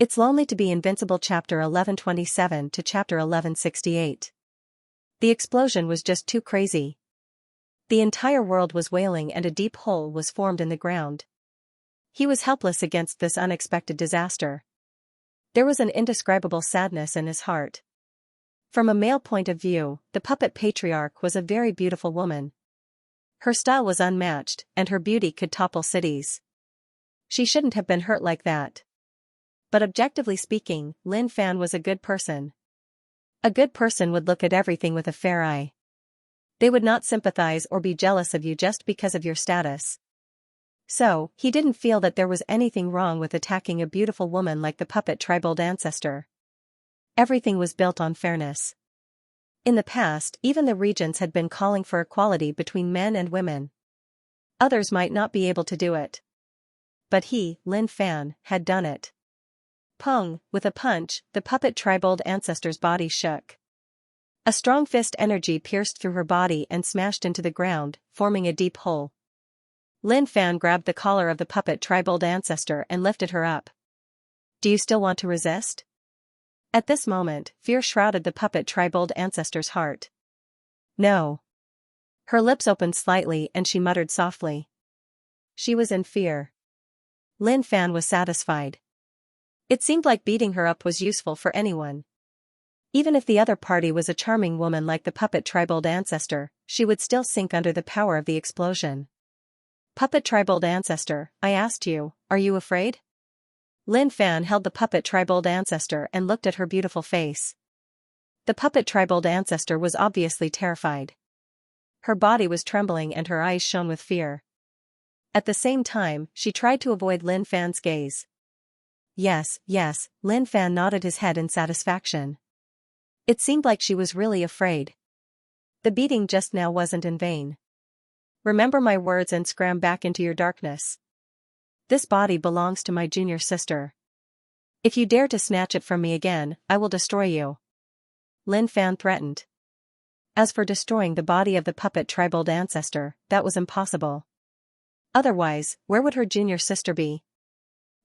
It's lonely to be invincible. Chapter 1127 to Chapter 1168. The explosion was just too crazy. The entire world was wailing and a deep hole was formed in the ground. He was helpless against this unexpected disaster. There was an indescribable sadness in his heart. From a male point of view, the puppet patriarch was a very beautiful woman. Her style was unmatched, and her beauty could topple cities. She shouldn't have been hurt like that. But objectively speaking, Lin Fan was a good person. A good person would look at everything with a fair eye. They would not sympathize or be jealous of you just because of your status. So, he didn't feel that there was anything wrong with attacking a beautiful woman like the puppet tribal ancestor. Everything was built on fairness. In the past, even the regents had been calling for equality between men and women. Others might not be able to do it. But he, Lin Fan, had done it. Pung, with a punch, the puppet tribal ancestor's body shook. A strong fist energy pierced through her body and smashed into the ground, forming a deep hole. Lin Fan grabbed the collar of the puppet tribal ancestor and lifted her up. Do you still want to resist? At this moment, fear shrouded the puppet tribal ancestor's heart. No. Her lips opened slightly and she muttered softly. She was in fear. Lin Fan was satisfied. It seemed like beating her up was useful for anyone. Even if the other party was a charming woman like the puppet tribal ancestor, she would still sink under the power of the explosion. Puppet tribal ancestor, I asked you, are you afraid? Lin Fan held the puppet tribal ancestor and looked at her beautiful face. The puppet tribal ancestor was obviously terrified. Her body was trembling and her eyes shone with fear. At the same time, she tried to avoid Lin Fan's gaze. Yes, Lin Fan nodded his head in satisfaction. It seemed like she was really afraid. The beating just now wasn't in vain. Remember my words and scram back into your darkness. This body belongs to my junior sister. If you dare to snatch it from me again, I will destroy you. Lin Fan threatened. As for destroying the body of the puppet tribal ancestor, that was impossible. Otherwise, where would her junior sister be?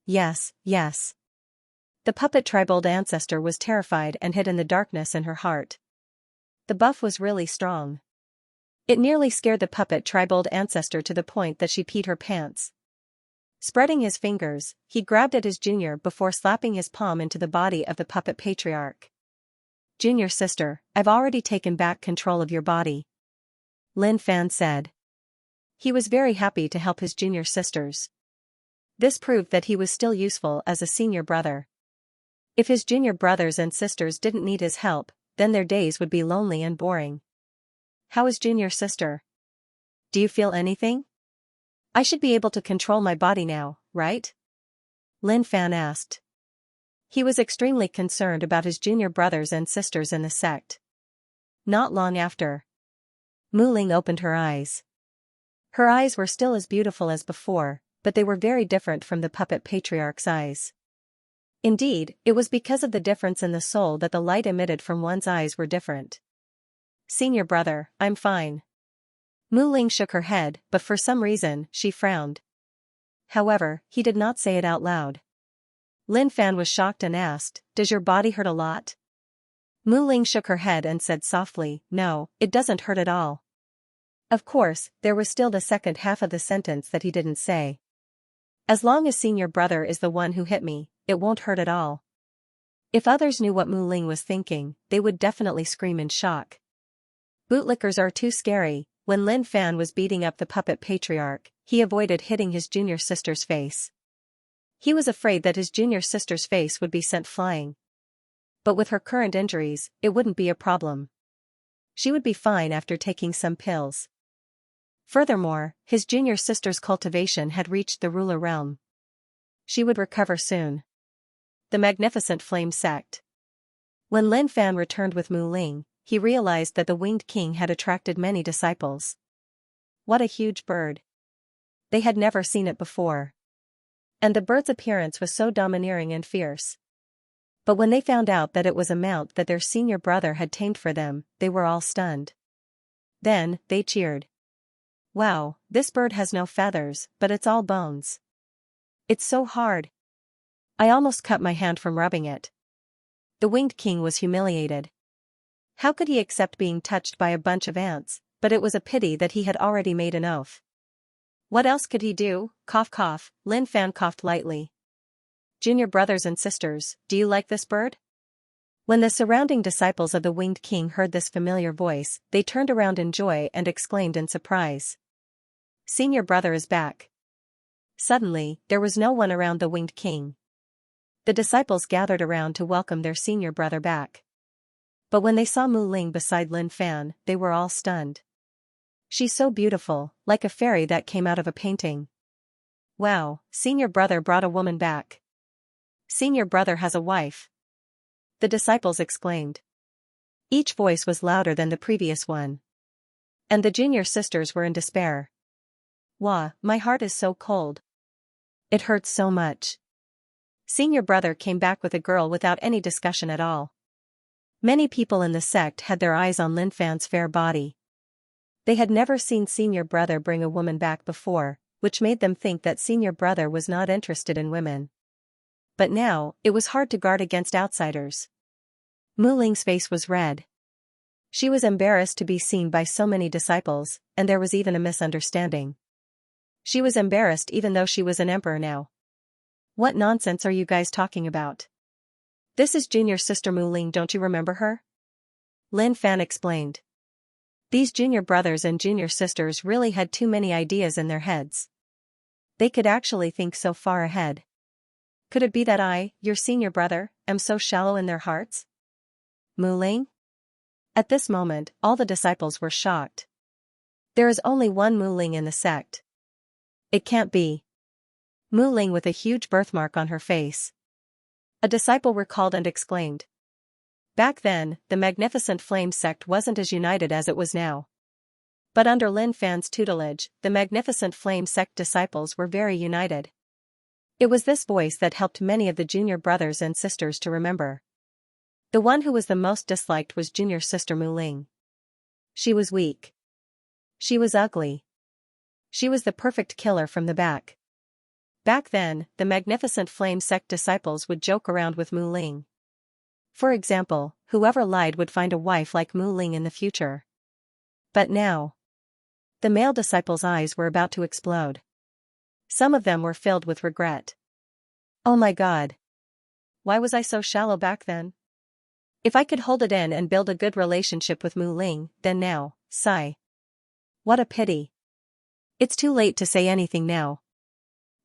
Yes. The puppet tribal ancestor was terrified and hid in the darkness in her heart. The buff was really strong. It nearly scared the puppet tribal ancestor to the point that she peed her pants. Spreading his fingers, he grabbed at his junior before slapping his palm into the body of the puppet patriarch. Junior sister, I've already taken back control of your body. Lin Fan said. He was very happy to help his junior sisters. This proved that he was still useful as a senior brother. If his junior brothers and sisters didn't need his help, then their days would be lonely and boring. How is junior sister? Do you feel anything? I should be able to control my body now, right? Lin Fan asked. He was extremely concerned about his junior brothers and sisters in the sect. Not long after, Mu Ling opened her eyes. Her eyes were still as beautiful as before, but they were very different from the puppet patriarch's eyes. Indeed, it was because of the difference in the soul that the light emitted from one's eyes were different. Senior brother, I'm fine. Mu Ling shook her head, but for some reason, she frowned. However, he did not say it out loud. Lin Fan was shocked and asked, does your body hurt a lot? Mu Ling shook her head and said softly, no, it doesn't hurt at all. Of course, there was still the second half of the sentence that he didn't say. As long as senior brother is the one who hit me, it won't hurt at all. If others knew what Mu Ling was thinking, they would definitely scream in shock. Bootlickers are too scary. When Lin Fan was beating up the puppet patriarch, he avoided hitting his junior sister's face. He was afraid that his junior sister's face would be sent flying. But with her current injuries, it wouldn't be a problem. She would be fine after taking some pills. Furthermore, his junior sister's cultivation had reached the ruler realm. She would recover soon. The magnificent flame sect. When Lin Fan returned with Mu Ling, he realized that the Winged King had attracted many disciples. What a huge bird. They had never seen it before. And the bird's appearance was so domineering and fierce. But when they found out that it was a mount that their senior brother had tamed for them, they were all stunned. Then, they cheered. Wow, this bird has no feathers, but it's all bones. It's so hard. I almost cut my hand from rubbing it. The Winged King was humiliated. How could he accept being touched by a bunch of ants, but it was a pity that he had already made an oath. What else could he do? Cough cough, Lin Fan coughed lightly. Junior brothers and sisters, do you like this bird? When the surrounding disciples of the Winged King heard this familiar voice, they turned around in joy and exclaimed in surprise. Senior brother is back. Suddenly, there was no one around the Winged King. The disciples gathered around to welcome their senior brother back. But when they saw Mu Ling beside Lin Fan, they were all stunned. She's so beautiful, like a fairy that came out of a painting. Wow, senior brother brought a woman back. Senior brother has a wife. The disciples exclaimed. Each voice was louder than the previous one. And the junior sisters were in despair. Wah, my heart is so cold. It hurts so much. Senior brother came back with a girl without any discussion at all. Many people in the sect had their eyes on Lin Fan's fair body. They had never seen senior brother bring a woman back before, which made them think that senior brother was not interested in women. But now, it was hard to guard against outsiders. Mu Ling's face was red. She was embarrassed to be seen by so many disciples, and there was even a misunderstanding. She was embarrassed even though she was an emperor now. What nonsense are you guys talking about? This is junior sister Mu Ling, don't you remember her? Lin Fan explained. These junior brothers and junior sisters really had too many ideas in their heads. They could actually think so far ahead. Could it be that I, your senior brother, am so shallow in their hearts? Mu Ling? At this moment, all the disciples were shocked. There is only one Mu Ling in the sect. It can't be. Mu Ling with a huge birthmark on her face. A disciple recalled and exclaimed. Back then, the Magnificent Flame sect wasn't as united as it was now. But under Lin Fan's tutelage, the Magnificent Flame sect disciples were very united. It was this voice that helped many of the junior brothers and sisters to remember. The one who was the most disliked was junior sister Mu Ling. She was weak. She was ugly. She was the perfect killer from the back. Back then, the Magnificent Flame sect disciples would joke around with Mu Ling. For example, whoever lied would find a wife like Mu Ling in the future. But now, the male disciples' eyes were about to explode. Some of them were filled with regret. Oh my God. Why was I so shallow back then? If I could hold it in and build a good relationship with Mu Ling, then now, sigh. What a pity. It's too late to say anything now.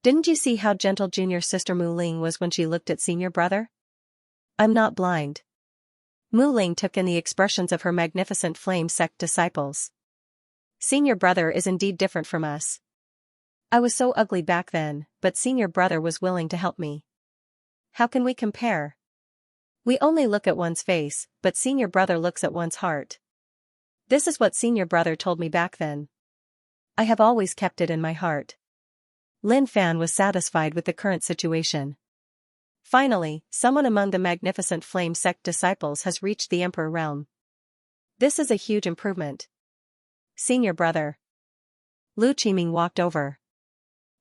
Didn't you see how gentle junior sister Mu Ling was when she looked at senior brother? I'm not blind. Mu Ling took in the expressions of her Magnificent Flame sect disciples. Senior brother is indeed different from us. I was so ugly back then, but senior brother was willing to help me. How can we compare? We only look at one's face, but senior brother looks at one's heart. This is what senior brother told me back then. I have always kept it in my heart. Lin Fan was satisfied with the current situation. Finally, someone among the Magnificent Flame sect disciples has reached the Emperor realm. This is a huge improvement. Senior brother. Lu Qiming walked over.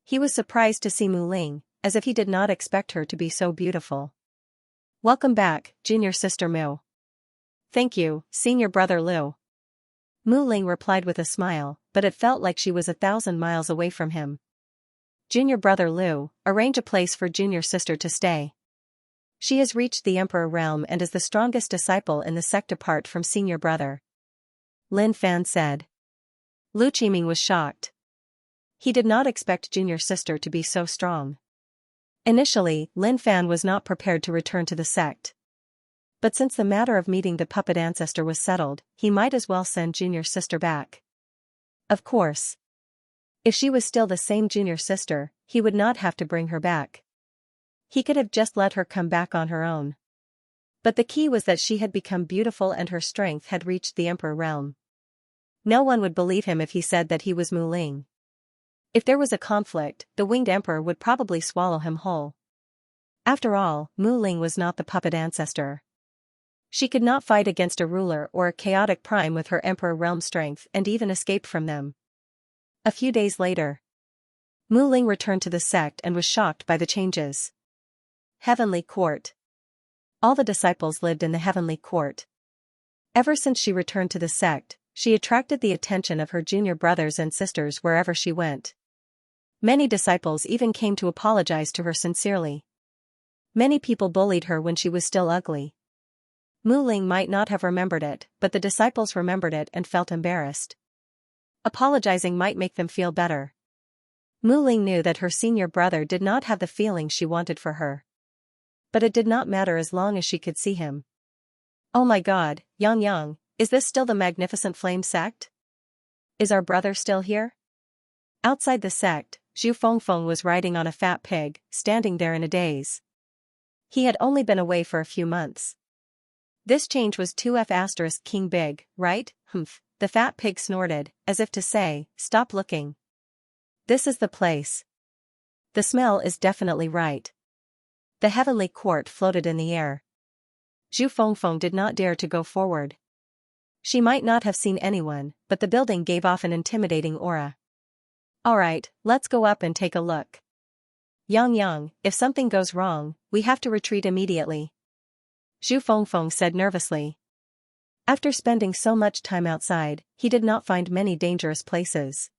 He was surprised to see Mu Ling, as if he did not expect her to be so beautiful. Welcome back, junior sister Mu. Thank you, senior brother Lu. Mu Ling replied with a smile, but it felt like she was 1,000 miles away from him. Junior brother Lu, arrange a place for junior sister to stay. She has reached the Emperor realm and is the strongest disciple in the sect apart from senior brother. Lin Fan said. Lu Qiming was shocked. He did not expect junior sister to be so strong. Initially, Lin Fan was not prepared to return to the sect. But since the matter of meeting the puppet ancestor was settled, he might as well send junior sister back. Of course. If she was still the same junior sister, he would not have to bring her back. He could have just let her come back on her own. But the key was that she had become beautiful and her strength had reached the Emperor realm. No one would believe him if he said that he was Mu Ling. If there was a conflict, the Winged Emperor would probably swallow him whole. After all, Mu Ling was not the puppet ancestor. She could not fight against a ruler or a chaotic prime with her Emperor realm strength and even escape from them. A few days later, Mu Ling returned to the sect and was shocked by the changes. Heavenly Court. All the disciples lived in the Heavenly Court. Ever since she returned to the sect, she attracted the attention of her junior brothers and sisters wherever she went. Many disciples even came to apologize to her sincerely. Many people bullied her when she was still ugly. Mu Ling might not have remembered it, but the disciples remembered it and felt embarrassed. Apologizing might make them feel better. Mu Ling knew that her senior brother did not have the feeling she wanted for her. But it did not matter as long as she could see him. Oh my God, Yang, is this still the Magnificent Flame sect? Is our brother still here? Outside the sect, Zhu Fengfeng was riding on a fat pig, standing there in a daze. He had only been away for a few months. This change was 2F** King Big, right? Humph, the fat pig snorted, as if to say, stop looking. This is the place. The smell is definitely right. The Heavenly Court floated in the air. Zhu Fengfeng did not dare to go forward. She might not have seen anyone, but the building gave off an intimidating aura. Alright, let's go up and take a look. Yang, if something goes wrong, we have to retreat immediately. Zhu Fengfeng said nervously. After spending so much time outside, he did not find many dangerous places.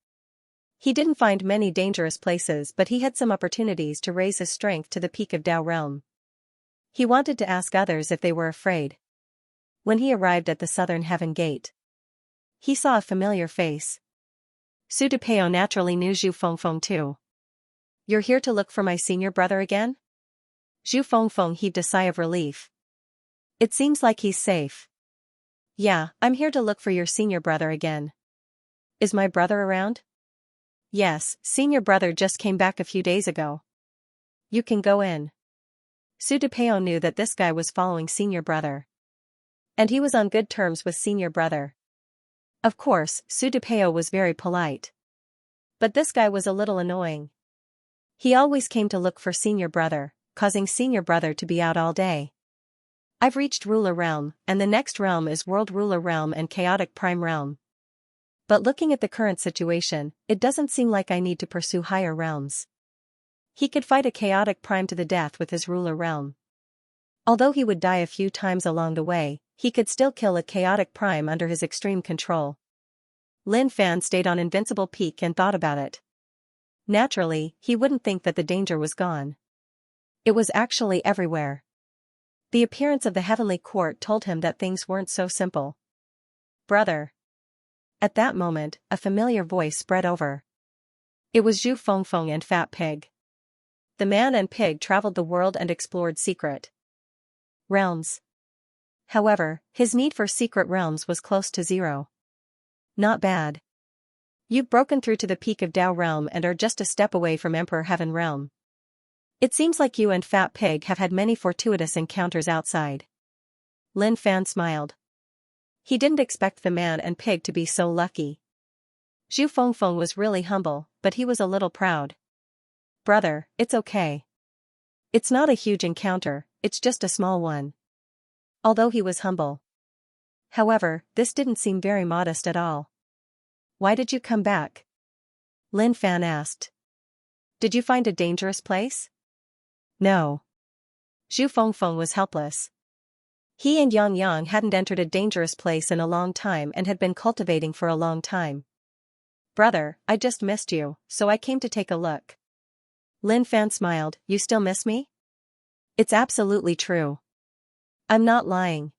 He didn't find many dangerous places, but he had some opportunities to raise his strength to the peak of Dao realm. He wanted to ask others if they were afraid. When he arrived at the southern heaven gate, he saw a familiar face. Su Depao naturally knew Zhu Fengfeng too. You're here to look for my senior brother again? Zhu Fengfeng heaved a sigh of relief. It seems like he's safe. Yeah, I'm here to look for your senior brother again. Is my brother around? Yes, senior brother just came back a few days ago. You can go in. Su Depao knew that this guy was following senior brother. And he was on good terms with senior brother. Of course, Su Depao was very polite. But this guy was a little annoying. He always came to look for senior brother, causing senior brother to be out all day. I've reached Ruler Realm, and the next realm is World Ruler Realm and Chaotic Prime Realm. But looking at the current situation, it doesn't seem like I need to pursue higher realms. He could fight a Chaotic Prime to the death with his Ruler Realm. Although he would die a few times along the way, he could still kill a Chaotic Prime under his extreme control. Lin Fan stayed on Invincible Peak and thought about it. Naturally, he wouldn't think that the danger was gone. It was actually everywhere. The appearance of the Heavenly Court told him that things weren't so simple. Brother. At that moment, a familiar voice spread over. It was Zhu Fengfeng and Fat Pig. The man and pig traveled the world and explored secret realms. However, his need for secret realms was close to zero. Not bad. You've broken through to the peak of Dao realm and are just a step away from Emperor Heaven realm. It seems like you and Fat Pig have had many fortuitous encounters outside. Lin Fan smiled. He didn't expect the man and pig to be so lucky. Zhu Fengfeng was really humble, but he was a little proud. Brother, it's okay. It's not a huge encounter, it's just a small one. Although he was humble. However, this didn't seem very modest at all. Why did you come back? Lin Fan asked. Did you find a dangerous place? No. Zhu Fengfeng was helpless. He and Yang hadn't entered a dangerous place in a long time and had been cultivating for a long time. Brother, I just missed you, so I came to take a look. Lin Fan smiled. You still miss me? It's absolutely true. I'm not lying.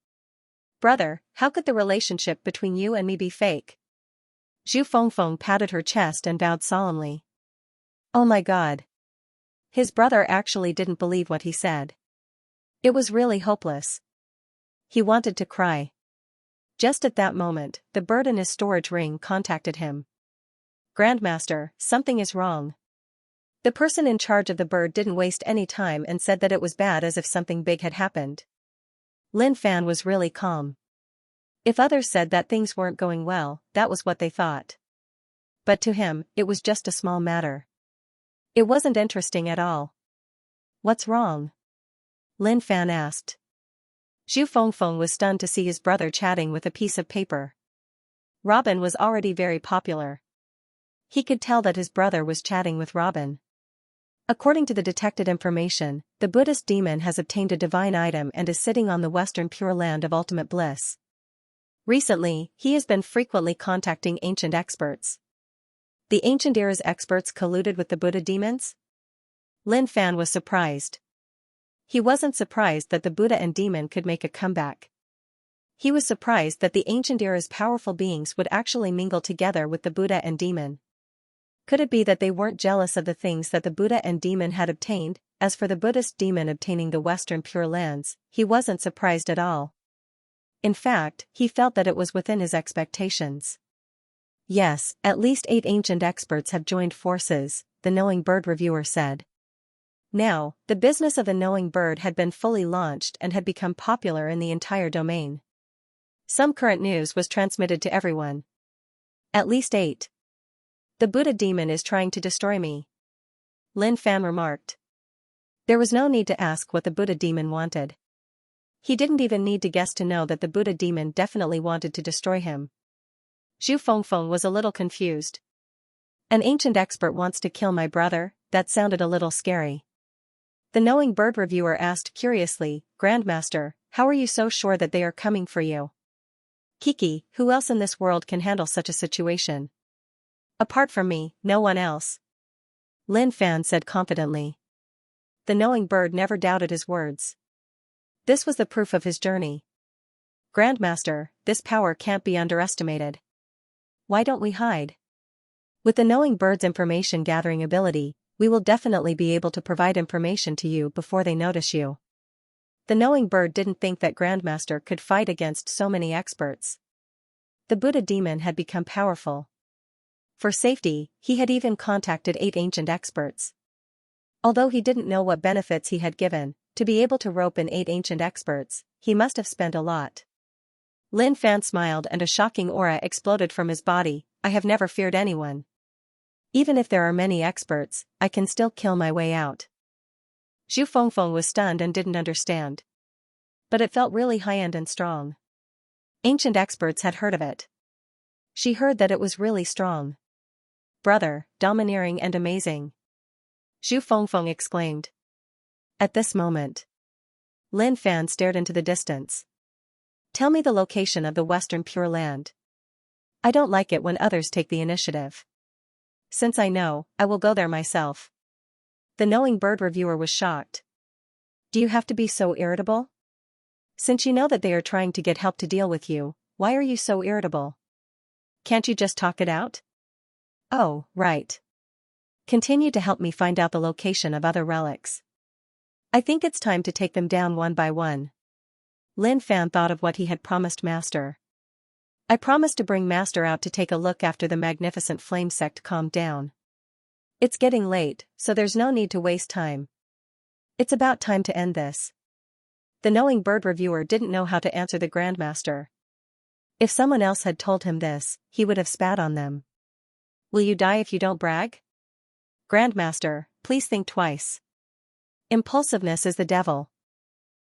Brother, how could the relationship between you and me be fake? Zhu Fengfeng patted her chest and bowed solemnly. Oh my God. His brother actually didn't believe what he said. It was really hopeless. He wanted to cry. Just at that moment, the bird in his storage ring contacted him. Grandmaster, something is wrong. The person in charge of the bird didn't waste any time and said that it was bad, as if something big had happened. Lin Fan was really calm. If others said that things weren't going well, that was what they thought. But to him, it was just a small matter. It wasn't interesting at all. What's wrong? Lin Fan asked. Zhu Fengfeng was stunned to see his brother chatting with a piece of paper. Robin was already very popular. He could tell that his brother was chatting with Robin. According to the detected information, the Buddhist demon has obtained a divine item and is sitting on the Western Pure Land of ultimate bliss. Recently, he has been frequently contacting ancient experts. The ancient era's experts colluded with the Buddha demons? Lin Fan was surprised. He wasn't surprised that the Buddha and demon could make a comeback. He was surprised that the ancient era's powerful beings would actually mingle together with the Buddha and demon. Could it be that they weren't jealous of the things that the Buddha and demon had obtained? As for the Buddhist demon obtaining the Western Pure Lands, he wasn't surprised at all. In fact, he felt that it was within his expectations. Yes, at least 8 ancient experts have joined forces, the Knowing Bird reviewer said. Now, the business of the Knowing Bird had been fully launched and had become popular in the entire domain. Some current news was transmitted to everyone. At least 8. The Buddha demon is trying to destroy me, Lin Fan remarked. There was no need to ask what the Buddha demon wanted. He didn't even need to guess to know that the Buddha demon definitely wanted to destroy him. Zhu Fengfeng was a little confused. An ancient expert wants to kill my brother? That sounded a little scary. The Knowing Bird reviewer asked curiously, Grandmaster, how are you so sure that they are coming for you? Kiki, who else in this world can handle such a situation? Apart from me, no one else. Lin Fan said confidently. The Knowing Bird never doubted his words. This was the proof of his journey. Grandmaster, this power can't be underestimated. Why don't we hide? With the Knowing Bird's information gathering ability, we will definitely be able to provide information to you before they notice you. The Knowing Bird didn't think that Grandmaster could fight against so many experts. The Buddha demon had become powerful. For safety, he had even contacted 8 ancient experts. Although he didn't know what benefits he had given, to be able to rope in 8 ancient experts, he must have spent a lot. Lin Fan smiled and a shocking aura exploded from his body. I have never feared anyone. Even if there are many experts, I can still kill my way out. Zhu Fengfeng was stunned and didn't understand. But it felt really high-end and strong. Ancient experts had heard of it. She heard that it was really strong. Brother, domineering and amazing. Zhu Fengfeng exclaimed. At this moment, Lin Fan stared into the distance. Tell me the location of the Western Pure Land. I don't like it when others take the initiative. Since I know, I will go there myself. The Knowing Bird reviewer was shocked. Do you have to be so irritable? Since you know that they are trying to get help to deal with you, why are you so irritable? Can't you just talk it out? Oh, right. Continue to help me find out the location of other relics. I think it's time to take them down one by one. Lin Fan thought of what he had promised Master. I promised to bring Master out to take a look after the magnificent flame sect calmed down. It's getting late, so there's no need to waste time. It's about time to end this. The Knowing Bird reviewer didn't know how to answer the Grandmaster. If someone else had told him this, he would have spat on them. Will you die if you don't brag? Grandmaster, please think twice. Impulsiveness is the devil.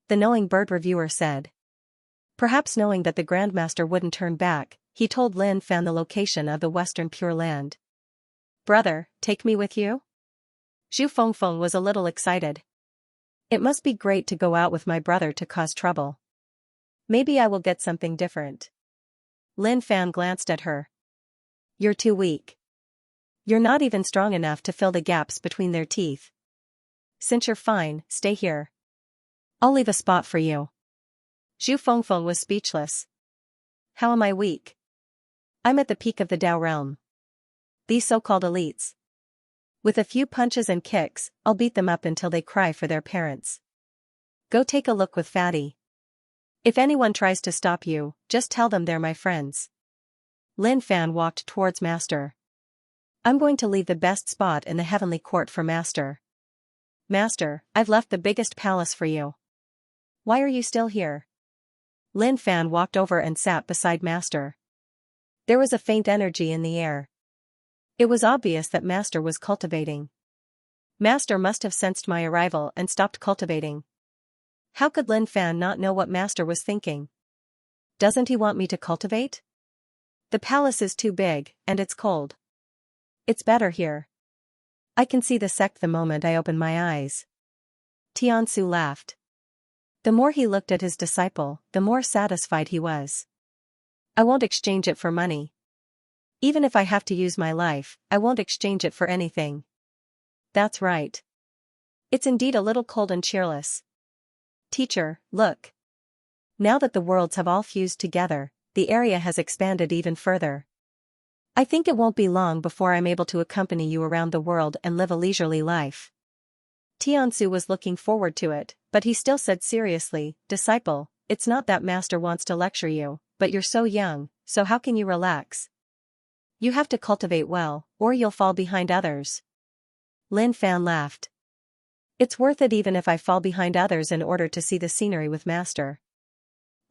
The Knowing Bird reviewer said. Perhaps knowing that the Grandmaster wouldn't turn back, he told Lin Fan the location of the Western Pure Land. Brother, take me with you? Zhu Fengfeng was a little excited. It must be great to go out with my brother to cause trouble. Maybe I will get something different. Lin Fan glanced at her. You're too weak. You're not even strong enough to fill the gaps between their teeth. Since you're fine, stay here. I'll leave a spot for you. Zhu Fengfeng was speechless. How am I weak? I'm at the peak of the Dao realm. These so-called elites. With a few punches and kicks, I'll beat them up until they cry for their parents. Go take a look with Fatty. If anyone tries to stop you, just tell them they're my friends. Lin Fan walked towards Master. I'm going to leave the best spot in the heavenly court for Master. Master, I've left the biggest palace for you. Why are you still here? Lin Fan walked over and sat beside Master. There was a faint energy in the air. It was obvious that Master was cultivating. Master must have sensed my arrival and stopped cultivating. How could Lin Fan not know what Master was thinking? Doesn't he want me to cultivate? The palace is too big, and it's cold. It's better here. I can see the sect the moment I open my eyes. Tiansu laughed. The more he looked at his disciple, the more satisfied he was. I won't exchange it for money. Even if I have to use my life, I won't exchange it for anything. That's right. It's indeed a little cold and cheerless. Teacher, look. Now that the worlds have all fused together, the area has expanded even further. I think it won't be long before I'm able to accompany you around the world and live a leisurely life. Tiansu was looking forward to it, but he still said seriously, Disciple, it's not that master wants to lecture you, but you're so young, so how can you relax? You have to cultivate well, or you'll fall behind others. Lin Fan laughed. It's worth it even if I fall behind others in order to see the scenery with master.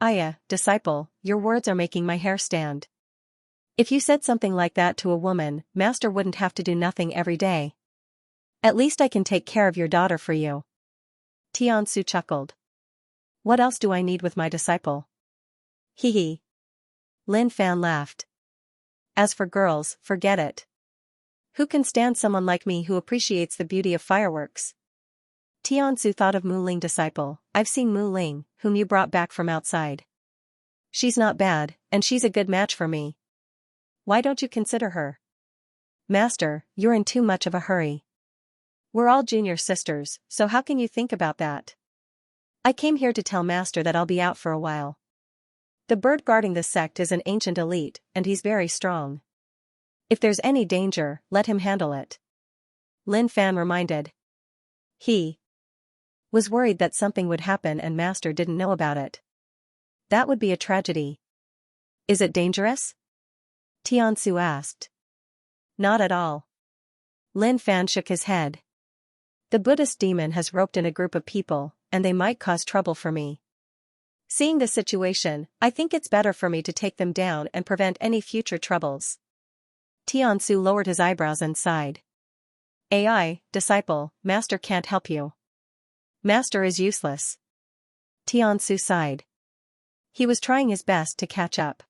Aya, disciple, your words are making my hair stand. If you said something like that to a woman, master wouldn't have to do nothing every day. At least I can take care of your daughter for you. Tiansu chuckled. What else do I need with my disciple? Hee hee. Lin Fan laughed. As for girls, forget it. Who can stand someone like me who appreciates the beauty of fireworks? Tiansu thought of Mu Ling disciple. I've seen Mu Ling, whom you brought back from outside. She's not bad, and she's a good match for me. Why don't you consider her? Master, you're in too much of a hurry. We're all junior sisters, so how can you think about that? I came here to tell master that I'll be out for a while. The bird guarding the sect is an ancient elite, and he's very strong. If there's any danger, let him handle it. Lin Fan reminded. He was worried that something would happen and master didn't know about it. That would be a tragedy. Is it dangerous? Tiansu asked. Not at all. Lin Fan shook his head. The Buddhist demon has roped in a group of people, and they might cause trouble for me. Seeing the situation, I think it's better for me to take them down and prevent any future troubles. Tiansu lowered his eyebrows and sighed. AI, disciple, master can't help you. Master is useless. Tiansu sighed. He was trying his best to catch up.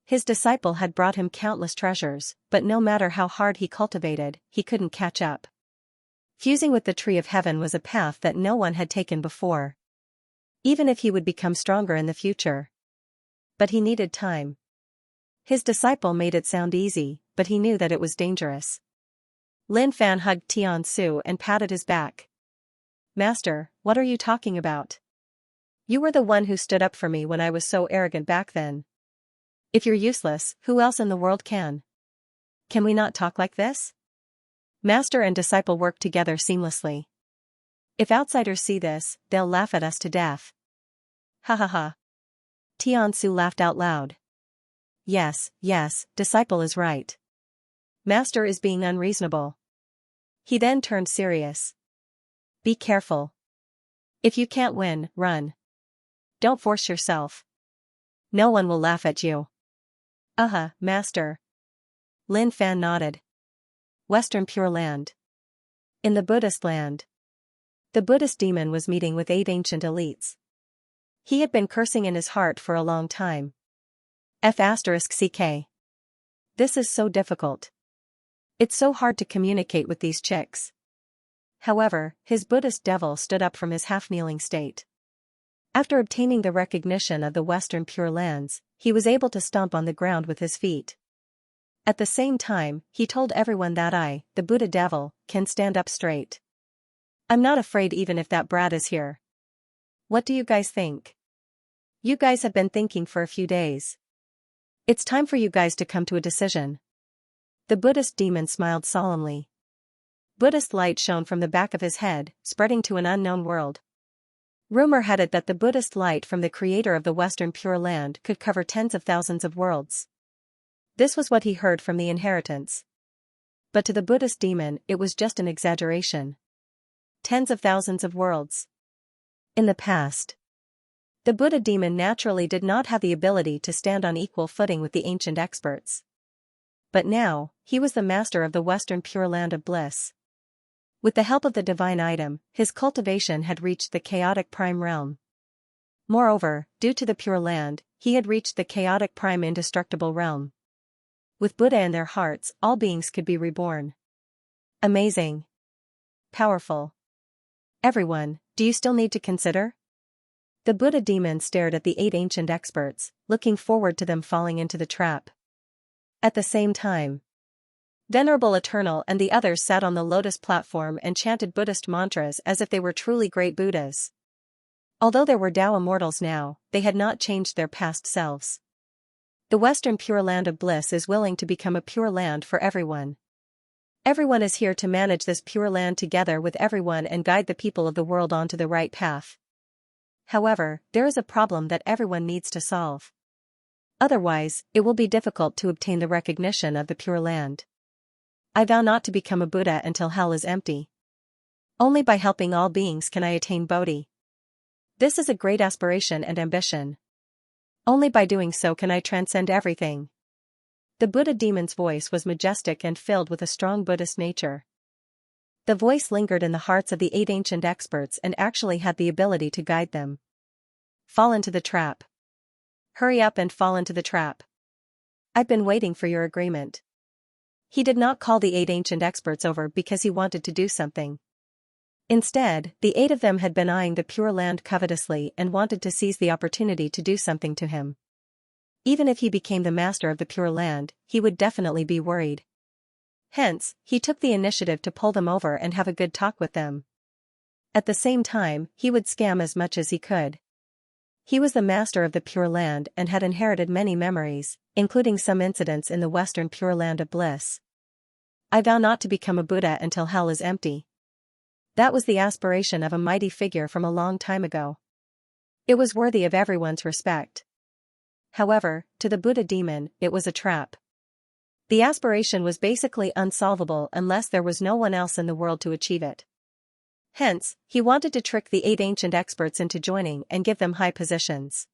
His disciple had brought him countless treasures, but no matter how hard he cultivated, he couldn't catch up. Fusing with the tree of heaven was a path that no one had taken before. Even if he would become stronger in the future. But he needed time. His disciple made it sound easy, but he knew that it was dangerous. Lin Fan hugged Tiansu and patted his back. Master, what are you talking about? You were the one who stood up for me when I was so arrogant back then. If you're useless, who else in the world can? Can we not talk like this? Master and disciple work together seamlessly. If outsiders see this, they'll laugh at us to death. Ha ha ha. Tiansu laughed out loud. Yes, disciple is right. Master is being unreasonable. He then turned serious. Be careful. If you can't win, run. Don't force yourself. No one will laugh at you. Master. Lin Fan nodded. Western Pure Land. In the Buddhist land. The Buddhist demon was meeting with 8 ancient elites. He had been cursing in his heart for a long time. F***ck. This is so difficult. It's so hard to communicate with these chicks. However, his Buddhist devil stood up from his half-kneeling state. After obtaining the recognition of the Western Pure Lands, he was able to stomp on the ground with his feet. At the same time, he told everyone that I, the Buddha devil, can stand up straight. I'm not afraid even if that brat is here. What do you guys think? You guys have been thinking for a few days. It's time for you guys to come to a decision. The Buddhist demon smiled solemnly. Buddhist light shone from the back of his head, spreading to an unknown world. Rumor had it that the Buddhist light from the creator of the Western Pure Land could cover tens of thousands of worlds. This was what he heard from the inheritance. But to the Buddhist demon, it was just an exaggeration. Tens of thousands of worlds. In the past, the Buddha demon naturally did not have the ability to stand on equal footing with the ancient experts. But now, he was the master of the Western Pure Land of Bliss. With the help of the divine item, his cultivation had reached the chaotic prime realm. Moreover, due to the Pure Land, he had reached the chaotic prime indestructible realm. With Buddha in their hearts, all beings could be reborn. Amazing. Powerful. Everyone, do you still need to consider? The Buddha demon stared at the 8 ancient experts, looking forward to them falling into the trap. At the same time, Venerable Eternal and the others sat on the lotus platform and chanted Buddhist mantras as if they were truly great Buddhas. Although there were Tao immortals now, they had not changed their past selves. The Western Pure Land of Bliss is willing to become a pure land for everyone. Everyone is here to manage this pure land together with everyone and guide the people of the world onto the right path. However, there is a problem that everyone needs to solve. Otherwise, it will be difficult to obtain the recognition of the Pure Land. I vow not to become a Buddha until hell is empty. Only by helping all beings can I attain Bodhi. This is a great aspiration and ambition. Only by doing so can I transcend everything. The Buddha demon's voice was majestic and filled with a strong Buddhist nature. The voice lingered in the hearts of the 8 ancient experts and actually had the ability to guide them. Fall into the trap. Hurry up and fall into the trap. I've been waiting for your agreement. He did not call the 8 ancient experts over because he wanted to do something. Instead, the 8 of them had been eyeing the Pure Land covetously and wanted to seize the opportunity to do something to him. Even if he became the master of the Pure Land, he would definitely be worried. Hence, he took the initiative to pull them over and have a good talk with them. At the same time, he would scam as much as he could. He was the master of the Pure Land and had inherited many memories, including some incidents in the Western Pure Land of Bliss. I vow not to become a Buddha until hell is empty. That was the aspiration of a mighty figure from a long time ago. It was worthy of everyone's respect. However, to the Buddha demon, it was a trap. The aspiration was basically unsolvable unless there was no one else in the world to achieve it. Hence, he wanted to trick the 8 ancient experts into joining and give them high positions.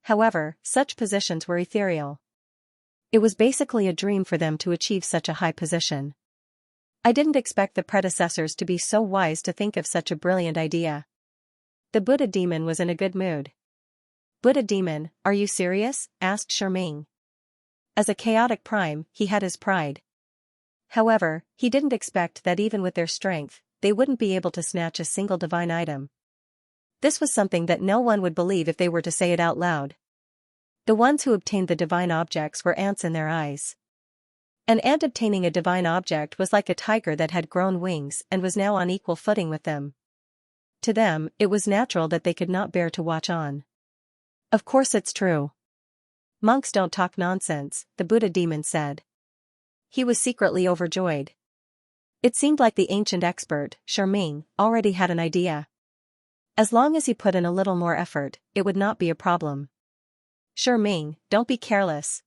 However, such positions were ethereal. It was basically a dream for them to achieve such a high position. I didn't expect the predecessors to be so wise to think of such a brilliant idea. The Buddha demon was in a good mood. Buddha demon, are you serious? Asked Sherming. As a chaotic prime, he had his pride. However, he didn't expect that even with their strength, they wouldn't be able to snatch a single divine item. This was something that no one would believe if they were to say it out loud. The ones who obtained the divine objects were ants in their eyes. An ant obtaining a divine object was like a tiger that had grown wings and was now on equal footing with them. To them, it was natural that they could not bear to watch on. Of course it's true. Monks don't talk nonsense, the Buddha demon said. He was secretly overjoyed. It seemed like the ancient expert, Sherming, already had an idea. As long as he put in a little more effort, it would not be a problem. Sherming, don't be careless.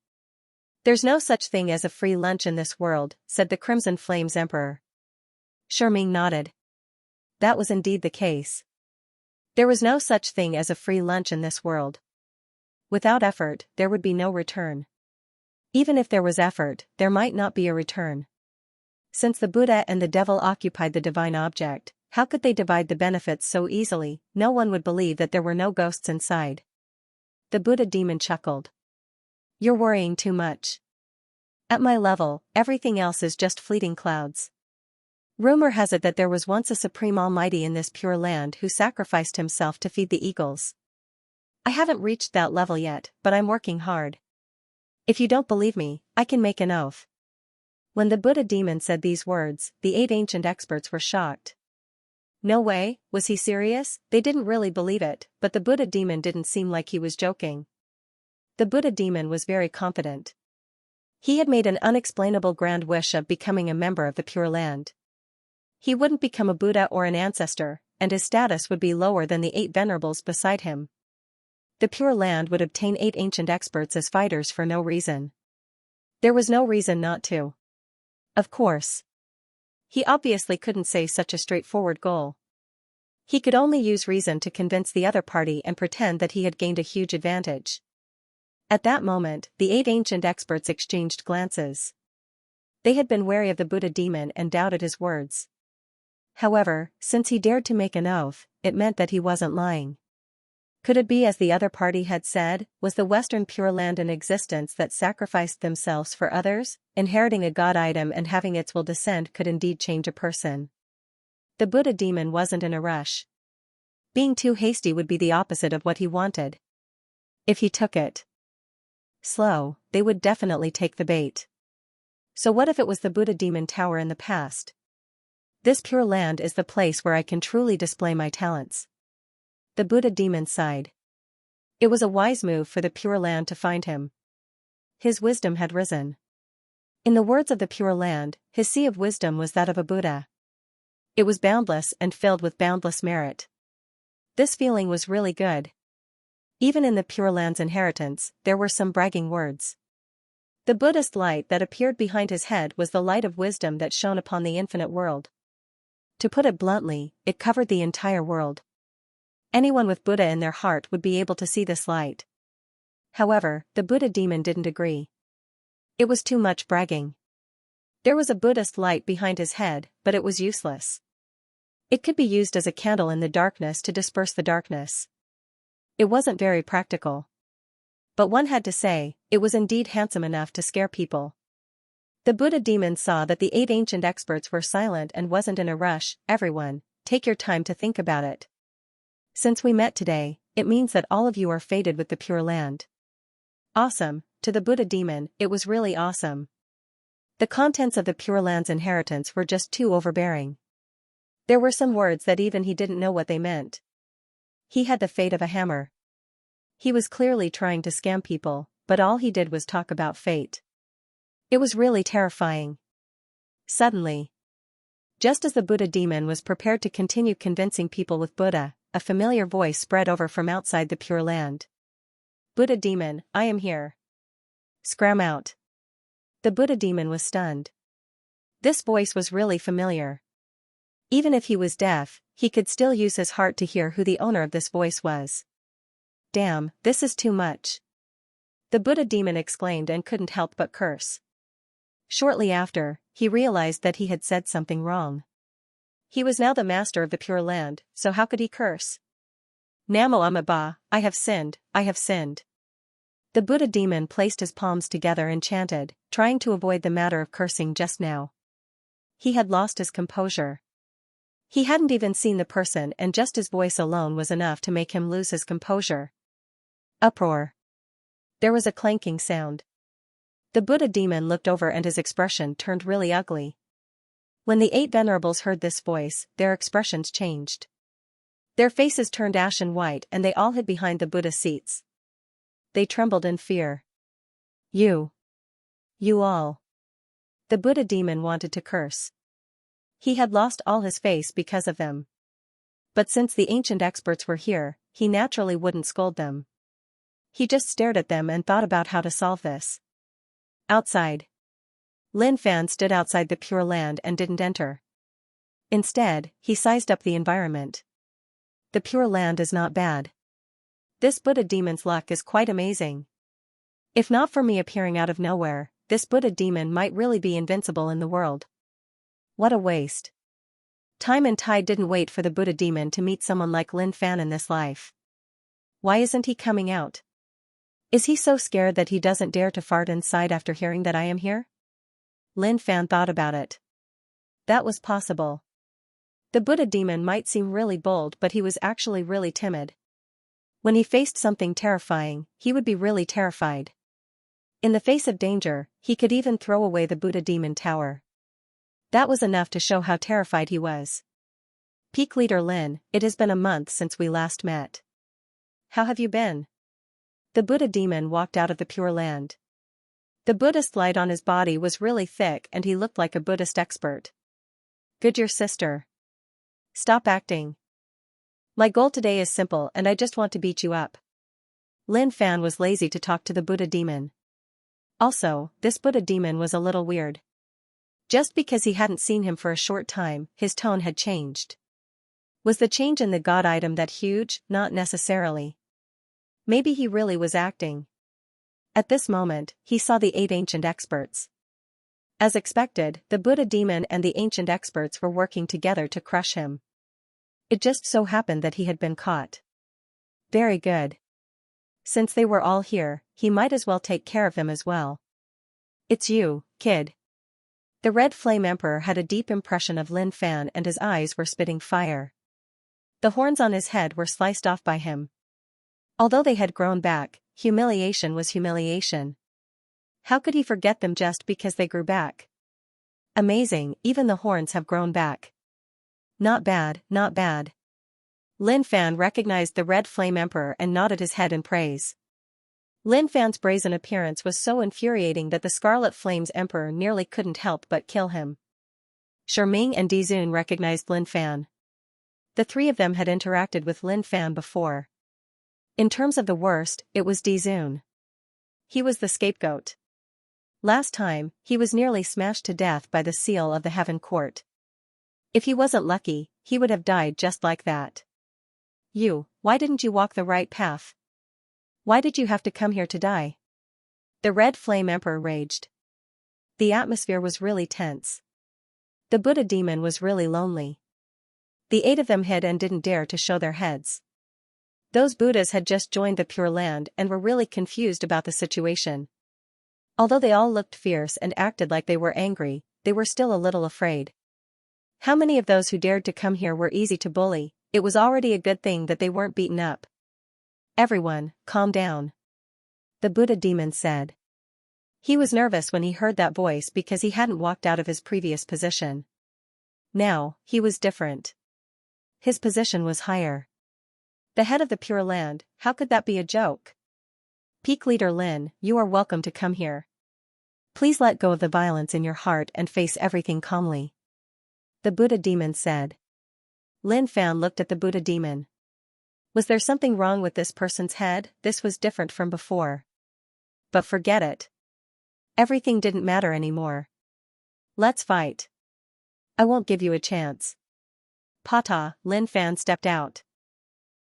There's no such thing as a free lunch in this world, said the Crimson Flames Emperor. Sherming nodded. That was indeed the case. There was no such thing as a free lunch in this world. Without effort, there would be no return. Even if there was effort, there might not be a return. Since the Buddha and the devil occupied the divine object, how could they divide the benefits so easily? No one would believe that there were no ghosts inside. The Buddha demon chuckled. You're worrying too much. At my level, everything else is just fleeting clouds. Rumor has it that there was once a supreme almighty in this pure land who sacrificed himself to feed the eagles. I haven't reached that level yet, but I'm working hard. If you don't believe me, I can make an oath. When the Buddha demon said these words, the 8 ancient experts were shocked. No way, was he serious? They didn't really believe it, but the Buddha demon didn't seem like he was joking. The Buddha demon was very confident. He had made an unexplainable grand wish of becoming a member of the Pure Land. He wouldn't become a Buddha or an ancestor, and his status would be lower than the 8 venerables beside him. The Pure Land would obtain 8 ancient experts as fighters for no reason. There was no reason not to. Of course. He obviously couldn't say such a straightforward goal. He could only use reason to convince the other party and pretend that he had gained a huge advantage. At that moment, the 8 ancient experts exchanged glances. They had been wary of the Buddha demon and doubted his words. However, since he dared to make an oath, it meant that he wasn't lying. Could it be, as the other party had said, was the Western Pure Land an existence that sacrificed themselves for others? Inheriting a god item and having its will descend could indeed change a person. The Buddha demon wasn't in a rush. Being too hasty would be the opposite of what he wanted. If he took it slow, they would definitely take the bait. So what if it was the Buddha demon tower in the past? This Pure Land is the place where I can truly display my talents. The Buddha demon sighed. It was a wise move for the Pure Land to find him. His wisdom had risen. In the words of the Pure Land, his sea of wisdom was that of a Buddha. It was boundless and filled with boundless merit. This feeling was really good. Even in the Pure Land's inheritance, there were some bragging words. The Buddhist light that appeared behind his head was the light of wisdom that shone upon the infinite world. To put it bluntly, it covered the entire world. Anyone with Buddha in their heart would be able to see this light. However, the Buddha demon didn't agree. It was too much bragging. There was a Buddhist light behind his head, but it was useless. It could be used as a candle in the darkness to disperse the darkness. It wasn't very practical. But one had to say, it was indeed handsome enough to scare people. The Buddha demon saw that the 8 ancient experts were silent and wasn't in a rush. Everyone, take your time to think about it. Since we met today, it means that all of you are fated with the Pure Land. Awesome. To the Buddha demon, it was really awesome. The contents of the Pure Land's inheritance were just too overbearing. There were some words that even he didn't know what they meant. He had the fate of a hammer. He was clearly trying to scam people, but all he did was talk about fate. It was really terrifying. Suddenly, just as the Buddha demon was prepared to continue convincing people with Buddha, a familiar voice spread over from outside the Pure Land. Buddha demon, I am here. Scram out. The Buddha demon was stunned. This voice was really familiar. Even if he was deaf, he could still use his heart to hear who the owner of this voice was. Damn, this is too much. The Buddha demon exclaimed and couldn't help but curse. Shortly after, he realized that he had said something wrong. He was now the master of the Pure Land, so how could he curse? Namo Amitabha, I have sinned, I have sinned. The Buddha demon placed his palms together and chanted, trying to avoid the matter of cursing just now. He had lost his composure. He hadn't even seen the person, and just his voice alone was enough to make him lose his composure. Uproar. There was a clanking sound. The Buddha demon looked over and his expression turned really ugly. When the 8 venerables heard this voice, their expressions changed. Their faces turned ashen white and they all hid behind the Buddha seats. They trembled in fear. You all. The Buddha demon wanted to curse. He had lost all his face because of them. But since the ancient experts were here, he naturally wouldn't scold them. He just stared at them and thought about how to solve this. Outside. Lin Fan stood outside the Pure Land and didn't enter. Instead, he sized up the environment. The Pure Land is not bad. This Buddha demon's luck is quite amazing. If not for me appearing out of nowhere, this Buddha demon might really be invincible in the world. What a waste. Time and tide didn't wait for the Buddha demon to meet someone like Lin Fan in this life. Why isn't he coming out? Is he so scared that he doesn't dare to fart inside after hearing that I am here? Lin Fan thought about it. That was possible. The Buddha demon might seem really bold, but he was actually really timid. When he faced something terrifying, he would be really terrified. In the face of danger, he could even throw away the Buddha demon tower. That was enough to show how terrified he was. Peak Leader Lin, it has been a month since we last met. How have you been? The Buddha demon walked out of the Pure Land. The Buddhist light on his body was really thick and he looked like a Buddhist expert. Good, your sister. Stop acting. My goal today is simple and I just want to beat you up. Lin Fan was lazy to talk to the Buddha demon. Also, this Buddha demon was a little weird. Just because he hadn't seen him for a short time, his tone had changed. Was the change in the god item that huge? Not necessarily. Maybe he really was acting. At this moment, he saw the 8 ancient experts. As expected, the Buddha demon and the ancient experts were working together to crush him. It just so happened that he had been caught. Very good. Since they were all here, he might as well take care of them as well. It's you, kid. The Red Flame Emperor had a deep impression of Lin Fan and his eyes were spitting fire. The horns on his head were sliced off by him. Although they had grown back, humiliation was humiliation. How could he forget them just because they grew back? Amazing, even the horns have grown back. Not bad, not bad. Lin Fan recognized the Red Flame Emperor and nodded his head in praise. Lin Fan's brazen appearance was so infuriating that the Scarlet Flame's Emperor nearly couldn't help but kill him. Sherming and Dizun recognized Lin Fan. The three of them had interacted with Lin Fan before. In terms of the worst, it was Dizun. He was the scapegoat. Last time, he was nearly smashed to death by the seal of the Heaven Court. If he wasn't lucky, he would have died just like that. Why didn't you walk the right path? Why did you have to come here to die? The Red Flame Emperor raged. The atmosphere was really tense. The Buddha demon was really lonely. The 8 of them hid and didn't dare to show their heads. Those Buddhas had just joined the Pure Land and were really confused about the situation. Although they all looked fierce and acted like they were angry, they were still a little afraid. How many of those who dared to come here were easy to bully? It was already a good thing that they weren't beaten up. Everyone, calm down. The Buddha demon said. He was nervous when he heard that voice because he hadn't walked out of his previous position. Now, he was different. His position was higher. The head of the Pure Land, how could that be a joke? Peak Leader Lin, you are welcome to come here. Please let go of the violence in your heart and face everything calmly. The Buddha demon said. Lin Fan looked at the Buddha demon. Was there something wrong with this person's head? This was different from before. But forget it. Everything didn't matter anymore. Let's fight. I won't give you a chance. Pata, Lin Fan stepped out.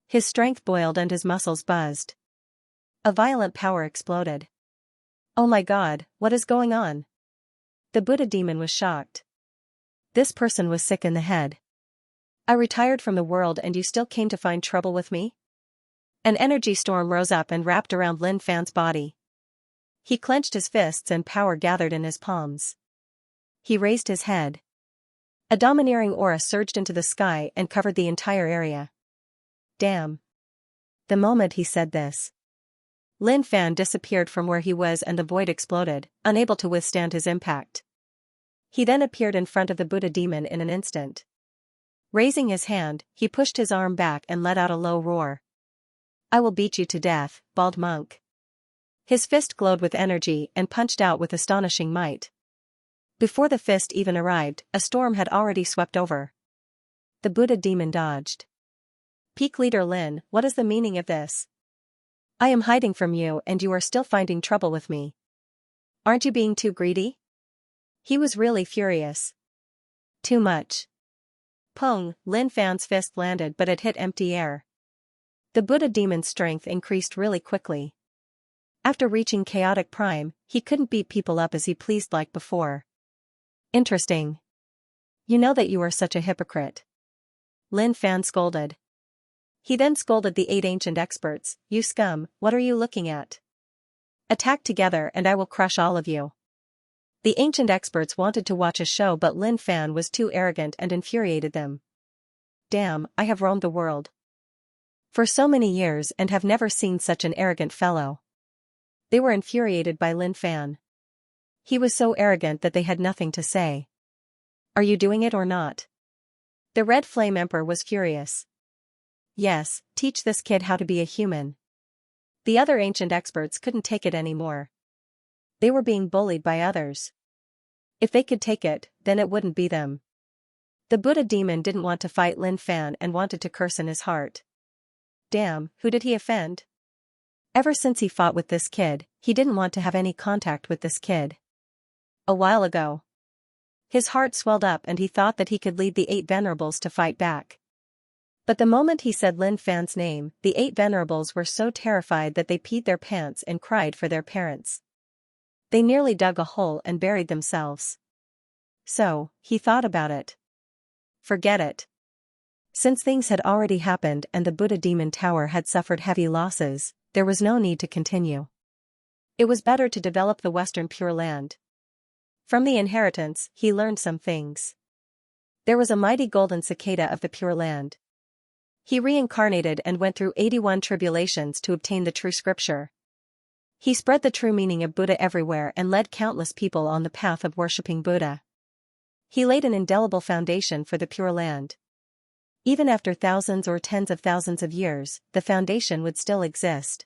His strength boiled and his muscles buzzed. A violent power exploded. Oh my God, what is going on? The Buddha demon was shocked. This person was sick in the head. I retired from the world and you still came to find trouble with me? An energy storm rose up and wrapped around Lin Fan's body. He clenched his fists and power gathered in his palms. He raised his head. A domineering aura surged into the sky and covered the entire area. Damn. The moment he said this, Lin Fan disappeared from where he was and the void exploded, unable to withstand his impact. He then appeared in front of the Buddha demon in an instant. Raising his hand, he pushed his arm back and let out a low roar. I will beat you to death, bald monk. His fist glowed with energy and punched out with astonishing might. Before the fist even arrived, a storm had already swept over. The Buddha demon dodged. Peak Leader Lin, what is the meaning of this? I am hiding from you and you are still finding trouble with me. Aren't you being too greedy? He was really furious. Too much. Pong, Lin Fan's fist landed but it hit empty air. The Buddha demon's strength increased really quickly. After reaching chaotic prime, he couldn't beat people up as he pleased like before. Interesting. You know that you are such a hypocrite. Lin Fan scolded. He then scolded the 8 ancient experts, you scum, what are you looking at? Attack together and I will crush all of you. The ancient experts wanted to watch a show but Lin Fan was too arrogant and infuriated them. Damn, I have roamed the world for so many years and have never seen such an arrogant fellow. They were infuriated by Lin Fan. He was so arrogant that they had nothing to say. Are you doing it or not? The Red Flame Emperor was furious. Yes, teach this kid how to be a human. The other ancient experts couldn't take it anymore. They were being bullied by others. If they could take it, then it wouldn't be them. The Buddha demon didn't want to fight Lin Fan and wanted to curse in his heart. Damn, who did he offend? Ever since he fought with this kid, he didn't want to have any contact with this kid. A while ago. His heart swelled up and he thought that he could lead the 8 venerables to fight back. But the moment he said Lin Fan's name, the 8 venerables were so terrified that they peed their pants and cried for their parents. They nearly dug a hole and buried themselves. So, he thought about it. Forget it. Since things had already happened and the Buddha Demon Tower had suffered heavy losses, there was no need to continue. It was better to develop the Western Pure Land. From the inheritance, he learned some things. There was a mighty golden cicada of the Pure Land. He reincarnated and went through 81 tribulations to obtain the true scripture. He spread the true meaning of Buddha everywhere and led countless people on the path of worshipping Buddha. He laid an indelible foundation for the Pure Land. Even after thousands or tens of thousands of years, the foundation would still exist.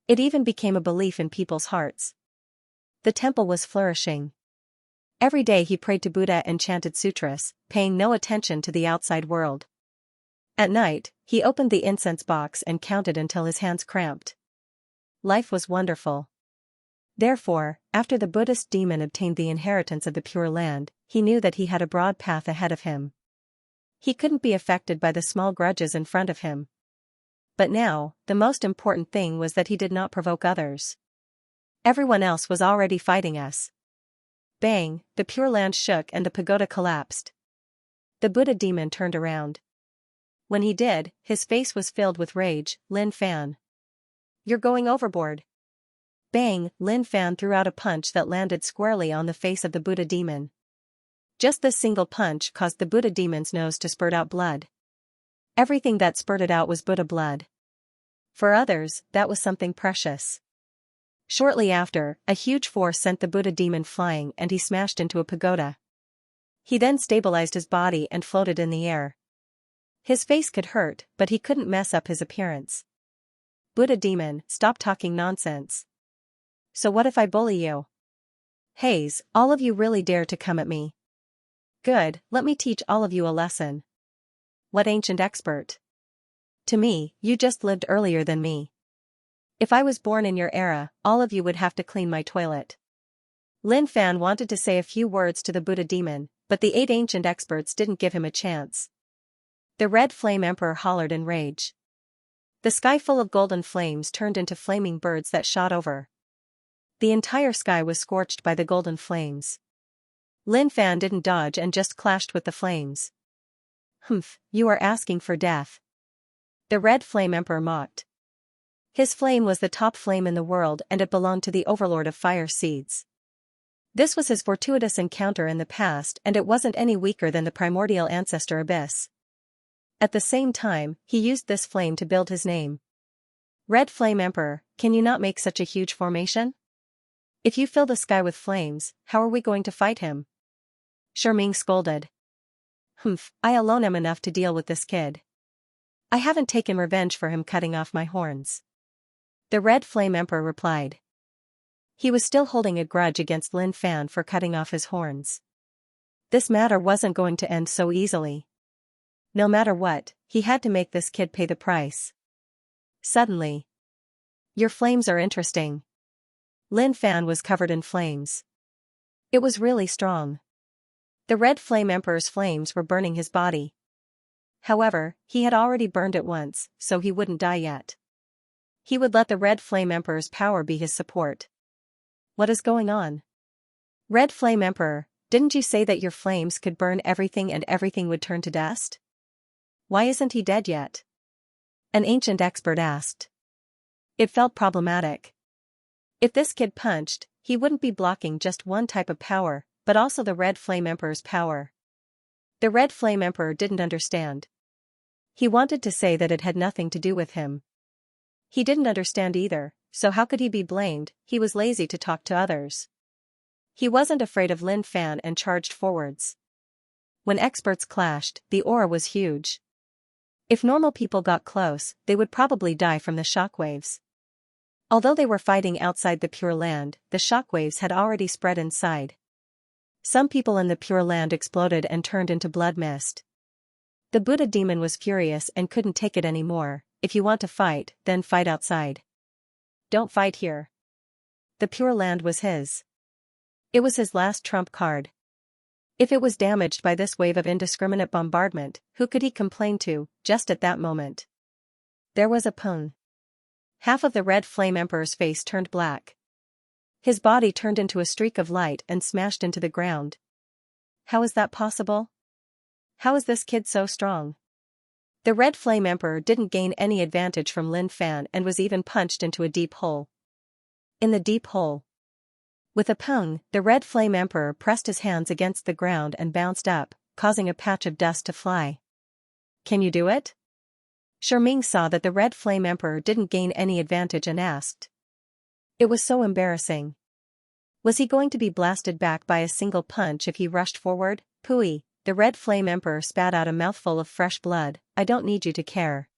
It even became a belief in people's hearts. The temple was flourishing. Every day he prayed to Buddha and chanted sutras, paying no attention to the outside world. At night, he opened the incense box and counted until his hands cramped. Life was wonderful. Therefore, after the Buddhist demon obtained the inheritance of the Pure Land, he knew that he had a broad path ahead of him. He couldn't be affected by the small grudges in front of him. But now, the most important thing was that he did not provoke others. Everyone else was already fighting us. Bang, the Pure Land shook and the pagoda collapsed. The Buddha demon turned around. When he did, his face was filled with rage. Lin Fan. You're going overboard. Bang, Lin Fan threw out a punch that landed squarely on the face of the Buddha demon. Just this single punch caused the Buddha demon's nose to spurt out blood. Everything that spurted out was Buddha blood. For others, that was something precious. Shortly after, a huge force sent the Buddha demon flying and he smashed into a pagoda. He then stabilized his body and floated in the air. His face could hurt, but he couldn't mess up his appearance. Buddha demon, stop talking nonsense. So what if I bully you? Haze, all of you really dare to come at me. Good, let me teach all of you a lesson. What ancient expert? To me, you just lived earlier than me. If I was born in your era, all of you would have to clean my toilet. Lin Fan wanted to say a few words to the Buddha demon, but the 8 ancient experts didn't give him a chance. The Red Flame Emperor hollered in rage. The sky full of golden flames turned into flaming birds that shot over. The entire sky was scorched by the golden flames. Lin Fan didn't dodge and just clashed with the flames. Humph, you are asking for death. The Red Flame Emperor mocked. His flame was the top flame in the world and it belonged to the Overlord of Fire Seeds. This was his fortuitous encounter in the past and it wasn't any weaker than the primordial ancestor Abyss. At the same time, he used this flame to build his name. Red Flame Emperor, can you not make such a huge formation? If you fill the sky with flames, how are we going to fight him? Sherming scolded. Humph, I alone am enough to deal with this kid. I haven't taken revenge for him cutting off my horns. The Red Flame Emperor replied. He was still holding a grudge against Lin Fan for cutting off his horns. This matter wasn't going to end so easily. No matter what, he had to make this kid pay the price. Suddenly. Your flames are interesting. Lin Fan was covered in flames. It was really strong. The Red Flame Emperor's flames were burning his body. However, he had already burned it once, so he wouldn't die yet. He would let the Red Flame Emperor's power be his support. What is going on? Red Flame Emperor, didn't you say that your flames could burn everything and everything would turn to dust? Why isn't he dead yet? An ancient expert asked. It felt problematic. If this kid punched, he wouldn't be blocking just one type of power, but also the Red Flame Emperor's power. The Red Flame Emperor didn't understand. He wanted to say that it had nothing to do with him. He didn't understand either, so how could he be blamed? He was lazy to talk to others. He wasn't afraid of Lin Fan and charged forwards. When experts clashed, the aura was huge. If normal people got close, they would probably die from the shockwaves. Although they were fighting outside the Pure Land, the shockwaves had already spread inside. Some people in the Pure Land exploded and turned into blood mist. The Buddha demon was furious and couldn't take it anymore. If you want to fight, then fight outside. Don't fight here. The Pure Land was his. It was his last trump card. If it was damaged by this wave of indiscriminate bombardment, who could he complain to, just at that moment? There was a pung. Half of the Red Flame Emperor's face turned black. His body turned into a streak of light and smashed into the ground. How is that possible? How is this kid so strong? The Red Flame Emperor didn't gain any advantage from Lin Fan and was even punched into a deep hole. In the deep hole. With a pung, the Red Flame Emperor pressed his hands against the ground and bounced up, causing a patch of dust to fly. Can you do it? Xianxia saw that the Red Flame Emperor didn't gain any advantage and asked. It was so embarrassing. Was he going to be blasted back by a single punch if he rushed forward? Pooey, the Red Flame Emperor spat out a mouthful of fresh blood. I don't need you to care.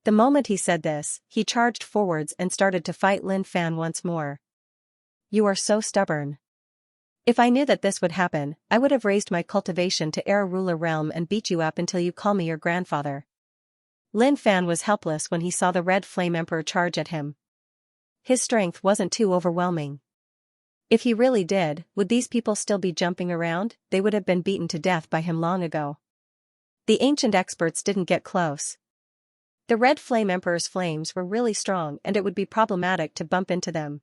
The moment he said this, he charged forwards and started to fight Lin Fan once more. You are so stubborn. If I knew that this would happen, I would have raised my cultivation to Air Ruler Realm and beat you up until you call me your grandfather. Lin Fan was helpless when he saw the Red Flame Emperor charge at him. His strength wasn't too overwhelming. If he really did, would these people still be jumping around? They would have been beaten to death by him long ago. The ancient experts didn't get close. The Red Flame Emperor's flames were really strong and it would be problematic to bump into them.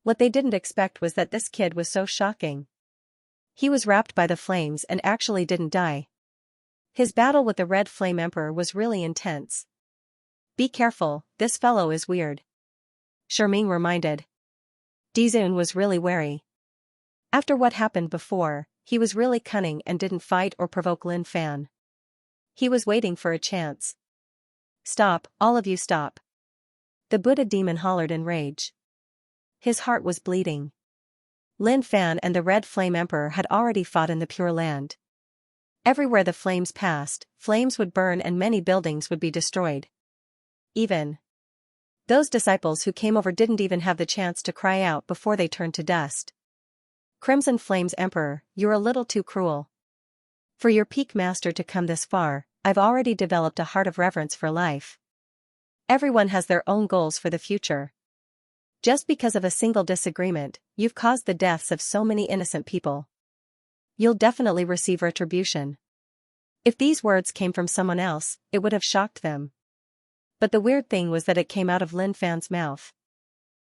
What they didn't expect was that this kid was so shocking. He was wrapped by the flames and actually didn't die. His battle with the Red Flame Emperor was really intense. Be careful, this fellow is weird. Xianxia reminded. Dizun was really wary. After what happened before, he was really cunning and didn't fight or provoke Lin Fan. He was waiting for a chance. Stop, all of you stop. The Buddha demon hollered in rage. His heart was bleeding. Lin Fan and the Red Flame Emperor had already fought in the Pure Land. Everywhere the flames passed, flames would burn and many buildings would be destroyed. Even those disciples who came over didn't even have the chance to cry out before they turned to dust. Crimson Flames Emperor, you're a little too cruel. For your peak master to come this far, I've already developed a heart of reverence for life. Everyone has their own goals for the future. Just because of a single disagreement, you've caused the deaths of so many innocent people. You'll definitely receive retribution. If these words came from someone else, it would have shocked them. But the weird thing was that it came out of Lin Fan's mouth.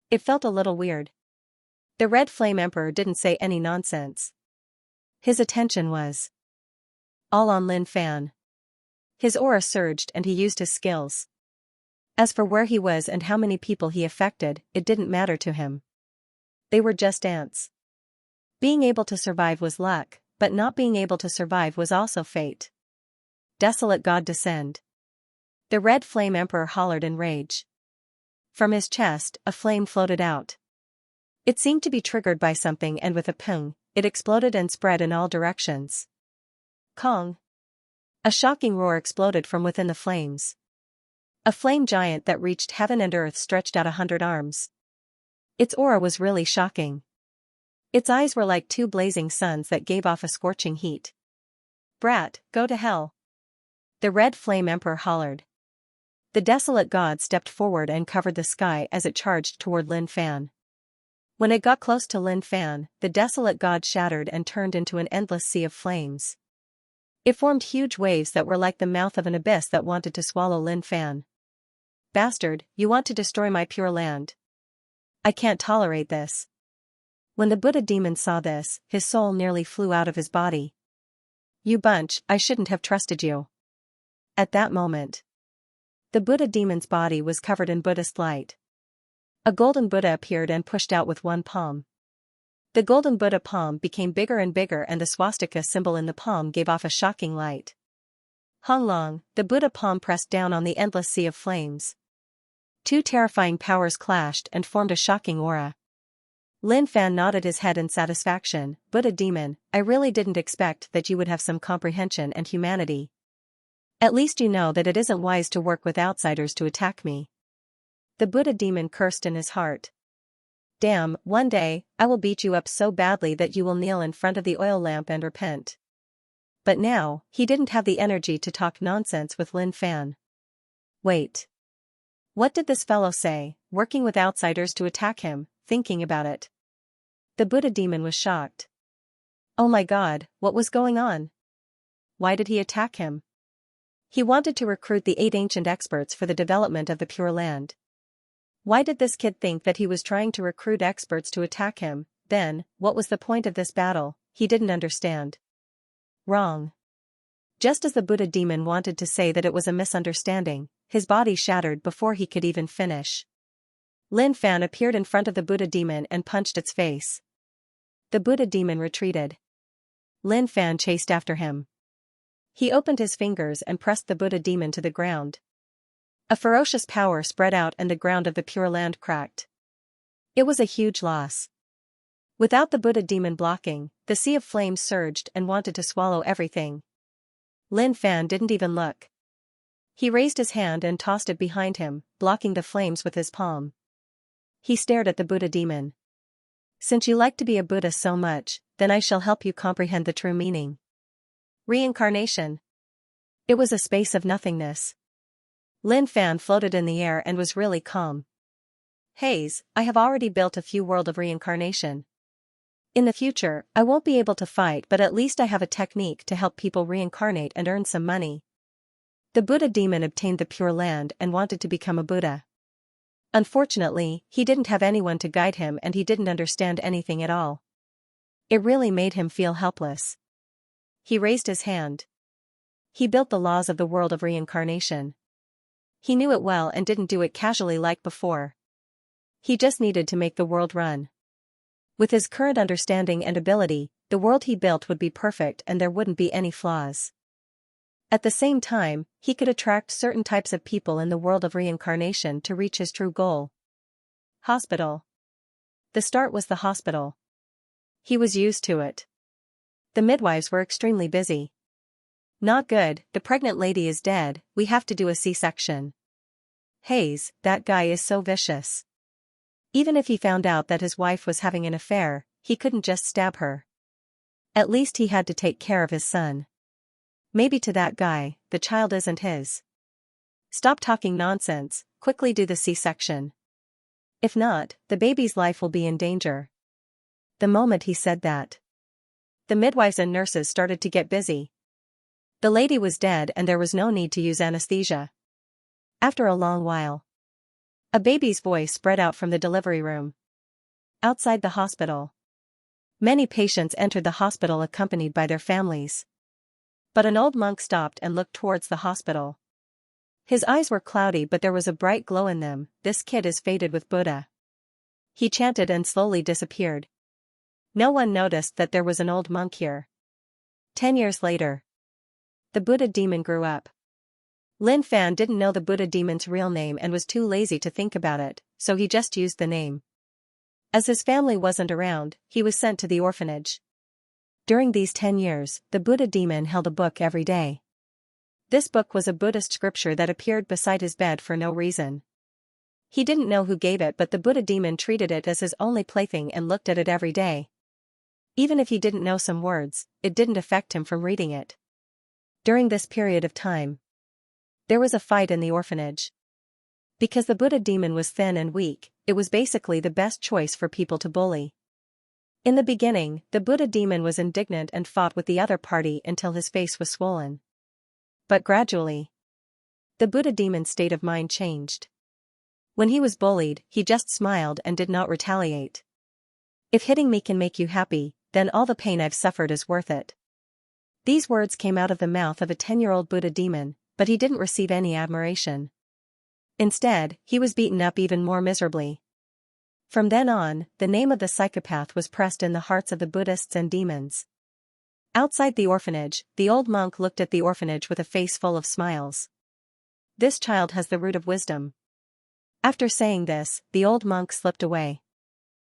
It felt a little weird. The Red Flame Emperor didn't say any nonsense. His attention was all on Lin Fan. His aura surged and he used his skills. As for where he was and how many people he affected, it didn't matter to him. They were just ants. Being able to survive was luck, but not being able to survive was also fate. Desolate God descend. The Red Flame Emperor hollered in rage. From his chest, a flame floated out. It seemed to be triggered by something and with a ping, it exploded and spread in all directions. Kong! A shocking roar exploded from within the flames. A flame giant that reached heaven and earth stretched out 100 arms. Its aura was really shocking. Its eyes were like two blazing suns that gave off a scorching heat. Brat, go to hell! The Red Flame Emperor hollered. The desolate god stepped forward and covered the sky as it charged toward Lin Fan. When it got close to Lin Fan, the desolate god shattered and turned into an endless sea of flames. It formed huge waves that were like the mouth of an abyss that wanted to swallow Lin Fan. Bastard, you want to destroy my Pure Land. I can't tolerate this. When the Buddha demon saw this, his soul nearly flew out of his body. You bunch, I shouldn't have trusted you. At that moment, the Buddha demon's body was covered in Buddhist light. A golden Buddha appeared and pushed out with one palm. The golden Buddha palm became bigger and bigger and the swastika symbol in the palm gave off a shocking light. Hong Long, the Buddha palm pressed down on the endless sea of flames. Two terrifying powers clashed and formed a shocking aura. Lin Fan nodded his head in satisfaction. Buddha demon, I really didn't expect that you would have some comprehension and humanity. At least you know that it isn't wise to work with outsiders to attack me. The Buddha demon cursed in his heart. Damn, one day, I will beat you up so badly that you will kneel in front of the oil lamp and repent. But now, he didn't have the energy to talk nonsense with Lin Fan. Wait. What did this fellow say, working with outsiders to attack him, thinking about it? The Buddha demon was shocked. Oh my god, what was going on? Why did he attack him? He wanted to recruit the 8 ancient experts for the development of the Pure Land. Why did this kid think that he was trying to recruit experts to attack him? Then, what was the point of this battle? He didn't understand. Wrong. Just as the Buddha demon wanted to say that it was a misunderstanding, his body shattered before he could even finish. Lin Fan appeared in front of the Buddha demon and punched its face. The Buddha demon retreated. Lin Fan chased after him. He opened his fingers and pressed the Buddha demon to the ground. A ferocious power spread out and the ground of the Pure Land cracked. It was a huge loss. Without the Buddha demon blocking, the sea of flames surged and wanted to swallow everything. Lin Fan didn't even look. He raised his hand and tossed it behind him, blocking the flames with his palm. He stared at the Buddha demon. Since you like to be a Buddha so much, then I shall help you comprehend the true meaning. Reincarnation. It was a space of nothingness. Lin Fan floated in the air and was really calm. Haze, I have already built a few world of reincarnation. In the future, I won't be able to fight, but at least I have a technique to help people reincarnate and earn some money. The Buddha demon obtained the Pure Land and wanted to become a Buddha. Unfortunately, he didn't have anyone to guide him and he didn't understand anything at all. It really made him feel helpless. He raised his hand. He built the laws of the world of reincarnation. He knew it well and didn't do it casually like before. He just needed to make the world run. With his current understanding and ability, the world he built would be perfect and there wouldn't be any flaws. At the same time, he could attract certain types of people in the world of reincarnation to reach his true goal. Hospital. The start was the hospital. He was used to it. The midwives were extremely busy. Not good, the pregnant lady is dead, we have to do a C-section. Haze, that guy is so vicious. Even if he found out that his wife was having an affair, he couldn't just stab her. At least he had to take care of his son. Maybe to that guy, the child isn't his. Stop talking nonsense, quickly do the C-section. If not, the baby's life will be in danger. The moment he said that, the midwives and nurses started to get busy. The lady was dead and there was no need to use anesthesia. After a long while, a baby's voice spread out from the delivery room. Outside the hospital, many patients entered the hospital accompanied by their families. But an old monk stopped and looked towards the hospital. His eyes were cloudy but there was a bright glow in them. This kid is fated with Buddha. He chanted and slowly disappeared. No one noticed that there was an old monk here. 10 years later, the Buddha demon grew up. Lin Fan didn't know the Buddha demon's real name and was too lazy to think about it, so he just used the name. As his family wasn't around, he was sent to the orphanage. During these 10 years, the Buddha demon held a book every day. This book was a Buddhist scripture that appeared beside his bed for no reason. He didn't know who gave it, but the Buddha demon treated it as his only plaything and looked at it every day. Even if he didn't know some words, it didn't affect him from reading it. During this period of time, there was a fight in the orphanage. Because the Buddha demon was thin and weak, it was basically the best choice for people to bully. In the beginning, the Buddha demon was indignant and fought with the other party until his face was swollen. But gradually, the Buddha demon's state of mind changed. When he was bullied, he just smiled and did not retaliate. If hitting me can make you happy, then all the pain I've suffered is worth it. These words came out of the mouth of a 10-year-old Buddha demon, but he didn't receive any admiration. Instead, he was beaten up even more miserably. From then on, the name of the psychopath was pressed in the hearts of the Buddhists and demons. Outside the orphanage, the old monk looked at the orphanage with a face full of smiles. This child has the root of wisdom. After saying this, the old monk slipped away.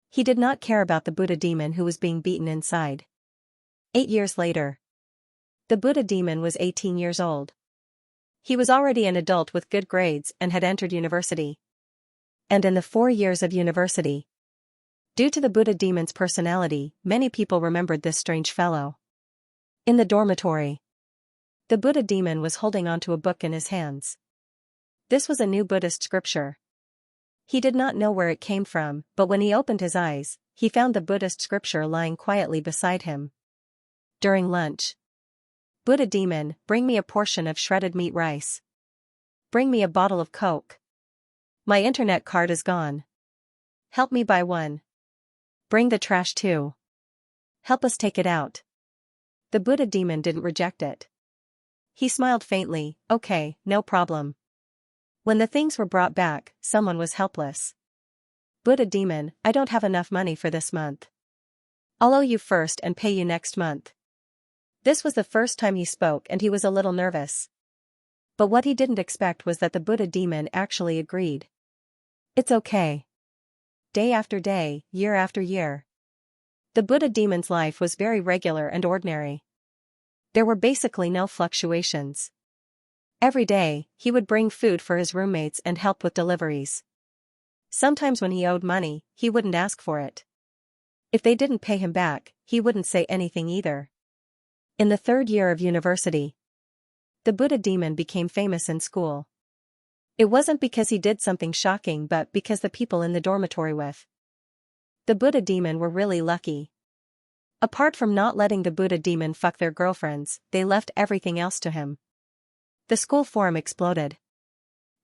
He did not care about the Buddha demon who was being beaten inside. 8 years later, the Buddha demon was 18 years old. He was already an adult with good grades and had entered university. And in the 4 years of university, due to the Buddha demon's personality, many people remembered this strange fellow. In the dormitory, the Buddha demon was holding onto a book in his hands. This was a new Buddhist scripture. He did not know where it came from, but when he opened his eyes, he found the Buddhist scripture lying quietly beside him. During lunch, Buddha demon, bring me a portion of shredded meat rice. Bring me a bottle of Coke. My internet card is gone. Help me buy one. Bring the trash too. Help us take it out. The Buddha demon didn't reject it. He smiled faintly, okay, no problem. When the things were brought back, someone was helpless. Buddha demon, I don't have enough money for this month. I'll owe you first and pay you next month. This was the first time he spoke and he was a little nervous. But what he didn't expect was that the Buddha demon actually agreed. It's okay. Day after day, year after year. The Buddha demon's life was very regular and ordinary. There were basically no fluctuations. Every day, he would bring food for his roommates and help with deliveries. Sometimes when he owed money, he wouldn't ask for it. If they didn't pay him back, he wouldn't say anything either. In the third year of university, the Buddha demon became famous in school. It wasn't because he did something shocking but because the people in the dormitory with the Buddha demon were really lucky. Apart from not letting the Buddha demon fuck their girlfriends, they left everything else to him. The school forum exploded.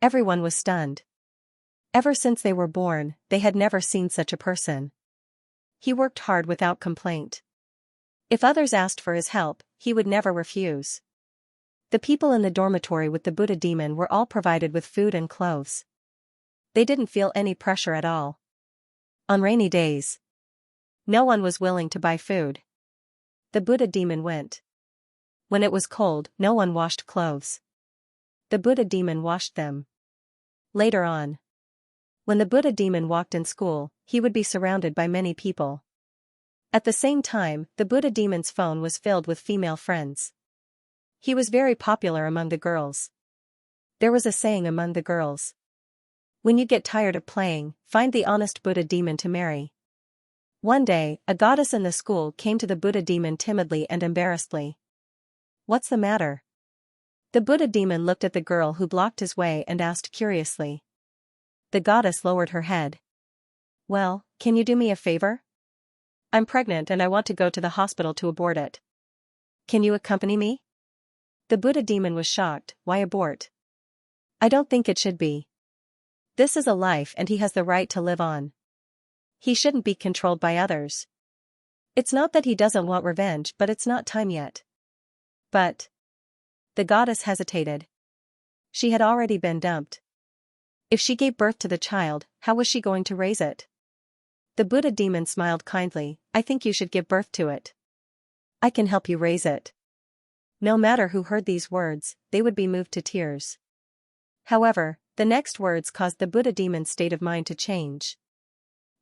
Everyone was stunned. Ever since they were born, they had never seen such a person. He worked hard without complaint. If others asked for his help, he would never refuse. The people in the dormitory with the Buddha demon were all provided with food and clothes. They didn't feel any pressure at all. On rainy days, no one was willing to buy food. The Buddha demon went. When it was cold, no one washed clothes. The Buddha demon washed them. Later on, when the Buddha demon walked in school, he would be surrounded by many people. At the same time, the Buddha demon's phone was filled with female friends. He was very popular among the girls. There was a saying among the girls. When you get tired of playing, find the honest Buddha demon to marry. One day, a goddess in the school came to the Buddha demon timidly and embarrassedly. What's the matter? The Buddha demon looked at the girl who blocked his way and asked curiously. The goddess lowered her head. Well, can you do me a favor? I'm pregnant and I want to go to the hospital to abort it. Can you accompany me? The Buddha demon was shocked. Why abort? I don't think it should be. This is a life and he has the right to live on. He shouldn't be controlled by others. It's not that he doesn't want revenge, but it's not time yet. But the goddess hesitated. She had already been dumped. If she gave birth to the child, how was she going to raise it? The Buddha demon smiled kindly. I think you should give birth to it. I can help you raise it. No matter who heard these words, they would be moved to tears. However, the next words caused the Buddha demon's state of mind to change.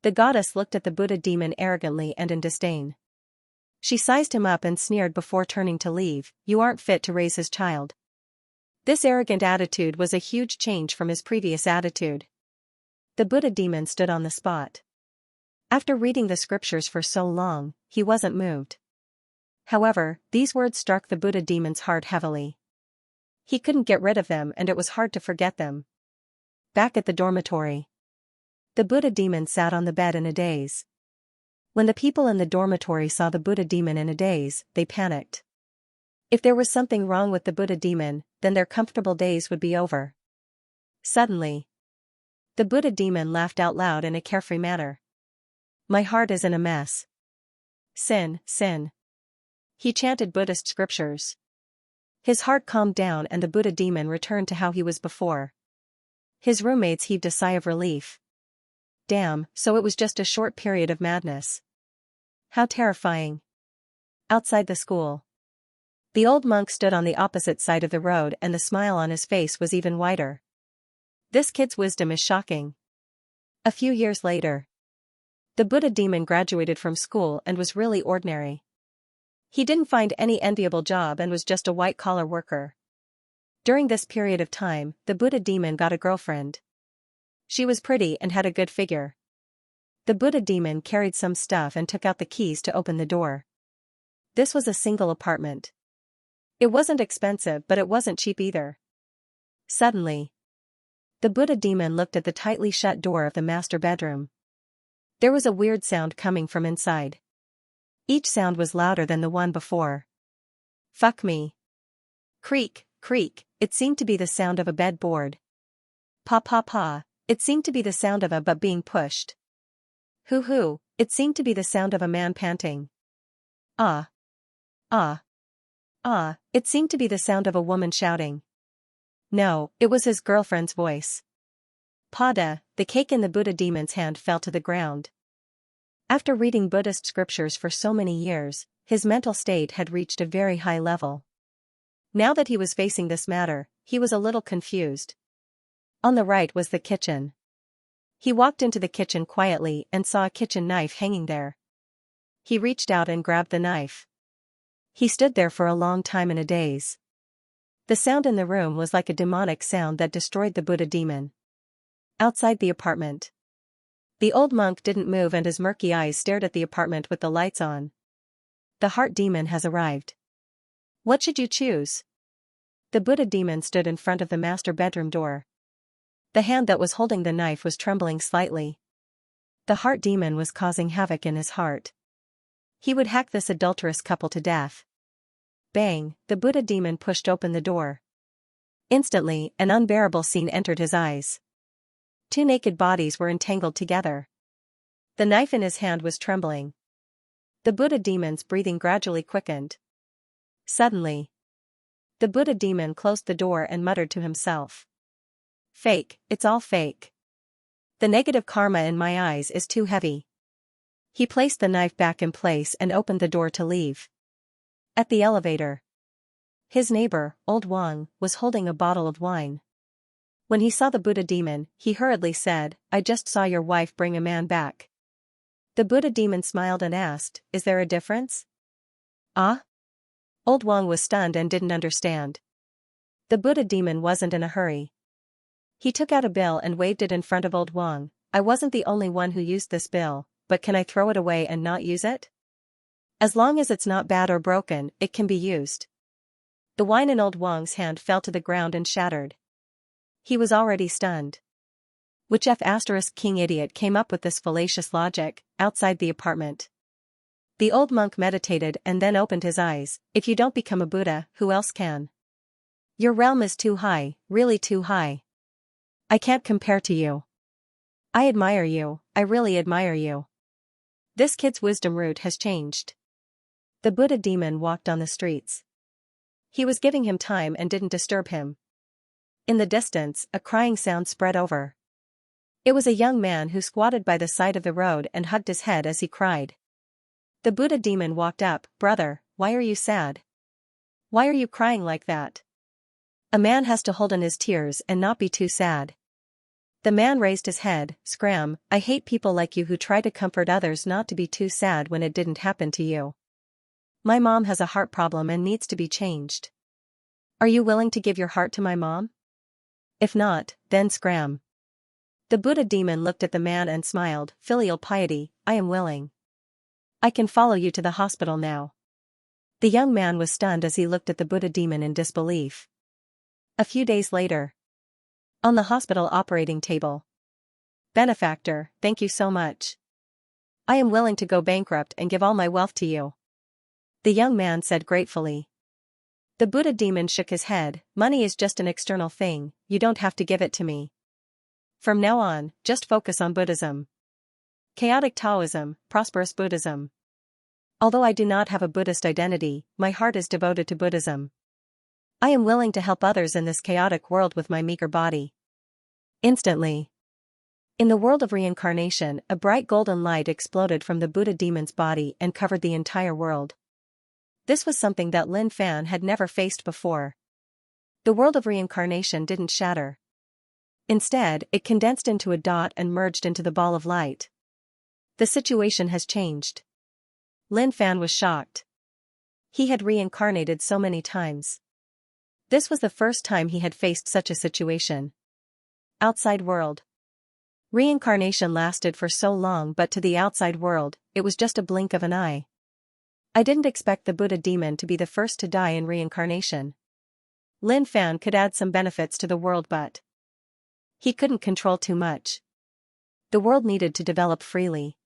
The goddess looked at the Buddha demon arrogantly and in disdain. She sized him up and sneered before turning to leave. You aren't fit to raise his child. This arrogant attitude was a huge change from his previous attitude. The Buddha demon stood on the spot. After reading the scriptures for so long, he wasn't moved. However, these words struck the Buddha demon's heart heavily. He couldn't get rid of them and it was hard to forget them. Back at the dormitory, the Buddha demon sat on the bed in a daze. When the people in the dormitory saw the Buddha demon in a daze, they panicked. If there was something wrong with the Buddha demon, then their comfortable days would be over. Suddenly, the Buddha demon laughed out loud in a carefree manner. My heart is in a mess. Sin, sin. He chanted Buddhist scriptures. His heart calmed down and the Buddha demon returned to how he was before. His roommates heaved a sigh of relief. Damn, so it was just a short period of madness. How terrifying. Outside the school, the old monk stood on the opposite side of the road and the smile on his face was even wider. This kid's wisdom is shocking. A few years later, the Buddha demon graduated from school and was really ordinary. He didn't find any enviable job and was just a white-collar worker. During this period of time, the Buddha demon got a girlfriend. She was pretty and had a good figure. The Buddha demon carried some stuff and took out the keys to open the door. This was a single apartment. It wasn't expensive but it wasn't cheap either. Suddenly, the Buddha demon looked at the tightly shut door of the master bedroom. There was a weird sound coming from inside. Each sound was louder than the one before. Fuck me. Creak, creak, it seemed to be the sound of a bed board. Pa pa pa, it seemed to be the sound of a butt being pushed. Hoo hoo, it seemed to be the sound of a man panting. Ah. Ah. Ah, it seemed to be the sound of a woman shouting. No, it was his girlfriend's voice. Pada, the cake in the Buddha demon's hand fell to the ground. After reading Buddhist scriptures for so many years, his mental state had reached a very high level. Now that he was facing this matter, he was a little confused. On the right was the kitchen. He walked into the kitchen quietly and saw a kitchen knife hanging there. He reached out and grabbed the knife. He stood there for a long time in a daze. The sound in the room was like a demonic sound that destroyed the Buddha demon. Outside the apartment. The old monk didn't move and his murky eyes stared at the apartment with the lights on. The heart demon has arrived. What should you choose? The Buddha demon stood in front of the master bedroom door. The hand that was holding the knife was trembling slightly. The heart demon was causing havoc in his heart. He would hack this adulterous couple to death. Bang, the Buddha demon pushed open the door. Instantly, an unbearable scene entered his eyes. Two naked bodies were entangled together. The knife in his hand was trembling. The Buddha demon's breathing gradually quickened. Suddenly, the Buddha demon closed the door and muttered to himself. Fake, it's all fake. The negative karma in my eyes is too heavy. He placed the knife back in place and opened the door to leave. At the elevator, his neighbor, Old Wang, was holding a bottle of wine. When he saw the Buddha demon, he hurriedly said, I just saw your wife bring a man back. The Buddha demon smiled and asked, is there a difference? Ah? Old Wang was stunned and didn't understand. The Buddha demon wasn't in a hurry. He took out a bill and waved it in front of Old Wang. I wasn't the only one who used this bill, but can I throw it away and not use it? As long as it's not bad or broken, it can be used. The wine in Old Wang's hand fell to the ground and shattered. He was already stunned. Which King idiot came up with this fallacious logic, outside the apartment? The old monk meditated and then opened his eyes. If you don't become a Buddha, who else can? Your realm is too high, really too high. I can't compare to you. I admire you, I really admire you. This kid's wisdom root has changed. The Buddha demon walked on the streets. He was giving him time and didn't disturb him. In the distance, a crying sound spread over. It was a young man who squatted by the side of the road and hugged his head as he cried. The Buddha demon walked up. Brother, why are you sad? Why are you crying like that? A man has to hold in his tears and not be too sad. The man raised his head. Scram, I hate people like you who try to comfort others not to be too sad when it didn't happen to you. My mom has a heart problem and needs to be changed. Are you willing to give your heart to my mom? If not, then scram. The Buddha demon looked at the man and smiled. Filial piety, I am willing. I can follow you to the hospital now. The young man was stunned as he looked at the Buddha demon in disbelief. A few days later. On the hospital operating table. Benefactor, thank you so much. I am willing to go bankrupt and give all my wealth to you. The young man said gratefully. The Buddha demon shook his head. Money is just an external thing, you don't have to give it to me. From now on, just focus on Buddhism. Chaotic Taoism, prosperous Buddhism. Although I do not have a Buddhist identity, my heart is devoted to Buddhism. I am willing to help others in this chaotic world with my meager body. Instantly. In the world of reincarnation, a bright golden light exploded from the Buddha demon's body and covered the entire world. This was something that Lin Fan had never faced before. The world of reincarnation didn't shatter. Instead, it condensed into a dot and merged into the ball of light. The situation has changed. Lin Fan was shocked. He had reincarnated so many times. This was the first time he had faced such a situation. Outside world. Reincarnation lasted for so long, but to the outside world, it was just a blink of an eye. I didn't expect the Buddha demon to be the first to die in reincarnation. Lin Fan could add some benefits to the world, but he couldn't control too much. The world needed to develop freely.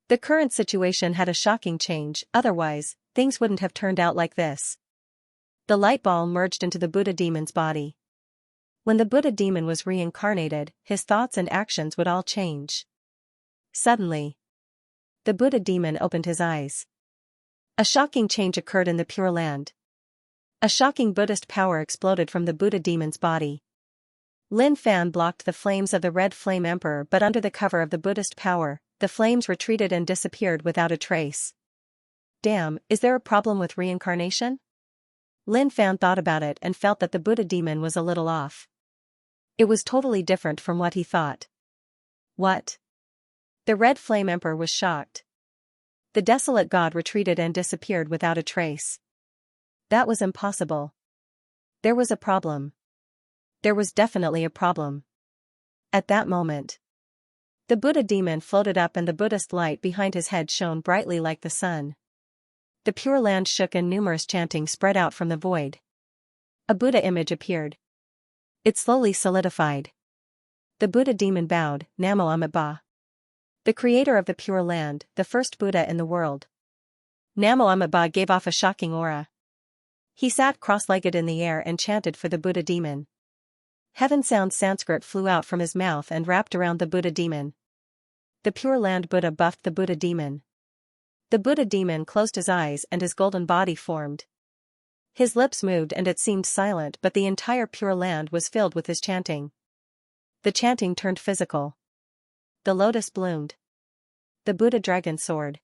The current situation had a shocking change, otherwise, things wouldn't have turned out like this. The light ball merged into the Buddha demon's body. When the Buddha demon was reincarnated, his thoughts and actions would all change. Suddenly, the Buddha demon opened his eyes. A shocking change occurred in the Pure Land. A shocking Buddhist power exploded from the Buddha demon's body. Lin Fan blocked the flames of the Red Flame Emperor, but under the cover of the Buddhist power, the flames retreated and disappeared without a trace. Damn, is there a problem with reincarnation? Lin Fan thought about it and felt that the Buddha demon was a little off. It was totally different from what he thought. What? The Red Flame Emperor was shocked. The desolate god retreated and disappeared without a trace. That was impossible. There was a problem. There was definitely a problem. At that moment, the Buddha demon floated up and the Buddhist light behind his head shone brightly like the sun. The Pure Land shook and numerous chanting spread out from the void. A Buddha image appeared. It slowly solidified. The Buddha demon bowed, Namo Amitabha. The creator of the Pure Land, the first Buddha in the world. Namo Amitabha gave off a shocking aura. He sat cross-legged in the air and chanted for the Buddha demon. Heaven-sound Sanskrit flew out from his mouth and wrapped around the Buddha demon. The Pure Land Buddha buffed the Buddha demon. The Buddha demon closed his eyes and his golden body formed. His lips moved and it seemed silent, but the entire Pure Land was filled with his chanting. The chanting turned physical. The lotus bloomed. The Buddha dragon soared.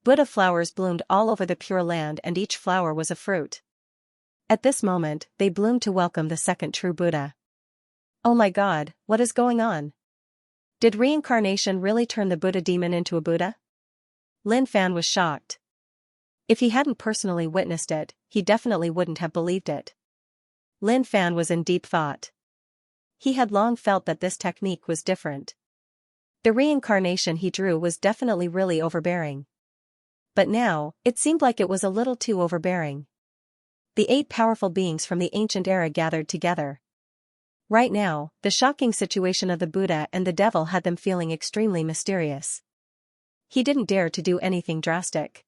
Buddha flowers bloomed all over the Pure Land and each flower was a fruit. At this moment, they bloomed to welcome the second true Buddha. Oh my God, what is going on? Did reincarnation really turn the Buddha demon into a Buddha? Lin Fan was shocked. If he hadn't personally witnessed it, he definitely wouldn't have believed it. Lin Fan was in deep thought. He had long felt that this technique was different. The reincarnation he drew was definitely really overbearing. But now, it seemed like it was a little too overbearing. The 8 powerful beings from the ancient era gathered together. Right now, the shocking situation of the Buddha and the devil had them feeling extremely mysterious. He didn't dare to do anything drastic.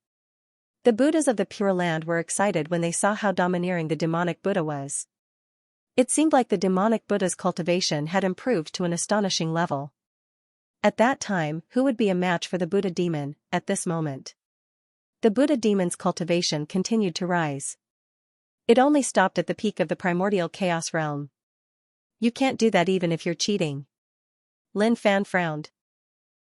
The Buddhas of the Pure Land were excited when they saw how domineering the demonic Buddha was. It seemed like the demonic Buddha's cultivation had improved to an astonishing level. At that time, who would be a match for the Buddha demon, at this moment? The Buddha demon's cultivation continued to rise. It only stopped at the peak of the primordial chaos realm. You can't do that even if you're cheating. Lin Fan frowned.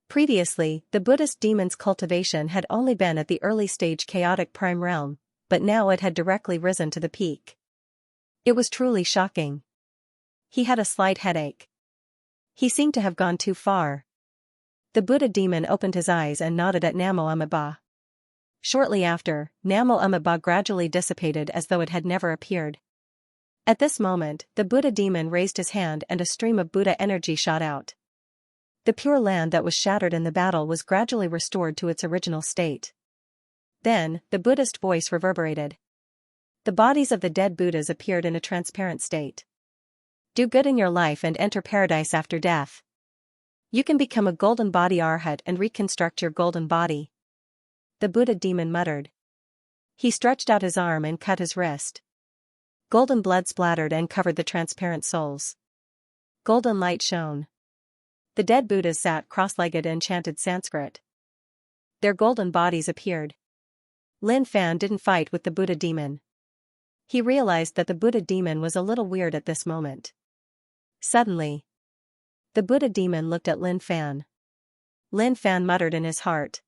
Previously, the Buddhist demon's cultivation had only been at the early stage chaotic prime realm, but now it had directly risen to the peak. It was truly shocking. He had a slight headache. He seemed to have gone too far. The Buddha demon opened his eyes and nodded at Namo Amitabha. Shortly after, Namo Amitabha gradually dissipated as though it had never appeared. At this moment, the Buddha demon raised his hand and a stream of Buddha energy shot out. The Pure Land that was shattered in the battle was gradually restored to its original state. Then, the Buddhist voice reverberated. The bodies of the dead Buddhas appeared in a transparent state. Do good in your life and enter paradise after death. You can become a golden body arhat and reconstruct your golden body. The Buddha demon muttered. He stretched out his arm and cut his wrist. Golden blood splattered and covered the transparent souls. Golden light shone. The dead Buddhas sat cross-legged and chanted Sanskrit. Their golden bodies appeared. Lin Fan didn't fight with the Buddha demon. He realized that the Buddha demon was a little weird at this moment. Suddenly, the Buddha demon looked at Lin Fan. Lin Fan muttered in his heart.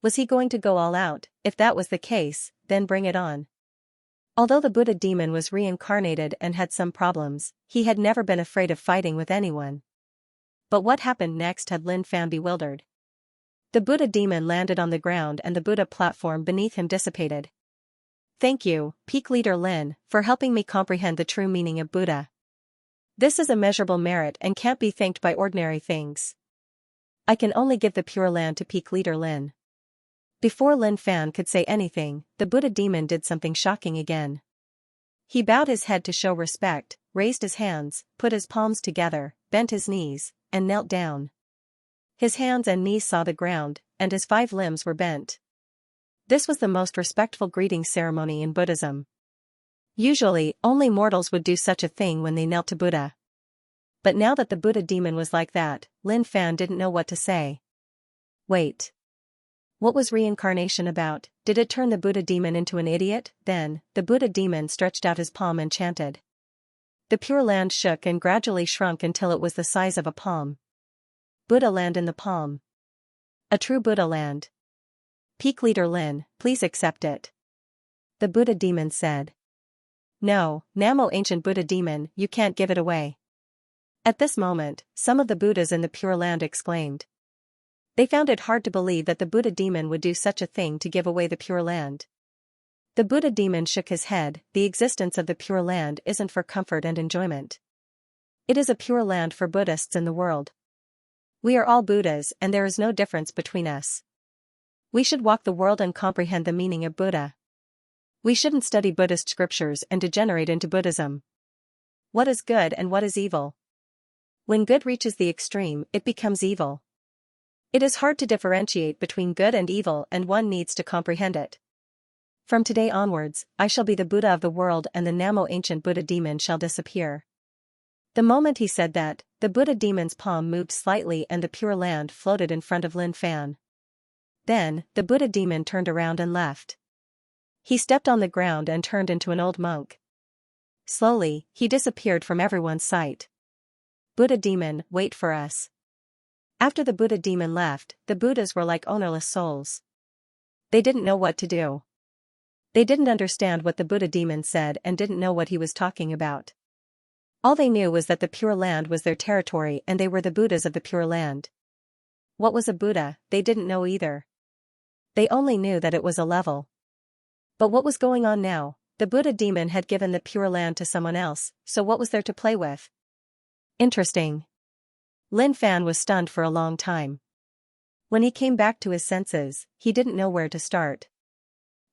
Was he going to go all out? If that was the case, then bring it on. Although the Buddha demon was reincarnated and had some problems, he had never been afraid of fighting with anyone. But what happened next had Lin Fan bewildered. The Buddha demon landed on the ground and the Buddha platform beneath him dissipated. Thank you, Peak Leader Lin, for helping me comprehend the true meaning of Buddha. This is immeasurable merit and can't be thanked by ordinary things. I can only give the Pure Land to Peak Leader Lin. Before Lin Fan could say anything, the Buddha demon did something shocking again. He bowed his head to show respect, raised his hands, put his palms together, bent his knees, and knelt down. His hands and knees saw the ground, and his 5 limbs were bent. This was the most respectful greeting ceremony in Buddhism. Usually, only mortals would do such a thing when they knelt to Buddha. But now that the Buddha demon was like that, Lin Fan didn't know what to say. Wait. What was reincarnation about? Did it turn the Buddha demon into an idiot? Then, the Buddha demon stretched out his palm and chanted. The Pure Land shook and gradually shrunk until it was the size of a palm. Buddha land in the palm. A true Buddha land. Peak Leader Lin, please accept it. The Buddha demon said. No, Namo ancient Buddha demon, you can't give it away. At this moment, some of the Buddhas in the Pure Land exclaimed. They found it hard to believe that the Buddha demon would do such a thing to give away the Pure Land. The Buddha demon shook his head. The existence of the Pure Land isn't for comfort and enjoyment. It is a pure land for Buddhists in the world. We are all Buddhas and there is no difference between us. We should walk the world and comprehend the meaning of Buddha. We shouldn't study Buddhist scriptures and degenerate into Buddhism. What is good and what is evil? When good reaches the extreme, it becomes evil. It is hard to differentiate between good and evil and one needs to comprehend it. From today onwards, I shall be the Buddha of the world and the Namo ancient Buddha demon shall disappear. The moment he said that, the Buddha demon's palm moved slightly and the Pure Land floated in front of Lin Fan. Then, the Buddha demon turned around and left. He stepped on the ground and turned into an old monk. Slowly, he disappeared from everyone's sight. Buddha demon, wait for us. After the Buddha demon left, the Buddhas were like ownerless souls. They didn't know what to do. They didn't understand what the Buddha demon said and didn't know what he was talking about. All they knew was that the Pure Land was their territory and they were the Buddhas of the Pure Land. What was a Buddha, they didn't know either. They only knew that it was a level. But what was going on now? The Buddha demon had given the Pure Land to someone else, so what was there to play with? Interesting. Lin Fan was stunned for a long time. When he came back to his senses, he didn't know where to start.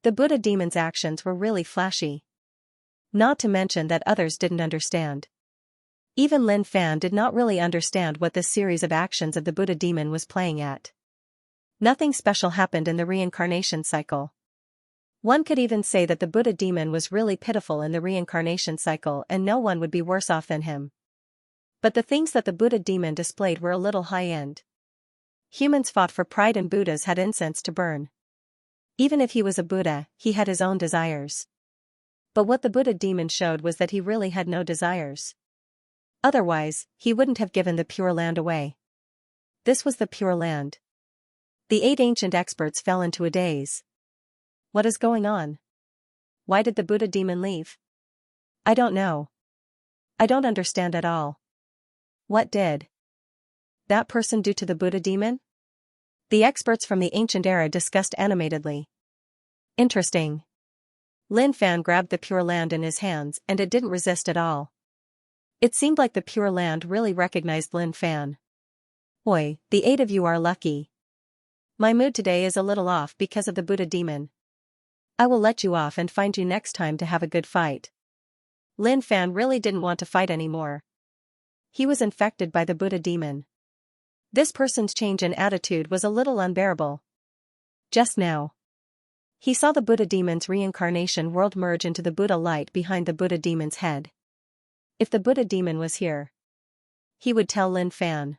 The Buddha demon's actions were really flashy. Not to mention that others didn't understand. Even Lin Fan did not really understand what this series of actions of the Buddha demon was playing at. Nothing special happened in the reincarnation cycle. One could even say that the Buddha demon was really pitiful in the reincarnation cycle and no one would be worse off than him. But the things that the Buddha demon displayed were a little high-end. Humans fought for pride and Buddhas had incense to burn. Even if he was a Buddha, he had his own desires. But what the Buddha demon showed was that he really had no desires. Otherwise, he wouldn't have given the Pure Land away. This was the Pure Land. The 8 ancient experts fell into a daze. What is going on? Why did the Buddha demon leave? I don't know. I don't understand at all. What did that person do to the Buddha demon? The experts from the ancient era discussed animatedly. Interesting. Lin Fan grabbed the Pure Land in his hands and it didn't resist at all. It seemed like the Pure Land really recognized Lin Fan. Oi, the 8 of you are lucky. My mood today is a little off because of the Buddha demon. I will let you off and find you next time to have a good fight. Lin Fan really didn't want to fight anymore. He was infected by the Buddha demon. This person's change in attitude was a little unbearable. Just now, he saw the Buddha demon's reincarnation world merge into the Buddha light behind the Buddha demon's head. If the Buddha demon was here, he would tell Lin Fan.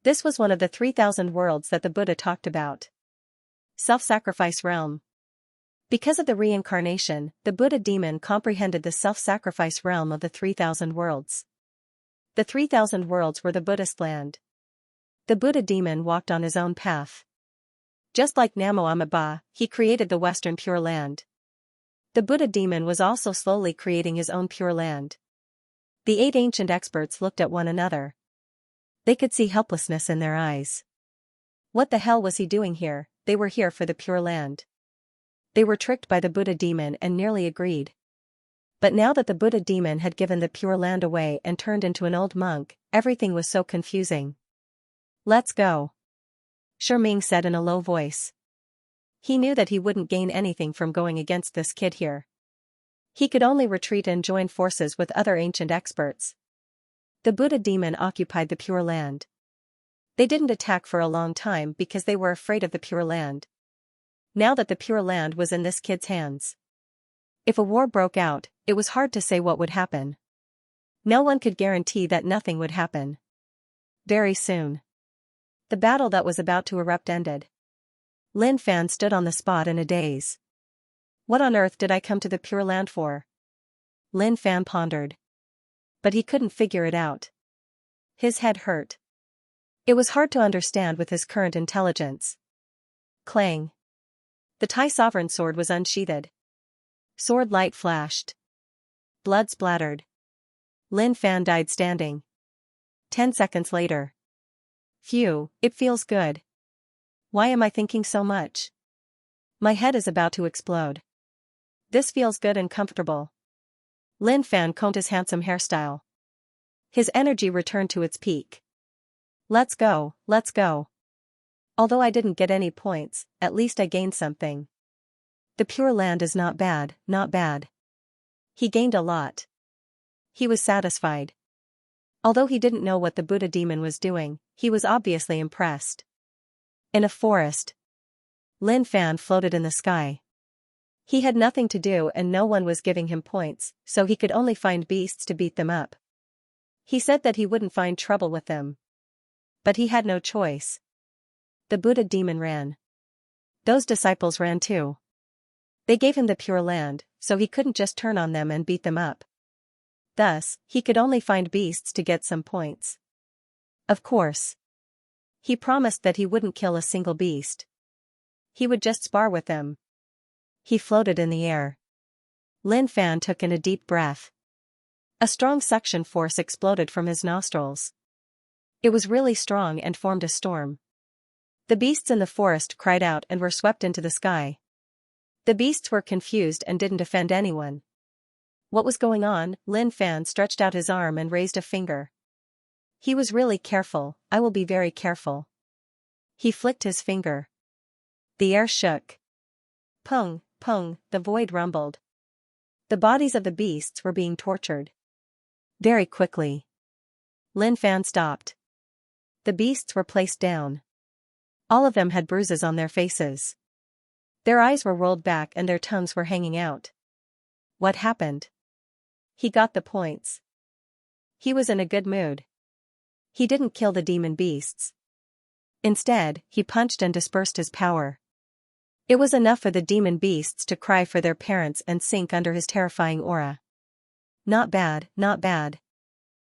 This was one of the 3,000 worlds that the Buddha talked about. Self-sacrifice realm. Because of the reincarnation, the Buddha demon comprehended the self-sacrifice realm of the 3,000 worlds. The 3,000 worlds were the Buddhist land. The Buddha demon walked on his own path. Just like Namo Amida, he created the Western Pure Land. The Buddha demon was also slowly creating his own Pure Land. The 8 ancient experts looked at one another. They could see helplessness in their eyes. What the hell was he doing here? They were here for the Pure Land. They were tricked by the Buddha demon and nearly agreed. But now that the Buddha demon had given the Pure Land away and turned into an old monk, everything was so confusing. Let's go. Ming said in a low voice. He knew that he wouldn't gain anything from going against this kid here. He could only retreat and join forces with other ancient experts. The Buddha demon occupied the Pure Land. They didn't attack for a long time because they were afraid of the Pure Land. Now that the Pure Land was in this kid's hands, if a war broke out, it was hard to say what would happen. No one could guarantee that nothing would happen. Very soon, the battle that was about to erupt ended. Lin Fan stood on the spot in a daze. What on earth did I come to the Pure Land for? Lin Fan pondered. But he couldn't figure it out. His head hurt. It was hard to understand with his current intelligence. Clang. The Tai Sovereign sword was unsheathed. Sword light flashed. Blood splattered. Lin Fan died standing. 10 seconds later. Phew, it feels good. Why am I thinking so much? My head is about to explode. This feels good and comfortable. Lin Fan combed his handsome hairstyle. His energy returned to its peak. Let's go, let's go. Although I didn't get any points, at least I gained something. The Pure Land is not bad, not bad. He gained a lot. He was satisfied. Although he didn't know what the Buddha demon was doing, he was obviously impressed. In a forest, Lin Fan floated in the sky. He had nothing to do and no one was giving him points, so he could only find beasts to beat them up. He said that he wouldn't find trouble with them. But he had no choice. The Buddha demon ran. Those disciples ran too. They gave him the Pure Land, so he couldn't just turn on them and beat them up. Thus, he could only find beasts to get some points. Of course. He promised that he wouldn't kill a single beast. He would just spar with them. He floated in the air. Lin Fan took in a deep breath. A strong suction force exploded from his nostrils. It was really strong and formed a storm. The beasts in the forest cried out and were swept into the sky. The beasts were confused and didn't offend anyone. What was going on? Lin Fan stretched out his arm and raised a finger. He was really careful. I will be very careful. He flicked his finger. The air shook. Pung, pung, the void rumbled. The bodies of the beasts were being tortured. Very quickly. Lin Fan stopped. The beasts were placed down. All of them had bruises on their faces. Their eyes were rolled back and their tongues were hanging out. What happened? He got the points. He was in a good mood. He didn't kill the demon beasts. Instead, he punched and dispersed his power. It was enough for the demon beasts to cry for their parents and sink under his terrifying aura. Not bad, not bad.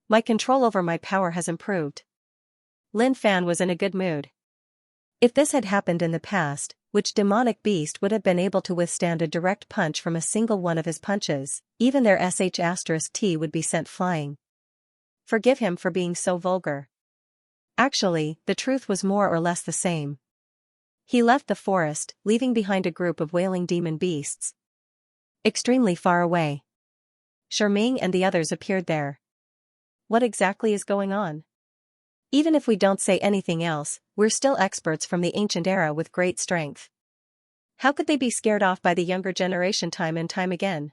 My control over my power has improved. Lin Fan was in a good mood. If this had happened in the past, which demonic beast would have been able to withstand a direct punch from a single one of his punches, even their sh*t would be sent flying. Forgive him for being so vulgar. Actually, the truth was more or less the same. He left the forest, leaving behind a group of wailing demon beasts. Extremely far away. Xianxia and the others appeared there. What exactly is going on? Even if we don't say anything else, we're still experts from the ancient era with great strength. How could they be scared off by the younger generation time and time again?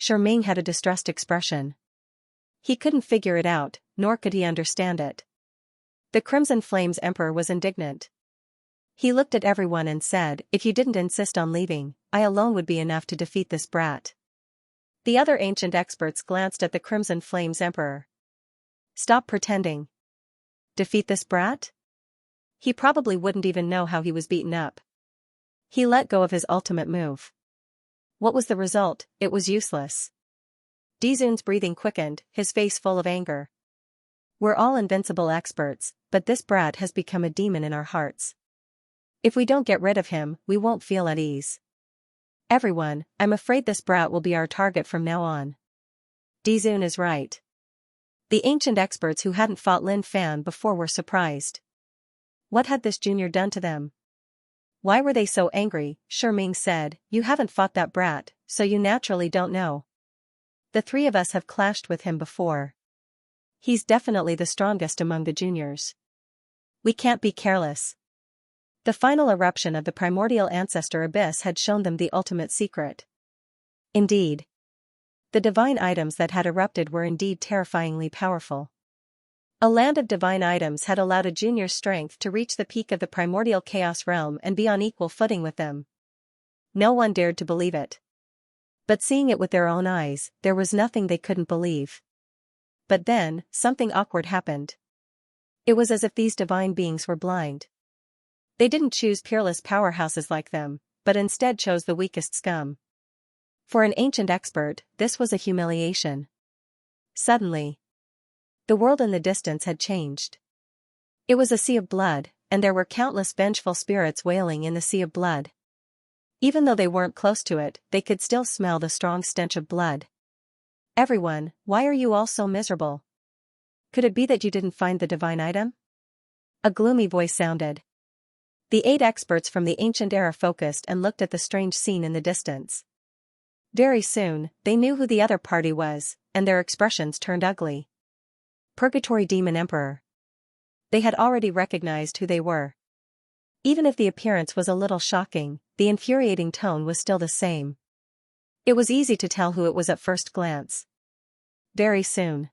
Xianxia had a distressed expression. He couldn't figure it out, nor could he understand it. The Crimson Flames Emperor was indignant. He looked at everyone and said, if you didn't insist on leaving, I alone would be enough to defeat this brat. The other ancient experts glanced at the Crimson Flames Emperor. Stop pretending. Defeat this brat? He probably wouldn't even know how he was beaten up. He let go of his ultimate move. What was the result? It was useless. Dizun's breathing quickened, his face full of anger. We're all invincible experts, but this brat has become a demon in our hearts. If we don't get rid of him, we won't feel at ease. Everyone, I'm afraid this brat will be our target from now on. Dizun is right. The ancient experts who hadn't fought Lin Fan before were surprised. What had this junior done to them? Why were they so angry? Xianxia said, you haven't fought that brat, so you naturally don't know. The three of us have clashed with him before. He's definitely the strongest among the juniors. We can't be careless. The final eruption of the primordial ancestor abyss had shown them the ultimate secret. Indeed. The divine items that had erupted were indeed terrifyingly powerful. A land of divine items had allowed a junior's strength to reach the peak of the primordial chaos realm and be on equal footing with them. No one dared to believe it. But seeing it with their own eyes, there was nothing they couldn't believe. But then, something awkward happened. It was as if these divine beings were blind. They didn't choose peerless powerhouses like them, but instead chose the weakest scum. For an ancient expert, this was a humiliation. Suddenly, the world in the distance had changed. It was a sea of blood, and there were countless vengeful spirits wailing in the sea of blood. Even though they weren't close to it, they could still smell the strong stench of blood. Everyone, why are you all so miserable? Could it be that you didn't find the divine item? A gloomy voice sounded. The 8 experts from the ancient era focused and looked at the strange scene in the distance. Very soon, they knew who the other party was, and their expressions turned ugly. Purgatory Demon Emperor. They had already recognized who they were. Even if the appearance was a little shocking, the infuriating tone was still the same. It was easy to tell who it was at first glance. Very soon,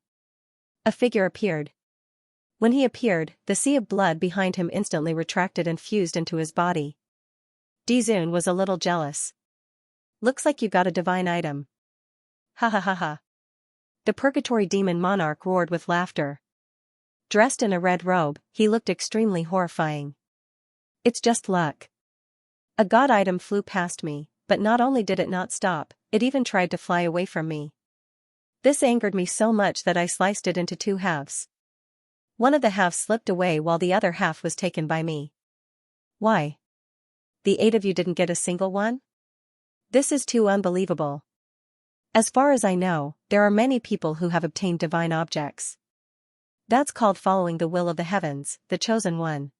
a figure appeared. When he appeared, the sea of blood behind him instantly retracted and fused into his body. Dizun was a little jealous. Looks like you got a divine item. Ha ha ha ha. The Purgatory Demon Monarch roared with laughter. Dressed in a red robe, he looked extremely horrifying. It's just luck. A god item flew past me, but not only did it not stop, it even tried to fly away from me. This angered me so much that I sliced it into 2 halves. One of the halves slipped away while the other half was taken by me. Why? The 8 of you didn't get a single one? This is too unbelievable. As far as I know, there are many people who have obtained divine objects. That's called following the will of the heavens, the chosen one.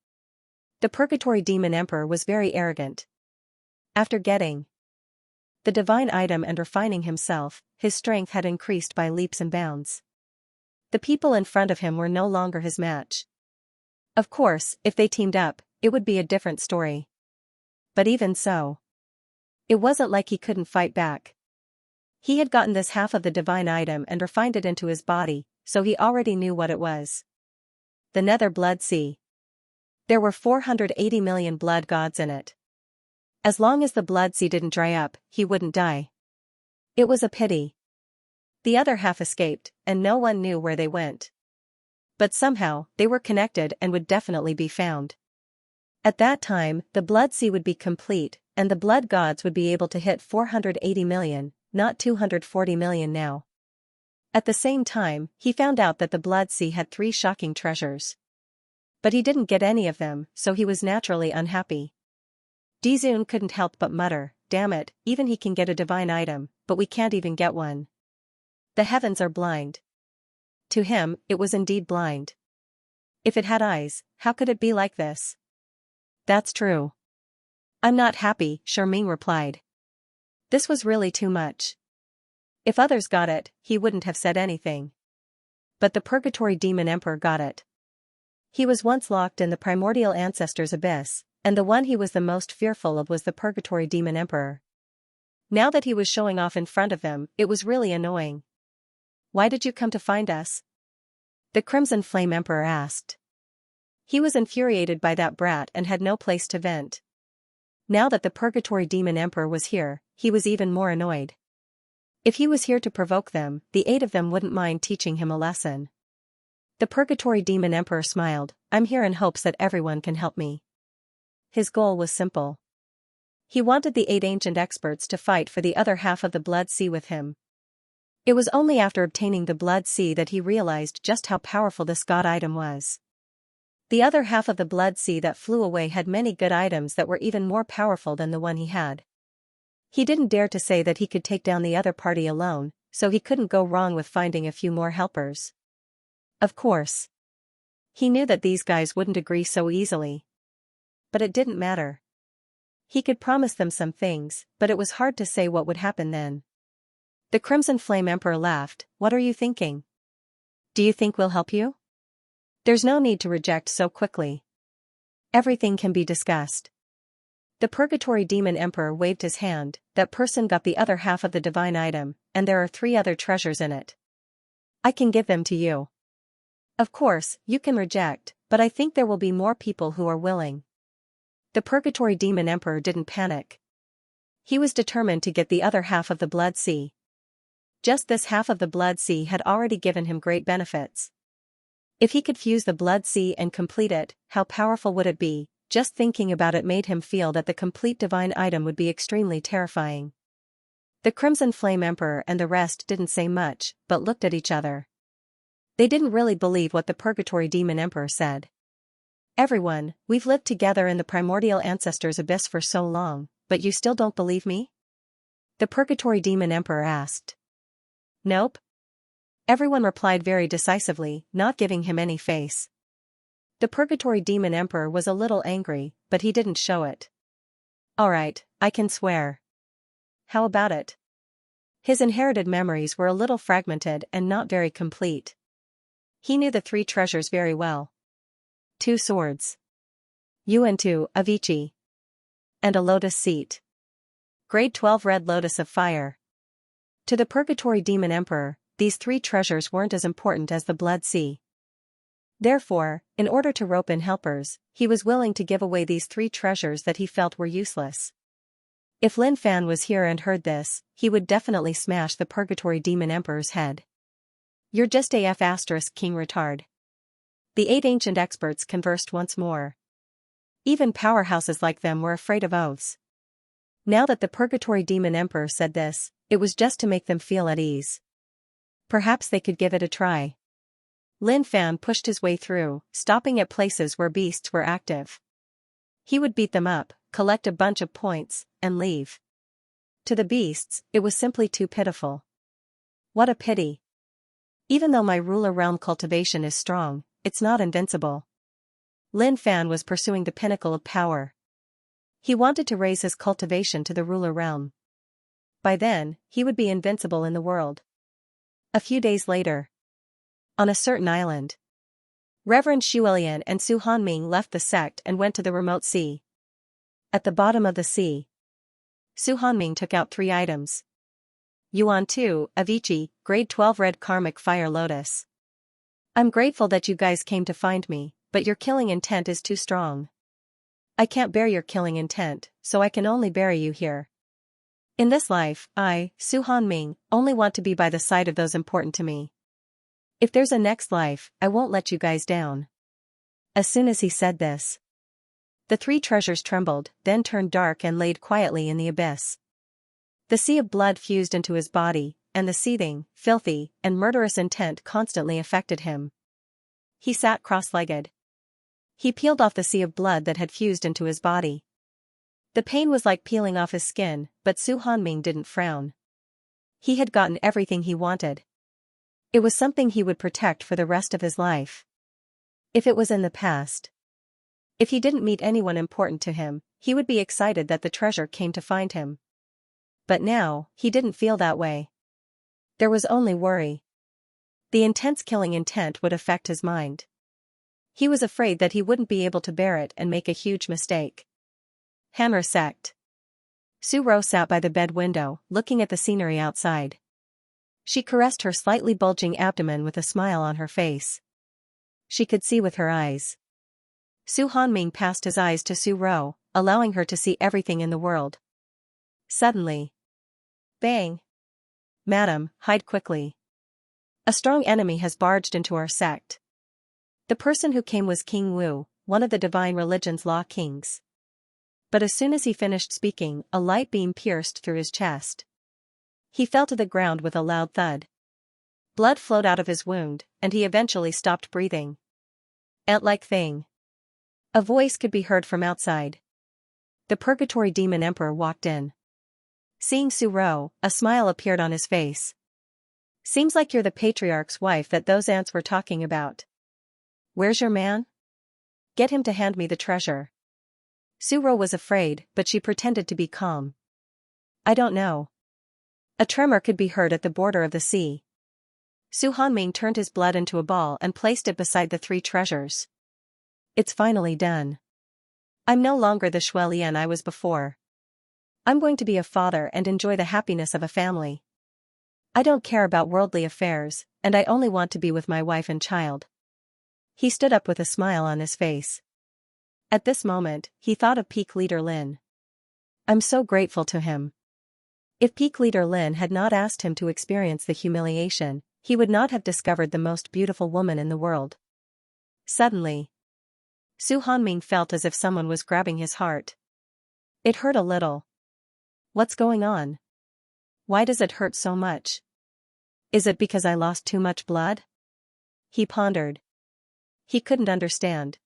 The Purgatory Demon Emperor was very arrogant. After getting the divine item and refining himself, his strength had increased by leaps and bounds. The people in front of him were no longer his match. Of course, if they teamed up, it would be a different story. But even so, it wasn't like he couldn't fight back. He had gotten this half of the divine item and refined it into his body, so he already knew what it was. The Nether Blood Sea. There were 480 million blood gods in it. As long as the blood sea didn't dry up, he wouldn't die. It was a pity. The other half escaped, and no one knew where they went. But somehow, they were connected and would definitely be found. At that time, the blood sea would be complete, and the blood gods would be able to hit 480 million, not 240 million now. At the same time, he found out that the blood sea had 3 shocking treasures. But he didn't get any of them, so he was naturally unhappy. Dizun couldn't help but mutter, damn it, even he can get a divine item, but we can't even get one. The heavens are blind. To him, it was indeed blind. If it had eyes, how could it be like this? That's true. I'm not happy, Charming replied. This was really too much. If others got it, he wouldn't have said anything. But the Purgatory Demon Emperor got it. He was once locked in the primordial ancestors' abyss, and the one he was the most fearful of was the Purgatory Demon Emperor. Now that he was showing off in front of them, it was really annoying. Why did you come to find us? The Crimson Flame Emperor asked. He was infuriated by that brat and had no place to vent. Now that the Purgatory Demon Emperor was here, he was even more annoyed. If he was here to provoke them, the 8 of them wouldn't mind teaching him a lesson. The Purgatory Demon Emperor smiled, I'm here in hopes that everyone can help me. His goal was simple. He wanted the 8 ancient experts to fight for the other half of the Blood Sea with him. It was only after obtaining the Blood Sea that he realized just how powerful this god item was. The other half of the Blood Sea that flew away had many good items that were even more powerful than the one he had. He didn't dare to say that he could take down the other party alone, so he couldn't go wrong with finding a few more helpers. Of course. He knew that these guys wouldn't agree so easily. But it didn't matter. He could promise them some things, but it was hard to say what would happen then. The Crimson Flame Emperor laughed, what are you thinking? Do you think we'll help you? There's no need to reject so quickly. Everything can be discussed. The Purgatory Demon Emperor waved his hand, that person got the other half of the divine item, and there are 3 other treasures in it. I can give them to you. Of course, you can reject, but I think there will be more people who are willing. The Purgatory Demon Emperor didn't panic. He was determined to get the other half of the Blood Sea. Just this half of the Blood Sea had already given him great benefits. If he could fuse the Blood Sea and complete it, how powerful would it be, just thinking about it made him feel that the complete divine item would be extremely terrifying. The Crimson Flame Emperor and the rest didn't say much, but looked at each other. They didn't really believe what the Purgatory Demon Emperor said. "Everyone, we've lived together in the primordial ancestors' abyss for so long, but you still don't believe me?" The Purgatory Demon Emperor asked. "Nope." Everyone replied very decisively, not giving him any face. The Purgatory Demon Emperor was a little angry, but he didn't show it. "Alright, I can swear." "How about it?" His inherited memories were a little fragmented and not very complete. He knew the 3 treasures very well. 2 swords. Yuan-2, Avicii. And a lotus seat. Grade 12 red lotus of fire. To the Purgatory Demon Emperor, these 3 treasures weren't as important as the Blood Sea. Therefore, in order to rope in helpers, he was willing to give away these 3 treasures that he felt were useless. If Lin Fan was here and heard this, he would definitely smash the Purgatory Demon Emperor's head. "You're just AF * king retard." The 8 ancient experts conversed once more. Even powerhouses like them were afraid of oaths. Now that the Purgatory Demon Emperor said this, it was just to make them feel at ease. Perhaps they could give it a try. Lin Fan pushed his way through, stopping at places where beasts were active. He would beat them up, collect a bunch of points, and leave. To the beasts, it was simply too pitiful. What a pity. Even though my ruler realm cultivation is strong, it's not invincible. Lin Fan was pursuing the pinnacle of power. He wanted to raise his cultivation to the ruler realm. By then, he would be invincible in the world. A few days later. On a certain island. Reverend Xuelian and Su Hanming left the sect and went to the remote sea. At the bottom of the sea, Su Hanming took out 3 items. Yuan-2, Avicii, grade 12 red karmic fire lotus. "I'm grateful that you guys came to find me, but your killing intent is too strong. I can't bear your killing intent, so I can only bury you here. In this life, I, Su Hanming, only want to be by the side of those important to me. If there's a next life, I won't let you guys down." As soon as he said this, the 3 treasures trembled, then turned dark and laid quietly in the abyss. The sea of blood fused into his body, and the seething, filthy, and murderous intent constantly affected him. He sat cross-legged. He peeled off the sea of blood that had fused into his body. The pain was like peeling off his skin, but Su Hanming didn't frown. He had gotten everything he wanted. It was something he would protect for the rest of his life. If it was in the past. If he didn't meet anyone important to him, he would be excited that the treasure came to find him. But now, he didn't feel that way. There was only worry. The intense killing intent would affect his mind. He was afraid that he wouldn't be able to bear it and make a huge mistake. Hammer sect. Su Ro sat by the bed window, looking at the scenery outside. She caressed her slightly bulging abdomen with a smile on her face. She could see with her eyes. Su Hanming passed his eyes to Su Ro, allowing her to see everything in the world. Suddenly. Bang! "Madam, hide quickly. A strong enemy has barged into our sect." The person who came was King Wu, one of the divine religion's law kings. But as soon as he finished speaking, a light beam pierced through his chest. He fell to the ground with a loud thud. Blood flowed out of his wound, and he eventually stopped breathing. "Ant-like thing." A voice could be heard from outside. The Purgatory Demon Emperor walked in. Seeing Su Ro, a smile appeared on his face. "Seems like you're the patriarch's wife that those ants were talking about. Where's your man? Get him to hand me the treasure." Su Ro was afraid, but she pretended to be calm. "I don't know." A tremor could be heard at the border of the sea. Su Hanming turned his blood into a ball and placed it beside the 3 treasures. "It's finally done. I'm no longer the Xuelian I was before. I'm going to be a father and enjoy the happiness of a family. I don't care about worldly affairs, and I only want to be with my wife and child." He stood up with a smile on his face. At this moment, he thought of Peak Leader Lin. I'm so grateful to him. If Peak Leader Lin had not asked him to experience the humiliation, he would not have discovered the most beautiful woman in the world. Suddenly, Su Hanming felt as if someone was grabbing his heart. It hurt a little. What's going on? Why does it hurt so much? Is it because I lost too much blood? He pondered. He couldn't understand.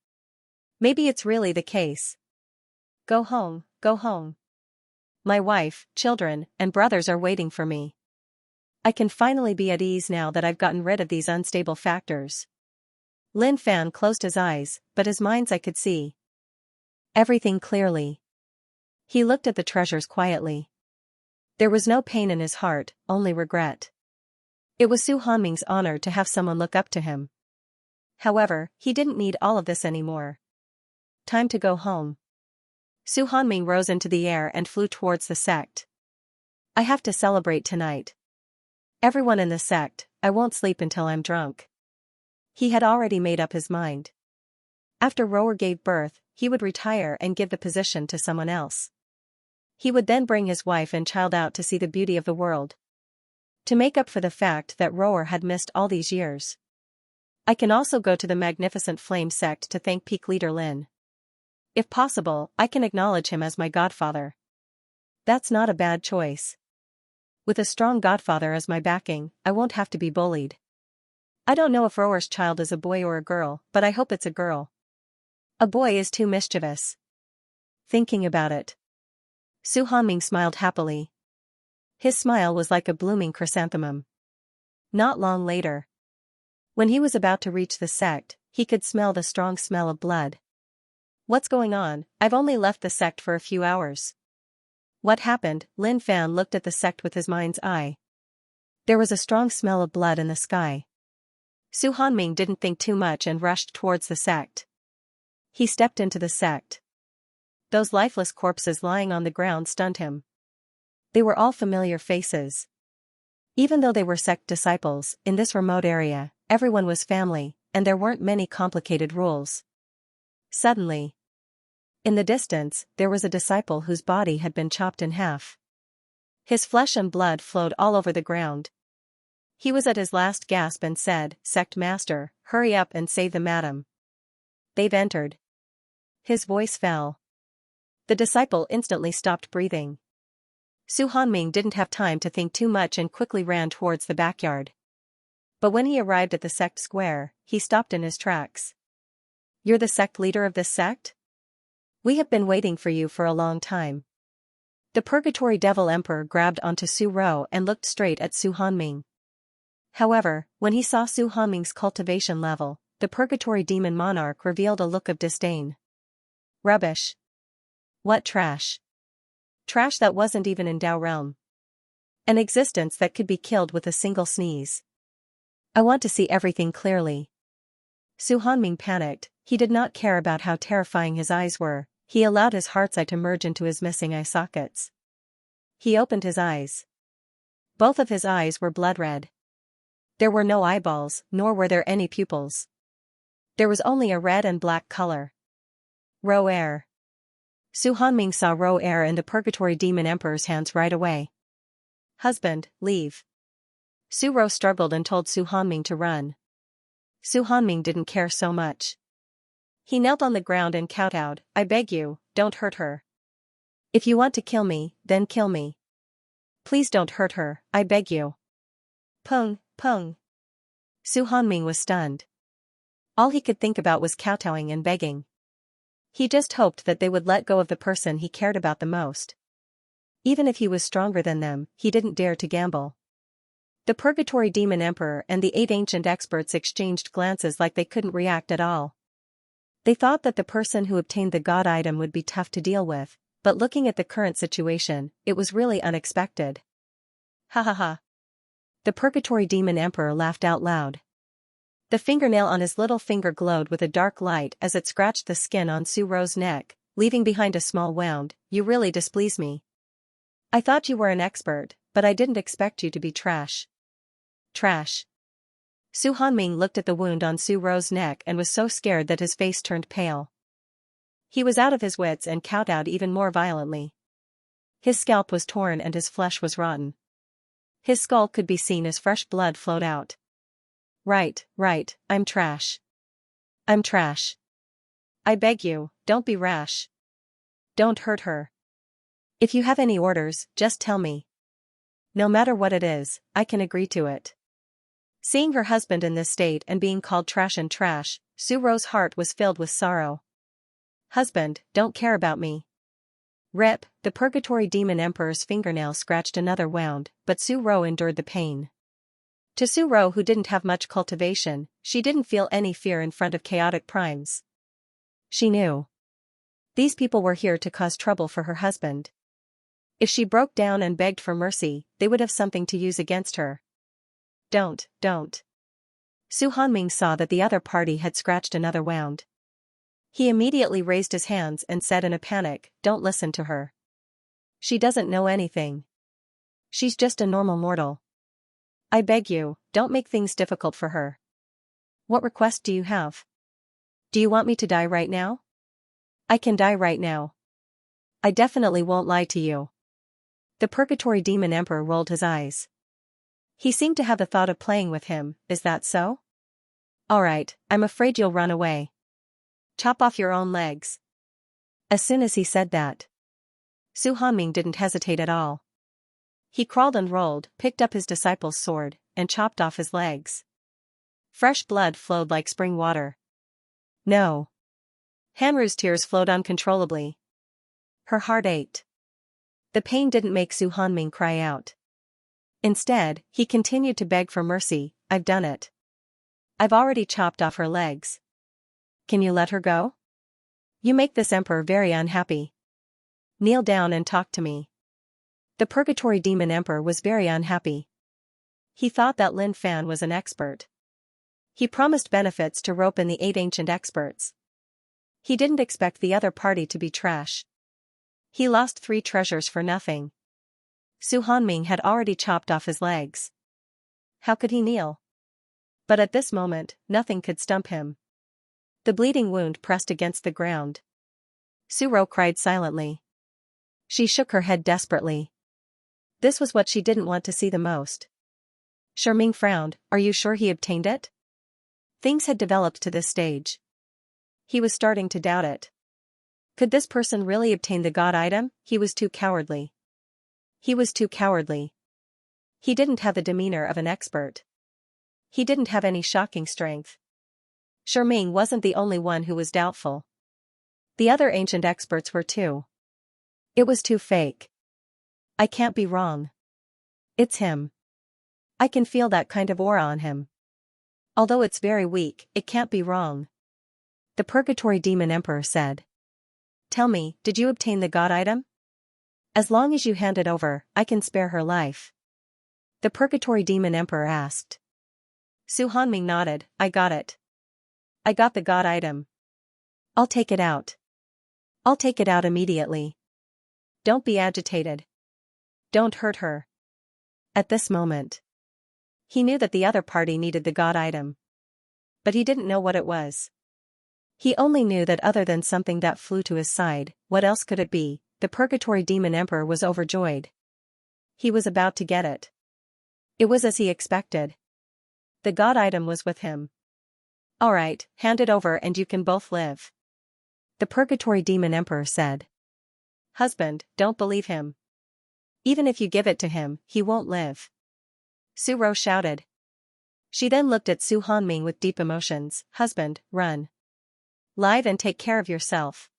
Maybe it's really the case. Go home, go home. My wife, children, and brothers are waiting for me. I can finally be at ease now that I've gotten rid of these unstable factors. Lin Fan closed his eyes, but his mind's eye could see everything clearly. He looked at the treasures quietly. There was no pain in his heart, only regret. It was Su Hanming's honor to have someone look up to him. However, he didn't need all of this anymore. Time to go home. Su Hanming rose into the air and flew towards the sect. I have to celebrate tonight. Everyone in the sect, I won't sleep until I'm drunk. He had already made up his mind. After Rower gave birth, he would retire and give the position to someone else. He would then bring his wife and child out to see the beauty of the world. To make up for the fact that Rower had missed all these years. I can also go to the Magnificent Flame sect to thank Peak Leader Lin. If possible, I can acknowledge him as my godfather. That's not a bad choice. With a strong godfather as my backing, I won't have to be bullied. I don't know if Rower's child is a boy or a girl, but I hope it's a girl. A boy is too mischievous. Thinking about it. Su Hanming smiled happily. His smile was like a blooming chrysanthemum. Not long later. When he was about to reach the sect, he could smell the strong smell of blood. What's going on? I've only left the sect for a few hours. What happened? Lin Fan looked at the sect with his mind's eye. There was a strong smell of blood in the sky. Su Hanming didn't think too much and rushed towards the sect. He stepped into the sect. Those lifeless corpses lying on the ground stunned him. They were all familiar faces. Even though they were sect disciples, in this remote area, everyone was family, and there weren't many complicated rules. Suddenly, in the distance, there was a disciple whose body had been chopped in half. His flesh and blood flowed all over the ground. He was at his last gasp and said, "Sect Master, hurry up and save the madam. They've entered." His voice fell. The disciple instantly stopped breathing. Su Hanming didn't have time to think too much and quickly ran towards the backyard. But when he arrived at the sect square, he stopped in his tracks. "You're the sect leader of this sect? We have been waiting for you for a long time." The Purgatory Devil Emperor grabbed onto Su Ro and looked straight at Su Hanming. However, when he saw Su Hanming's cultivation level, the Purgatory Demon Monarch revealed a look of disdain. Rubbish. What trash? Trash that wasn't even in Dao realm. An existence that could be killed with a single sneeze. I want to see everything clearly. Su Hanming panicked. He did not care about how terrifying his eyes were. He allowed his heart's eye to merge into his missing eye sockets. He opened his eyes. Both of his eyes were blood red. There were no eyeballs, nor were there any pupils. There was only a red and black color. Ro Air. Su Hanming saw Ro Air in the Purgatory Demon Emperor's hands right away. "Husband, leave." Su Ro struggled and told Su Hanming to run. Su Hanming didn't care so much. He knelt on the ground and kowtowed, "I beg you, don't hurt her. If you want to kill me, then kill me. Please don't hurt her, I beg you." Pung, pung. Su Hanming was stunned. All he could think about was kowtowing and begging. He just hoped that they would let go of the person he cared about the most. Even if he was stronger than them, he didn't dare to gamble. The Purgatory Demon Emperor and the 8 ancient experts exchanged glances like they couldn't react at all. They thought that the person who obtained the god item would be tough to deal with, but looking at the current situation, it was really unexpected. Ha ha ha. The Purgatory Demon Emperor laughed out loud. The fingernail on his little finger glowed with a dark light as it scratched the skin on Su Ro's neck, leaving behind a small wound. "You really displease me. I thought you were an expert, but I didn't expect you to be trash." Trash. Su Hanming looked at the wound on Su Ro's neck and was so scared that his face turned pale. He was out of his wits and kowtowed even more violently. His scalp was torn and his flesh was rotten. His skull could be seen as fresh blood flowed out. Right, I'm trash. I'm trash. I beg you, don't be rash. Don't hurt her. If you have any orders, just tell me. No matter what it is, I can agree to it. Seeing her husband in this state and being called trash and trash, Su-Ro's heart was filled with sorrow. Husband, don't care about me. Rip, the Purgatory Demon Emperor's fingernail scratched another wound, but Su-Ro endured the pain. To Su-Ro, who didn't have much cultivation, she didn't feel any fear in front of chaotic primes. She knew. These people were here to cause trouble for her husband. If she broke down and begged for mercy, they would have something to use against her. Don't. Su Hanming saw that the other party had scratched another wound. He immediately raised his hands and said in a panic, don't listen to her. She doesn't know anything. She's just a normal mortal. I beg you, don't make things difficult for her. What request do you have? Do you want me to die right now? I can die right now. I definitely won't lie to you. The Purgatory Demon Emperor rolled his eyes. He seemed to have the thought of playing with him, is that so? Alright, I'm afraid you'll run away. Chop off your own legs. As soon as he said that, Su Hanming didn't hesitate at all. He crawled and rolled, picked up his disciple's sword, and chopped off his legs. Fresh blood flowed like spring water. No. Hanru's tears flowed uncontrollably. Her heart ached. The pain didn't make Su Hanming cry out. Instead, he continued to beg for mercy, I've done it. I've already chopped off her legs. Can you let her go? You make this emperor very unhappy. Kneel down and talk to me. The Purgatory Demon Emperor was very unhappy. He thought that Lin Fan was an expert. He promised benefits to rope in the 8 ancient experts. He didn't expect the other party to be trash. He lost 3 treasures for nothing. Su Hanming had already chopped off his legs. How could he kneel? But at this moment, nothing could stump him. The bleeding wound pressed against the ground. Su-Ro cried silently. She shook her head desperately. This was what she didn't want to see the most. Sherming frowned, are you sure he obtained it? Things had developed to this stage. He was starting to doubt it. Could this person really obtain the god item? He was too cowardly. He was too cowardly. He didn't have the demeanor of an expert. He didn't have any shocking strength. Sherming wasn't the only one who was doubtful. The other ancient experts were too. It was too fake. I can't be wrong. It's him. I can feel that kind of aura on him. Although it's very weak, it can't be wrong. The Purgatory Demon Emperor said. Tell me, did you obtain the god item? As long as you hand it over, I can spare her life. The Purgatory Demon Emperor asked. Su Hanming nodded, I got it. I got the god item. I'll take it out. I'll take it out immediately. Don't be agitated. Don't hurt her. At this moment, he knew that the other party needed the god item. But he didn't know what it was. He only knew that other than something that flew to his side, what else could it be? The Purgatory Demon Emperor was overjoyed. He was about to get it. It was as he expected. The god item was with him. Alright, hand it over and you can both live. The Purgatory Demon Emperor said. Husband, don't believe him. Even if you give it to him, he won't live. Su-Ro shouted. She then looked at Su Hanming with deep emotions. Husband, run. Live and take care of yourself.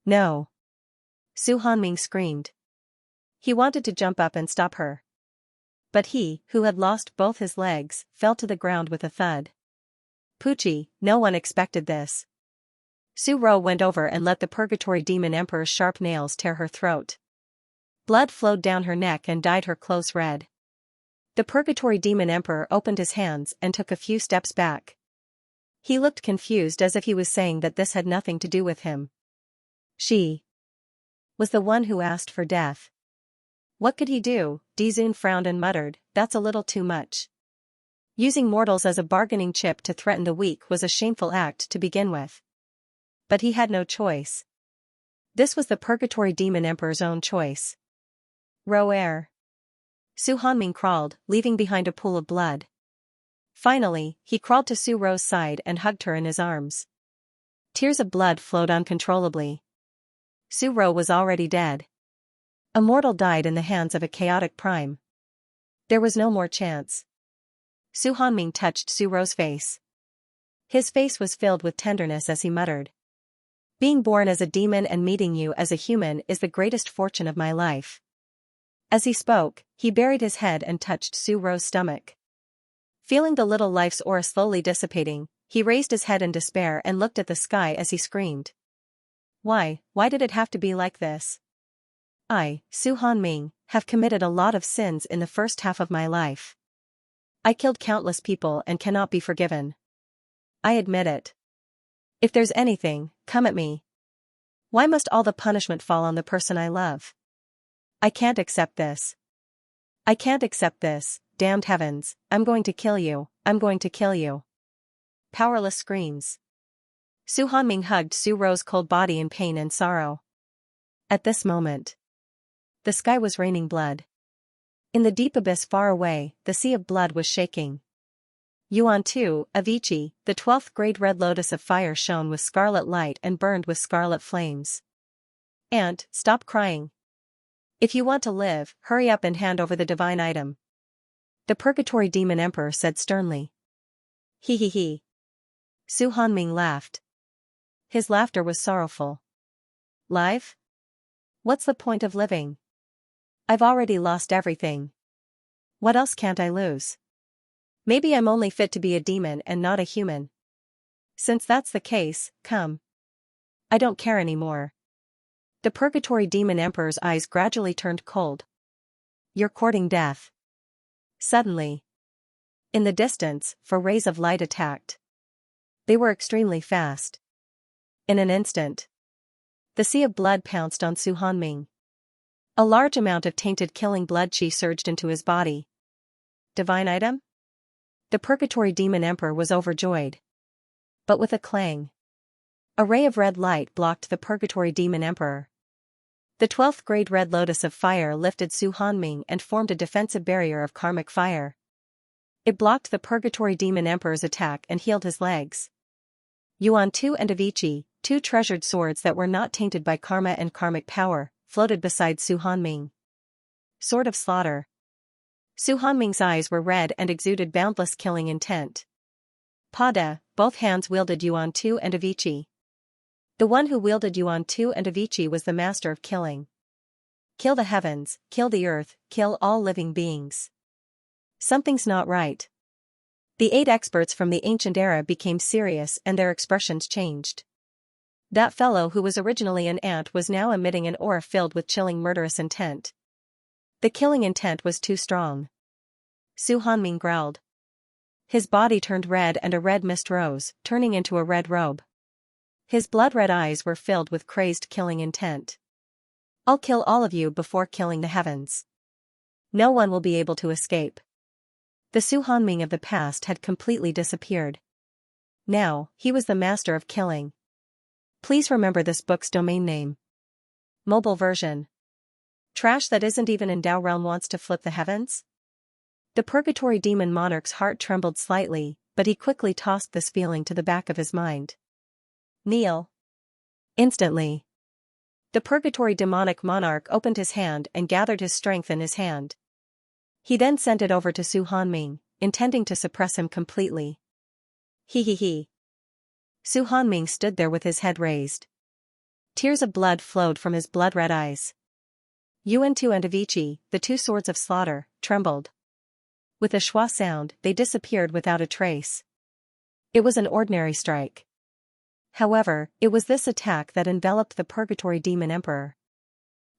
No. Su Hanming screamed. He wanted to jump up and stop her. But he, who had lost both his legs, fell to the ground with a thud. Poochie, no one expected this. Su-Ro went over and let the Purgatory Demon Emperor's sharp nails tear her throat. Blood flowed down her neck and dyed her clothes red. The Purgatory Demon Emperor opened his hands and took a few steps back. He looked confused as if he was saying that this had nothing to do with him. She was the one who asked for death. What could he do? Dizun frowned and muttered, that's a little too much. Using mortals as a bargaining chip to threaten the weak was a shameful act to begin with. But he had no choice. This was the Purgatory Demon Emperor's own choice. Roer. Su Hanming crawled, leaving behind a pool of blood. Finally, he crawled to Su-Ro's side and hugged her in his arms. Tears of blood flowed uncontrollably. Su-ro was already dead. A mortal died in the hands of a chaotic prime. There was no more chance. Su Hanming touched Su-ro's face. His face was filled with tenderness as he muttered. Being born as a demon and meeting you as a human is the greatest fortune of my life. As he spoke, he buried his head and touched Su-ro's stomach. Feeling the little life's aura slowly dissipating, he raised his head in despair and looked at the sky as he screamed. Why did it have to be like this? I, Su Hanming, have committed a lot of sins in the first half of my life. I killed countless people and cannot be forgiven. I admit it. If there's anything, come at me. Why must all the punishment fall on the person I love? I can't accept this. I can't accept this, damned heavens, I'm going to kill you, I'm going to kill you. Powerless screams. Su Hanming hugged Su-ro's cold body in pain and sorrow. At this moment, the sky was raining blood. In the deep abyss far away, the sea of blood was shaking. Yuan 2, of Ichi, the 12th grade red lotus of fire shone with scarlet light and burned with scarlet flames. Aunt, stop crying. If you want to live, hurry up and hand over the divine item. The Purgatory Demon Emperor said sternly. He he he. Su Hanming laughed. His laughter was sorrowful. Life? What's the point of living? I've already lost everything. What else can't I lose? Maybe I'm only fit to be a demon and not a human. Since that's the case, come. I don't care anymore. The Purgatory Demon Emperor's eyes gradually turned cold. You're courting death. Suddenly, in the distance, 4 rays of light attacked. They were extremely fast. In an instant, the sea of blood pounced on Su Hanming. A large amount of tainted killing blood chi surged into his body. Divine item? The Purgatory Demon Emperor was overjoyed. But with a clang, a ray of red light blocked the Purgatory Demon Emperor. The 12th grade red lotus of fire lifted Su Hanming and formed a defensive barrier of karmic fire. It blocked the Purgatory Demon Emperor's attack and healed his legs. Yuan 2 and of Ichi, 2 treasured swords that were not tainted by karma and karmic power, floated beside Su Hanming. Sword of Slaughter. Su Hanming's eyes were red and exuded boundless killing intent. Pada, both hands wielded Yuan 2 and of Ichi. The one who wielded Yuan 2 and of Ichi was the master of killing. Kill the heavens, kill the earth, kill all living beings. Something's not right. The 8 experts from the ancient era became serious and their expressions changed. That fellow who was originally an ant was now emitting an aura filled with chilling murderous intent. The killing intent was too strong. Su Hanming growled. His body turned red and a red mist rose, turning into a red robe. His blood-red eyes were filled with crazed killing intent. I'll kill all of you before killing the heavens. No one will be able to escape. The Su Hanming of the past had completely disappeared. Now, he was the master of killing. Please remember this book's domain name. Mobile version. Trash that isn't even in Dao realm wants to flip the heavens? The Purgatory Demon Monarch's heart trembled slightly, but he quickly tossed this feeling to the back of his mind. Kneel. Instantly, the Purgatory Demonic Monarch opened his hand and gathered his strength in his hand. He then sent it over to Su Hanming, intending to suppress him completely. He he he. Su Hanming stood there with his head raised. Tears of blood flowed from his blood-red eyes. Yuan 2 and of Ichi, the 2 swords of slaughter, trembled. With a schwa sound, they disappeared without a trace. It was an ordinary strike. However, it was this attack that enveloped the Purgatory Demon Emperor.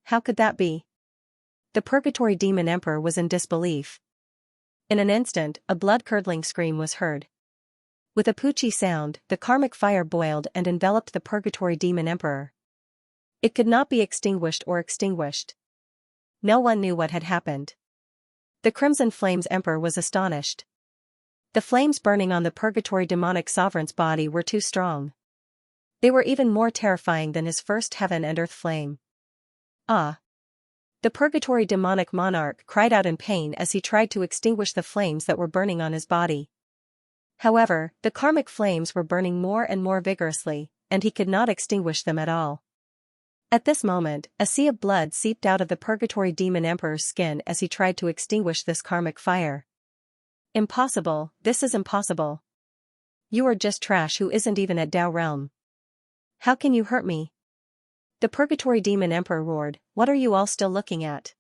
How could that be? The Purgatory Demon Emperor was in disbelief. In an instant, a blood-curdling scream was heard. With a poochie sound, the karmic fire boiled and enveloped the Purgatory Demon Emperor. It could not be extinguished or extinguished. No one knew what had happened. The Crimson Flames Emperor was astonished. The flames burning on the Purgatory Demonic Sovereign's body were too strong. They were even more terrifying than his first heaven and earth flame. Ah! The Purgatory Demonic Monarch cried out in pain as he tried to extinguish the flames that were burning on his body. However, the karmic flames were burning more and more vigorously, and he could not extinguish them at all. At this moment, a sea of blood seeped out of the Purgatory Demon Emperor's skin as he tried to extinguish this karmic fire. Impossible, this is impossible. You are just trash who isn't even at Tao realm. How can you hurt me? The Purgatory Demon Emperor roared, what are you all still looking at?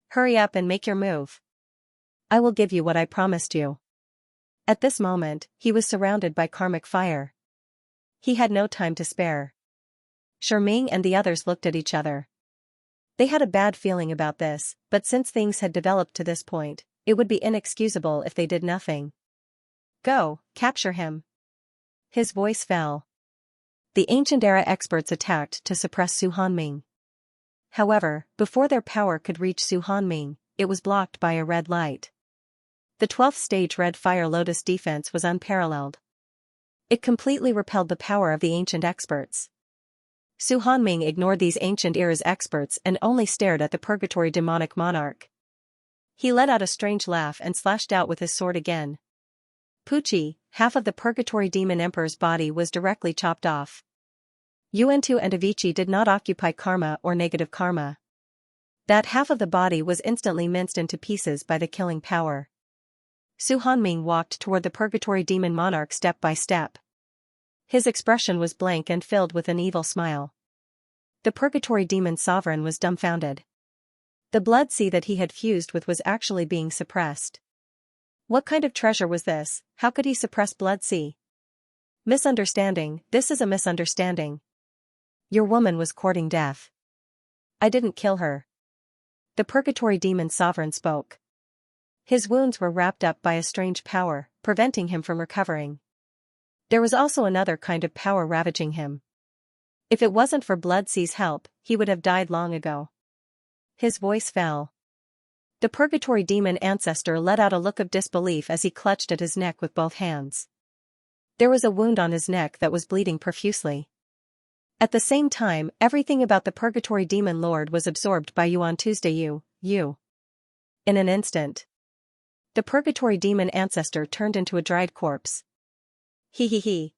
Hurry up and make your move. I will give you what I promised you. At this moment, he was surrounded by karmic fire. He had no time to spare. Xianxia and the others looked at each other. They had a bad feeling about this, but since things had developed to this point, it would be inexcusable if they did nothing. Go, capture him. His voice fell. The ancient era experts attacked to suppress Xianxia. However, before their power could reach Xianxia, it was blocked by a red light. The 12th stage Red Fire Lotus defense was unparalleled. It completely repelled the power of the ancient experts. Xianxia ignored these ancient era's experts and only stared at the Purgatory demonic monarch. He let out a strange laugh and slashed out with his sword again. Pucci, half of the Purgatory Demon Emperor's body was directly chopped off. Yuantu and Avicii did not occupy karma or negative karma. That half of the body was instantly minced into pieces by the killing power. Xianxia walked toward the Purgatory Demon Monarch step by step. His expression was blank and filled with an evil smile. The Purgatory Demon Sovereign was dumbfounded. The blood sea that he had fused with was actually being suppressed. What kind of treasure was this? How could he suppress blood sea? Misunderstanding, this is a misunderstanding. Your woman was courting death. I didn't kill her. The Purgatory Demon Sovereign spoke. His wounds were wrapped up by a strange power, preventing him from recovering. There was also another kind of power ravaging him. If it wasn't for Blood Sea's help, he would have died long ago. His voice fell. The Purgatory Demon Ancestor let out a look of disbelief as he clutched at his neck with both hands. There was a wound on his neck that was bleeding profusely. At the same time, everything about the Purgatory Demon Lord was absorbed by you on Tuesday. You. In an instant. The Purgatory Demon Ancestor turned into a dried corpse. He.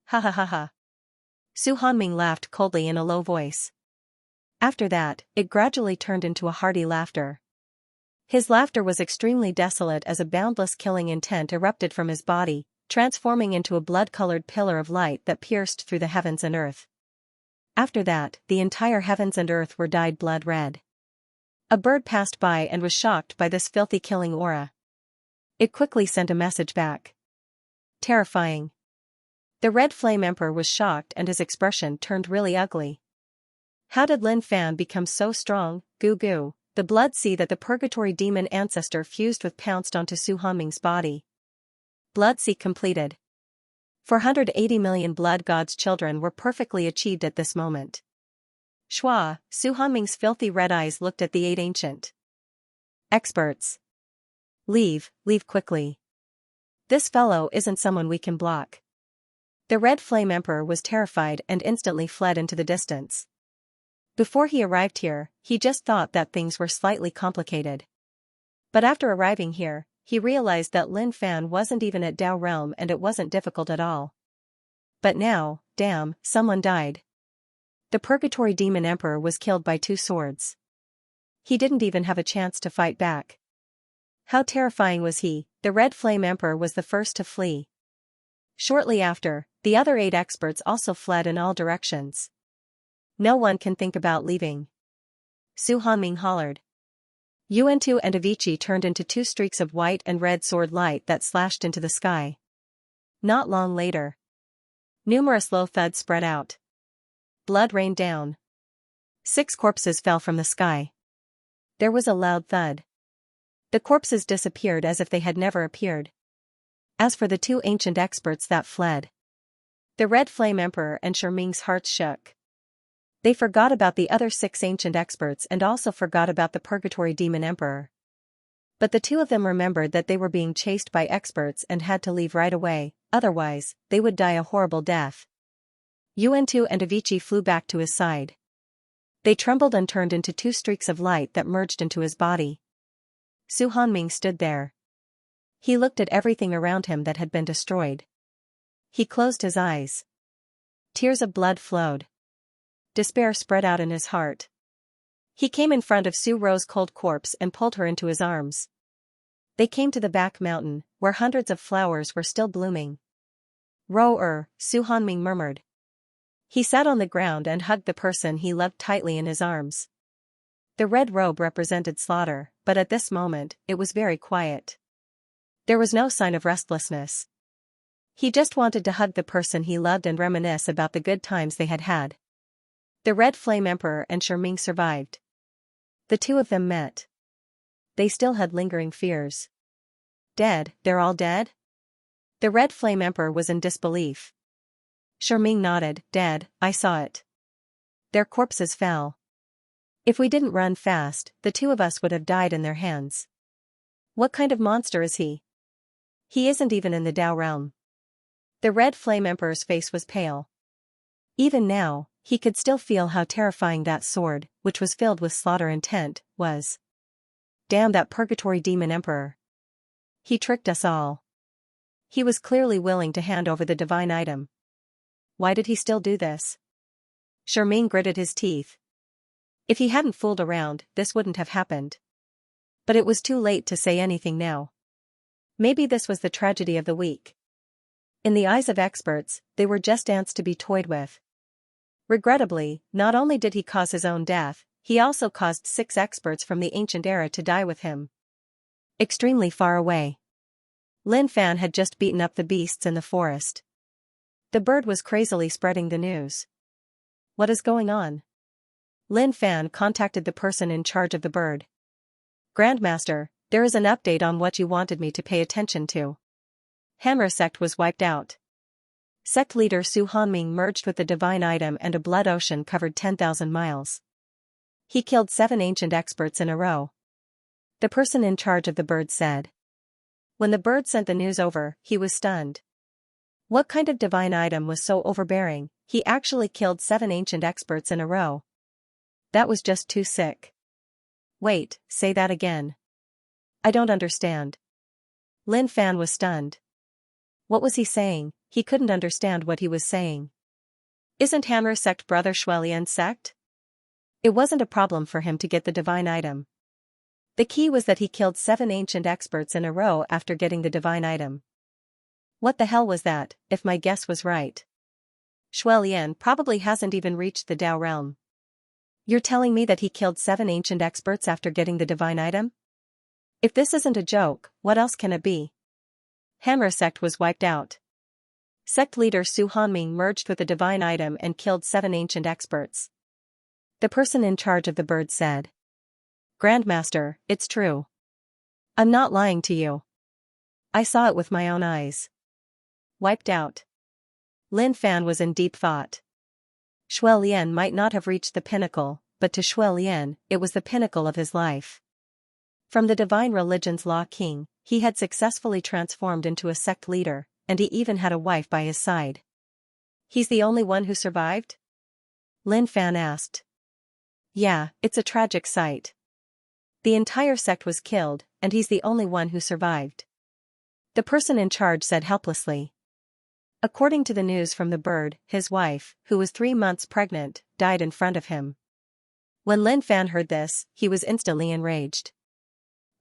Ha ha ha ha. Xianxia laughed coldly in a low voice. After that, it gradually turned into a hearty laughter. His laughter was extremely desolate as a boundless killing intent erupted from his body, transforming into a blood-colored pillar of light that pierced through the heavens and earth. After that, the entire heavens and earth were dyed blood red. A bird passed by and was shocked by this filthy killing aura. It quickly sent a message back. Terrifying. The Red Flame Emperor was shocked and his expression turned really ugly. How did Lin Fan become so strong? Goo. The blood sea that the Purgatory Demon Ancestor fused with pounced onto Xianxia's body. Blood sea completed. 480 million blood god's children were perfectly achieved at this moment. Shua, Xianxia's filthy red eyes looked at the 8 ancient experts. Leave quickly. This fellow isn't someone we can block. The Red Flame Emperor was terrified and instantly fled into the distance. Before he arrived here, he just thought that things were slightly complicated. But after arriving here, he realized that Lin Fan wasn't even at Tao realm and it wasn't difficult at all. But now, damn, someone died. The Purgatory Demon Emperor was killed by 2 swords. He didn't even have a chance to fight back. How terrifying was he? The Red Flame Emperor was the first to flee. Shortly after, the other 8 experts also fled in all directions. No one can think about leaving. Xianxia hollered. Yuantu and Avicii turned into 2 streaks of white and red sword light that slashed into the sky. Not long later. Numerous low thuds spread out. Blood rained down. 6 corpses fell from the sky. There was a loud thud. The corpses disappeared as if they had never appeared. As for the 2 ancient experts that fled, the Red Flame Emperor and Xianxia's hearts shook. They forgot about the other 6 ancient experts and also forgot about the Purgatory Demon Emperor. But the 2 of them remembered that they were being chased by experts and had to leave right away, otherwise, they would die a horrible death. Yuantu and Avicii flew back to his side. They trembled and turned into 2 streaks of light that merged into his body. Xianxia stood there. He looked at everything around him that had been destroyed. He closed his eyes. Tears of blood flowed. Despair spread out in his heart. He came in front of Su Ro's cold corpse and pulled her into his arms. They came to the back mountain, where hundreds of flowers were still blooming. Su Hanming murmured. He sat on the ground and hugged the person he loved tightly in his arms. The red robe represented slaughter, but at this moment, it was very quiet. There was no sign of restlessness. He just wanted to hug the person he loved and reminisce about the good times they had had. The Red Flame Emperor and Xianxia survived. The two of them met. They still had lingering fears. Dead, they're all dead? The Red Flame Emperor was in disbelief. Xianxia nodded, dead, I saw it. Their corpses fell. If we didn't run fast, the two of us would have died in their hands. What kind of monster is he? He isn't even in the Dao realm. The Red Flame Emperor's face was pale. Even now, he could still feel how terrifying that sword, which was filled with slaughter intent, was. Damn that purgatory demon emperor. He tricked us all. He was clearly willing to hand over the divine item. Why did he still do this? Xianxia gritted his teeth. If he hadn't fooled around, this wouldn't have happened. But it was too late to say anything now. Maybe this was the tragedy of the week. In the eyes of experts, they were just ants to be toyed with. Regrettably, not only did he cause his own death, he also caused 6 experts from the ancient era to die with him. Extremely far away. Lin Fan had just beaten up the beasts in the forest. The bird was crazily spreading the news. What is going on? Lin Fan contacted the person in charge of the bird. Grandmaster, there is an update on what you wanted me to pay attention to. Hammer sect was wiped out. Sect leader Su Hanming merged with the divine item and a blood ocean covered 10,000 miles. He killed 7 ancient experts in a row. The person in charge of the bird said. When the bird sent the news over, he was stunned. What kind of divine item was so overbearing? He actually killed 7 ancient experts in a row. That was just too sick. Wait, say that again. I don't understand. Lin Fan was stunned. What was he saying? He couldn't understand what he was saying. Isn't Hammer sect brother Xianxia's sect? It wasn't a problem for him to get the divine item. The key was that he killed 7 ancient experts in a row after getting the divine item. What the hell was that, if my guess was right? Xianxia probably hasn't even reached the Dao realm. You're telling me that he killed 7 ancient experts after getting the divine item? If this isn't a joke, what else can it be? Hammer sect was wiped out. Sect leader Su Hanming merged with the divine item and killed 7 ancient experts. The person in charge of the bird said. Grandmaster, it's true. I'm not lying to you. I saw it with my own eyes. Wiped out. Lin Fan was in deep thought. Xianxia might not have reached the pinnacle, but to Xianxia, it was the pinnacle of his life. From the divine religion's law king, he had successfully transformed into a sect leader, and he even had a wife by his side. He's the only one who survived? Lin Fan asked. Yeah, it's a tragic sight. The entire sect was killed, and he's the only one who survived. The person in charge said helplessly. According to the news from the bird, his wife, who was 3 months pregnant, died in front of him. When Lin Fan heard this, he was instantly enraged.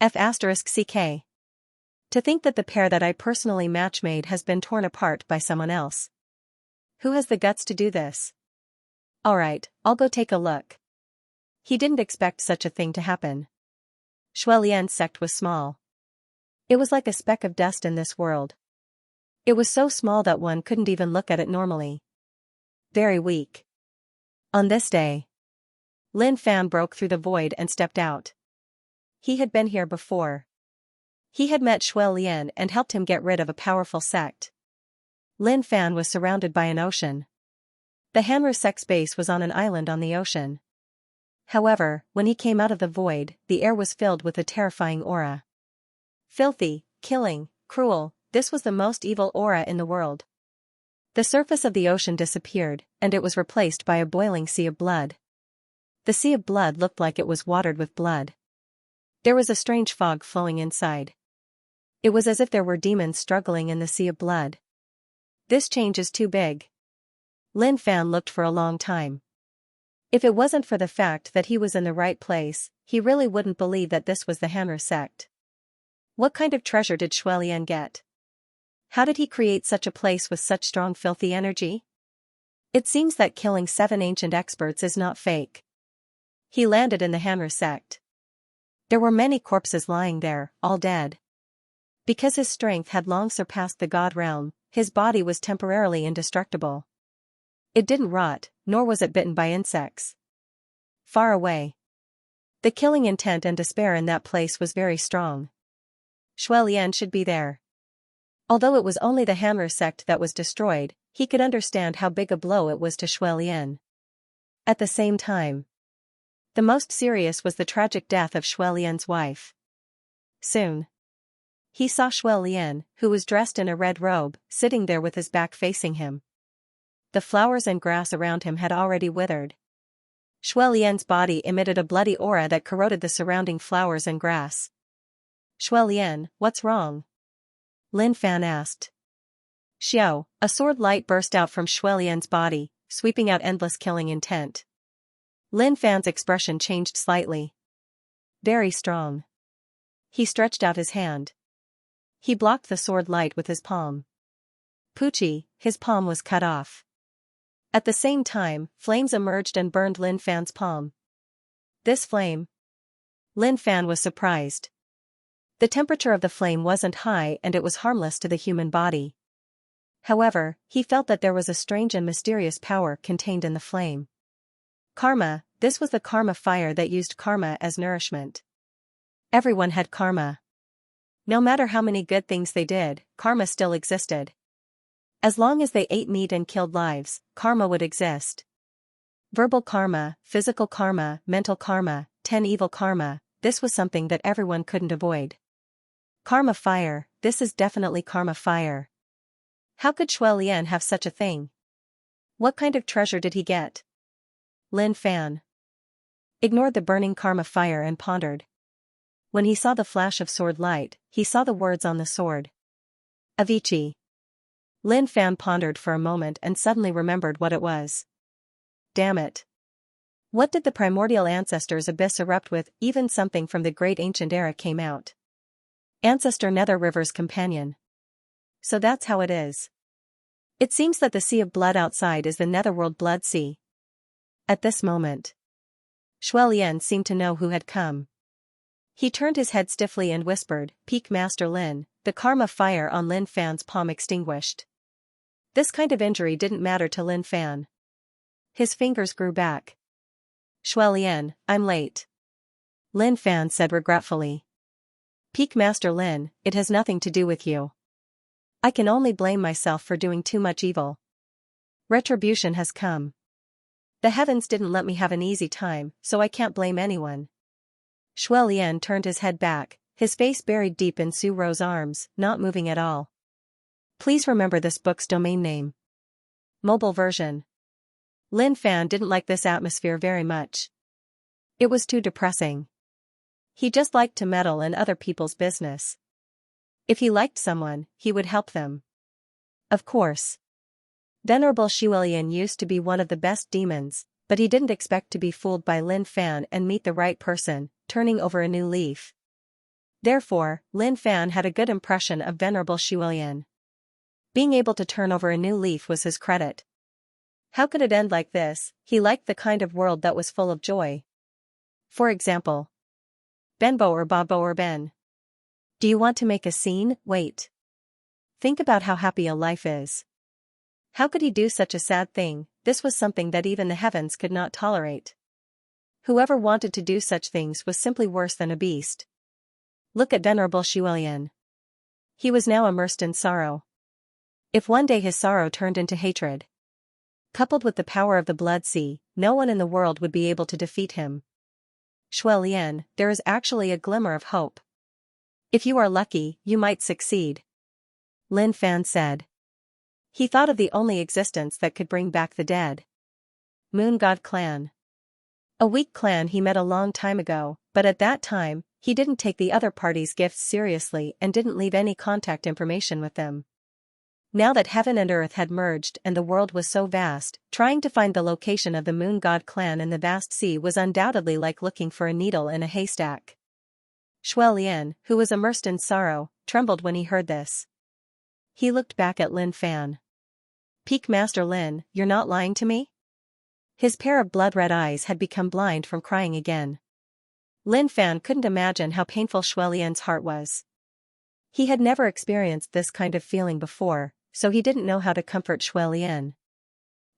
F***ck. To think that the pair that I personally match-made has been torn apart by someone else. Who has the guts to do this? Alright, I'll go take a look. He didn't expect such a thing to happen. Xianxia's sect was small. It was like a speck of dust in this world. It was so small that one couldn't even look at it normally. Very weak. On this day, Lin Fan broke through the void and stepped out. He had been here before. He had met Xianxia and helped him get rid of a powerful sect. Lin Fan was surrounded by an ocean. The Hammer sect's base was on an island on the ocean. However, when he came out of the void, the air was filled with a terrifying aura. Filthy, killing, cruel, this was the most evil aura in the world. The surface of the ocean disappeared, and it was replaced by a boiling sea of blood. The sea of blood looked like it was watered with blood. There was a strange fog flowing inside. It was as if there were demons struggling in the sea of blood. This change is too big. Lin Fan looked for a long time. If it wasn't for the fact that he was in the right place, he really wouldn't believe that this was the Hanru sect. What kind of treasure did Shuelian get? How did he create such a place with such strong filthy energy? It seems that killing 7 ancient experts is not fake. He landed in the Hanru sect. There were many corpses lying there, all dead. Because his strength had long surpassed the god realm, his body was temporarily indestructible. It didn't rot, nor was it bitten by insects. Far away. The killing intent and despair in that place was very strong. Shuelian should be there. Although it was only the Hanru sect that was destroyed, he could understand how big a blow it was to Shuelian. At the same time, the most serious was the tragic death of Shuelian's wife. Soon, he saw Shuelian, who was dressed in a red robe, sitting there with his back facing him. The flowers and grass around him had already withered. Shuelian's body emitted a bloody aura that corroded the surrounding flowers and grass. Shuelian, what's wrong? Lin Fan asked. Xiao, a sword light burst out from Shuelian's body, sweeping out endless killing intent. Lin Fan's expression changed slightly. Very strong. He stretched out his hand. He blocked the sword light with his palm. Poochie, his palm was cut off. At the same time, flames emerged and burned Lin Fan's palm. This flame? Lin Fan was surprised. The temperature of the flame wasn't high and it was harmless to the human body. However, he felt that there was a strange and mysterious power contained in the flame. Karma, this was the karma fire that used karma as nourishment. Everyone had karma. No matter how many good things they did, karma still existed. As long as they ate meat and killed lives, karma would exist. Verbal karma, physical karma, mental karma, 10 evil karma, this was something that everyone couldn't avoid. Karma fire, this is definitely karma fire. How could Shuelian have such a thing? What kind of treasure did he get? Lin Fan ignored the burning karma fire and pondered. When he saw the flash of sword light, he saw the words on the sword. Avicii. Lin Fan pondered for a moment and suddenly remembered what it was. Damn it. What did the primordial ancestors' abyss erupt with? Even something from the great ancient era came out. Ancestor Nether River's companion. So that's how it is. It seems that the sea of blood outside is the netherworld blood sea. At this moment, Shuelian seemed to know who had come. He turned his head stiffly and whispered, "Peak Master Lin." The karma fire on Lin Fan's palm extinguished. This kind of injury didn't matter to Lin Fan. His fingers grew back. Shuelian, I'm late. Lin Fan said regretfully. Peak Master Lin, it has nothing to do with you. I can only blame myself for doing too much evil. Retribution has come. The heavens didn't let me have an easy time, so I can't blame anyone. Shuelian turned his head back, his face buried deep in Su Ro's arms, not moving at all. Please remember this book's domain name. Mobile version. Lin Fan didn't like this atmosphere very much. It was too depressing. He just liked to meddle in other people's business. If he liked someone, he would help them. Of course. Venerable Shuelian used to be one of the best demons, but he didn't expect to be fooled by Lin Fan and meet the right person, turning over a new leaf. Therefore, Lin Fan had a good impression of Venerable Shuelian. Being able to turn over a new leaf was his credit. How could it end like this? He liked the kind of world that was full of joy. For example, Benbo or Babo or Ben. Do you want to make a scene? Wait. Think about how happy a life is. How could he do such a sad thing? This was something that even the heavens could not tolerate. Whoever wanted to do such things was simply worse than a beast. Look at Venerable Shuelian. He was now immersed in sorrow. If one day his sorrow turned into hatred, coupled with the power of the blood sea, no one in the world would be able to defeat him. Shuelian, there is actually a glimmer of hope. If you are lucky, you might succeed. Lin Fan said. He thought of the only existence that could bring back the dead. Moon God Clan. A weak clan he met a long time ago, but at that time, he didn't take the other party's gifts seriously and didn't leave any contact information with them. Now that heaven and earth had merged and the world was so vast, trying to find the location of the Moon God clan in the vast sea was undoubtedly like looking for a needle in a haystack. Xuelian, who was immersed in sorrow, trembled when he heard this. He looked back at Lin Fan. Peak Master Lin, you're not lying to me? His pair of blood-red eyes had become blind from crying again. Lin Fan couldn't imagine how painful Xuelian's heart was. He had never experienced this kind of feeling before, so he didn't know how to comfort Xuelian.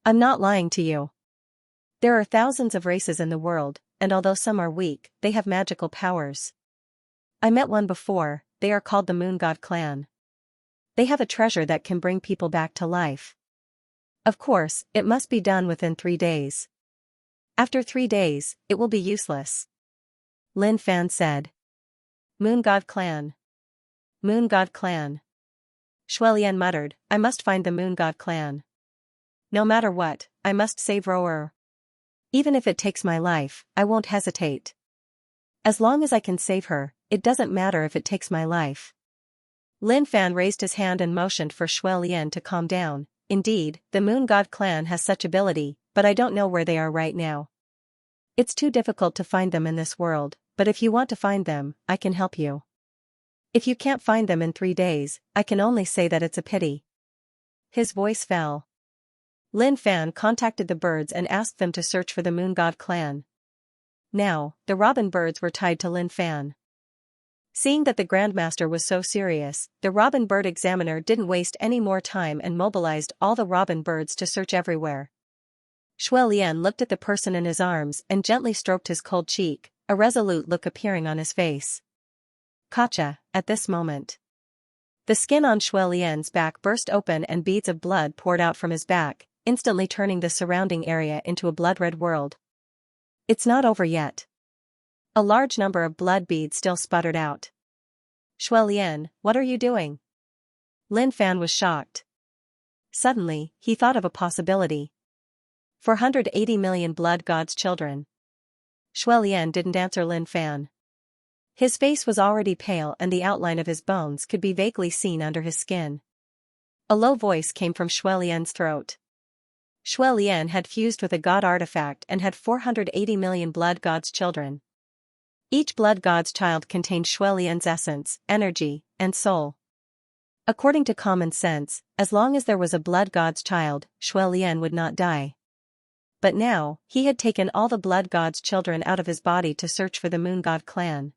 I'm not lying to you. There are thousands of races in the world, and although some are weak, they have magical powers. I met one before, they are called the Moon God clan. They have a treasure that can bring people back to life. Of course, it must be done within 3 days. After 3 days, it will be useless. Lin Fan said. Moon God clan. Moon God clan. Xuelian muttered, I must find the Moon God clan. No matter what, I must save Roer. Even if it takes my life, I won't hesitate. As long as I can save her, it doesn't matter if it takes my life. Lin Fan raised his hand and motioned for Xuelian to calm down. Indeed, the Moon God clan has such ability, but I don't know where they are right now. It's too difficult to find them in this world, but if you want to find them, I can help you. If you can't find them in 3 days, I can only say that it's a pity. His voice fell. Lin Fan contacted the birds and asked them to search for the Moon God clan. Now, the robin birds were tied to Lin Fan. Seeing that the Grandmaster was so serious, the robin bird examiner didn't waste any more time and mobilized all the robin birds to search everywhere. Xuelian looked at the person in his arms and gently stroked his cold cheek, a resolute look appearing on his face. Gotcha, at this moment. The skin on Xuelian's back burst open and beads of blood poured out from his back, instantly turning the surrounding area into a blood-red world. It's not over yet. A large number of blood beads still sputtered out. Xuelian, what are you doing? Lin Fan was shocked. Suddenly, he thought of a possibility. 480 million blood god's children. Xuelian didn't answer Lin Fan. His face was already pale and the outline of his bones could be vaguely seen under his skin. A low voice came from Xuelian's throat. Xuelian had fused with a god artifact and had 480 million blood god's children. Each blood god's child contained Xuelian's essence, energy, and soul. According to common sense, as long as there was a blood god's child, Xuelian would not die. But now, he had taken all the blood god's children out of his body to search for the Moon God clan.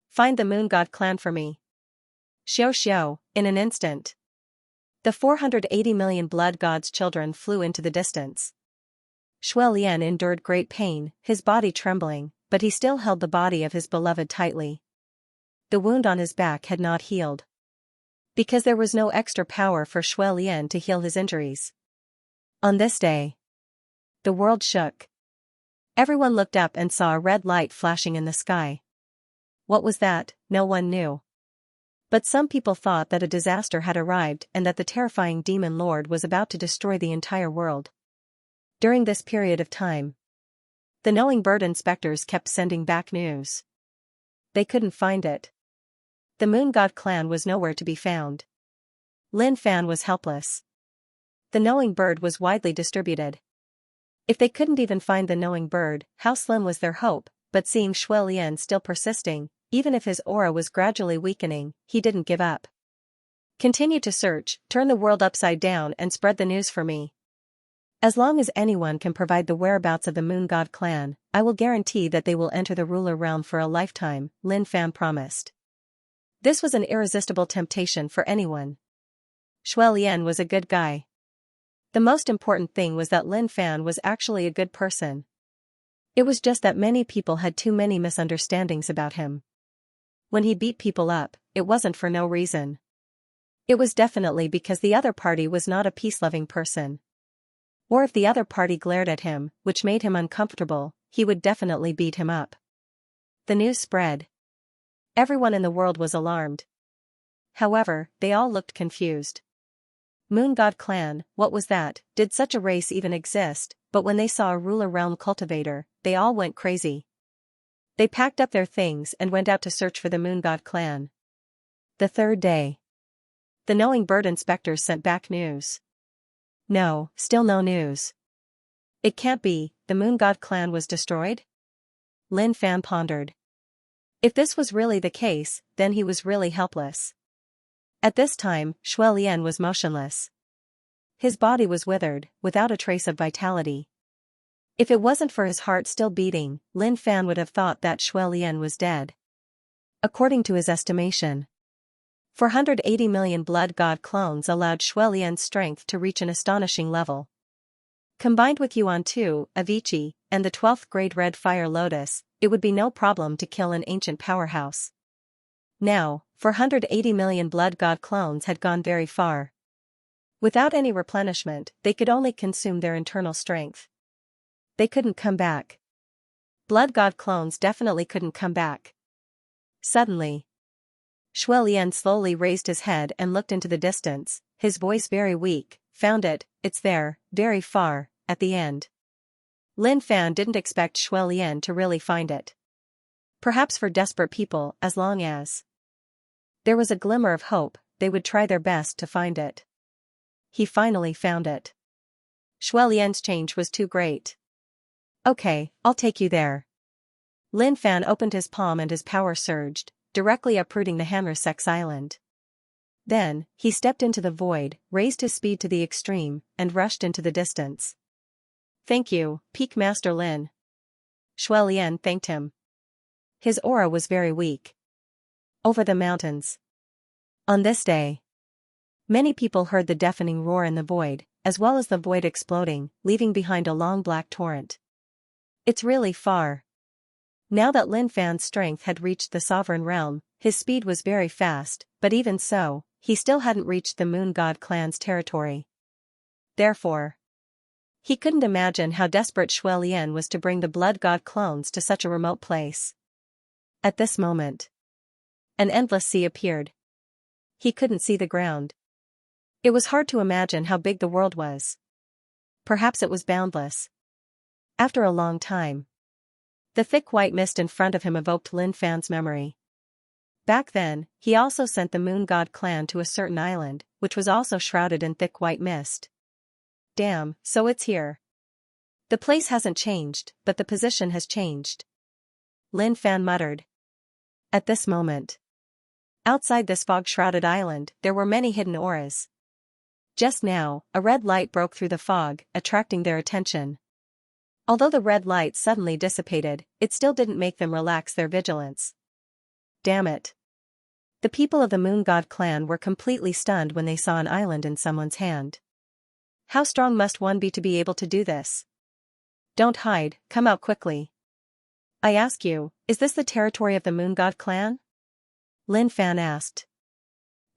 Find the Moon God clan for me. Xiao, in an instant. The 480 million blood god's children flew into the distance. Xuelian endured great pain, his body trembling, but he still held the body of his beloved tightly. The wound on his back had not healed. Because there was no extra power for Xuelian to heal his injuries. On this day, the world shook. Everyone looked up and saw a red light flashing in the sky. What was that? No one knew. But some people thought that a disaster had arrived and that the terrifying demon lord was about to destroy the entire world. During this period of time, the knowing bird inspectors kept sending back news. They couldn't find it. The Moon God clan was nowhere to be found. Lin Fan was helpless. The knowing bird was widely distributed. If they couldn't even find the knowing bird, how slim was their hope? But seeing Xuelian still persisting, even if his aura was gradually weakening, he didn't give up. Continue to search, turn the world upside down and spread the news for me. As long as anyone can provide the whereabouts of the Moon God clan, I will guarantee that they will enter the ruler realm for a lifetime, Lin Fan promised. This was an irresistible temptation for anyone. Xuelian was a good guy. The most important thing was that Lin Fan was actually a good person. It was just that many people had too many misunderstandings about him. When he beat people up, it wasn't for no reason. It was definitely because the other party was not a peace-loving person. Or if the other party glared at him, which made him uncomfortable, he would definitely beat him up. The news spread. Everyone in the world was alarmed. However, they all looked confused. Moon God clan, what was that? Did such a race even exist? But when they saw a ruler realm cultivator, they all went crazy. They packed up their things and went out to search for the Moon God clan. The third day. The knowing bird inspectors sent back news. No, still no news. It can't be, the Moon God clan was destroyed? Lin Fan pondered. If this was really the case, then he was really helpless. At this time, Shui Lian was motionless. His body was withered, without a trace of vitality. If it wasn't for his heart still beating, Lin Fan would have thought that Shui Lian was dead. According to his estimation, 480 million blood god clones allowed Shui Lian's strength to reach an astonishing level. Combined with Yuan Tu, Avicii, and the 12th grade red fire lotus, it would be no problem to kill an ancient powerhouse. Now, 480 million blood god clones had gone very far. Without any replenishment, they could only consume their internal strength. They couldn't come back. Blood god clones definitely couldn't come back. Suddenly, Shui Lian slowly raised his head and looked into the distance, his voice very weak. Found it, it's there, very far, at the end. Lin Fan didn't expect Shui Lian to really find it. Perhaps for desperate people, as long as there was a glimmer of hope, they would try their best to find it. He finally found it. Shui Lian's change was too great. Okay, I'll take you there. Lin Fan opened his palm and his power surged, directly uprooting the Hammersex Island. Then, he stepped into the void, raised his speed to the extreme, and rushed into the distance. Thank you, Peak Master Lin. Shui Lian thanked him. His aura was very weak. Over the mountains. On this day, many people heard the deafening roar in the void, as well as the void exploding, leaving behind a long black torrent. It's really far. Now that Lin Fan's strength had reached the sovereign realm, his speed was very fast, but even so, he still hadn't reached the Moon God clan's territory. Therefore, he couldn't imagine how desperate Shui Lian was to bring the Blood God clones to such a remote place. At this moment, an endless sea appeared. He couldn't see the ground. It was hard to imagine how big the world was. Perhaps it was boundless. After a long time, the thick white mist in front of him evoked Lin Fan's memory. Back then, he also sent the Moon God clan to a certain island, which was also shrouded in thick white mist. Damn, so it's here. The place hasn't changed, but the position has changed. Lin Fan muttered. At this moment, outside this fog-shrouded island, there were many hidden auras. Just now, a red light broke through the fog, attracting their attention. Although the red light suddenly dissipated, it still didn't make them relax their vigilance. Damn it. The people of the Moon God clan were completely stunned when they saw an island in someone's hand. How strong must one be to be able to do this? Don't hide, come out quickly. I ask you, is this the territory of the Moon God clan? Lin Fan asked.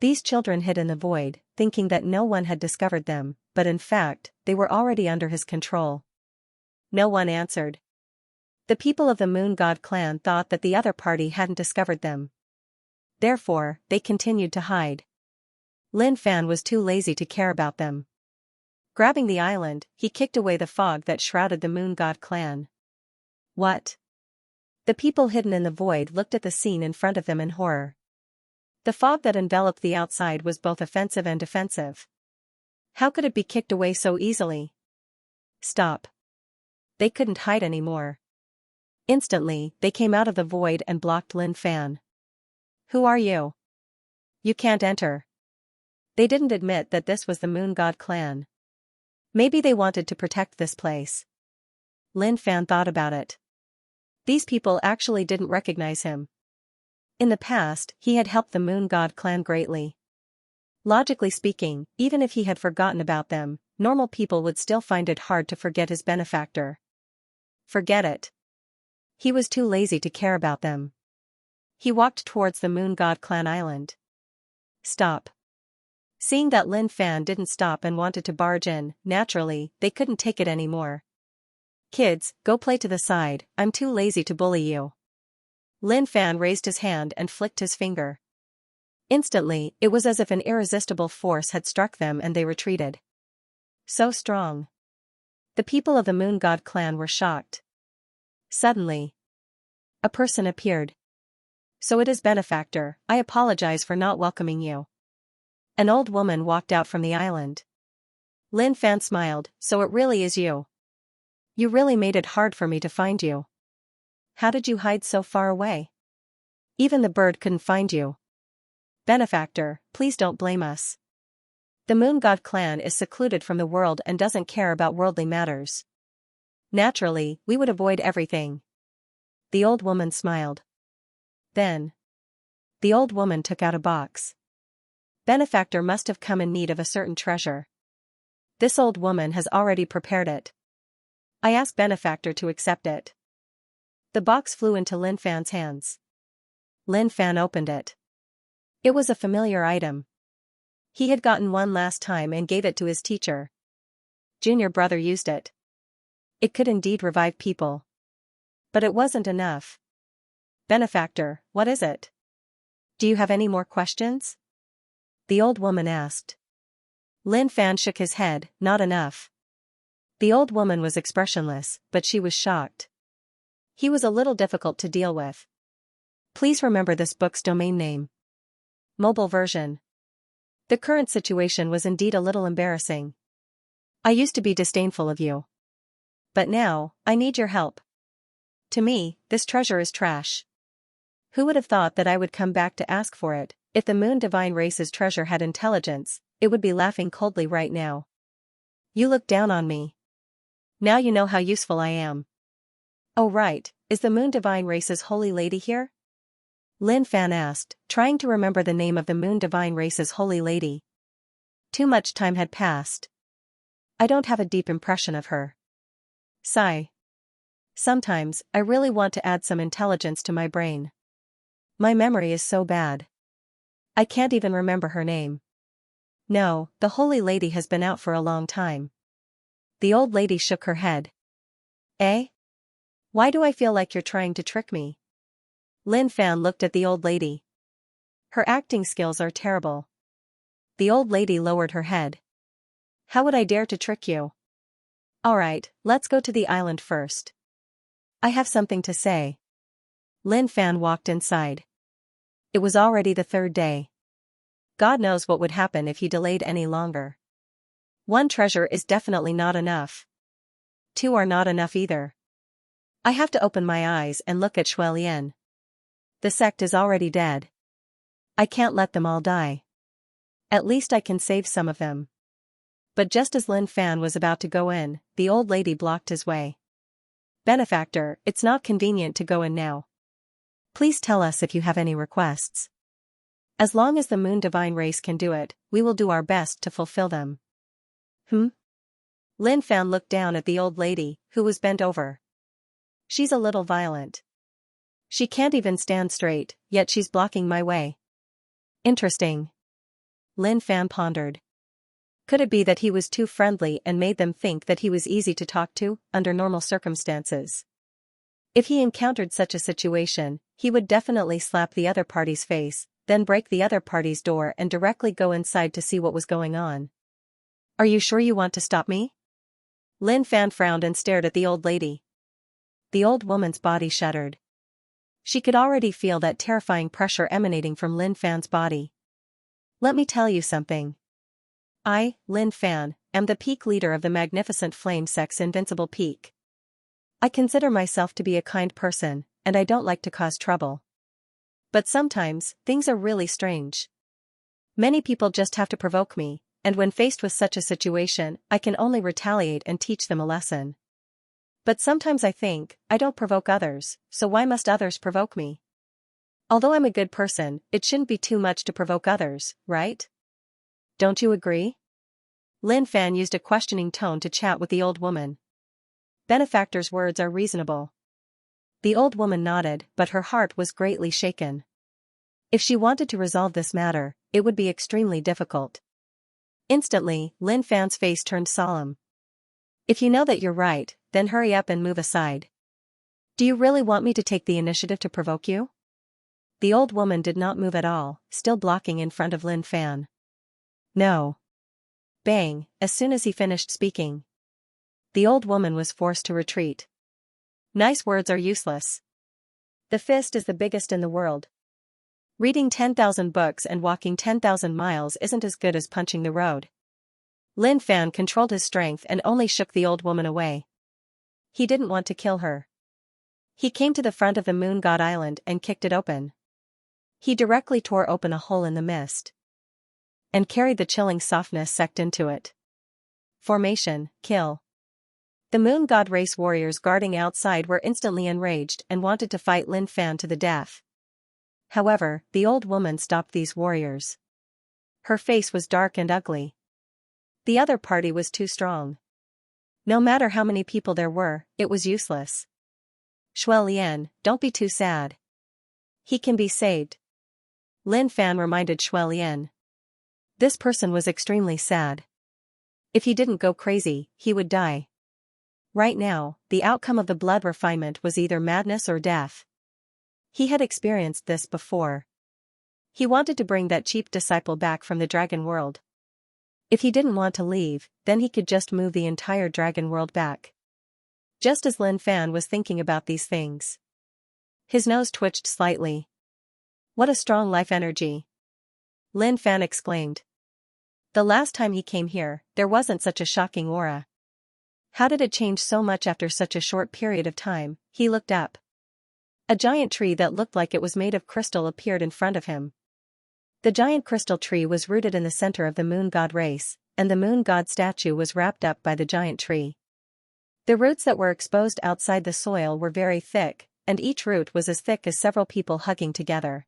These children hid in the void, thinking that no one had discovered them, but in fact, they were already under his control. No one answered. The people of the Moon God clan thought that the other party hadn't discovered them. Therefore, they continued to hide. Lin Fan was too lazy to care about them. Grabbing the island, he kicked away the fog that shrouded the Moon God clan. What? The people hidden in the void looked at the scene in front of them in horror. The fog that enveloped the outside was both offensive and defensive. How could it be kicked away so easily? Stop. They couldn't hide anymore. Instantly, they came out of the void and blocked Lin Fan. Who are you? You can't enter. They didn't admit that this was the Moon God clan. Maybe they wanted to protect this place. Lin Fan thought about it. These people actually didn't recognize him. In the past, he had helped the Moon God clan greatly. Logically speaking, even if he had forgotten about them, normal people would still find it hard to forget his benefactor. Forget it. He was too lazy to care about them. He walked towards the Moon God clan island. Stop. Seeing that Lin Fan didn't stop and wanted to barge in, naturally, they couldn't take it anymore. Kids, go play to the side, I'm too lazy to bully you. Lin Fan raised his hand and flicked his finger. Instantly, it was as if an irresistible force had struck them and they retreated. So strong. The people of the Moon God clan were shocked. Suddenly, a person appeared. So it is benefactor, I apologize for not welcoming you. An old woman walked out from the island. Lin Fan smiled, so it really is you. You really made it hard for me to find you. How did you hide so far away? Even the bird couldn't find you. Benefactor, please don't blame us. The Moon God clan is secluded from the world and doesn't care about worldly matters. Naturally, we would avoid everything. The old woman smiled. Then, the old woman took out a box. Benefactor must have come in need of a certain treasure. This old woman has already prepared it. I ask Benefactor to accept it. The box flew into Lin Fan's hands. Lin Fan opened it. It was a familiar item. He had gotten one last time and gave it to his teacher. Junior brother used it. It could indeed revive people. But it wasn't enough. Benefactor, what is it? Do you have any more questions? The old woman asked. Lin Fan shook his head, not enough. The old woman was expressionless, but she was shocked. He was a little difficult to deal with. Please remember this book's domain name. Mobile version. The current situation was indeed a little embarrassing. I used to be disdainful of you. But now, I need your help. To me, this treasure is trash. Who would have thought that I would come back to ask for it? If the Moon Divine Race's treasure had intelligence, it would be laughing coldly right now. You look down on me. Now you know how useful I am. Oh right, is the Moon Divine Race's holy lady here? Lin Fan asked, trying to remember the name of the Moon Divine Race's holy lady. Too much time had passed. I don't have a deep impression of her. Sigh. Sometimes, I really want to add some intelligence to my brain. My memory is so bad. I can't even remember her name. No, the holy lady has been out for a long time. The old lady shook her head. Eh? Why do I feel like you're trying to trick me? Lin Fan looked at the old lady. Her acting skills are terrible. The old lady lowered her head. How would I dare to trick you? Alright, let's go to the island first. I have something to say. Lin Fan walked inside. It was already the third day. God knows what would happen if he delayed any longer. One treasure is definitely not enough. Two are not enough either. I have to open my eyes and look at Shui Lian. The sect is already dead. I can't let them all die. At least I can save some of them. But just as Lin Fan was about to go in, the old lady blocked his way. Benefactor, it's not convenient to go in now. Please tell us if you have any requests. As long as the Moon Divine Race can do it, we will do our best to fulfill them. Lin Fan looked down at the old lady, who was bent over. She's a little violent. She can't even stand straight, yet she's blocking my way. Interesting. Lin Fan pondered. Could it be that he was too friendly and made them think that he was easy to talk to, under normal circumstances? If he encountered such a situation, he would definitely slap the other party's face, then break the other party's door and directly go inside to see what was going on. Are you sure you want to stop me? Lin Fan frowned and stared at the old lady. The old woman's body shuddered. She could already feel that terrifying pressure emanating from Lin Fan's body. Let me tell you something. I, Lin Fan, am the peak leader of the magnificent flame sect's Invincible Peak. I consider myself to be a kind person, and I don't like to cause trouble. But sometimes, things are really strange. Many people just have to provoke me, and when faced with such a situation, I can only retaliate and teach them a lesson. But sometimes I think, I don't provoke others, so why must others provoke me? Although I'm a good person, it shouldn't be too much to provoke others, right? Don't you agree? Lin Fan used a questioning tone to chat with the old woman. Benefactor's words are reasonable. The old woman nodded, but her heart was greatly shaken. If she wanted to resolve this matter, it would be extremely difficult. Instantly, Lin Fan's face turned solemn. If you know that you're right, then hurry up and move aside. Do you really want me to take the initiative to provoke you? The old woman did not move at all, still blocking in front of Lin Fan. No. Bang, as soon as he finished speaking. The old woman was forced to retreat. Nice words are useless. The fist is the biggest in the world. Reading 10,000 books and walking 10,000 miles isn't as good as punching the road. Lin Fan controlled his strength and only shook the old woman away. He didn't want to kill her. He came to the front of the Moon God Island and kicked it open. He directly tore open a hole in the mist and carried the chilling softness sucked into it. Formation, kill. The Moon God race warriors guarding outside were instantly enraged and wanted to fight Lin Fan to the death. However, the old woman stopped these warriors. Her face was dark and ugly. The other party was too strong. No matter how many people there were, it was useless. Shui Lian, don't be too sad. He can be saved. Lin Fan reminded Shui Lian. This person was extremely sad. If he didn't go crazy, he would die. Right now, the outcome of the blood refinement was either madness or death. He had experienced this before. He wanted to bring that cheap disciple back from the dragon world. If he didn't want to leave, then he could just move the entire dragon world back. Just as Lin Fan was thinking about these things, his nose twitched slightly. What a strong life energy! Lin Fan exclaimed. The last time he came here, there wasn't such a shocking aura. How did it change so much after such a short period of time? He looked up. A giant tree that looked like it was made of crystal appeared in front of him. The giant crystal tree was rooted in the center of the Moon God race, and the Moon God statue was wrapped up by the giant tree. The roots that were exposed outside the soil were very thick, and each root was as thick as several people hugging together.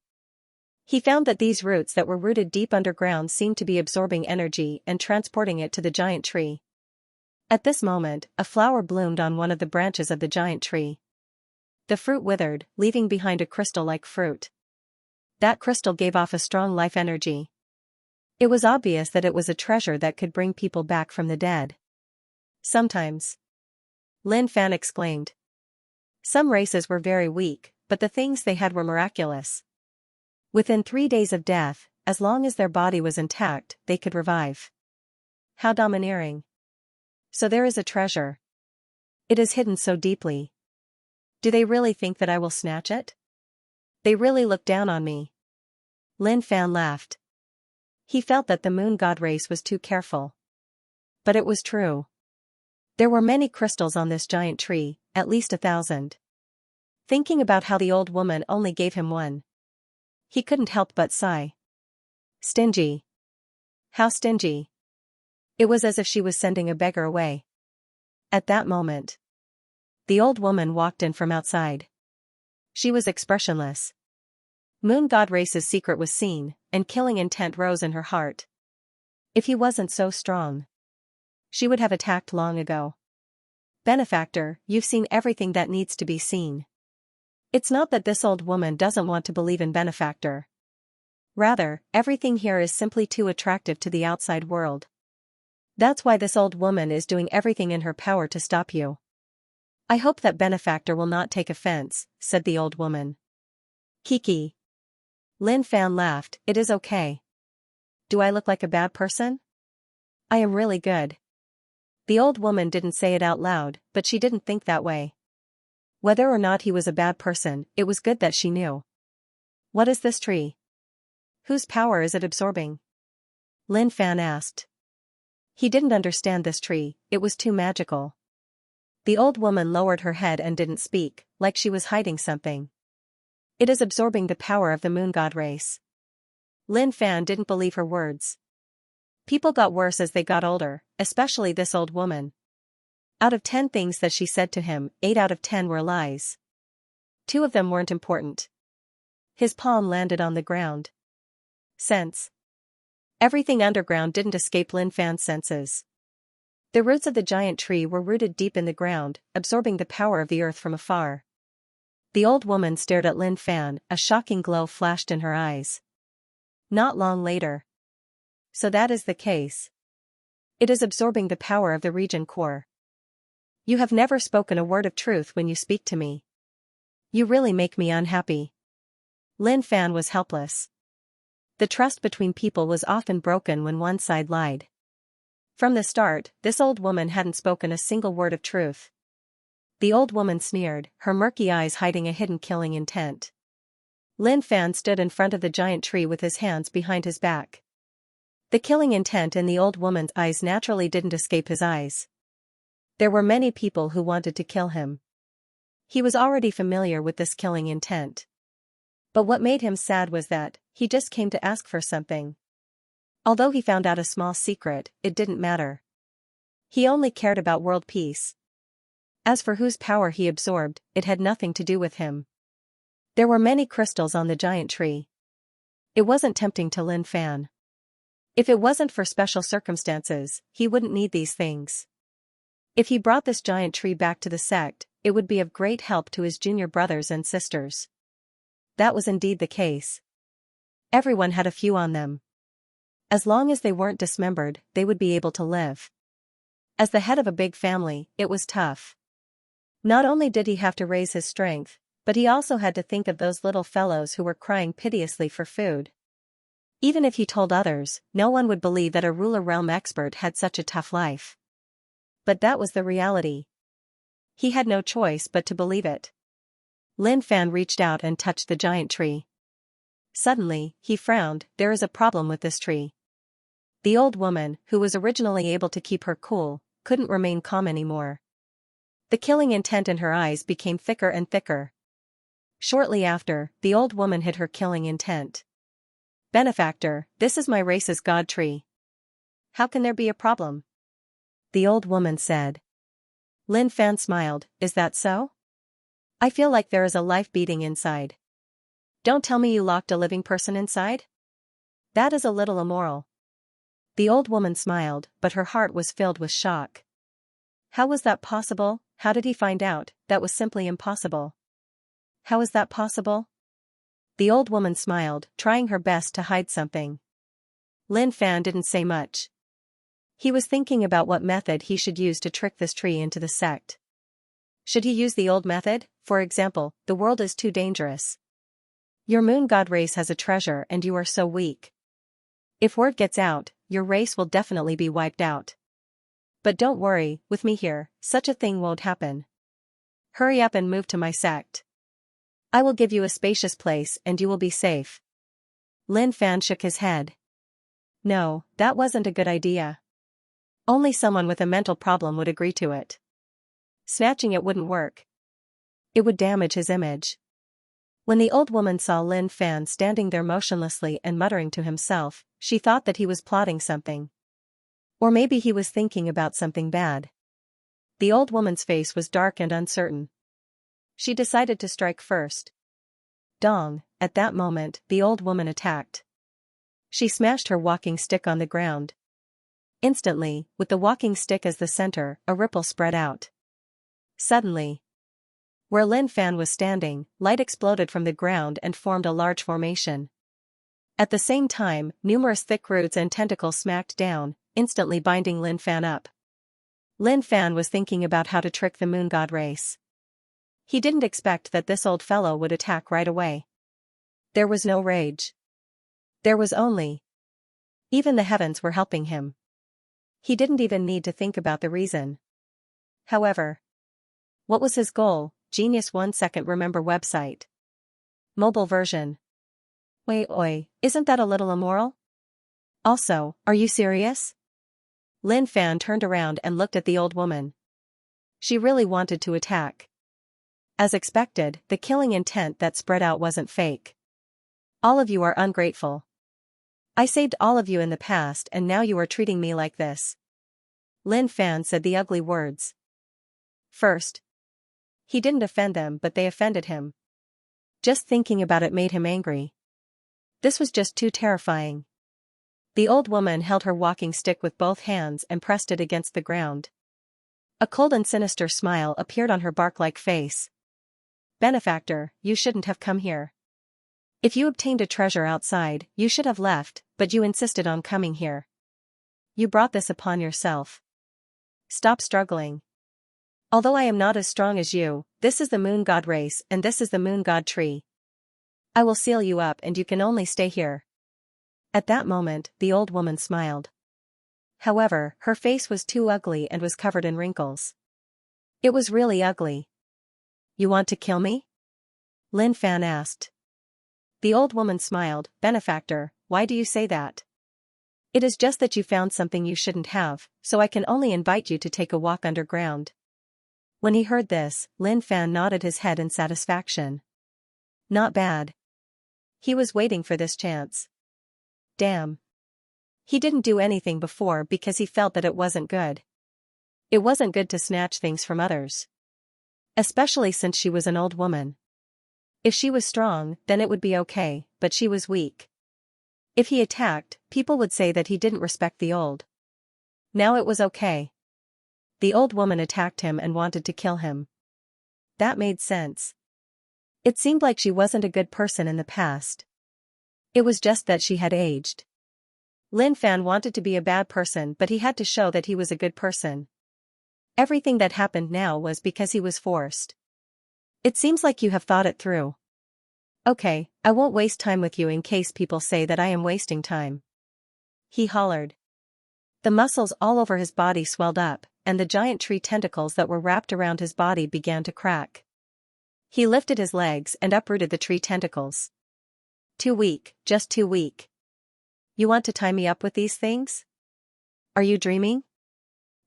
He found that these roots that were rooted deep underground seemed to be absorbing energy and transporting it to the giant tree. At this moment, a flower bloomed on one of the branches of the giant tree. The fruit withered, leaving behind a crystal-like fruit. That crystal gave off a strong life energy. It was obvious that it was a treasure that could bring people back from the dead. Sometimes. Lin Fan exclaimed. Some races were very weak, but the things they had were miraculous. Within 3 days of death, as long as their body was intact, they could revive. How domineering. So there is a treasure. It is hidden so deeply. Do they really think that I will snatch it? They really look down on me. Lin Fan laughed. He felt that the Moon God race was too careful. But it was true. There were many crystals on this giant tree, at least 1,000. Thinking about how the old woman only gave him one, he couldn't help but sigh. Stingy. How stingy. It was as if she was sending a beggar away. At that moment, the old woman walked in from outside. She was expressionless. Moon God race's secret was seen, and killing intent rose in her heart. If he wasn't so strong, she would have attacked long ago. Benefactor, you've seen everything that needs to be seen. It's not that this old woman doesn't want to believe in Benefactor. Rather, everything here is simply too attractive to the outside world. That's why this old woman is doing everything in her power to stop you. I hope that Benefactor will not take offense, said the old woman. Kiki. Lin Fan laughed, it is okay. Do I look like a bad person? I am really good. The old woman didn't say it out loud, but she didn't think that way. Whether or not he was a bad person, it was good that she knew. What is this tree? Whose power is it absorbing? Lin Fan asked. He didn't understand this tree, it was too magical. The old woman lowered her head and didn't speak, like she was hiding something. It is absorbing the power of the Moon God race. Lin Fan didn't believe her words. People got worse as they got older, especially this old woman. Out of 10 things that she said to him, 8 out of 10 were lies. 2 of them weren't important. His palm landed on the ground. Sense. Everything underground didn't escape Lin Fan's senses. The roots of the giant tree were rooted deep in the ground, absorbing the power of the earth from afar. The old woman stared at Lin Fan, a shocking glow flashed in her eyes. Not long later. So that is the case. It is absorbing the power of the region core. You have never spoken a word of truth when you speak to me. You really make me unhappy. Lin Fan was helpless. The trust between people was often broken when one side lied. From the start, this old woman hadn't spoken a single word of truth. The old woman sneered, her murky eyes hiding a hidden killing intent. Lin Fan stood in front of the giant tree with his hands behind his back. The killing intent in the old woman's eyes naturally didn't escape his eyes. There were many people who wanted to kill him. He was already familiar with this killing intent. But what made him sad was that he just came to ask for something. Although he found out a small secret, it didn't matter. He only cared about world peace. As for whose power he absorbed, it had nothing to do with him. There were many crystals on the giant tree. It wasn't tempting to Lin Fan. If it wasn't for special circumstances, he wouldn't need these things. If he brought this giant tree back to the sect, it would be of great help to his junior brothers and sisters. That was indeed the case. Everyone had a few on them. As long as they weren't dismembered, they would be able to live. As the head of a big family, it was tough. Not only did he have to raise his strength, but he also had to think of those little fellows who were crying piteously for food. Even if he told others, no one would believe that a ruler realm expert had such a tough life. But that was the reality. He had no choice but to believe it. Lin Fan reached out and touched the giant tree. Suddenly, he frowned. There is a problem with this tree. The old woman, who was originally able to keep her cool, couldn't remain calm anymore. The killing intent in her eyes became thicker and thicker. Shortly after, the old woman hid her killing intent. "Benefactor, this is my race's god tree. How can there be a problem?" the old woman said. Lin Fan smiled. "Is that so? I feel like there is a life beating inside." "Don't tell me you locked a living person inside? That is a little immoral." The old woman smiled, but her heart was filled with shock. How was that possible? How did he find out? That was simply impossible. How is that possible? The old woman smiled, trying her best to hide something. Lin Fan didn't say much. He was thinking about what method he should use to trick this tree into the sect. Should he use the old method? For example, the world is too dangerous. Your moon god race has a treasure and you are so weak. If word gets out, your race will definitely be wiped out. But don't worry, with me here, such a thing won't happen. Hurry up and move to my sect. I will give you a spacious place and you will be safe. Lin Fan shook his head. No, that wasn't a good idea. Only someone with a mental problem would agree to it. Snatching it wouldn't work. It would damage his image. When the old woman saw Lin Fan standing there motionlessly and muttering to himself, she thought that he was plotting something. Or maybe he was thinking about something bad. The old woman's face was dark and uncertain. She decided to strike first. Dong, at that moment, the old woman attacked. She smashed her walking stick on the ground. Instantly, with the walking stick as the center, a ripple spread out. Suddenly, where Lin Fan was standing, light exploded from the ground and formed a large formation. At the same time, numerous thick roots and tentacles smacked down, instantly binding Lin Fan up. Lin Fan was thinking about how to trick the moon god race. He didn't expect that this old fellow would attack right away. There was no rage. There was only. Even the heavens were helping him. He didn't even need to think about the reason. However, what was his goal? Genius 1 second remember website. Mobile version. Wait, oi, isn't that a little immoral? Also, are you serious? Lin Fan turned around and looked at the old woman. She really wanted to attack. As expected, the killing intent that spread out wasn't fake. All of you are ungrateful. I saved all of you in the past and now you are treating me like this. Lin Fan said the ugly words. First, he didn't offend them but they offended him. Just thinking about it made him angry. This was just too terrifying. The old woman held her walking stick with both hands and pressed it against the ground. A cold and sinister smile appeared on her bark-like face. Benefactor, you shouldn't have come here. If you obtained a treasure outside, you should have left, but you insisted on coming here. You brought this upon yourself. Stop struggling. Although I am not as strong as you, this is the moon god race and this is the moon god tree. I will seal you up and you can only stay here. At that moment, the old woman smiled. However, her face was too ugly and was covered in wrinkles. It was really ugly. You want to kill me? Lin Fan asked. The old woman smiled. Benefactor, why do you say that? It is just that you found something you shouldn't have, so I can only invite you to take a walk underground. When he heard this, Lin Fan nodded his head in satisfaction. Not bad. He was waiting for this chance. Damn. He didn't do anything before because he felt that it wasn't good. It wasn't good to snatch things from others. Especially since she was an old woman. If she was strong, then it would be okay, but she was weak. If he attacked, people would say that he didn't respect the old. Now it was okay. The old woman attacked him and wanted to kill him. That made sense. It seemed like she wasn't a good person in the past. It was just that she had aged. Lin Fan wanted to be a bad person, but he had to show that he was a good person. Everything that happened now was because he was forced. It seems like you have thought it through. Okay, I won't waste time with you in case people say that I am wasting time. He hollered. The muscles all over his body swelled up, and the giant tree tentacles that were wrapped around his body began to crack. He lifted his legs and uprooted the tree tentacles. Too weak, just too weak. You want to tie me up with these things? Are you dreaming?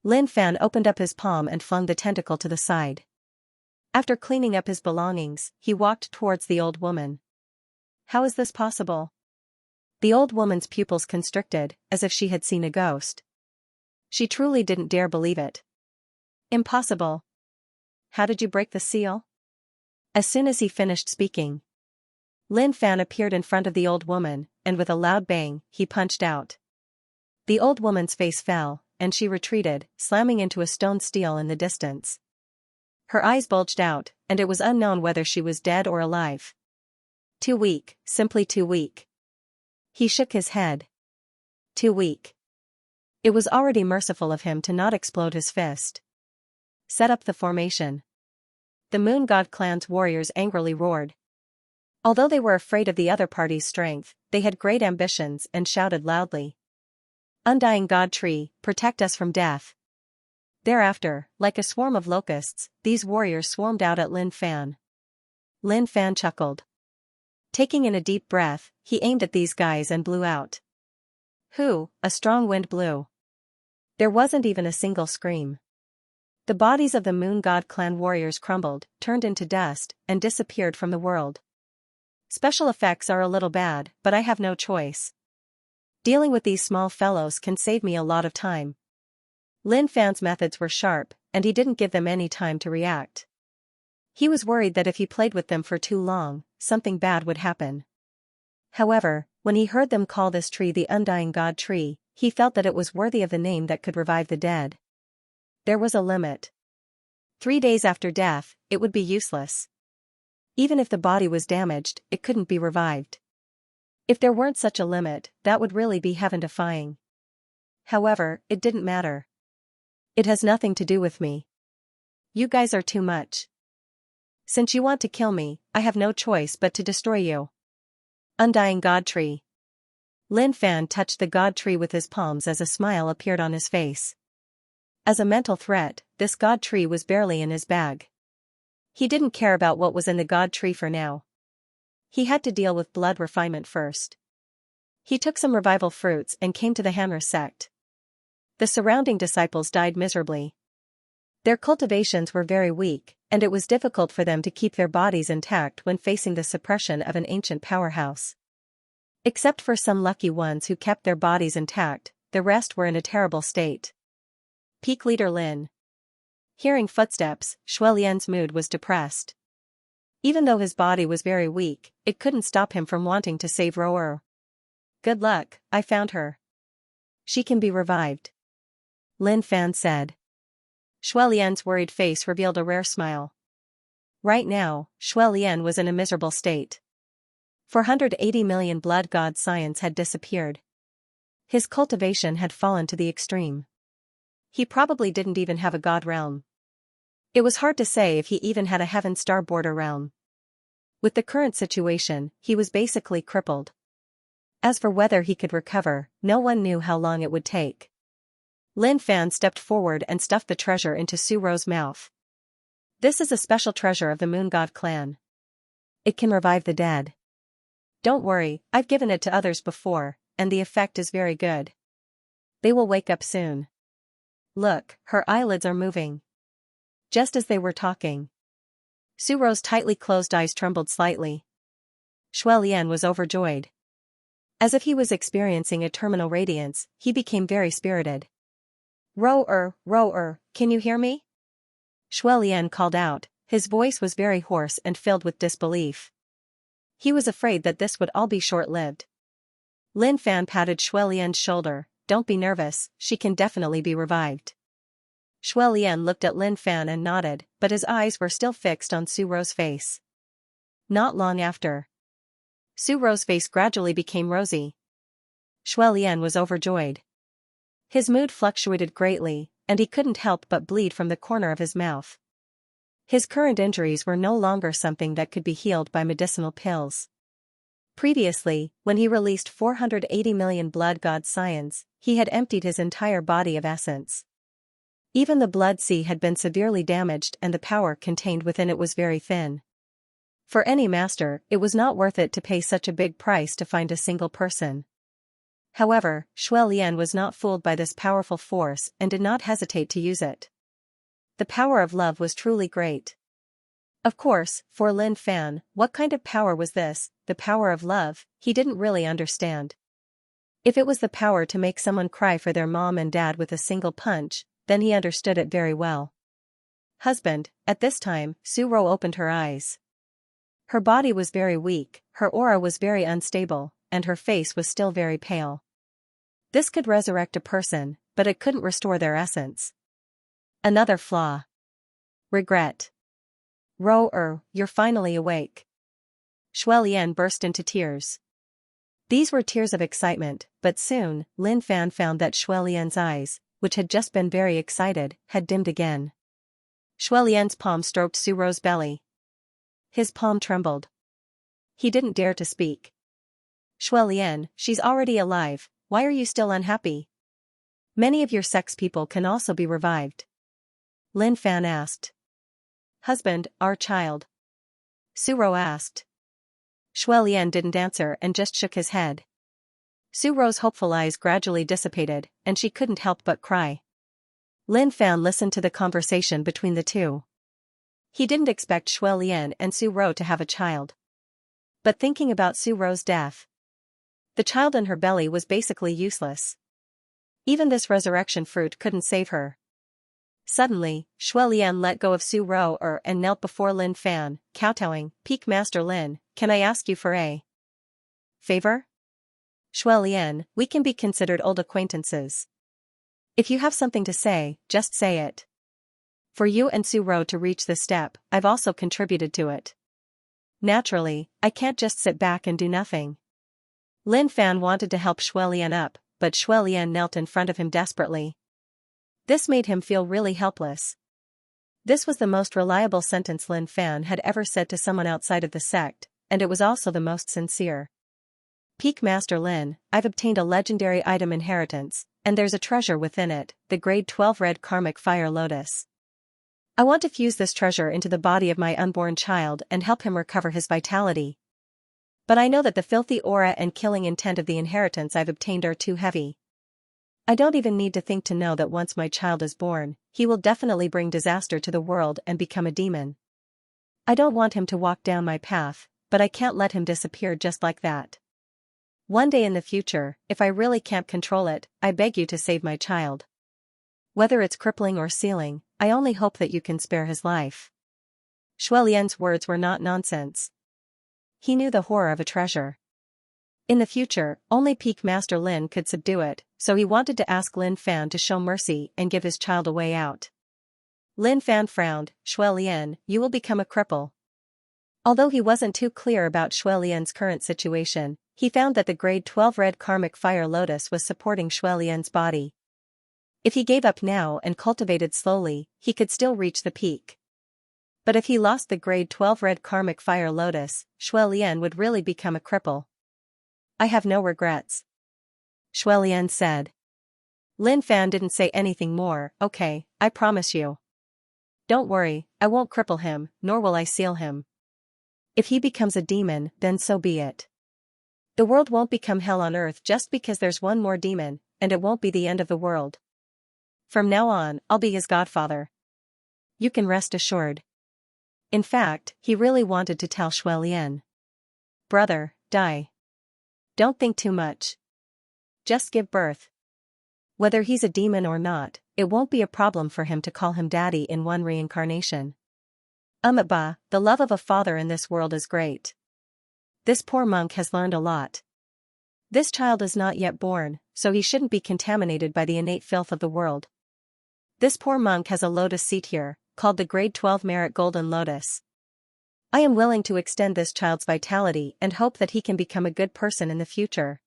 Lin Fan opened up his palm and flung the tentacle to the side. After cleaning up his belongings, he walked towards the old woman. How is this possible? The old woman's pupils constricted, as if she had seen a ghost. She truly didn't dare believe it. Impossible. How did you break the seal? As soon as he finished speaking, Lin Fan appeared in front of the old woman, and with a loud bang, he punched out. The old woman's face fell, and she retreated, slamming into a stone steel in the distance. Her eyes bulged out, and it was unknown whether she was dead or alive. Too weak, simply too weak. He shook his head. Too weak. It was already merciful of him to not explode his fist. Set up the formation. The Moon God clan's warriors angrily roared. Although they were afraid of the other party's strength, they had great ambitions and shouted loudly. Undying God Tree, protect us from death. Thereafter, like a swarm of locusts, these warriors swarmed out at Lin Fan. Lin Fan chuckled. Taking in a deep breath, he aimed at these guys and blew out. Hoo, a strong wind blew. There wasn't even a single scream. The bodies of the Moon God clan warriors crumbled, turned into dust, and disappeared from the world. Special effects are a little bad, but I have no choice. Dealing with these small fellows can save me a lot of time. Lin Fan's methods were sharp, and he didn't give them any time to react. He was worried that if he played with them for too long, something bad would happen. However, when he heard them call this tree the Undying God Tree, he felt that it was worthy of the name that could revive the dead. There was a limit. 3 days after death, it would be useless. Even if the body was damaged, it couldn't be revived. If there weren't such a limit, that would really be heaven-defying. However, it didn't matter. It has nothing to do with me. You guys are too much. Since you want to kill me, I have no choice but to destroy you. Undying God Tree. Lin Fan touched the God Tree with his palms as a smile appeared on his face. As a mental threat, this God Tree was barely in his bag. He didn't care about what was in the God Tree for now. He had to deal with blood refinement first. He took some revival fruits and came to the Hammer sect. The surrounding disciples died miserably. Their cultivations were very weak, and it was difficult for them to keep their bodies intact when facing the suppression of an ancient powerhouse. Except for some lucky ones who kept their bodies intact, the rest were in a terrible state. Peak leader Lin. Hearing footsteps, Shuelian's mood was depressed. Even though his body was very weak, it couldn't stop him from wanting to save Roer. Good luck, I found her. She can be revived. Lin Fan said. Shuelian's worried face revealed a rare smile. Right now, Shuelian was in a miserable state. 480 million blood god science had disappeared. His cultivation had fallen to the extreme. He probably didn't even have a god realm. It was hard to say if he even had a heaven star border realm. With the current situation, he was basically crippled. As for whether he could recover, no one knew how long it would take. Lin Fan stepped forward and stuffed the treasure into Su Ro's mouth. This is a special treasure of the Moon God clan. It can revive the dead. Don't worry, I've given it to others before, and the effect is very good. They will wake up soon. Look, her eyelids are moving. Just as they were talking, Suro's tightly closed eyes trembled slightly. Xuelian was overjoyed. As if he was experiencing a terminal radiance, he became very spirited. Rower, can you hear me? Xuelian called out. His voice was very hoarse and filled with disbelief. He was afraid that this would all be short-lived. Lin Fan patted Xuelian's shoulder. Don't be nervous, she can definitely be revived. Xuelian looked at Lin Fan and nodded, but his eyes were still fixed on Suro's face. Not long after, Suro's face gradually became rosy. Xuelian was overjoyed. His mood fluctuated greatly, and he couldn't help but bleed from the corner of his mouth. His current injuries were no longer something that could be healed by medicinal pills. Previously, when he released 480 million blood god scions, he had emptied his entire body of essence. Even the blood sea had been severely damaged and the power contained within it was very thin. For any master, it was not worth it to pay such a big price to find a single person. However, Xuelian was not fooled by this powerful force and did not hesitate to use it. The power of love was truly great. Of course, for Lin Fan, what kind of power was this, the power of love? He didn't really understand. If it was the power to make someone cry for their mom and dad with a single punch, then he understood it very well. Husband, at this time, Suro opened her eyes. Her body was very weak, her aura was very unstable, and her face was still very pale. This could resurrect a person, but it couldn't restore their essence. Another flaw. Regret. You're finally awake. Xuelian burst into tears. These were tears of excitement, but soon, Lin Fan found that Xuelian's eyes, which had just been very excited, had dimmed again. Xuelian's palm stroked Suro's belly. His palm trembled. He didn't dare to speak. Xuelian, she's already alive, why are you still unhappy? Many of your sex people can also be revived. Lin Fan asked. Husband, our child. Suro asked. Xuelian didn't answer and just shook his head. Suro's hopeful eyes gradually dissipated, and she couldn't help but cry. Lin Fan listened to the conversation between the two. He didn't expect Xuelian and Suro to have a child. But thinking about Suro's death, the child in her belly was basically useless. Even this resurrection fruit couldn't save her. Suddenly, Xuelian let go of Suro and knelt before Lin Fan, kowtowing. Peak Master Lin, can I ask you for a favor? Xuelian, we can be considered old acquaintances. If you have something to say, just say it. For you and Suro to reach this step, I've also contributed to it. Naturally, I can't just sit back and do nothing. Lin Fan wanted to help Xuelian up, but Xuelian knelt in front of him desperately. This made him feel really helpless. This was the most reliable sentence Lin Fan had ever said to someone outside of the sect, and it was also the most sincere. Peak Master Lin, I've obtained a legendary item inheritance, and there's a treasure within it, the grade 12 red karmic fire lotus. I want to fuse this treasure into the body of my unborn child and help him recover his vitality. But I know that the filthy aura and killing intent of the inheritance I've obtained are too heavy. I don't even need to think to know that once my child is born, he will definitely bring disaster to the world and become a demon. I don't want him to walk down my path, but I can't let him disappear just like that. One day in the future, if I really can't control it, I beg you to save my child. Whether it's crippling or sealing, I only hope that you can spare his life. Xuelian's words were not nonsense. He knew the horror of a treasure. In the future, only Peak Master Lin could subdue it, so he wanted to ask Lin Fan to show mercy and give his child a way out. Lin Fan frowned. Xuelian, you will become a cripple. Although he wasn't too clear about Xuelian's current situation, he found that the grade 12 red karmic fire lotus was supporting Xuelian's body. If he gave up now and cultivated slowly, he could still reach the peak. But if he lost the grade 12 red karmic fire lotus, Xuelian would really become a cripple. I have no regrets. Xuelian said. Lin Fan didn't say anything more. Okay, I promise you. Don't worry, I won't cripple him, nor will I seal him. If he becomes a demon, then so be it. The world won't become hell on earth just because there's one more demon, and it won't be the end of the world. From now on, I'll be his godfather. You can rest assured. In fact, he really wanted to tell Shui Lian. Brother, die. Don't think too much. Just give birth. Whether he's a demon or not, it won't be a problem for him to call him daddy in one reincarnation. Ba, the love of a father in this world is great. This poor monk has learned a lot. This child is not yet born, so he shouldn't be contaminated by the innate filth of the world. This poor monk has a lotus seat here, called the grade 12 merit golden lotus. I am willing to extend this child's vitality and hope that he can become a good person in the future.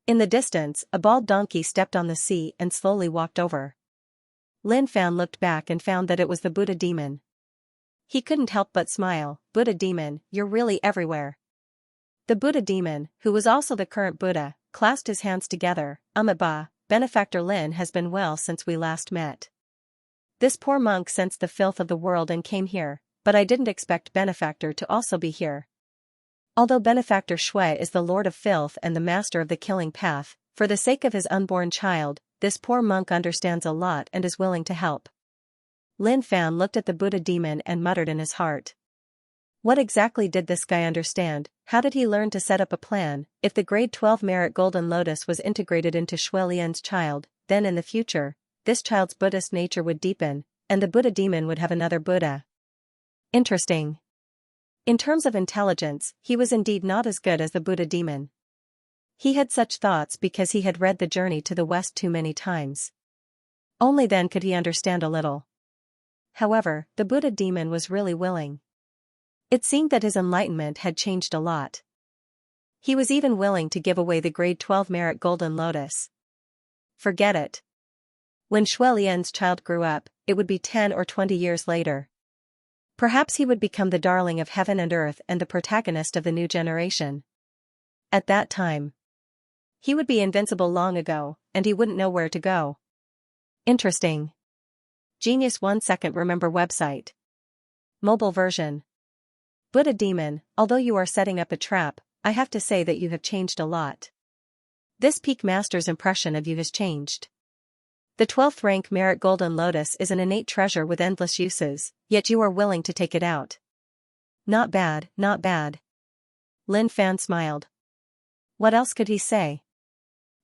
In the distance, a bald donkey stepped on the sea and slowly walked over. Lin Fan looked back and found that it was the Buddha demon. He couldn't help but smile. Buddha demon, you're really everywhere. The Buddha demon, who was also the current Buddha, clasped his hands together. Ba, Benefactor Lin has been well since we last met. This poor monk sensed the filth of the world and came here, but I didn't expect Benefactor to also be here. Although Benefactor Shui is the Lord of Filth and the Master of the Killing Path, for the sake of his unborn child, this poor monk understands a lot and is willing to help. Lin Fan looked at the Buddha demon and muttered in his heart. What exactly did this guy understand? How did he learn to set up a plan? If the grade 12 merit golden lotus was integrated into Shui Lian's child, then in the future, this child's Buddhist nature would deepen, and the Buddha demon would have another Buddha. Interesting. In terms of intelligence, he was indeed not as good as the Buddha demon. He had such thoughts because he had read The Journey to the West too many times. Only then could he understand a little. However, the Buddha demon was really willing. It seemed that his enlightenment had changed a lot. He was even willing to give away the grade 12 merit golden lotus. Forget it. When Shui Lian's child grew up, it would be 10 or 20 years later. Perhaps he would become the darling of heaven and earth and the protagonist of the new generation. At that time, he would be invincible long ago, and he wouldn't know where to go. Interesting. Genius 1 second remember website. Mobile version. Buddha demon, although you are setting up a trap, I have to say that you have changed a lot. This peak master's impression of you has changed. The 12th rank merit golden lotus is an innate treasure with endless uses, yet you are willing to take it out. Not bad, not bad. Lin Fan smiled. What else could he say?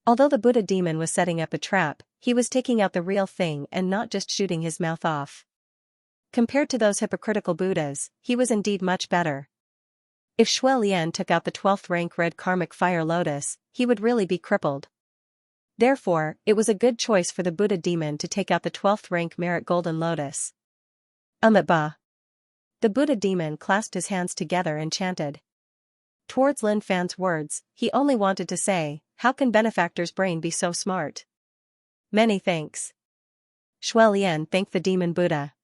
Although the Buddha demon was setting up a trap, he was taking out the real thing and not just shooting his mouth off. Compared to those hypocritical Buddhas, he was indeed much better. If Shui Lian took out the 12th rank red karmic fire lotus, he would really be crippled. Therefore, it was a good choice for the Buddha demon to take out the 12th rank merit golden lotus. Ba. The Buddha demon clasped his hands together and chanted. Towards Lin Fan's words, he only wanted to say, how can Benefactor's brain be so smart? Many thanks. Shui Lian thanked the demon Buddha.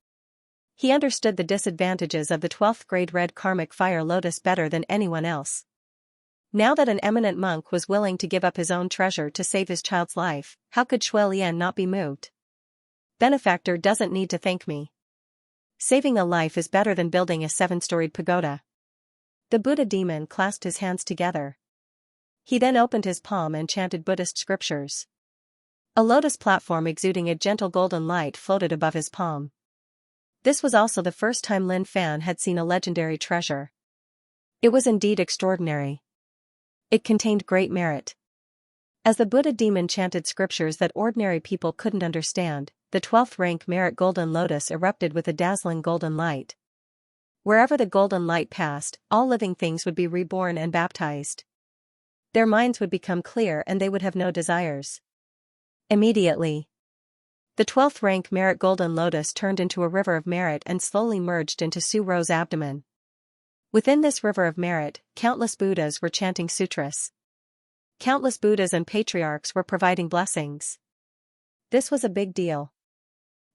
He understood the disadvantages of the 12th grade red karmic fire lotus better than anyone else. Now that an eminent monk was willing to give up his own treasure to save his child's life, how could Shui Lian not be moved? Benefactor doesn't need to thank me. Saving a life is better than building a 7-storied pagoda. The Buddha demon clasped his hands together. He then opened his palm and chanted Buddhist scriptures. A lotus platform exuding a gentle golden light floated above his palm. This was also the first time Lin Fan had seen a legendary treasure. It was indeed extraordinary. It contained great merit. As the Buddha demon chanted scriptures that ordinary people couldn't understand, the 12th rank merit golden lotus erupted with a dazzling golden light. Wherever the golden light passed, all living things would be reborn and baptized. Their minds would become clear and they would have no desires. Immediately, the 12th rank merit golden lotus turned into a river of merit and slowly merged into Su Ro's abdomen. Within this river of merit, countless Buddhas were chanting sutras. Countless Buddhas and patriarchs were providing blessings. This was a big deal.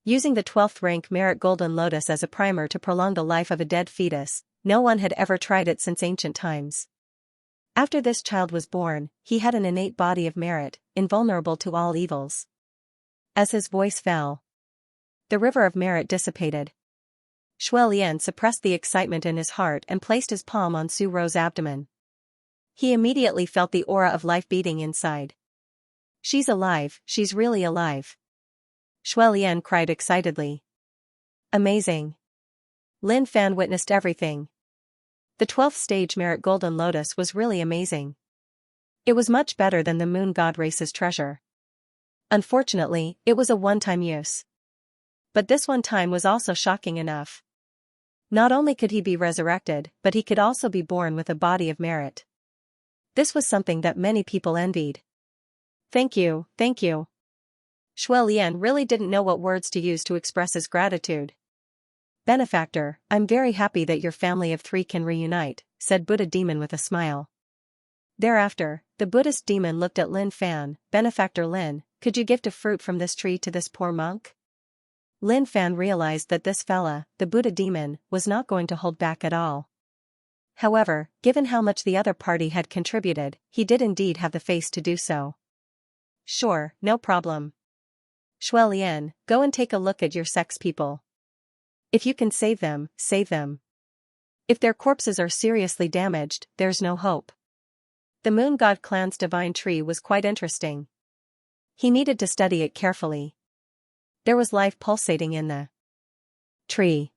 Using the 12th rank merit golden lotus as a primer to prolong the life of a dead fetus, no one had ever tried it since ancient times. After this child was born, he had an innate body of merit, invulnerable to all evils. As his voice fell, the river of merit dissipated. Shui Lian suppressed the excitement in his heart and placed his palm on Su Ro's abdomen. He immediately felt the aura of life beating inside. She's alive, she's really alive. Shuelian cried excitedly. Amazing. Lin Fan witnessed everything. The 12th stage merit golden lotus was really amazing. It was much better than the moon god race's treasure. Unfortunately, it was a one-time use. But this one time was also shocking enough. Not only could he be resurrected, but he could also be born with a body of merit. This was something that many people envied. Thank you, thank you. Shuelian really didn't know what words to use to express his gratitude. Benefactor, I'm very happy that your family of 3 can reunite, said Buddha demon with a smile. Thereafter, the Buddhist demon looked at Lin Fan. Benefactor Lin, could you gift a fruit from this tree to this poor monk? Lin Fan realized that this fella, the Buddha demon, was not going to hold back at all. However, given how much the other party had contributed, he did indeed have the face to do so. Sure, no problem. Shuelian, go and take a look at your sex people. If you can save them, save them. If their corpses are seriously damaged, there's no hope. The Moon God clan's divine tree was quite interesting. He needed to study it carefully. There was life pulsating in the tree.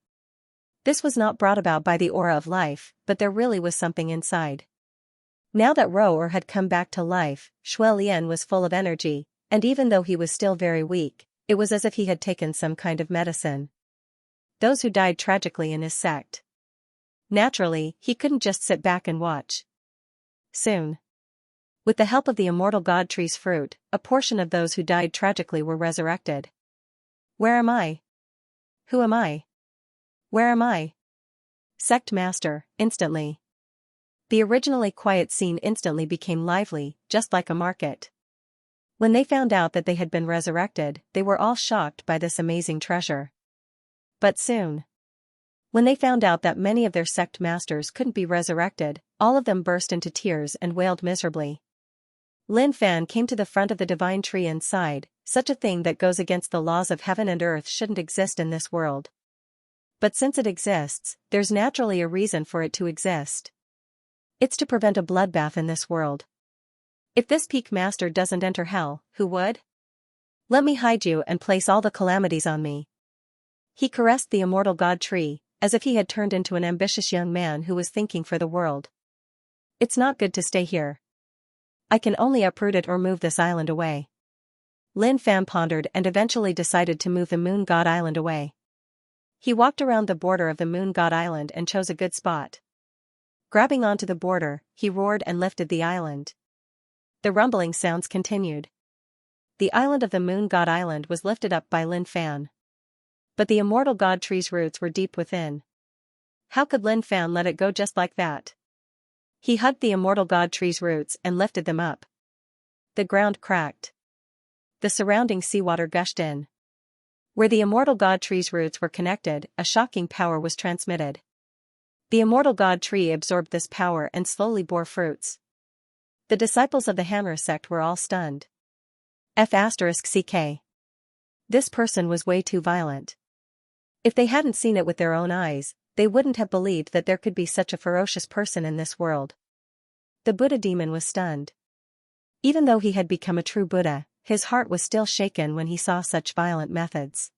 This was not brought about by the aura of life, but there really was something inside. Now that Roer had come back to life, Shuelian was full of energy, and even though he was still very weak, it was as if he had taken some kind of medicine. Those who died tragically in his sect. Naturally, he couldn't just sit back and watch. Soon, with the help of the immortal god tree's fruit, a portion of those who died tragically were resurrected. Where am I? Who am I? Where am I? Sect Master, instantly. The originally quiet scene instantly became lively, just like a market. When they found out that they had been resurrected, they were all shocked by this amazing treasure. But soon, when they found out that many of their sect masters couldn't be resurrected, all of them burst into tears and wailed miserably. Lin Fan came to the front of the divine tree and sighed, such a thing that goes against the laws of heaven and earth shouldn't exist in this world. But since it exists, there's naturally a reason for it to exist. It's to prevent a bloodbath in this world. If this peak master doesn't enter hell, who would? Let me hide you and place all the calamities on me. He caressed the immortal god tree, as if he had turned into an ambitious young man who was thinking for the world. It's not good to stay here. I can only uproot it or move this island away. Lin Fan pondered and eventually decided to move the Moon God Island away. He walked around the border of the Moon God Island and chose a good spot. Grabbing onto the border, he roared and lifted the island. The rumbling sounds continued. The island of the Moon God Island was lifted up by Lin Fan. But the immortal god tree's roots were deep within. How could Lin Fan let it go just like that? He hugged the immortal god tree's roots and lifted them up. The ground cracked. The surrounding seawater gushed in. Where the immortal god tree's roots were connected, a shocking power was transmitted. The immortal god tree absorbed this power and slowly bore fruits. The disciples of the Hammer sect were all stunned. F***ck. This person was way too violent. If they hadn't seen it with their own eyes, they wouldn't have believed that there could be such a ferocious person in this world. The Buddha demon was stunned. Even though he had become a true Buddha, his heart was still shaken when he saw such violent methods.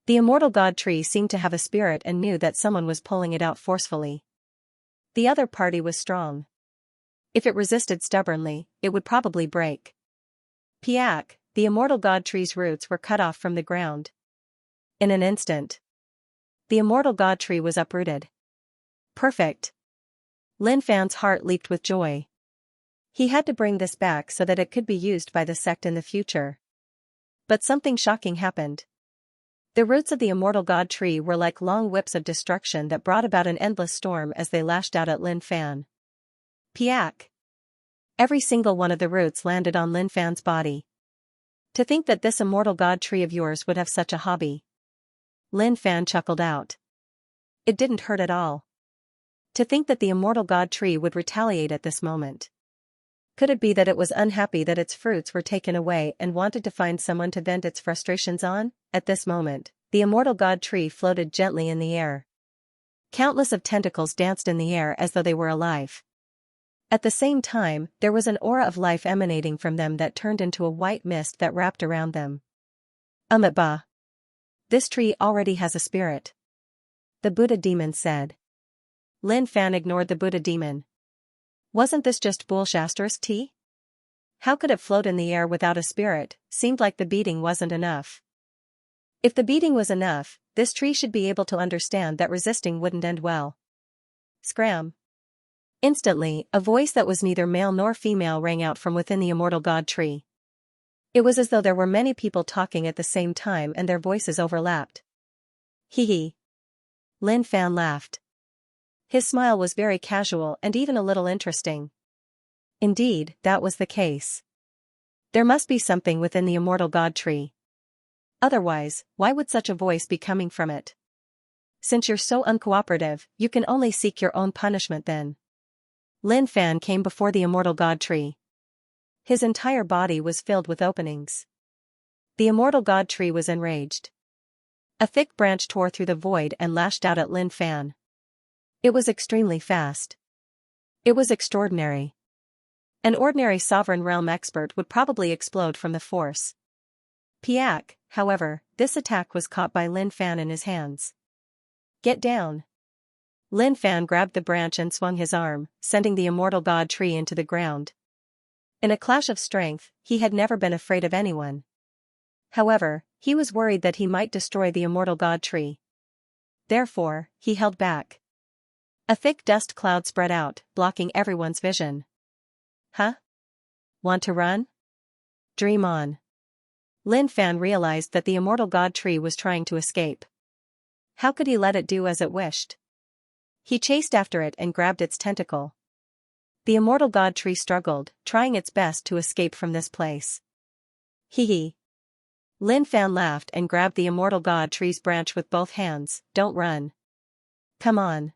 The immortal god tree seemed to have a spirit and knew that someone was pulling it out forcefully. The other party was strong. If it resisted stubbornly, it would probably break. Piak, the immortal god tree's roots were cut off from the ground. In an instant, the immortal god tree was uprooted. Perfect. Lin Fan's heart leaped with joy. He had to bring this back so that it could be used by the sect in the future. But something shocking happened. The roots of the immortal god tree were like long whips of destruction that brought about an endless storm as they lashed out at Lin Fan. Piak. Every single one of the roots landed on Lin Fan's body. To think that this immortal god tree of yours would have such a hobby. Lin Fan chuckled out. It didn't hurt at all. To think that the immortal god tree would retaliate at this moment. Could it be that it was unhappy that its fruits were taken away and wanted to find someone to vent its frustrations on? At this moment, the immortal god tree floated gently in the air. Countless of tentacles danced in the air as though they were alive. At the same time, there was an aura of life emanating from them that turned into a white mist that wrapped around them. Bah. This tree already has a spirit. The Buddha demon said. Lin Fan ignored the Buddha demon. Wasn't this just bullshit tea? How could it float in the air without a spirit? Seemed like the beating wasn't enough. If the beating was enough, this tree should be able to understand that resisting wouldn't end well. Scram. Instantly, a voice that was neither male nor female rang out from within the immortal god tree. It was as though there were many people talking at the same time and their voices overlapped. Hee hee. Lin Fan laughed. His smile was very casual and even a little interesting. Indeed, that was the case. There must be something within the immortal god tree. Otherwise, why would such a voice be coming from it? Since you're so uncooperative, you can only seek your own punishment then. Lin Fan came before the immortal god tree. His entire body was filled with openings. The immortal god tree was enraged. A thick branch tore through the void and lashed out at Lin Fan. It was extremely fast. It was extraordinary. An ordinary sovereign realm expert would probably explode from the force. Piak, however, this attack was caught by Lin Fan in his hands. Get down. Lin Fan grabbed the branch and swung his arm, sending the immortal god tree into the ground. In a clash of strength, he had never been afraid of anyone. However, he was worried that he might destroy the immortal god tree. Therefore, he held back. A thick dust cloud spread out, blocking everyone's vision. Huh? Want to run? Dream on. Lin Fan realized that the immortal god tree was trying to escape. How could he let it do as it wished? He chased after it and grabbed its tentacle. The immortal god tree struggled, trying its best to escape from this place. Hee hee. Lin Fan laughed and grabbed the immortal god tree's branch with both hands. Don't run. Come on.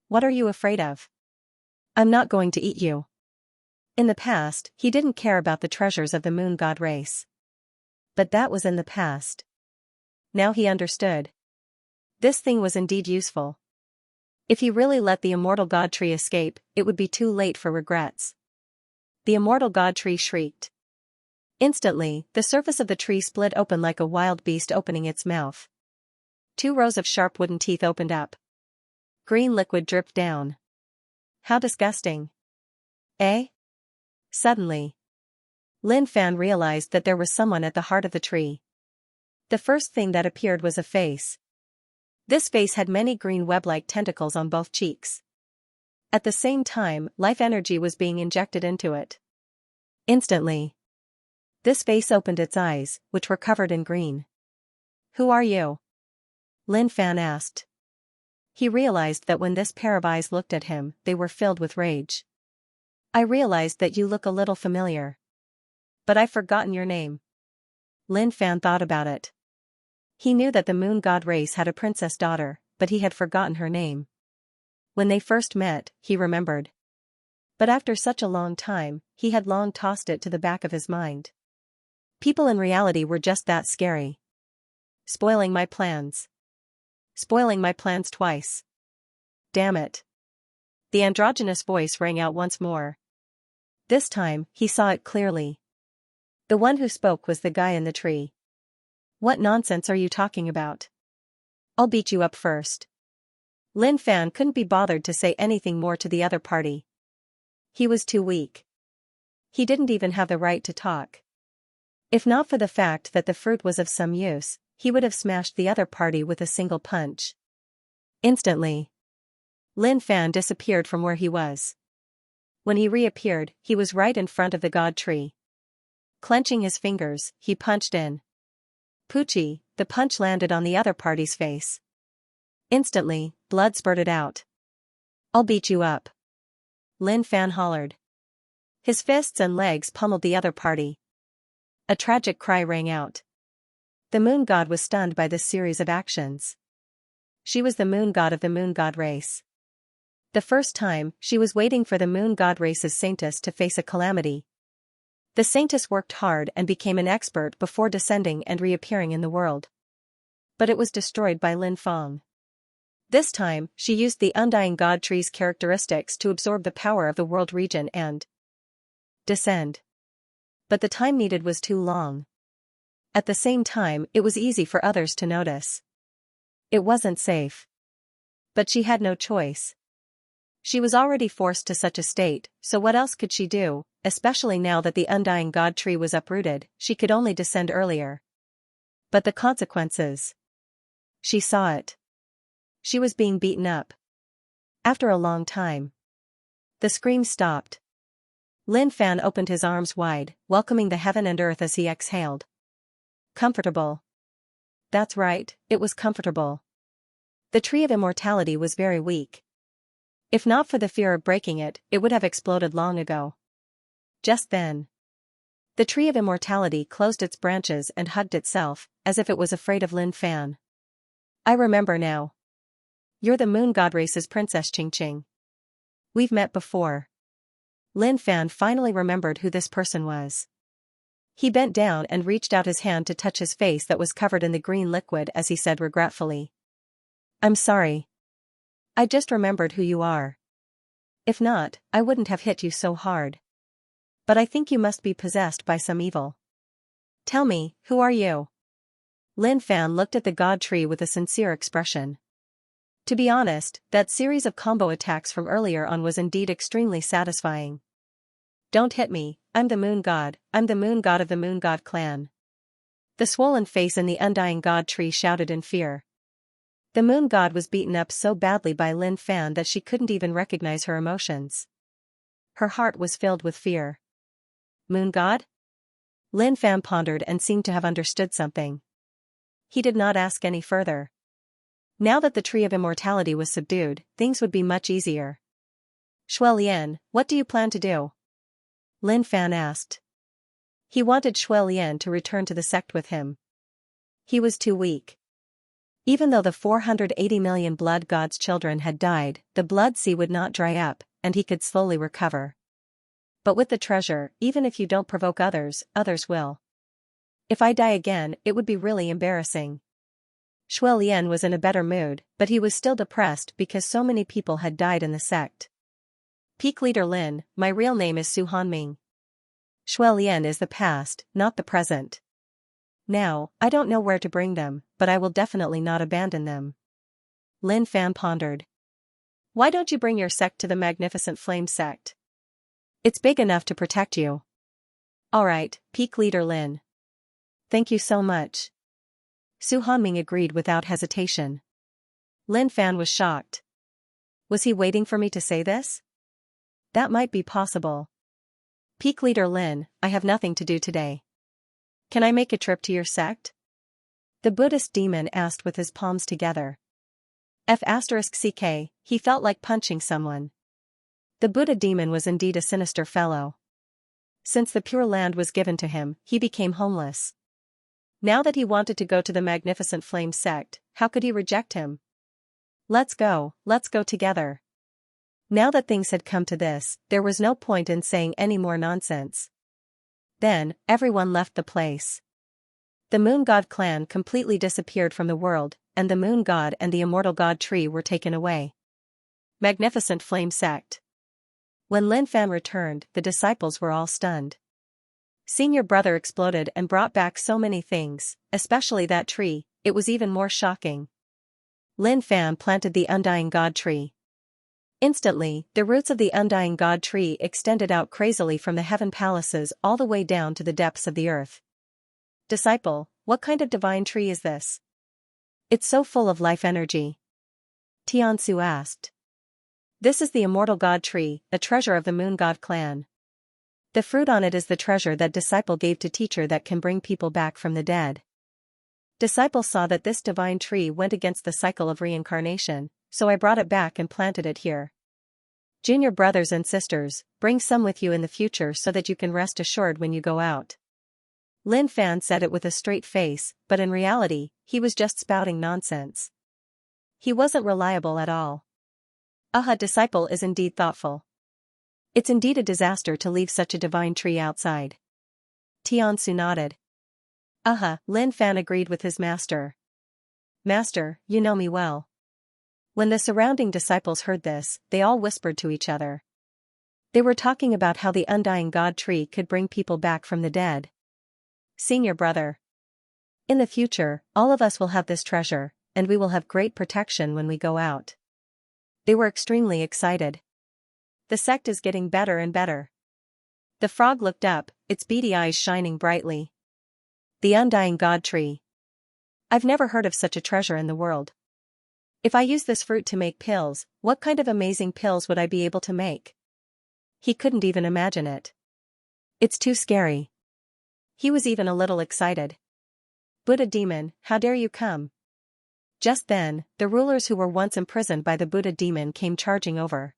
What are you afraid of? I'm not going to eat you. In the past, he didn't care about the treasures of the moon god race. But that was in the past. Now he understood. This thing was indeed useful. If he really let the immortal god tree escape, it would be too late for regrets. The immortal god tree shrieked. Instantly, the surface of the tree split open like a wild beast opening its mouth. 2 rows of sharp wooden teeth opened up. Green liquid dripped down. How disgusting. Eh? Suddenly, Lin Fan realized that there was someone at the heart of the tree. The first thing that appeared was a face. This face had many green web-like tentacles on both cheeks. At the same time, life energy was being injected into it. Instantly, this face opened its eyes, which were covered in green. Who are you? Lin Fan asked. He realized that when this pair of eyes looked at him, they were filled with rage. I realized that you look a little familiar. But I've forgotten your name. Lin Fan thought about it. He knew that the moon god race had a princess daughter, but he had forgotten her name. When they first met, he remembered. But after such a long time, he had long tossed it to the back of his mind. People in reality were just that scary. Spoiling my plans. Spoiling my plans twice. Damn it. The androgynous voice rang out once more. This time, he saw it clearly. The one who spoke was the guy in the tree. What nonsense are you talking about? I'll beat you up first. Lin Fan couldn't be bothered to say anything more to the other party. He was too weak. He didn't even have the right to talk. If not for the fact that the fruit was of some use, he would have smashed the other party with a single punch. Instantly, Lin Fan disappeared from where he was. When he reappeared, he was right in front of the god tree. Clenching his fingers, he punched in. Poochie, the punch landed on the other party's face. Instantly, blood spurted out. I'll beat you up. Lin Fan hollered. His fists and legs pummeled the other party. A tragic cry rang out. The moon god was stunned by this series of actions. She was the moon god of the moon god race. The first time, she was waiting for the moon god race's saintess to face a calamity. The saintess worked hard and became an expert before descending and reappearing in the world. But it was destroyed by Lin Fang. This time, she used the Undying God Tree's characteristics to absorb the power of the world region and descend. But the time needed was too long. At the same time, it was easy for others to notice. It wasn't safe. But she had no choice. She was already forced to such a state, so what else could she do, especially now that the Undying God Tree was uprooted? She could only descend earlier. But the consequences. She saw it. She was being beaten up. After a long time. The scream stopped. Lin Fan opened his arms wide, welcoming the heaven and earth as he exhaled. Comfortable. That's right, it was comfortable. The Tree of Immortality was very weak. If not for the fear of breaking it, it would have exploded long ago. Just then. The Tree of Immortality closed its branches and hugged itself, as if it was afraid of Lin Fan. I remember now. You're the Moon God Race's Princess Qingqing. We've met before. Lin Fan finally remembered who this person was. He bent down and reached out his hand to touch his face that was covered in the green liquid as he said regretfully. I'm sorry. I just remembered who you are. If not, I wouldn't have hit you so hard. But I think you must be possessed by some evil. Tell me, who are you? Lin Fan looked at the God Tree with a sincere expression. To be honest, that series of combo attacks from earlier on was indeed extremely satisfying. Don't hit me, I'm the Moon God of the Moon God clan. The swollen face in the Undying God Tree shouted in fear. The Moon God was beaten up so badly by Lin Fan that she couldn't even recognize her emotions. Her heart was filled with fear. Moon God? Lin Fan pondered and seemed to have understood something. He did not ask any further. Now that the Tree of Immortality was subdued, things would be much easier. Shui Lian, what do you plan to do? Lin Fan asked. He wanted Shui Lian to return to the sect with him. He was too weak. Even though the 480 million blood god's children had died, the blood sea would not dry up, and he could slowly recover. But with the treasure, even if you don't provoke others, others will. If I die again, it would be really embarrassing. Shui Lian was in a better mood, but he was still depressed because so many people had died in the sect. Peak Leader Lin, my real name is Su Hanming. Shui Lian is the past, not the present. Now, I don't know where to bring them, but I will definitely not abandon them. Lin Fan pondered. Why don't you bring your sect to the Magnificent Flame sect? It's big enough to protect you. Alright, Peak Leader Lin. Thank you so much. Su Hanming agreed without hesitation. Lin Fan was shocked. Was he waiting for me to say this? That might be possible. Peak Leader Lin, I have nothing to do today. Can I make a trip to your sect? The Buddhist demon asked with his palms together. F*CK, he felt like punching someone. The Buddha demon was indeed a sinister fellow. Since the Pure Land was given to him, he became homeless. Now that he wanted to go to the Magnificent Flame sect, how could he reject him? Let's go together. Now that things had come to this, there was no point in saying any more nonsense. Then, everyone left the place. The Moon God clan completely disappeared from the world, and the Moon God and the Immortal God Tree were taken away. Magnificent Flame sect. When Lin Fan returned, the disciples were all stunned. Seeing your brother exploded and brought back so many things, especially that tree, it was even more shocking. Lin Fan planted the Undying God Tree. Instantly, the roots of the Undying God Tree extended out crazily from the heaven palaces all the way down to the depths of the earth. Disciple, what kind of divine tree is this? It's so full of life energy. Tiansu asked. This is the Immortal God Tree, a treasure of the Moon God clan. The fruit on it is the treasure that Disciple gave to teacher that can bring people back from the dead. Disciple saw that this divine tree went against the cycle of reincarnation, so I brought it back and planted it here. Junior brothers and sisters, bring some with you in the future so that you can rest assured when you go out. Lin Fan said it with a straight face, but in reality, he was just spouting nonsense. He wasn't reliable at all. Disciple is indeed thoughtful. It's indeed a disaster to leave such a divine tree outside. Tiansu nodded. Lin Fan agreed with his master. Master, you know me well. When the surrounding disciples heard this, they all whispered to each other. They were talking about how the undying God tree could bring people back from the dead. Senior brother. In the future, all of us will have this treasure, and we will have great protection when we go out. They were extremely excited. The sect is getting better and better. The frog looked up, its beady eyes shining brightly. The undying God tree. I've never heard of such a treasure in the world. If I use this fruit to make pills, what kind of amazing pills would I be able to make? He couldn't even imagine it. It's too scary. He was even a little excited. Buddha demon, how dare you come? Just then, the rulers who were once imprisoned by the Buddha demon came charging over.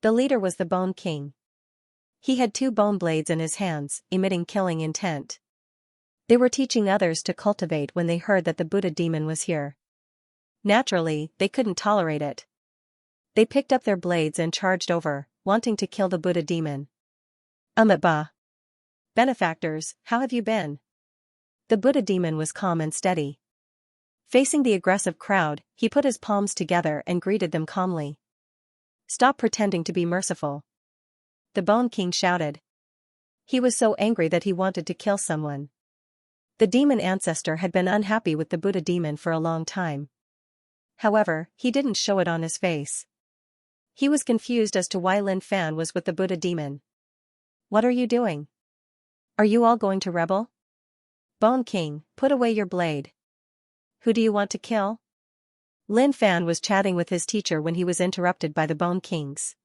The leader was the Bone King. He had 2 bone blades in his hands, emitting killing intent. They were teaching others to cultivate when they heard that the Buddha demon was here. Naturally, they couldn't tolerate it. They picked up their blades and charged over, wanting to kill the Buddha demon. Bah. Benefactors, how have you been? The Buddha demon was calm and steady. Facing the aggressive crowd, he put his palms together and greeted them calmly. Stop pretending to be merciful. The Bone King shouted. He was so angry that he wanted to kill someone. The demon ancestor had been unhappy with the Buddha demon for a long time. However, he didn't show it on his face. He was confused as to why Lin Fan was with the Buddha demon. What are you doing? Are you all going to rebel? Bone King, put away your blade. Who do you want to kill? Lin Fan was chatting with his teacher when he was interrupted by the Bone Kings.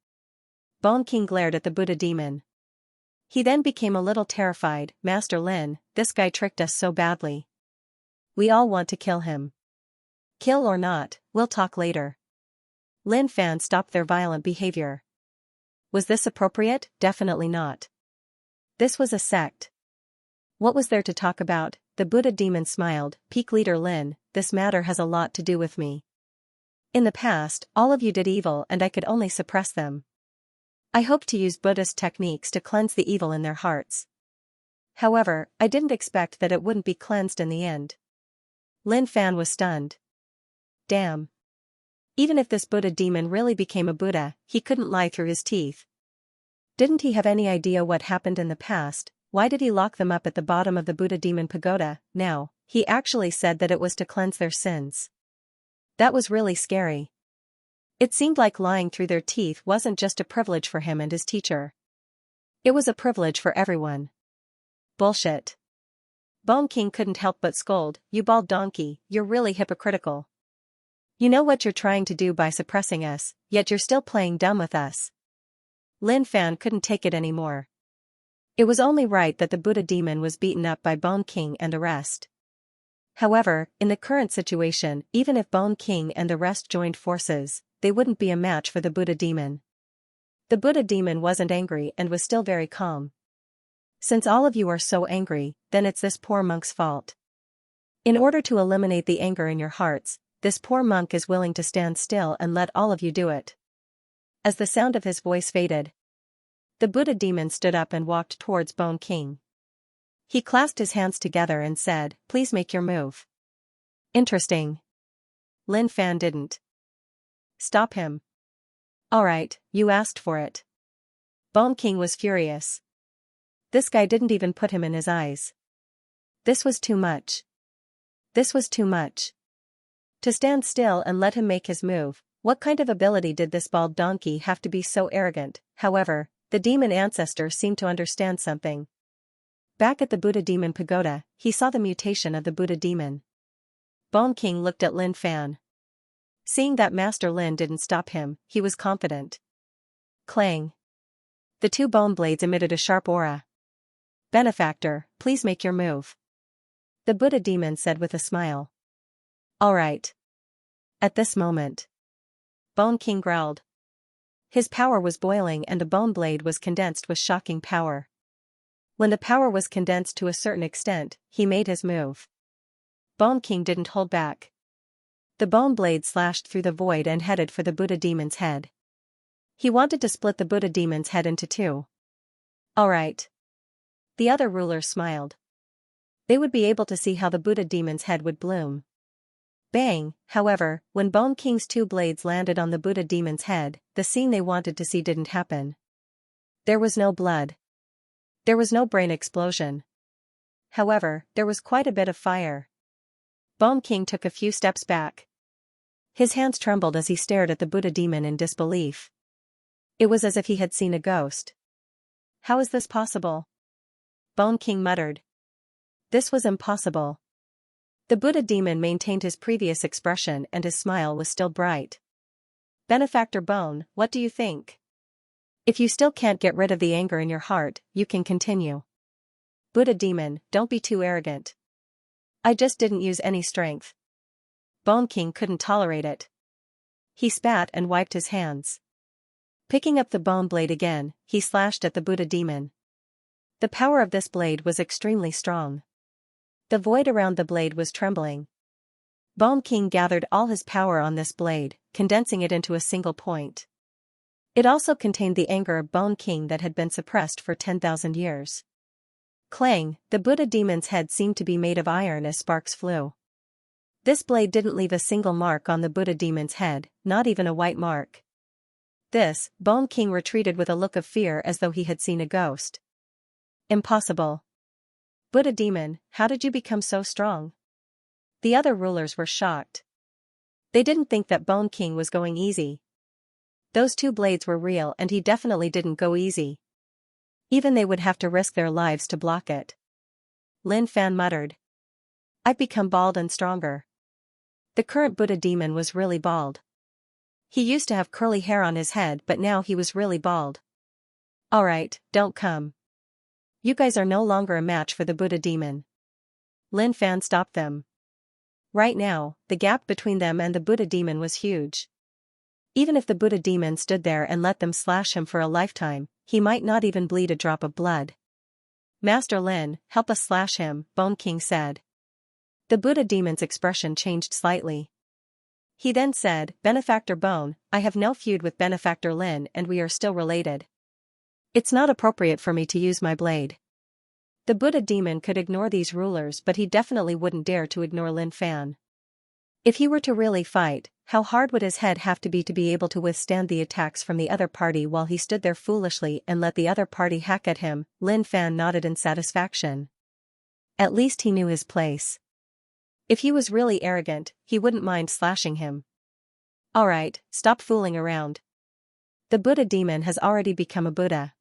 Bone King glared at the Buddha demon. He then became a little terrified. Master Lin, this guy tricked us so badly. We all want to kill him. Kill or not, we'll talk later. Lin Fan stopped their violent behavior. Was this appropriate? Definitely not. This was a sect. What was there to talk about? The Buddha demon smiled. Peak leader Lin, this matter has a lot to do with me. In the past, all of you did evil and I could only suppress them. I hoped to use Buddhist techniques to cleanse the evil in their hearts. However, I didn't expect that it wouldn't be cleansed in the end. Lin Fan was stunned. Damn. Even if this Buddha demon really became a Buddha, he couldn't lie through his teeth. Didn't he have any idea what happened in the past? Why did he lock them up at the bottom of the Buddha demon pagoda? Now, he actually said that it was to cleanse their sins. That was really scary. It seemed like lying through their teeth wasn't just a privilege for him and his teacher. It was a privilege for everyone. Bullshit. Bone King couldn't help but scold. You bald donkey, you're really hypocritical. You know what you're trying to do by suppressing us, yet you're still playing dumb with us. Lin Fan couldn't take it anymore. It was only right that the Buddha demon was beaten up by Bone King and the rest. However, in the current situation, even if Bone King and the rest joined forces, they wouldn't be a match for the Buddha demon. The Buddha demon wasn't angry and was still very calm. Since all of you are so angry, then it's this poor monk's fault. In order to eliminate the anger in your hearts, this poor monk is willing to stand still and let all of you do it. As the sound of his voice faded, the Buddha demon stood up and walked towards Bone King. He clasped his hands together and said, "Please make your move." Interesting. Lin Fan didn't. Stop him. Alright, you asked for it. Bone King was furious. This guy didn't even put him in his eyes. This was too much. This was too much. To stand still and let him make his move, what kind of ability did this bald donkey have to be so arrogant? However, the demon ancestor seemed to understand something. Back at the Buddha demon pagoda, he saw the mutation of the Buddha demon. Bone King looked at Lin Fan. Seeing that Master Lin didn't stop him, he was confident. Clang. The 2 bone blades emitted a sharp aura. Benefactor, please make your move. The Buddha demon said with a smile. Alright. At this moment, Bone King growled. His power was boiling and the bone blade was condensed with shocking power. When the power was condensed to a certain extent, he made his move. Bone King didn't hold back. The bone blade slashed through the void and headed for the Buddha demon's head. He wanted to split the Buddha demon's head into 2. Alright. The other rulers smiled. They would be able to see how the Buddha demon's head would bloom. Bang, however, when Bone King's two blades landed on the Buddha demon's head, the scene they wanted to see didn't happen. There was no blood. There was no brain explosion. However, there was quite a bit of fire. Bone King took a few steps back. His hands trembled as he stared at the Buddha demon in disbelief. It was as if he had seen a ghost. How is this possible? Bone King muttered. This was impossible. The Buddha demon maintained his previous expression and his smile was still bright. Benefactor Bone, what do you think? If you still can't get rid of the anger in your heart, you can continue. Buddha demon, don't be too arrogant. I just didn't use any strength. Bone King couldn't tolerate it. He spat and wiped his hands. Picking up the bone blade again, he slashed at the Buddha demon. The power of this blade was extremely strong. The void around the blade was trembling. Bone King gathered all his power on this blade, condensing it into a single point. It also contained the anger of Bone King that had been suppressed for 10,000 years. Clang, the Buddha demon's head seemed to be made of iron as sparks flew. This blade didn't leave a single mark on the Buddha demon's head, not even a white mark. Bone King retreated with a look of fear as though he had seen a ghost. Impossible. Buddha demon, how did you become so strong? The other rulers were shocked. They didn't think that Bone King was going easy. Those two blades were real and he definitely didn't go easy. Even they would have to risk their lives to block it. Lin Fan muttered. I've become bald and stronger. The current Buddha demon was really bald. He used to have curly hair on his head but now he was really bald. Alright, don't come. You guys are no longer a match for the Buddha demon. Lin Fan stopped them. Right now, the gap between them and the Buddha demon was huge. Even if the Buddha demon stood there and let them slash him for a lifetime, he might not even bleed a drop of blood. Master Lin, help us slash him, Bone King said. The Buddha demon's expression changed slightly. He then said, Benefactor Bone, I have no feud with Benefactor Lin and we are still related. It's not appropriate for me to use my blade. The Buddha demon could ignore these rulers but he definitely wouldn't dare to ignore Lin Fan. If he were to really fight, how hard would his head have to be able to withstand the attacks from the other party while he stood there foolishly and let the other party hack at him? Lin Fan nodded in satisfaction. At least he knew his place. If he was really arrogant, he wouldn't mind slashing him. Alright, stop fooling around. The Buddha demon has already become a Buddha.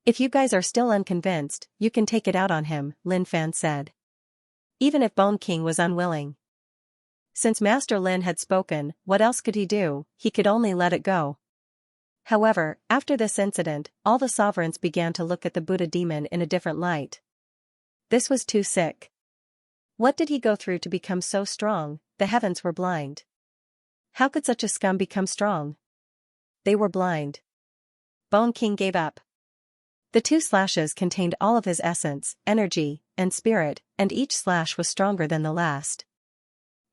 If you guys are still unconvinced, you can take it out on him, Lin Fan said. Even if Bone King was unwilling. Since Master Lin had spoken, what else could he do? He could only let it go. However, after this incident, all the sovereigns began to look at the Buddha demon in a different light. This was too sick. What did he go through to become so strong? The heavens were blind. How could such a scum become strong? They were blind. Bone King gave up. The two slashes contained all of his essence, energy, and spirit, and each slash was stronger than the last.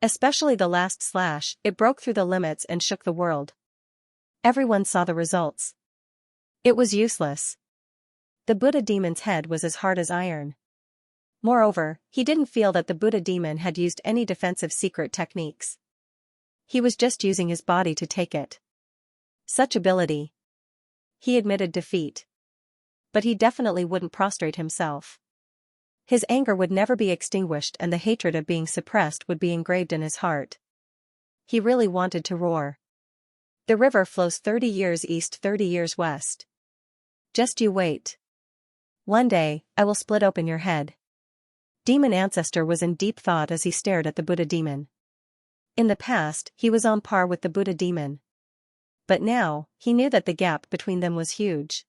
Especially the last slash, it broke through the limits and shook the world. Everyone saw the results. It was useless. The Buddha demon's head was as hard as iron. Moreover, he didn't feel that the Buddha demon had used any defensive secret techniques. He was just using his body to take it. Such ability. He admitted defeat. But he definitely wouldn't prostrate himself. His anger would never be extinguished and the hatred of being suppressed would be engraved in his heart. He really wanted to roar. The river flows 30 years east, 30 years west. Just you wait. One day, I will split open your head. Demon Ancestor was in deep thought as he stared at the Buddha demon. In the past, he was on par with the Buddha demon. But now, he knew that the gap between them was huge.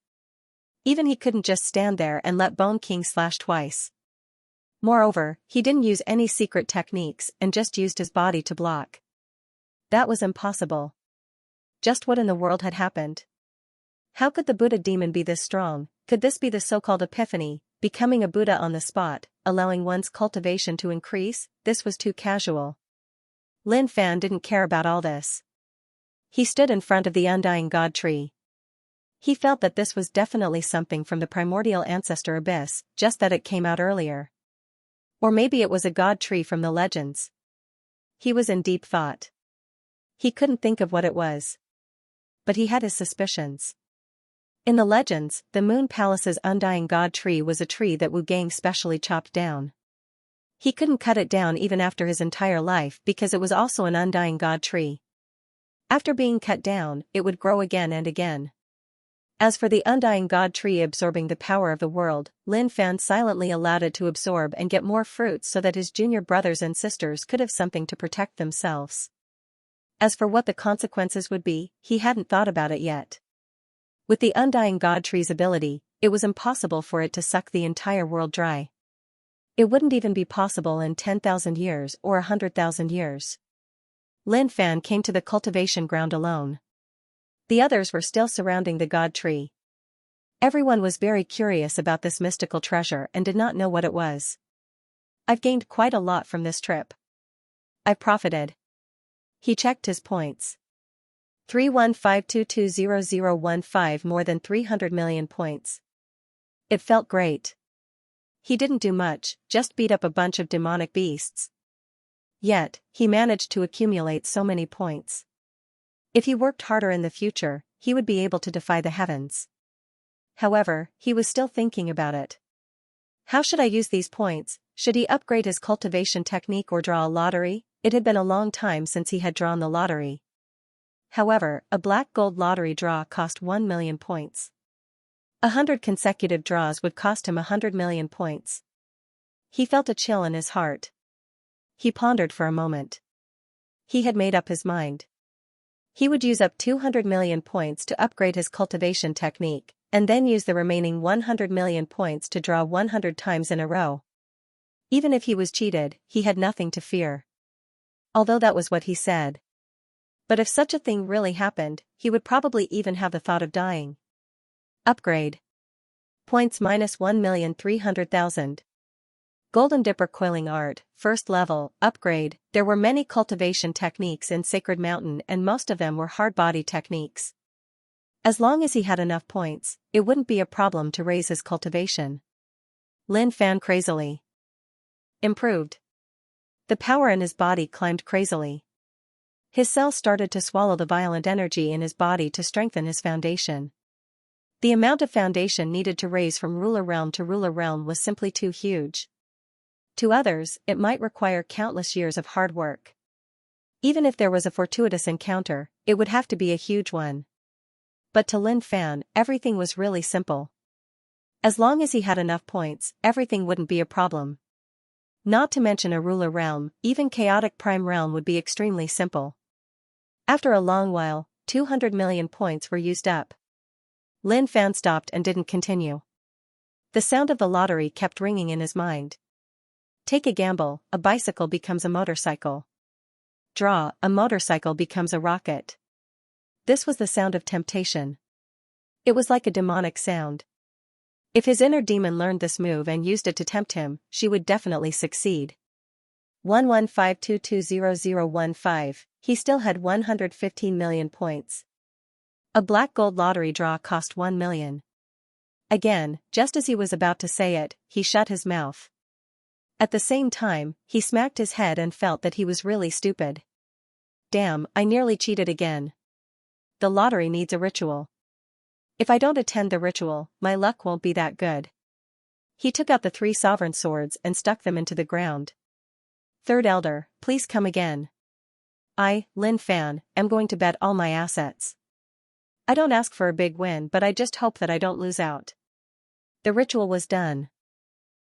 Even he couldn't just stand there and let Bone King slash twice. Moreover, he didn't use any secret techniques and just used his body to block. That was impossible. Just what in the world had happened? How could the Buddha demon be this strong? Could this be the so-called epiphany, becoming a Buddha on the spot, allowing one's cultivation to increase? This was too casual. Lin Fan didn't care about all this. He stood in front of the undying god tree. He felt that this was definitely something from the primordial ancestor abyss, just that it came out earlier. Or maybe it was a god tree from the legends. He was in deep thought. He couldn't think of what it was. But he had his suspicions. In the legends, the Moon Palace's undying god tree was a tree that Wu Gang specially chopped down. He couldn't cut it down even after his entire life because it was also an undying god tree. After being cut down, it would grow again and again. As for the undying god tree absorbing the power of the world, Lin Fan silently allowed it to absorb and get more fruits so that his junior brothers and sisters could have something to protect themselves. As for what the consequences would be, he hadn't thought about it yet. With the undying god tree's ability, it was impossible for it to suck the entire world dry. It wouldn't even be possible in 10,000 years or 100,000 years. Lin Fan came to the cultivation ground alone. The others were still surrounding the god tree. Everyone was very curious about this mystical treasure and did not know what it was. I've gained quite a lot from this trip. I've profited. He checked his points. 315220015 more than 300 million points. It felt great. He didn't do much, just beat up a bunch of demonic beasts. Yet, he managed to accumulate so many points. If he worked harder in the future, he would be able to defy the heavens. However, he was still thinking about it. How should I use these points? Should he upgrade his cultivation technique or draw a lottery? It had been a long time since he had drawn the lottery. However, a black gold lottery draw cost 1 million points. 100 consecutive draws would cost him 100 million points. He felt a chill in his heart. He pondered for a moment. He had made up his mind. He would use up 200 million points to upgrade his cultivation technique, and then use the remaining 100 million points to draw 100 times in a row. Even if he was cheated, he had nothing to fear. Although that was what he said. But if such a thing really happened, he would probably even have the thought of dying. Upgrade. Points minus 1,300,000. Golden Dipper Coiling Art, first level, upgrade. There were many cultivation techniques in Sacred Mountain and most of them were hard body techniques. As long as he had enough points, it wouldn't be a problem to raise his cultivation. Lin Fan crazily. Improved. The power in his body climbed crazily. His cells started to swallow the violent energy in his body to strengthen his foundation. The amount of foundation needed to raise from ruler realm to ruler realm was simply too huge. To others, it might require countless years of hard work. Even if there was a fortuitous encounter, it would have to be a huge one. But to Lin Fan, everything was really simple. As long as he had enough points, everything wouldn't be a problem. Not to mention a ruler realm, even chaotic prime realm would be extremely simple. After a long while, 200 million points were used up. Lin Fan stopped and didn't continue. The sound of the lottery kept ringing in his mind. Take a gamble, a bicycle becomes a motorcycle. Draw, a motorcycle becomes a rocket. This was the sound of temptation. It was like a demonic sound. If his inner demon learned this move and used it to tempt him, she would definitely succeed. 115220015, he still had 115 million points. A black gold lottery draw cost 1 million. Again, just as he was about to say it, he shut his mouth. At the same time, he smacked his head and felt that he was really stupid. Damn, I nearly cheated again. The lottery needs a ritual. If I don't attend the ritual, my luck won't be that good. He took out the 3 sovereign swords and stuck them into the ground. Third Elder, please come again. I, Lin Fan, am going to bet all my assets. I don't ask for a big win, but I just hope that I don't lose out. The ritual was done.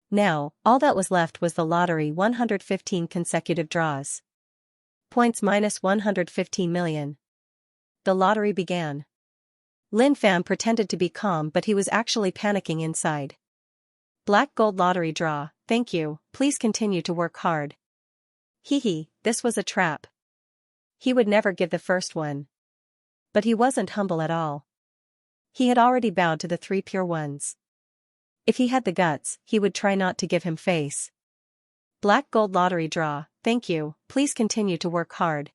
Now, all that was left was the lottery 115 consecutive draws. Points minus 115 million. The lottery began. Lin Fan pretended to be calm but he was actually panicking inside. Black gold lottery draw, thank you, please continue to work hard. Hee, this was a trap. He would never give the first one. But he wasn't humble at all. He had already bowed to the 3 pure ones. If he had the guts, he would try not to give him face. Black gold lottery draw, thank you, please continue to work hard.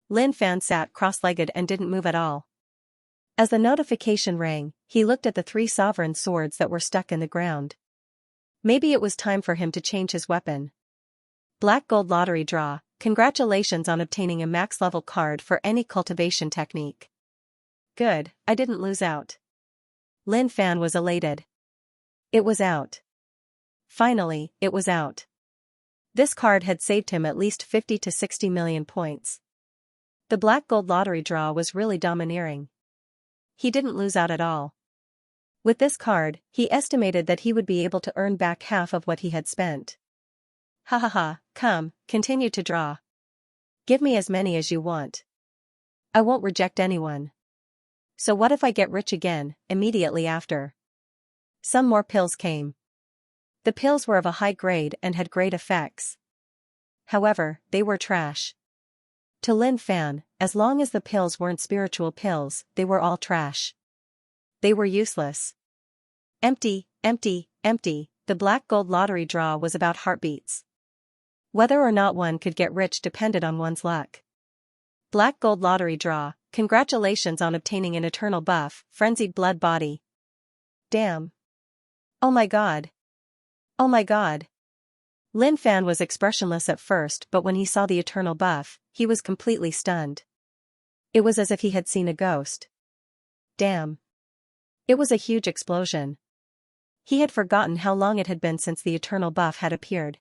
Lin Fan sat cross-legged and didn't move at all. As the notification rang, he looked at the 3 sovereign swords that were stuck in the ground. Maybe it was time for him to change his weapon. Black gold lottery draw, congratulations on obtaining a max level card for any cultivation technique. Good, I didn't lose out. Lin Fan was elated. It was out. Finally, it was out. This card had saved him at least 50 to 60 million points. The black gold lottery draw was really domineering. He didn't lose out at all. With this card, he estimated that he would be able to earn back half of what he had spent. Ha ha ha, come, continue to draw. Give me as many as you want. I won't reject anyone. So what if I get rich again, immediately after? Some more pills came. The pills were of a high grade and had great effects. However, they were trash. To Lin Fan, as long as the pills weren't spiritual pills, they were all trash. They were useless. Empty, empty, empty. The black gold lottery draw was about heartbeats. Whether or not one could get rich depended on one's luck. Black gold lottery draw, congratulations on obtaining an eternal buff, frenzied blood body. Damn. Oh my god. Oh my god. Lin Fan was expressionless at first, but when he saw the eternal buff, he was completely stunned. It was as if he had seen a ghost. Damn. It was a huge explosion. He had forgotten how long it had been since the eternal buff had appeared.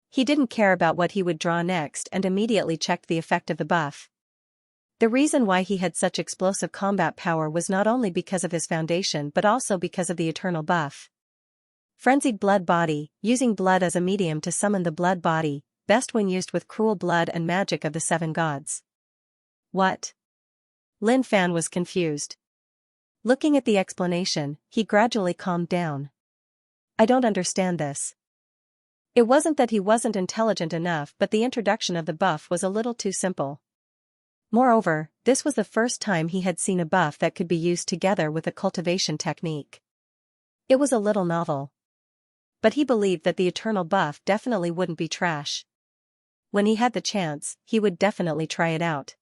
He didn't care about what he would draw next and immediately checked the effect of the buff. The reason why he had such explosive combat power was not only because of his foundation but also because of the eternal buff. Frenzied blood body, using blood as a medium to summon the blood body, best when used with cruel blood and magic of the 7 gods. What? Lin Fan was confused. Looking at the explanation, he gradually calmed down. I don't understand this. It wasn't that he wasn't intelligent enough, but the introduction of the buff was a little too simple. Moreover, this was the first time he had seen a buff that could be used together with a cultivation technique. It was a little novel. But he believed that the eternal buff definitely wouldn't be trash. When he had the chance, he would definitely try it out.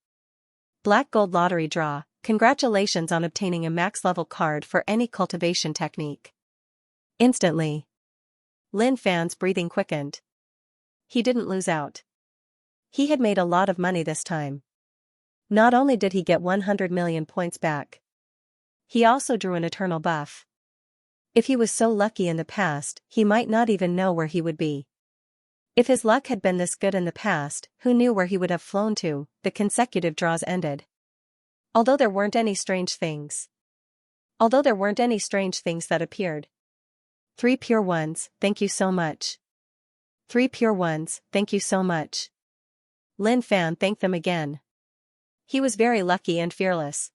Black gold lottery draw, congratulations on obtaining a max level card for any cultivation technique. Instantly. Lin Fan's breathing quickened. He didn't lose out. He had made a lot of money this time. Not only did he get 100 million points back, he also drew an eternal buff. If he was so lucky in the past, he might not even know where he would be. If his luck had been this good in the past, who knew where he would have flown to? The consecutive draws ended. Although there weren't any strange things that appeared. 3 pure ones, thank you so much. 3 pure ones, thank you so much. Lin Fan thanked them again. He was very lucky and fearless.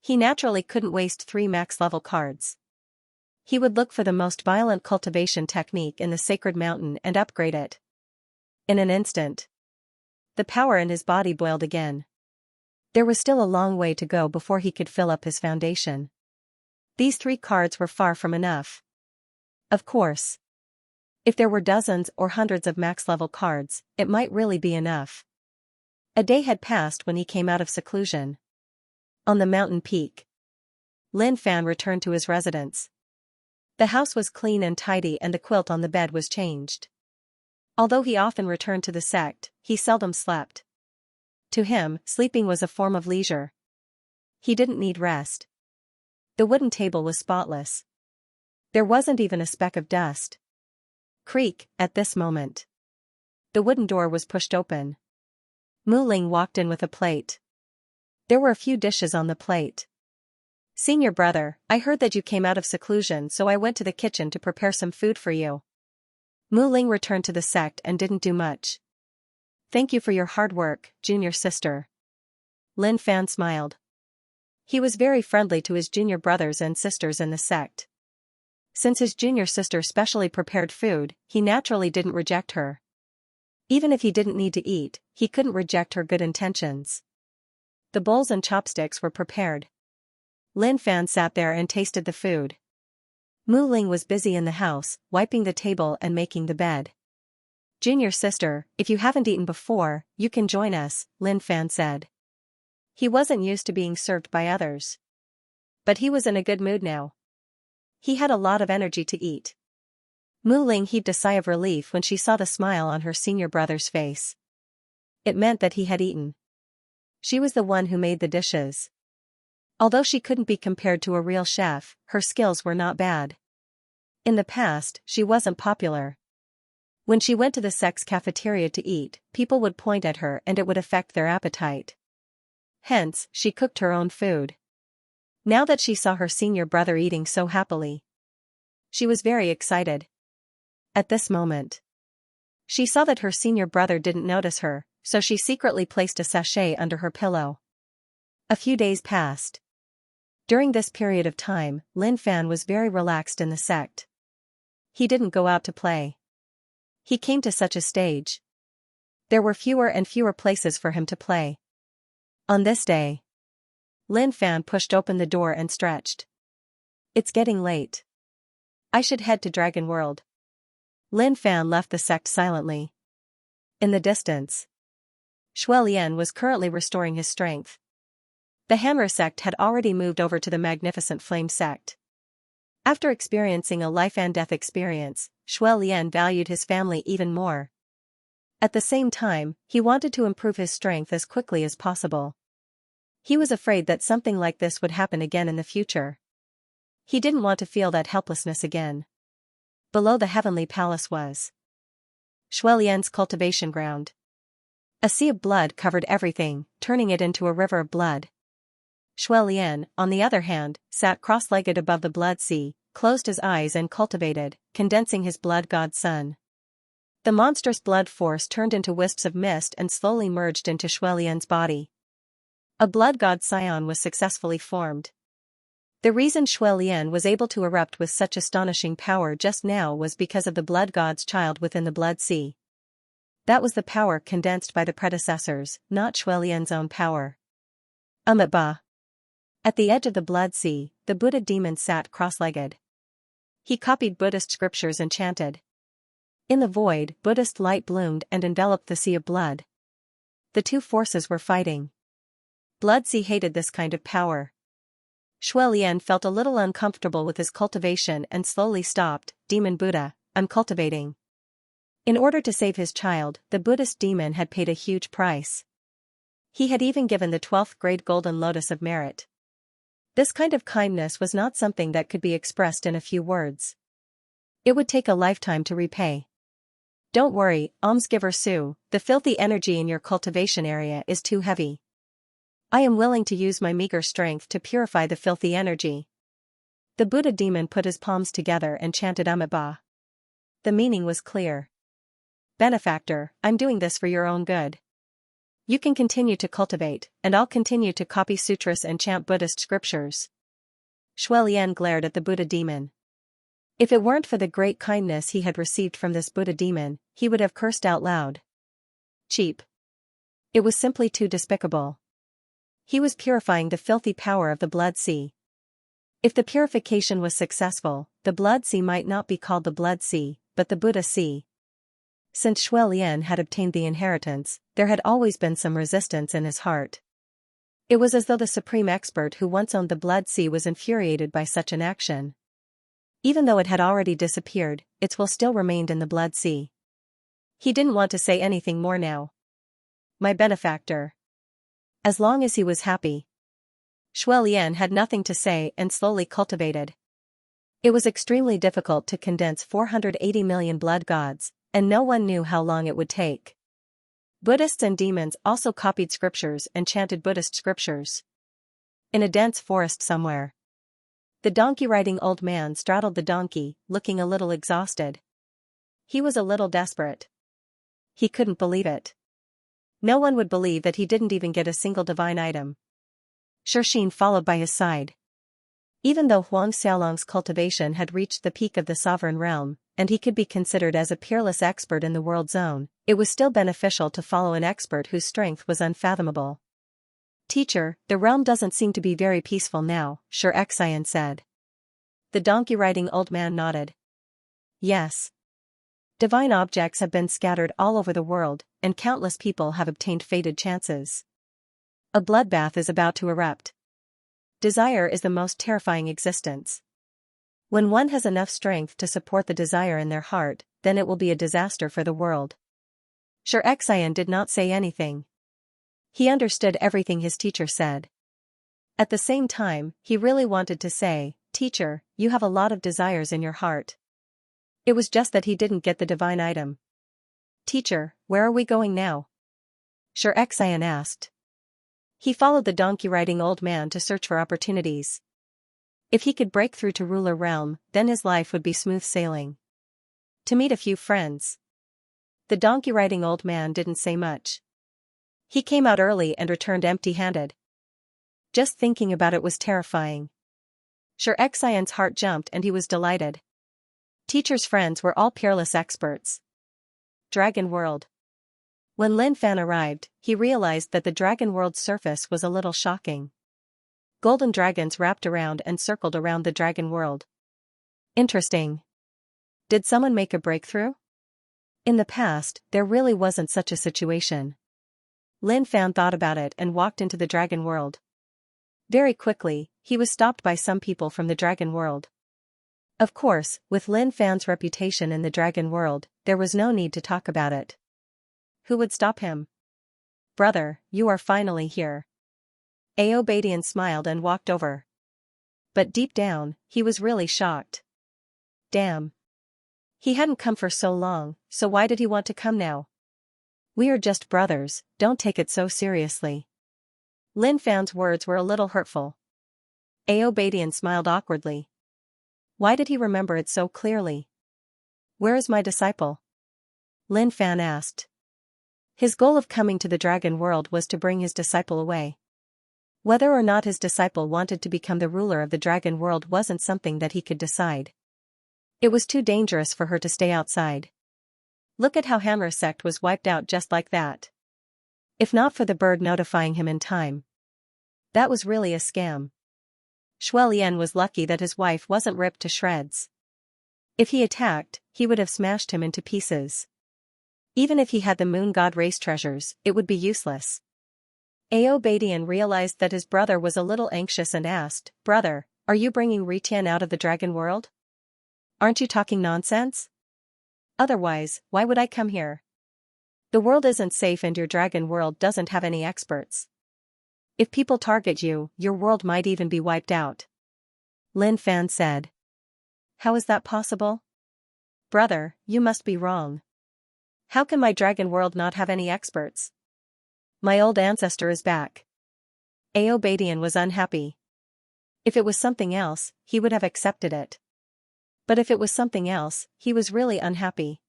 He naturally couldn't waste 3 max level cards. He would look for the most violent cultivation technique in the sacred mountain and upgrade it. In an instant, the power in his body boiled again. There was still a long way to go before he could fill up his foundation. These 3 cards were far from enough. Of course. If there were dozens or hundreds of max-level cards, it might really be enough. A day had passed when he came out of seclusion. On the mountain peak, Lin Fan returned to his residence. The house was clean and tidy and the quilt on the bed was changed. Although he often returned to the sect, he seldom slept. To him, sleeping was a form of leisure. He didn't need rest. The wooden table was spotless. There wasn't even a speck of dust. Creak, at this moment. The wooden door was pushed open. Mu Ling walked in with a plate. There were a few dishes on the plate. Senior brother, I heard that you came out of seclusion, so I went to the kitchen to prepare some food for you. Mu Ling returned to the sect and didn't do much. Thank you for your hard work, junior sister. Lin Fan smiled. He was very friendly to his junior brothers and sisters in the sect. Since his junior sister specially prepared food, he naturally didn't reject her. Even if he didn't need to eat, he couldn't reject her good intentions. The bowls and chopsticks were prepared. Lin Fan sat there and tasted the food. Mu Ling was busy in the house, wiping the table and making the bed. Junior sister, if you haven't eaten before, you can join us, Lin Fan said. He wasn't used to being served by others. But he was in a good mood now. He had a lot of energy to eat. Mu Ling heaved a sigh of relief when she saw the smile on her senior brother's face. It meant that he had eaten. She was the one who made the dishes. Although she couldn't be compared to a real chef, her skills were not bad. In the past, she wasn't popular. When she went to the sex cafeteria to eat, people would point at her and it would affect their appetite. Hence, she cooked her own food. Now that she saw her senior brother eating so happily, she was very excited. At this moment, she saw that her senior brother didn't notice her, so she secretly placed a sachet under her pillow. A few days passed. During this period of time, Lin Fan was very relaxed in the sect. He didn't go out to play. He came to such a stage. There were fewer and fewer places for him to play. On this day, Lin Fan pushed open the door and stretched. It's getting late. I should head to Dragon World. Lin Fan left the sect silently. In the distance, Shui Lian was currently restoring his strength. The Hammer sect had already moved over to the Magnificent Flame sect. After experiencing a life and death experience, Shui Lian valued his family even more. At the same time, he wanted to improve his strength as quickly as possible. He was afraid that something like this would happen again in the future. He didn't want to feel that helplessness again. Below the heavenly palace was Shui Lian's cultivation ground. A sea of blood covered everything, turning it into a river of blood. Shui Lian, on the other hand, sat cross-legged above the blood sea, closed his eyes and cultivated, condensing his blood god sun. The monstrous blood force turned into wisps of mist and slowly merged into Shui Lian's body. A blood god scion was successfully formed. The reason Shui Lian was able to erupt with such astonishing power just now was because of the blood god's child within the blood sea. That was the power condensed by the predecessors, not Shui Lian's own power. Ba. At the edge of the blood sea, the Buddha demon sat cross-legged. He copied Buddhist scriptures and chanted. In the void, Buddhist light bloomed and enveloped the sea of blood. The two forces were fighting. Blood Sea hated this kind of power. Shui Lian felt a little uncomfortable with his cultivation and slowly stopped. Demon Buddha, I'm cultivating. In order to save his child, the Buddhist demon had paid a huge price. He had even given the 12th grade golden lotus of merit. This kind of kindness was not something that could be expressed in a few words. It would take a lifetime to repay. Don't worry, almsgiver Su, the filthy energy in your cultivation area is too heavy. I am willing to use my meager strength to purify the filthy energy. The Buddha demon put his palms together and chanted Ba. The meaning was clear. Benefactor, I'm doing this for your own good. You can continue to cultivate, and I'll continue to copy sutras and chant Buddhist scriptures. Shui Lian glared at the Buddha demon. If it weren't for the great kindness he had received from this Buddha demon, he would have cursed out loud. Cheap. It was simply too despicable. He was purifying the filthy power of the blood sea. If the purification was successful, the blood sea might not be called the blood sea, but the Buddha sea. Since Shui Lian had obtained the inheritance, there had always been some resistance in his heart. It was as though the supreme expert who once owned the blood sea was infuriated by such an action. Even though it had already disappeared, its will still remained in the blood sea. He didn't want to say anything more now. My benefactor. As long as he was happy. Shui Lian had nothing to say and slowly cultivated. It was extremely difficult to condense 480 million blood gods, and no one knew how long it would take. Buddhists and demons also copied scriptures and chanted Buddhist scriptures. In a dense forest somewhere, the donkey-riding old man straddled the donkey, looking a little exhausted. He was a little desperate. He couldn't believe it. No one would believe that he didn't even get a single divine item. Shirxin followed by his side. Even though Huang Xiaolong's cultivation had reached the peak of the sovereign realm, and he could be considered as a peerless expert in the world zone, it was still beneficial to follow an expert whose strength was unfathomable. Teacher, the realm doesn't seem to be very peaceful now, Xianxia said. The donkey-riding old man nodded. Yes. Divine objects have been scattered all over the world, and countless people have obtained fated chances. A bloodbath is about to erupt. Desire is the most terrifying existence. When one has enough strength to support the desire in their heart, then it will be a disaster for the world. Xianxia did not say anything. He understood everything his teacher said. At the same time, he really wanted to say, "Teacher, you have a lot of desires in your heart." It was just that he didn't get the divine item. "Teacher, where are we going now?" Xianxia asked. He followed the donkey-riding old man to search for opportunities. If he could break through to ruler realm, then his life would be smooth sailing. To meet a few friends. The donkey-riding old man didn't say much. He came out early and returned empty-handed. Just thinking about it was terrifying. Xianxia's heart jumped and he was delighted. Teacher's friends were all peerless experts. Dragon World. When Lin Fan arrived, he realized that the Dragon World's surface was a little shocking. Golden dragons wrapped around and circled around the Dragon World. Interesting. Did someone make a breakthrough? In the past, there really wasn't such a situation. Lin Fan thought about it and walked into the Dragon World. Very quickly, he was stopped by some people from the Dragon World. Of course, with Lin Fan's reputation in the Dragon World, there was no need to talk about it. Who would stop him? "Brother, you are finally here." Aobadian smiled and walked over. But deep down, he was really shocked. Damn. He hadn't come for so long, so why did he want to come now? "We are just brothers, don't take it so seriously." Lin Fan's words were a little hurtful. Aobadian smiled awkwardly. Why did he remember it so clearly? "Where is my disciple?" Lin Fan asked. His goal of coming to the Dragon World was to bring his disciple away. Whether or not his disciple wanted to become the ruler of the Dragon World wasn't something that he could decide. It was too dangerous for her to stay outside. Look at how Hammer sect was wiped out just like that. If not for the bird notifying him in time. That was really a scam. Shuelian was lucky that his wife wasn't ripped to shreds. If he attacked, he would have smashed him into pieces. Even if he had the moon god race treasures, it would be useless. Aobadian realized that his brother was a little anxious and asked, "Brother, are you bringing Ritian out of the Dragon World? Aren't you talking nonsense? Otherwise, why would I come here? The world isn't safe and your Dragon World doesn't have any experts. If people target you, your world might even be wiped out." Lin Fan said. "How is that possible?" "Brother, you must be wrong. How can my Dragon World not have any experts? My old ancestor is back." Aobadian was unhappy. If it was something else, he would have accepted it. But if it was something else, he was really unhappy.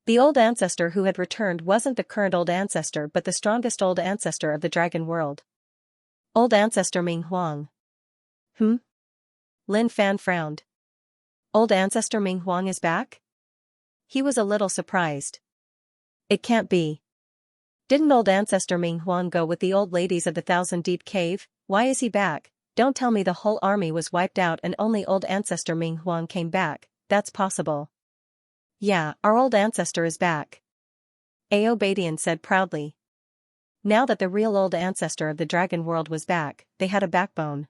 The old ancestor who had returned wasn't the current old ancestor but the strongest old ancestor of the Dragon World. Old ancestor Ming Huang. Lin Fan frowned. Old ancestor Ming Huang is back? He was a little surprised. It can't be. Didn't old ancestor Ming Huang go with the old ladies of the Thousand Deep Cave? Why is he back? Don't tell me the whole army was wiped out and only old ancestor Ming Huang came back. That's possible. Yeah, our old ancestor is back. Aobadian said proudly. Now that the real old ancestor of the Dragon World was back, they had a backbone.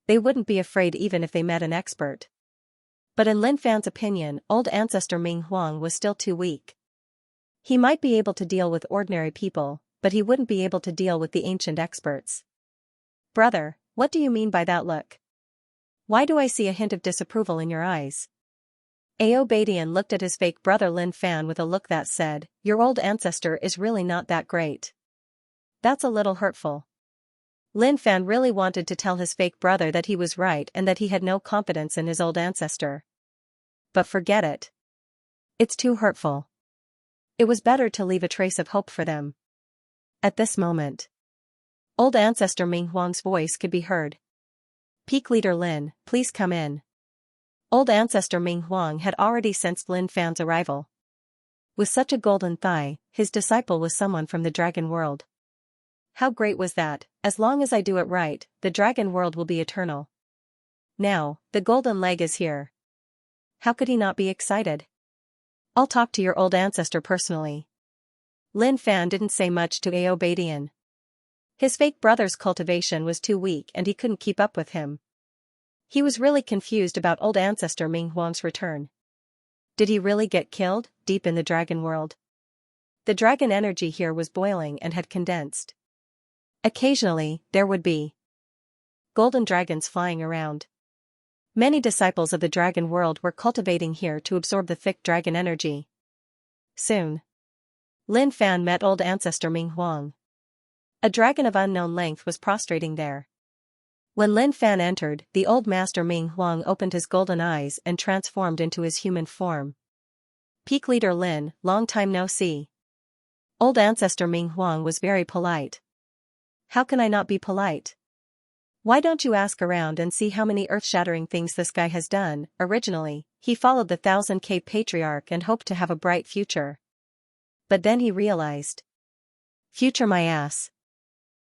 They wouldn't be afraid even if they met an expert. But in Lin Fan's opinion, old ancestor Ming Huang was still too weak. He might be able to deal with ordinary people, but he wouldn't be able to deal with the ancient experts. "Brother, what do you mean by that look? Why do I see a hint of disapproval in your eyes?" Aobadian looked at his fake brother Lin Fan with a look that said, "Your old ancestor is really not that great." That's a little hurtful. Lin Fan really wanted to tell his fake brother that he was right and that he had no confidence in his old ancestor. But forget it. It's too hurtful. It was better to leave a trace of hope for them. At this moment, old ancestor Ming Huang's voice could be heard. "Peak leader Lin, please come in." Old ancestor Ming Huang had already sensed Lin Fan's arrival. With such a golden thigh, his disciple was someone from the Dragon World. How great was that? As long as I do it right, the Dragon World will be eternal. Now, the golden leg is here. How could he not be excited? I'll talk to your old ancestor personally. Lin Fan didn't say much to Aobadian. His fake brother's cultivation was too weak and he couldn't keep up with him. He was really confused about old ancestor Ming Huang's return. Did he really get killed, deep in the Dragon World? The dragon energy here was boiling and had condensed. Occasionally, there would be golden dragons flying around. Many disciples of the dragon world were cultivating here to absorb the thick dragon energy. Soon, Lin Fan met old ancestor Ming Huang. A dragon of unknown length was prostrating there. When Lin Fan entered, the old master Ming Huang opened his golden eyes and transformed into his human form. Peak leader Lin, long time no see. Old ancestor Ming Huang was very polite. How can I not be polite? Why don't you ask around and see how many earth-shattering things this guy has done? Originally, he followed the 1000K patriarch and hoped to have a bright future. But then he realized. Future my ass.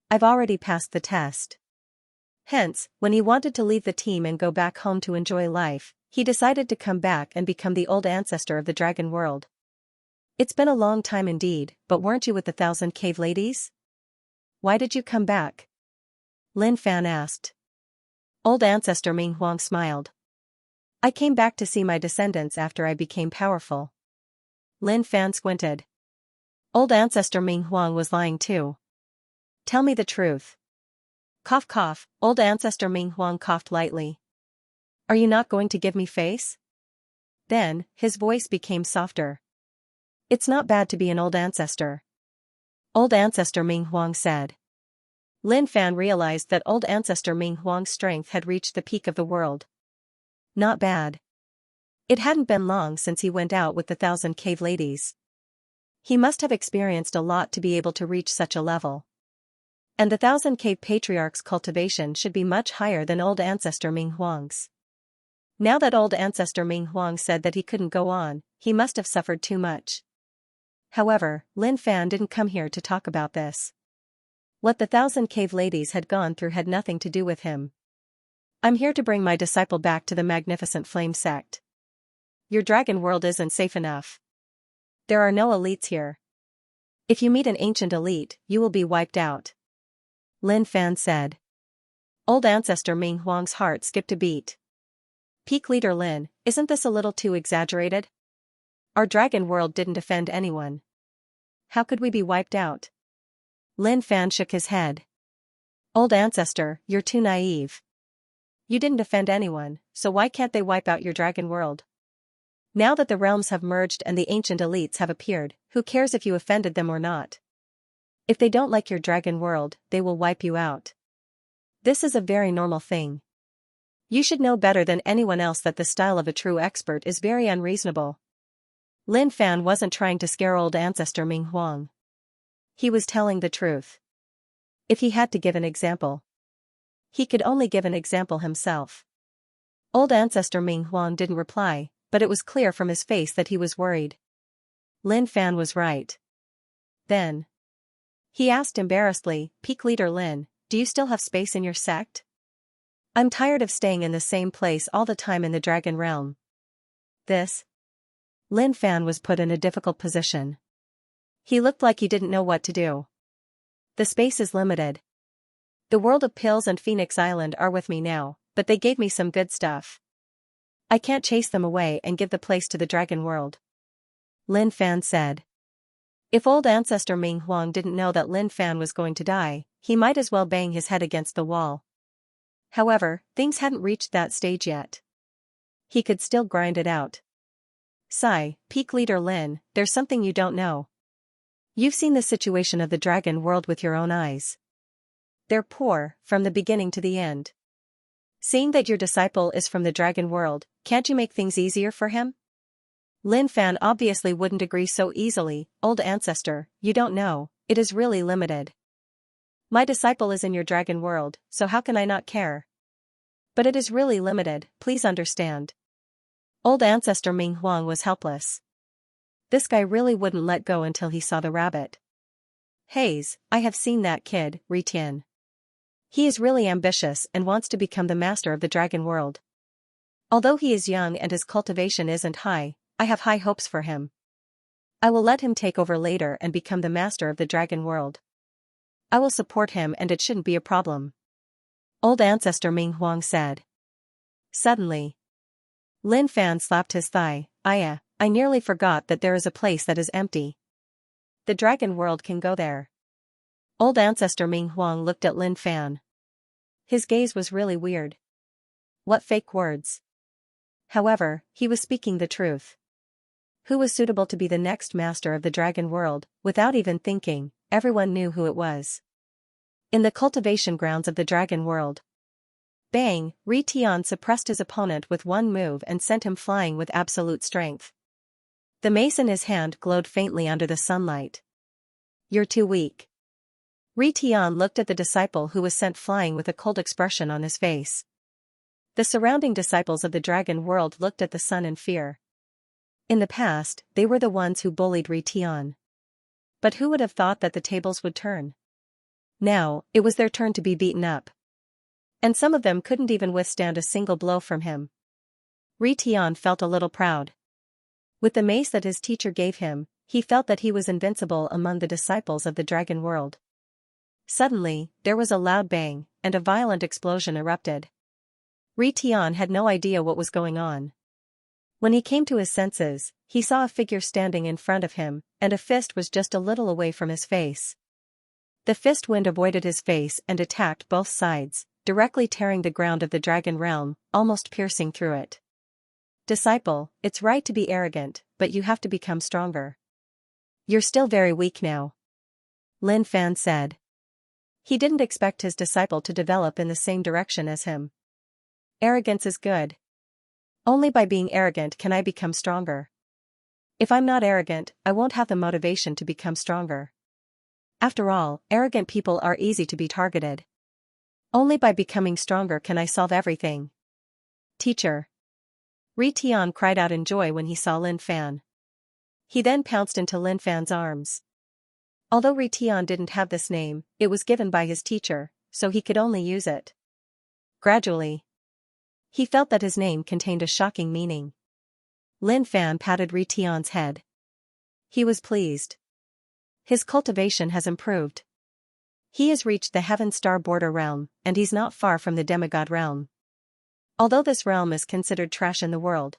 I've already passed the test. Hence, when he wanted to leave the team and go back home to enjoy life, he decided to come back and become the old ancestor of the dragon world. It's been a long time indeed, but weren't you with the 1000 cave ladies? Why did you come back? Lin Fan asked. Old ancestor Ming Huang smiled. I came back to see my descendants after I became powerful. Lin Fan squinted. Old ancestor Ming Huang was lying too. Tell me the truth. Cough cough, old ancestor Ming Huang coughed lightly. Are you not going to give me face? Then, his voice became softer. It's not bad to be an old ancestor. Old ancestor Ming Huang said. Lin Fan realized that old ancestor Ming Huang's strength had reached the peak of the world. Not bad. It hadn't been long since he went out with the 1000 cave ladies. He must have experienced a lot to be able to reach such a level. And the 1000 cave patriarch's cultivation should be much higher than old ancestor Ming Huang's. Now that old ancestor Ming Huang said that he couldn't go on, he must have suffered too much. However, Lin Fan didn't come here to talk about this. What the 1000 cave ladies had gone through had nothing to do with him. I'm here to bring my disciple back to the magnificent flame sect. Your dragon world isn't safe enough. There are no elites here. If you meet an ancient elite, you will be wiped out. Lin Fan said. Old ancestor Ming Huang's heart skipped a beat. Peak leader Lin, isn't this a little too exaggerated? Our dragon world didn't offend anyone. How could we be wiped out? Lin Fan shook his head. Old ancestor, you're too naive. You didn't offend anyone, so why can't they wipe out your dragon world? Now that the realms have merged and the ancient elites have appeared, who cares if you offended them or not? If they don't like your dragon world, they will wipe you out. This is a very normal thing. You should know better than anyone else that the style of a true expert is very unreasonable. Lin Fan wasn't trying to scare old ancestor Ming Huang. He was telling the truth. If he had to give an example, he could only give an example himself. Old ancestor Ming Huang didn't reply, but it was clear from his face that he was worried. Lin Fan was right. Then he asked embarrassedly, Peak leader Lin, do you still have space in your sect? I'm tired of staying in the same place all the time in the dragon realm. Lin Fan was put in a difficult position. He looked like he didn't know what to do. The space is limited. The world of pills and Phoenix Island are with me now, but they gave me some good stuff. I can't chase them away and give the place to the dragon world. Lin Fan said. If old ancestor Ming Huang didn't know that Lin Fan was going to die, he might as well bang his head against the wall. However, things hadn't reached that stage yet. He could still grind it out. Sigh, Peak leader Lin, there's something you don't know. You've seen the situation of the dragon world with your own eyes. They're poor, from the beginning to the end. Seeing that your disciple is from the dragon world, can't you make things easier for him? Lin Fan obviously wouldn't agree so easily. Old ancestor, you don't know, it is really limited. My disciple is in your dragon world, so how can I not care? But it is really limited, please understand. Old ancestor Ming Huang was helpless. This guy really wouldn't let go until he saw the rabbit. Haze, I have seen that kid, Retian. He is really ambitious and wants to become the master of the dragon world. Although he is young and his cultivation isn't high, I have high hopes for him. I will let him take over later and become the master of the dragon world. I will support him and it shouldn't be a problem. Old ancestor Ming Huang said. Suddenly, Lin Fan slapped his thigh. I nearly forgot that there is a place that is empty. The dragon world can go there. Old ancestor Ming Huang looked at Lin Fan. His gaze was really weird. What fake words? However, he was speaking the truth. Who was suitable to be the next master of the dragon world? Without even thinking, everyone knew who it was. In the cultivation grounds of the dragon world. Bang! Ri Tian suppressed his opponent with one move and sent him flying with absolute strength. The mace in his hand glowed faintly under the sunlight. You're too weak. Ri Tian looked at the disciple who was sent flying with a cold expression on his face. The surrounding disciples of the dragon world looked at the sun in fear. In the past, they were the ones who bullied Ri Tian. But who would have thought that the tables would turn? Now, it was their turn to be beaten up. And some of them couldn't even withstand a single blow from him. Ri Tian felt a little proud. With the mace that his teacher gave him, he felt that he was invincible among the disciples of the dragon world. Suddenly, there was a loud bang, and a violent explosion erupted. Ri Tian had no idea what was going on. When he came to his senses, he saw a figure standing in front of him, and a fist was just a little away from his face. The fist wind avoided his face and attacked both sides, directly tearing the ground of the dragon realm, almost piercing through it. Disciple, it's right to be arrogant, but you have to become stronger. You're still very weak now. Lin Fan said. He didn't expect his disciple to develop in the same direction as him. Arrogance is good. Only by being arrogant can I become stronger. If I'm not arrogant, I won't have the motivation to become stronger. After all, arrogant people are easy to be targeted. Only by becoming stronger can I solve everything. Teacher. Ri Tian cried out in joy when he saw Lin Fan. He then pounced into Lin Fan's arms. Although Ri Tian didn't have this name, it was given by his teacher, so he could only use it. Gradually, he felt that his name contained a shocking meaning. Lin Fan patted Ri Tian's head. He was pleased. His cultivation has improved. He has reached the Heaven Star border realm, and he's not far from the demigod realm. Although this realm is considered trash in the world.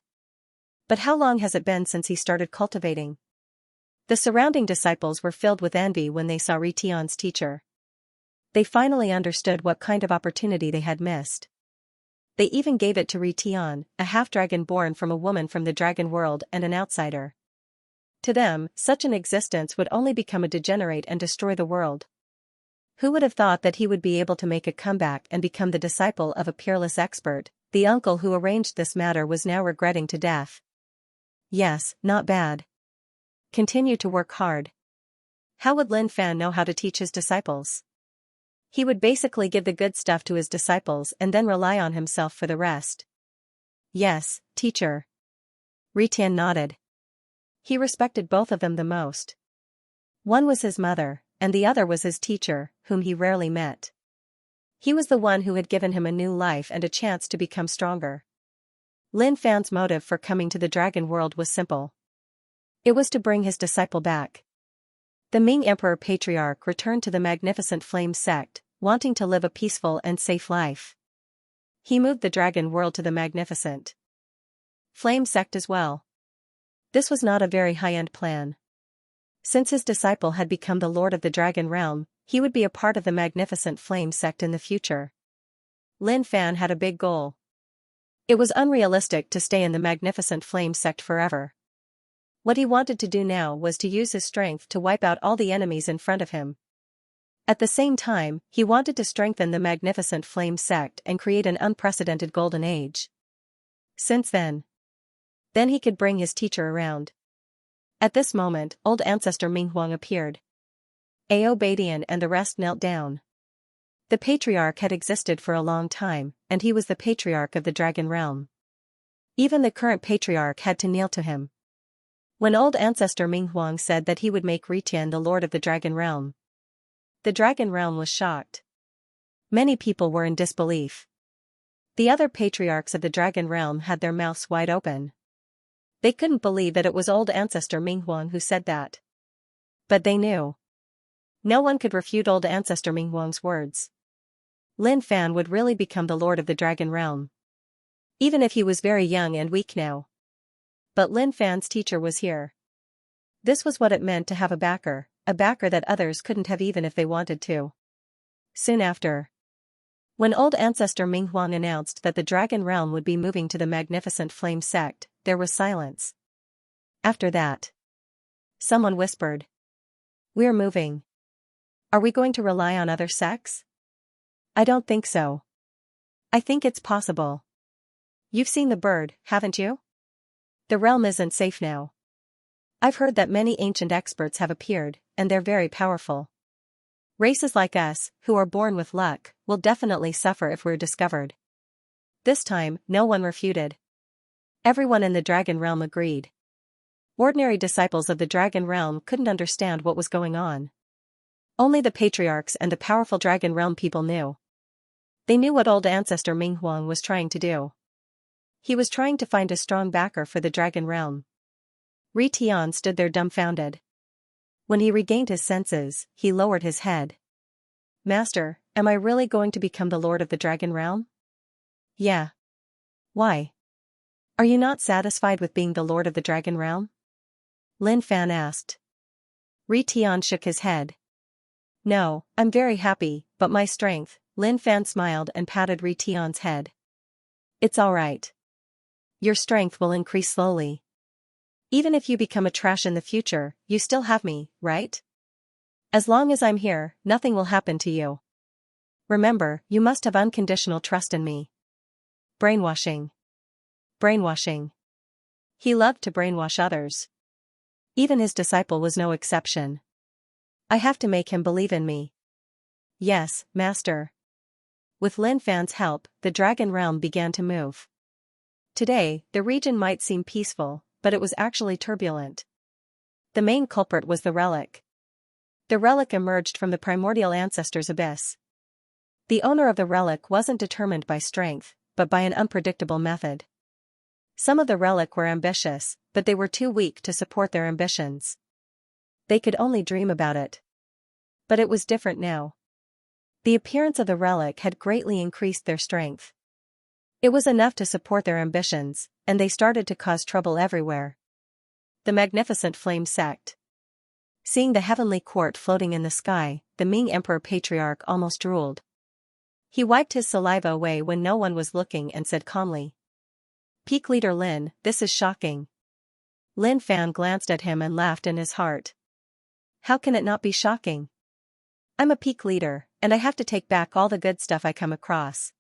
But how long has it been since he started cultivating? The surrounding disciples were filled with envy when they saw Ri Tian's teacher. They finally understood what kind of opportunity they had missed. They even gave it to Ri Tian, a half-dragon born from a woman from the dragon world and an outsider. To them, such an existence would only become a degenerate and destroy the world. Who would have thought that he would be able to make a comeback and become the disciple of a peerless expert? The uncle who arranged this matter was now regretting to death. Yes, not bad. Continue to work hard. How would Lin Fan know how to teach his disciples? He would basically give the good stuff to his disciples and then rely on himself for the rest. Yes, teacher. Ri Tian nodded. He respected both of them the most. One was his mother, and the other was his teacher, whom he rarely met. He was the one who had given him a new life and a chance to become stronger. Lin Fan's motive for coming to the dragon world was simple. It was to bring his disciple back. The Ming Emperor Patriarch returned to the magnificent Flame sect, wanting to live a peaceful and safe life. He moved the dragon world to the magnificent Flame sect as well. This was not a very high-end plan. Since his disciple had become the lord of the dragon realm, he would be a part of the magnificent Flame sect in the future. Lin Fan had a big goal. It was unrealistic to stay in the magnificent Flame sect forever. What he wanted to do now was to use his strength to wipe out all the enemies in front of him. At the same time, he wanted to strengthen the magnificent Flame sect and create an unprecedented golden age. Since then he could bring his teacher around. At this moment, old ancestor Minghuang appeared. Ao Badian and the rest knelt down. The patriarch had existed for a long time, and he was the patriarch of the dragon realm. Even the current patriarch had to kneel to him. When old ancestor Minghuang said that he would make Ri Tian the lord of the dragon realm, the dragon realm was shocked. Many people were in disbelief. The other patriarchs of the dragon realm had their mouths wide open. They couldn't believe that it was old ancestor Minghuang who said that. But they knew. No one could refute old ancestor Minghuang's words. Lin Fan would really become the lord of the dragon realm. Even if he was very young and weak now. But Lin Fan's teacher was here. This was what it meant to have a backer, a backer that others couldn't have even if they wanted to. Soon after, when old ancestor Ming Huang announced that the dragon realm would be moving to the magnificent flame sect, there was silence. After that, someone whispered, "We're moving. Are we going to rely on other sects?" "I don't think so. I think it's possible. You've seen the bird, haven't you? The realm isn't safe now. I've heard that many ancient experts have appeared, and they're very powerful. Races like us, who are born with luck, will definitely suffer if we're discovered." This time, no one refuted. Everyone in the dragon realm agreed. Ordinary disciples of the dragon realm couldn't understand what was going on. Only the patriarchs and the powerful dragon realm people knew. They knew what old ancestor Ming Huang was trying to do. He was trying to find a strong backer for the dragon realm. Ri Tian stood there dumbfounded. When he regained his senses, he lowered his head. "Master, am I really going to become the lord of the dragon realm?" "Yeah." "Why? Are you not satisfied with being the lord of the dragon realm?" Lin Fan asked. Ri Tian shook his head. "No, I'm very happy, but my strength." Lin Fan smiled and patted Ri Tian's head. "It's all right. Your strength will increase slowly. Even if you become a trash in the future, you still have me, right? As long as I'm here, nothing will happen to you. Remember, you must have unconditional trust in me." Brainwashing. Brainwashing. He loved to brainwash others. Even his disciple was no exception. "I have to make him believe in me." "Yes, master." With Lin Fan's help, the dragon realm began to move. Today, the region might seem peaceful, but it was actually turbulent. The main culprit was the relic. The relic emerged from the primordial ancestors' abyss. The owner of the relic wasn't determined by strength, but by an unpredictable method. Some of the relic were ambitious, but they were too weak to support their ambitions. They could only dream about it. But it was different now. The appearance of the relic had greatly increased their strength. It was enough to support their ambitions, and they started to cause trouble everywhere. The magnificent flame sect. Seeing the heavenly court floating in the sky, the Ming Emperor Patriarch almost drooled. He wiped his saliva away when no one was looking and said calmly, "Peak Leader Lin, this is shocking." Lin Fan glanced at him and laughed in his heart. "How can it not be shocking? I'm a peak leader, and I have to take back all the good stuff I come across.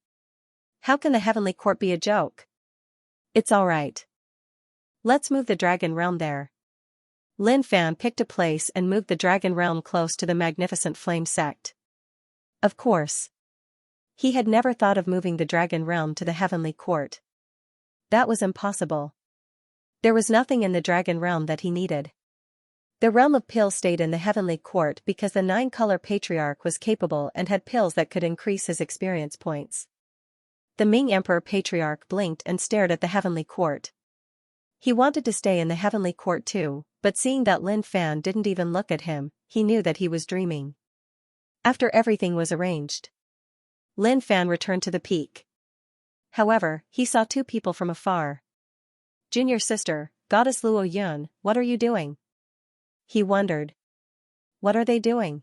How can the heavenly court be a joke? It's all right. Let's move the dragon realm there." Lin Fan picked a place and moved the dragon realm close to the magnificent flame sect. Of course. He had never thought of moving the dragon realm to the heavenly court. That was impossible. There was nothing in the dragon realm that he needed. The realm of pills stayed in the heavenly court because the 9-color patriarch was capable and had pills that could increase his experience points. The Ming Emperor Patriarch blinked and stared at the heavenly court. He wanted to stay in the heavenly court too, but seeing that Lin Fan didn't even look at him, he knew that he was dreaming. After everything was arranged, Lin Fan returned to the peak. However, he saw two people from afar. "Junior sister, Goddess Luo Yun, what are you doing?" He wondered. "What are they doing?"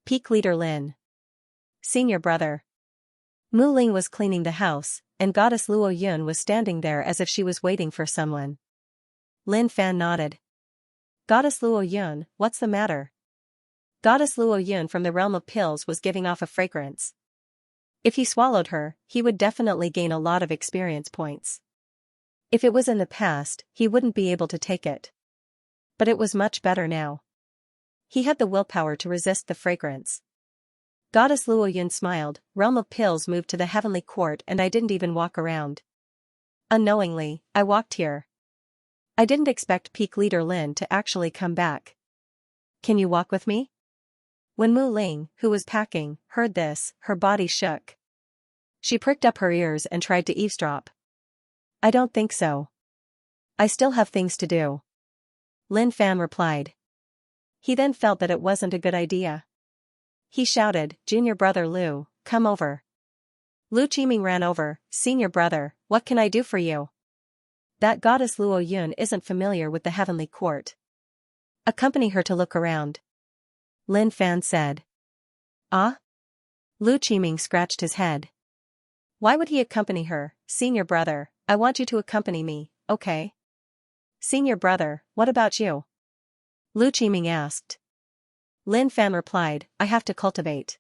"Peak Leader Lin. Senior brother." Mu Ling was cleaning the house, and Goddess Luo Yun was standing there as if she was waiting for someone. Lin Fan nodded. "Goddess Luo Yun, what's the matter?" Goddess Luo Yun from the realm of pills was giving off a fragrance. If he swallowed her, he would definitely gain a lot of experience points. If it was in the past, he wouldn't be able to take it. But it was much better now. He had the willpower to resist the fragrance. Goddess Luo Yun smiled. "Realm of pills moved to the heavenly court and I didn't even walk around. Unknowingly, I walked here. I didn't expect Peak Leader Lin to actually come back. Can you walk with me?" When Mu Ling, who was packing, heard this, her body shook. She pricked up her ears and tried to eavesdrop. "I don't think so. I still have things to do," Lin Fan replied. He then felt that it wasn't a good idea. He shouted, "Junior brother Lu, come over." Lu Qiming ran over. "Senior brother, what can I do for you?" That Goddess Luo Yun isn't familiar with the heavenly court. Accompany her to look around. Lin Fan said. Ah? Lu Qiming scratched his head. Why would he accompany her? Senior brother, I want you to accompany me, okay? Senior brother, what about you? Lu Qiming asked. Lin Fan replied, I have to cultivate.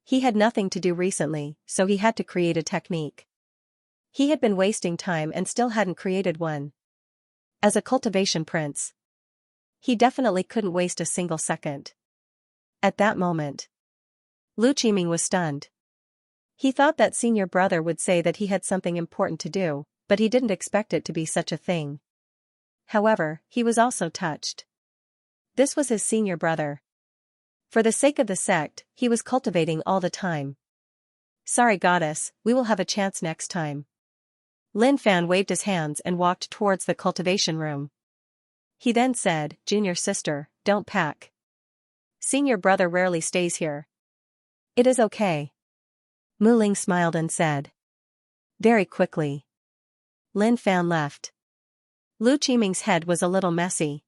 He had nothing to do recently, so he had to create a technique. He had been wasting time and still hadn't created one. As a cultivation prince, he definitely couldn't waste a single second. At that moment, Lu Qiming was stunned. He thought that senior brother would say that he had something important to do, but he didn't expect it to be such a thing. However, he was also touched. This was his senior brother. For the sake of the sect, he was cultivating all the time. Sorry goddess, we will have a chance next time. Lin Fan waved his hands and walked towards the cultivation room. He then said, Junior sister, don't pack. Senior brother rarely stays here. It is okay. Mu Ling smiled and said. Very quickly, Lin Fan left. Lu Qiming's head was a little messy.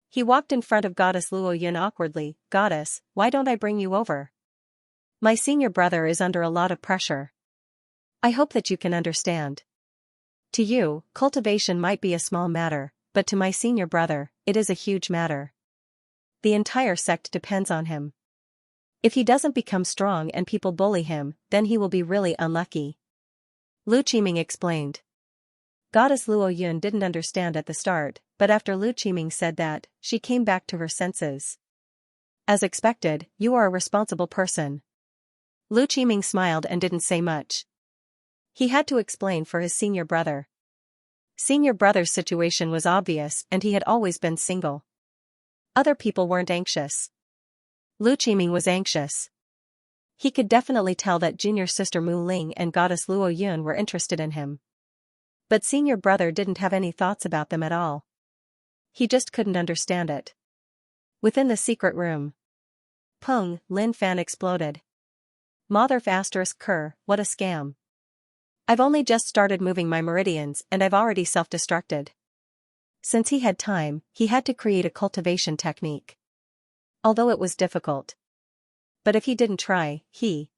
He walked in front of Goddess Luo Yun awkwardly. Goddess, why don't I bring you over? My senior brother is under a lot of pressure. I hope that you can understand. To you, cultivation might be a small matter, but to my senior brother, it is a huge matter. The entire sect depends on him. If he doesn't become strong and people bully him, then he will be really unlucky. Lu Qiming explained. Goddess Luo Yun didn't understand at the start, but after Lu Qiming said that, she came back to her senses. As expected, you are a responsible person. Lu Qiming smiled and didn't say much. He had to explain for his senior brother. Senior brother's situation was obvious and he had always been single. Other people weren't anxious. Lu Qiming was anxious. He could definitely tell that junior sister Mu Ling and Goddess Luo Yun were interested in him. But senior brother didn't have any thoughts about them at all. He just couldn't understand it. Within the secret room. Pung, Lin Fan exploded. Mother asterisk cur, what a scam. I've only just started moving my meridians and I've already self-destructed. Since he had time, he had to create a cultivation technique. Although it was difficult. But if he didn't try, he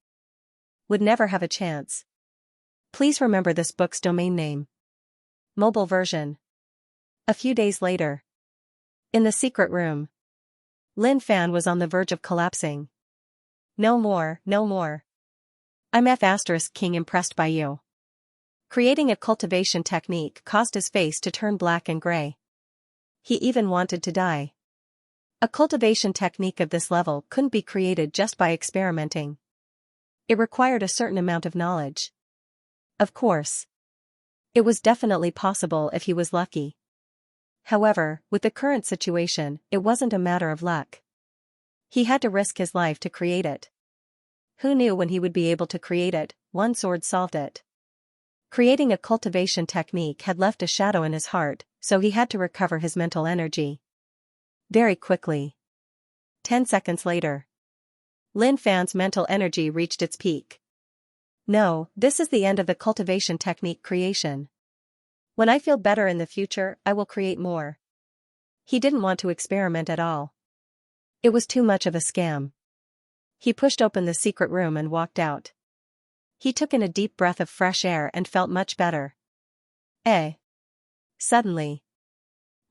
would never have a chance. Please remember this book's domain name. Mobile version. A few days later. In the secret room. Lin Fan was on the verge of collapsing. No more, no more. I'm King impressed by you. Creating a cultivation technique caused his face to turn black and gray. He even wanted to die. A cultivation technique of this level couldn't be created just by experimenting. It required a certain amount of knowledge. Of course. It was definitely possible if he was lucky. However, with the current situation, it wasn't a matter of luck. He had to risk his life to create it. Who knew when he would be able to create it? One sword solved it. Creating a cultivation technique had left a shadow in his heart, so he had to recover his mental energy. Very quickly. 10 seconds later. Lin Fan's mental energy reached its peak. No, this is the end of the cultivation technique creation. When I feel better in the future, I will create more. He didn't want to experiment at all. It was too much of a scam. He pushed open the secret room and walked out. He took in a deep breath of fresh air and felt much better. Suddenly,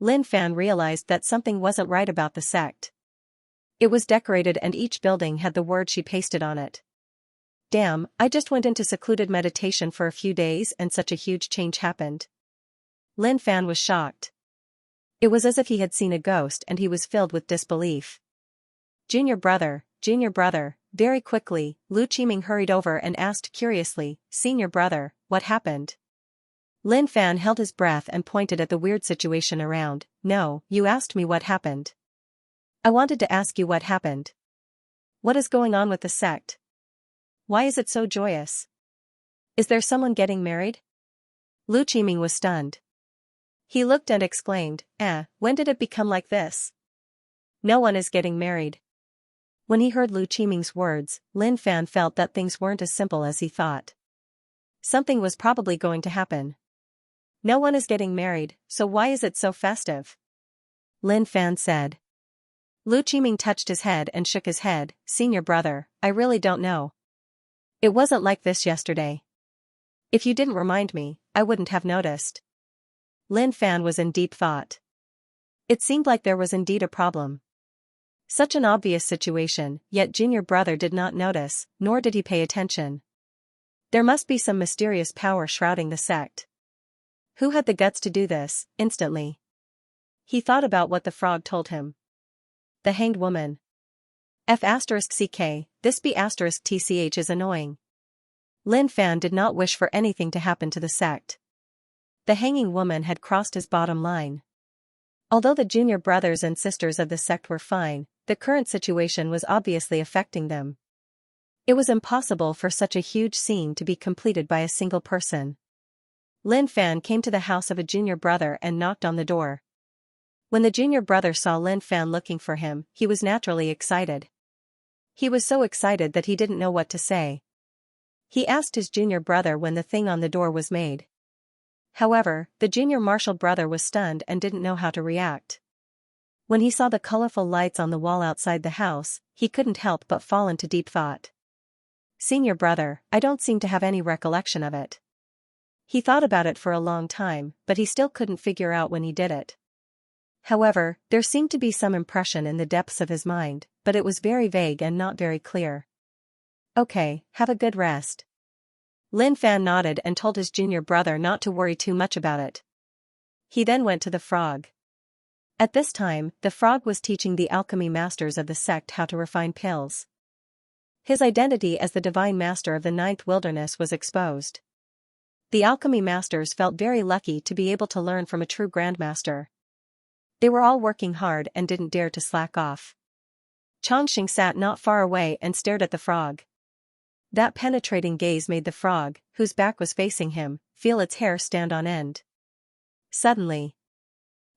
Lin Fan realized that something wasn't right about the sect. It was decorated and each building had the word she pasted on it. Damn, I just went into secluded meditation for a few days and such a huge change happened. Lin Fan was shocked. It was as if he had seen a ghost and he was filled with disbelief. Junior brother, very quickly, Lu Qiming hurried over and asked curiously, Senior brother, what happened? Lin Fan held his breath and pointed at the weird situation around. No, you asked me what happened. I wanted to ask you what happened. What is going on with the sect? Why is it so joyous? Is there someone getting married? Lu Qiming was stunned. He looked and exclaimed, when did it become like this? No one is getting married. When he heard Lu Qiming's words, Lin Fan felt that things weren't as simple as he thought. Something was probably going to happen. No one is getting married, so why is it so festive? Lin Fan said. Lu Qiming touched his head and shook his head. Senior brother, I really don't know. It wasn't like this yesterday. If you didn't remind me, I wouldn't have noticed. Lin Fan was in deep thought. It seemed like there was indeed a problem. Such an obvious situation, yet junior brother did not notice, nor did he pay attention. There must be some mysterious power shrouding the sect. Who had the guts to do this? Instantly, he thought about what the frog told him. The hanged woman. F*ck, this B*tch is annoying. Lin Fan did not wish for anything to happen to the sect. The hanging woman had crossed his bottom line. Although the junior brothers and sisters of the sect were fine, the current situation was obviously affecting them. It was impossible for such a huge scene to be completed by a single person. Lin Fan came to the house of a junior brother and knocked on the door. When the junior brother saw Lin Fan looking for him, he was naturally excited. He was so excited that he didn't know what to say. He asked his junior brother when the thing on the door was made. However, the junior marshal brother was stunned and didn't know how to react. When he saw the colorful lights on the wall outside the house, he couldn't help but fall into deep thought. Senior brother, I don't seem to have any recollection of it. He thought about it for a long time, but he still couldn't figure out when he did it. However, there seemed to be some impression in the depths of his mind, but it was very vague and not very clear. Okay, have a good rest. Lin Fan nodded and told his junior brother not to worry too much about it. He then went to the frog. At this time, the frog was teaching the alchemy masters of the sect how to refine pills. His identity as the divine master of the ninth wilderness was exposed. The alchemy masters felt very lucky to be able to learn from a true grandmaster. They were all working hard and didn't dare to slack off. Chongqing sat not far away and stared at the frog. That penetrating gaze made the frog, whose back was facing him, feel its hair stand on end. Suddenly,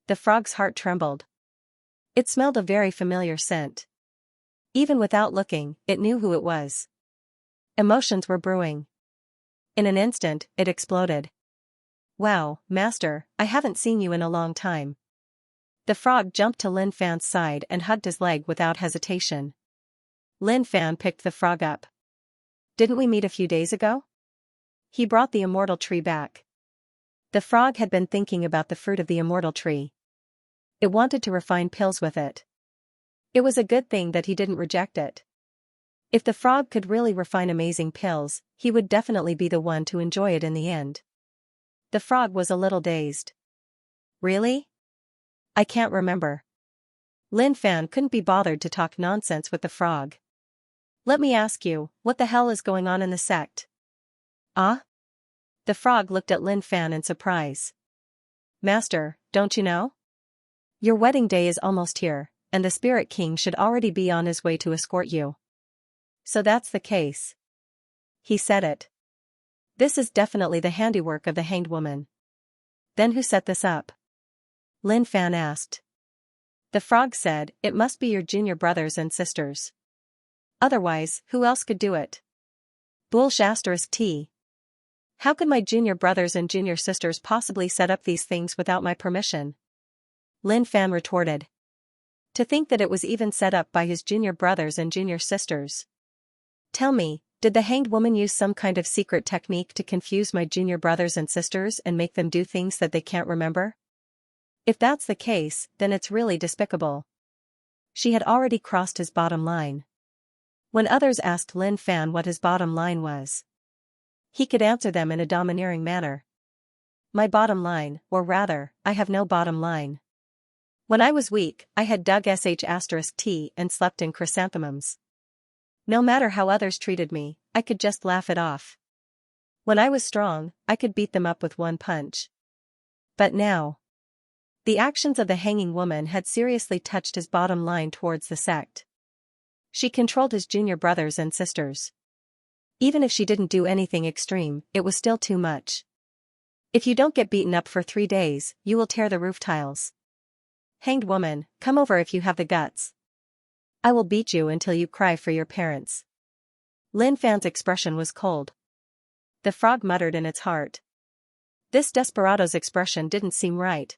the frog's heart trembled. It smelled a very familiar scent. Even without looking, it knew who it was. Emotions were brewing. In an instant, it exploded. Wow, master, I haven't seen you in a long time. The frog jumped to Lin Fan's side and hugged his leg without hesitation. Lin Fan picked the frog up. Didn't we meet a few days ago? He brought the immortal tree back. The frog had been thinking about the fruit of the immortal tree. It wanted to refine pills with it. It was a good thing that he didn't reject it. If the frog could really refine amazing pills, he would definitely be the one to enjoy it in the end. The frog was a little dazed. Really? I can't remember. Lin Fan couldn't be bothered to talk nonsense with the frog. Let me ask you, what the hell is going on in the sect? Ah? The frog looked at Lin Fan in surprise. Master, don't you know? Your wedding day is almost here, and the Spirit King should already be on his way to escort you. So that's the case. He said it. This is definitely the handiwork of the hanged woman. Then who set this up? Lin Fan asked. The frog said, it must be your junior brothers and sisters. Otherwise, who else could do it? Bullsh*t. How could my junior brothers and junior sisters possibly set up these things without my permission? Lin Fan retorted. To think that it was even set up by his junior brothers and junior sisters. Tell me, did the hanged woman use some kind of secret technique to confuse my junior brothers and sisters and make them do things that they can't remember? If that's the case, then it's really despicable. She had already crossed his bottom line. When others asked Lin Fan what his bottom line was, he could answer them in a domineering manner. My bottom line, or rather, I have no bottom line. When I was weak, I had dug *t and slept in chrysanthemums. No matter how others treated me, I could just laugh it off. When I was strong, I could beat them up with one punch. But now, the actions of the hanging woman had seriously touched his bottom line towards the sect. She controlled his junior brothers and sisters. Even if she didn't do anything extreme, it was still too much. If you don't get beaten up for 3 days, you will tear the roof tiles. Hanged woman, come over if you have the guts. I will beat you until you cry for your parents. Lin Fan's expression was cold. The frog muttered in its heart. This desperado's expression didn't seem right.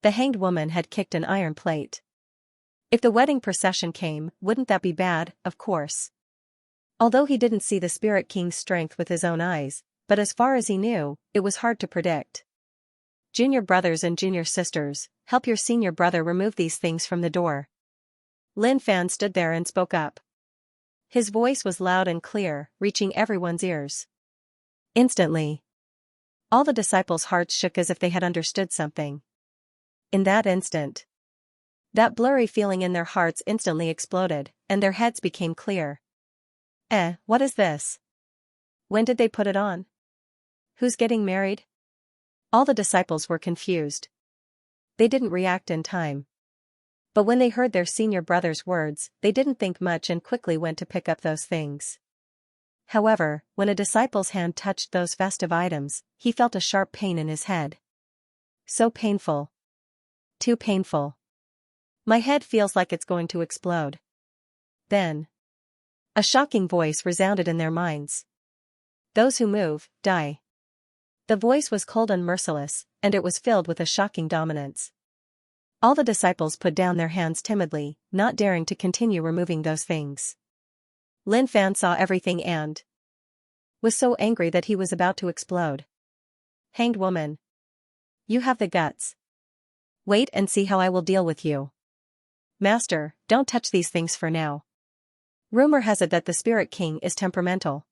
The hanged woman had kicked an iron plate. If the wedding procession came, wouldn't that be bad? Of course. Although he didn't see the Spirit King's strength with his own eyes, but as far as he knew, it was hard to predict. Junior brothers and junior sisters, help your senior brother remove these things from the door. Lin Fan stood there and spoke up. His voice was loud and clear, reaching everyone's ears. Instantly, all the disciples' hearts shook as if they had understood something. In that instant, that blurry feeling in their hearts instantly exploded, and their heads became clear. What is this? When did they put it on? Who's getting married? All the disciples were confused. They didn't react in time. But when they heard their senior brother's words, they didn't think much and quickly went to pick up those things. However, when a disciple's hand touched those festive items, he felt a sharp pain in his head. So painful. Too painful. My head feels like it's going to explode. Then, a shocking voice resounded in their minds. Those who move, die. The voice was cold and merciless, and it was filled with a shocking dominance. All the disciples put down their hands timidly, not daring to continue removing those things. Lin Fan saw everything and was so angry that he was about to explode. Hanged woman. You have the guts. Wait and see how I will deal with you. Master, don't touch these things for now. Rumor has it that the Spirit King is temperamental.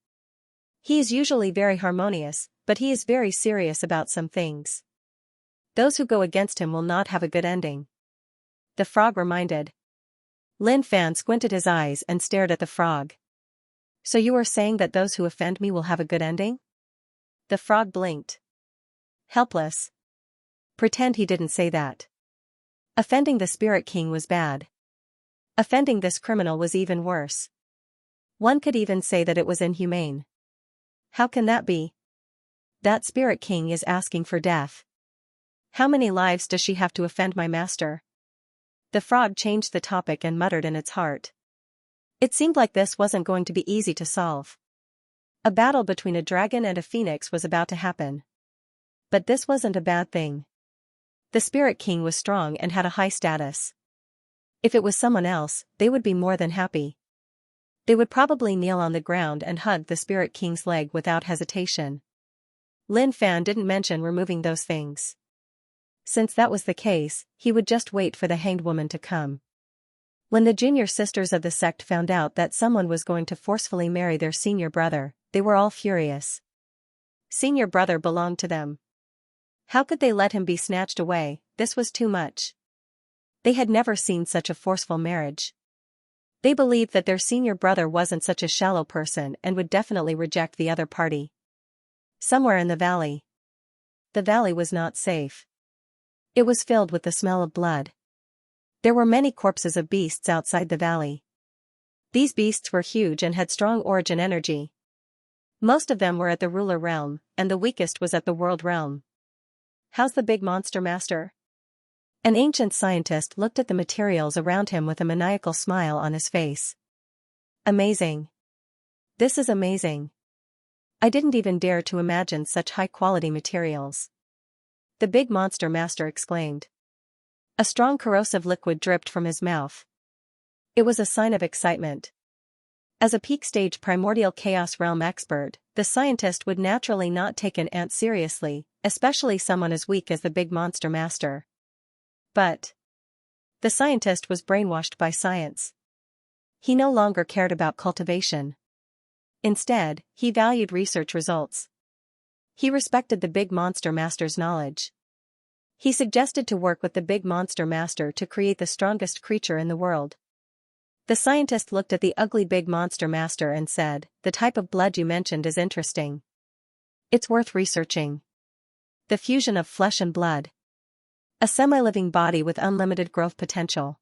He is usually very harmonious, but he is very serious about some things. Those who go against him will not have a good ending. The frog reminded. Lin Fan squinted his eyes and stared at the frog. So you are saying that those who offend me will have a good ending? The frog blinked. Helpless. Pretend he didn't say that. Offending the Spirit King was bad. Offending this criminal was even worse. One could even say that it was inhumane. How can that be? That Spirit King is asking for death. How many lives does she have to offend my master? The frog changed the topic and muttered in its heart. It seemed like this wasn't going to be easy to solve. A battle between a dragon and a phoenix was about to happen. But this wasn't a bad thing. The Spirit King was strong and had a high status. If it was someone else, they would be more than happy. They would probably kneel on the ground and hug the Spirit King's leg without hesitation. Lin Fan didn't mention removing those things. Since that was the case, he would just wait for the hanged woman to come. When the junior sisters of the sect found out that someone was going to forcefully marry their senior brother, they were all furious. Senior brother belonged to them. How could they let him be snatched away? This was too much. They had never seen such a forceful marriage. They believed that their senior brother wasn't such a shallow person and would definitely reject the other party. Somewhere in the valley. The valley was not safe. It was filled with the smell of blood. There were many corpses of beasts outside the valley. These beasts were huge and had strong origin energy. Most of them were at the ruler realm, and the weakest was at the world realm. How's the big monster master? An ancient scientist looked at the materials around him with a maniacal smile on his face. Amazing. This is amazing. I didn't even dare to imagine such high-quality materials. The big monster master exclaimed. A strong corrosive liquid dripped from his mouth. It was a sign of excitement. As a peak-stage primordial chaos realm expert, the scientist would naturally not take an ant seriously, especially someone as weak as the big monster master. But the scientist was brainwashed by science. He no longer cared about cultivation. Instead, he valued research results. He respected the big monster master's knowledge. He suggested to work with the big monster master to create the strongest creature in the world. The scientist looked at the ugly big monster master and said, "The type of blood you mentioned is interesting. It's worth researching. The fusion of flesh and blood. A semi-living body with unlimited growth potential.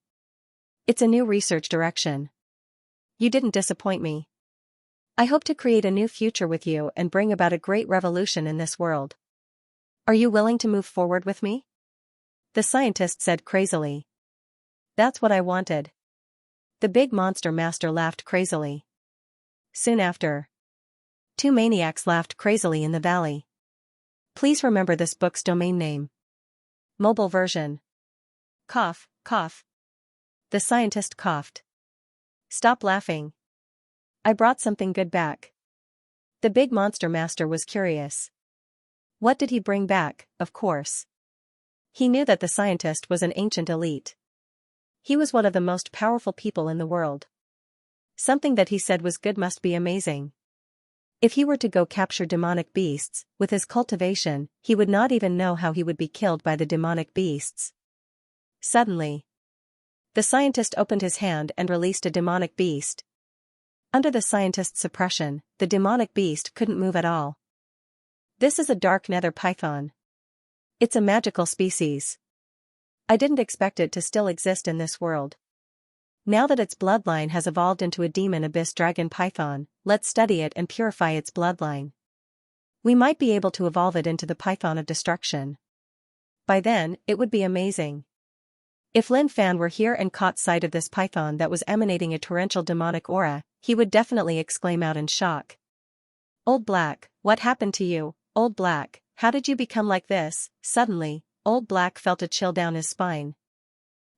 It's a new research direction. You didn't disappoint me. I hope to create a new future with you and bring about a great revolution in this world. Are you willing to move forward with me?" The scientist said crazily. That's what I wanted. The big monster master laughed crazily. Soon after, two maniacs laughed crazily in the valley. Please remember this book's domain name. Mobile version. Cough, cough. The scientist coughed. Stop laughing. I brought something good back. The big monster master was curious. What did he bring back? Of course. He knew that the scientist was an ancient elite. He was one of the most powerful people in the world. Something that he said was good must be amazing. If he were to go capture demonic beasts, with his cultivation, he would not even know how he would be killed by the demonic beasts. Suddenly, the scientist opened his hand and released a demonic beast. Under the scientist's suppression, the demonic beast couldn't move at all. This is a dark nether python. It's a magical species. I didn't expect it to still exist in this world. Now that its bloodline has evolved into a demon abyss dragon python, let's study it and purify its bloodline. We might be able to evolve it into the python of destruction. By then, it would be amazing. If Lin Fan were here and caught sight of this python that was emanating a torrential demonic aura, he would definitely exclaim out in shock. Old Black, what happened to you? Old Black, how did you become like this? Suddenly, Old Black felt a chill down his spine.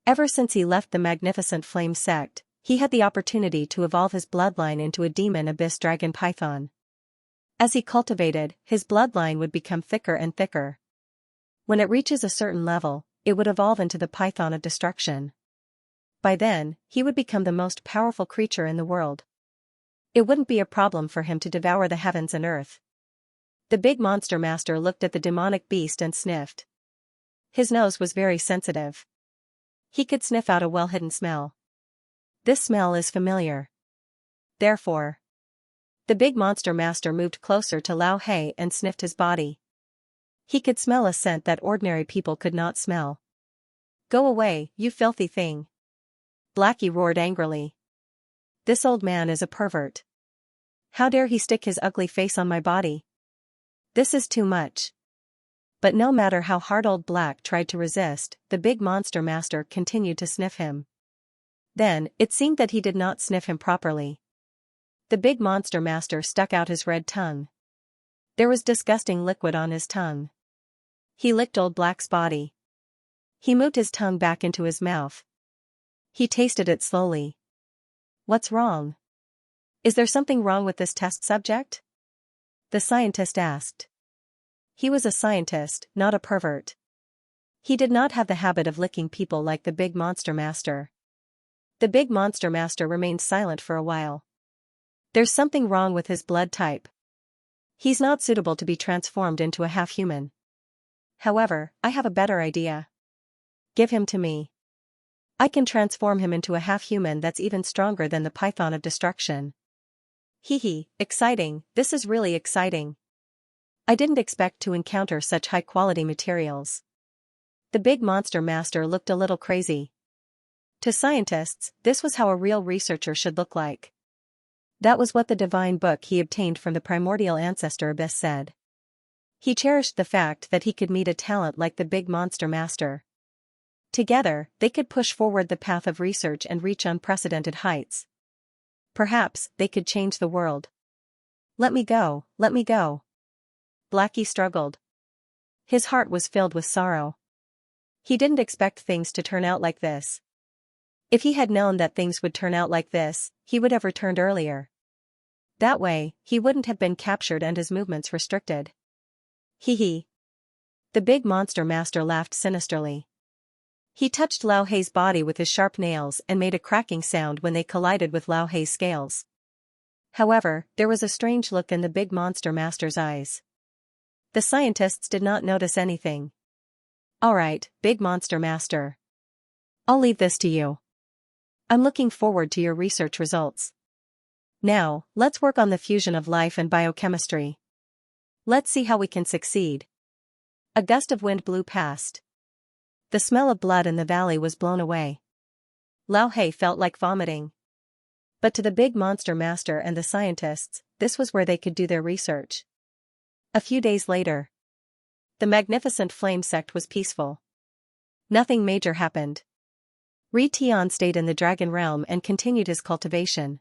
Ever since he left the magnificent flame sect, he had the opportunity to evolve his bloodline into a demon abyss dragon python. As he cultivated, his bloodline would become thicker and thicker. When it reaches a certain level, it would evolve into the python of destruction. By then, he would become the most powerful creature in the world. It wouldn't be a problem for him to devour the heavens and earth. The big monster master looked at the demonic beast and sniffed. His nose was very sensitive. He could sniff out a well-hidden smell. This smell is familiar. Therefore, the big monster master moved closer to Lao He and sniffed his body. He could smell a scent that ordinary people could not smell. Go away, you filthy thing. Blackie roared angrily. This old man is a pervert. How dare he stick his ugly face on my body? This is too much. But no matter how hard Old Black tried to resist, the big monster master continued to sniff him. Then, it seemed that he did not sniff him properly. The big monster master stuck out his red tongue. There was disgusting liquid on his tongue. He licked Old Black's body. He moved his tongue back into his mouth. He tasted it slowly. What's wrong? Is there something wrong with this test subject? The scientist asked. He was a scientist, not a pervert. He did not have the habit of licking people like the big monster master. The big monster master remained silent for a while. There's something wrong with his blood type. He's not suitable to be transformed into a half-human. However, I have a better idea. Give him to me. I can transform him into a half-human that's even stronger than the python of destruction. Hee, exciting, this is really exciting. I didn't expect to encounter such high-quality materials. The big monster master looked a little crazy. To scientists, this was how a real researcher should look like. That was what the divine book he obtained from the primordial ancestor Abyss said. He cherished the fact that he could meet a talent like the big monster master. Together, they could push forward the path of research and reach unprecedented heights. Perhaps, they could change the world. Let me go, let me go. Blackie struggled. His heart was filled with sorrow. He didn't expect things to turn out like this. If he had known that things would turn out like this, he would have returned earlier. That way, he wouldn't have been captured and his movements restricted. Hee. The big monster master laughed sinisterly. He touched Lao Hei's body with his sharp nails and made a cracking sound when they collided with Lao Hei's scales. However, there was a strange look in the big monster master's eyes. The scientists did not notice anything. Alright, big monster master. I'll leave this to you. I'm looking forward to your research results. Now, let's work on the fusion of life and biochemistry. Let's see how we can succeed. A gust of wind blew past. The smell of blood in the valley was blown away. Lao Hei felt like vomiting. But to the big monster master and the scientists, this was where they could do their research. A few days later, the magnificent flame sect was peaceful. Nothing major happened. Ri Tian stayed in the dragon realm and continued his cultivation.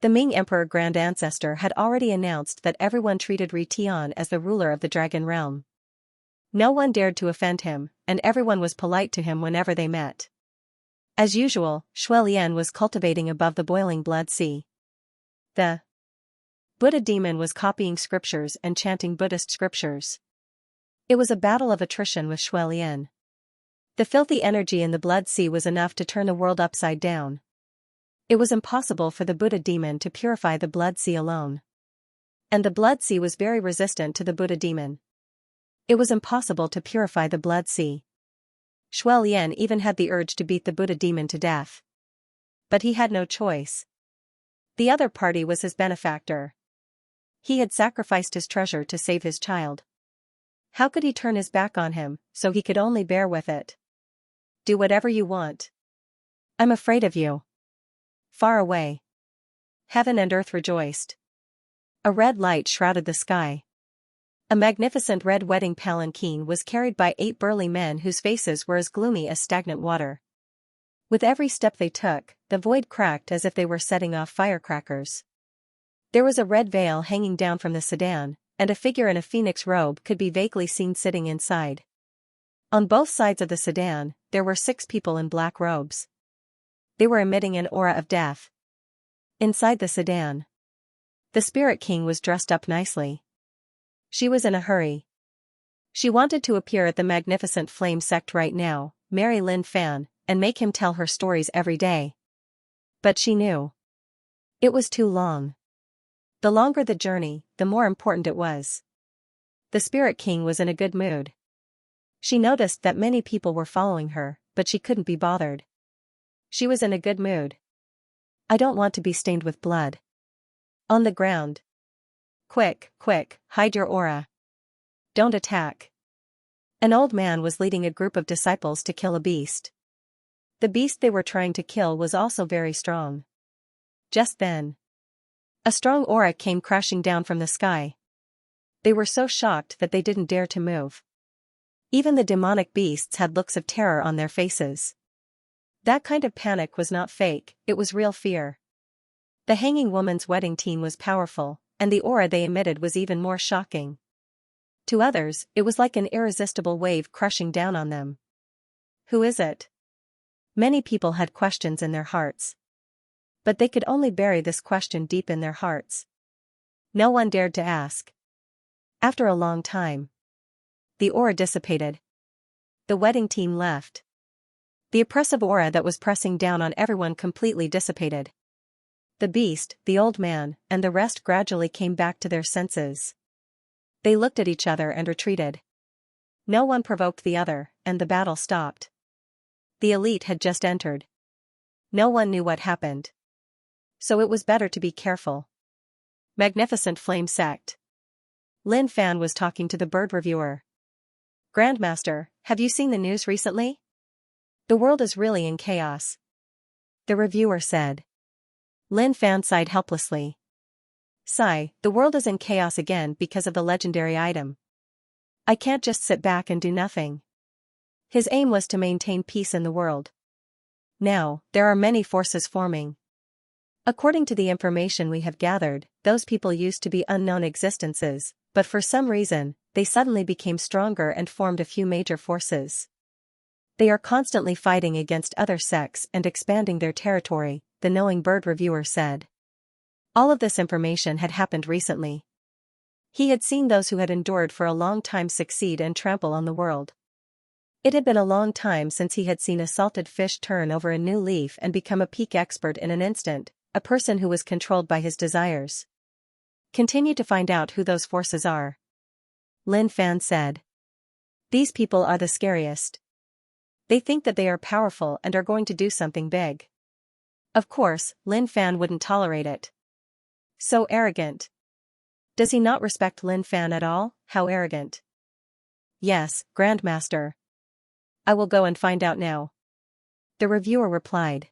The Ming Emperor Grand Ancestor had already announced that everyone treated Ri Tian as the ruler of the dragon realm. No one dared to offend him, and everyone was polite to him whenever they met. As usual, Xianxia was cultivating above the boiling blood sea. The Buddha demon was copying scriptures and chanting Buddhist scriptures. It was a battle of attrition with Xianxia. The filthy energy in the blood sea was enough to turn the world upside down. It was impossible for the Buddha demon to purify the blood sea alone. And the blood sea was very resistant to the Buddha demon. It was impossible to purify the blood sea. Xianxia even had the urge to beat the Buddha demon to death. But he had no choice. The other party was his benefactor. He had sacrificed his treasure to save his child. How could he turn his back on him, so he could only bear with it? Do whatever you want. I'm afraid of you. Far away. Heaven and earth rejoiced. A red light shrouded the sky. A magnificent red wedding palanquin was carried by 8 burly men whose faces were as gloomy as stagnant water. With every step they took, the void cracked as if they were setting off firecrackers. There was a red veil hanging down from the sedan, and a figure in a phoenix robe could be vaguely seen sitting inside. On both sides of the sedan, there were 6 people in black robes. They were emitting an aura of death. Inside the sedan, the Spirit King was dressed up nicely. She was in a hurry. She wanted to appear at the magnificent flame sect right now, marry Lin Fan, and make him tell her stories every day. But she knew it was too long. The longer the journey, the more important it was. The Spirit King was in a good mood. She noticed that many people were following her, but she couldn't be bothered. She was in a good mood. I don't want to be stained with blood. On the ground. Quick, quick, hide your aura. Don't attack. An old man was leading a group of disciples to kill a beast. The beast they were trying to kill was also very strong. Just then, a strong aura came crashing down from the sky. They were so shocked that they didn't dare to move. Even the demonic beasts had looks of terror on their faces. That kind of panic was not fake, it was real fear. The hanging woman's wedding teen was powerful, and the aura they emitted was even more shocking. To others, it was like an irresistible wave crushing down on them. Who is it? Many people had questions in their hearts. But they could only bury this question deep in their hearts. No one dared to ask. After a long time, the aura dissipated. The wedding team left. The oppressive aura that was pressing down on everyone completely dissipated. The beast, the old man, and the rest gradually came back to their senses. They looked at each other and retreated. No one provoked the other, and the battle stopped. The elite had just entered. No one knew what happened. So it was better to be careful. Magnificent Flame Sect. Lin Fan was talking to the bird reviewer. Grandmaster, have you seen the news recently? The world is really in chaos. The reviewer said. Lin Fan sighed helplessly. Sigh, the world is in chaos again because of the legendary item. I can't just sit back and do nothing. His aim was to maintain peace in the world. Now, there are many forces forming. According to the information we have gathered, those people used to be unknown existences, but for some reason, they suddenly became stronger and formed a few major forces. They are constantly fighting against other sects and expanding their territory, the knowing bird reviewer said. All of this information had happened recently. He had seen those who had endured for a long time succeed and trample on the world. It had been a long time since he had seen a salted fish turn over a new leaf and become a peak expert in an instant, a person who was controlled by his desires. Continue to find out who those forces are. Lin Fan said. These people are the scariest. They think that they are powerful and are going to do something big. Of course, Lin Fan wouldn't tolerate it. So arrogant. Does he not respect Lin Fan at all? How arrogant. Yes, Grandmaster. I will go and find out now. The reviewer replied.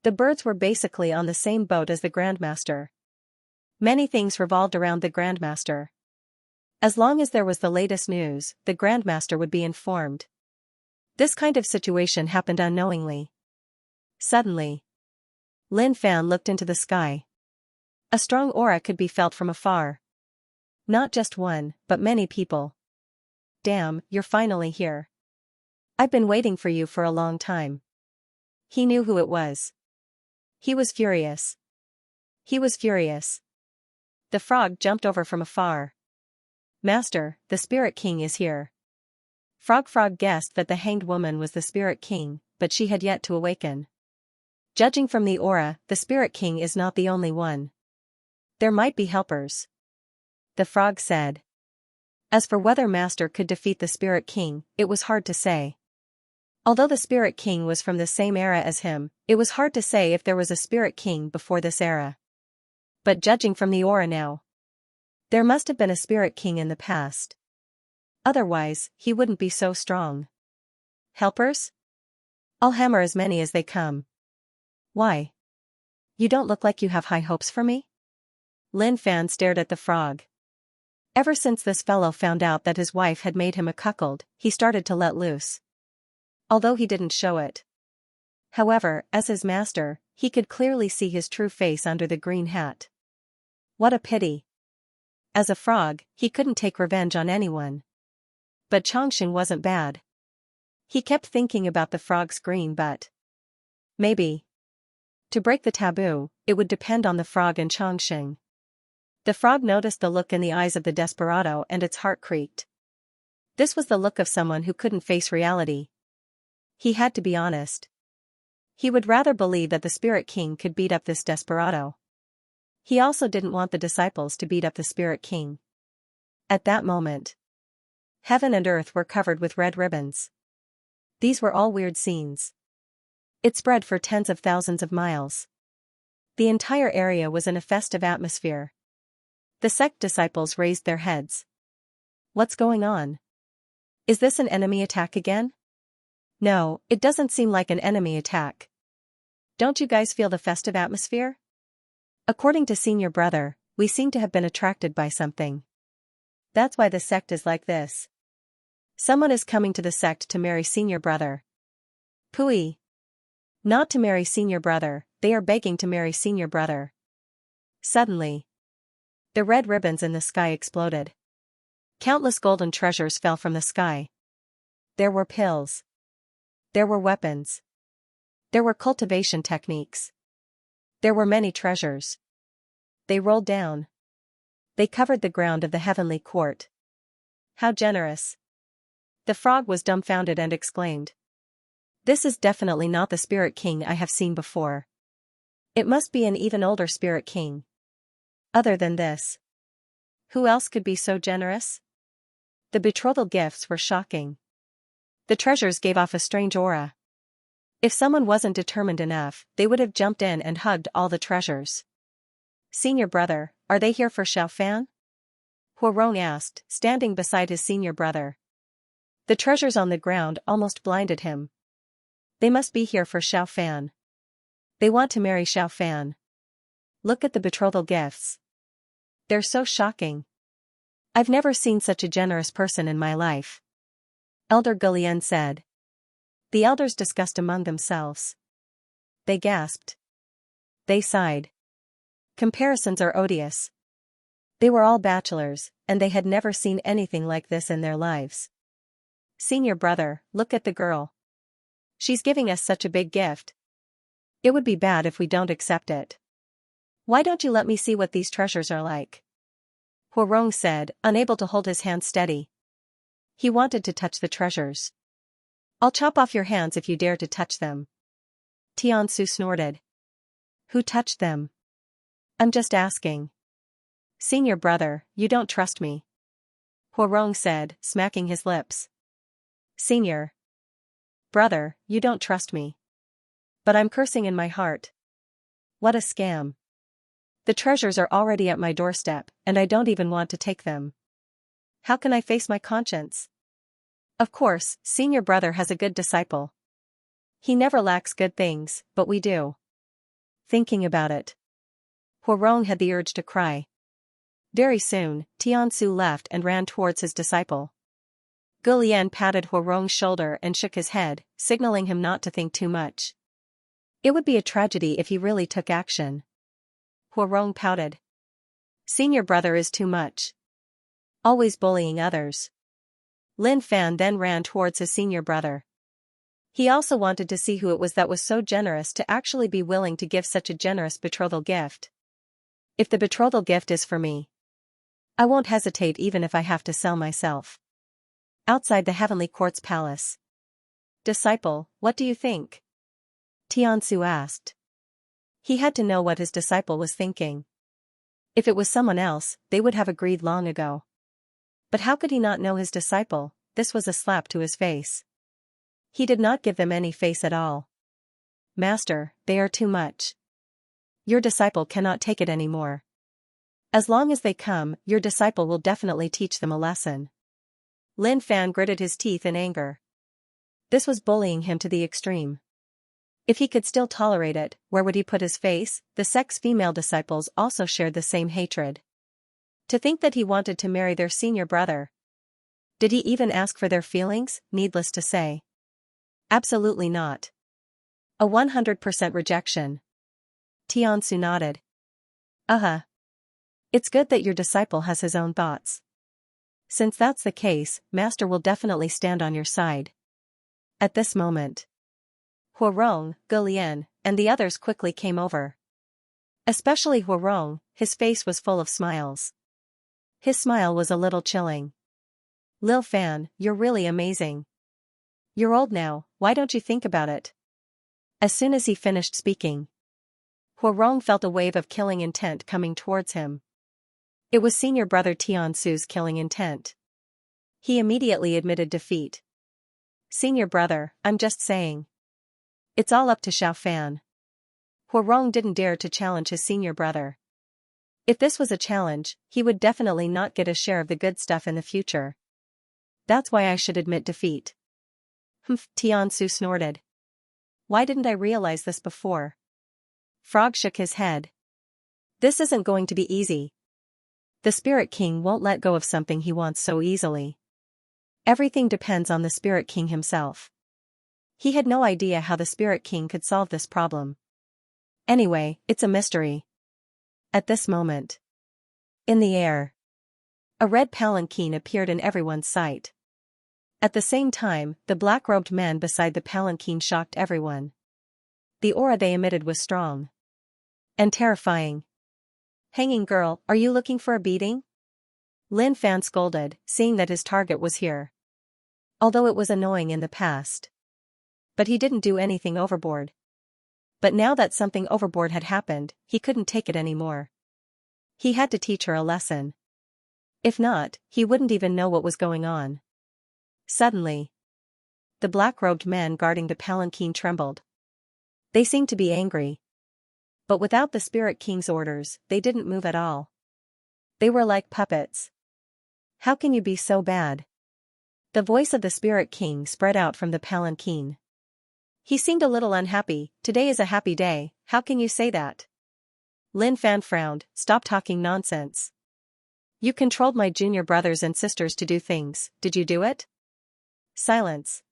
The birds were basically on the same boat as the Grandmaster. Many things revolved around the Grandmaster. As long as there was the latest news, the Grandmaster would be informed. This kind of situation happened unknowingly. Suddenly, Lin Fan looked into the sky. A strong aura could be felt from afar. Not just one, but many people. Damn, you're finally here. I've been waiting for you for a long time. He knew who it was. He was furious. He was furious. The frog jumped over from afar. Master, the Spirit King is here. Frog guessed that the hanged woman was the Spirit King, but she had yet to awaken. Judging from the aura, the Spirit King is not the only one. There might be helpers. The frog said. As for whether Master could defeat the Spirit King, it was hard to say. Although the Spirit King was from the same era as him, it was hard to say if there was a Spirit King before this era. But judging from the aura now, there must have been a Spirit King in the past. Otherwise, he wouldn't be so strong. Helpers? I'll hammer as many as they come. Why? You don't look like you have high hopes for me? Lin Fan stared at the frog. Ever since this fellow found out that his wife had made him a cuckold, he started to let loose. Although he didn't show it. However, as his master, he could clearly see his true face under the green hat. What a pity. As a frog, he couldn't take revenge on anyone. But Xianxia wasn't bad. He kept thinking about the frog's green butt. Maybe. To break the taboo, it would depend on the frog and Xianxia. The frog noticed the look in the eyes of the desperado and its heart creaked. This was the look of someone who couldn't face reality. He had to be honest. He would rather believe that the Spirit King could beat up this desperado. He also didn't want the disciples to beat up the Spirit King. At that moment, heaven and earth were covered with red ribbons. These were all weird scenes. It spread for tens of thousands of miles. The entire area was in a festive atmosphere. The sect disciples raised their heads. What's going on? Is this an enemy attack again? No, it doesn't seem like an enemy attack. Don't you guys feel the festive atmosphere? According to Senior Brother, we seem to have been attracted by something. That's why the sect is like this. Someone is coming to the sect to marry Senior Brother. Pooey. Not to marry Senior Brother, they are begging to marry Senior Brother. Suddenly, the red ribbons in the sky exploded. Countless golden treasures fell from the sky. There were pills. There were weapons. There were cultivation techniques. There were many treasures. They rolled down. They covered the ground of the heavenly court. How generous. The frog was dumbfounded and exclaimed. This is definitely not the Spirit King I have seen before. It must be an even older Spirit King. Other than this, who else could be so generous? The betrothal gifts were shocking. The treasures gave off a strange aura. If someone wasn't determined enough, they would have jumped in and hugged all the treasures. Senior Brother, are they here for Xiaofan? Huarong asked, standing beside his Senior Brother. The treasures on the ground almost blinded him. They must be here for Xiaofan. They want to marry Xiaofan. Look at the betrothal gifts. They're so shocking. I've never seen such a generous person in my life. Elder Gulian said. The elders discussed among themselves. They gasped. They sighed. Comparisons are odious. They were all bachelors, and they had never seen anything like this in their lives. Senior Brother, look at the girl. She's giving us such a big gift. It would be bad if we don't accept it. Why don't you let me see what these treasures are like? Huarong said, unable to hold his hand steady. He wanted to touch the treasures. I'll chop off your hands if you dare to touch them. Tiansu snorted. Who touched them? I'm just asking. Senior Brother, you don't trust me. Huarong said, smacking his lips. Senior Brother, you don't trust me. But I'm cursing in my heart. What a scam. The treasures are already at my doorstep, and I don't even want to take them. How can I face my conscience? Of course, Senior Brother has a good disciple. He never lacks good things, but we do. Thinking about it, Huarong had the urge to cry. Very soon, Tiansu left and ran towards his disciple. Gulian patted Huarong's shoulder and shook his head, signaling him not to think too much. It would be a tragedy if he really took action. Huarong pouted. Senior Brother is too much. Always bullying others. Lin Fan then ran towards his Senior Brother. He also wanted to see who it was that was so generous to actually be willing to give such a generous betrothal gift. If the betrothal gift is for me, I won't hesitate even if I have to sell myself. Outside the heavenly court's palace. Disciple, what do you think? Xianxia asked. He had to know what his disciple was thinking. If it was someone else, they would have agreed long ago. But how could he not know his disciple? This was a slap to his face. He did not give them any face at all. Master, they are too much. Your disciple cannot take it anymore. As long as they come, your disciple will definitely teach them a lesson. Lin Fan gritted his teeth in anger. This was bullying him to the extreme. If he could still tolerate it, where would he put his face? The sect's female disciples also shared the same hatred. To think that he wanted to marry their senior brother. Did he even ask for their feelings? Needless to say. Absolutely not. A 100% rejection. Xianxia nodded. It's good that your disciple has his own thoughts. Since that's the case, Master will definitely stand on your side. At this moment, Huarong, Gulian, and the others quickly came over. Especially Huarong, his face was full of smiles. His smile was a little chilling. Lil Fan, you're really amazing. You're old now, why don't you think about it? As soon as he finished speaking, Huarong felt a wave of killing intent coming towards him. It was senior brother Tiansu's killing intent. He immediately admitted defeat. Senior brother, I'm just saying. It's all up to Xiao Fan. Huarong didn't dare to challenge his senior brother. If this was a challenge, he would definitely not get a share of the good stuff in the future. That's why I should admit defeat. Tiansu snorted. Why didn't I realize this before? Frog shook his head. This isn't going to be easy. The Spirit King won't let go of something he wants so easily. Everything depends on the Spirit King himself. He had no idea how the Spirit King could solve this problem. Anyway, it's a mystery. At this moment, in the air, a red palanquin appeared in everyone's sight. At the same time, the black-robed man beside the palanquin shocked everyone. The aura they emitted was strong and terrifying. Hanging girl, are you looking for a beating? Lin Fan scolded, seeing that his target was here. Although it was annoying in the past. But he didn't do anything overboard. But now that something overboard had happened, he couldn't take it anymore. He had to teach her a lesson. If not, he wouldn't even know what was going on. Suddenly, the black-robed men guarding the palanquin trembled. They seemed to be angry. But without the Spirit King's orders, they didn't move at all. They were like puppets. How can you be so bad? The voice of the Spirit King spread out from the palanquin. He seemed a little unhappy. Today is a happy day, how can you say that? Lin Fan frowned, stop talking nonsense. You controlled my junior brothers and sisters to do things, did you do it? Silence.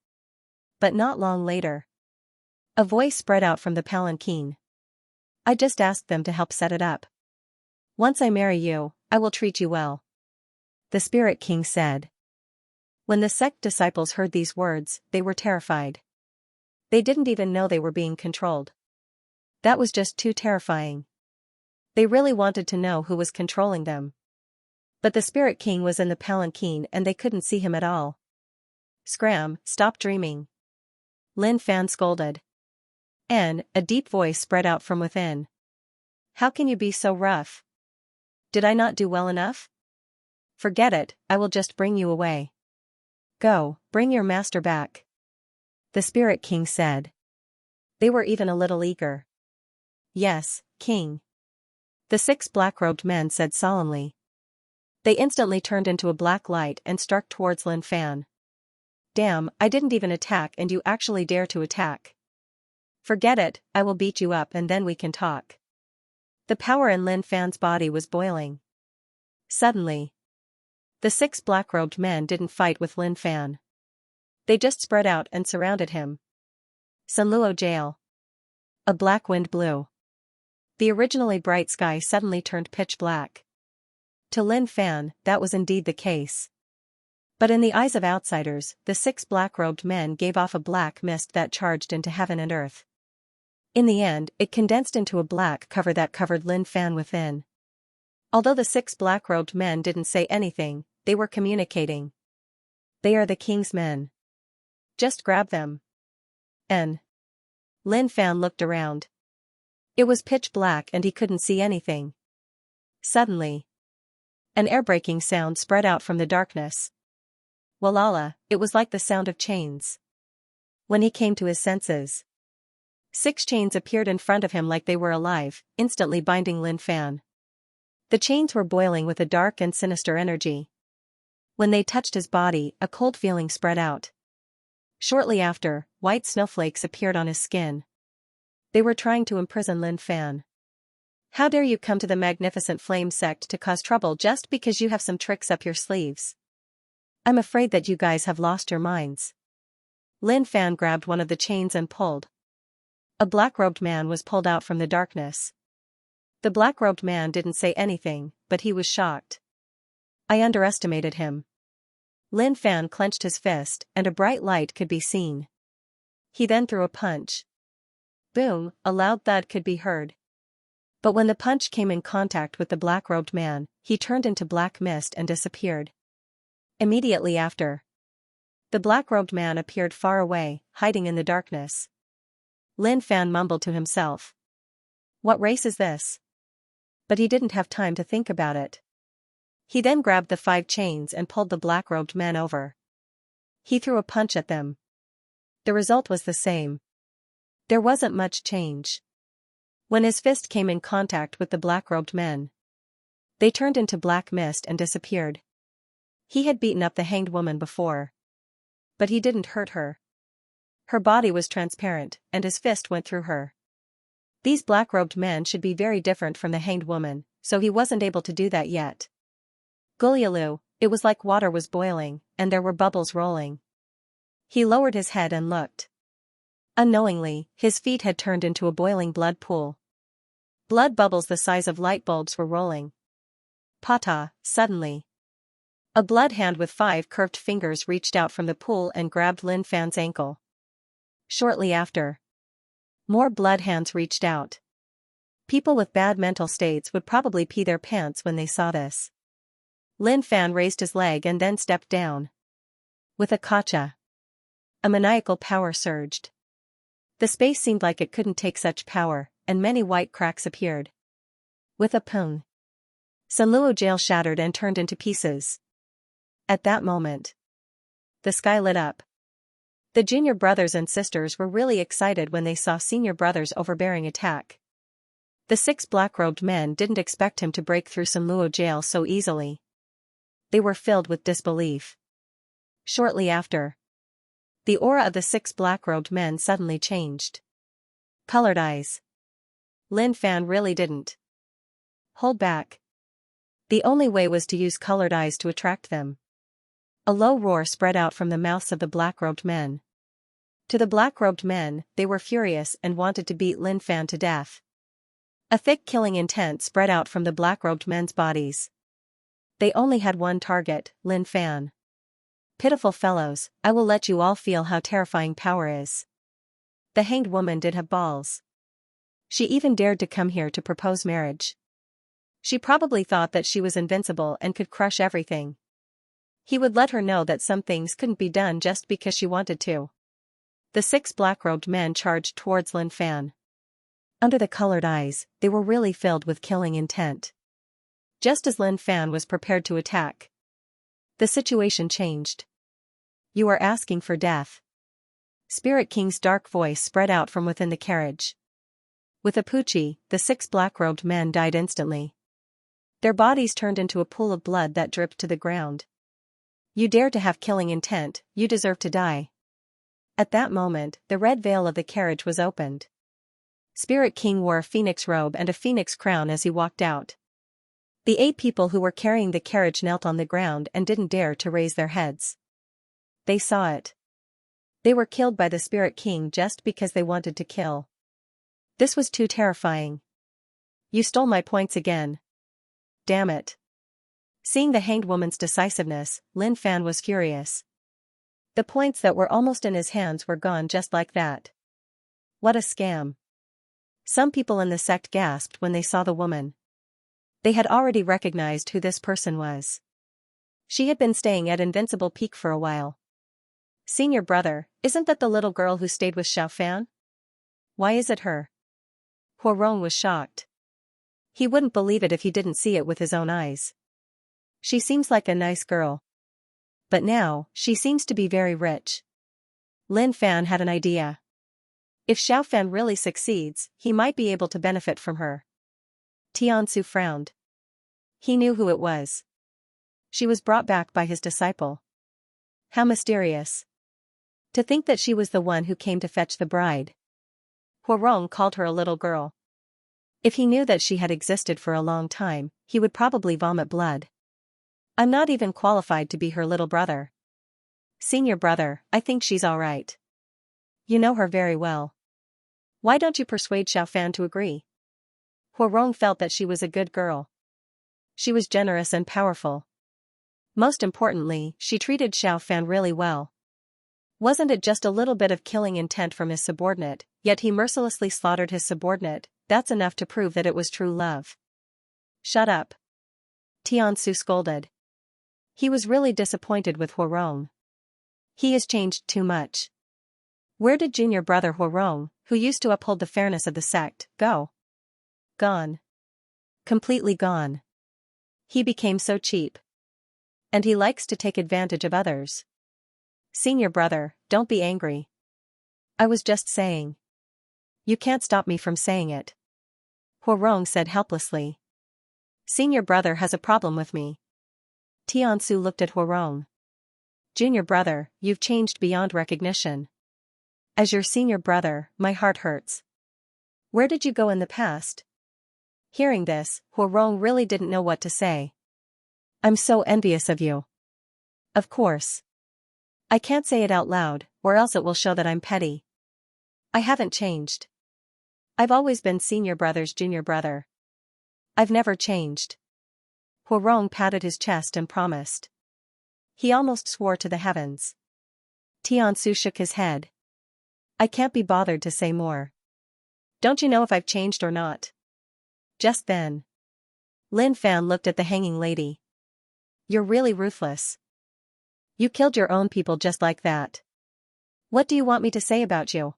But not long later, a voice spread out from the palanquin. I just asked them to help set it up. Once I marry you, I will treat you well. The Spirit King said. When the sect disciples heard these words, they were terrified. They didn't even know they were being controlled. That was just too terrifying. They really wanted to know who was controlling them. But the Spirit King was in the palanquin and they couldn't see him at all. Scram, stop dreaming. Lin Fan scolded. And a deep voice spread out from within. How can you be so rough? Did I not do well enough? Forget it, I will just bring you away. Go, bring your master back. The Spirit King said. They were even a little eager. Yes, King. The 6 black-robed men said solemnly. They instantly turned into a black light and struck towards Lin Fan. Damn, I didn't even attack and you actually dare to attack. Forget it, I will beat you up and then we can talk. The power in Lin Fan's body was boiling. Suddenly, the 6 black-robed men didn't fight with Lin Fan. They just spread out and surrounded him. Sunluo Jail. A black wind blew. The originally bright sky suddenly turned pitch black. To Lin Fan, that was indeed the case. But in the eyes of outsiders, the 6 black-robed men gave off a black mist that charged into heaven and earth. In the end, it condensed into a black cover that covered Lin Fan within. Although the 6 black-robed men didn't say anything, they were communicating. They are the king's men. Just grab them. Lin Fan looked around. It was pitch black and he couldn't see anything. Suddenly, an air-breaking sound spread out from the darkness. Walala, it was like the sound of chains. When he came to his senses, 6 chains appeared in front of him like they were alive, instantly binding Lin Fan. The chains were boiling with a dark and sinister energy. When they touched his body, a cold feeling spread out. Shortly after, white snowflakes appeared on his skin. They were trying to imprison Lin Fan. How dare you come to the magnificent flame sect to cause trouble just because you have some tricks up your sleeves? I'm afraid that you guys have lost your minds. Lin Fan grabbed one of the chains and pulled. A black-robed man was pulled out from the darkness. The black-robed man didn't say anything, but he was shocked. I underestimated him. Lin Fan clenched his fist, and a bright light could be seen. He then threw a punch. Boom, a loud thud could be heard. But when the punch came in contact with the black-robed man, he turned into black mist and disappeared. Immediately after, the black-robed man appeared far away, hiding in the darkness. Lin Fan mumbled to himself. What race is this? But he didn't have time to think about it. He then grabbed the 5 chains and pulled the black-robed men over. He threw a punch at them. The result was the same. There wasn't much change. When his fist came in contact with the black-robed men, they turned into black mist and disappeared. He had beaten up the hanged woman before. But he didn't hurt her. Her body was transparent, and his fist went through her. These black-robed men should be very different from the hanged woman, so he wasn't able to do that yet. Gulyalu, it was like water was boiling, and there were bubbles rolling. He lowered his head and looked. Unknowingly, his feet had turned into a boiling blood pool. Blood bubbles the size of light bulbs were rolling. Pata, suddenly, a blood hand with 5 curved fingers reached out from the pool and grabbed Lin Fan's ankle. Shortly after, more blood hands reached out. People with bad mental states would probably pee their pants when they saw this. Lin Fan raised his leg and then stepped down. With a kacha, a maniacal power surged. The space seemed like it couldn't take such power, and many white cracks appeared. With a pung, Sanluo jail shattered and turned into pieces. At that moment, the sky lit up. The junior brothers and sisters were really excited when they saw senior brother's overbearing attack. The 6 black-robed men didn't expect him to break through Sanluo jail so easily. They were filled with disbelief. Shortly after, the aura of the 6 black-robed men suddenly changed. Colored eyes. Lin Fan really didn't hold back. The only way was to use colored eyes to attract them. A low roar spread out from the mouths of the black-robed men. To the black-robed men, they were furious and wanted to beat Lin Fan to death. A thick killing intent spread out from the black-robed men's bodies. They only had one target, Lin Fan. Pitiful fellows, I will let you all feel how terrifying power is. The hanged woman did have balls. She even dared to come here to propose marriage. She probably thought that she was invincible and could crush everything. He would let her know that some things couldn't be done just because she wanted to. The 6 black-robed men charged towards Lin Fan. Under the colored eyes, they were really filled with killing intent. Just as Lin Fan was prepared to attack, the situation changed. You are asking for death. Spirit King's dark voice spread out from within the carriage. With a poochie, the 6 black-robed men died instantly. Their bodies turned into a pool of blood that dripped to the ground. You dare to have killing intent, you deserve to die. At that moment, the red veil of the carriage was opened. Spirit King wore a phoenix robe and a phoenix crown as he walked out. The 8 people who were carrying the carriage knelt on the ground and didn't dare to raise their heads. They saw it. They were killed by the Spirit King just because they wanted to kill. This was too terrifying. You stole my points again. Damn it. Seeing the hanged woman's decisiveness, Lin Fan was furious. The points that were almost in his hands were gone just like that. What a scam. Some people in the sect gasped when they saw the woman. They had already recognized who this person was. She had been staying at Invincible Peak for a while. Senior brother, isn't that the little girl who stayed with Xiaofan? Why is it her? Huarong was shocked. He wouldn't believe it if he didn't see it with his own eyes. She seems like a nice girl. But now, she seems to be very rich. Lin Fan had an idea. If Xiaofan really succeeds, he might be able to benefit from her. Tiansu frowned. He knew who it was. She was brought back by his disciple. How mysterious. To think that she was the one who came to fetch the bride. Huarong called her a little girl. If he knew that she had existed for a long time, he would probably vomit blood. I'm not even qualified to be her little brother. Senior brother, I think she's all right. You know her very well. Why don't you persuade Xiaofan to agree? Huarong felt that she was a good girl. She was generous and powerful. Most importantly, she treated Xiaofan really well. Wasn't it just a little bit of killing intent from his subordinate, yet he mercilessly slaughtered his subordinate? That's enough to prove that it was true love. Shut up. Tiansu scolded. He was really disappointed with Huarong. He has changed too much. Where did junior brother Huarong, who used to uphold the fairness of the sect, go? Gone. Completely gone. He became so cheap. And he likes to take advantage of others. Senior brother, don't be angry. I was just saying. You can't stop me from saying it. Huarong said helplessly. Senior brother has a problem with me. Tiansu looked at Huarong. Junior brother, you've changed beyond recognition. As your senior brother, my heart hurts. Where did you go in the past? Hearing this, Huarong really didn't know what to say. I'm so envious of you. Of course. I can't say it out loud, or else it will show that I'm petty. I haven't changed. I've always been senior brother's junior brother. I've never changed. Huarong patted his chest and promised. He almost swore to the heavens. Tiansu shook his head. I can't be bothered to say more. Don't you know if I've changed or not? Just then. Lin Fan looked at the hanging lady. You're really ruthless. You killed your own people just like that. What do you want me to say about you?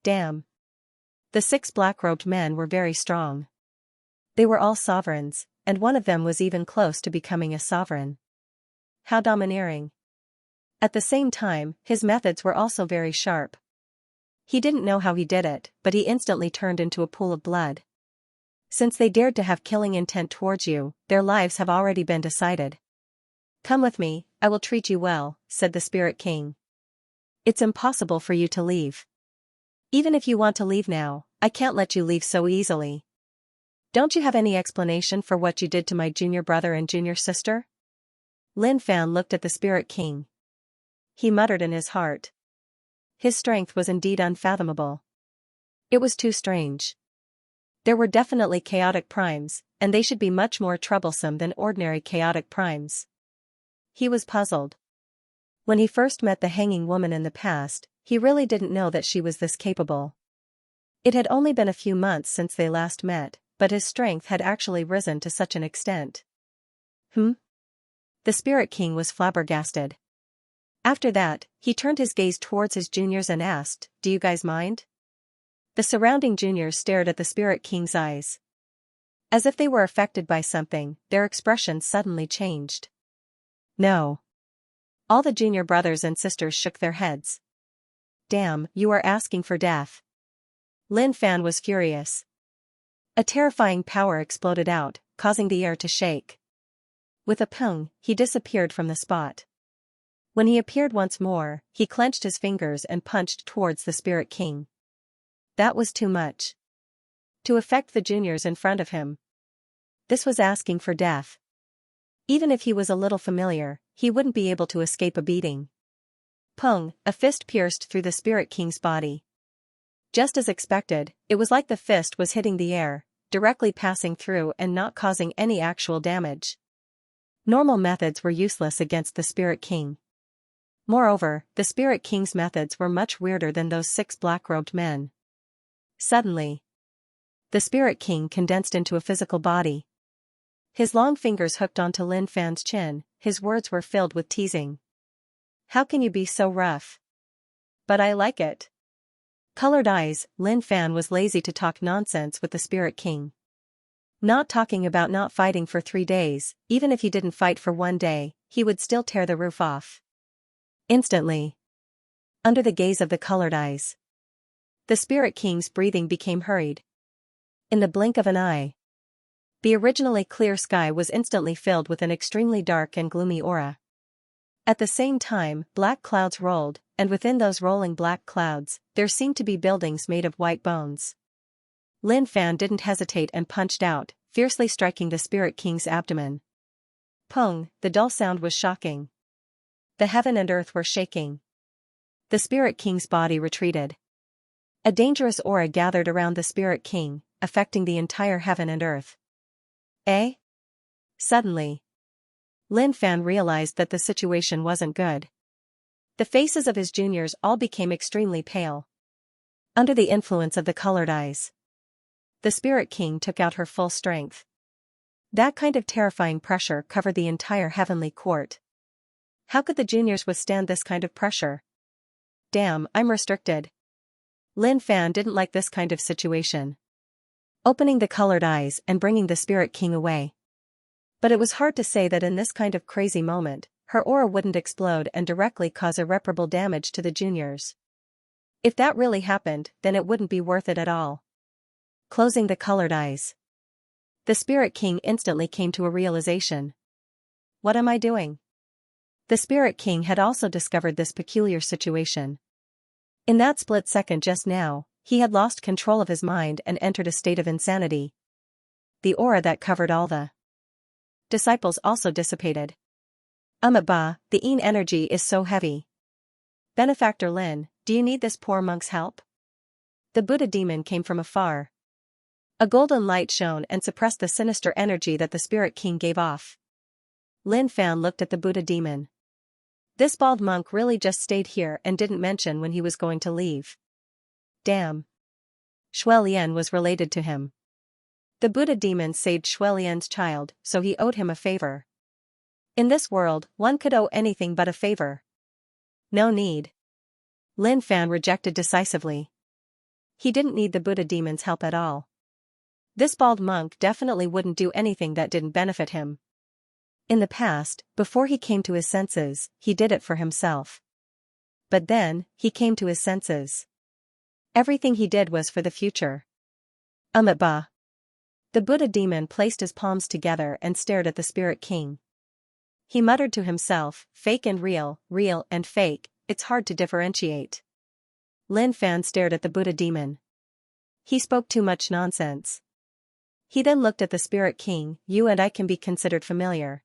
Damn. The 6 black-robed men were very strong. They were all sovereigns, and one of them was even close to becoming a sovereign. How domineering. At the same time, his methods were also very sharp. He didn't know how he did it, but he instantly turned into a pool of blood. Since they dared to have killing intent towards you, their lives have already been decided. Come with me, I will treat you well, said the Spirit King. It's impossible for you to leave. Even if you want to leave now, I can't let you leave so easily. Don't you have any explanation for what you did to my junior brother and junior sister? Lin Fan looked at the Spirit King. He muttered in his heart. His strength was indeed unfathomable. It was too strange. There were definitely chaotic primes, and they should be much more troublesome than ordinary chaotic primes. He was puzzled. When he first met the hanging woman in the past, he really didn't know that she was this capable. It had only been a few months since they last met, but his strength had actually risen to such an extent. The Spirit King was flabbergasted. After that, he turned his gaze towards his juniors and asked, "Do you guys mind?" The surrounding juniors stared at the Spirit King's eyes. As if they were affected by something, their expressions suddenly changed. No. All the junior brothers and sisters shook their heads. Damn, you are asking for death. Lin Fan was furious. A terrifying power exploded out, causing the air to shake. With a pung, he disappeared from the spot. When he appeared once more, he clenched his fingers and punched towards the Spirit King. That was too much. To affect the juniors in front of him. This was asking for death. Even if he was a little familiar, he wouldn't be able to escape a beating. Pung, a fist pierced through the Spirit King's body. Just as expected, it was like the fist was hitting the air, directly passing through and not causing any actual damage. Normal methods were useless against the Spirit King. Moreover, the Spirit King's methods were much weirder than those 6 black-robed men. Suddenly, the Spirit King condensed into a physical body. His long fingers hooked onto Lin Fan's chin, his words were filled with teasing. "How can you be so rough? But I like it." Colored eyes, Lin Fan was lazy to talk nonsense with the Spirit King. Not talking about not fighting for 3 days, even if he didn't fight for 1 day, he would still tear the roof off. Instantly, under the gaze of the colored eyes, the Spirit King's breathing became hurried. In the blink of an eye, the originally clear sky was instantly filled with an extremely dark and gloomy aura. At the same time, black clouds rolled, and within those rolling black clouds, there seemed to be buildings made of white bones. Lin Fan didn't hesitate and punched out, fiercely striking the Spirit King's abdomen. Pung, the dull sound was shocking. The heaven and earth were shaking. The Spirit King's body retreated. A dangerous aura gathered around the Spirit King, affecting the entire heaven and earth. Eh? Suddenly, Lin Fan realized that the situation wasn't good. The faces of his juniors all became extremely pale. Under the influence of the colored eyes, the Spirit King took out her full strength. That kind of terrifying pressure covered the entire heavenly court. How could the juniors withstand this kind of pressure? Damn, I'm restricted. Lin Fan didn't like this kind of situation. Opening the colored eyes and bringing the Spirit King away. But it was hard to say that in this kind of crazy moment, her aura wouldn't explode and directly cause irreparable damage to the juniors. If that really happened, then it wouldn't be worth it at all. Closing the colored eyes, the Spirit King instantly came to a realization. What am I doing? The Spirit King had also discovered this peculiar situation. In that split second just now, he had lost control of his mind and entered a state of insanity. The aura that covered all the disciples also dissipated. Bah, the Yin energy is so heavy. Benefactor Lin, do you need this poor monk's help? The Buddha demon came from afar. A golden light shone and suppressed the sinister energy that the Spirit King gave off. Lin Fan looked at the Buddha demon. This bald monk really just stayed here and didn't mention when he was going to leave. Damn. Shui Lian was related to him. The Buddha demon saved Shui Lian's child, so he owed him a favor. In this world, one could owe anything but a favor. No need. Lin Fan rejected decisively. He didn't need the Buddha demon's help at all. This bald monk definitely wouldn't do anything that didn't benefit him. In the past, before he came to his senses, he did it for himself. But then, he came to his senses. Everything he did was for the future. Bah. The Buddha demon placed his palms together and stared at the Spirit King. He muttered to himself, fake and real, real and fake, it's hard to differentiate. Lin Fan stared at the Buddha demon. He spoke too much nonsense. He then looked at the Spirit King. You and I can be considered familiar.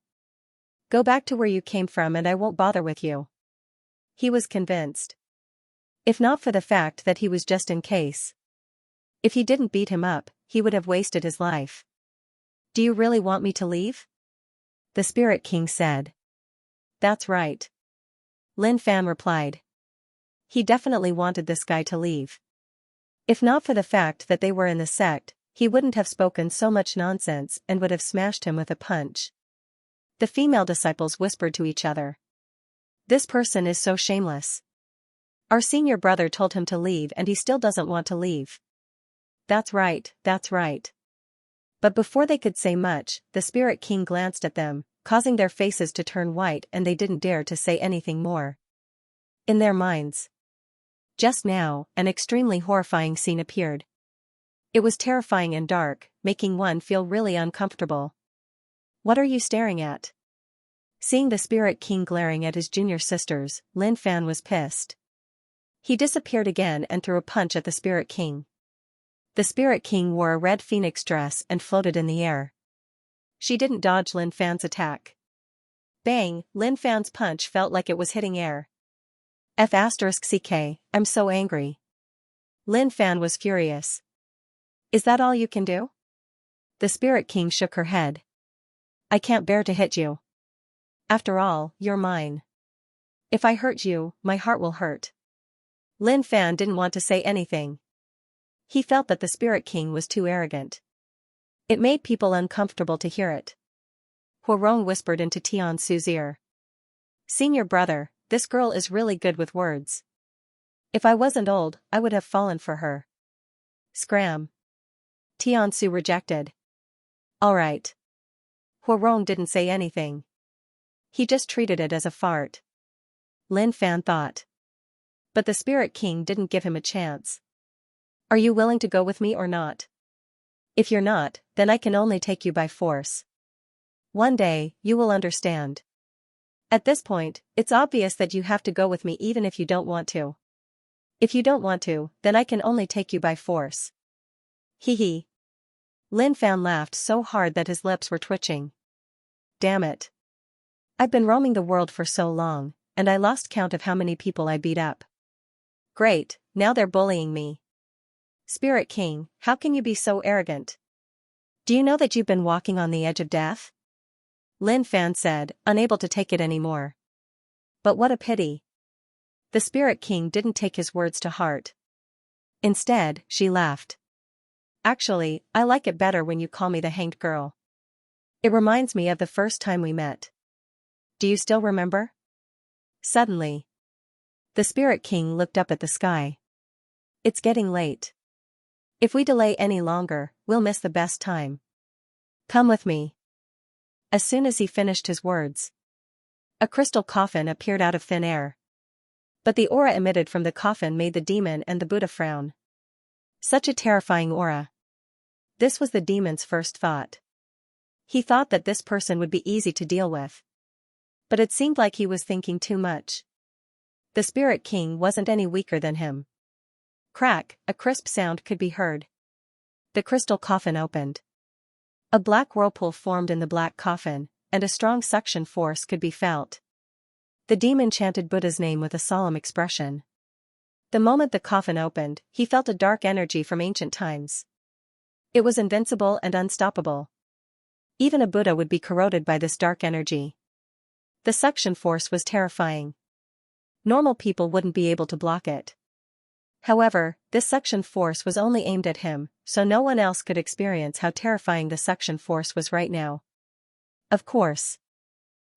Go back to where you came from and I won't bother with you. He was convinced. If not for the fact that he was just in case. If he didn't beat him up, he would have wasted his life. Do you really want me to leave? The Spirit King said. That's right. Lin Fan replied. He definitely wanted this guy to leave. If not for the fact that they were in the sect, he wouldn't have spoken so much nonsense and would have smashed him with a punch. The female disciples whispered to each other. This person is so shameless. Our senior brother told him to leave and he still doesn't want to leave. That's right, that's right. But before they could say much, the Spirit King glanced at them, causing their faces to turn white and they didn't dare to say anything more. In their minds. Just now, an extremely horrifying scene appeared. It was terrifying and dark, making one feel really uncomfortable. What are you staring at? Seeing the Spirit King glaring at his junior sisters, Lin Fan was pissed. He disappeared again and threw a punch at the Spirit King. The Spirit King wore a red phoenix dress and floated in the air. She didn't dodge Lin Fan's attack. Bang, Lin Fan's punch felt like it was hitting air. F***ck, I'm so angry. Lin Fan was furious. Is that all you can do? The Spirit King shook her head. I can't bear to hit you. After all, you're mine. If I hurt you, my heart will hurt. Lin Fan didn't want to say anything. He felt that the Spirit King was too arrogant. It made people uncomfortable to hear it. Huarong whispered into Tian Su's ear. Senior brother, this girl is really good with words. If I wasn't old, I would have fallen for her. Scram. Tian Su rejected. Alright. Huarong didn't say anything. He just treated it as a fart. Lin Fan thought. But the Spirit King didn't give him a chance. Are you willing to go with me or not? If you're not, then I can only take you by force. One day, you will understand. At this point, it's obvious that you have to go with me even if you don't want to. If you don't want to, then I can only take you by force. Hee hee. Lin Fan laughed so hard that his lips were twitching. Damn it. I've been roaming the world for so long, and I lost count of how many people I beat up. Great, now they're bullying me. Spirit King, how can you be so arrogant? Do you know that you've been walking on the edge of death? Lin Fan said, unable to take it anymore. But what a pity. The Spirit King didn't take his words to heart. Instead, she laughed. Actually, I like it better when you call me the hanged girl. It reminds me of the first time we met. Do you still remember? Suddenly, the Spirit King looked up at the sky. It's getting late. If we delay any longer, we'll miss the best time. Come with me. As soon as he finished his words, a crystal coffin appeared out of thin air. But the aura emitted from the coffin made the demon and the Buddha frown. Such a terrifying aura. This was the demon's first thought. He thought that this person would be easy to deal with. But it seemed like he was thinking too much. The Spirit King wasn't any weaker than him. Crack, a crisp sound could be heard. The crystal coffin opened. A black whirlpool formed in the black coffin, and a strong suction force could be felt. The demon chanted Buddha's name with a solemn expression. The moment the coffin opened, he felt a dark energy from ancient times. It was invincible and unstoppable. Even a Buddha would be corroded by this dark energy. The suction force was terrifying. Normal people wouldn't be able to block it. However, this suction force was only aimed at him, so no one else could experience how terrifying the suction force was right now. Of course.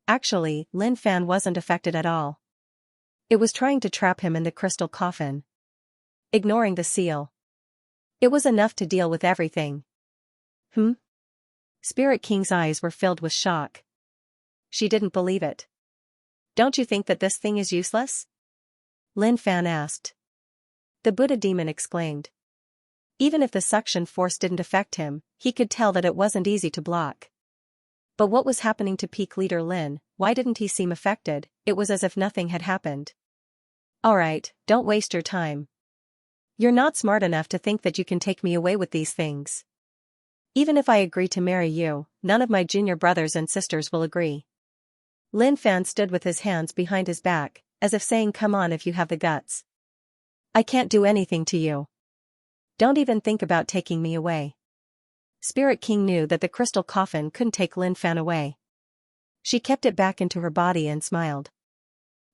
Actually, Lin Fan wasn't affected at all. It was trying to trap him in the crystal coffin. Ignoring the seal. It was enough to deal with everything. Spirit King's eyes were filled with shock. She didn't believe it. Don't you think that this thing is useless? Lin Fan asked. The Buddha demon exclaimed. Even if the suction force didn't affect him, he could tell that it wasn't easy to block. But what was happening to peak leader Lin? Why didn't he seem affected? It was as if nothing had happened. Alright, don't waste your time. You're not smart enough to think that you can take me away with these things. Even if I agree to marry you, none of my junior brothers and sisters will agree. Lin Fan stood with his hands behind his back, as if saying, come on if you have the guts. I can't do anything to you. Don't even think about taking me away. Spirit King knew that the crystal coffin couldn't take Lin Fan away. She kept it back into her body and smiled.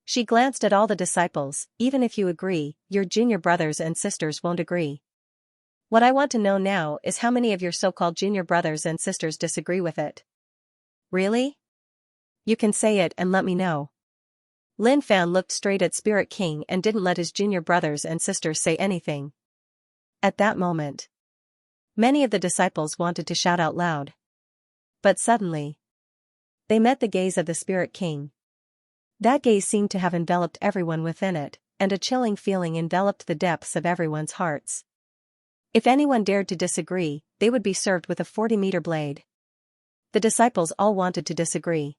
She glanced at all the disciples. Even if you agree, your junior brothers and sisters won't agree. What I want to know now is how many of your so-called junior brothers and sisters disagree with it. Really? You can say it and let me know. Lin Fan looked straight at Spirit King and didn't let his junior brothers and sisters say anything. At that moment, many of the disciples wanted to shout out loud. But suddenly, they met the gaze of the Spirit King. That gaze seemed to have enveloped everyone within it, and a chilling feeling enveloped the depths of everyone's hearts. If anyone dared to disagree, they would be served with a 40-meter blade. The disciples all wanted to disagree.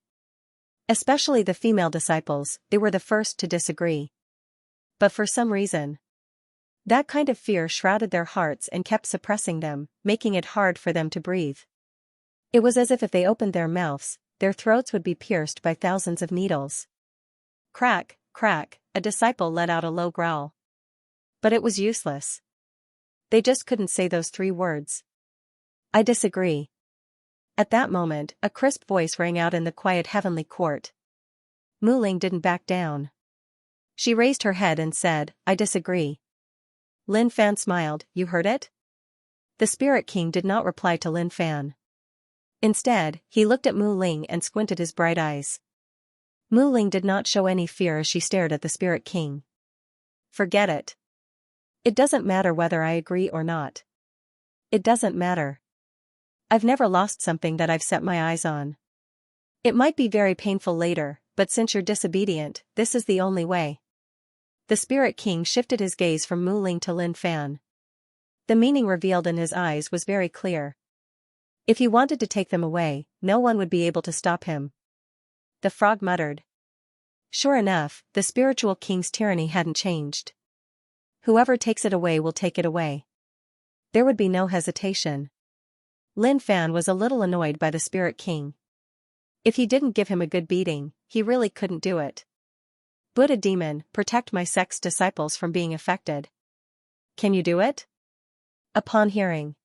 Especially the female disciples, they were the first to disagree. But for some reason, that kind of fear shrouded their hearts and kept suppressing them, making it hard for them to breathe. It was as if they opened their mouths, their throats would be pierced by thousands of needles. Crack, crack, a disciple let out a low growl. But it was useless. They just couldn't say those 3 words. I disagree. At that moment, a crisp voice rang out in the quiet heavenly court. Mu Ling didn't back down. She raised her head and said, "I disagree." Lin Fan smiled, "You heard it?" The Spirit King did not reply to Lin Fan. Instead, he looked at Mu Ling and squinted his bright eyes. Mu Ling did not show any fear as she stared at the Spirit King. "Forget it. It doesn't matter whether I agree or not. It doesn't matter. I've never lost something that I've set my eyes on. It might be very painful later, but since you're disobedient, this is the only way." The Spirit King shifted his gaze from Mu Ling to Lin Fan. The meaning revealed in his eyes was very clear. If he wanted to take them away, no one would be able to stop him. The frog muttered. Sure enough, the spiritual king's tyranny hadn't changed. Whoever takes it away will take it away. There would be no hesitation. Lin Fan was a little annoyed by the Spirit King. If he didn't give him a good beating, he really couldn't do it. Buddha demon, protect my sect's disciples from being affected. Can you do it? Upon hearing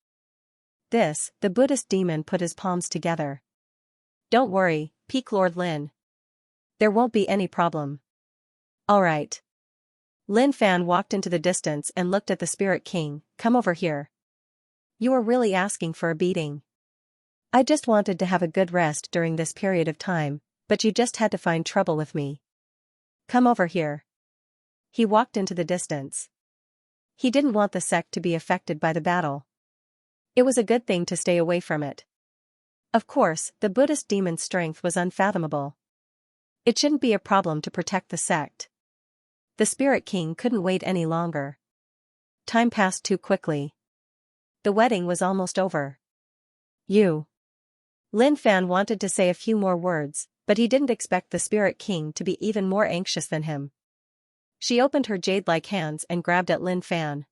this, the Buddhist demon put his palms together. Don't worry, Peak Lord Lin. There won't be any problem. All right. Lin Fan walked into the distance and looked at the Spirit King. Come over here. You are really asking for a beating. I just wanted to have a good rest during this period of time, but you just had to find trouble with me. Come over here. He walked into the distance. He didn't want the sect to be affected by the battle. It was a good thing to stay away from it. Of course, the Buddhist demon's strength was unfathomable. It shouldn't be a problem to protect the sect. The Spirit King couldn't wait any longer. Time passed too quickly. The wedding was almost over. Lin Fan wanted to say a few more words, but he didn't expect the Spirit King to be even more anxious than him. She opened her jade-like hands and grabbed at Lin Fan.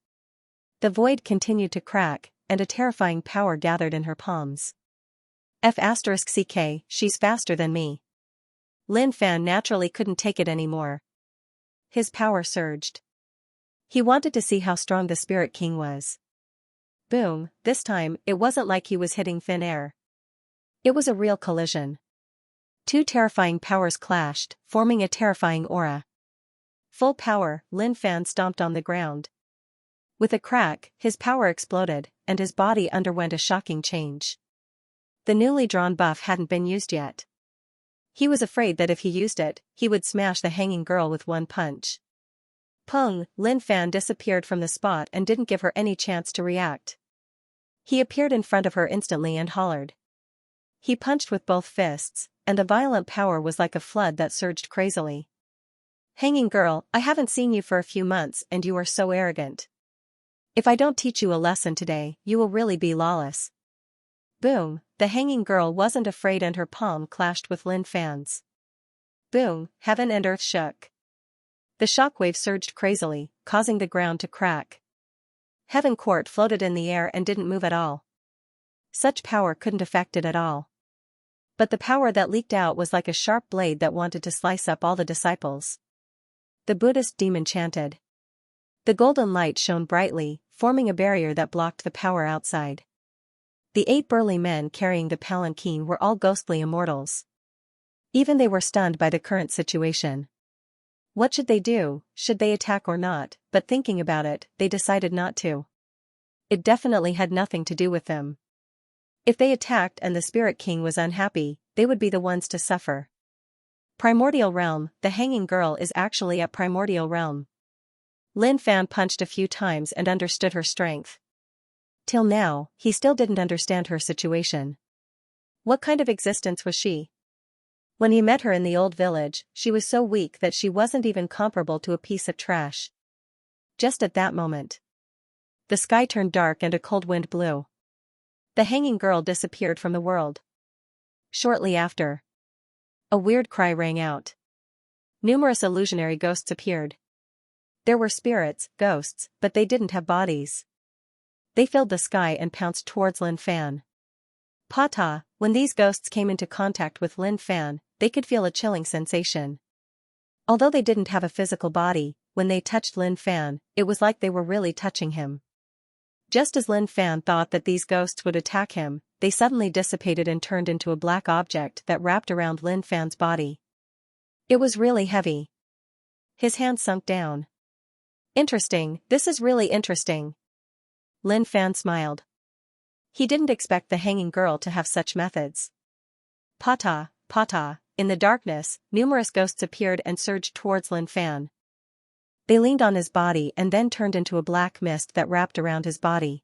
The void continued to crack, and a terrifying power gathered in her palms. F*CK, she's faster than me. Lin Fan naturally couldn't take it anymore. His power surged. He wanted to see how strong the Spirit King was. Boom, this time, it wasn't like he was hitting thin air. It was a real collision. Two terrifying powers clashed, forming a terrifying aura. Full power, Lin Fan stomped on the ground. With a crack, his power exploded, and his body underwent a shocking change. The newly drawn buff hadn't been used yet. He was afraid that if he used it, he would smash the hanging girl with one punch. Pung, Lin Fan disappeared from the spot and didn't give her any chance to react. He appeared in front of her instantly and hollered. He punched with both fists, and the violent power was like a flood that surged crazily. Hanging girl, I haven't seen you for a few months and you are so arrogant. If I don't teach you a lesson today, you will really be lawless. Boom, the hanging girl wasn't afraid and her palm clashed with Lin Fan's. Boom, heaven and earth shook. The shockwave surged crazily, causing the ground to crack. Heaven Court floated in the air and didn't move at all. Such power couldn't affect it at all. But the power that leaked out was like a sharp blade that wanted to slice up all the disciples. The Buddhist demon chanted. The golden light shone brightly, forming a barrier that blocked the power outside. The 8 burly men carrying the palanquin were all ghostly immortals. Even they were stunned by the current situation. What should they do, should they attack or not, but thinking about it, they decided not to. It definitely had nothing to do with them. If they attacked and the Spirit King was unhappy, they would be the ones to suffer. Primordial Realm, the hanging girl is actually at Primordial Realm. Lin Fan punched a few times and understood her strength. Till now, he still didn't understand her situation. What kind of existence was she? When he met her in the old village, she was so weak that she wasn't even comparable to a piece of trash. Just at that moment, the sky turned dark and a cold wind blew. The hanging girl disappeared from the world. Shortly after, a weird cry rang out. Numerous illusionary ghosts appeared. There were spirits, ghosts, but they didn't have bodies. They filled the sky and pounced towards Lin Fan. Pata, when these ghosts came into contact with Lin Fan, they could feel a chilling sensation. Although they didn't have a physical body, when they touched Lin Fan, it was like they were really touching him. Just as Lin Fan thought that these ghosts would attack him, they suddenly dissipated and turned into a black object that wrapped around Lin Fan's body. It was really heavy. His hand sunk down. Interesting, this is really interesting. Lin Fan smiled. He didn't expect the hanging girl to have such methods. Pata, pata, in the darkness, numerous ghosts appeared and surged towards Lin Fan. They leaned on his body and then turned into a black mist that wrapped around his body.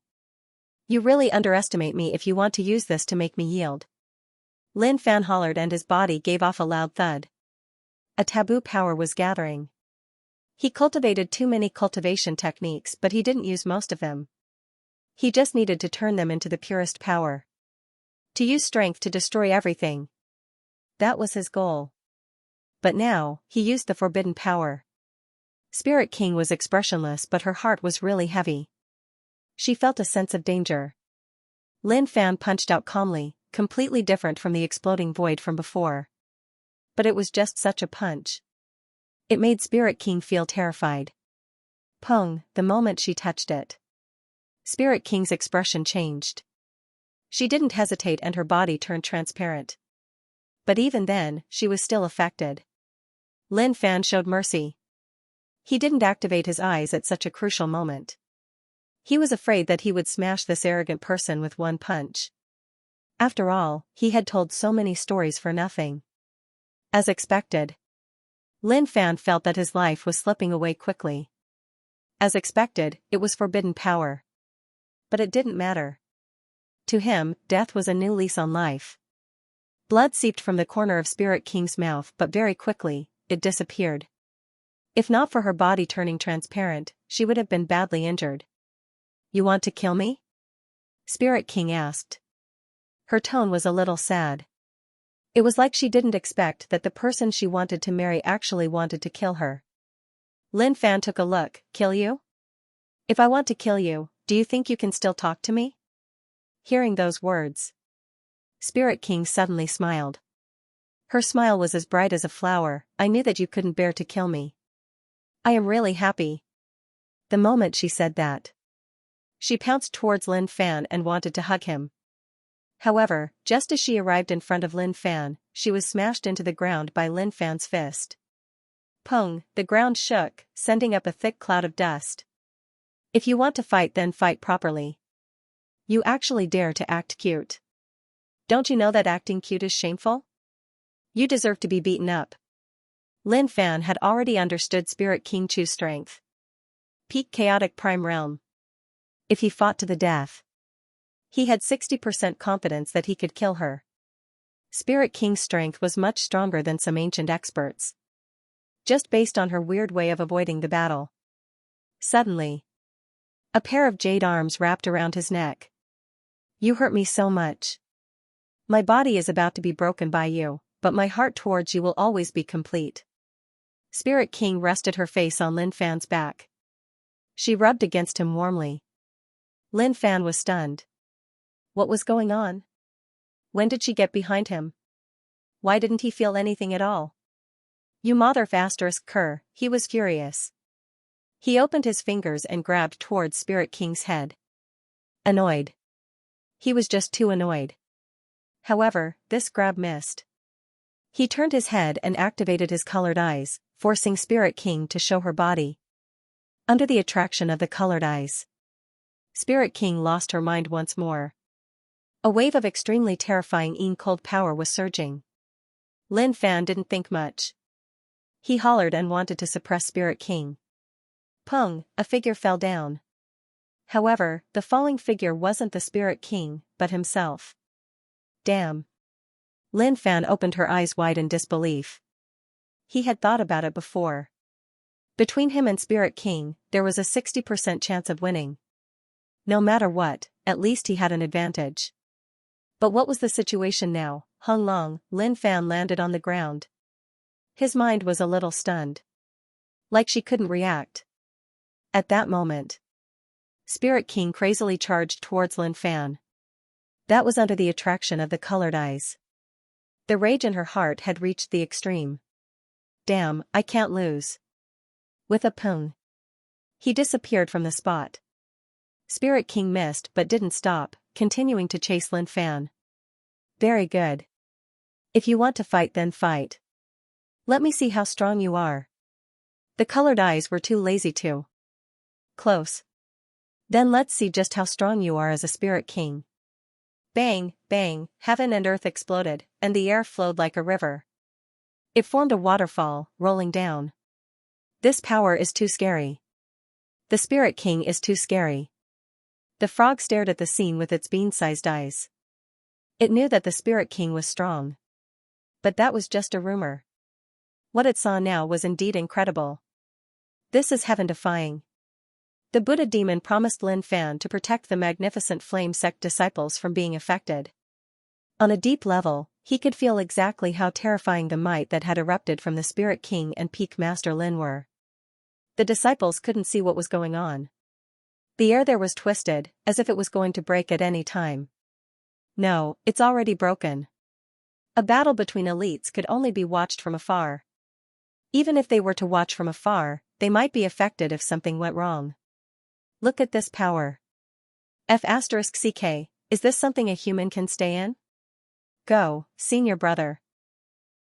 You really underestimate me if you want to use this to make me yield. Lin Fan hollered and his body gave off a loud thud. A taboo power was gathering. He cultivated too many cultivation techniques but he didn't use most of them. He just needed to turn them into the purest power. To use strength to destroy everything. That was his goal. But now, he used the forbidden power. Spirit King was expressionless but her heart was really heavy. She felt a sense of danger. Lin Fan punched out calmly, completely different from the exploding void from before. But it was just such a punch. It made Spirit King feel terrified. Pung, the moment she touched it. Spirit King's expression changed. She didn't hesitate and her body turned transparent. But even then, she was still affected. Lin Fan showed mercy. He didn't activate his eyes at such a crucial moment. He was afraid that he would smash this arrogant person with one punch. After all, he had told so many stories for nothing. As expected. Lin Fan felt that his life was slipping away quickly. As expected, it was forbidden power. But it didn't matter. To him, death was a new lease on life. Blood seeped from the corner of Spirit King's mouth but very quickly, it disappeared. If not for her body turning transparent, she would have been badly injured. You want to kill me? Spirit King asked. Her tone was a little sad. It was like she didn't expect that the person she wanted to marry actually wanted to kill her. Lin Fan took a look. Kill you? If I want to kill you, do you think you can still talk to me? Hearing those words, Spirit King suddenly smiled. Her smile was as bright as a flower. I knew that you couldn't bear to kill me. I am really happy. The moment she said that, she pounced towards Lin Fan and wanted to hug him. However, just as she arrived in front of Lin Fan, she was smashed into the ground by Lin Fan's fist. Pung, the ground shook, sending up a thick cloud of dust. If you want to fight then fight properly. You actually dare to act cute. Don't you know that acting cute is shameful? You deserve to be beaten up. Lin Fan had already understood Spirit King Chu's strength. Peak chaotic prime realm. If he fought to the death, he had 60% confidence that he could kill her. Spirit King's strength was much stronger than some ancient experts. Just based on her weird way of avoiding the battle. Suddenly, a pair of jade arms wrapped around his neck. You hurt me so much. My body is about to be broken by you, but my heart towards you will always be complete. Spirit King rested her face on Lin Fan's back. She rubbed against him warmly. Lin Fan was stunned. What was going on? When did she get behind him? Why didn't he feel anything at all? You mother ***, he was furious. He opened his fingers and grabbed towards Spirit King's head. Annoyed. He was just too annoyed. However, this grab missed. He turned his head and activated his colored eyes, forcing Spirit King to show her body. Under the attraction of the colored eyes, Spirit King lost her mind once more. A wave of extremely terrifying cold power was surging. Lin Fan didn't think much. He hollered and wanted to suppress Spirit King. Pung, a figure fell down. However, the falling figure wasn't the Spirit King, but himself. Damn. Lin Fan opened her eyes wide in disbelief. He had thought about it before. Between him and Spirit King, there was a 60% chance of winning. No matter what, at least he had an advantage. But what was the situation now? Hung Long, Lin Fan landed on the ground. His mind was a little stunned. Like she couldn't react. At that moment, Spirit King crazily charged towards Lin Fan. That was under the attraction of the colored eyes. The rage in her heart had reached the extreme. Damn, I can't lose. With a pung, he disappeared from the spot. Spirit King missed but didn't stop, continuing to chase Lin Fan. Very good. If you want to fight then fight. Let me see how strong you are. The colored eyes were too lazy to close. Then let's see just how strong you are as a spirit king. Bang, bang, heaven and earth exploded, and the air flowed like a river. It formed a waterfall, rolling down. This power is too scary. The spirit king is too scary. The frog stared at the scene with its bean-sized eyes. It knew that the spirit king was strong. But that was just a rumor. What it saw now was indeed incredible. This is heaven-defying. The Buddha demon promised Lin Fan to protect the magnificent flame sect disciples from being affected. On a deep level, he could feel exactly how terrifying the might that had erupted from the Spirit King and Peak Master Lin were. The disciples couldn't see what was going on. The air there was twisted, as if it was going to break at any time. No, it's already broken. A battle between elites could only be watched from afar. Even if they were to watch from afar, they might be affected if something went wrong. Look at this power. F***CK, is this something a human can stay in? Go, senior brother.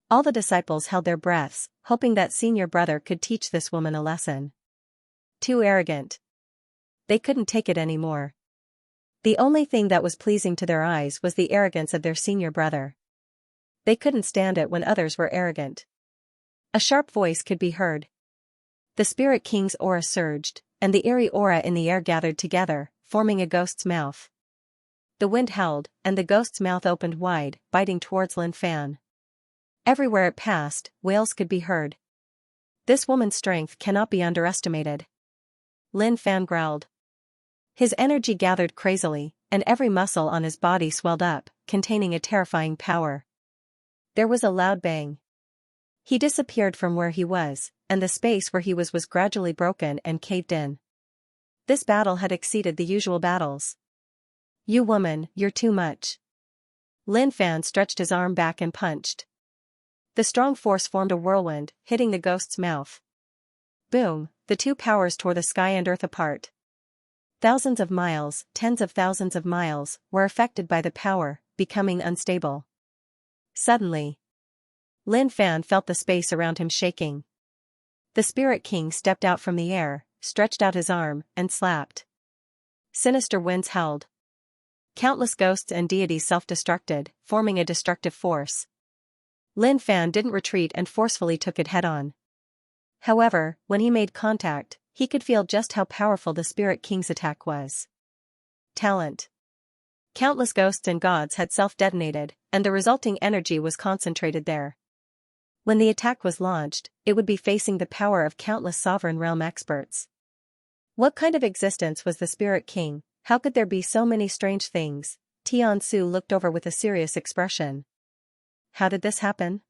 All the disciples held their breaths, hoping that senior brother could teach this woman a lesson. Too arrogant. They couldn't take it anymore. The only thing that was pleasing to their eyes was the arrogance of their senior brother. They couldn't stand it when others were arrogant. A sharp voice could be heard. The Spirit King's aura surged, and the eerie aura in the air gathered together, forming a ghost's mouth. The wind howled, and the ghost's mouth opened wide, biting towards Lin Fan. Everywhere it passed, wails could be heard. This woman's strength cannot be underestimated. Lin Fan growled. His energy gathered crazily, and every muscle on his body swelled up, containing a terrifying power. There was a loud bang. He disappeared from where he was, and the space where he was gradually broken and caved in. This battle had exceeded the usual battles. You woman, you're too much. Lin Fan stretched his arm back and punched. The strong force formed a whirlwind, hitting the ghost's mouth. Boom, the two powers tore the sky and earth apart. Thousands of miles, tens of thousands of miles, were affected by the power, becoming unstable. Suddenly, Lin Fan felt the space around him shaking. The Spirit King stepped out from the air, stretched out his arm, and slapped. Sinister winds howled. Countless ghosts and deities self-destructed, forming a destructive force. Lin Fan didn't retreat and forcefully took it head-on. However, when he made contact, he could feel just how powerful the Spirit King's attack was. Talent. Countless ghosts and gods had self-detonated, and the resulting energy was concentrated there. When the attack was launched, it would be facing the power of countless sovereign realm experts. What kind of existence was the Spirit King? How could there be so many strange things? Tian Su looked over with a serious expression. How did this happen?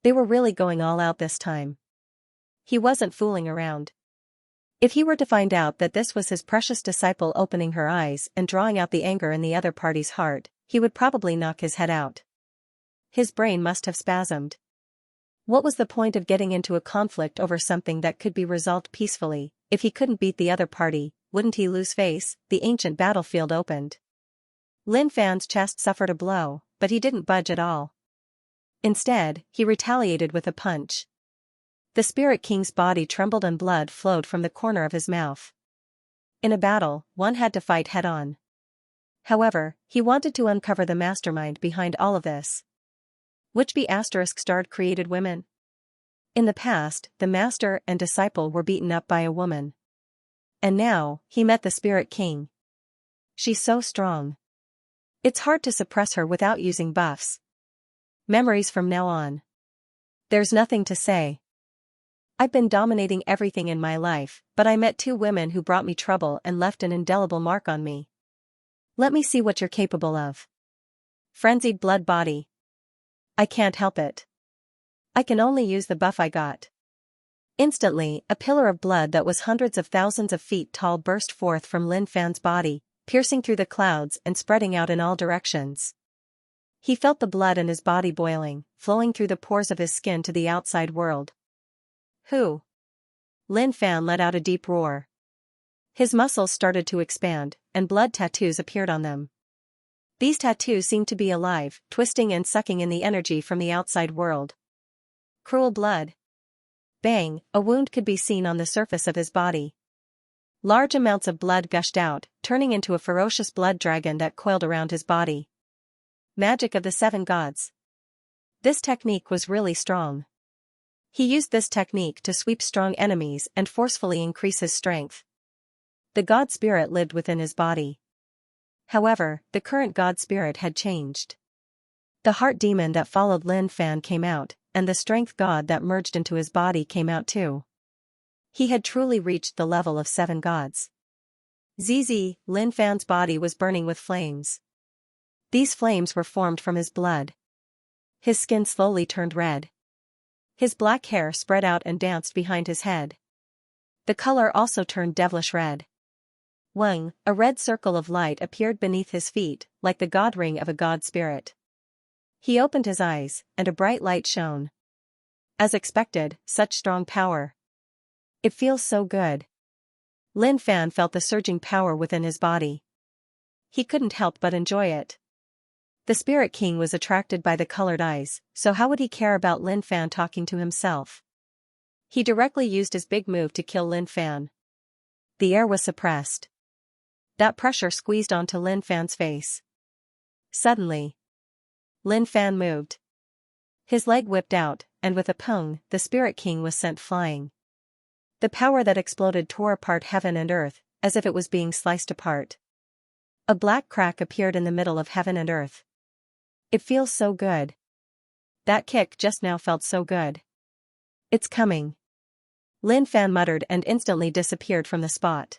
They were really going all out this time. He wasn't fooling around. If he were to find out that this was his precious disciple opening her eyes and drawing out the anger in the other party's heart, he would probably knock his head out. His brain must have spasmed. What was the point of getting into a conflict over something that could be resolved peacefully? If he couldn't beat the other party, wouldn't he lose face? The ancient battlefield opened. Lin Fan's chest suffered a blow, but he didn't budge at all. Instead, he retaliated with a punch. The Spirit King's body trembled and blood flowed from the corner of his mouth. In a battle, one had to fight head-on. However, he wanted to uncover the mastermind behind all of this. Which B***starred created women? In the past, the master and disciple were beaten up by a woman. And now, he met the Spirit King. She's so strong. It's hard to suppress her without using buffs. Memories from now on. There's nothing to say. I've been dominating everything in my life, but I met two women who brought me trouble and left an indelible mark on me. Let me see what you're capable of. Frenzied blood body. I can't help it. I can only use the buff I got. Instantly, a pillar of blood that was hundreds of thousands of feet tall burst forth from Lin Fan's body, piercing through the clouds and spreading out in all directions. He felt the blood in his body boiling, flowing through the pores of his skin to the outside world. Who? Lin Fan let out a deep roar. His muscles started to expand, and blood tattoos appeared on them. These tattoos seemed to be alive, twisting and sucking in the energy from the outside world. Cruel blood. Bang, a wound could be seen on the surface of his body. Large amounts of blood gushed out, turning into a ferocious blood dragon that coiled around his body. Magic of the Seven Gods. This technique was really strong. He used this technique to sweep strong enemies and forcefully increase his strength. The god spirit lived within his body. However, the current god spirit had changed. The heart demon that followed Lin Fan came out, and the strength god that merged into his body came out too. He had truly reached the level of 7 gods. ZZ, Lin Fan's body was burning with flames. These flames were formed from his blood. His skin slowly turned red. His black hair spread out and danced behind his head. The color also turned devilish red. Wang, a red circle of light appeared beneath his feet, like the god ring of a god spirit. He opened his eyes, and a bright light shone. As expected, such strong power. It feels so good. Lin Fan felt the surging power within his body. He couldn't help but enjoy it. The Spirit King was attracted by the colored eyes, so how would he care about Lin Fan talking to himself? He directly used his big move to kill Lin Fan. The air was suppressed. That pressure squeezed onto Lin Fan's face. Suddenly, Lin Fan moved. His leg whipped out, and with a pung, the Spirit King was sent flying. The power that exploded tore apart heaven and earth, as if it was being sliced apart. A black crack appeared in the middle of heaven and earth. It feels so good. That kick just now felt so good. It's coming. Lin Fan muttered and instantly disappeared from the spot.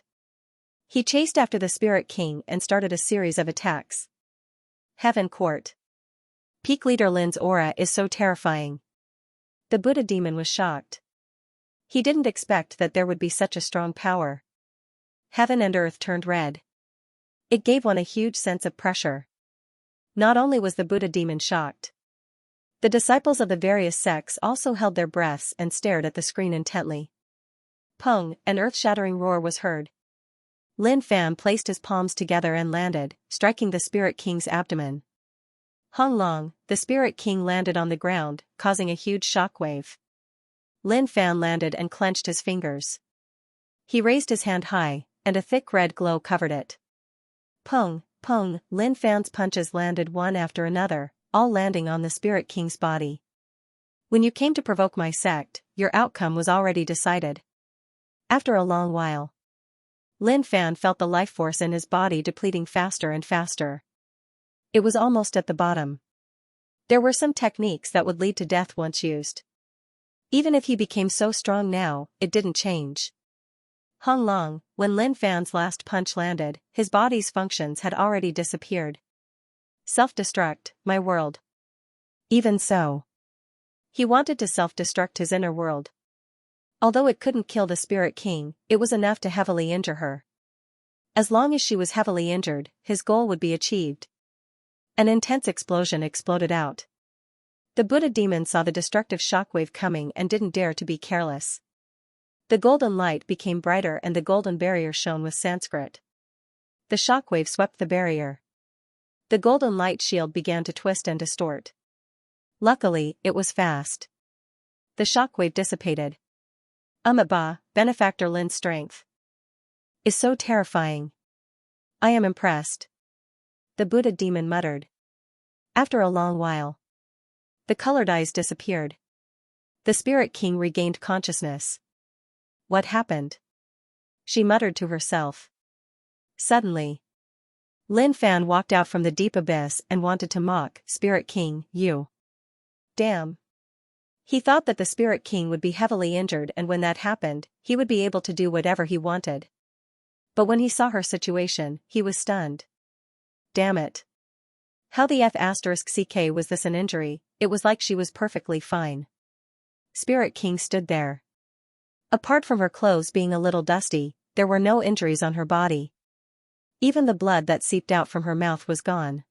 He chased after the Spirit King and started a series of attacks. Heaven Court. Peak Leader Lin's aura is so terrifying. The Buddha demon was shocked. He didn't expect that there would be such a strong power. Heaven and earth turned red. It gave one a huge sense of pressure. Not only was the Buddha demon shocked. The disciples of the various sects also held their breaths and stared at the screen intently. Pung, an earth-shattering roar was heard. Lin Fan placed his palms together and landed, striking the Spirit King's abdomen. Hong Long, the Spirit King landed on the ground, causing a huge shockwave. Lin Fan landed and clenched his fingers. He raised his hand high, and a thick red glow covered it. Pung, pung, Lin Fan's punches landed one after another, all landing on the Spirit King's body. When you came to provoke my sect, your outcome was already decided. After a long while, Lin Fan felt the life force in his body depleting faster and faster. It was almost at the bottom. There were some techniques that would lead to death once used. Even if he became so strong now, it didn't change. Hong Long, when Lin Fan's last punch landed, his body's functions had already disappeared. Self-destruct, my world. Even so, he wanted to self-destruct his inner world. Although it couldn't kill the Spirit King, it was enough to heavily injure her. As long as she was heavily injured, his goal would be achieved. An intense explosion exploded out. The Buddha demon saw the destructive shockwave coming and didn't dare to be careless. The golden light became brighter and the golden barrier shone with Sanskrit. The shockwave swept the barrier. The golden light shield began to twist and distort. Luckily, it was fast. The shockwave dissipated. Ba, Benefactor Lin's strength is so terrifying. I am impressed. The Buddha demon muttered. After a long while, the colored eyes disappeared. The Spirit King regained consciousness. What happened? She muttered to herself. Suddenly, Lin Fan walked out from the deep abyss and wanted to mock, Spirit King, you. Damn. He thought that the Spirit King would be heavily injured and when that happened, he would be able to do whatever he wanted. But when he saw her situation, he was stunned. Damn it. How the F***ck was this an injury? It was like she was perfectly fine. Spirit King stood there. Apart from her clothes being a little dusty, there were no injuries on her body. Even the blood that seeped out from her mouth was gone.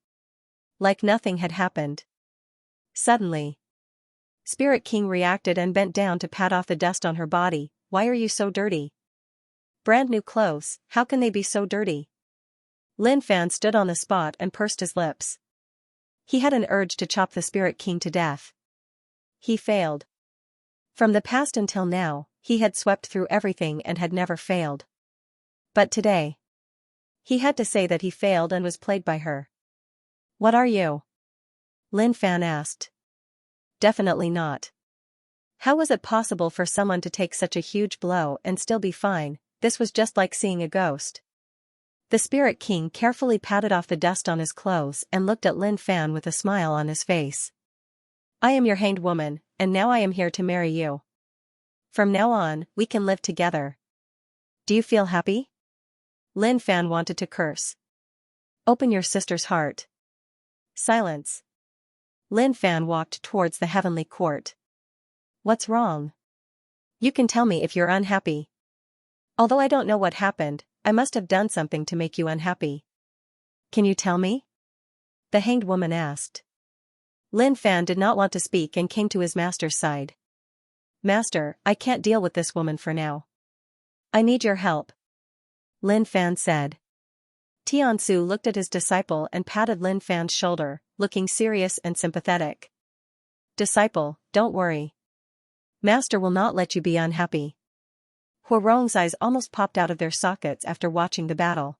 Like nothing had happened. Suddenly, Spirit King reacted and bent down to pat off the dust on her body. Why are you so dirty? Brand new clothes, how can they be so dirty? Lin Fan stood on the spot and pursed his lips. He had an urge to chop the Spirit King to death. He failed. From the past until now, he had swept through everything and had never failed. But today, he had to say that he failed and was played by her. What are you? Lin Fan asked. Definitely not. How was it possible for someone to take such a huge blow and still be fine? This was just like seeing a ghost. The Spirit King carefully patted off the dust on his clothes and looked at Lin Fan with a smile on his face. I am your hanged woman, and now I am here to marry you. From now on, we can live together. Do you feel happy? Lin Fan wanted to curse. Open your sister's heart. Silence. Lin Fan walked towards the heavenly court. What's wrong? You can tell me if you're unhappy. Although I don't know what happened, I must have done something to make you unhappy. Can you tell me? The hanged woman asked. Lin Fan did not want to speak and came to his master's side. Master, I can't deal with this woman for now. I need your help. Lin Fan said. Tiansu looked at his disciple and patted Lin Fan's shoulder, looking serious and sympathetic. Disciple, don't worry. Master will not let you be unhappy. Huarong's eyes almost popped out of their sockets after watching the battle.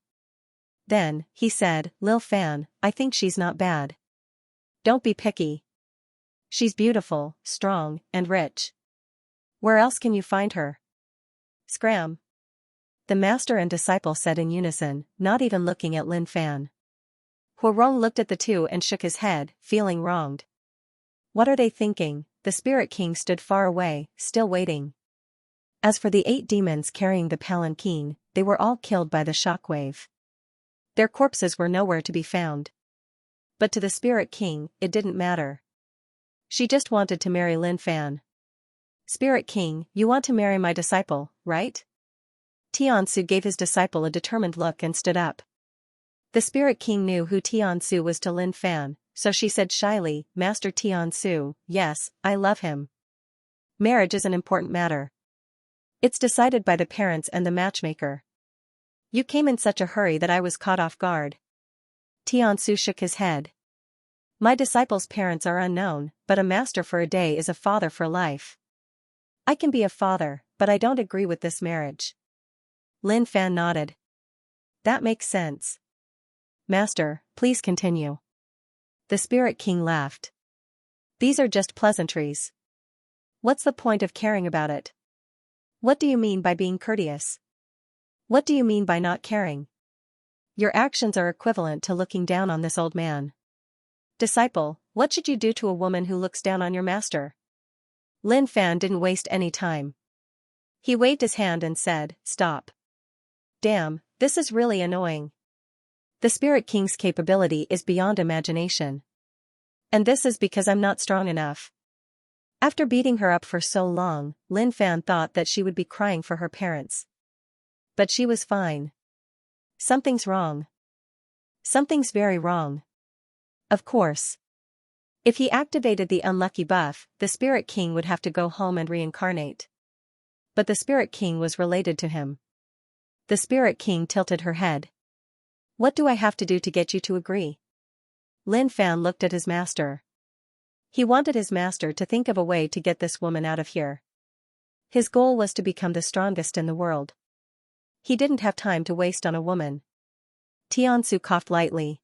Then, he said, Lil Fan, I think she's not bad. Don't be picky. She's beautiful, strong, and rich. Where else can you find her? Scram. The master and disciple said in unison, not even looking at Lin Fan. Huarong looked at the two and shook his head, feeling wronged. What are they thinking? The Spirit King stood far away, still waiting. As for the 8 demons carrying the palanquin, they were all killed by the shockwave. Their corpses were nowhere to be found. But to the Spirit King, it didn't matter. She just wanted to marry Lin Fan. Spirit King, you want to marry my disciple, right? Tiansu gave his disciple a determined look and stood up. The Spirit King knew who Tiansu was to Lin Fan, so she said shyly, Master Tiansu, yes, I love him. Marriage is an important matter. It's decided by the parents and the matchmaker. You came in such a hurry that I was caught off guard. Tiansu shook his head. My disciple's parents are unknown, but a master for a day is a father for life. I can be a father, but I don't agree with this marriage. Lin Fan nodded. That makes sense. Master, please continue. The Spirit King laughed. These are just pleasantries. What's the point of caring about it? What do you mean by being courteous? What do you mean by not caring? Your actions are equivalent to looking down on this old man. Disciple, what should you do to a woman who looks down on your master? Lin Fan didn't waste any time. He waved his hand and said, Stop. Damn, this is really annoying. The Spirit King's capability is beyond imagination. And this is because I'm not strong enough. After beating her up for so long, Lin Fan thought that she would be crying for her parents. But she was fine. Something's wrong. Something's very wrong. Of course. If he activated the unlucky buff, the Spirit King would have to go home and reincarnate. But the Spirit King was related to him. The Spirit King tilted her head. What do I have to do to get you to agree? Lin Fan looked at his master. He wanted his master to think of a way to get this woman out of here. His goal was to become the strongest in the world. He didn't have time to waste on a woman. Tiansu coughed lightly.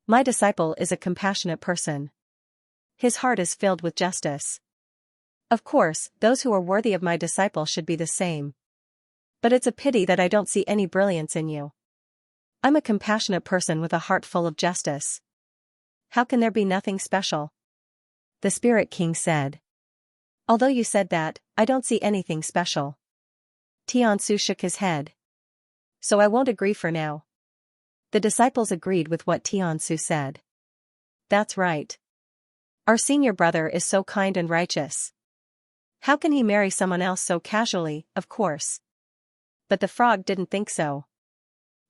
My disciple is a compassionate person. His heart is filled with justice. Of course, those who are worthy of my disciple should be the same. But it's a pity that I don't see any brilliance in you. I'm a compassionate person with a heart full of justice. How can there be nothing special? The Spirit King said. Although you said that, I don't see anything special. Tiansu shook his head. So I won't agree for now. The disciples agreed with what Tiansu said. That's right. Our senior brother is so kind and righteous. How can he marry someone else so casually, of course? But the frog didn't think so.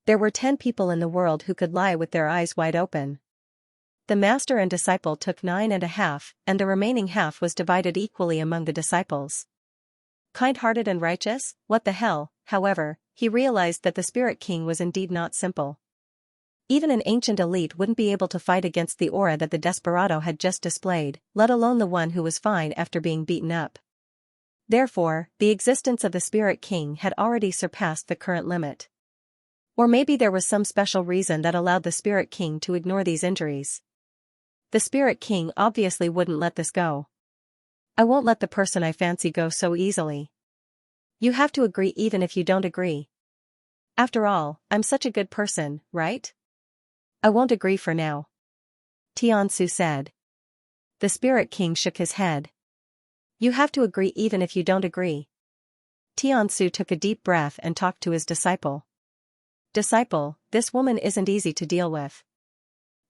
There were 10 people in the world who could lie with their eyes wide open. The master and disciple took 9.5, and the remaining half was divided equally among the disciples. Kind-hearted and righteous, what the hell? However, he realized that the Spirit King was indeed not simple. Even an ancient elite wouldn't be able to fight against the aura that the desperado had just displayed, let alone the one who was fine after being beaten up. Therefore, the existence of the Spirit King had already surpassed the current limit. Or maybe there was some special reason that allowed the Spirit King to ignore these injuries. The Spirit King obviously wouldn't let this go. I won't let the person I fancy go so easily. You have to agree even if you don't agree. After all, I'm such a good person, right? I won't agree for now. Xianxia said. The Spirit King shook his head. You have to agree even if you don't agree. Xianxia took a deep breath and talked to his disciple. Disciple, this woman isn't easy to deal with.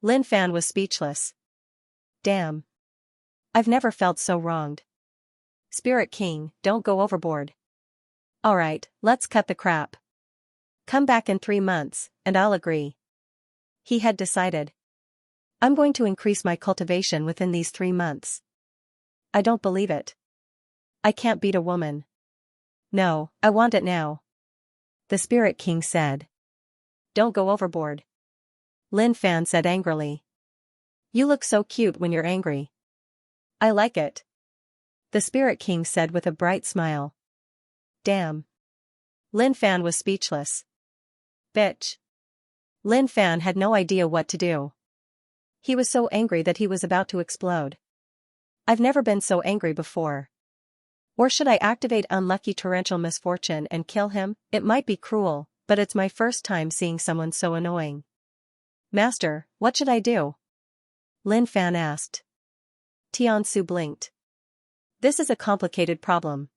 Lin Fan was speechless. Damn. I've never felt so wronged. Spirit King, don't go overboard. Alright, let's cut the crap. Come back in 3 months, and I'll agree. He had decided. I'm going to increase my cultivation within these 3 months. I don't believe it. I can't beat a woman. No, I want it now. The Spirit King said. Don't go overboard. Lin Fan said angrily. You look so cute when you're angry. I like it. The Spirit King said with a bright smile. Damn. Lin Fan was speechless. Bitch. Lin Fan had no idea what to do. He was so angry that he was about to explode. I've never been so angry before. Or should I activate unlucky torrential misfortune and kill him? It might be cruel, but it's my first time seeing someone so annoying. Master, what should I do? Lin Fan asked. Xianxia blinked. This is a complicated problem.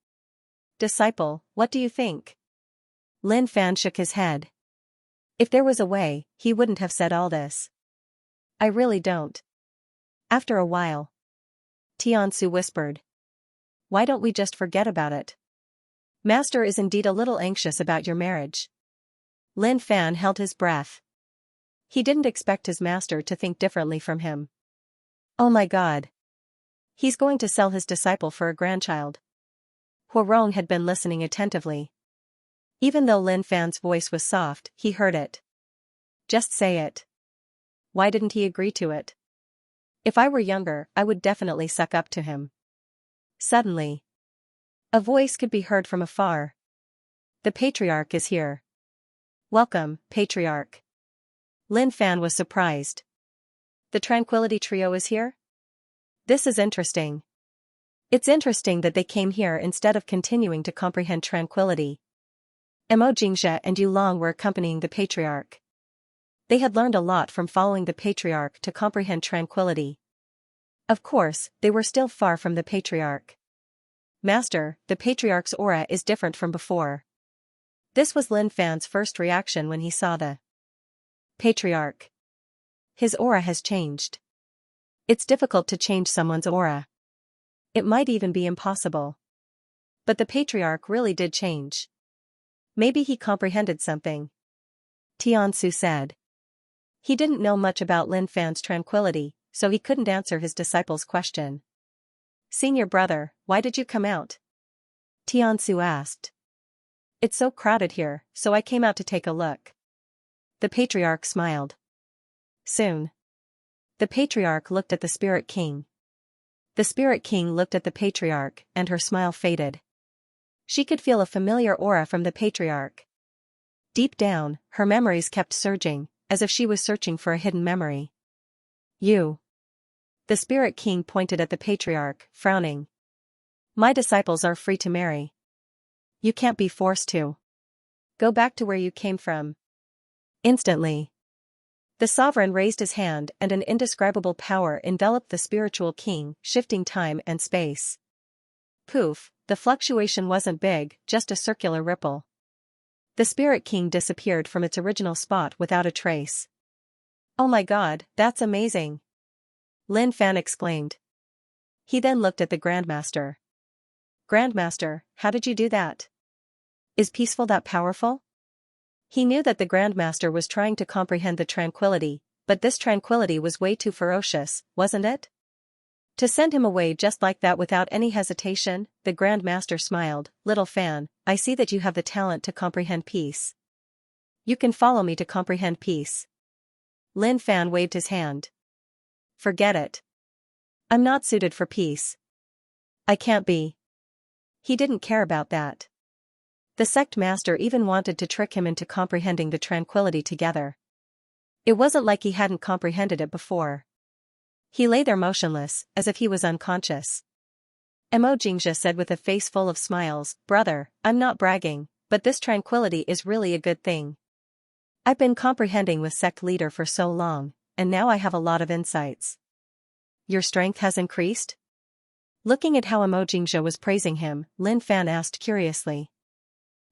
Disciple, what do you think? Lin Fan shook his head. If there was a way, he wouldn't have said all this. I really don't. After a while. Xianxia whispered. Why don't we just forget about it? Master is indeed a little anxious about your marriage. Lin Fan held his breath. He didn't expect his master to think differently from him. Oh my god. He's going to sell his disciple for a grandchild. Huarong had been listening attentively. Even though Lin Fan's voice was soft, he heard it. Just say it. Why didn't he agree to it? If I were younger, I would definitely suck up to him. Suddenly, a voice could be heard from afar. The Patriarch is here. Welcome, Patriarch. Lin Fan was surprised. The Tranquility Trio is here? This is interesting. It's interesting that they came here instead of continuing to comprehend tranquility. Mo Xianxia and Yu Long were accompanying the Patriarch. They had learned a lot from following the Patriarch to comprehend tranquility. Of course, they were still far from the Patriarch. Master, the Patriarch's aura is different from before. This was Lin Fan's first reaction when he saw the Patriarch. His aura has changed. It's difficult to change someone's aura. It might even be impossible. But the Patriarch really did change. Maybe he comprehended something. Xianxia said. He didn't know much about Lin Fan's tranquility, so he couldn't answer his disciple's question. Senior brother, why did you come out? Xianxia asked. It's so crowded here, so I came out to take a look. The Patriarch smiled. Soon. The Patriarch looked at the Spirit King. The Spirit King looked at the Patriarch, and her smile faded. She could feel a familiar aura from the Patriarch. Deep down, her memories kept surging, as if she was searching for a hidden memory. You. The Spirit King pointed at the Patriarch, frowning. My disciples are free to marry. You can't be forced to. Go back to where you came from. Instantly. The sovereign raised his hand and an indescribable power enveloped the spiritual king, shifting time and space. Poof, the fluctuation wasn't big, just a circular ripple. The Spirit King disappeared from its original spot without a trace. Oh my god, that's amazing! Lin Fan exclaimed. He then looked at the Grandmaster. Grandmaster, how did you do that? Is peaceful that powerful? He knew that the Grandmaster was trying to comprehend the tranquility, but this tranquility was way too ferocious, wasn't it? To send him away just like that without any hesitation, the Grandmaster smiled. Little Fan, I see that you have the talent to comprehend peace. You can follow me to comprehend peace. Lin Fan waved his hand. Forget it. I'm not suited for peace. I can't be. He didn't care about that. The sect master even wanted to trick him into comprehending the tranquility together. It wasn't like he hadn't comprehended it before. He lay there motionless, as if he was unconscious. Xianxia said with a face full of smiles, "Brother, I'm not bragging, but this tranquility is really a good thing. I've been comprehending with sect leader for so long, and now I have a lot of insights." "Your strength has increased?" Looking at how Xianxia was praising him, Lin Fan asked curiously.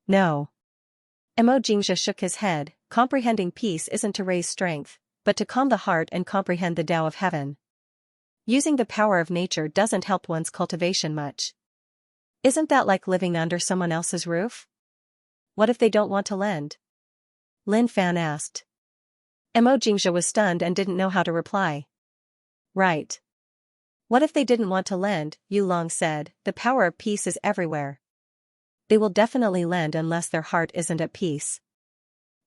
"No." Xianxia shook his head. Comprehending peace isn't to raise strength, but to calm the heart and comprehend the Tao of heaven. Using the power of nature doesn't help one's cultivation much. Isn't that like living under someone else's roof? What if they don't want to lend? Lin Fan asked. Xianxia was stunned and didn't know how to reply. Right. What if they didn't want to lend? Yu Long said, the power of peace is everywhere. They will definitely lend unless their heart isn't at peace.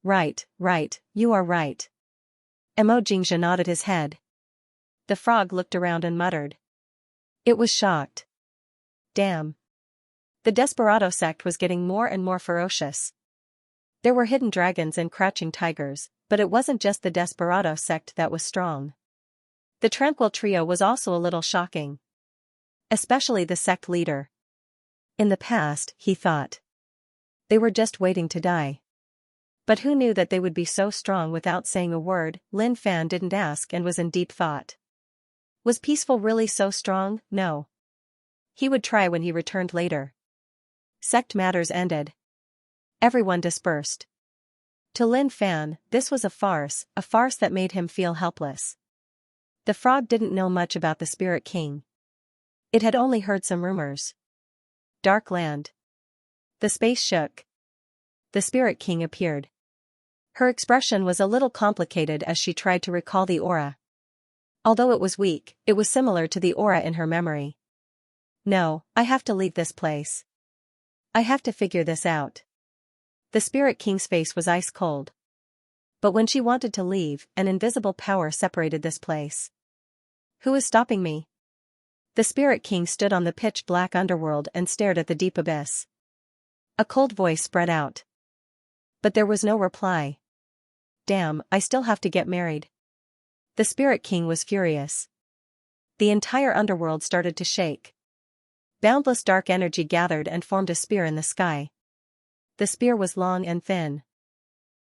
Right, you are right. Xianxia nodded his head. The frog looked around and muttered. It was shocked. Damn. The Desperado sect was getting more and more ferocious. There were hidden dragons and crouching tigers, but it wasn't just the Desperado sect that was strong. The Tranquil Trio was also a little shocking. Especially the sect leader. In the past, he thought. They were just waiting to die. But who knew that they would be so strong without saying a word? Lin Fan didn't ask and was in deep thought. Was Peaceful really so strong? No. He would try when he returned later. Sect matters ended. Everyone dispersed. To Lin Fan, this was a farce that made him feel helpless. The frog didn't know much about the Spirit King. It had only heard some rumors. Dark land. The space shook. The Spirit King appeared. Her expression was a little complicated as she tried to recall the aura. Although it was weak, it was similar to the aura in her memory. No, I have to leave this place. I have to figure this out. The Spirit King's face was ice cold. But when she wanted to leave, an invisible power separated this place. Who is stopping me? The Spirit King stood on the pitch-black underworld and stared at the deep abyss. A cold voice spread out. But there was no reply. Damn, I still have to get married. The Spirit King was furious. The entire underworld started to shake. Boundless dark energy gathered and formed a spear in the sky. The spear was long and thin.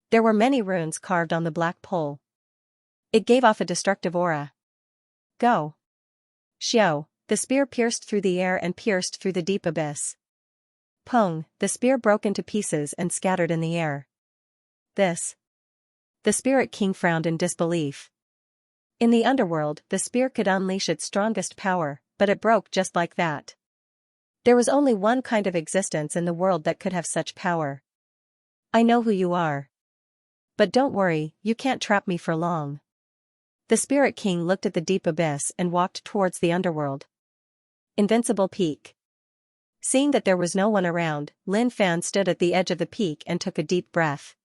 There were many runes carved on the black pole. It gave off a destructive aura. Go. Xiao, the spear pierced through the air and pierced through the deep abyss. Pong, the spear broke into pieces and scattered in the air. This. The Spirit King frowned in disbelief. In the underworld, the spear could unleash its strongest power, but it broke just like that. There was only one kind of existence in the world that could have such power. I know who you are. But don't worry, you can't trap me for long. The Spirit King looked at the deep abyss and walked towards the underworld. Invincible peak. Seeing that there was no one around, Lin Fan stood at the edge of the peak and took a deep breath.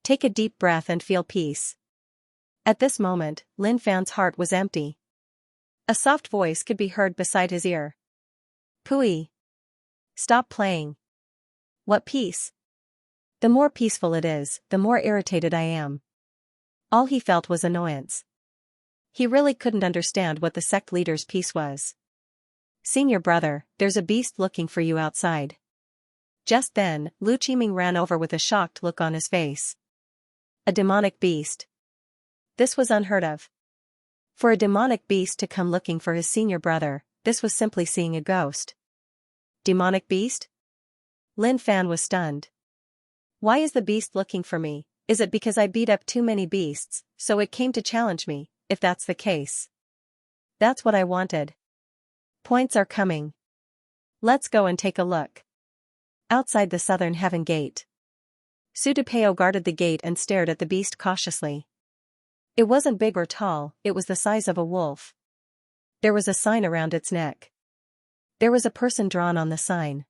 Take a deep breath and feel peace. At this moment, Lin Fan's heart was empty. A soft voice could be heard beside his ear. Pooey. Stop playing. What peace? The more peaceful it is, the more irritated I am. All he felt was annoyance. He really couldn't understand what the sect leader's peace was. Senior brother, there's a beast looking for you outside. Just then, Lu Qiming ran over with a shocked look on his face. A demonic beast. This was unheard of. For a demonic beast to come looking for his senior brother, this was simply seeing a ghost. Demonic beast? Lin Fan was stunned. Why is the beast looking for me? Is it because I beat up too many beasts, so it came to challenge me? If that's the case. That's what I wanted. Points are coming. Let's go and take a look. Outside the southern heaven gate. Su Depeo guarded the gate and stared at the beast cautiously. It wasn't big or tall, it was the size of a wolf. There was a sign around its neck. There was a person drawn on the sign.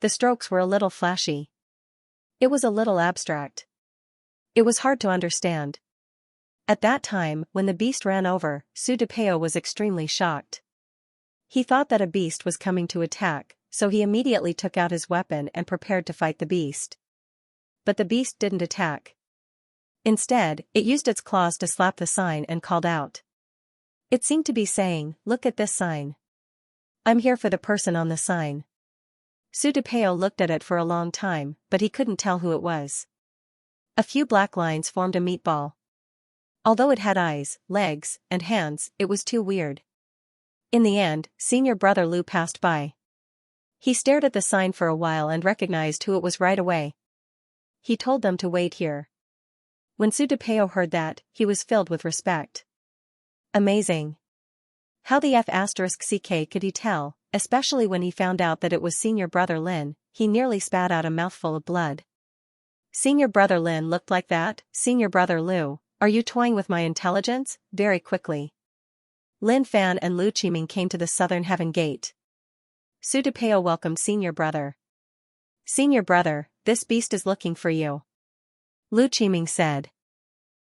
The strokes were a little flashy. It was a little abstract. It was hard to understand. At that time, when the beast ran over, Su Depeo was extremely shocked. He thought that a beast was coming to attack, so he immediately took out his weapon and prepared to fight the beast. But the beast didn't attack. Instead, it used its claws to slap the sign and called out. It seemed to be saying, "Look at this sign. I'm here for the person on the sign." Sudipeo looked at it for a long time, but he couldn't tell who it was. A few black lines formed a meatball. Although it had eyes, legs, and hands, it was too weird. In the end, senior brother Lu passed by. He stared at the sign for a while and recognized who it was right away. He told them to wait here. When Sudipeo heard that, he was filled with respect. Amazing. How the F*ck could he tell, especially when he found out that it was senior brother Lin, he nearly spat out a mouthful of blood. Senior brother Lin looked like that? Senior brother Lu, are you toying with my intelligence? Very quickly. Lin Fan and Lu Qiming came to the southern heaven gate. Sudipeo welcomed senior brother. Senior brother, this beast is looking for you. Lu Qiming said.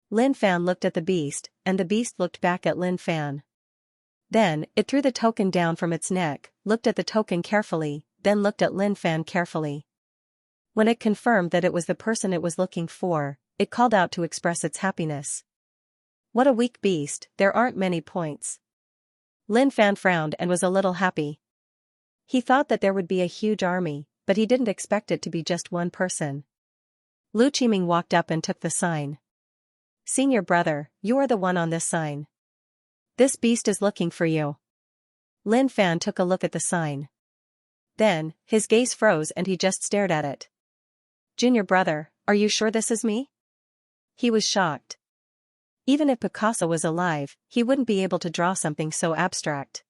Lin Fan looked at the beast, and the beast looked back at Lin Fan. Then, it threw the token down from its neck, looked at the token carefully, then looked at Lin Fan carefully. When it confirmed that it was the person it was looking for, it called out to express its happiness. What a weak beast, there aren't many points. Lin Fan frowned and was a little happy. He thought that there would be a huge army, but he didn't expect it to be just one person. Lu Qiming walked up and took the sign. Senior brother, you are the one on this sign. This beast is looking for you. Lin Fan took a look at the sign. Then, his gaze froze and he just stared at it. Junior brother, are you sure this is me? He was shocked. Even if Picasso was alive, he wouldn't be able to draw something so abstract.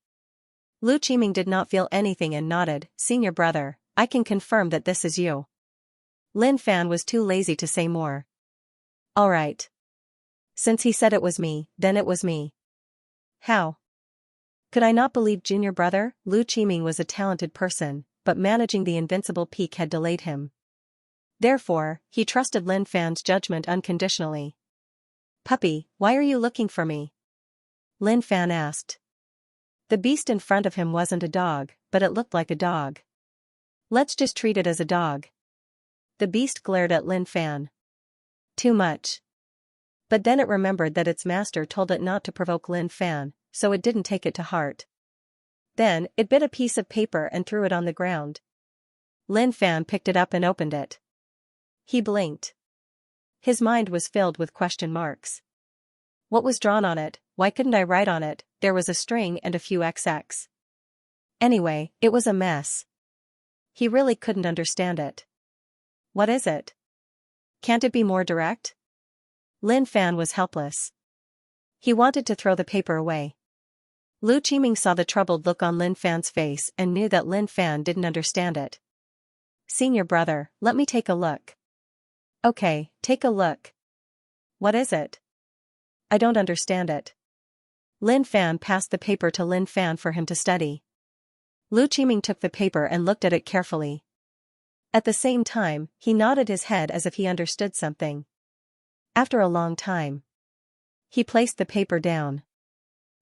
Lu Qiming did not feel anything and nodded. Senior brother, I can confirm that this is you. Lin Fan was too lazy to say more. All right. Since he said it was me, then it was me. How? Could I not believe junior brother? Lu Qiming was a talented person, but managing the Invincible peak had delayed him. Therefore, he trusted Lin Fan's judgment unconditionally. Puppy, why are you looking for me? Lin Fan asked. The beast in front of him wasn't a dog, but it looked like a dog. Let's just treat it as a dog. The beast glared at Lin Fan. Too much. But then it remembered that its master told it not to provoke Lin Fan, so it didn't take it to heart. Then, it bit a piece of paper and threw it on the ground. Lin Fan picked it up and opened it. He blinked. His mind was filled with question marks. What was drawn on it? Why couldn't I write on it? There was a string and a few XX. Anyway, it was a mess. He really couldn't understand it. What is it? Can't it be more direct? Lin Fan was helpless. He wanted to throw the paper away. Lu Qiming saw the troubled look on Lin Fan's face and knew that Lin Fan didn't understand it. Senior brother, let me take a look. Okay, take a look. What is it? I don't understand it. Lin Fan passed the paper to Lin Fan for him to study. Lu Qiming took the paper and looked at it carefully. At the same time, he nodded his head as if he understood something. After a long time, he placed the paper down.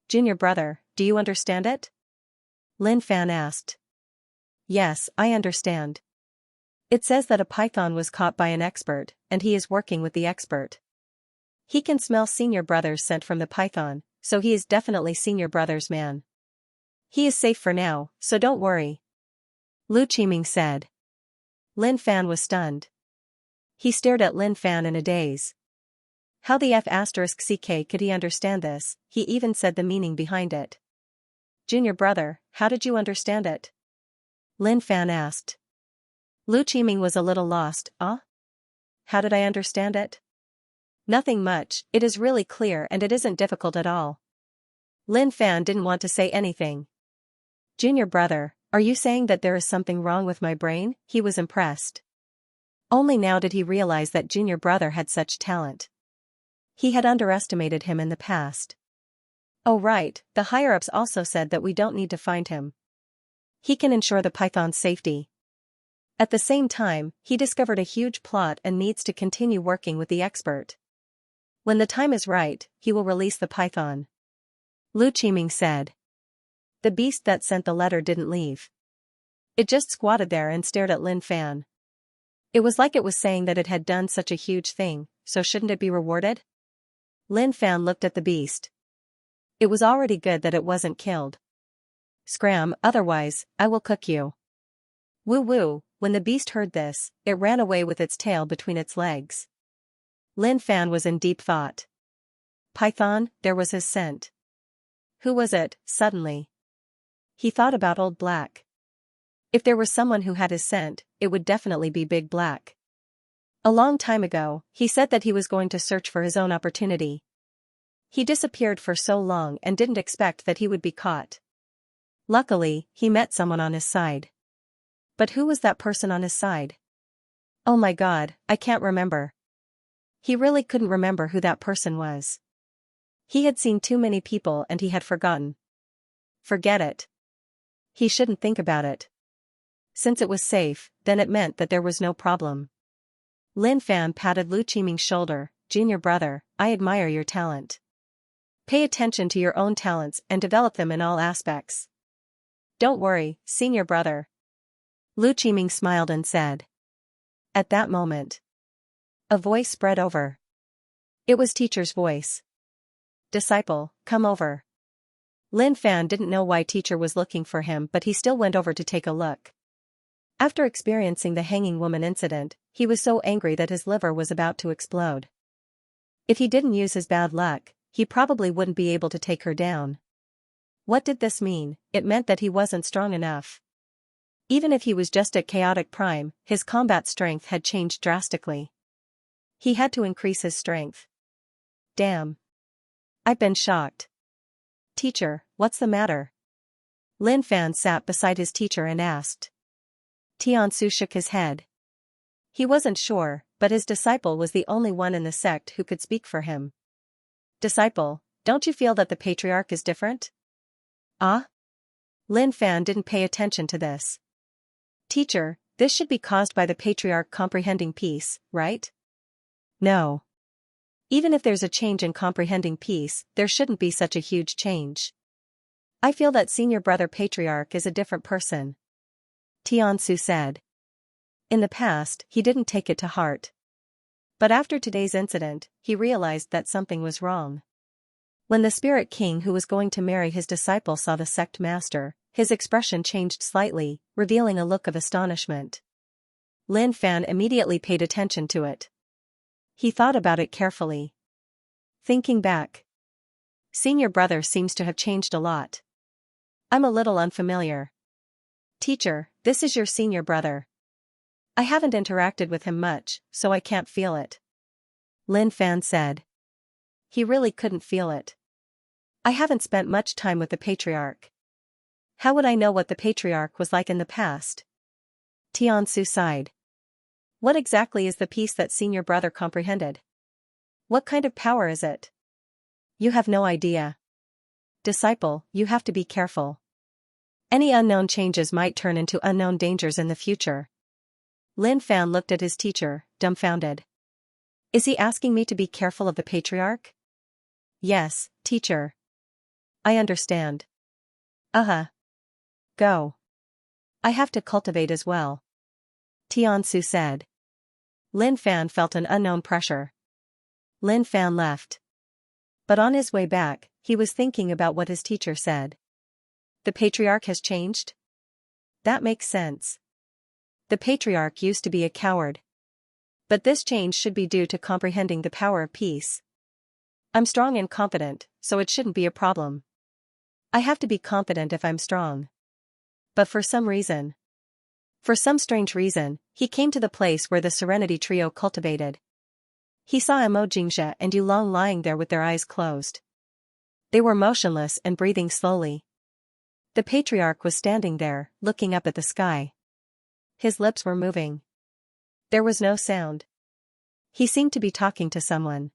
Junior brother, do you understand it? Lin Fan asked. Yes, I understand. It says that a python was caught by an expert, and he is working with the expert. He can smell senior brother's scent from the python, so he is definitely senior brother's man. He is safe for now, so don't worry. Lu Qiming said. Lin Fan was stunned. He stared at Lin Fan in a daze. How the F*ck could he understand this? He even said the meaning behind it. Junior brother, how did you understand it? Lin Fan asked. Lu Qiming was a little lost. How did I understand it? Nothing much, it is really clear and it isn't difficult at all. Lin Fan didn't want to say anything. Junior brother, are you saying that there is something wrong with my brain? He was impressed. Only now did he realize that junior brother had such talent. He had underestimated him in the past. Oh right, the higher-ups also said that we don't need to find him. He can ensure the python's safety. At the same time, he discovered a huge plot and needs to continue working with the expert. When the time is right, he will release the python. Lu Qiming said. The beast that sent the letter didn't leave. It just squatted there and stared at Lin Fan. It was like it was saying that it had done such a huge thing, so shouldn't it be rewarded? Lin Fan looked at the beast. It was already good that it wasn't killed. Scram, otherwise, I will cook you. Woo woo, when the beast heard this, it ran away with its tail between its legs. Lin Fan was in deep thought. Python, there was his scent. Who was it, suddenly? He thought about Old Black. If there was someone who had his scent, it would definitely be Big Black. A long time ago, he said that he was going to search for his own opportunity. He disappeared for so long and didn't expect that he would be caught. Luckily, he met someone on his side. But who was that person on his side? Oh my God, I can't remember. He really couldn't remember who that person was. He had seen too many people and he had forgotten. Forget it. He shouldn't think about it. Since it was safe, then it meant that there was no problem. Lin Fan patted Lu Qiming's shoulder. Junior brother, I admire your talent. Pay attention to your own talents and develop them in all aspects. Don't worry, senior brother. Lu Qiming smiled and said. At that moment, a voice spread over. It was teacher's voice. Disciple, come over. Lin Fan didn't know why teacher was looking for him, but he still went over to take a look. After experiencing the hanging woman incident, he was so angry that his liver was about to explode. If he didn't use his bad luck, he probably wouldn't be able to take her down. What did this mean? It meant that he wasn't strong enough. Even if he was just at chaotic prime, his combat strength had changed drastically. He had to increase his strength. Damn. I've been shocked. Teacher, what's the matter? Lin Fan sat beside his teacher and asked. Tiansu shook his head. He wasn't sure, but his disciple was the only one in the sect who could speak for him. Disciple, don't you feel that the patriarch is different? Ah? Lin Fan didn't pay attention to this. Teacher, this should be caused by the patriarch comprehending peace, right? No. Even if there's a change in comprehending peace, there shouldn't be such a huge change. I feel that senior brother patriarch is a different person. Tiansu said. In the past, he didn't take it to heart. But after today's incident, he realized that something was wrong. When the spirit king who was going to marry his disciple saw the sect master, his expression changed slightly, revealing a look of astonishment. Lin Fan immediately paid attention to it. He thought about it carefully. Thinking back. Senior brother seems to have changed a lot. I'm a little unfamiliar. Teacher, this is your senior brother. I haven't interacted with him much, so I can't feel it. Lin Fan said. He really couldn't feel it. I haven't spent much time with the patriarch. How would I know what the patriarch was like in the past? Tiansu sighed. What exactly is the peace that senior brother comprehended? What kind of power is it? You have no idea. Disciple, you have to be careful. Any unknown changes might turn into unknown dangers in the future. Lin Fan looked at his teacher, dumbfounded. Is he asking me to be careful of the patriarch? Yes, teacher. I understand. Go. I have to cultivate as well. Tiansu said. Lin Fan felt an unknown pressure. Lin Fan left. But on his way back, he was thinking about what his teacher said. The patriarch has changed? That makes sense. The patriarch used to be a coward. But this change should be due to comprehending the power of peace. I'm strong and confident, so it shouldn't be a problem. I have to be confident if I'm strong. But for some strange reason, he came to the place where the Serenity Trio cultivated. He saw Xianxia and Yulong lying there with their eyes closed. They were motionless and breathing slowly. The patriarch was standing there, looking up at the sky. His lips were moving. There was no sound. He seemed to be talking to someone.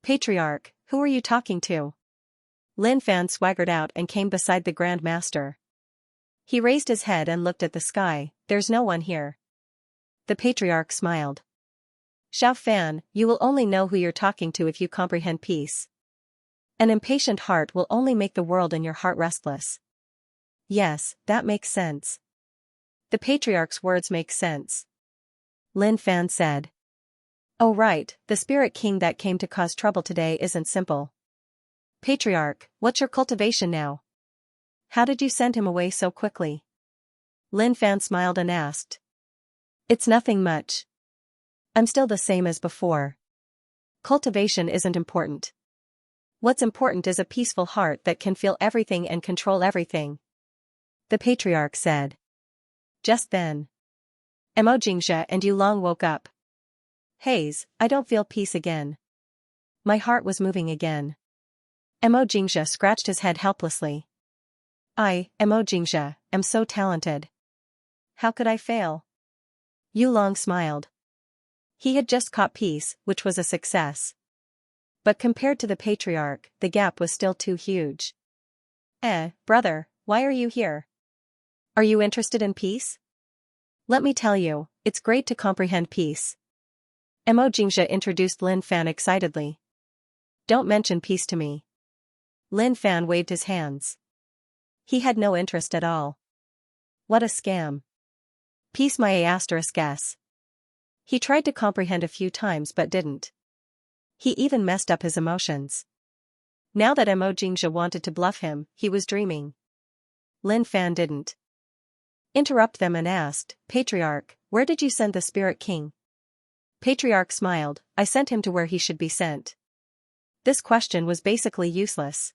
Patriarch, who are you talking to? Lin Fan swaggered out and came beside the Grand Master. He raised his head and looked at the sky. There's no one here. The patriarch smiled. Xiao Fan, you will only know who you're talking to if you comprehend peace. An impatient heart will only make the world in your heart restless. Yes, that makes sense. The patriarch's words make sense. Lin Fan said. Oh right, the spirit king that came to cause trouble today isn't simple. Patriarch, what's your cultivation now? How did you send him away so quickly? Lin Fan smiled and asked. It's nothing much. I'm still the same as before. Cultivation isn't important. What's important is a peaceful heart that can feel everything and control everything. The patriarch said. Just then, Xianxia and Yulong woke up. Haze, I don't feel peace again. My heart was moving again. Xianxia scratched his head helplessly. Xianxia, am so talented. How could I fail? Yulong smiled. He had just caught peace, which was a success. But compared to the patriarch, the gap was still too huge. Brother, why are you here? Are you interested in peace? Let me tell you, it's great to comprehend peace. Xianxia introduced Lin Fan excitedly. Don't mention peace to me. Lin Fan waved his hands. He had no interest at all. What a scam. Peace my guess. He tried to comprehend a few times but didn't. He even messed up his emotions. Now that Xianxia wanted to bluff him, he was dreaming. Lin Fan didn't interrupt them and asked, Patriarch, where did you send the Spirit King? Patriarch smiled, I sent him to where he should be sent. This question was basically useless.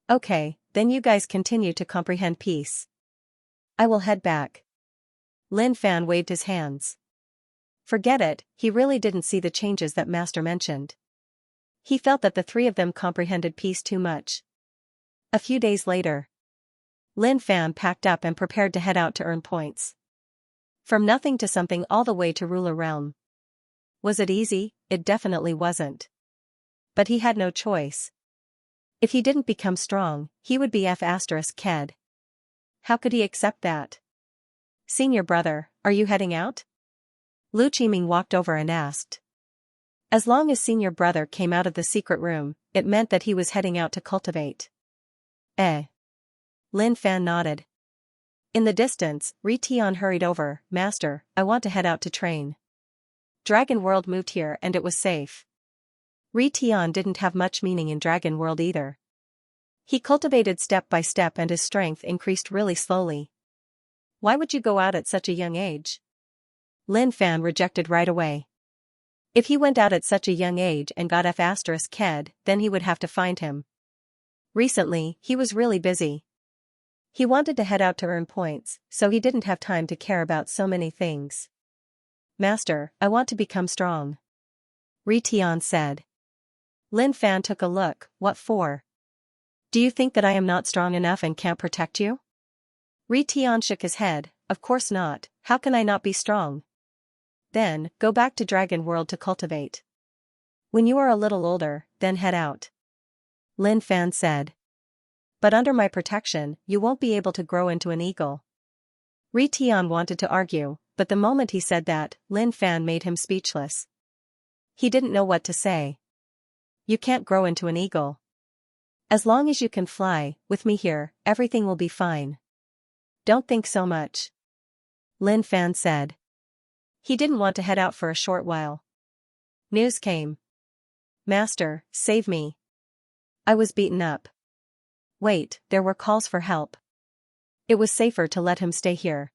Okay, then you guys continue to comprehend peace. I will head back. Lin Fan waved his hands. Forget it, he really didn't see the changes that Master mentioned. He felt that the three of them comprehended peace too much. A few days later, Lin Fan packed up and prepared to head out to earn points. From nothing to something all the way to ruler realm. Was it easy? It definitely wasn't. But he had no choice. If he didn't become strong, he would be F***ked. How could he accept that? Senior brother, are you heading out? Lu Qiming walked over and asked. As long as senior brother came out of the secret room, it meant that he was heading out to cultivate. Lin Fan nodded. In the distance, Ri Tian hurried over, Master, I want to head out to train. Dragon World moved here and it was safe. Ri Tian didn't have much meaning in Dragon World either. He cultivated step by step and his strength increased really slowly. Why would you go out at such a young age? Lin Fan rejected right away. If he went out at such a young age and got F***ked, then he would have to find him. Recently, he was really busy. He wanted to head out to earn points, so he didn't have time to care about so many things. Master, I want to become strong. Ri Tian said. Lin Fan took a look, what for? Do you think that I am not strong enough and can't protect you? Ri Tian shook his head, of course not, how can I not be strong? Then, go back to Dragon World to cultivate. When you are a little older, then head out. Lin Fan said. But under my protection, you won't be able to grow into an eagle. Ri Tian wanted to argue, but the moment he said that, Lin Fan made him speechless. He didn't know what to say. You can't grow into an eagle. As long as you can fly, with me here, everything will be fine. Don't think so much. Lin Fan said. He didn't want to head out for a short while. News came. Master, save me. I was beaten up. Wait, there were calls for help. It was safer to let him stay here.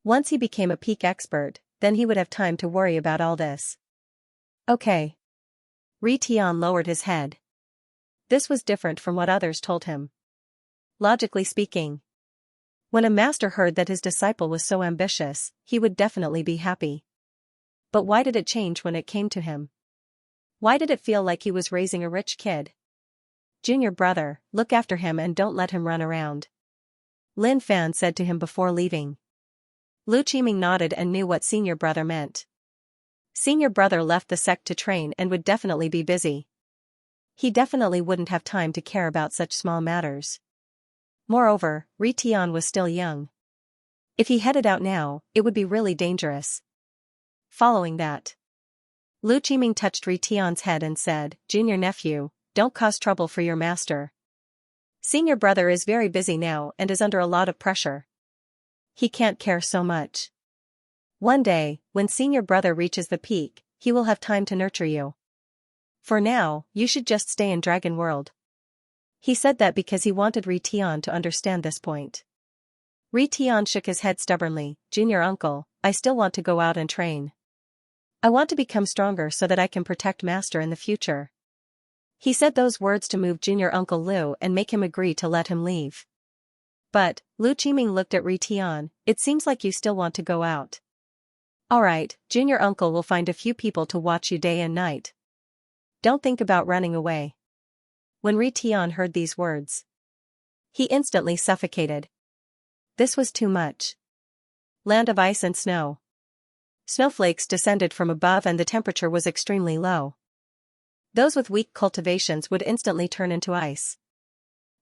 Once he became a peak expert, then he would have time to worry about all this. Okay. Ri Tian lowered his head. This was different from what others told him. Logically speaking, when a master heard that his disciple was so ambitious, he would definitely be happy. But why did it change when it came to him? Why did it feel like he was raising a rich kid? Junior brother, look after him and don't let him run around. Lin Fan said to him before leaving. Lu Qiming nodded and knew what senior brother meant. Senior brother left the sect to train and would definitely be busy. He definitely wouldn't have time to care about such small matters. Moreover, Ri Tian was still young. If he headed out now, it would be really dangerous. Following that, Lu Qiming touched Ri Tian's head and said, Junior nephew, don't cause trouble for your master. Senior brother is very busy now and is under a lot of pressure. He can't care so much. One day, when senior brother reaches the peak, he will have time to nurture you. For now, you should just stay in Dragon World. He said that because he wanted Ritian to understand this point. Ritian shook his head stubbornly. Junior uncle, I still want to go out and train. I want to become stronger so that I can protect Master in the future. He said those words to move junior uncle Lu and make him agree to let him leave. But, Lu Qiming looked at Ritian, it seems like you still want to go out. Alright, junior uncle will find a few people to watch you day and night. Don't think about running away. When Ritian heard these words, he instantly suffocated. This was too much. Land of ice and snow. Snowflakes descended from above and the temperature was extremely low. Those with weak cultivations would instantly turn into ice.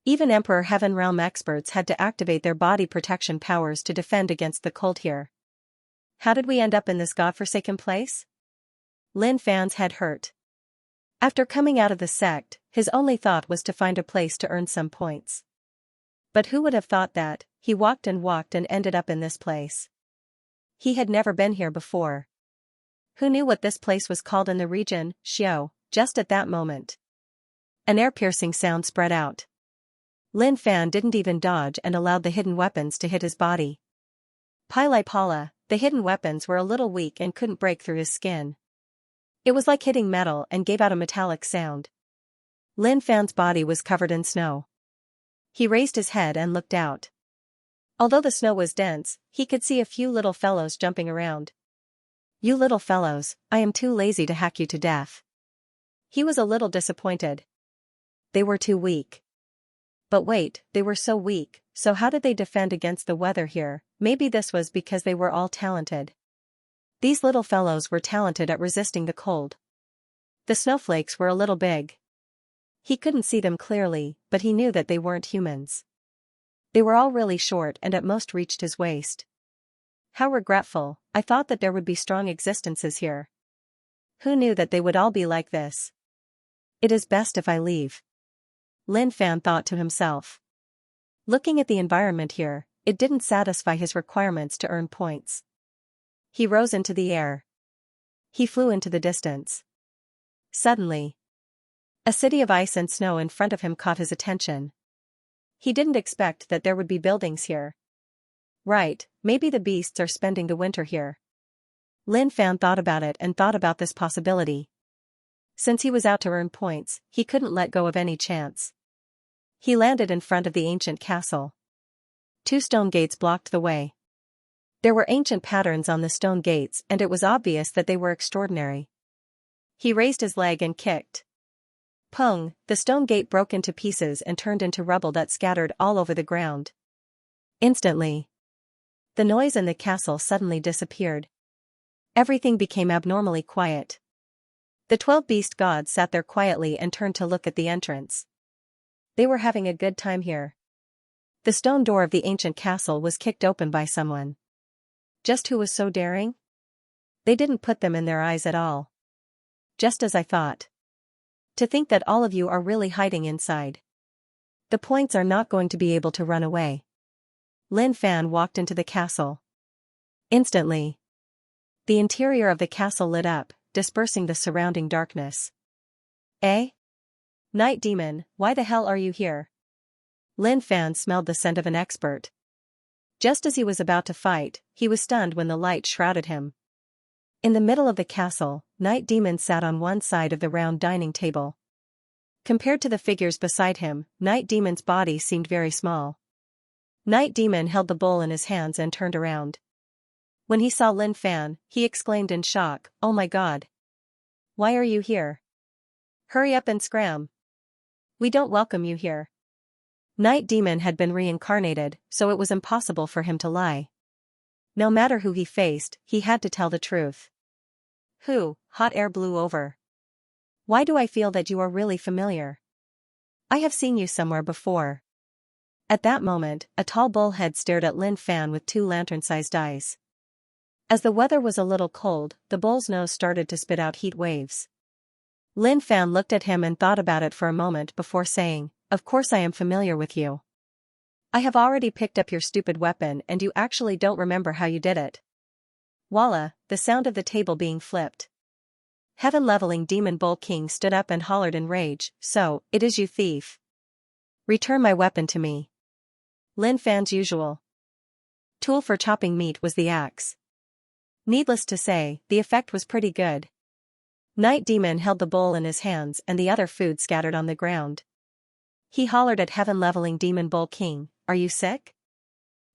Even Emperor Heaven Realm experts had to activate their body protection powers to defend against the cold here. How did we end up in this godforsaken place? Lin Fan's head hurt. After coming out of the sect, his only thought was to find a place to earn some points. But who would have thought that? He walked and ended up in this place. He had never been here before. Who knew what this place was called in the region? Xiao, just at that moment. An air-piercing sound spread out. Lin Fan didn't even dodge and allowed the hidden weapons to hit his body. Pili Pala, the hidden weapons were a little weak and couldn't break through his skin. It was like hitting metal and gave out a metallic sound. Lin Fan's body was covered in snow. He raised his head and looked out. Although the snow was dense, he could see a few little fellows jumping around. You little fellows, I am too lazy to hack you to death. He was a little disappointed. They were too weak. But wait, they were so weak, so how did they defend against the weather here? Maybe this was because they were all talented. These little fellows were talented at resisting the cold. The snowflakes were a little big. He couldn't see them clearly, but he knew that they weren't humans. They were all really short and at most reached his waist. How regretful, I thought that there would be strong existences here. Who knew that they would all be like this? It is best if I leave. Lin Fan thought to himself. Looking at the environment here, it didn't satisfy his requirements to earn points. He rose into the air. He flew into the distance. Suddenly, a city of ice and snow in front of him caught his attention. He didn't expect that there would be buildings here. Right, maybe the beasts are spending the winter here. Lin Fan thought about it and thought about this possibility. Since he was out to earn points, he couldn't let go of any chance. He landed in front of the ancient castle. 2 stone gates blocked the way. There were ancient patterns on the stone gates and it was obvious that they were extraordinary. He raised his leg and kicked. Pung, the stone gate broke into pieces and turned into rubble that scattered all over the ground. Instantly, the noise in the castle suddenly disappeared. Everything became abnormally quiet. The 12 beast gods sat there quietly and turned to look at the entrance. They were having a good time here. The stone door of the ancient castle was kicked open by someone. Just who was so daring? They didn't put them in their eyes at all. Just as I thought. To think that all of you are really hiding inside. The points are not going to be able to run away. Lin Fan walked into the castle. Instantly, the interior of the castle lit up, dispersing the surrounding darkness. Eh? Night demon, why the hell are you here? Lin Fan smelled the scent of an expert. Just as he was about to fight, he was stunned when the light shrouded him. In the middle of the castle, Night Demon sat on one side of the round dining table. Compared to the figures beside him, Night Demon's body seemed very small. Night Demon held the bowl in his hands and turned around. When he saw Lin Fan, he exclaimed in shock, "Oh my god! Why are you here? Hurry up and scram! We don't welcome you here." Night Demon had been reincarnated, so it was impossible for him to lie. No matter who he faced, he had to tell the truth. Who? Hot air blew over. Why do I feel that you are really familiar? I have seen you somewhere before. At that moment, a tall bullhead stared at Lin Fan with 2 lantern-sized eyes. As the weather was a little cold, the bull's nose started to spit out heat waves. Lin Fan looked at him and thought about it for a moment before saying, "Of course I am familiar with you. I have already picked up your stupid weapon and you actually don't remember how you did it. Voila, the sound of the table being flipped. Heaven-leveling Demon Bull King stood up and hollered in rage, "So, it is you thief. Return my weapon to me." Lin Fan's usual tool for chopping meat was the axe. Needless to say, the effect was pretty good. Night Demon held the bowl in his hands and the other food scattered on the ground. He hollered at Heaven-leveling Demon Bull King, "Are you sick?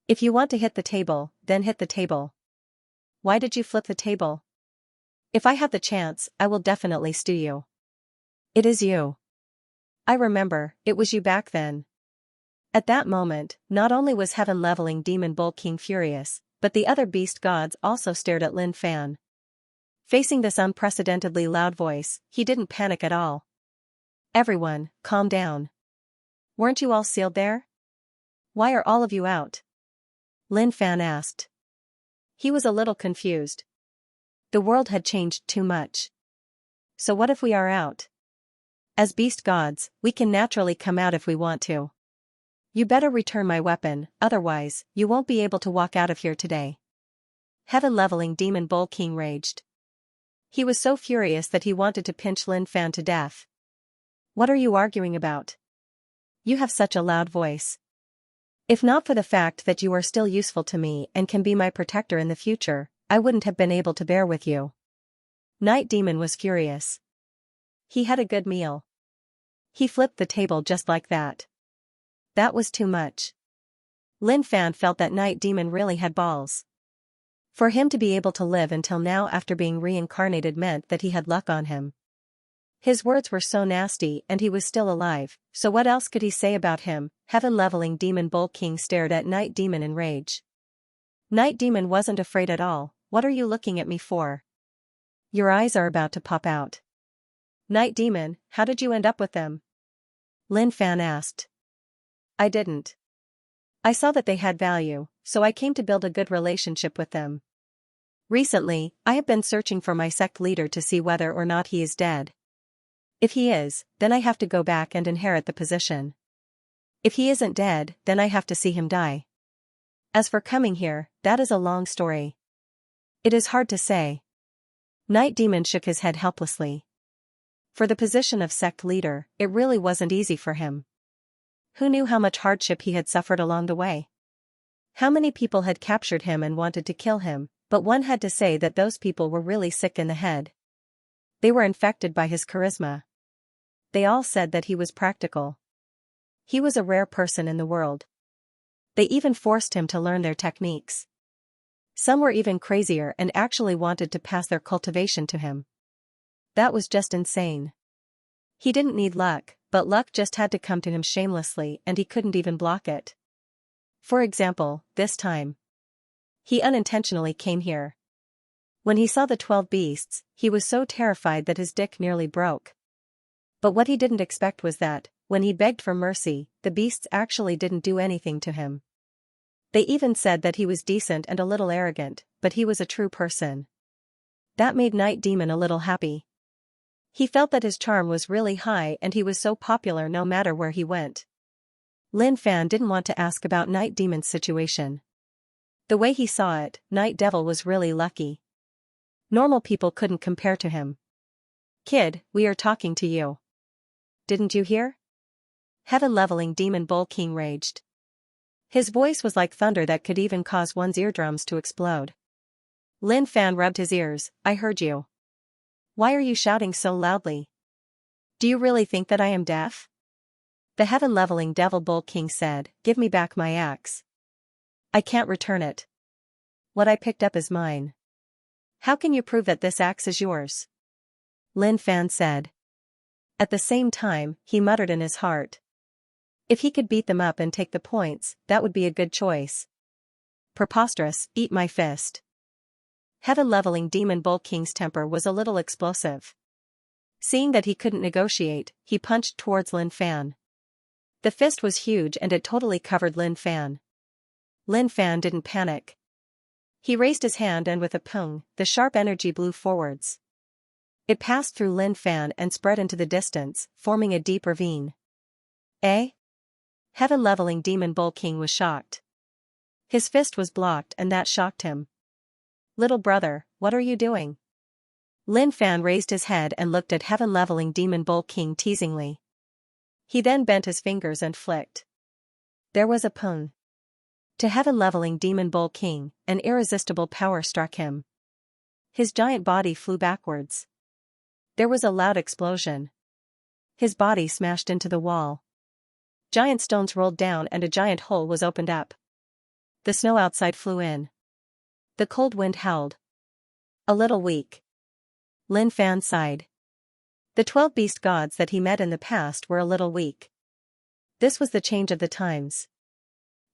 If you want to hit the table, then hit the table. Why did you flip the table? If I have the chance, I will definitely stew you." "It is you. I remember, it was you back then." At that moment, not only was Heaven-leveling Demon Bull King furious, but the other beast gods also stared at Lin Fan. Facing this unprecedentedly loud voice, he didn't panic at all. "Everyone, calm down. Weren't you all sealed there? Why are all of you out?" Lin Fan asked. He was a little confused. The world had changed too much. "So what if we are out? As beast gods, we can naturally come out if we want to. You better return my weapon, otherwise, you won't be able to walk out of here today." Heaven-leveling Demon Bull King raged. He was so furious that he wanted to pinch Lin Fan to death. "What are you arguing about? You have such a loud voice. If not for the fact that you are still useful to me and can be my protector in the future, I wouldn't have been able to bear with you." Night Demon was furious. He had a good meal. He flipped the table just like that. That was too much. Lin Fan felt that Night Demon really had balls. For him to be able to live until now after being reincarnated meant that he had luck on him. His words were so nasty and he was still alive, so what else could he say about him? Heaven-leveling Demon Bull King stared at Night Demon in rage. Night Demon wasn't afraid at all. "What are you looking at me for? Your eyes are about to pop out." "Night Demon, how did you end up with them?" Lin Fan asked. "I didn't. I saw that they had value, so I came to build a good relationship with them. Recently, I have been searching for my sect leader to see whether or not he is dead. If he is, then I have to go back and inherit the position. If he isn't dead, then I have to see him die. As for coming here, that is a long story. It is hard to say." Night Demon shook his head helplessly. For the position of sect leader, it really wasn't easy for him. Who knew how much hardship he had suffered along the way? How many people had captured him and wanted to kill him, but one had to say that those people were really sick in the head. They were infected by his charisma. They all said that he was practical. He was a rare person in the world. They even forced him to learn their techniques. Some were even crazier and actually wanted to pass their cultivation to him. That was just insane. He didn't need luck, but luck just had to come to him shamelessly and he couldn't even block it. For example, this time. He unintentionally came here. When he saw the 12 beasts, he was so terrified that his dick nearly broke. But what he didn't expect was that, when he begged for mercy, the beasts actually didn't do anything to him. They even said that he was decent and a little arrogant, but he was a true person. That made Night Demon a little happy. He felt that his charm was really high and he was so popular no matter where he went. Lin Fan didn't want to ask about Night Demon's situation. The way he saw it, Night Devil was really lucky. Normal people couldn't compare to him. "Kid, we are talking to you. Didn't you hear?" Heaven-leveling Demon Bull King raged. His voice was like thunder that could even cause one's eardrums to explode. Lin Fan rubbed his ears. "I heard you. Why are you shouting so loudly? Do you really think that I am deaf?" The heaven-leveling Devil Bull King said, "Give me back my axe. I can't return it. What I picked up is mine." "How can you prove that this axe is yours?" Lin Fan said. At the same time, he muttered in his heart. If he could beat them up and take the points, that would be a good choice. Preposterous, eat my fist. Heaven-leveling Demon Bull King's temper was a little explosive. Seeing that he couldn't negotiate, he punched towards Lin Fan. The fist was huge and it totally covered Lin Fan. Lin Fan didn't panic. He raised his hand and with a pung, the sharp energy blew forwards. It passed through Lin Fan and spread into the distance, forming a deep ravine. "Eh?" Heaven-leveling Demon Bull King was shocked. His fist was blocked and that shocked him. Little brother, what are you doing? Lin Fan raised his head and looked at heaven-leveling Demon Bull King teasingly. He then bent his fingers and flicked. There was a pun. To heaven-leveling Demon Bull King, an irresistible power struck him. His giant body flew backwards. There was a loud explosion. His body smashed into the wall. Giant stones rolled down and a giant hole was opened up. The snow outside flew in. The cold wind howled. A little weak. Lin Fan sighed. The 12 beast gods that he met in the past were a little weak. This was the change of the times.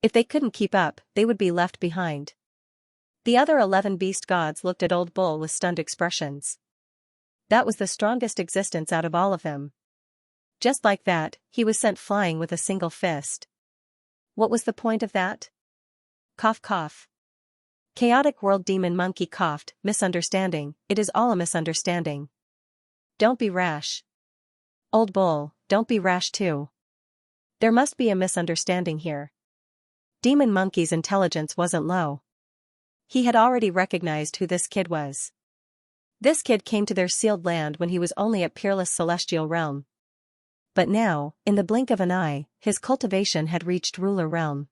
If they couldn't keep up, they would be left behind. The other 11 beast gods looked at Old Bull with stunned expressions. That was the strongest existence out of all of them. Just like that, he was sent flying with a single fist. What was the point of that? Cough cough. Chaotic World Demon Monkey coughed, misunderstanding, it is all a misunderstanding. Don't be rash. Old Bull, don't be rash too. There must be a misunderstanding here. Demon Monkey's intelligence wasn't low. He had already recognized who this kid was. This kid came to their sealed land when he was only at Peerless Celestial Realm. But now, in the blink of an eye, his cultivation had reached Ruler Realm.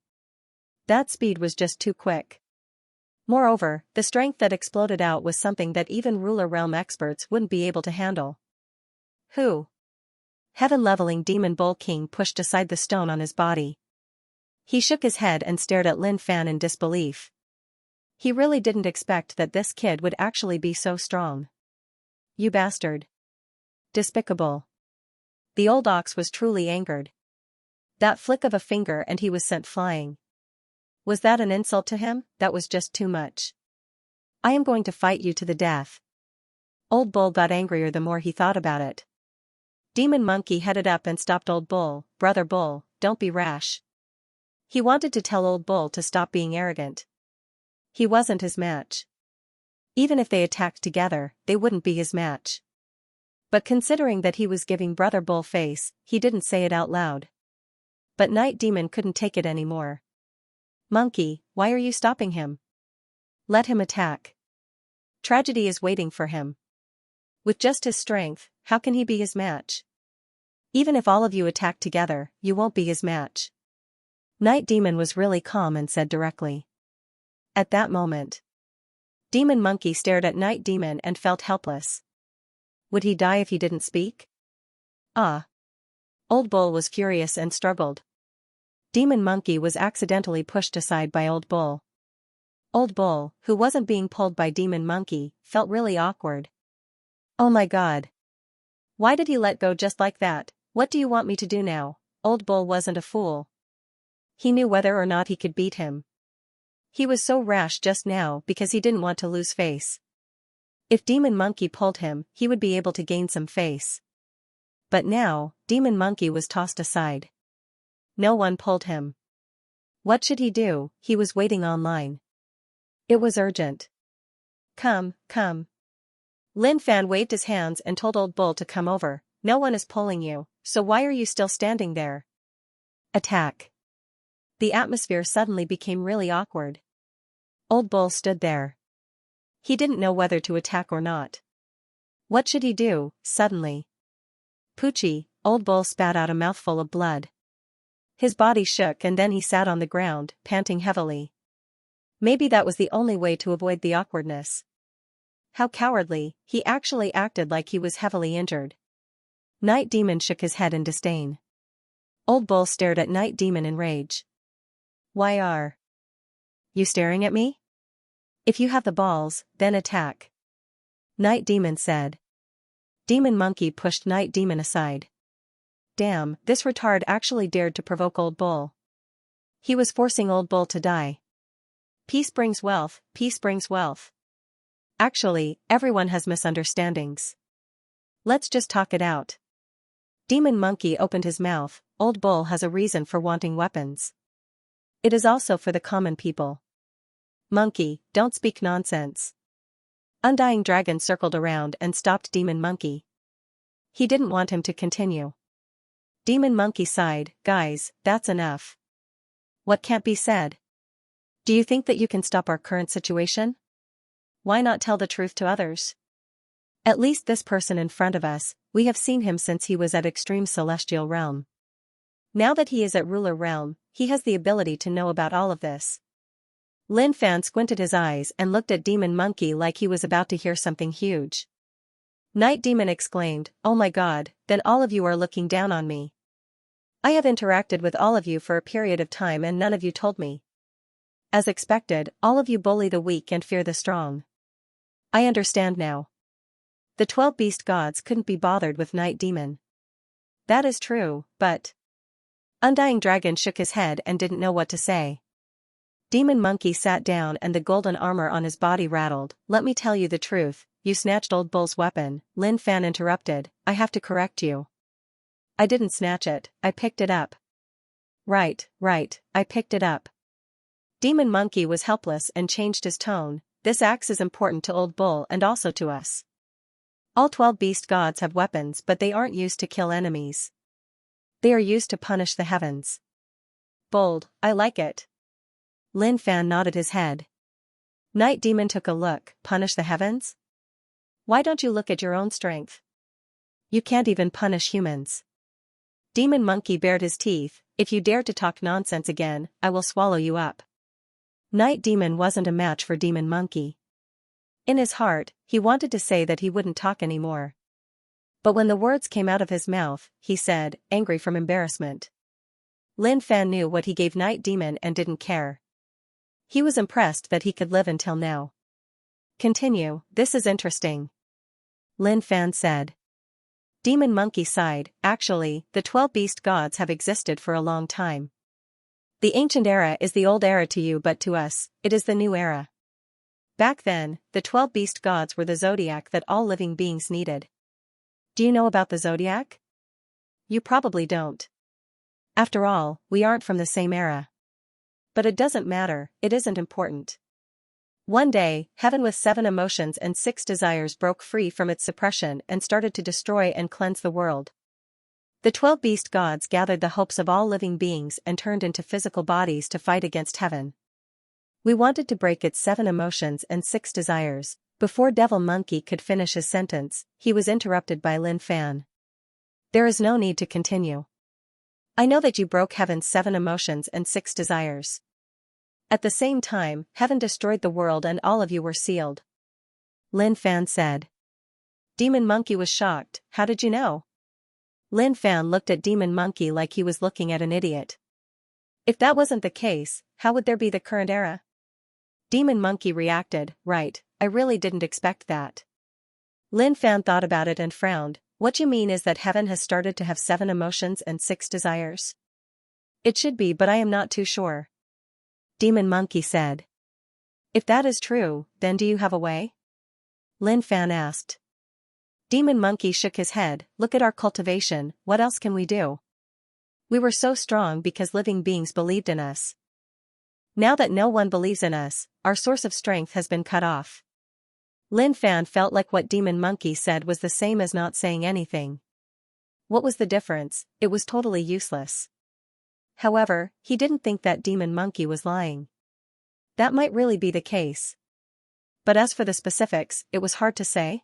That speed was just too quick. Moreover, the strength that exploded out was something that even Ruler Realm experts wouldn't be able to handle. Who? Heaven-leveling Demon Bull King pushed aside the stone on his body. He shook his head and stared at Lin Fan in disbelief. He really didn't expect that this kid would actually be so strong. You bastard. Despicable. The old ox was truly angered. That flick of a finger and he was sent flying. Was that an insult to him? That was just too much. I am going to fight you to the death. Old Bull got angrier the more he thought about it. Demon Monkey headed up and stopped Old Bull. Brother Bull, don't be rash. He wanted to tell Old Bull to stop being arrogant. He wasn't his match. Even if they attacked together, they wouldn't be his match. But considering that he was giving Brother Bull face, he didn't say it out loud. But Night Demon couldn't take it anymore. Monkey, why are you stopping him? Let him attack. Tragedy is waiting for him. With just his strength, how can he be his match? Even if all of you attack together, you won't be his match. Night Demon was really calm and said directly. At that moment, Demon Monkey stared at Night Demon and felt helpless. Would he die if he didn't speak? Ah. Old Bull was furious and struggled. Demon Monkey was accidentally pushed aside by Old Bull. Old Bull, who wasn't being pulled by Demon Monkey, felt really awkward. Oh my god. Why did he let go just like that? What do you want me to do now? Old Bull wasn't a fool. He knew whether or not he could beat him. He was so rash just now because he didn't want to lose face. If Demon Monkey pulled him, he would be able to gain some face. But now, Demon Monkey was tossed aside. No one pulled him. What should he do? He was waiting online. It was urgent. Come, come. Lin Fan waved his hands and told Old Bull to come over. No one is pulling you, so why are you still standing there? Attack. The atmosphere suddenly became really awkward. Old Bull stood there. He didn't know whether to attack or not. What should he do, suddenly? Poochie, Old Bull spat out a mouthful of blood. His body shook and then he sat on the ground, panting heavily. Maybe that was the only way to avoid the awkwardness. How cowardly, he actually acted like he was heavily injured. Night Demon shook his head in disdain. Old Bull stared at Night Demon in rage. Why are you staring at me? If you have the balls, then attack. Night Demon said. Demon Monkey pushed Night Demon aside. Damn, this retard actually dared to provoke Old Bull. He was forcing Old Bull to die. Peace brings wealth, peace brings wealth. Actually, everyone has misunderstandings. Let's just talk it out. Demon Monkey opened his mouth. Old Bull has a reason for wanting weapons. It is also for the common people. Monkey, don't speak nonsense. Undying Dragon circled around and stopped Demon Monkey. He didn't want him to continue. Demon Monkey sighed, guys, that's enough. What can't be said? Do you think that you can stop our current situation? Why not tell the truth to others? At least this person in front of us, we have seen him since he was at Extreme Celestial Realm. Now that he is at Ruler Realm, he has the ability to know about all of this. Lin Fan squinted his eyes and looked at Demon Monkey like he was about to hear something huge. Night Demon exclaimed, oh my god, then all of you are looking down on me. I have interacted with all of you for a period of time and none of you told me. As expected, all of you bully the weak and fear the strong. I understand now. The 12 beast gods couldn't be bothered with Night Demon. That is true, but... Undying Dragon shook his head and didn't know what to say. Demon Monkey sat down and the golden armor on his body rattled. Let me tell you the truth, you snatched Old Bull's weapon. Lin Fan interrupted, I have to correct you. I didn't snatch it, I picked it up. Right, I picked it up. Demon Monkey was helpless and changed his tone, this axe is important to Old Bull and also to us. All 12 beast gods have weapons but they aren't used to kill enemies. They are used to punish the heavens. Bold, I like it. Lin Fan nodded his head. Night Demon took a look, punish the heavens? Why don't you look at your own strength? You can't even punish humans. Demon Monkey bared his teeth, if you dare to talk nonsense again, I will swallow you up. Night Demon wasn't a match for Demon Monkey. In his heart, he wanted to say that he wouldn't talk anymore. But when the words came out of his mouth, he said, angry from embarrassment. Lin Fan knew what he gave Night Demon and didn't care. He was impressed that he could live until now. Continue, this is interesting. Lin Fan said. Demon Monkey sighed, actually, the 12 beast gods have existed for a long time. The ancient era is the old era to you but to us, it is the new era. Back then, the 12 beast gods were the zodiac that all living beings needed. Do you know about the zodiac? You probably don't. After all, we aren't from the same era. But it doesn't matter, it isn't important. One day, heaven with 7 emotions and 6 desires broke free from its suppression and started to destroy and cleanse the world. The 12 beast gods gathered the hopes of all living beings and turned into physical bodies to fight against heaven. We wanted to break its 7 emotions and 6 desires. Before Devil Monkey could finish his sentence, he was interrupted by Lin Fan. There is no need to continue. I know that you broke heaven's 7 emotions and 6 desires. At the same time, heaven destroyed the world and all of you were sealed. Lin Fan said. Demon Monkey was shocked, how did you know? Lin Fan looked at Demon Monkey like he was looking at an idiot. If that wasn't the case, how would there be the current era? Demon Monkey reacted, right, I really didn't expect that. Lin Fan thought about it and frowned, what you mean is that heaven has started to have 7 emotions and 6 desires? It should be but I am not too sure. Demon Monkey said. If that is true, then do you have a way? Lin Fan asked. Demon Monkey shook his head, look at our cultivation, what else can we do? We were so strong because living beings believed in us. Now that no one believes in us, our source of strength has been cut off. Lin Fan felt like what Demon Monkey said was the same as not saying anything. What was the difference? It was totally useless. However, he didn't think that Demon Monkey was lying. That might really be the case. But as for the specifics, it was hard to say.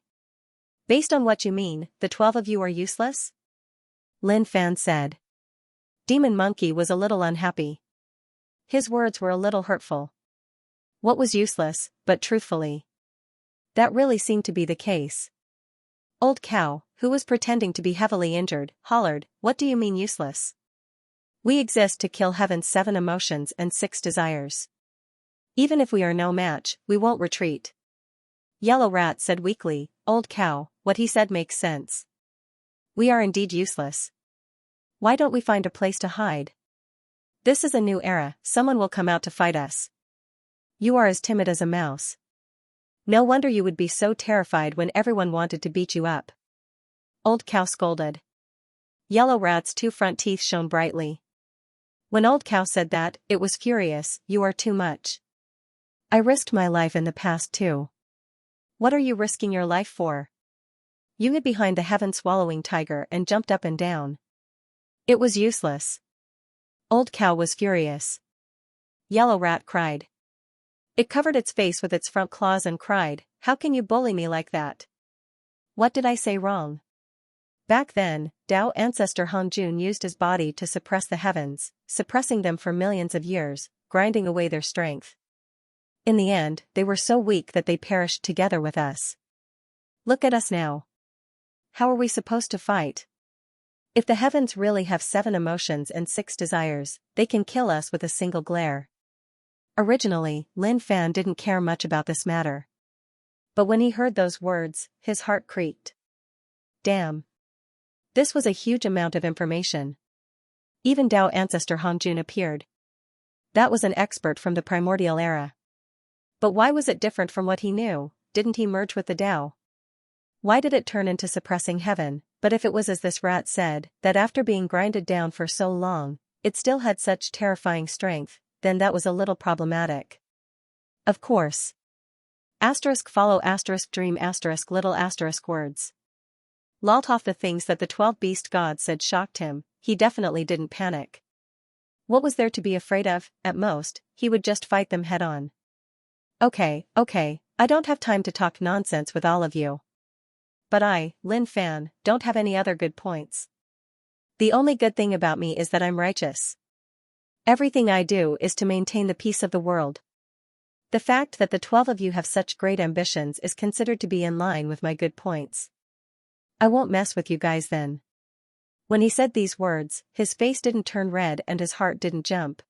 Based on what you mean, the 12 of you are useless? Lin Fan said. Demon Monkey was a little unhappy. His words were a little hurtful. What was useless, but truthfully? That really seemed to be the case. Old Cow, who was pretending to be heavily injured, hollered, what do you mean useless? We exist to kill heaven's 7 emotions and 6 desires. Even if we are no match, we won't retreat. Yellow Rat said weakly, Old Cow, what he said makes sense. We are indeed useless. Why don't we find a place to hide? This is a new era, someone will come out to fight us. You are as timid as a mouse. No wonder you would be so terrified when everyone wanted to beat you up. Old Cow scolded. Yellow Rat's 2 front teeth shone brightly. When Old Cow said that, it was furious, you are too much. I risked my life in the past too. What are you risking your life for? You hid behind the heaven-swallowing tiger and jumped up and down. It was useless. Old Cow was furious. Yellow Rat cried. It covered its face with its front claws and cried, "How can you bully me like that? What did I say wrong?" Back then, Tao ancestor Hanjun used his body to suppress the heavens, suppressing them for millions of years, grinding away their strength. In the end, they were so weak that they perished together with us. Look at us now. How are we supposed to fight? If the heavens really have 7 emotions and 6 desires, they can kill us with a single glare. Originally, Lin Fan didn't care much about this matter. But when he heard those words, his heart creaked. Damn. This was a huge amount of information. Even Tao ancestor Hanjun appeared. That was an expert from the primordial era. But why was it different from what he knew? Didn't he merge with the Tao? Why did it turn into suppressing heaven? But if it was as this rat said, that after being grinded down for so long, it still had such terrifying strength, then that was a little problematic. Of course. Follow dream little words. Off the things that the 12 beast gods said shocked him. He definitely didn't panic. What was there to be afraid of? At most, he would just fight them head on. Okay, I don't have time to talk nonsense with all of you. But I, Lin Fan, don't have any other good points. The only good thing about me is that I'm righteous. Everything I do is to maintain the peace of the world. The fact that the 12 of you have such great ambitions is considered to be in line with my good points. I won't mess with you guys then. When he said these words, his face didn't turn red and his heart didn't jump.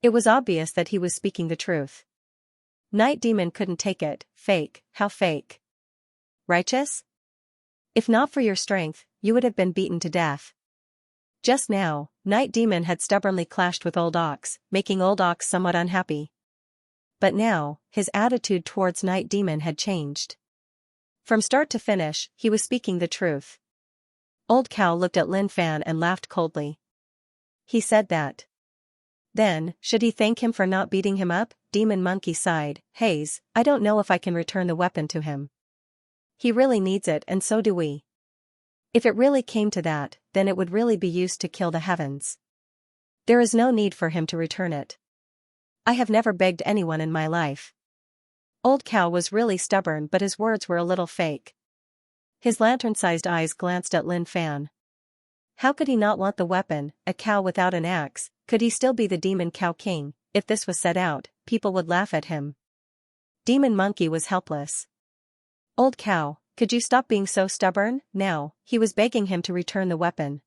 It was obvious that he was speaking the truth. Night Demon couldn't take it. Fake, how fake? Righteous? If not for your strength, you would have been beaten to death. Just now, Night Demon had stubbornly clashed with Old Ox, making Old Ox somewhat unhappy. But now, his attitude towards Night Demon had changed. From start to finish, he was speaking the truth. Old Cow looked at Lin Fan and laughed coldly. He said that. Then, should he thank him for not beating him up? Demon Monkey sighed. Haze, I don't know if I can return the weapon to him. He really needs it and so do we. If it really came to that, then it would really be used to kill the heavens. There is no need for him to return it. I have never begged anyone in my life. Old Cow was really stubborn but his words were a little fake. His lantern-sized eyes glanced at Lin Fan. How could he not want the weapon? A cow without an axe? Could he still be the Demon Cow King? If this was said out, people would laugh at him. Demon Monkey was helpless. Old Cow, could you stop being so stubborn? Now, he was begging him to return the weapon.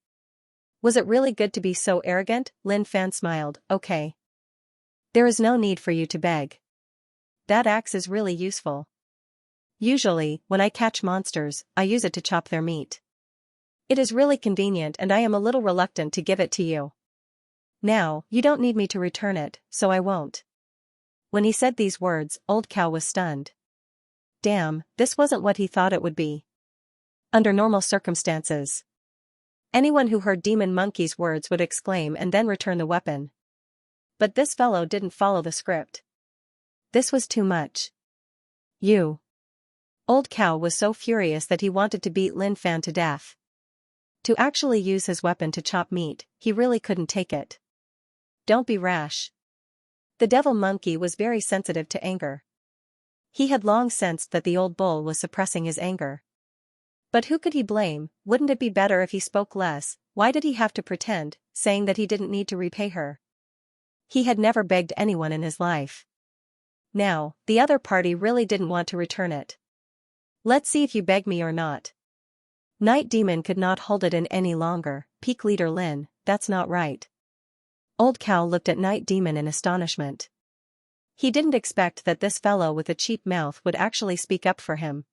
Was it really good to be so arrogant? Lin Fan smiled. Okay. There is no need for you to beg. That axe is really useful. Usually, when I catch monsters, I use it to chop their meat. It is really convenient and I am a little reluctant to give it to you. Now, you don't need me to return it, so I won't. When he said these words, Old Cow was stunned. Damn, this wasn't what he thought it would be. Under normal circumstances, anyone who heard Demon Monkey's words would exclaim and then return the weapon. But this fellow didn't follow the script. This was too much. You. Old Cow was so furious that he wanted to beat Lin Fan to death. To actually use his weapon to chop meat, he really couldn't take it. Don't be rash. The Devil Monkey was very sensitive to anger. He had long sensed that the old bull was suppressing his anger. But who could he blame? Wouldn't it be better if he spoke less? Why did he have to pretend, saying that he didn't need to repay her? He had never begged anyone in his life. Now, the other party really didn't want to return it. Let's see if you beg me or not. Night Demon could not hold it in any longer. Peak Leader Lin, that's not right. Old Cow looked at Night Demon in astonishment. He didn't expect that this fellow with a cheap mouth would actually speak up for him.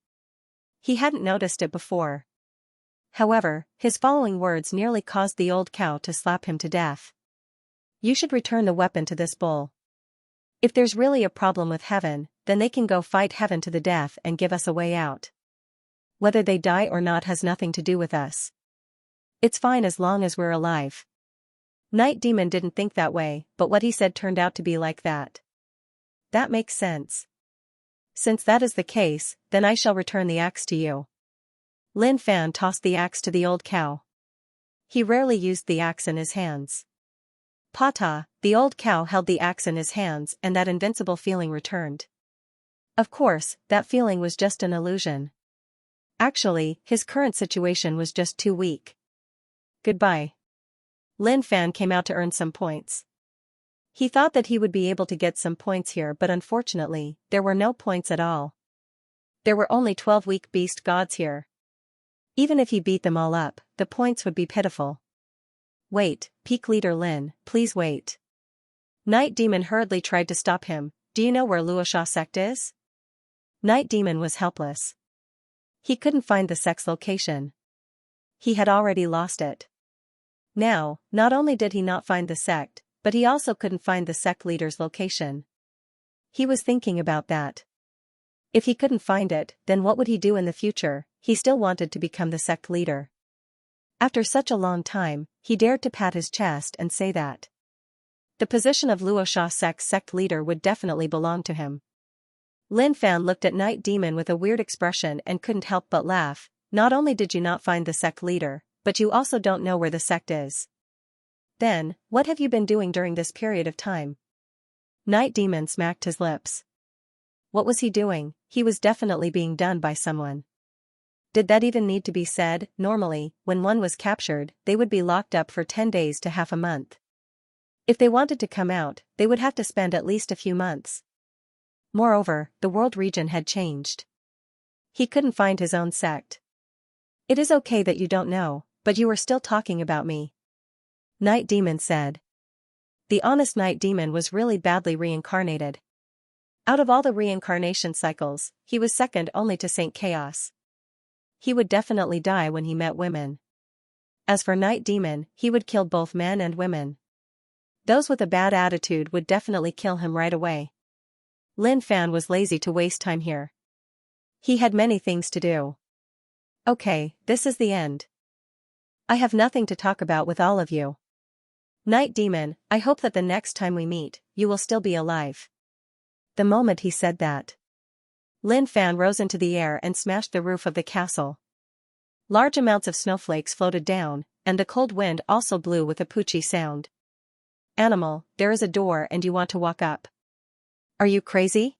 He hadn't noticed it before. However, his following words nearly caused the Old Cow to slap him to death. You should return the weapon to this bull. If there's really a problem with heaven, then they can go fight heaven to the death and give us a way out. Whether they die or not has nothing to do with us. It's fine as long as we're alive. Night Demon didn't think that way, but what he said turned out to be like that. That makes sense. Since that is the case, then I shall return the axe to you. Lin Fan tossed the axe to the Old Cow. He rarely used the axe in his hands. Pata, the old cow held the axe in his hands and that invincible feeling returned. Of course, that feeling was just an illusion. Actually, his current situation was just too weak. Goodbye. Lin Fan came out to earn some points. He thought that he would be able to get some points here, but unfortunately, there were no points at all. There were only 12 weak beast gods here. Even if he beat them all up, the points would be pitiful. Wait, Peak Leader Lin, please wait. Night Demon hurriedly tried to stop him. Do you know where Luosha sect is? Night Demon was helpless. He couldn't find the sect's location. He had already lost it. Now, not only did he not find the sect, but he also couldn't find the sect leader's location. He was thinking about that. If he couldn't find it, then what would he do in the future? He still wanted to become the sect leader. After such a long time, he dared to pat his chest and say that the position of Luosha sect's sect leader would definitely belong to him. Lin Fan looked at Night Demon with a weird expression and couldn't help but laugh. Not only did you not find the sect leader, but you also don't know where the sect is. Then, what have you been doing during this period of time? Night Demon smacked his lips. What was he doing? He was definitely being done by someone. Did that even need to be said? Normally, when one was captured, they would be locked up for 10 days to half a month. If they wanted to come out, they would have to spend at least a few months. Moreover, the world region had changed. He couldn't find his own sect. It is okay that you don't know, but you were still talking about me. Night Demon said. The honest Night Demon was really badly reincarnated. Out of all the reincarnation cycles, he was second only to Saint Chaos. He would definitely die when he met women. As for Night Demon, he would kill both men and women. Those with a bad attitude would definitely kill him right away. Lin Fan was lazy to waste time here. He had many things to do. Okay, this is the end. I have nothing to talk about with all of you. Night Demon, I hope that the next time we meet, you will still be alive. The moment he said that, Lin Fan rose into the air and smashed the roof of the castle. Large amounts of snowflakes floated down, and the cold wind also blew with a poochy sound. Animal, there is a door and you want to walk up. Are you crazy?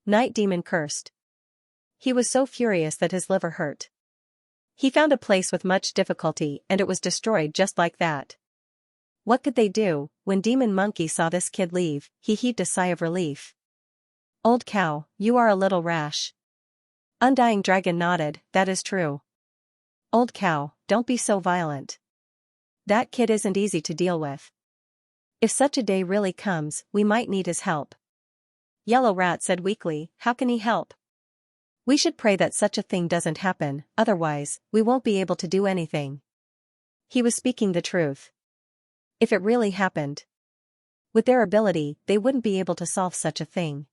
Night Demon cursed. He was so furious that his liver hurt. He found a place with much difficulty and it was destroyed just like that. What could they do? When Demon Monkey saw this kid leave, he heaved a sigh of relief. Old cow, you are a little rash. Undying Dragon nodded, that is true. Old cow, don't be so violent. That kid isn't easy to deal with. If such a day really comes, we might need his help. Yellow Rat said weakly, how can he help? We should pray that such a thing doesn't happen, otherwise, we won't be able to do anything. He was speaking the truth. If it really happened, with their ability, they wouldn't be able to solve such a thing.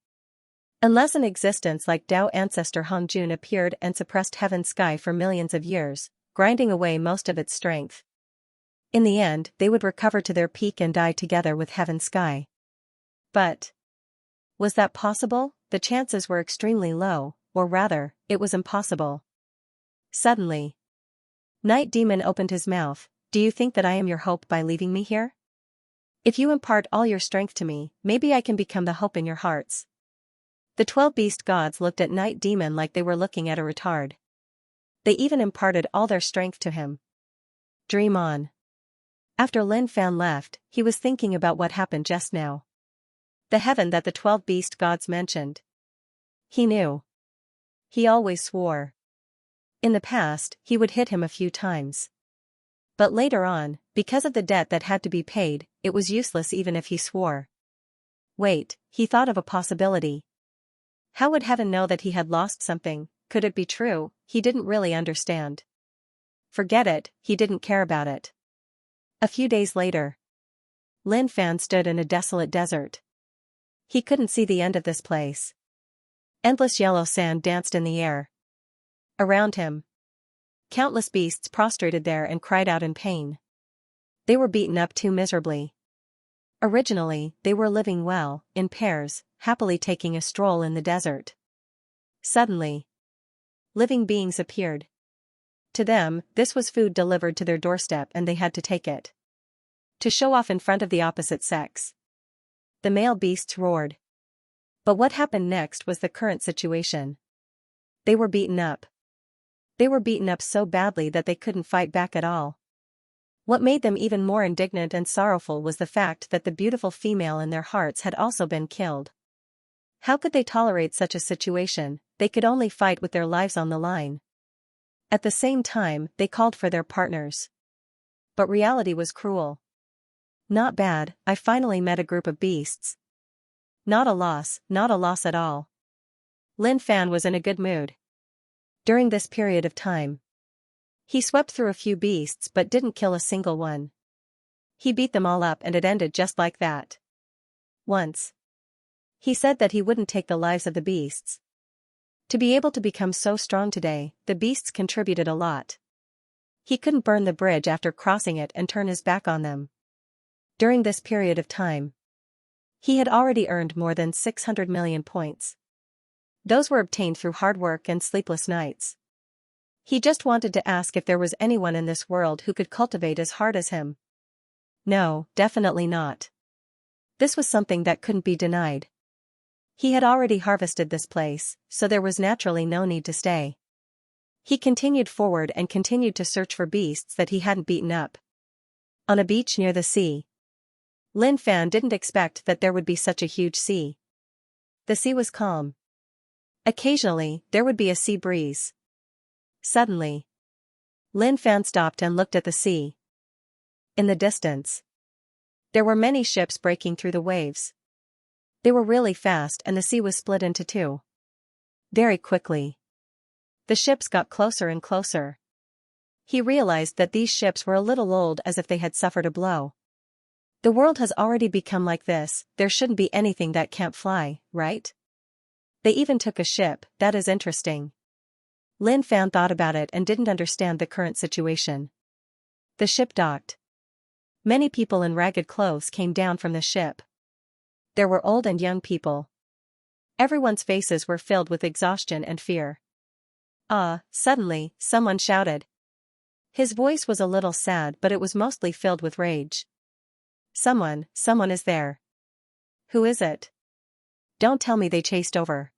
Unless an existence like Tao ancestor Hong Jun appeared and suppressed Heaven's sky for millions of years, grinding away most of its strength. In the end, they would recover to their peak and die together with Heaven's sky. But was that possible? The chances were extremely low, or rather, it was impossible. Suddenly, Night Demon opened his mouth. Do you think that I am your hope by leaving me here? If you impart all your strength to me, maybe I can become the hope in your hearts. The 12 beast gods looked at Night Demon like they were looking at a retard. They even imparted all their strength to him. Dream on. After Lin Fan left, he was thinking about what happened just now. The heaven that the 12 beast gods mentioned. He knew. He always swore. In the past, he would hit him a few times. But later on, because of the debt that had to be paid, it was useless even if he swore. Wait, he thought of a possibility. How would heaven know that he had lost something? Could it be true? He didn't really understand. Forget it, he didn't care about it. A few days later, Lin Fan stood in a desolate desert. He couldn't see the end of this place. Endless yellow sand danced in the air. Around him, countless beasts prostrated there and cried out in pain. They were beaten up too miserably. Originally, they were living well, in pairs, happily taking a stroll in the desert. Suddenly, living beings appeared. To them, this was food delivered to their doorstep and they had to take it. To show off in front of the opposite sex. The male beasts roared. But what happened next was the current situation. They were beaten up. They were beaten up so badly that they couldn't fight back at all. What made them even more indignant and sorrowful was the fact that the beautiful female in their hearts had also been killed. How could they tolerate such a situation? They could only fight with their lives on the line. At the same time, they called for their partners. But reality was cruel. Not bad, I finally met a group of beasts. Not a loss at all. Lin Fan was in a good mood. During this period of time, he swept through a few beasts but didn't kill a single one. He beat them all up and it ended just like that. Once, he said that he wouldn't take the lives of the beasts. To be able to become so strong today, the beasts contributed a lot. He couldn't burn the bridge after crossing it and turn his back on them. During this period of time, he had already earned more than 600 million points. Those were obtained through hard work and sleepless nights. He just wanted to ask if there was anyone in this world who could cultivate as hard as him. No, definitely not. This was something that couldn't be denied. He had already harvested this place, so there was naturally no need to stay. He continued forward and continued to search for beasts that he hadn't beaten up. On a beach near the sea, Lin Fan didn't expect that there would be such a huge sea. The sea was calm. Occasionally, there would be a sea breeze. Suddenly, Lin Fan stopped and looked at the sea. In the distance, there were many ships breaking through the waves. They were really fast and the sea was split into two. Very quickly, the ships got closer and closer. He realized that these ships were a little old, as if they had suffered a blow. The world has already become like this, there shouldn't be anything that can't fly, right? They even took a ship, that is interesting. Lin Fan thought about it and didn't understand the current situation. The ship docked. Many people in ragged clothes came down from the ship. There were old and young people. Everyone's faces were filled with exhaustion and fear. Suddenly, someone shouted. His voice was a little sad, but it was mostly filled with rage. Someone is there. Who is it? Don't tell me they chased over.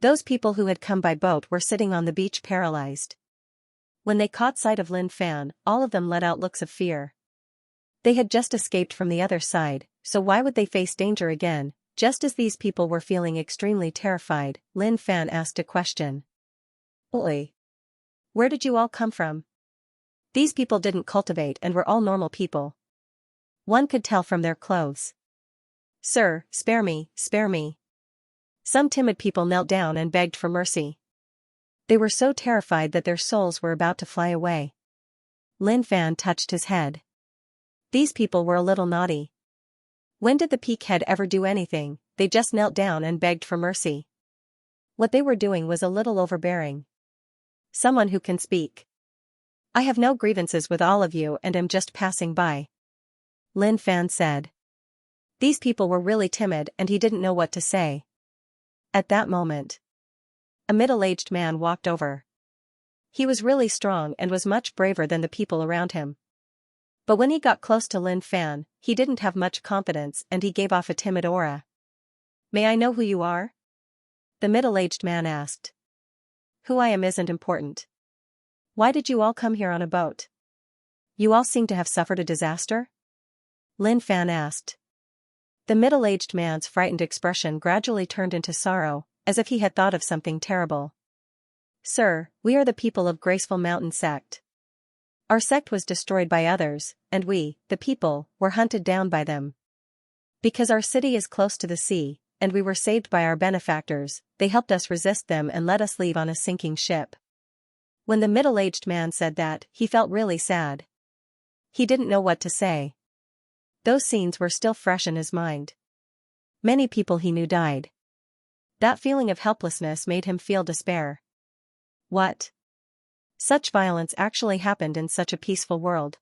Those people who had come by boat were sitting on the beach paralyzed. When they caught sight of Lin Fan, all of them let out looks of fear. They had just escaped from the other side, so why would they face danger again? Just as these people were feeling extremely terrified, Lin Fan asked a question. Oi! Where did you all come from? These people didn't cultivate and were all normal people. One could tell from their clothes. Sir, spare me, spare me. Some timid people knelt down and begged for mercy. They were so terrified that their souls were about to fly away. Lin Fan touched his head. These people were a little naughty. When did the peak head ever do anything? They just knelt down and begged for mercy. What they were doing was a little overbearing. Someone who can speak. I have no grievances with all of you and am just passing by. Lin Fan said. These people were really timid and he didn't know what to say. At that moment, a middle-aged man walked over. He was really strong and was much braver than the people around him. But when he got close to Lin Fan, he didn't have much confidence and he gave off a timid aura. May I know who you are? The middle-aged man asked. Who I am isn't important. Why did you all come here on a boat? You all seem to have suffered a disaster? Lin Fan asked. The middle-aged man's frightened expression gradually turned into sorrow, as if he had thought of something terrible. Sir, we are the people of Graceful Mountain sect. Our sect was destroyed by others, and we, the people, were hunted down by them. Because our city is close to the sea, and we were saved by our benefactors, they helped us resist them and let us leave on a sinking ship. When the middle-aged man said that, he felt really sad. He didn't know what to say. Those scenes were still fresh in his mind. Many people he knew died. That feeling of helplessness made him feel despair. What? Such violence actually happened in such a peaceful world.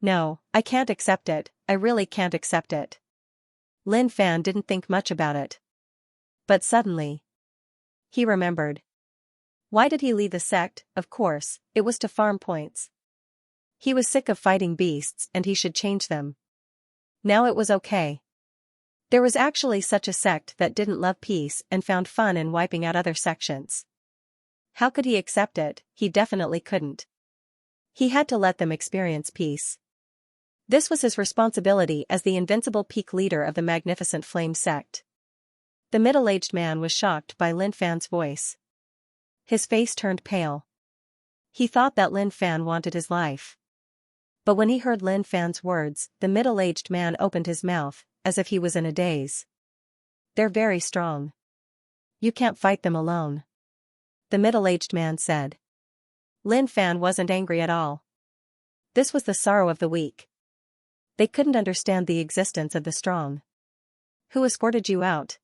No, I can't accept it, I really can't accept it. Lin Fan didn't think much about it. But suddenly, he remembered. Why did he leave the sect? Of course, it was to farm points. He was sick of fighting beasts and he should change them. Now it was okay. There was actually such a sect that didn't love peace and found fun in wiping out other sections. How could he accept it? He definitely couldn't. He had to let them experience peace. This was his responsibility as the invincible peak leader of the magnificent flame sect. The middle-aged man was shocked by Lin Fan's voice. His face turned pale. He thought that Lin Fan wanted his life. But when he heard Lin Fan's words, the middle-aged man opened his mouth, as if he was in a daze. They're very strong. You can't fight them alone. The middle-aged man said. Lin Fan wasn't angry at all. This was the sorrow of the weak. They couldn't understand the existence of the strong. Who escorted you out?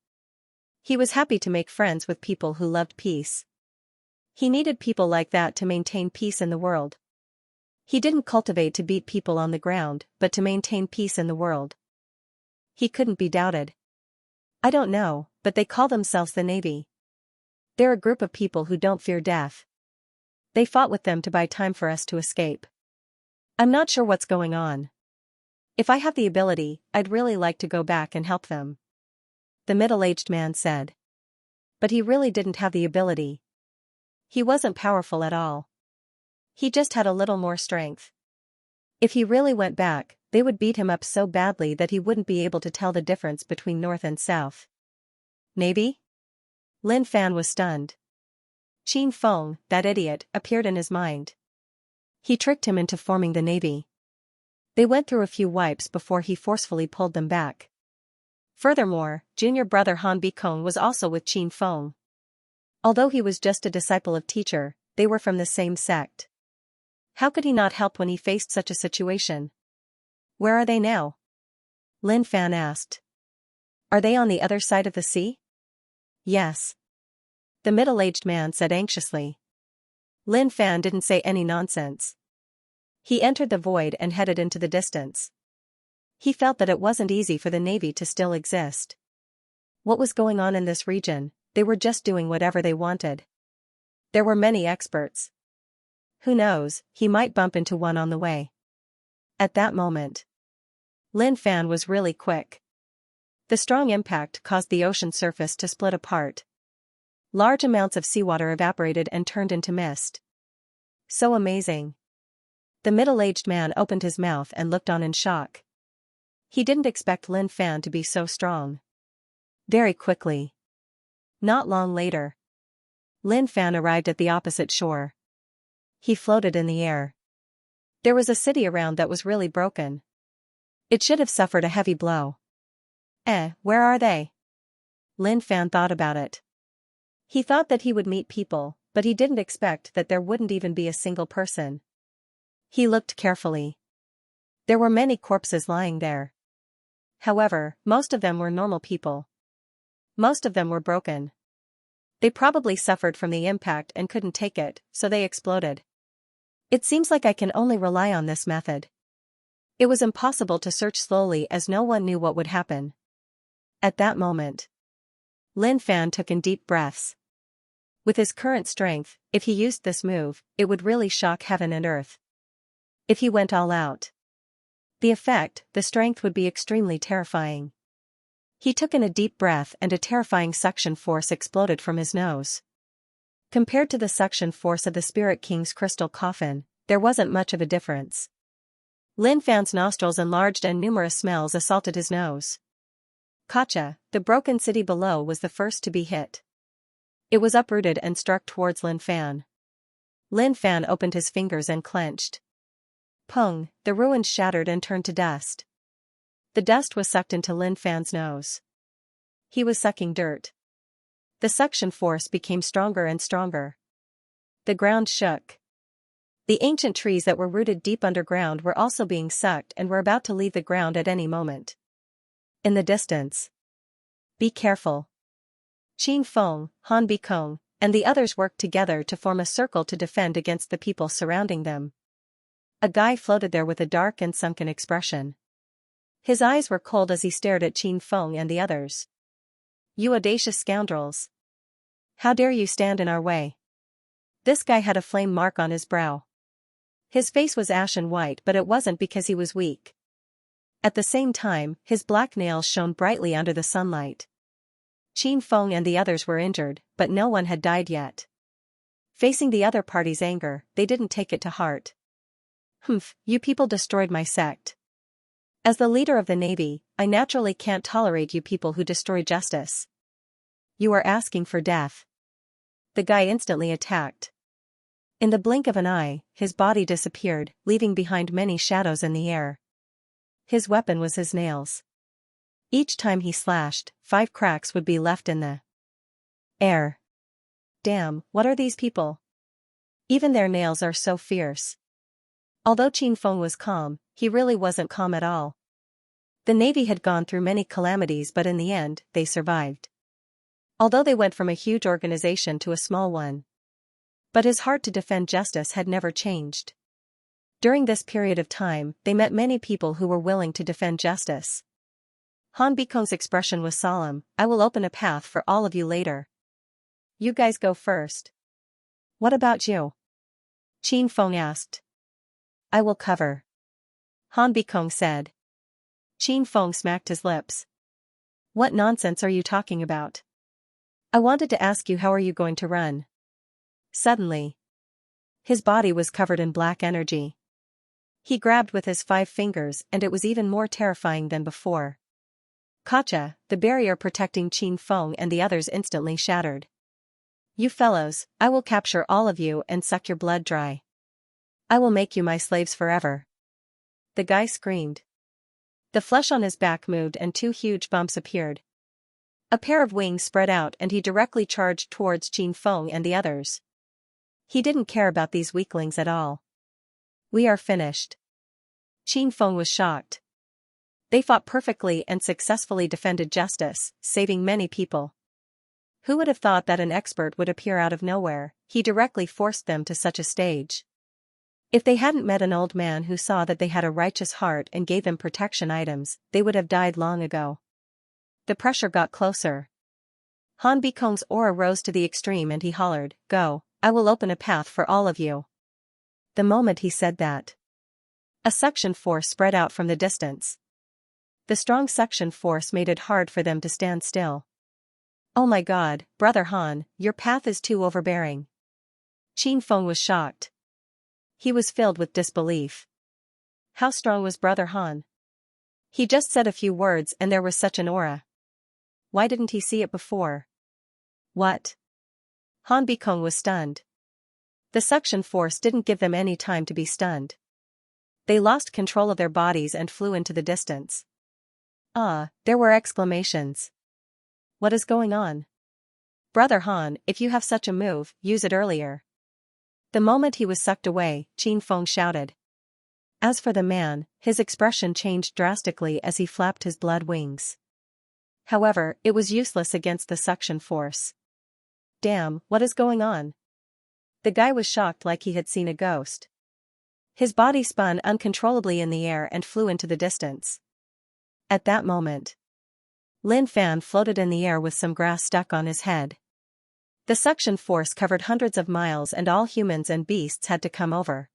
He was happy to make friends with people who loved peace. He needed people like that to maintain peace in the world. He didn't cultivate to beat people on the ground, but to maintain peace in the world. He couldn't be doubted. I don't know, but they call themselves the Navy. They're a group of people who don't fear death. They fought with them to buy time for us to escape. I'm not sure what's going on. If I have the ability, I'd really like to go back and help them. The middle-aged man said. But he really didn't have the ability. He wasn't powerful at all. He just had a little more strength. If he really went back, they would beat him up so badly that he wouldn't be able to tell the difference between north and south. Navy? Lin Fan was stunned. Qin Feng, that idiot, appeared in his mind. He tricked him into forming the Navy. They went through a few wipes before he forcefully pulled them back. Furthermore, junior brother Han Bikong was also with Qin Feng. Although he was just a disciple of teacher, they were from the same sect. How could he not help when he faced such a situation? Where are they now? Lin Fan asked. Are they on the other side of the sea? Yes. The middle-aged man said anxiously. Lin Fan didn't say any nonsense. He entered the void and headed into the distance. He felt that it wasn't easy for the Navy to still exist. What was going on in this region? They were just doing whatever they wanted. There were many experts. Who knows, he might bump into one on the way. At that moment, Lin Fan was really quick. The strong impact caused the ocean surface to split apart. Large amounts of seawater evaporated and turned into mist. So amazing. The middle-aged man opened his mouth and looked on in shock. He didn't expect Lin Fan to be so strong. Very quickly. Not long later, Lin Fan arrived at the opposite shore. He floated in the air. There was a city around that was really broken. It should have suffered a heavy blow. Where are they? Lin Fan thought about it. He thought that he would meet people, but he didn't expect that there wouldn't even be a single person. He looked carefully. There were many corpses lying there. However, most of them were normal people. Most of them were broken. They probably suffered from the impact and couldn't take it, so they exploded. It seems like I can only rely on this method. It was impossible to search slowly as no one knew what would happen. At that moment, Lin Fan took in deep breaths. With his current strength, if he used this move, it would really shock heaven and earth. If he went all out, the effect, the strength would be extremely terrifying. He took in a deep breath and a terrifying suction force exploded from his nose. Compared to the suction force of the Spirit King's crystal coffin, there wasn't much of a difference. Lin Fan's nostrils enlarged and numerous smells assaulted his nose. Kacha, the broken city below, was the first to be hit. It was uprooted and struck towards Lin Fan. Lin Fan opened his fingers and clenched. Pung, the ruins shattered and turned to dust. The dust was sucked into Lin Fan's nose. He was sucking dirt. The suction force became stronger and stronger. The ground shook. The ancient trees that were rooted deep underground were also being sucked and were about to leave the ground at any moment. In the distance. Be careful. Qin Feng, Han Bikong, and the others worked together to form a circle to defend against the people surrounding them. A guy floated there with a dark and sunken expression. His eyes were cold as he stared at Qin Feng and the others. You audacious scoundrels! How dare you stand in our way? This guy had a flame mark on his brow. His face was ashen white, but it wasn't because he was weak. At the same time, his black nails shone brightly under the sunlight. Qin Feng and the others were injured, but no one had died yet. Facing the other party's anger, they didn't take it to heart. Humph, you people destroyed my sect. As the leader of the Navy, I naturally can't tolerate you people who destroy justice. You are asking for death. The guy instantly attacked. In the blink of an eye, his body disappeared, leaving behind many shadows in the air. His weapon was his nails. Each time he slashed, 5 cracks would be left in the air. Damn, what are these people? Even their nails are so fierce. Although Qin Feng was calm, he really wasn't calm at all. The Navy had gone through many calamities, but in the end, they survived. Although they went from a huge organization to a small one. But his heart to defend justice had never changed. During this period of time, they met many people who were willing to defend justice. Han Bikong's expression was solemn. I will open a path for all of you later. You guys go first. What about you? Qin Feng asked. I will cover. Han Bikong said. Qin Feng smacked his lips. What nonsense are you talking about? I wanted to ask you, how are you going to run? Suddenly, his body was covered in black energy. He grabbed with his 5 fingers, and it was even more terrifying than before. Gotcha, the barrier protecting Qin Feng and the others instantly shattered. You fellows, I will capture all of you and suck your blood dry. I will make you my slaves forever. The guy screamed. The flesh on his back moved and 2 huge bumps appeared. A pair of wings spread out and he directly charged towards Qin Feng and the others. He didn't care about these weaklings at all. We are finished. Qin Feng was shocked. They fought perfectly and successfully defended justice, saving many people. Who would have thought that an expert would appear out of nowhere? He directly forced them to such a stage. If they hadn't met an old man who saw that they had a righteous heart and gave them protection items, they would have died long ago. The pressure got closer. Han Bikong's aura rose to the extreme and he hollered, Go, I will open a path for all of you. The moment he said that, a suction force spread out from the distance. The strong suction force made it hard for them to stand still. Oh my God, Brother Han, your path is too overbearing. Qin Feng was shocked. He was filled with disbelief. How strong was Brother Han? He just said a few words and there was such an aura. Why didn't he see it before? What? Han Bikong was stunned. The suction force didn't give them any time to be stunned. They lost control of their bodies and flew into the distance. There were exclamations. What is going on? Brother Han, if you have such a move, use it earlier. The moment he was sucked away, Qin Feng shouted. As for the man, his expression changed drastically as he flapped his blood wings. However, it was useless against the suction force. Damn, what is going on? The guy was shocked like he had seen a ghost. His body spun uncontrollably in the air and flew into the distance. At that moment, Lin Fan floated in the air with some grass stuck on his head. The suction force covered hundreds of miles and all humans and beasts had to come over.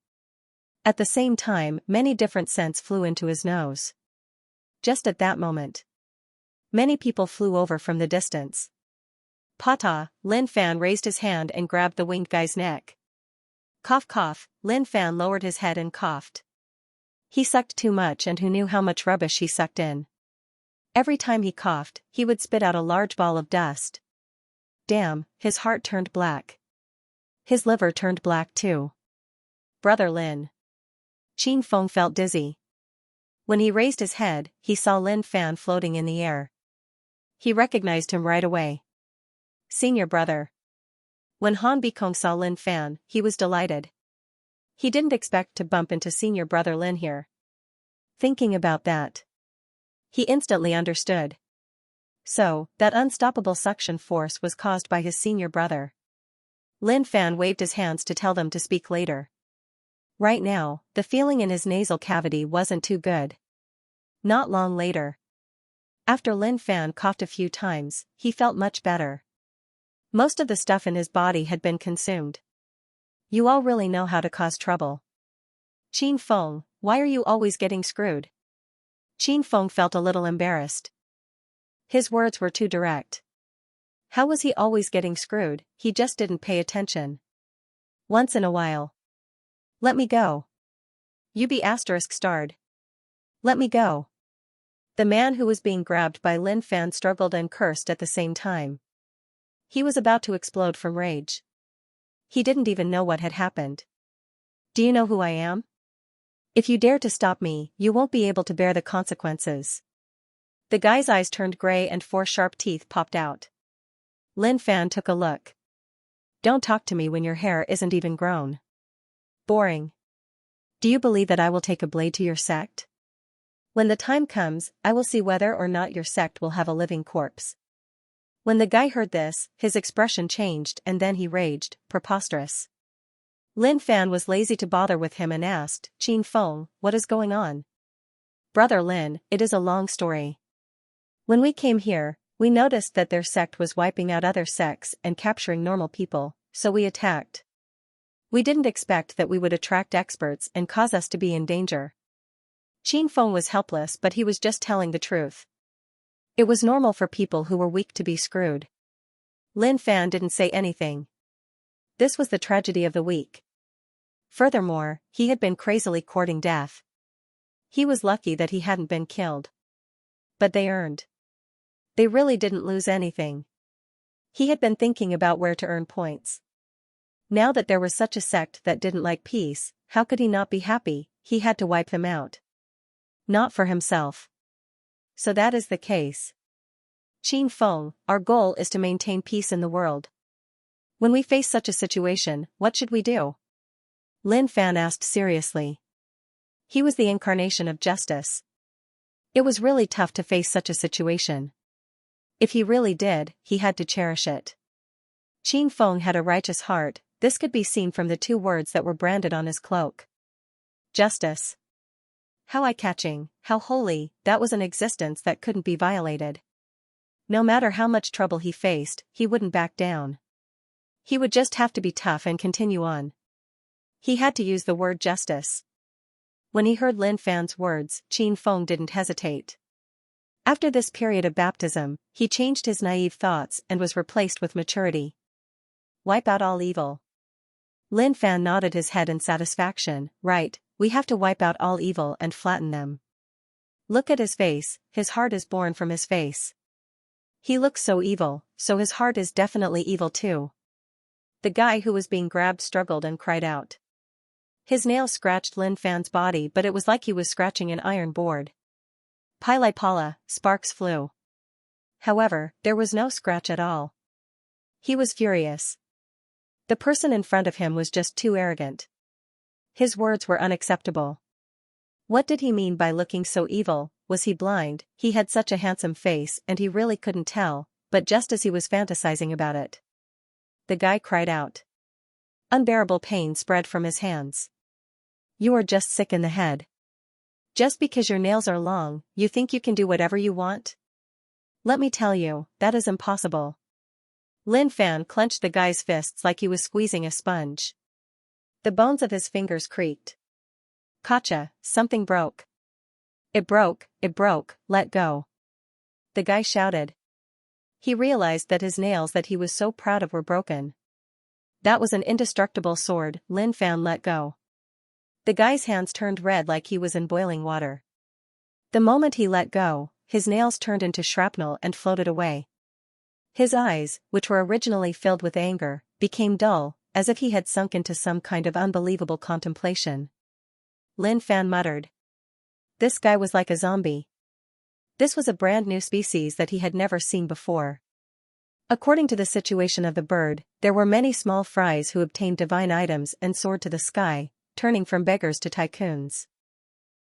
At the same time, many different scents flew into his nose. Just at that moment, many people flew over from the distance. Pata, Lin Fan raised his hand and grabbed the winged guy's neck. Cough cough, Lin Fan lowered his head and coughed. He sucked too much and who knew how much rubbish he sucked in. Every time he coughed, he would spit out a large ball of dust. Damn, his heart turned black. His liver turned black too. Brother Lin. Qin Feng felt dizzy. When he raised his head, he saw Lin Fan floating in the air. He recognized him right away. Senior brother. When Han Bikong saw Lin Fan, he was delighted. He didn't expect to bump into senior brother Lin here. Thinking about that, he instantly understood. So, that unstoppable suction force was caused by his senior brother. Lin Fan waved his hands to tell them to speak later. Right now, the feeling in his nasal cavity wasn't too good. Not long later, after Lin Fan coughed a few times, he felt much better. Most of the stuff in his body had been consumed. You all really know how to cause trouble. Qin Feng, why are you always getting screwed? Qin Feng felt a little embarrassed. His words were too direct. How was he always getting screwed? He just didn't pay attention. Once in a while. Let me go. You be ****. Let me go. The man who was being grabbed by Lin Fan struggled and cursed at the same time. He was about to explode from rage. He didn't even know what had happened. Do you know who I am? If you dare to stop me, you won't be able to bear the consequences. The guy's eyes turned gray and 4 sharp teeth popped out. Lin Fan took a look. Don't talk to me when your hair isn't even grown. Boring. Do you believe that I will take a blade to your sect? When the time comes, I will see whether or not your sect will have a living corpse. When the guy heard this, his expression changed and then he raged, preposterous. Lin Fan was lazy to bother with him and asked, Qin Feng, what is going on? Brother Lin, it is a long story. When we came here, we noticed that their sect was wiping out other sects and capturing normal people, so we attacked. We didn't expect that we would attract experts and cause us to be in danger. Qin Feng was helpless, but he was just telling the truth. It was normal for people who were weak to be screwed. Lin Fan didn't say anything. This was the tragedy of the week. Furthermore, he had been crazily courting death. He was lucky that he hadn't been killed. But they earned. They really didn't lose anything. He had been thinking about where to earn points. Now that there was such a sect that didn't like peace, how could he not be happy? He had to wipe them out. Not for himself. So that is the case. Qin Feng, our goal is to maintain peace in the world. When we face such a situation, what should we do? Lin Fan asked seriously. He was the incarnation of justice. It was really tough to face such a situation. If he really did, he had to cherish it. Qin Feng had a righteous heart. This could be seen from the 2 words that were branded on his cloak. Justice. How eye-catching, how holy, that was an existence that couldn't be violated. No matter how much trouble he faced, he wouldn't back down. He would just have to be tough and continue on. He had to use the word justice. When he heard Lin Fan's words, Qin Feng didn't hesitate. After this period of baptism, he changed his naive thoughts and was replaced with maturity. Wipe out all evil. Lin Fan nodded his head in satisfaction. Right, we have to wipe out all evil and flatten them. Look at his face, his heart is born from his face. He looks so evil, so his heart is definitely evil too. The guy who was being grabbed struggled and cried out. His nails scratched Lin Fan's body, but it was like he was scratching an iron board. Pili Pala, sparks flew. However, there was no scratch at all. He was furious. The person in front of him was just too arrogant. His words were unacceptable. What did he mean by looking so evil? Was he blind? He had such a handsome face and he really couldn't tell, but just as he was fantasizing about it, the guy cried out. Unbearable pain spread from his hands. You are just sick in the head. Just because your nails are long, you think you can do whatever you want? Let me tell you, that is impossible. Lin Fan clenched the guy's fists like he was squeezing a sponge. The bones of his fingers creaked. Gotcha, something broke. It broke, let go. The guy shouted. He realized that his nails that he was so proud of were broken. That was an indestructible sword. Lin Fan let go. The guy's hands turned red like he was in boiling water. The moment he let go, his nails turned into shrapnel and floated away. His eyes, which were originally filled with anger, became dull, as if he had sunk into some kind of unbelievable contemplation. Lin Fan muttered. This guy was like a zombie. This was a brand new species that he had never seen before. According to the situation of the bird, there were many small fries who obtained divine items and soared to the sky, turning from beggars to tycoons.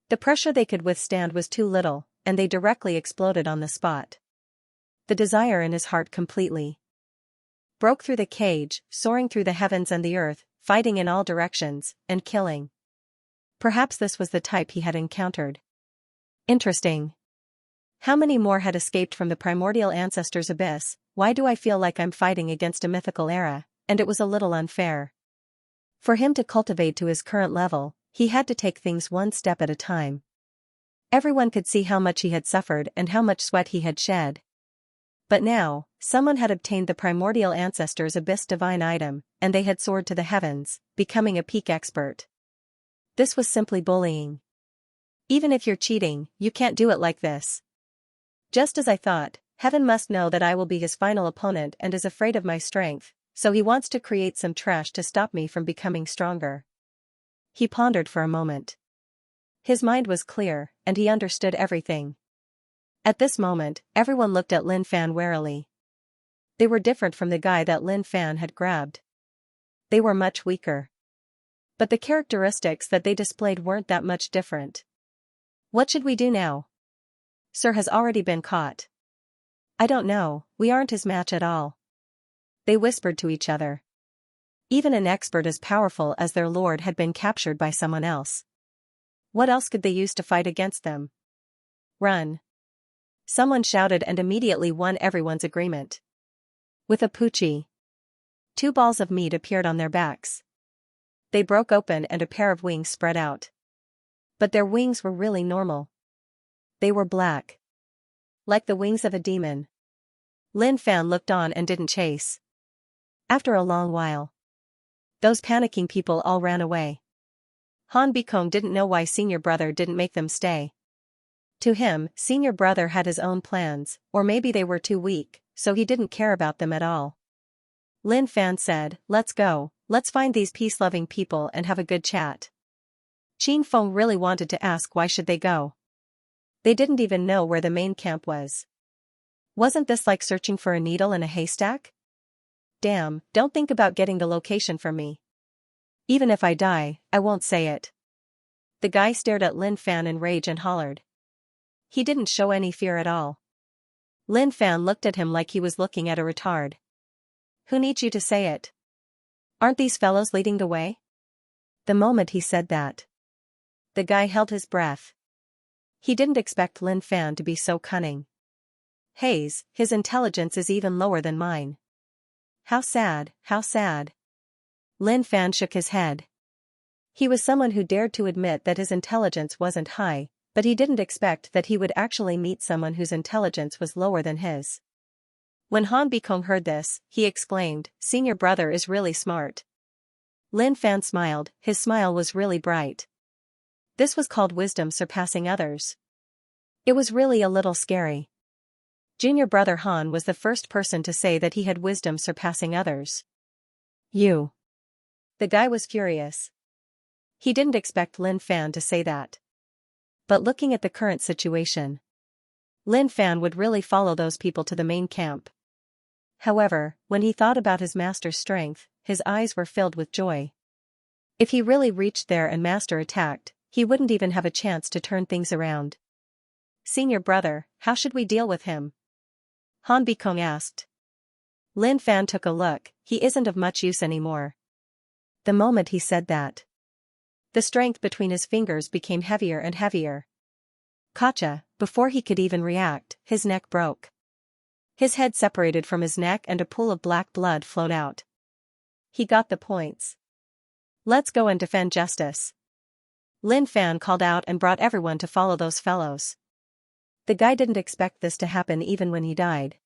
The pressure they could withstand was too little, and they directly exploded on the spot. The desire in his heart completely broke through the cage, soaring through the heavens and the earth, fighting in all directions, and killing. Perhaps this was the type he had encountered. Interesting. How many more had escaped from the primordial ancestors' abyss? Why do I feel like I'm fighting against a mythical era, and it was a little unfair. For him to cultivate to his current level, he had to take things one step at a time. Everyone could see how much he had suffered and how much sweat he had shed. But now, someone had obtained the primordial ancestors' abyss divine item, and they had soared to the heavens, becoming a peak expert. This was simply bullying. Even if you're cheating, you can't do it like this. Just as I thought, Heaven must know that I will be his final opponent and is afraid of my strength, so he wants to create some trash to stop me from becoming stronger. He pondered for a moment. His mind was clear, and he understood everything. At this moment, everyone looked at Lin Fan warily. They were different from the guy that Lin Fan had grabbed. They were much weaker. But the characteristics that they displayed weren't that much different. What should we do now? Sir has already been caught. I don't know, we aren't his match at all. They whispered to each other. Even an expert as powerful as their lord had been captured by someone else. What else could they use to fight against them? Run. Someone shouted and immediately won everyone's agreement. With a poochie. 2 balls of meat appeared on their backs. They broke open and a pair of wings spread out. But their wings were really normal. They were black. Like the wings of a demon. Lin Fan looked on and didn't chase. After a long while, those panicking people all ran away. Han Bikong didn't know why senior brother didn't make them stay. To him, senior brother had his own plans, or maybe they were too weak, so he didn't care about them at all. Lin Fan said, "Let's go, let's find these peace-loving people and have a good chat." Qin Feng really wanted to ask why should they go. They didn't even know where the main camp was. Wasn't this like searching for a needle in a haystack? Damn, don't think about getting the location from me. Even if I die, I won't say it. The guy stared at Lin Fan in rage and hollered. He didn't show any fear at all. Lin Fan looked at him like he was looking at a retard. Who needs you to say it? Aren't these fellows leading the way? The moment he said that, the guy held his breath. He didn't expect Lin Fan to be so cunning. His intelligence is even lower than mine. How sad, how sad. Lin Fan shook his head. He was someone who dared to admit that his intelligence wasn't high, but he didn't expect that he would actually meet someone whose intelligence was lower than his. When Han Bikong heard this, he exclaimed, "Senior brother is really smart." Lin Fan smiled, his smile was really bright. This was called wisdom surpassing others. It was really a little scary. Junior brother Han was the first person to say that he had wisdom surpassing others. You. The guy was furious. He didn't expect Lin Fan to say that. But looking at the current situation, Lin Fan would really follow those people to the main camp. However, when he thought about his master's strength, his eyes were filled with joy. If he really reached there and master attacked, he wouldn't even have a chance to turn things around. Senior brother, how should we deal with him? Han Bikong asked. Lin Fan took a look, he isn't of much use anymore. The moment he said that, the strength between his fingers became heavier and heavier. Gotcha, before he could even react, his neck broke. His head separated from his neck and a pool of black blood flowed out. He got the points. Let's go and defend justice. Lin Fan called out and brought everyone to follow those fellows. The guy didn't expect this to happen even when he died.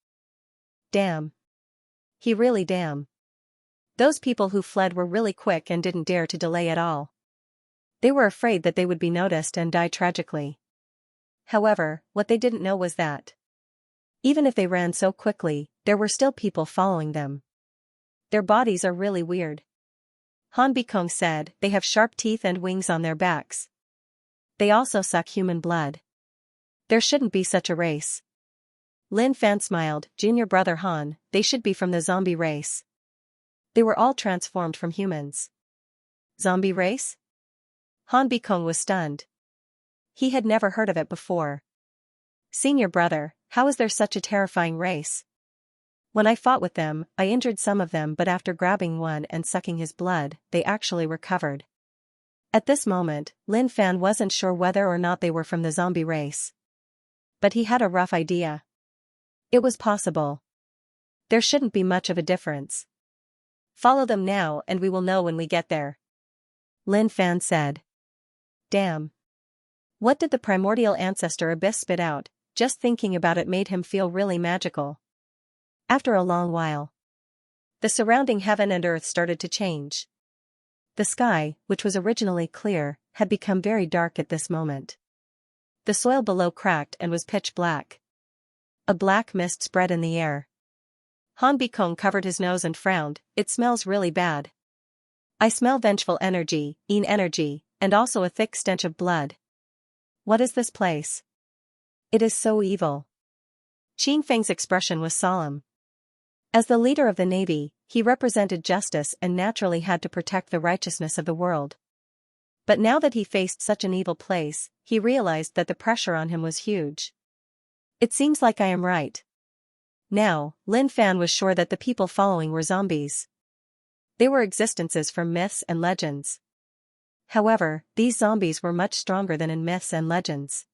Damn. He really damn. Those people who fled were really quick and didn't dare to delay at all. They were afraid that they would be noticed and die tragically. However, what they didn't know was that, even if they ran so quickly, there were still people following them. Their bodies are really weird. Han Bikong said, they have sharp teeth and wings on their backs. They also suck human blood. There shouldn't be such a race. Lin Fan smiled, Junior brother Han, they should be from the zombie race. They were all transformed from humans. Zombie race? Han Bikong was stunned. He had never heard of it before. Senior brother, how is there such a terrifying race? When I fought with them, I injured some of them, but after grabbing one and sucking his blood, they actually recovered. At this moment, Lin Fan wasn't sure whether or not they were from the zombie race. But he had a rough idea. It was possible. There shouldn't be much of a difference. Follow them now and we will know when we get there. Lin Fan said. Damn. What did the primordial ancestor abyss spit out? Just thinking about it made him feel really magical. After a long while, the surrounding heaven and earth started to change. The sky, which was originally clear, had become very dark at this moment. The soil below cracked and was pitch black. A black mist spread in the air. Han Bikong covered his nose and frowned. It smells really bad. I smell vengeful energy, energy, and also a thick stench of blood. What is this place? It is so evil. Qin Feng's expression was solemn. As the leader of the navy, he represented justice and naturally had to protect the righteousness of the world. But now that he faced such an evil place, he realized that the pressure on him was huge. It seems like I am right. Now, Lin Fan was sure that the people following were zombies. They were existences from myths and legends. However, these zombies were much stronger than in myths and legends.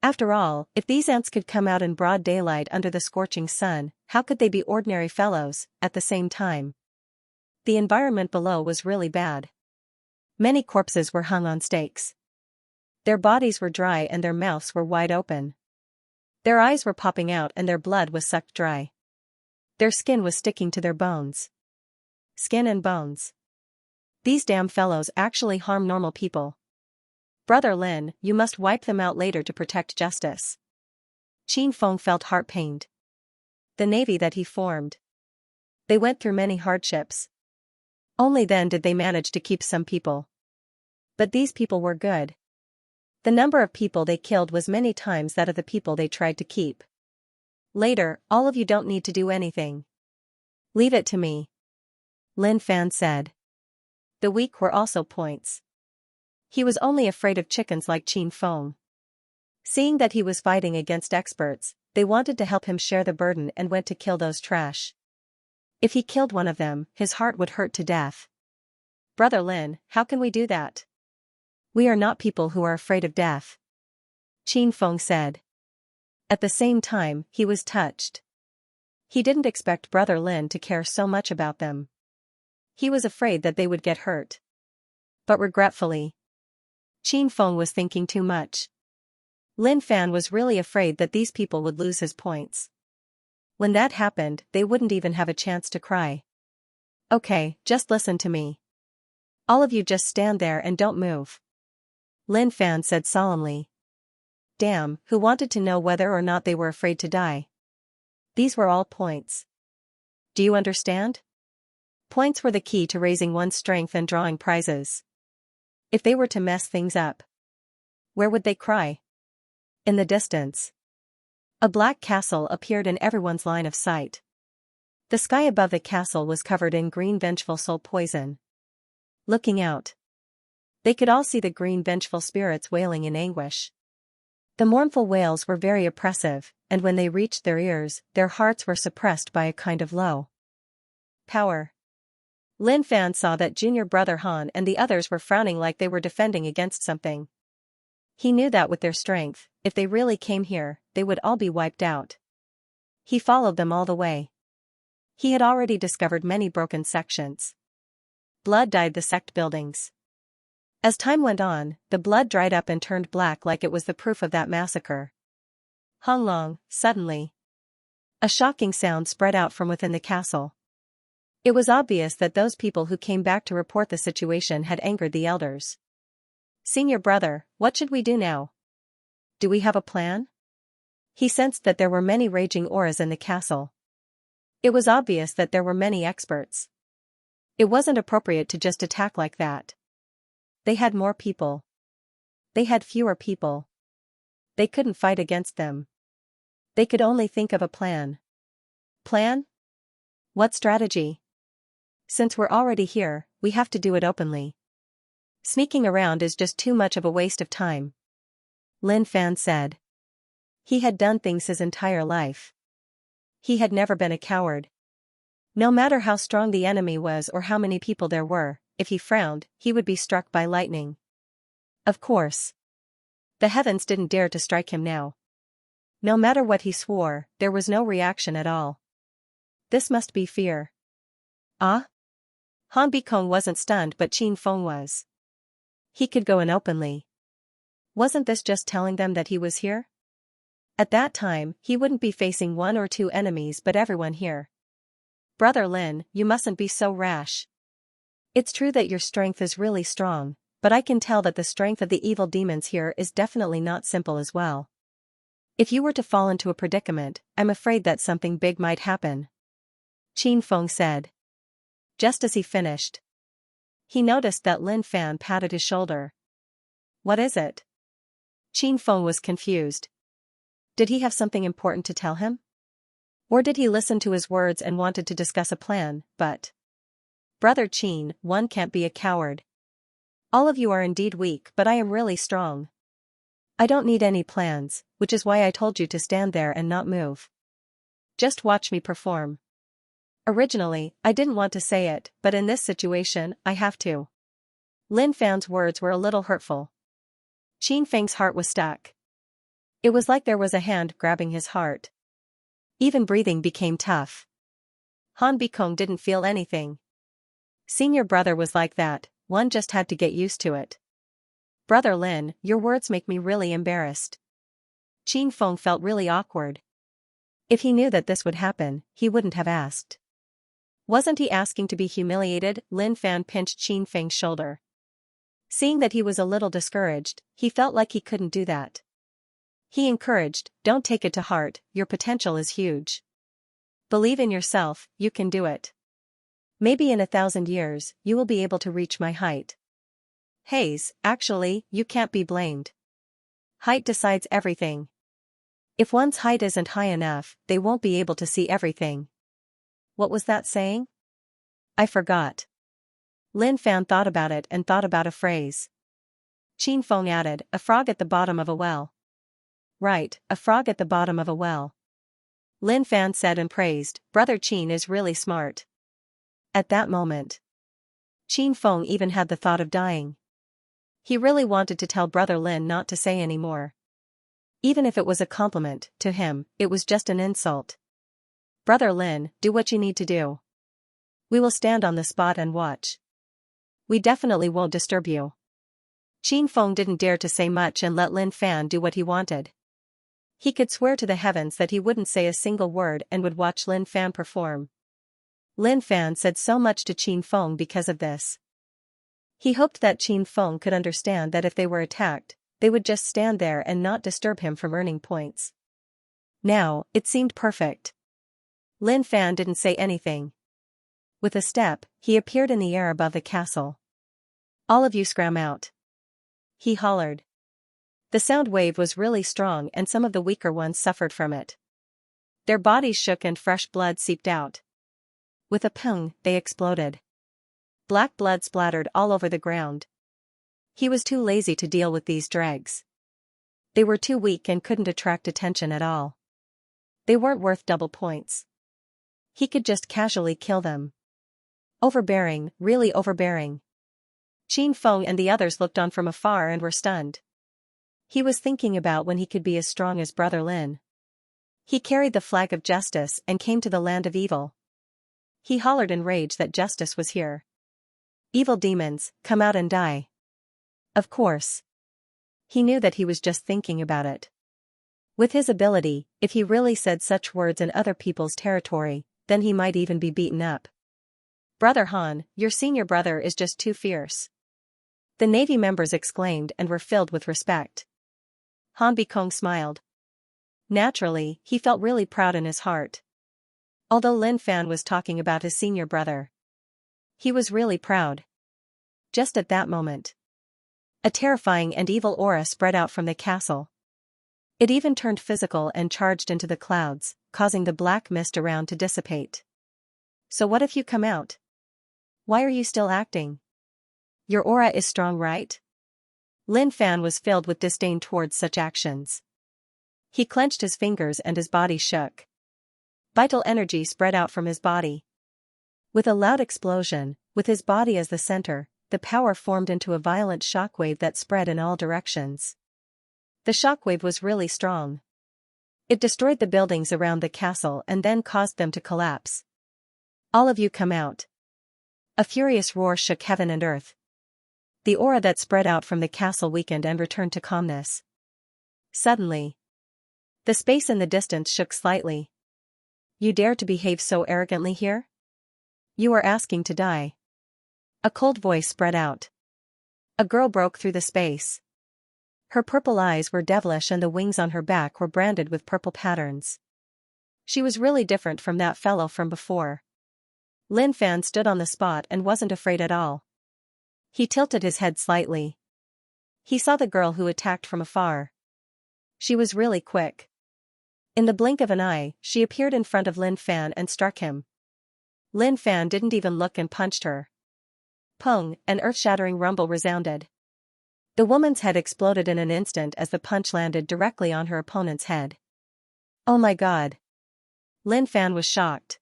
After all, if these ants could come out in broad daylight under the scorching sun, how could they be ordinary fellows, at the same time? The environment below was really bad. Many corpses were hung on stakes. Their bodies were dry and their mouths were wide open. Their eyes were popping out and their blood was sucked dry. Their skin was sticking to their bones. Skin and bones. These damn fellows actually harm normal people. Brother Lin, you must wipe them out later to protect justice. Qin Feng felt heart-pained. The navy that he formed. They went through many hardships. Only then did they manage to keep some people. But these people were good. The number of people they killed was many times that of the people they tried to keep. Later, all of you don't need to do anything. Leave it to me. Lin Fan said. The weak were also points. He was only afraid of chickens like Qin Feng. Seeing that he was fighting against experts, they wanted to help him share the burden and went to kill those trash. If he killed one of them, his heart would hurt to death. Brother Lin, how can we do that? We are not people who are afraid of death. Qin Feng said. At the same time, he was touched. He didn't expect Brother Lin to care so much about them. He was afraid that they would get hurt. But regretfully, Qin Feng was thinking too much. Lin Fan was really afraid that these people would lose his points. When that happened, they wouldn't even have a chance to cry. Okay, just listen to me. All of you just stand there and don't move. Lin Fan said solemnly. Damn, who wanted to know whether or not they were afraid to die? These were all points. Do you understand? Points were the key to raising one's strength and drawing prizes. If they were to mess things up, where would they cry? In the distance. A black castle appeared in everyone's line of sight. The sky above the castle was covered in green vengeful soul poison. Looking out, they could all see the green vengeful spirits wailing in anguish. The mournful wails were very oppressive, and when they reached their ears, their hearts were suppressed by a kind of low power. Lin Fan saw that junior brother Han and the others were frowning like they were defending against something. He knew that with their strength, if they really came here, they would all be wiped out. He followed them all the way. He had already discovered many broken sections. Blood dyed the sect buildings. As time went on, the blood dried up and turned black like it was the proof of that massacre. Hong Long, suddenly, a shocking sound spread out from within the castle. It was obvious that those people who came back to report the situation had angered the elders. Senior brother, what should we do now? Do we have a plan? He sensed that there were many raging auras in the castle. It was obvious that there were many experts. It wasn't appropriate to just attack like that. They had more people. They had fewer people. They couldn't fight against them. They could only think of a plan. Plan? What strategy? Since we're already here, we have to do it openly. Sneaking around is just too much of a waste of time. Lin Fan said. He had done things his entire life. He had never been a coward. No matter how strong the enemy was or how many people there were, if he frowned, he would be struck by lightning. Of course. The heavens didn't dare to strike him now. No matter what he swore, there was no reaction at all. This must be fear. Ah? Han Bikong wasn't stunned but Qin Feng was. He could go in openly. Wasn't this just telling them that he was here? At that time, he wouldn't be facing one or two enemies but everyone here. Brother Lin, you mustn't be so rash. It's true that your strength is really strong, but I can tell that the strength of the evil demons here is definitely not simple as well. If you were to fall into a predicament, I'm afraid that something big might happen. Qin Feng said. Just as he finished, he noticed that Lin Fan patted his shoulder. What is it? Qin Feng was confused. Did he have something important to tell him? Or did he listen to his words and wanted to discuss a plan, but... Brother Qin, one can't be a coward. All of you are indeed weak, but I am really strong. I don't need any plans, which is why I told you to stand there and not move. Just watch me perform. Originally, I didn't want to say it, but in this situation, I have to. Lin Fan's words were a little hurtful. Qin Feng's heart was stuck. It was like there was a hand grabbing his heart. Even breathing became tough. Han Bikong didn't feel anything. Senior brother was like that, one just had to get used to it. Brother Lin, your words make me really embarrassed. Qin Feng felt really awkward. If he knew that this would happen, he wouldn't have asked. Wasn't he asking to be humiliated? Lin Fan pinched Qin Feng's shoulder. Seeing that he was a little discouraged, he felt like he couldn't do that. He encouraged, don't take it to heart, your potential is huge. Believe in yourself, you can do it. Maybe in 1,000 years, you will be able to reach my height. Hayes, actually, you can't be blamed. Height decides everything. If one's height isn't high enough, they won't be able to see everything. What was that saying? I forgot. Lin Fan thought about it and thought about a phrase. Qin Feng added, a frog at the bottom of a well. Right, a frog at the bottom of a well. Lin Fan said and praised, Brother Qin is really smart. At that moment, Qin Feng even had the thought of dying. He really wanted to tell Brother Lin not to say any more. Even if it was a compliment, to him, it was just an insult. Brother Lin, do what you need to do. We will stand on the spot and watch. We definitely won't disturb you. Qin Feng didn't dare to say much and let Lin Fan do what he wanted. He could swear to the heavens that he wouldn't say a single word and would watch Lin Fan perform. Lin Fan said so much to Qin Feng because of this. He hoped that Qin Feng could understand that if they were attacked, they would just stand there and not disturb him from earning points. Now, it seemed perfect. Lin Fan didn't say anything. With a step, he appeared in the air above the castle. All of you scram out. He hollered. The sound wave was really strong and some of the weaker ones suffered from it. Their bodies shook and fresh blood seeped out. With a pung, they exploded. Black blood splattered all over the ground. He was too lazy to deal with these dregs. They were too weak and couldn't attract attention at all. They weren't worth double points. He could just casually kill them. Overbearing, really overbearing. Qin Feng and the others looked on from afar and were stunned. He was thinking about when he could be as strong as Brother Lin. He carried the flag of justice and came to the land of evil. He hollered in rage that justice was here. Evil demons, come out and die. Of course. He knew that he was just thinking about it. With his ability, if he really said such words in other people's territory, then he might even be beaten up. Brother Han, your senior brother is just too fierce. The Navy members exclaimed and were filled with respect. Han Bikong smiled. Naturally, he felt really proud in his heart. Although Lin Fan was talking about his senior brother, he was really proud. Just at that moment, a terrifying and evil aura spread out from the castle. It even turned physical and charged into the clouds, causing the black mist around to dissipate. So what if you come out? Why are you still acting? Your aura is strong, right? Lin Fan was filled with disdain towards such actions. He clenched his fingers and his body shook. Vital energy spread out from his body. With a loud explosion, with his body as the center, the power formed into a violent shockwave that spread in all directions. The shockwave was really strong. It destroyed the buildings around the castle and then caused them to collapse. All of you come out. A furious roar shook heaven and earth. The aura that spread out from the castle weakened and returned to calmness. Suddenly, the space in the distance shook slightly. You dare to behave so arrogantly here? You are asking to die. A cold voice spread out. A girl broke through the space. Her purple eyes were devilish and the wings on her back were branded with purple patterns. She was really different from that fellow from before. Lin Fan stood on the spot and wasn't afraid at all. He tilted his head slightly. He saw the girl who attacked from afar. She was really quick. In the blink of an eye, she appeared in front of Lin Fan and struck him. Lin Fan didn't even look and punched her. Pung, an earth-shattering rumble resounded. The woman's head exploded in an instant as the punch landed directly on her opponent's head. Oh my god. Lin Fan was shocked.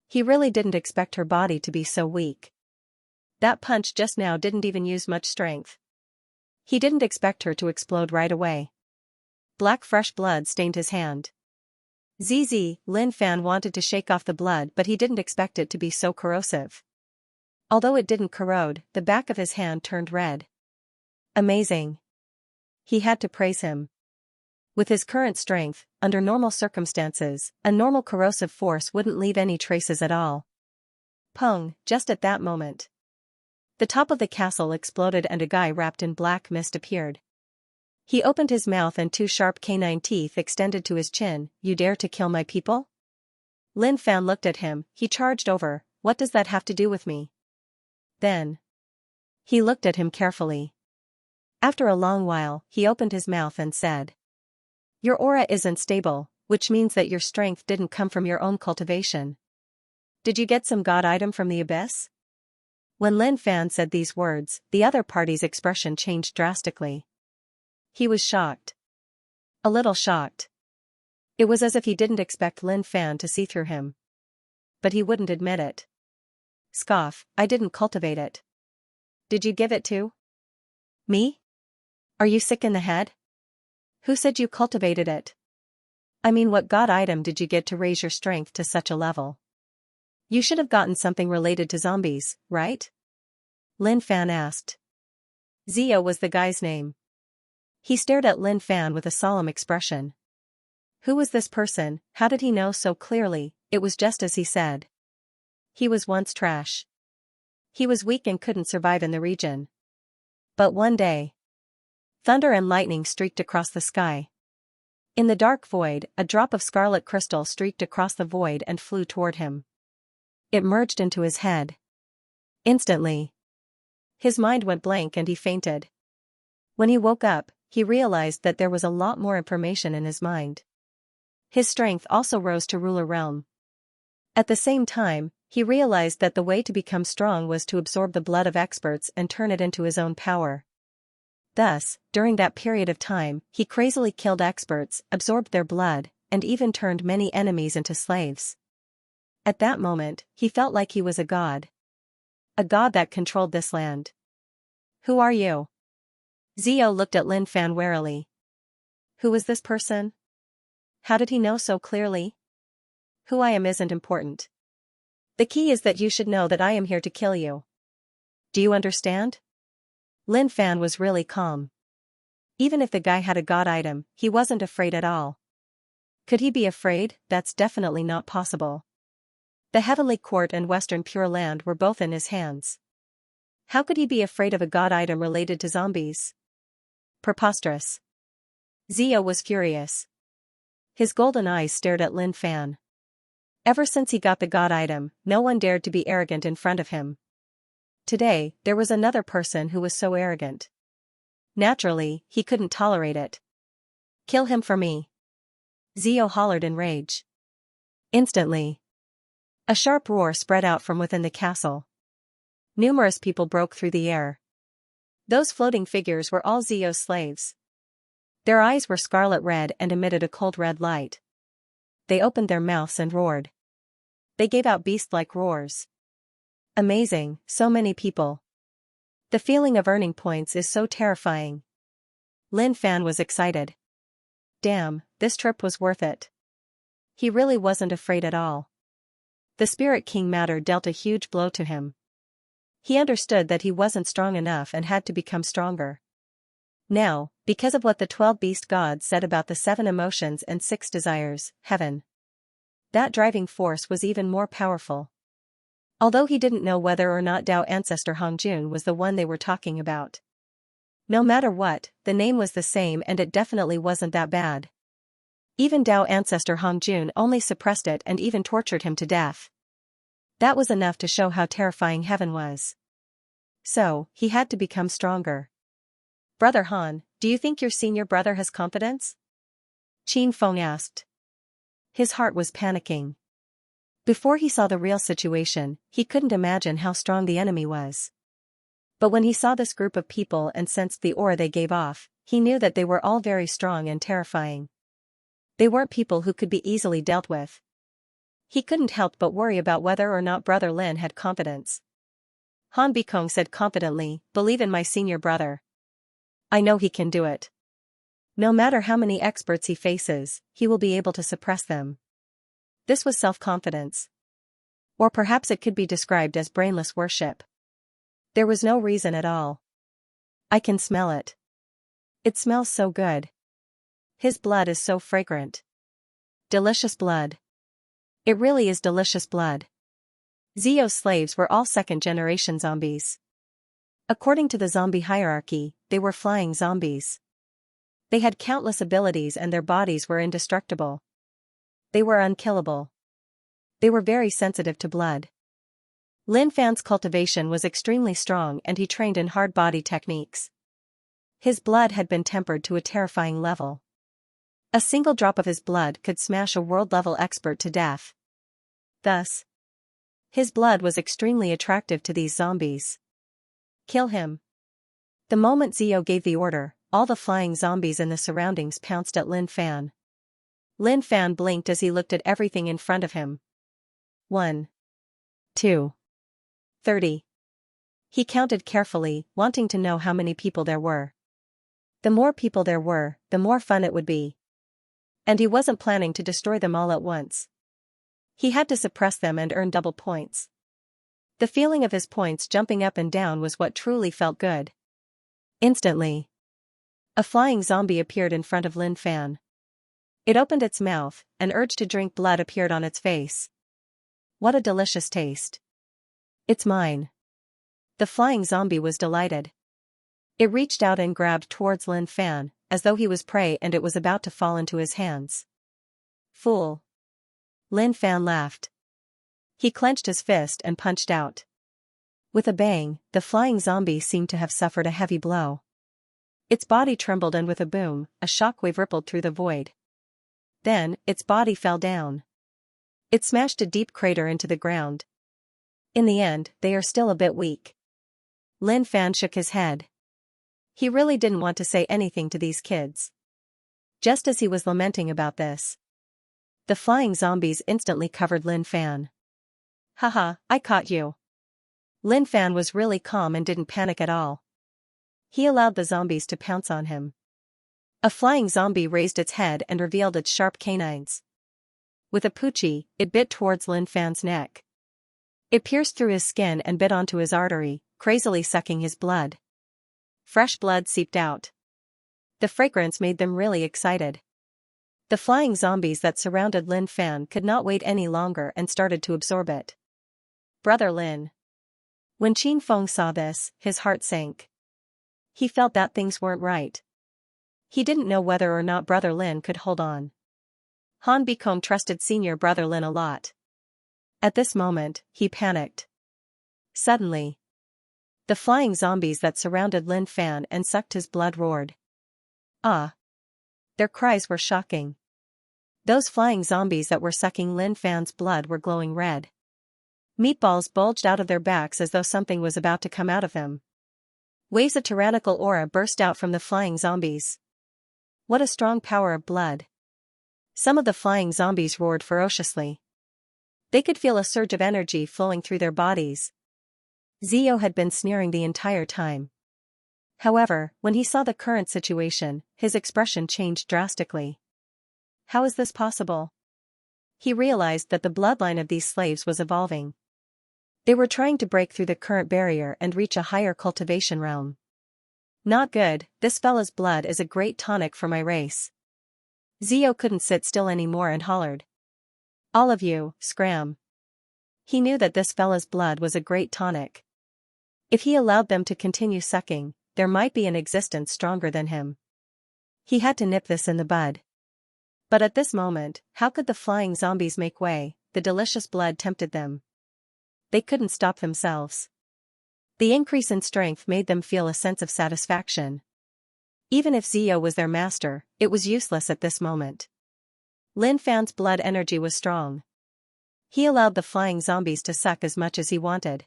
He really didn't expect her body to be so weak. That punch just now didn't even use much strength. He didn't expect her to explode right away. Black fresh blood stained his hand. ZZ, Lin Fan wanted to shake off the blood but he didn't expect it to be so corrosive. Although it didn't corrode, the back of his hand turned red. Amazing. He had to praise him. With his current strength, under normal circumstances, a normal corrosive force wouldn't leave any traces at all. Pung, just at that moment. The top of the castle exploded and a guy wrapped in black mist appeared. He opened his mouth and two sharp canine teeth extended to his chin. You dare to kill my people? Lin Fan looked at him, he charged over. What does that have to do with me? Then. He looked at him carefully. After a long while, he opened his mouth and said. Your aura isn't stable, which means that your strength didn't come from your own cultivation. Did you get some god item from the abyss? When Lin Fan said these words, the other party's expression changed drastically. He was shocked. A little shocked. It was as if he didn't expect Lin Fan to see through him. But he wouldn't admit it. Scoff, I didn't cultivate it. Did you give it to me? Are you sick in the head? Who said you cultivated it? I mean, what god item did you get to raise your strength to such a level? You should have gotten something related to zombies, right? Lin Fan asked. Zio was the guy's name. He stared at Lin Fan with a solemn expression. Who was this person? How did he know so clearly? It was just as he said. He was once trash. He was weak and couldn't survive in the region. But one day, thunder and lightning streaked across the sky. In the dark void, a drop of scarlet crystal streaked across the void and flew toward him. It merged into his head. Instantly, his mind went blank and he fainted. When he woke up, he realized that there was a lot more information in his mind. His strength also rose to ruler realm. At the same time, he realized that the way to become strong was to absorb the blood of experts and turn it into his own power. Thus, during that period of time, he crazily killed experts, absorbed their blood, and even turned many enemies into slaves. At that moment, he felt like he was a god. A god that controlled this land. Who are you? Zio looked at Lin Fan warily. Who was this person? How did he know so clearly? Who I am isn't important. The key is that you should know that I am here to kill you. Do you understand? Lin Fan was really calm. Even if the guy had a god item, he wasn't afraid at all. Could he be afraid? That's definitely not possible. The Heavenly Court and Western Pure Land were both in his hands. How could he be afraid of a god item related to zombies? Preposterous. Zio was furious. His golden eyes stared at Lin Fan. Ever since he got the god item, no one dared to be arrogant in front of him. Today, there was another person who was so arrogant. Naturally, he couldn't tolerate it. Kill him for me. Zio hollered in rage. Instantly, a sharp roar spread out from within the castle. Numerous people broke through the air. Those floating figures were all Zio's slaves. Their eyes were scarlet red and emitted a cold red light. They opened their mouths and roared. They gave out beast-like roars. Amazing, so many people. The feeling of earning points is so terrifying. Lin Fan was excited. Damn, this trip was worth it. He really wasn't afraid at all. The Spirit King Matter dealt a huge blow to him. He understood that he wasn't strong enough and had to become stronger. Now, because of what the 12 beast gods said about the 7 emotions and 6 desires, heaven. That driving force was even more powerful. Although he didn't know whether or not Tao ancestor Hongjun was the one they were talking about. No matter what, the name was the same and it definitely wasn't that bad. Even Tao ancestor Hongjun only suppressed it and even tortured him to death. That was enough to show how terrifying heaven was. So, he had to become stronger. Brother Han, do you think your senior brother has confidence? Qin Feng asked. His heart was panicking. Before he saw the real situation, he couldn't imagine how strong the enemy was. But when he saw this group of people and sensed the aura they gave off, he knew that they were all very strong and terrifying. They weren't people who could be easily dealt with. He couldn't help but worry about whether or not Brother Lin had confidence. Han Bikong said confidently, "Believe in my senior brother. I know he can do it. No matter how many experts he faces, he will be able to suppress them." This was self-confidence. Or perhaps it could be described as brainless worship. There was no reason at all. I can smell it. It smells so good. His blood is so fragrant. Delicious blood. It really is delicious blood. Zio's slaves were all second-generation zombies. According to the zombie hierarchy, they were flying zombies. They had countless abilities and their bodies were indestructible. They were unkillable. They were very sensitive to blood. Lin Fan's cultivation was extremely strong and he trained in hard body techniques. His blood had been tempered to a terrifying level. A single drop of his blood could smash a world-level expert to death. Thus, his blood was extremely attractive to these zombies. Kill him. The moment Zio gave the order, all the flying zombies in the surroundings pounced at Lin Fan. Lin Fan blinked as he looked at everything in front of him. 1. 2. 30. He counted carefully, wanting to know how many people there were. The more people there were, the more fun it would be. And he wasn't planning to destroy them all at once. He had to suppress them and earn double points. The feeling of his points jumping up and down was what truly felt good. Instantly, a flying zombie appeared in front of Lin Fan. It opened its mouth, an urge to drink blood appeared on its face. What a delicious taste. It's mine. The flying zombie was delighted. It reached out and grabbed towards Lin Fan, as though he was prey and it was about to fall into his hands. Fool. Lin Fan laughed. He clenched his fist and punched out. With a bang, the flying zombie seemed to have suffered a heavy blow. Its body trembled and with a boom, a shockwave rippled through the void. Then, its body fell down. It smashed a deep crater into the ground. In the end, they are still a bit weak. Lin Fan shook his head. He really didn't want to say anything to these kids. Just as he was lamenting about this, the flying zombies instantly covered Lin Fan. Haha, I caught you. Lin Fan was really calm and didn't panic at all. He allowed the zombies to pounce on him. A flying zombie raised its head and revealed its sharp canines. With a poochie, it bit towards Lin Fan's neck. It pierced through his skin and bit onto his artery, crazily sucking his blood. Fresh blood seeped out. The fragrance made them really excited. The flying zombies that surrounded Lin Fan could not wait any longer and started to absorb it. Brother Lin. When Qin Feng saw this, his heart sank. He felt that things weren't right. He didn't know whether or not Brother Lin could hold on. Han Bikong trusted senior Brother Lin a lot. At this moment, he panicked. Suddenly, the flying zombies that surrounded Lin Fan and sucked his blood roared. Ah! Their cries were shocking. Those flying zombies that were sucking Lin Fan's blood were glowing red. Meatballs bulged out of their backs as though something was about to come out of them. Waves of tyrannical aura burst out from the flying zombies. What a strong power of blood. Some of the flying zombies roared ferociously. They could feel a surge of energy flowing through their bodies. Zio had been sneering the entire time. However, when he saw the current situation, his expression changed drastically. How is this possible? He realized that the bloodline of these slaves was evolving. They were trying to break through the current barrier and reach a higher cultivation realm. Not good, this fella's blood is a great tonic for my race. Zio couldn't sit still anymore and hollered. All of you, scram. He knew that this fella's blood was a great tonic. If he allowed them to continue sucking, there might be an existence stronger than him. He had to nip this in the bud. But at this moment, how could the flying zombies make way? The delicious blood tempted them. They couldn't stop themselves. The increase in strength made them feel a sense of satisfaction. Even if Zio was their master, it was useless at this moment. Lin Fan's blood energy was strong. He allowed the flying zombies to suck as much as he wanted.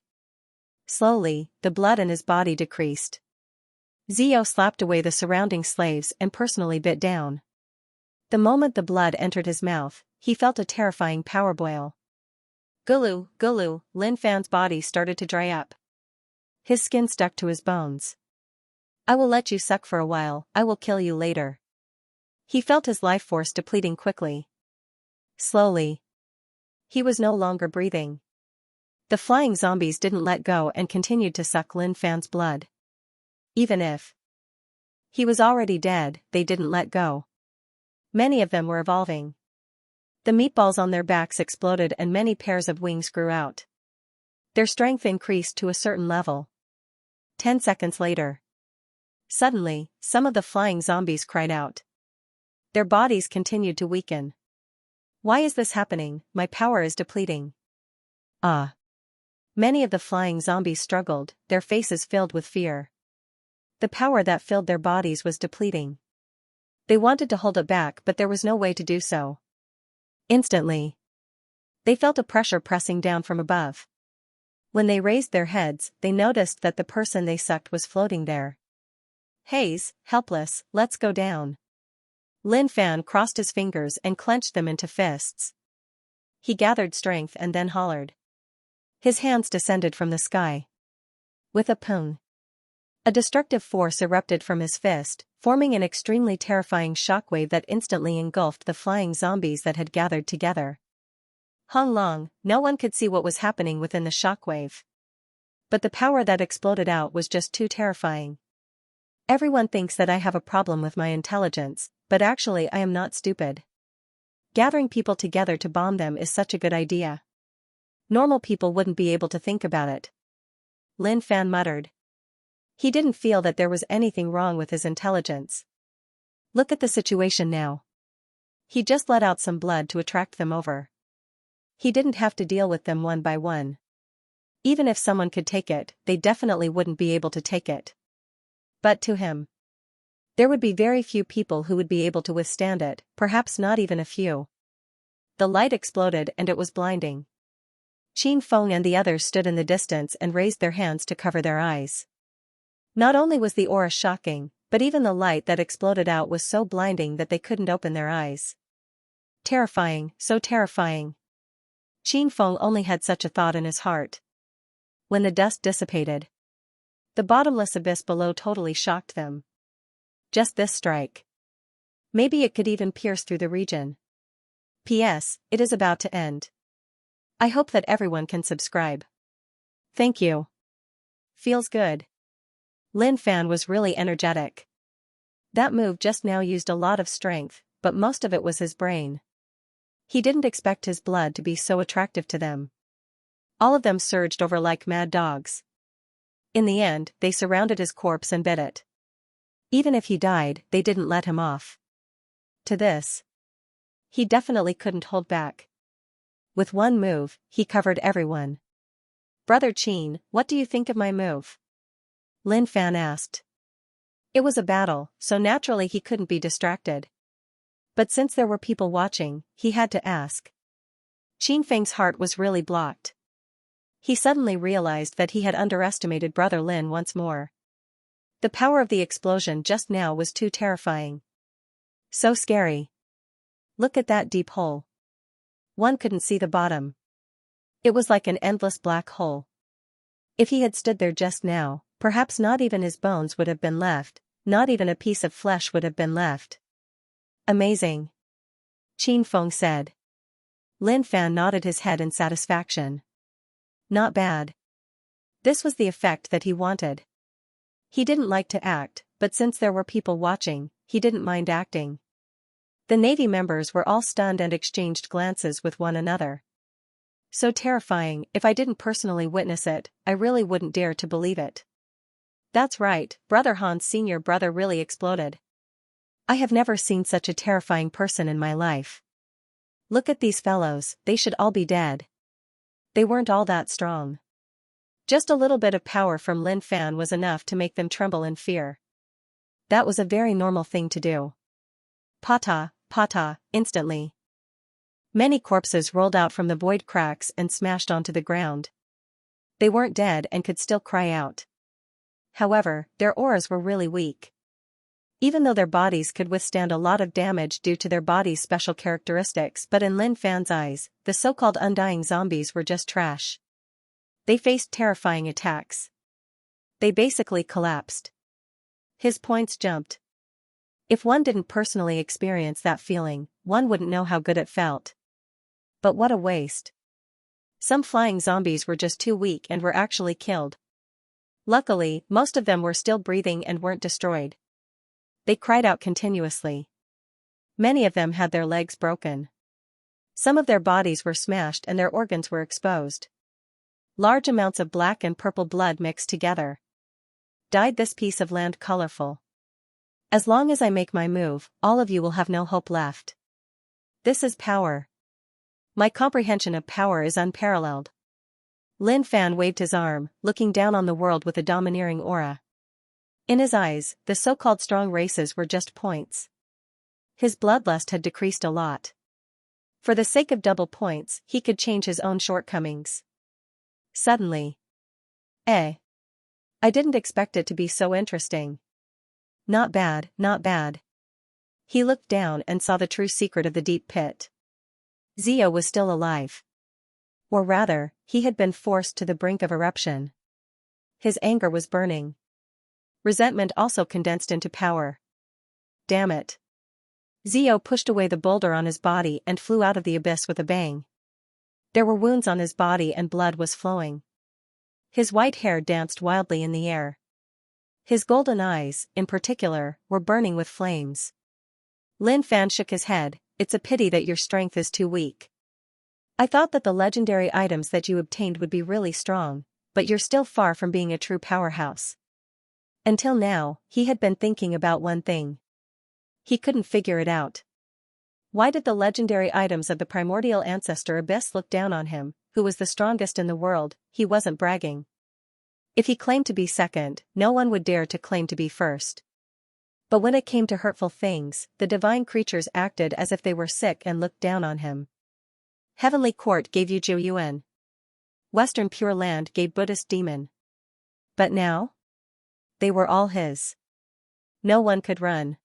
Slowly, the blood in his body decreased. Zio slapped away the surrounding slaves and personally bit down. The moment the blood entered his mouth, he felt a terrifying power boil. Gulu, gulu, Lin Fan's body started to dry up. His skin stuck to his bones. I will let you suck for a while, I will kill you later. He felt his life force depleting quickly. Slowly. He was no longer breathing. The flying zombies didn't let go and continued to suck Lin Fan's blood. Even if he was already dead, they didn't let go. Many of them were evolving. The meatballs on their backs exploded and many pairs of wings grew out. Their strength increased to a certain level. 10 seconds later. Suddenly, some of the flying zombies cried out. Their bodies continued to weaken. Why is this happening? My power is depleting. Many of the flying zombies struggled, their faces filled with fear. The power that filled their bodies was depleting. They wanted to hold it back, but there was no way to do so. Instantly, they felt a pressure pressing down from above. When they raised their heads, they noticed that the person they sucked was floating there. Haze, helpless, let's go down. Lin Fan crossed his fingers and clenched them into fists. He gathered strength and then hollered. His hands descended from the sky. With a pung. A destructive force erupted from his fist, forming an extremely terrifying shockwave that instantly engulfed the flying zombies that had gathered together. Hung long, no one could see what was happening within the shockwave. But the power that exploded out was just too terrifying. Everyone thinks that I have a problem with my intelligence, but actually I am not stupid. Gathering people together to bomb them is such a good idea. Normal people wouldn't be able to think about it. Lin Fan muttered. He didn't feel that there was anything wrong with his intelligence. Look at the situation now. He just let out some blood to attract them over. He didn't have to deal with them one by one. Even if someone could take it, they definitely wouldn't be able to take it. But to him, there would be very few people who would be able to withstand it, perhaps not even a few. The light exploded and it was blinding. Qin Feng and the others stood in the distance and raised their hands to cover their eyes. Not only was the aura shocking, but even the light that exploded out was so blinding that they couldn't open their eyes. Terrifying, so terrifying. Qin Feng only had such a thought in his heart. When the dust dissipated, the bottomless abyss below totally shocked them. Just this strike. Maybe it could even pierce through the region. P.S. It is about to end. I hope that everyone can subscribe. Thank you. Feels good. Lin Fan was really energetic. That move just now used a lot of strength, but most of it was his brain. He didn't expect his blood to be so attractive to them. All of them surged over like mad dogs. In the end, they surrounded his corpse and bit it. Even if he died, they didn't let him off. To this, he definitely couldn't hold back. With one move, he covered everyone. Brother Qin, what do you think of my move? Lin Fan asked. It was a battle, so naturally he couldn't be distracted. But since there were people watching, he had to ask. Qin Feng's heart was really blocked. He suddenly realized that he had underestimated Brother Lin once more. The power of the explosion just now was too terrifying. So scary. Look at that deep hole. One couldn't see the bottom. It was like an endless black hole. If he had stood there just now, perhaps not even his bones would have been left, not even a piece of flesh would have been left. Amazing. Qin Feng said. Lin Fan nodded his head in satisfaction. Not bad. This was the effect that he wanted. He didn't like to act, but since there were people watching, he didn't mind acting. The Navy members were all stunned and exchanged glances with one another. So terrifying, if I didn't personally witness it, I really wouldn't dare to believe it. That's right, Brother Han's senior brother really exploded. I have never seen such a terrifying person in my life. Look at these fellows, they should all be dead. They weren't all that strong. Just a little bit of power from Lin Fan was enough to make them tremble in fear. That was a very normal thing to do. Pata, pata, instantly. Many corpses rolled out from the void cracks and smashed onto the ground. They weren't dead and could still cry out. However, their auras were really weak. Even though their bodies could withstand a lot of damage due to their body's special characteristics, but in Lin Fan's eyes, the so-called undying zombies were just trash. They faced terrifying attacks. They basically collapsed. His points jumped. If one didn't personally experience that feeling, one wouldn't know how good it felt. But what a waste. Some flying zombies were just too weak and were actually killed. Luckily, most of them were still breathing and weren't destroyed. They cried out continuously. Many of them had their legs broken. Some of their bodies were smashed and their organs were exposed. Large amounts of black and purple blood mixed together. Dyed this piece of land colorful. As long as I make my move, all of you will have no hope left. This is power. My comprehension of power is unparalleled. Lin Fan waved his arm, looking down on the world with a domineering aura. In his eyes, the so-called strong races were just points. His bloodlust had decreased a lot. For the sake of double points, he could change his own shortcomings. Suddenly. I didn't expect it to be so interesting. Not bad, not bad. He looked down and saw the true secret of the deep pit. Zio was still alive. Or rather, he had been forced to the brink of eruption. His anger was burning. Resentment also condensed into power. Damn it. Zio pushed away the boulder on his body and flew out of the abyss with a bang. There were wounds on his body and blood was flowing. His white hair danced wildly in the air. His golden eyes, in particular, were burning with flames. Lin Fan shook his head. It's a pity that your strength is too weak. I thought that the legendary items that you obtained would be really strong, but you're still far from being a true powerhouse. Until now, he had been thinking about one thing. He couldn't figure it out. Why did the legendary items of the primordial ancestor Abyss look down on him, who was the strongest in the world? He wasn't bragging. If he claimed to be second, no one would dare to claim to be first. But when it came to hurtful things, the divine creatures acted as if they were sick and looked down on him. Heavenly Court gave you Zhou Yuan. Western Pure Land gave Buddhist Demon. But now? They were all his. No one could run.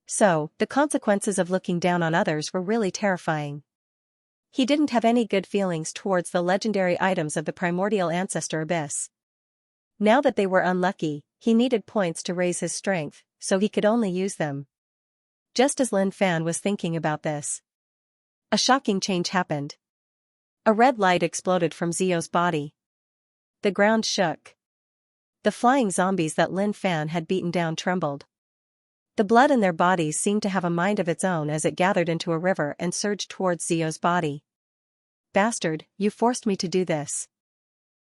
So, the consequences of looking down on others were really terrifying. He didn't have any good feelings towards the legendary items of the primordial ancestor Abyss. Now that they were unlucky, he needed points to raise his strength, so he could only use them. Just as Lin Fan was thinking about this, a shocking change happened. A red light exploded from Zio's body. The ground shook. The flying zombies that Lin Fan had beaten down trembled. The blood in their bodies seemed to have a mind of its own as it gathered into a river and surged towards Zio's body. Bastard, you forced me to do this.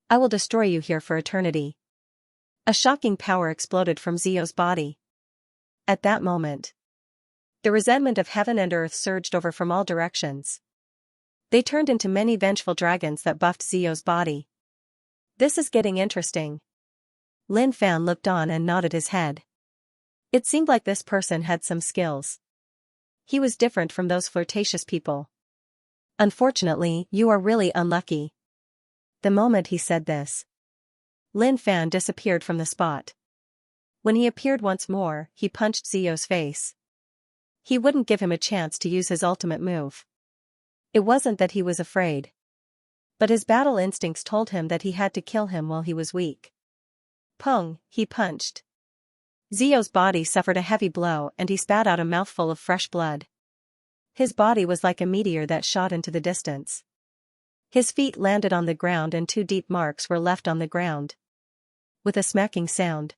I will destroy you here for eternity. A shocking power exploded from Zio's body. At that moment, the resentment of heaven and earth surged over from all directions. They turned into many vengeful dragons that buffed Zio's body. This is getting interesting. Lin Fan looked on and nodded his head. It seemed like this person had some skills. He was different from those flirtatious people. Unfortunately, you are really unlucky. The moment he said this, Lin Fan disappeared from the spot. When he appeared once more, he punched Zio's face. He wouldn't give him a chance to use his ultimate move. It wasn't that he was afraid. But his battle instincts told him that he had to kill him while he was weak. Pung, he punched. Zio's body suffered a heavy blow and he spat out a mouthful of fresh blood. His body was like a meteor that shot into the distance. His feet landed on the ground and 2 deep marks were left on the ground. With a smacking sound,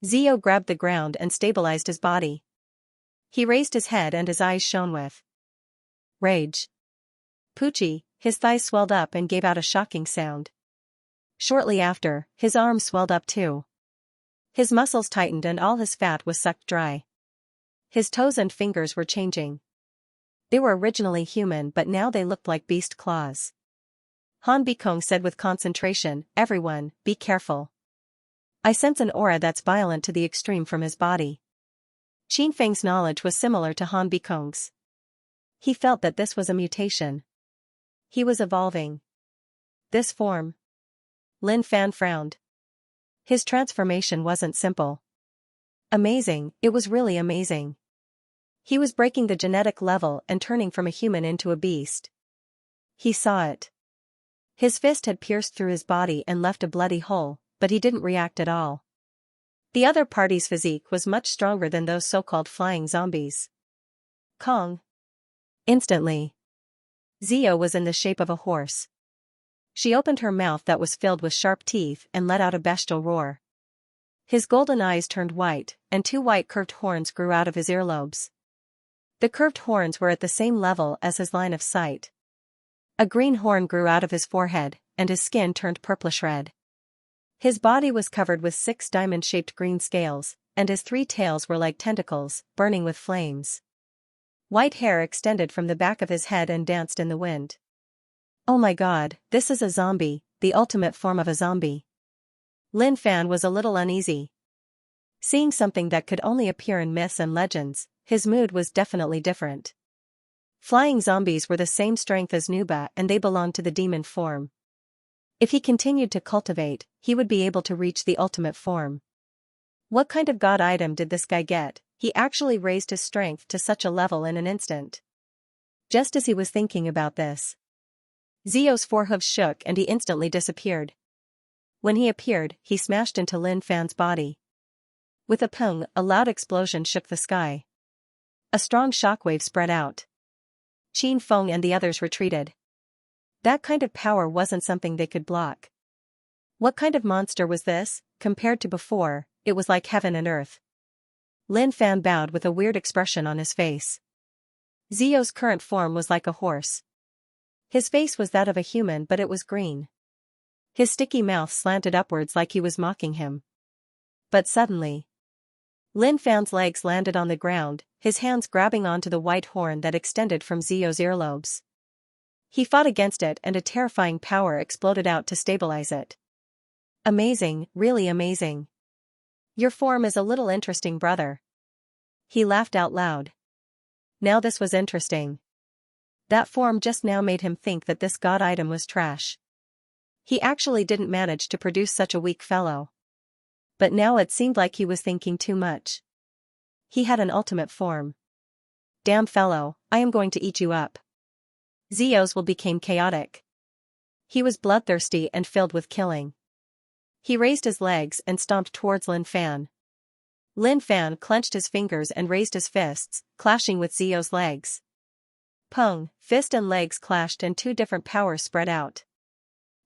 Zio grabbed the ground and stabilized his body. He raised his head and his eyes shone with rage. Poochie, his thighs swelled up and gave out a shocking sound. Shortly after, his arms swelled up too. His muscles tightened and all his fat was sucked dry. His toes and fingers were changing. They were originally human but now they looked like beast claws. Han Bikong said with concentration, "Everyone, be careful. I sense an aura that's violent to the extreme from his body." Qin Feng's knowledge was similar to Han Bikong's. He felt that this was a mutation. He was evolving. This form. Lin Fan frowned. His transformation wasn't simple. Amazing, it was really amazing. He was breaking the genetic level and turning from a human into a beast. He saw it. His fist had pierced through his body and left a bloody hole, but he didn't react at all. The other party's physique was much stronger than those so-called flying zombies. Kong. Instantly, Zio was in the shape of a horse. She opened her mouth that was filled with sharp teeth and let out a bestial roar. His golden eyes turned white, and 2 white curved horns grew out of his earlobes. The curved horns were at the same level as his line of sight. A green horn grew out of his forehead, and his skin turned purplish red. His body was covered with 6 diamond-shaped green scales, and his 3 tails were like tentacles, burning with flames. White hair extended from the back of his head and danced in the wind. Oh my god, this is a zombie, the ultimate form of a zombie. Lin Fan was a little uneasy. Seeing something that could only appear in myths and legends, his mood was definitely different. Flying zombies were the same strength as Nuba and they belonged to the demon form. If he continued to cultivate, he would be able to reach the ultimate form. What kind of god item did this guy get? He actually raised his strength to such a level in an instant. Just as he was thinking about this, Zio's forehooves shook and he instantly disappeared. When he appeared, he smashed into Lin Fan's body. With a pung, a loud explosion shook the sky. A strong shockwave spread out. Qin Feng and the others retreated. That kind of power wasn't something they could block. What kind of monster was this? Compared to before, it was like heaven and earth. Lin Fan bowed with a weird expression on his face. Zio's current form was like a horse. His face was that of a human but it was green. His sticky mouth slanted upwards like he was mocking him. But suddenly, Lin Fan's legs landed on the ground, his hands grabbing onto the white horn that extended from Zio's earlobes. He fought against it and a terrifying power exploded out to stabilize it. Amazing, really amazing. Your form is a little interesting, brother. He laughed out loud. Now this was interesting. That form just now made him think that this god item was trash. He actually didn't manage to produce such a weak fellow. But now it seemed like he was thinking too much. He had an ultimate form. Damn fellow, I am going to eat you up. Zio's will became chaotic. He was bloodthirsty and filled with killing. He raised his legs and stomped towards Lin Fan. Lin Fan clenched his fingers and raised his fists, clashing with Zio's legs. Pung, fist and legs clashed and 2 different powers spread out.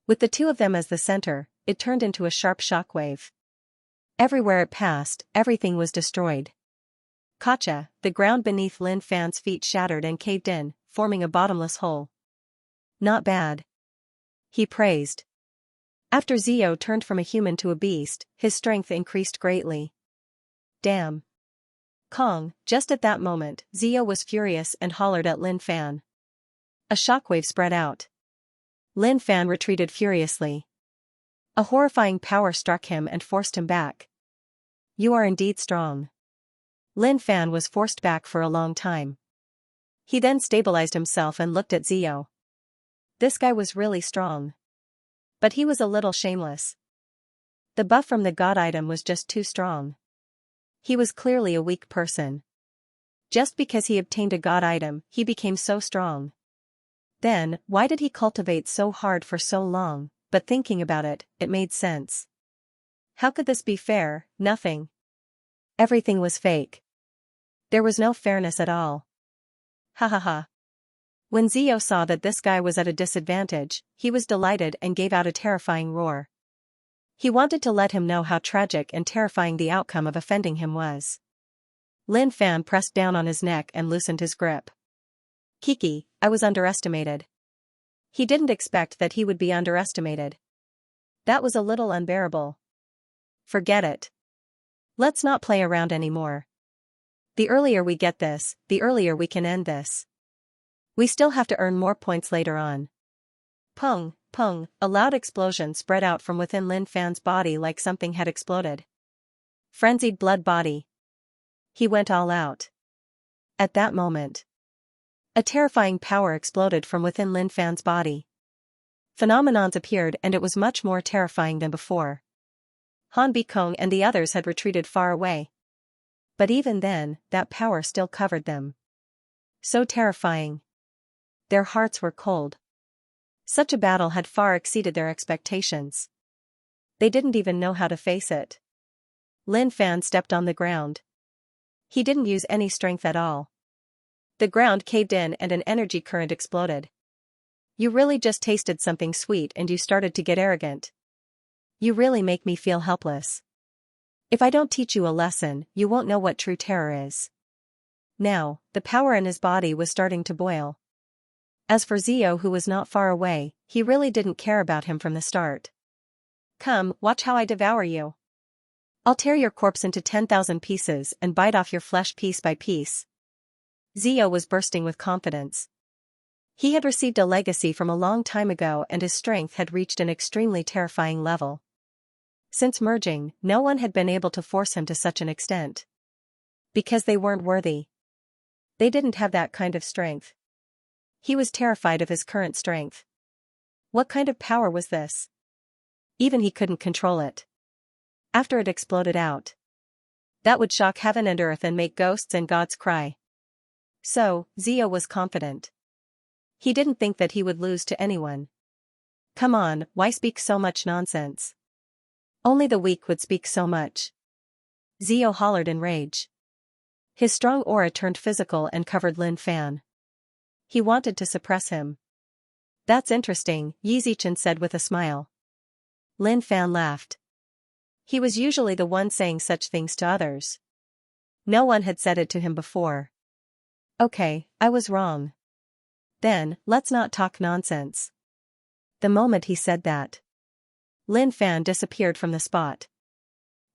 With the 2 of them as the center, it turned into a sharp shockwave. Everywhere it passed, everything was destroyed. Kacha, the ground beneath Lin Fan's feet shattered and caved in, forming a bottomless hole. Not bad. He praised. After Zio turned from a human to a beast, his strength increased greatly. Damn. Kong, just at that moment, Zio was furious and hollered at Lin Fan. A shockwave spread out. Lin Fan retreated furiously. A horrifying power struck him and forced him back. You are indeed strong. Lin Fan was forced back for a long time. He then stabilized himself and looked at Zio. This guy was really strong. But he was a little shameless. The buff from the god item was just too strong. He was clearly a weak person. Just because he obtained a god item, he became so strong. Then, why did he cultivate so hard for so long? But thinking about it, it made sense. How could this be fair? Nothing. Everything was fake. There was no fairness at all. Ha ha ha. When Zio saw that this guy was at a disadvantage, he was delighted and gave out a terrifying roar. He wanted to let him know how tragic and terrifying the outcome of offending him was. Lin Fan pressed down on his neck and loosened his grip. Kiki, I was underestimated. He didn't expect that he would be underestimated. That was a little unbearable. Forget it. Let's not play around anymore. The earlier we get this, the earlier we can end this. We still have to earn more points later on. Pung, pung, a loud explosion spread out from within Lin Fan's body like something had exploded. Frenzied blood body. He went all out. At that moment, a terrifying power exploded from within Lin Fan's body. Phenomenons appeared and it was much more terrifying than before. Han Bikong and the others had retreated far away. But even then, that power still covered them. So terrifying. Their hearts were cold. Such a battle had far exceeded their expectations. They didn't even know how to face it. Lin Fan stepped on the ground. He didn't use any strength at all. The ground caved in and an energy current exploded. You really just tasted something sweet and you started to get arrogant. You really make me feel helpless. If I don't teach you a lesson, you won't know what true terror is. Now, the power in his body was starting to boil. As for Zio, who was not far away, he really didn't care about him from the start. Come, watch how I devour you. I'll tear your corpse into 10,000 pieces and bite off your flesh piece by piece. Zio was bursting with confidence. He had received a legacy from a long time ago and his strength had reached an extremely terrifying level. Since merging, no one had been able to force him to such an extent. Because they weren't worthy. They didn't have that kind of strength. He was terrified of his current strength. What kind of power was this? Even he couldn't control it. After it exploded out, that would shock heaven and earth and make ghosts and gods cry. So, Zio was confident. He didn't think that he would lose to anyone. Come on, why speak so much nonsense? Only the weak would speak so much. Zio hollered in rage. His strong aura turned physical and covered Lin Fan. He wanted to suppress him. That's interesting, Yi Zichen said with a smile. Lin Fan laughed. He was usually the one saying such things to others. No one had said it to him before. Okay, I was wrong. Then, let's not talk nonsense. The moment he said that, Lin Fan disappeared from the spot.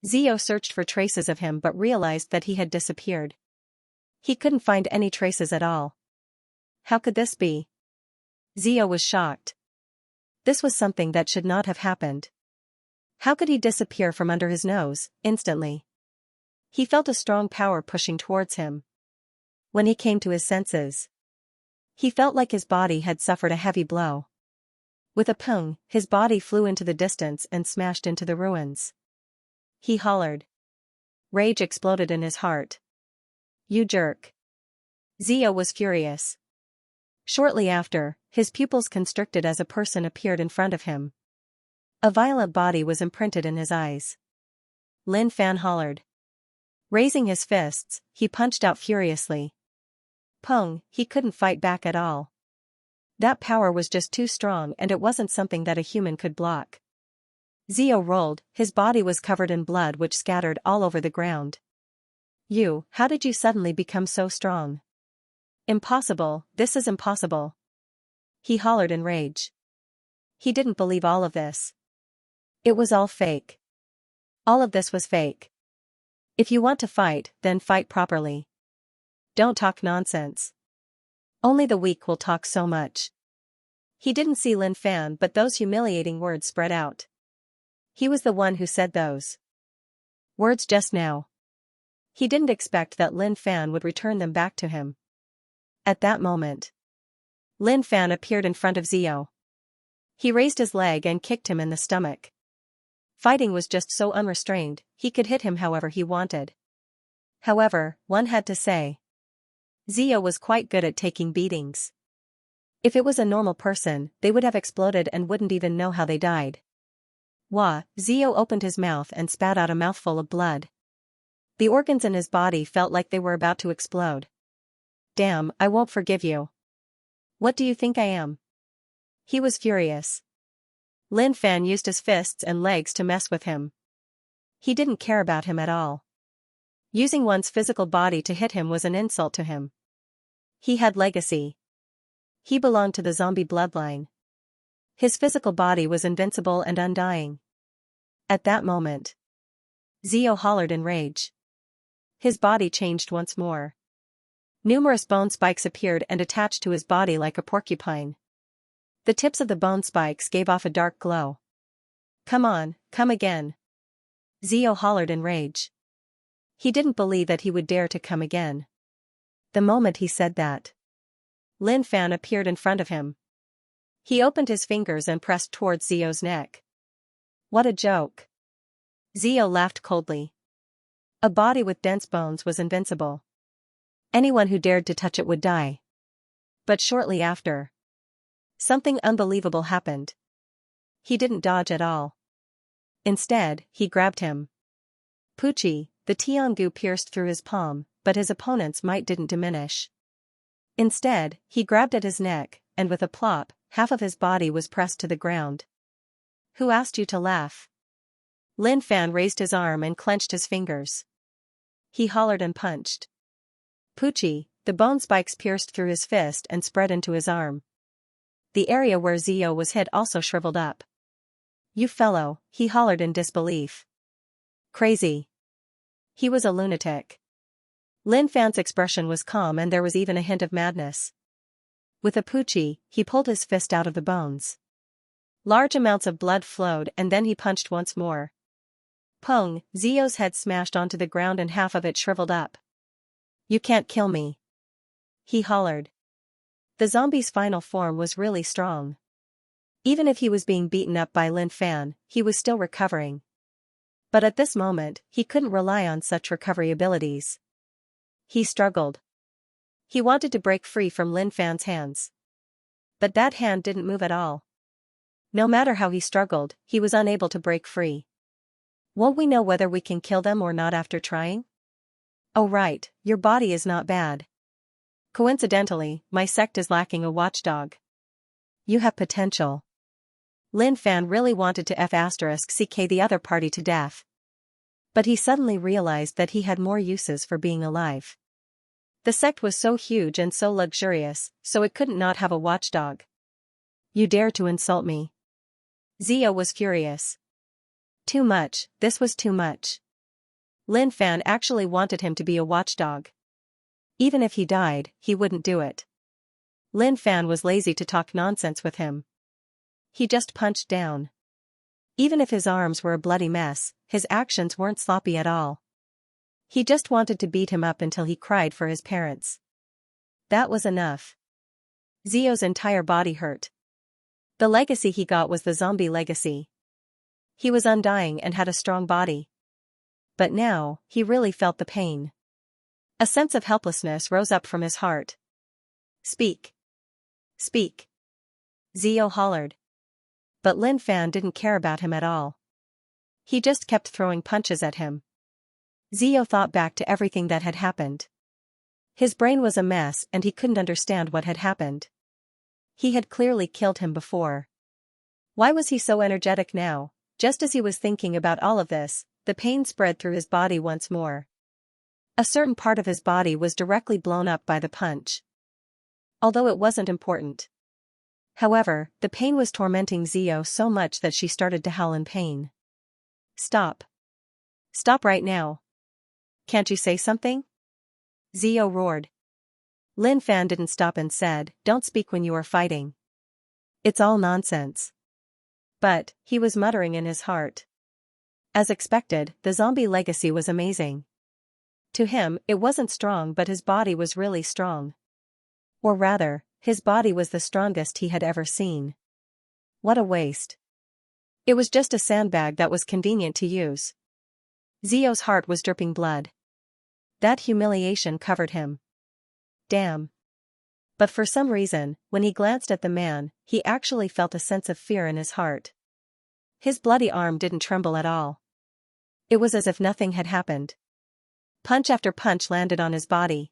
Zio searched for traces of him but realized that he had disappeared. He couldn't find any traces at all. How could this be? Zio was shocked. This was something that should not have happened. How could he disappear from under his nose, instantly? He felt a strong power pushing towards him. When he came to his senses, he felt like his body had suffered a heavy blow. With a pung, his body flew into the distance and smashed into the ruins. He hollered. Rage exploded in his heart. You jerk. Zio was furious. Shortly after, his pupils constricted as a person appeared in front of him. A violent body was imprinted in his eyes. Lin Fan hollered. Raising his fists, he punched out furiously. Pung, he couldn't fight back at all. That power was just too strong and it wasn't something that a human could block. Zio rolled, his body was covered in blood which scattered all over the ground. How did you suddenly become so strong? Impossible, this is impossible. He hollered in rage. He didn't believe all of this. It was all fake. All of this was fake. If you want to fight, then fight properly. Don't talk nonsense. Only the weak will talk so much. He didn't see Lin Fan but those humiliating words spread out. He was the one who said those words just now. He didn't expect that Lin Fan would return them back to him. At that moment, Lin Fan appeared in front of Zio. He raised his leg and kicked him in the stomach. Fighting was just so unrestrained, he could hit him however he wanted. However, one had to say, Zio was quite good at taking beatings. If it was a normal person, they would have exploded and wouldn't even know how they died. Wah, Zio opened his mouth and spat out a mouthful of blood. The organs in his body felt like they were about to explode. Damn, I won't forgive you. What do you think I am? He was furious. Lin Fan used his fists and legs to mess with him. He didn't care about him at all. Using one's physical body to hit him was an insult to him. He had legacy. He belonged to the zombie bloodline. His physical body was invincible and undying. At that moment, Zio hollered in rage. His body changed once more. Numerous bone spikes appeared and attached to his body like a porcupine. The tips of the bone spikes gave off a dark glow. Come on, come again. Zio hollered in rage. He didn't believe that he would dare to come again. The moment he said that, Lin Fan appeared in front of him. He opened his fingers and pressed towards Zio's neck. What a joke. Zio laughed coldly. A body with dense bones was invincible. Anyone who dared to touch it would die. But shortly after, something unbelievable happened. He didn't dodge at all. Instead, he grabbed him. Pucci, the Tiangu pierced through his palm, but his opponent's might didn't diminish. Instead, he grabbed at his neck, and with a plop, half of his body was pressed to the ground. Who asked you to laugh? Lin Fan raised his arm and clenched his fingers. He hollered and punched. Pucci, the bone spikes pierced through his fist and spread into his arm. The area where Zio was hit also shriveled up. You fellow, he hollered in disbelief. Crazy. He was a lunatic. Lin Fan's expression was calm and there was even a hint of madness. With a Pucci, he pulled his fist out of the bones. Large amounts of blood flowed and then he punched once more. Pong, Zio's head smashed onto the ground and half of it shriveled up. You can't kill me. He hollered. The zombie's final form was really strong. Even if he was being beaten up by Lin Fan, he was still recovering. But at this moment, he couldn't rely on such recovery abilities. He struggled. He wanted to break free from Lin Fan's hands. But that hand didn't move at all. No matter how he struggled, he was unable to break free. Won't we know whether we can kill them or not after trying? Oh right, your body is not bad. Coincidentally, my sect is lacking a watchdog. You have potential. Lin Fan really wanted to F***ck the other party to death. But he suddenly realized that he had more uses for being alive. The sect was so huge and so luxurious, so it couldn't not have a watchdog. You dare to insult me? Zio was furious. Too much, this was too much. Lin Fan actually wanted him to be a watchdog. Even if he died, he wouldn't do it. Lin Fan was lazy to talk nonsense with him. He just punched down. Even if his arms were a bloody mess, his actions weren't sloppy at all. He just wanted to beat him up until he cried for his parents. That was enough. Zio's entire body hurt. The legacy he got was the zombie legacy. He was undying and had a strong body. But now, he really felt the pain. A sense of helplessness rose up from his heart. Speak. Speak. Zio hollered. But Lin Fan didn't care about him at all. He just kept throwing punches at him. Zio thought back to everything that had happened. His brain was a mess and he couldn't understand what had happened. He had clearly killed him before. Why was he so energetic now? Just as he was thinking about all of this, the pain spread through his body once more. A certain part of his body was directly blown up by the punch. Although it wasn't important. However, the pain was tormenting Zio so much that she started to howl in pain. Stop. Stop right now. Can't you say something? Zio roared. Lin Fan didn't stop and said, Don't speak when you are fighting. It's all nonsense. But, he was muttering in his heart. As expected, the zombie legacy was amazing. To him, it wasn't strong but his body was really strong. Or rather, his body was the strongest he had ever seen. What a waste. It was just a sandbag that was convenient to use. Zio's heart was dripping blood. That humiliation covered him. Damn. But for some reason, when he glanced at the man, he actually felt a sense of fear in his heart. His bloody arm didn't tremble at all. It was as if nothing had happened. Punch after punch landed on his body.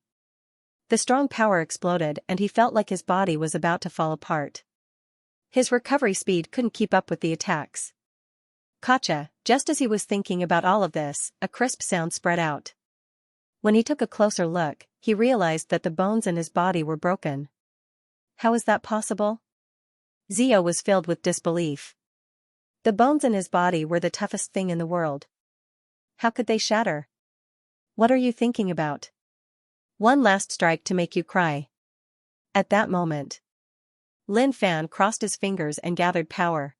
The strong power exploded and he felt like his body was about to fall apart. His recovery speed couldn't keep up with the attacks. Gotcha! Just as he was thinking about all of this, a crisp sound spread out. When he took a closer look, he realized that the bones in his body were broken. How is that possible? Zio was filled with disbelief. The bones in his body were the toughest thing in the world. How could they shatter? What are you thinking about? One last strike to make you cry. At that moment, Lin Fan crossed his fingers and gathered power.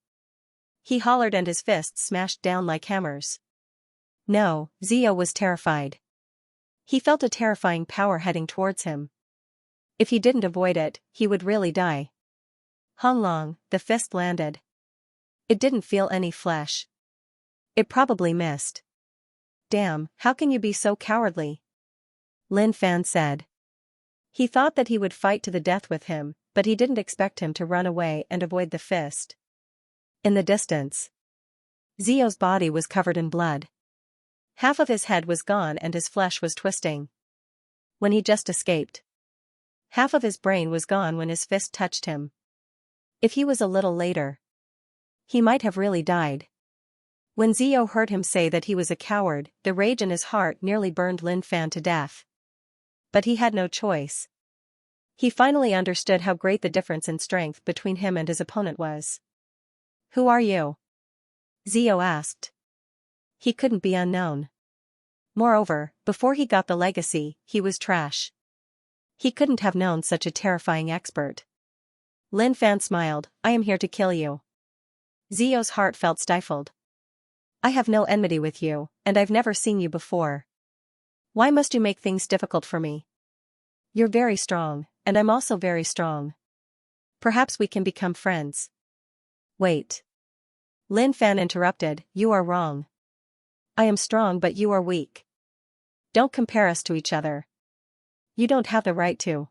He hollered and his fists smashed down like hammers. No, Zio was terrified. He felt a terrifying power heading towards him. If he didn't avoid it, he would really die. Hong Long, the fist landed. It didn't feel any flesh. It probably missed. Damn, how can you be so cowardly? Lin Fan said. He thought that he would fight to the death with him, but he didn't expect him to run away and avoid the fist. In the distance, Zio's body was covered in blood. Half of his head was gone and his flesh was twisting. When he just escaped. Half of his brain was gone when his fist touched him. If he was a little later, he might have really died. When Zio heard him say that he was a coward, the rage in his heart nearly burned Lin Fan to death. But he had no choice. He finally understood how great the difference in strength between him and his opponent was. Who are you? Zio asked. He couldn't be unknown. Moreover, before he got the legacy, he was trash. He couldn't have known such a terrifying expert. Lin Fan smiled. I am here to kill you. Zio's heart felt stifled. I have no enmity with you, and I've never seen you before. Why must you make things difficult for me? You're very strong, and I'm also very strong. Perhaps we can become friends. Wait. Lin Fan interrupted, you are wrong. I am strong but you are weak. Don't compare us to each other. You don't have the right to.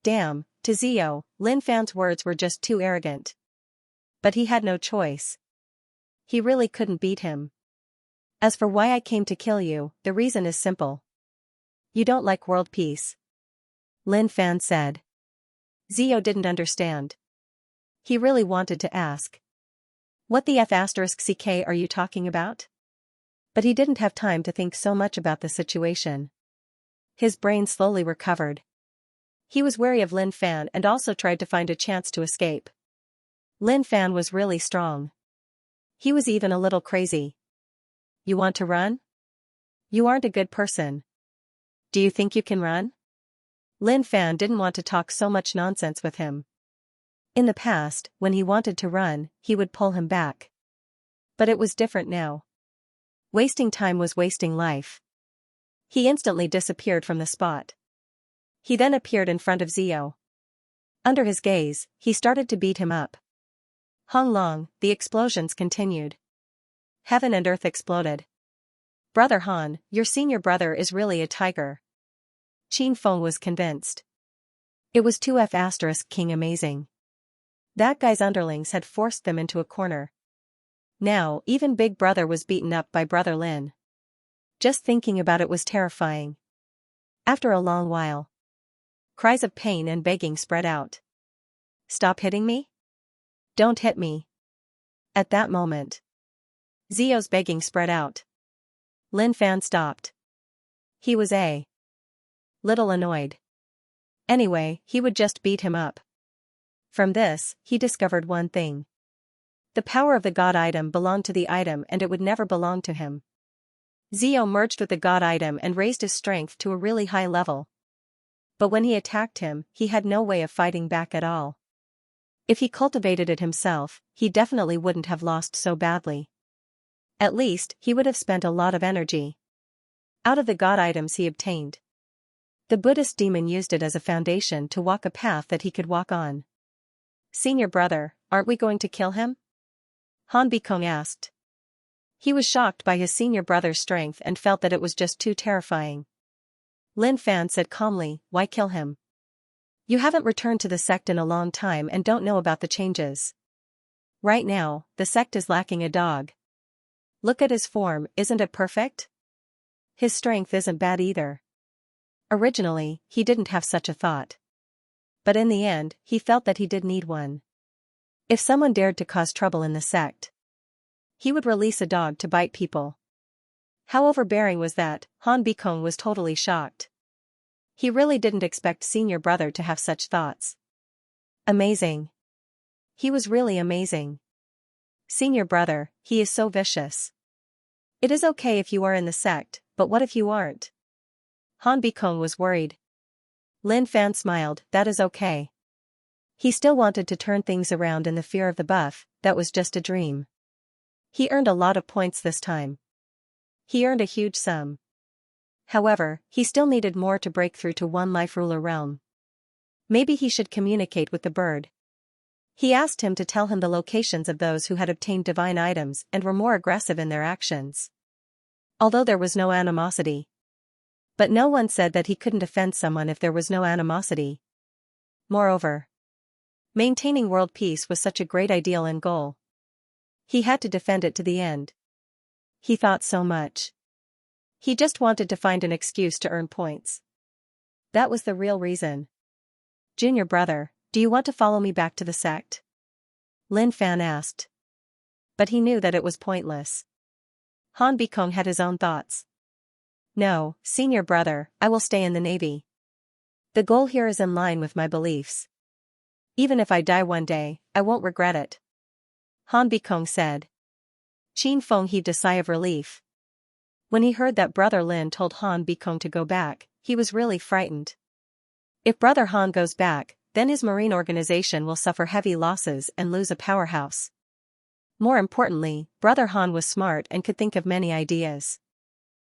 Damn, to Zio, Lin Fan's words were just too arrogant. But he had no choice. He really couldn't beat him. As for why I came to kill you, the reason is simple. You don't like world peace. Lin Fan said. Zio didn't understand. He really wanted to ask. What the F***ck are you talking about? But he didn't have time to think so much about the situation. His brain slowly recovered. He was wary of Lin Fan and also tried to find a chance to escape. Lin Fan was really strong. He was even a little crazy. You want to run? You aren't a good person. Do you think you can run? Lin Fan didn't want to talk so much nonsense with him. In the past, when he wanted to run, he would pull him back. But it was different now. Wasting time was wasting life. He instantly disappeared from the spot. He then appeared in front of Zio. Under his gaze, he started to beat him up. Hong Long, the explosions continued. Heaven and earth exploded. Brother Han, your senior brother is really a tiger. Qin Feng was convinced. It was 2F** King amazing. That guy's underlings had forced them into a corner. Now, even Big Brother was beaten up by Brother Lin. Just thinking about it was terrifying. After a long while, cries of pain and begging spread out. Stop hitting me? Don't hit me. At that moment, Zio's begging spread out. Lin Fan stopped. He was a little annoyed. Anyway, he would just beat him up. From this, he discovered one thing. The power of the god item belonged to the item and it would never belong to him. Zio merged with the god item and raised his strength to a really high level. But when he attacked him, he had no way of fighting back at all. If he cultivated it himself, he definitely wouldn't have lost so badly. At least, he would have spent a lot of energy out of the god items he obtained. The Buddhist demon used it as a foundation to walk a path that he could walk on. Senior brother, aren't we going to kill him? Han Bikong asked. He was shocked by his senior brother's strength and felt that it was just too terrifying. Lin Fan said calmly, why kill him? You haven't returned to the sect in a long time and don't know about the changes. Right now, the sect is lacking a dog. Look at his form, isn't it perfect? His strength isn't bad either. Originally, he didn't have such a thought. But in the end, he felt that he did need one. If someone dared to cause trouble in the sect, he would release a dog to bite people. How overbearing was that? Han Bikong was totally shocked. He really didn't expect senior brother to have such thoughts. Amazing. He was really amazing. Senior brother, he is so vicious. It is okay if you are in the sect, but what if you aren't? Han Bikong was worried. Lin Fan smiled, that is okay. He still wanted to turn things around in the fear of the buff, that was just a dream. He earned a lot of points this time. He earned a huge sum. However, he still needed more to break through to one life ruler realm. Maybe he should communicate with the bird. He asked him to tell him the locations of those who had obtained divine items and were more aggressive in their actions. Although there was no animosity. But no one said that he couldn't offend someone if there was no animosity. Moreover, maintaining world peace was such a great ideal and goal. He had to defend it to the end. He thought so much. He just wanted to find an excuse to earn points. That was the real reason. Junior brother, do you want to follow me back to the sect? Lin Fan asked. But he knew that it was pointless. Han Bikong had his own thoughts. No, senior brother, I will stay in the navy. The goal here is in line with my beliefs. Even if I die one day, I won't regret it. Han Bikong said. Qin Feng heaved a sigh of relief. When he heard that Brother Lin told Han Bikong to go back, he was really frightened. If Brother Han goes back, then his marine organization will suffer heavy losses and lose a powerhouse. More importantly, Brother Han was smart and could think of many ideas.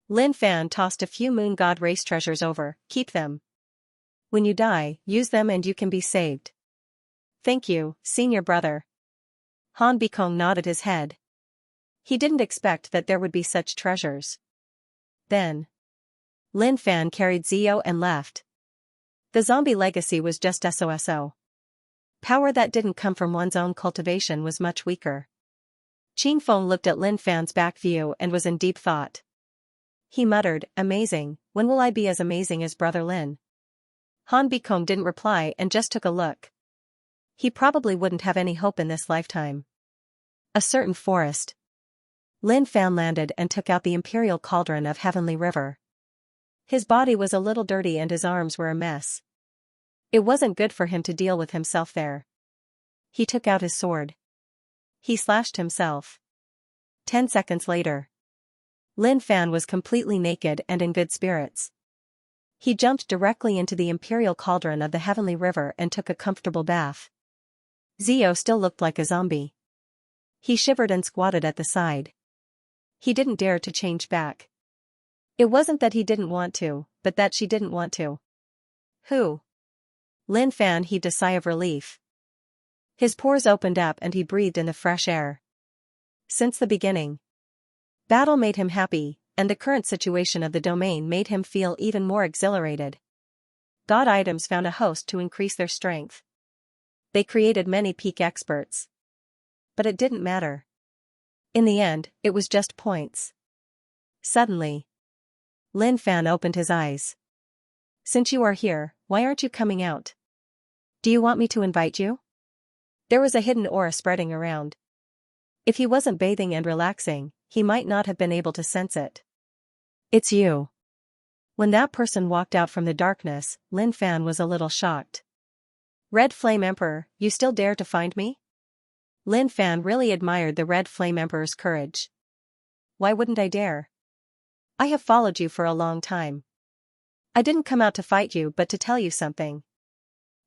Lin Fan tossed a few moon god race treasures over, keep them. When you die, use them and you can be saved. Thank you, senior brother. Han Bikong nodded his head. He didn't expect that there would be such treasures. Then, Lin Fan carried Zio and left. The zombie legacy was just SOSO. Power that didn't come from one's own cultivation was much weaker. Qin Feng looked at Lin Fan's back view and was in deep thought. He muttered, amazing, when will I be as amazing as Brother Lin? Han Bikong didn't reply and just took a look. He probably wouldn't have any hope in this lifetime. A certain forest. Lin Fan landed and took out the imperial cauldron of Heavenly River. His body was a little dirty and his arms were a mess. It wasn't good for him to deal with himself there. He took out his sword. He slashed himself. 10 seconds later. Lin Fan was completely naked and in good spirits. He jumped directly into the imperial cauldron of the Heavenly River and took a comfortable bath. Zio still looked like a zombie. He shivered and squatted at the side. He didn't dare to change back. It wasn't that he didn't want to, but that she didn't want to. Who? Lin Fan heaved a sigh of relief. His pores opened up and he breathed in the fresh air. Since the beginning, battle made him happy, and the current situation of the domain made him feel even more exhilarated. God items found a host to increase their strength. They created many peak experts. But it didn't matter. In the end, it was just points. Suddenly, Lin Fan opened his eyes. Since you are here, why aren't you coming out? Do you want me to invite you? There was a hidden aura spreading around. If he wasn't bathing and relaxing, he might not have been able to sense it. It's you. When that person walked out from the darkness, Lin Fan was a little shocked. Red Flame Emperor, you still dare to find me? Lin Fan really admired the Red Flame Emperor's courage. Why wouldn't I dare? I have followed you for a long time. I didn't come out to fight you but to tell you something.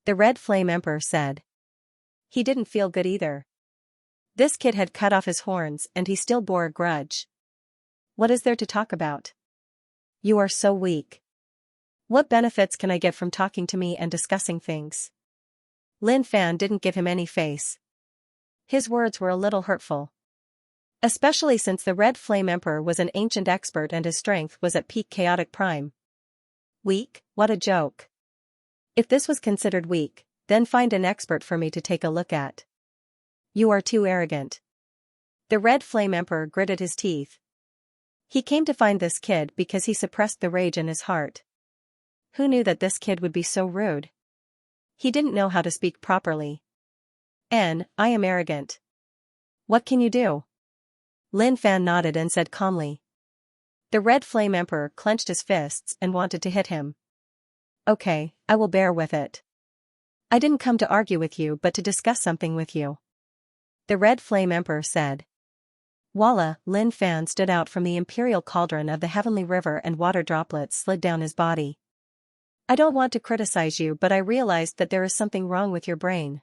The Red Flame Emperor said. He didn't feel good either. This kid had cut off his horns and he still bore a grudge. What is there to talk about? You are so weak. What benefits can I get from talking to me and discussing things? Lin Fan didn't give him any face. His words were a little hurtful. Especially since the Red Flame Emperor was an ancient expert and his strength was at peak chaotic prime. Weak? What a joke. If this was considered weak, then find an expert for me to take a look at. You are too arrogant. The Red Flame Emperor gritted his teeth. He came to find this kid because he suppressed the rage in his heart. Who knew that this kid would be so rude? He didn't know how to speak properly. I am arrogant. What can you do? Lin Fan nodded and said calmly. The Red Flame Emperor clenched his fists and wanted to hit him. Okay, I will bear with it. I didn't come to argue with you but to discuss something with you. The Red Flame Emperor said. Voila, Lin Fan stood out from the imperial cauldron of the heavenly river and water droplets slid down his body. I don't want to criticize you but I realized that there is something wrong with your brain.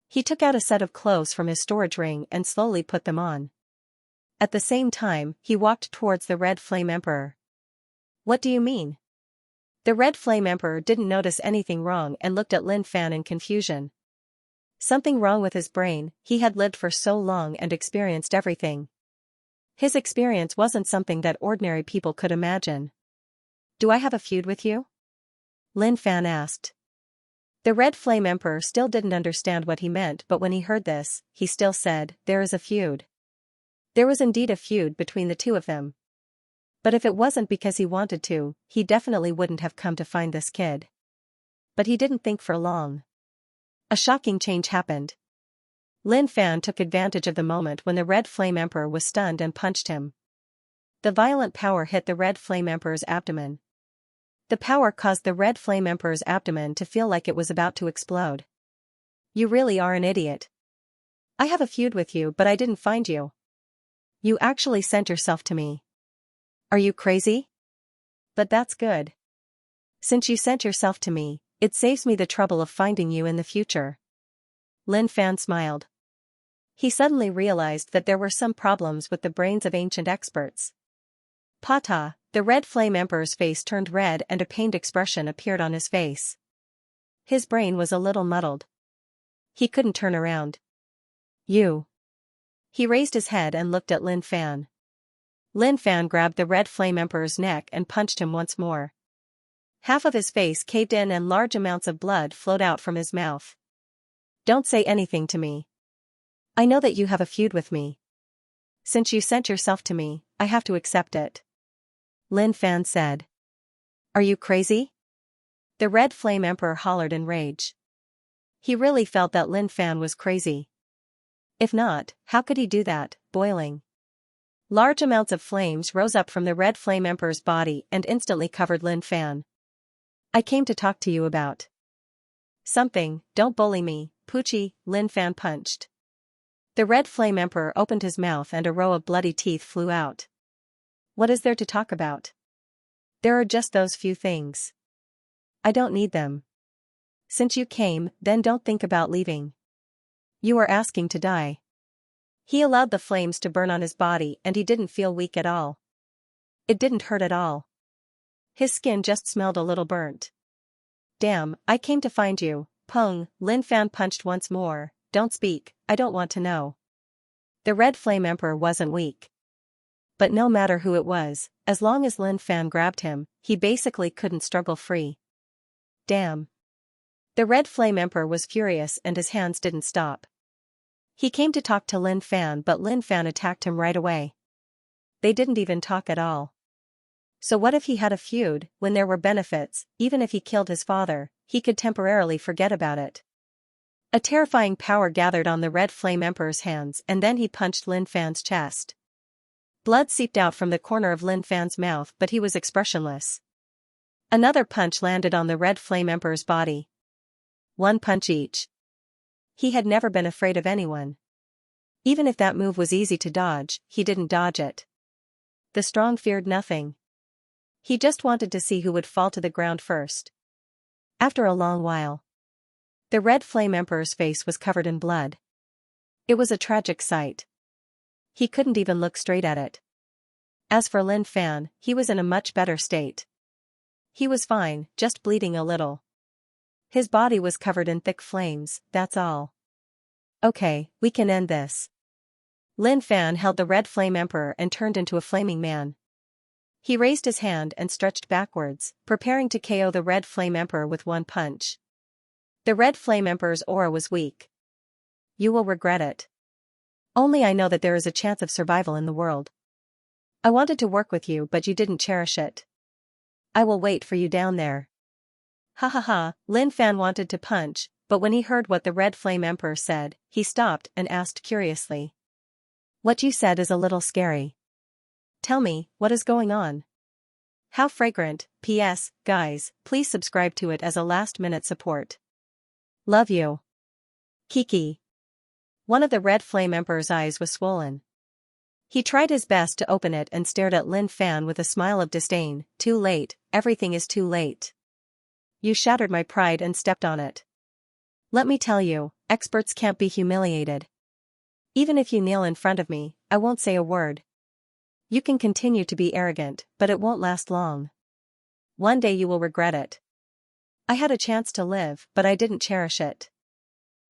He took out a set of clothes from his storage ring and slowly put them on. At the same time, he walked towards the Red Flame Emperor. What do you mean? The Red Flame Emperor didn't notice anything wrong and looked at Lin Fan in confusion. Something wrong with his brain, he had lived for so long and experienced everything. His experience wasn't something that ordinary people could imagine. Do I have a feud with you? Lin Fan asked. The Red Flame Emperor still didn't understand what he meant but when he heard this, he still said, there is a feud. There was indeed a feud between the two of them. But if it wasn't because he wanted to, he definitely wouldn't have come to find this kid. But he didn't think for long. A shocking change happened. Lin Fan took advantage of the moment when the Red Flame Emperor was stunned and punched him. The violent power hit the Red Flame Emperor's abdomen. The power caused the Red Flame Emperor's abdomen to feel like it was about to explode. You really are an idiot. I have a feud with you but I didn't find you. You actually sent yourself to me. Are you crazy? But that's good. Since you sent yourself to me, it saves me the trouble of finding you in the future. Lin Fan smiled. He suddenly realized that there were some problems with the brains of ancient experts. Pata, the Red Flame Emperor's face turned red and a pained expression appeared on his face. His brain was a little muddled. He couldn't turn around. You. He raised his head and looked at Lin Fan. Lin Fan grabbed the Red Flame Emperor's neck and punched him once more. Half of his face caved in and large amounts of blood flowed out from his mouth. Don't say anything to me. I know that you have a feud with me. Since you sent yourself to me, I have to accept it. Lin Fan said. Are you crazy? The Red Flame Emperor hollered in rage. He really felt that Lin Fan was crazy. If not, how could he do that, boiling? Large amounts of flames rose up from the Red Flame Emperor's body and instantly covered Lin Fan. I came to talk to you about something, don't bully me, Poochie, Lin Fan punched. The Red Flame Emperor opened his mouth and a row of bloody teeth flew out. What is there to talk about? There are just those few things. I don't need them. Since you came, then don't think about leaving. You are asking to die. He allowed the flames to burn on his body and he didn't feel weak at all. It didn't hurt at all. His skin just smelled a little burnt. Damn, I came to find you, Peng, Lin Fan punched once more. Don't speak, I don't want to know. The Red Flame Emperor wasn't weak. But no matter who it was, as long as Lin Fan grabbed him, he basically couldn't struggle free. Damn. The Red Flame Emperor was furious and his hands didn't stop. He came to talk to Lin Fan but Lin Fan attacked him right away. They didn't even talk at all. So what if he had a feud, when there were benefits, even if he killed his father, he could temporarily forget about it. A terrifying power gathered on the Red Flame Emperor's hands and then he punched Lin Fan's chest. Blood seeped out from the corner of Lin Fan's mouth but he was expressionless. Another punch landed on the Red Flame Emperor's body. One punch each. He had never been afraid of anyone. Even if that move was easy to dodge, he didn't dodge it. The strong feared nothing. He just wanted to see who would fall to the ground first. After a long while, the Red Flame Emperor's face was covered in blood. It was a tragic sight. He couldn't even look straight at it. As for Lin Fan, he was in a much better state. He was fine, just bleeding a little. His body was covered in thick flames, that's all. Okay, we can end this. Lin Fan held the Red Flame Emperor and turned into a flaming man. He raised his hand and stretched backwards, preparing to KO the Red Flame Emperor with one punch. The Red Flame Emperor's aura was weak. You will regret it. Only I know that there is a chance of survival in the world. I wanted to work with you but you didn't cherish it. I will wait for you down there. Ha ha ha, Lin Fan wanted to punch, but when he heard what the Red Flame Emperor said, he stopped and asked curiously. What you said is a little scary. Tell me, what is going on? How fragrant. P.S. Guys, please subscribe to it as a last-minute support. Love you. Kiki. One of the Red Flame Emperor's eyes was swollen. He tried his best to open it and stared at Lin Fan with a smile of disdain. Too late, everything is too late. You shattered my pride and stepped on it. Let me tell you, experts can't be humiliated. Even if you kneel in front of me, I won't say a word. You can continue to be arrogant, but it won't last long. One day you will regret it. I had a chance to live, but I didn't cherish it.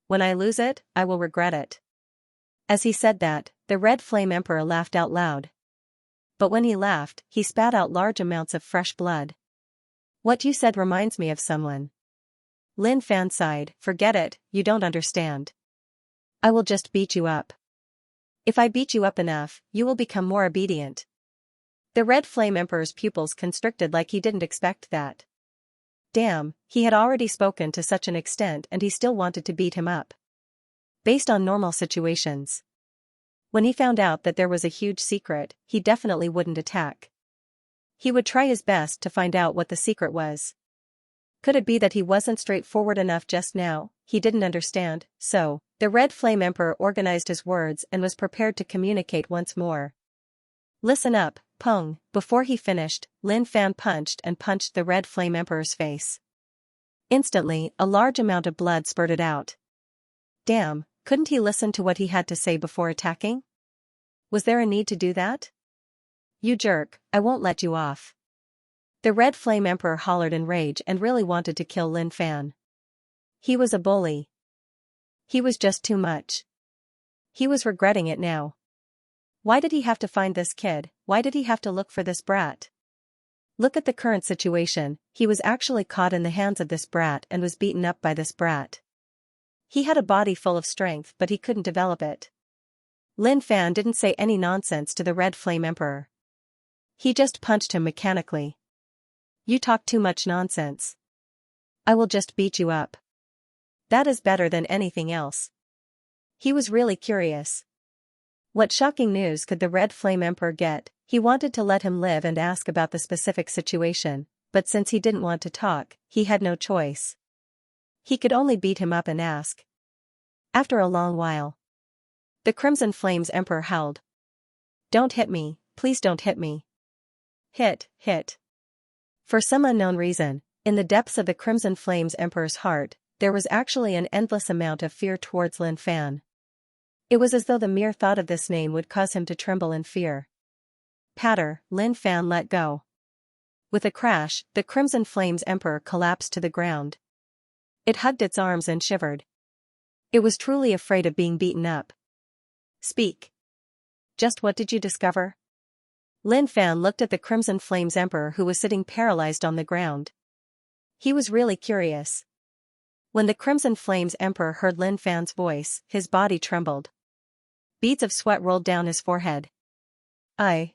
When I lose it, I will regret it. As he said that, the Red Flame Emperor laughed out loud. But when he laughed, he spat out large amounts of fresh blood. What you said reminds me of someone. Lin Fan sighed. Forget it, you don't understand. I will just beat you up. If I beat you up enough, you will become more obedient. The Red Flame Emperor's pupils constricted like he didn't expect that. Damn, he had already spoken to such an extent and he still wanted to beat him up. Based on normal situations. When he found out that there was a huge secret, he definitely wouldn't attack. He would try his best to find out what the secret was. Could it be that he wasn't straightforward enough just now? He didn't understand, so, the Red Flame Emperor organized his words and was prepared to communicate once more. Listen up, Peng. Before he finished, Lin Fan punched the Red Flame Emperor's face. Instantly, a large amount of blood spurted out. Damn, couldn't he listen to what he had to say before attacking? Was there a need to do that? You jerk, I won't let you off. The Red Flame Emperor hollered in rage and really wanted to kill Lin Fan. He was a bully. He was just too much. He was regretting it now. Why did he have to find this kid? Why did he have to look for this brat? Look at the current situation, he was actually caught in the hands of this brat and was beaten up by this brat. He had a body full of strength but he couldn't develop it. Lin Fan didn't say any nonsense to the Red Flame Emperor. He just punched him mechanically. You talk too much nonsense. I will just beat you up. That is better than anything else. He was really curious. What shocking news could the Red Flame Emperor get? He wanted to let him live and ask about the specific situation, but since he didn't want to talk, he had no choice. He could only beat him up and ask. After a long while, the Crimson Flames Emperor howled. Don't hit me, please don't hit me. Hit. For some unknown reason, in the depths of the Crimson Flames Emperor's heart, there was actually an endless amount of fear towards Lin Fan. It was as though the mere thought of this name would cause him to tremble in fear. Patter, Lin Fan let go. With a crash, the Crimson Flames Emperor collapsed to the ground. It hugged its arms and shivered. It was truly afraid of being beaten up. Speak. Just what did you discover? Lin Fan looked at the Crimson Flames Emperor who was sitting paralyzed on the ground. He was really curious. When the Crimson Flames Emperor heard Lin Fan's voice, his body trembled. Beads of sweat rolled down his forehead. I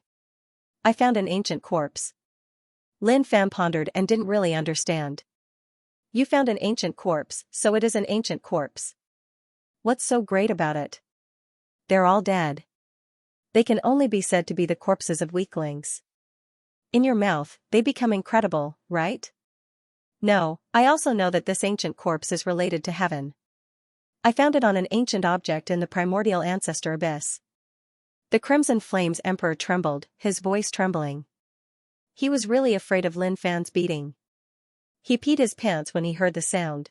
found an ancient corpse. Lin Fan pondered and didn't really understand. You found an ancient corpse, so it is an ancient corpse. What's so great about it? They're all dead. They can only be said to be the corpses of weaklings. In your mouth, they become incredible, right? No, I also know that this ancient corpse is related to heaven. I found it on an ancient object in the primordial ancestor abyss. The Crimson Flames Emperor trembled, his voice trembling. He was really afraid of Lin Fan's beating. He peed his pants when he heard the sound.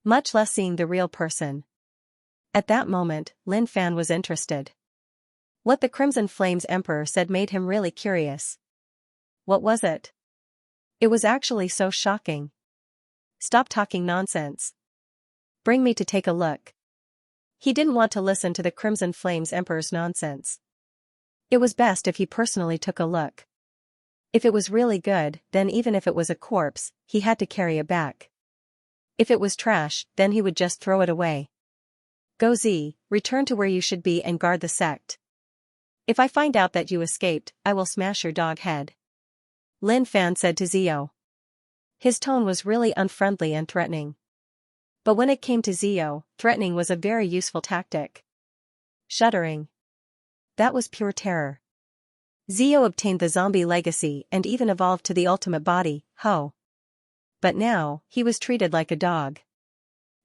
Much less seeing the real person. At that moment, Lin Fan was interested. What the Crimson Flames Emperor said made him really curious. What was it? It was actually so shocking. Stop talking nonsense. Bring me to take a look. He didn't want to listen to the Crimson Flames Emperor's nonsense. It was best if he personally took a look. If it was really good, then even if it was a corpse, he had to carry it back. If it was trash, then he would just throw it away. Go Z, return to where you should be and guard the sect. If I find out that you escaped, I will smash your dog head. Lin Fan said to Zio. His tone was really unfriendly and threatening. But when it came to Zio, threatening was a very useful tactic. Shuddering. That was pure terror. Zio obtained the zombie legacy and even evolved to the ultimate body, Ho. But now, he was treated like a dog.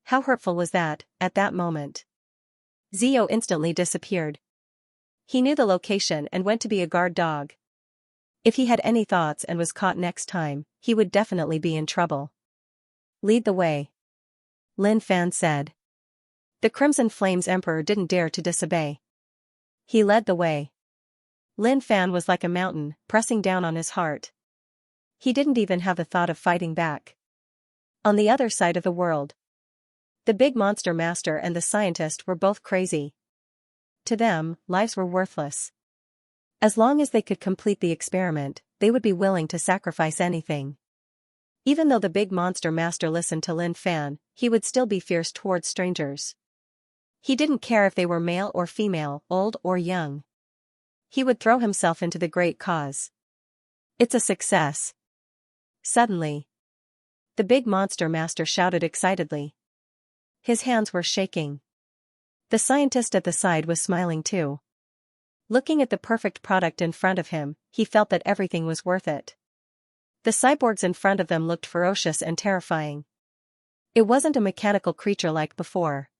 How hurtful was that, at that moment? Zio instantly disappeared. He knew the location and went to be a guard dog. If he had any thoughts and was caught next time, he would definitely be in trouble. Lead the way. Lin Fan said. The Crimson Flames Emperor didn't dare to disobey. He led the way. Lin Fan was like a mountain, pressing down on his heart. He didn't even have the thought of fighting back. On the other side of the world, the big monster master and the scientist were both crazy. To them, lives were worthless. As long as they could complete the experiment, they would be willing to sacrifice anything. Even though the big monster master listened to Lin Fan, he would still be fierce towards strangers. He didn't care if they were male or female, old or young. He would throw himself into the great cause. It's a success. Suddenly, the big monster master shouted excitedly. His hands were shaking. The scientist at the side was smiling too. Looking at the perfect product in front of him, he felt that everything was worth it. The cyborgs in front of them looked ferocious and terrifying. It wasn't a mechanical creature like before.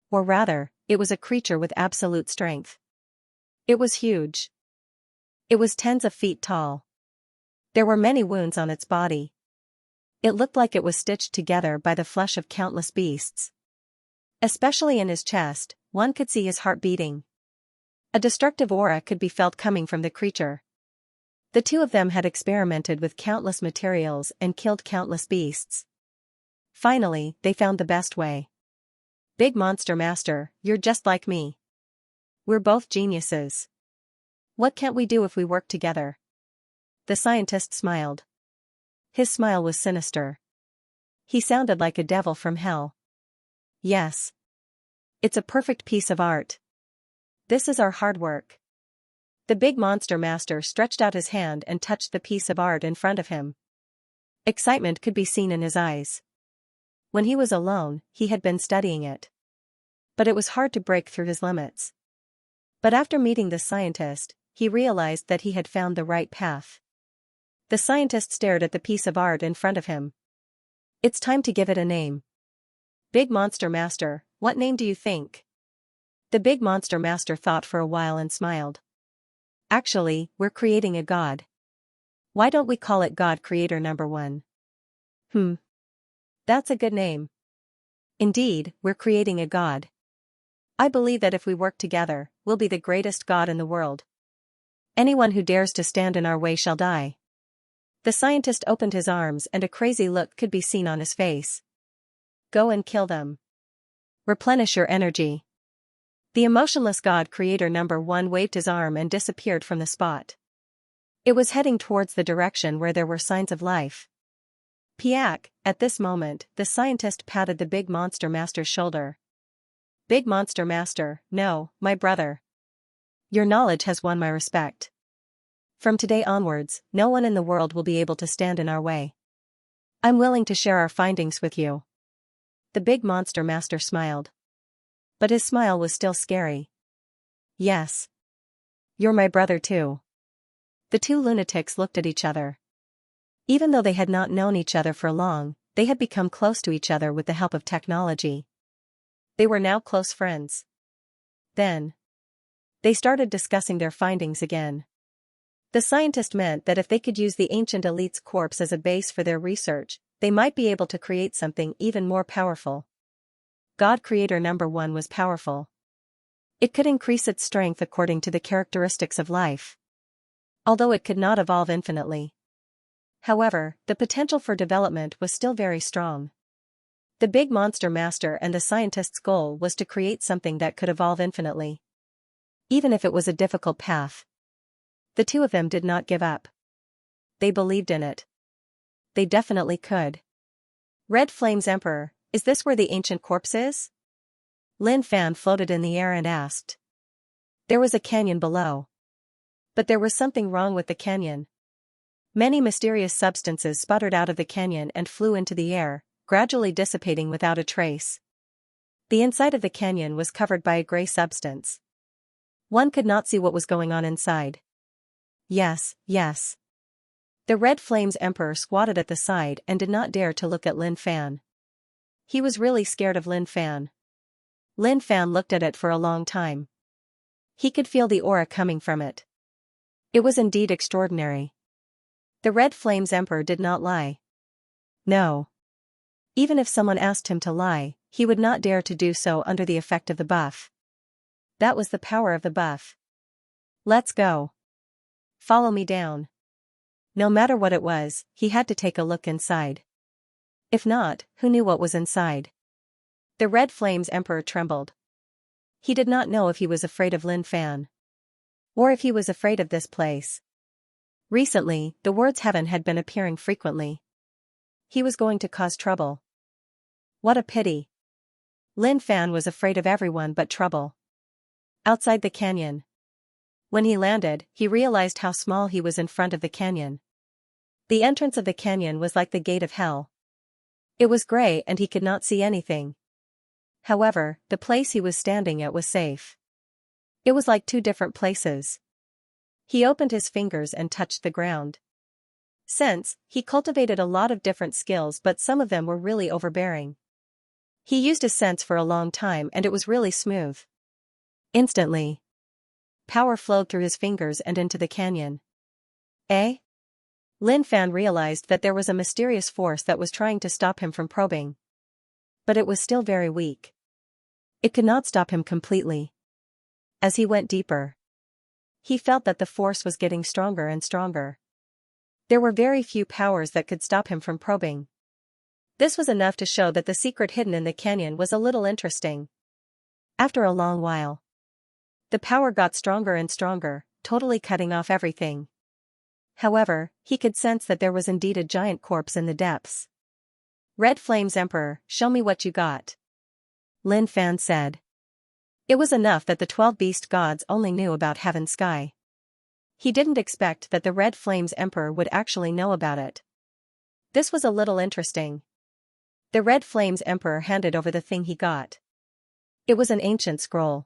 Or rather, it was a creature with absolute strength. It was huge. It was tens of feet tall. There were many wounds on its body. It looked like it was stitched together by the flesh of countless beasts. Especially in his chest, one could see his heart beating. A destructive aura could be felt coming from the creature. The two of them had experimented with countless materials and killed countless beasts. Finally, they found the best way. Big Monster Master, you're just like me. We're both geniuses. What can't we do if we work together? The scientist smiled. His smile was sinister. He sounded like a devil from hell. Yes. It's a perfect piece of art. This is our hard work. The big monster master stretched out his hand and touched the piece of art in front of him. Excitement could be seen in his eyes. When he was alone, he had been studying it. But it was hard to break through his limits. But after meeting the scientist, he realized that he had found the right path. The scientist stared at the piece of art in front of him. It's time to give it a name. Big Monster Master, what name do you think? The big monster master thought for a while and smiled. Actually, we're creating a god. Why don't we call it God Creator Number 1? That's a good name. Indeed, we're creating a god. I believe that if we work together, we'll be the greatest god in the world. Anyone who dares to stand in our way shall die. The scientist opened his arms and a crazy look could be seen on his face. Go and kill them. Replenish your energy. The emotionless God Creator Number 1 waved his arm and disappeared from the spot. It was heading towards the direction where there were signs of life. Piak, at this moment, the scientist patted the big monster master's shoulder. Big Monster Master, no, my brother. Your knowledge has won my respect. From today onwards, no one in the world will be able to stand in our way. I'm willing to share our findings with you. The big monster master smiled. But his smile was still scary. Yes. You're my brother too. The two lunatics looked at each other. Even though they had not known each other for long, they had become close to each other with the help of technology. They were now close friends. Then, they started discussing their findings again. The scientist meant that if they could use the ancient elite's corpse as a base for their research, they might be able to create something even more powerful. God Creator Number 1 was powerful. It could increase its strength according to the characteristics of life. Although it could not evolve infinitely. However, the potential for development was still very strong. The big monster master and the scientist's goal was to create something that could evolve infinitely. Even if it was a difficult path. The two of them did not give up. They believed in it. They definitely could. Red Flames Emperor, is this where the ancient corpse is? Lin Fan floated in the air and asked. There was a canyon below. But there was something wrong with the canyon. Many mysterious substances sputtered out of the canyon and flew into the air, gradually dissipating without a trace. The inside of the canyon was covered by a gray substance. One could not see what was going on inside. Yes, yes. The Red Flames Emperor squatted at the side and did not dare to look at Lin Fan. He was really scared of Lin Fan. Lin Fan looked at it for a long time. He could feel the aura coming from it. It was indeed extraordinary. The Red Flames Emperor did not lie. No. Even if someone asked him to lie, he would not dare to do so under the effect of the buff. That was the power of the buff. Let's go. Follow me down. No matter what it was, he had to take a look inside. If not, who knew what was inside? The Red Flames Emperor trembled. He did not know if he was afraid of Lin Fan. Or if he was afraid of this place. Recently, the words heaven had been appearing frequently. He was going to cause trouble. What a pity. Lin Fan was afraid of everyone but trouble. Outside the canyon. When he landed, he realized how small he was in front of the canyon. The entrance of the canyon was like the gate of hell. It was gray and he could not see anything. However, the place he was standing at was safe. It was like two different places. He opened his fingers and touched the ground. Since, he cultivated a lot of different skills, but some of them were really overbearing. He used his sense for a long time and it was really smooth. Instantly, power flowed through his fingers and into the canyon. Eh? Lin Fan realized that there was a mysterious force that was trying to stop him from probing. But it was still very weak. It could not stop him completely. As he went deeper, he felt that the force was getting stronger and stronger. There were very few powers that could stop him from probing. This was enough to show that the secret hidden in the canyon was a little interesting. After a long while, the power got stronger and stronger, totally cutting off everything. However, he could sense that there was indeed a giant corpse in the depths. Red Flames Emperor, show me what you got. Lin Fan said. It was enough that the 12 beast gods only knew about Heaven Sky. He didn't expect that the Red Flames Emperor would actually know about it. This was a little interesting. The Red Flames Emperor handed over the thing he got. It was an ancient scroll.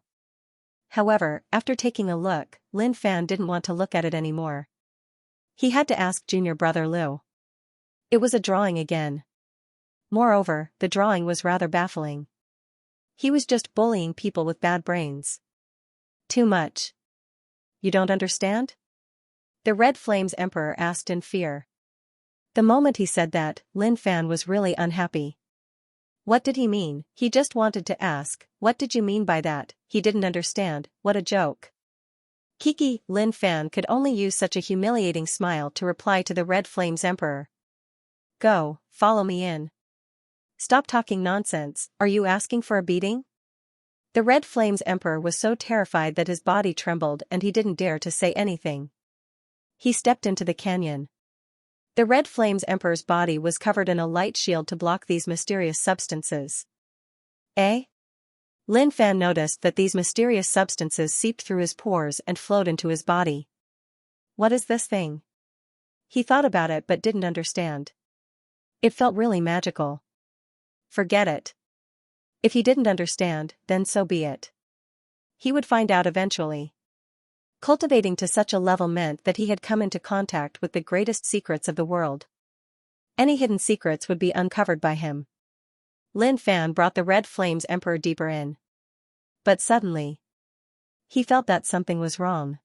However, after taking a look, Lin Fan didn't want to look at it anymore. He had to ask junior brother Liu. It was a drawing again. Moreover, the drawing was rather baffling. He was just bullying people with bad brains. Too much. You don't understand? The Red Flames Emperor asked in fear. The moment he said that, Lin Fan was really unhappy. What did he mean? He just wanted to ask, what did you mean by that? He didn't understand, what a joke. Kiki, Lin Fan could only use such a humiliating smile to reply to the Red Flames Emperor. Go, follow me in. Stop talking nonsense, are you asking for a beating? The Red Flames Emperor was so terrified that his body trembled and he didn't dare to say anything. He stepped into the canyon. The Red Flames Emperor's body was covered in a light shield to block these mysterious substances. Eh? Lin Fan noticed that these mysterious substances seeped through his pores and flowed into his body. What is this thing? He thought about it but didn't understand. It felt really magical. Forget it. If he didn't understand, then so be it. He would find out eventually. Cultivating to such a level meant that he had come into contact with the greatest secrets of the world. Any hidden secrets would be uncovered by him. Lin Fan brought the Red Flames Emperor deeper in. But suddenly, he felt that something was wrong.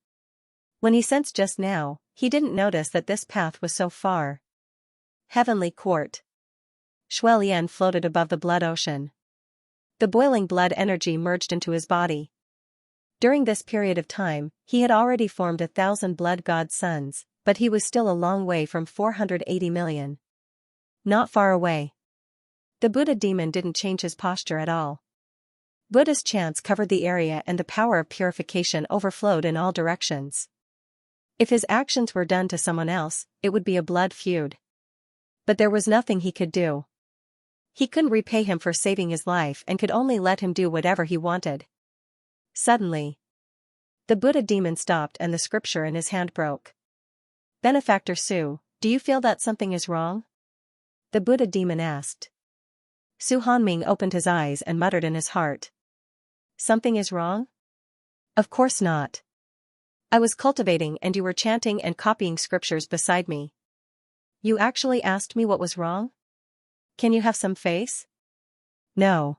When he sensed just now, he didn't notice that this path was so far. Heavenly Court. Shuelian floated above the blood ocean. The boiling blood energy merged into his body. During this period of time, he had already formed 1,000 blood god sons, but he was still a long way from 480 million. Not far away. The Buddha demon didn't change his posture at all. Buddha's chants covered the area and the power of purification overflowed in all directions. If his actions were done to someone else, it would be a blood feud. But there was nothing he could do. He couldn't repay him for saving his life and could only let him do whatever he wanted. Suddenly, the Buddha demon stopped and the scripture in his hand broke. Benefactor Su, Do you feel that something is wrong? The Buddha demon asked. Su Hanming opened his eyes and muttered in his heart. Something is wrong? Of course not. I was cultivating and you were chanting and copying scriptures beside me. You actually asked me what was wrong? Can you have some face? No.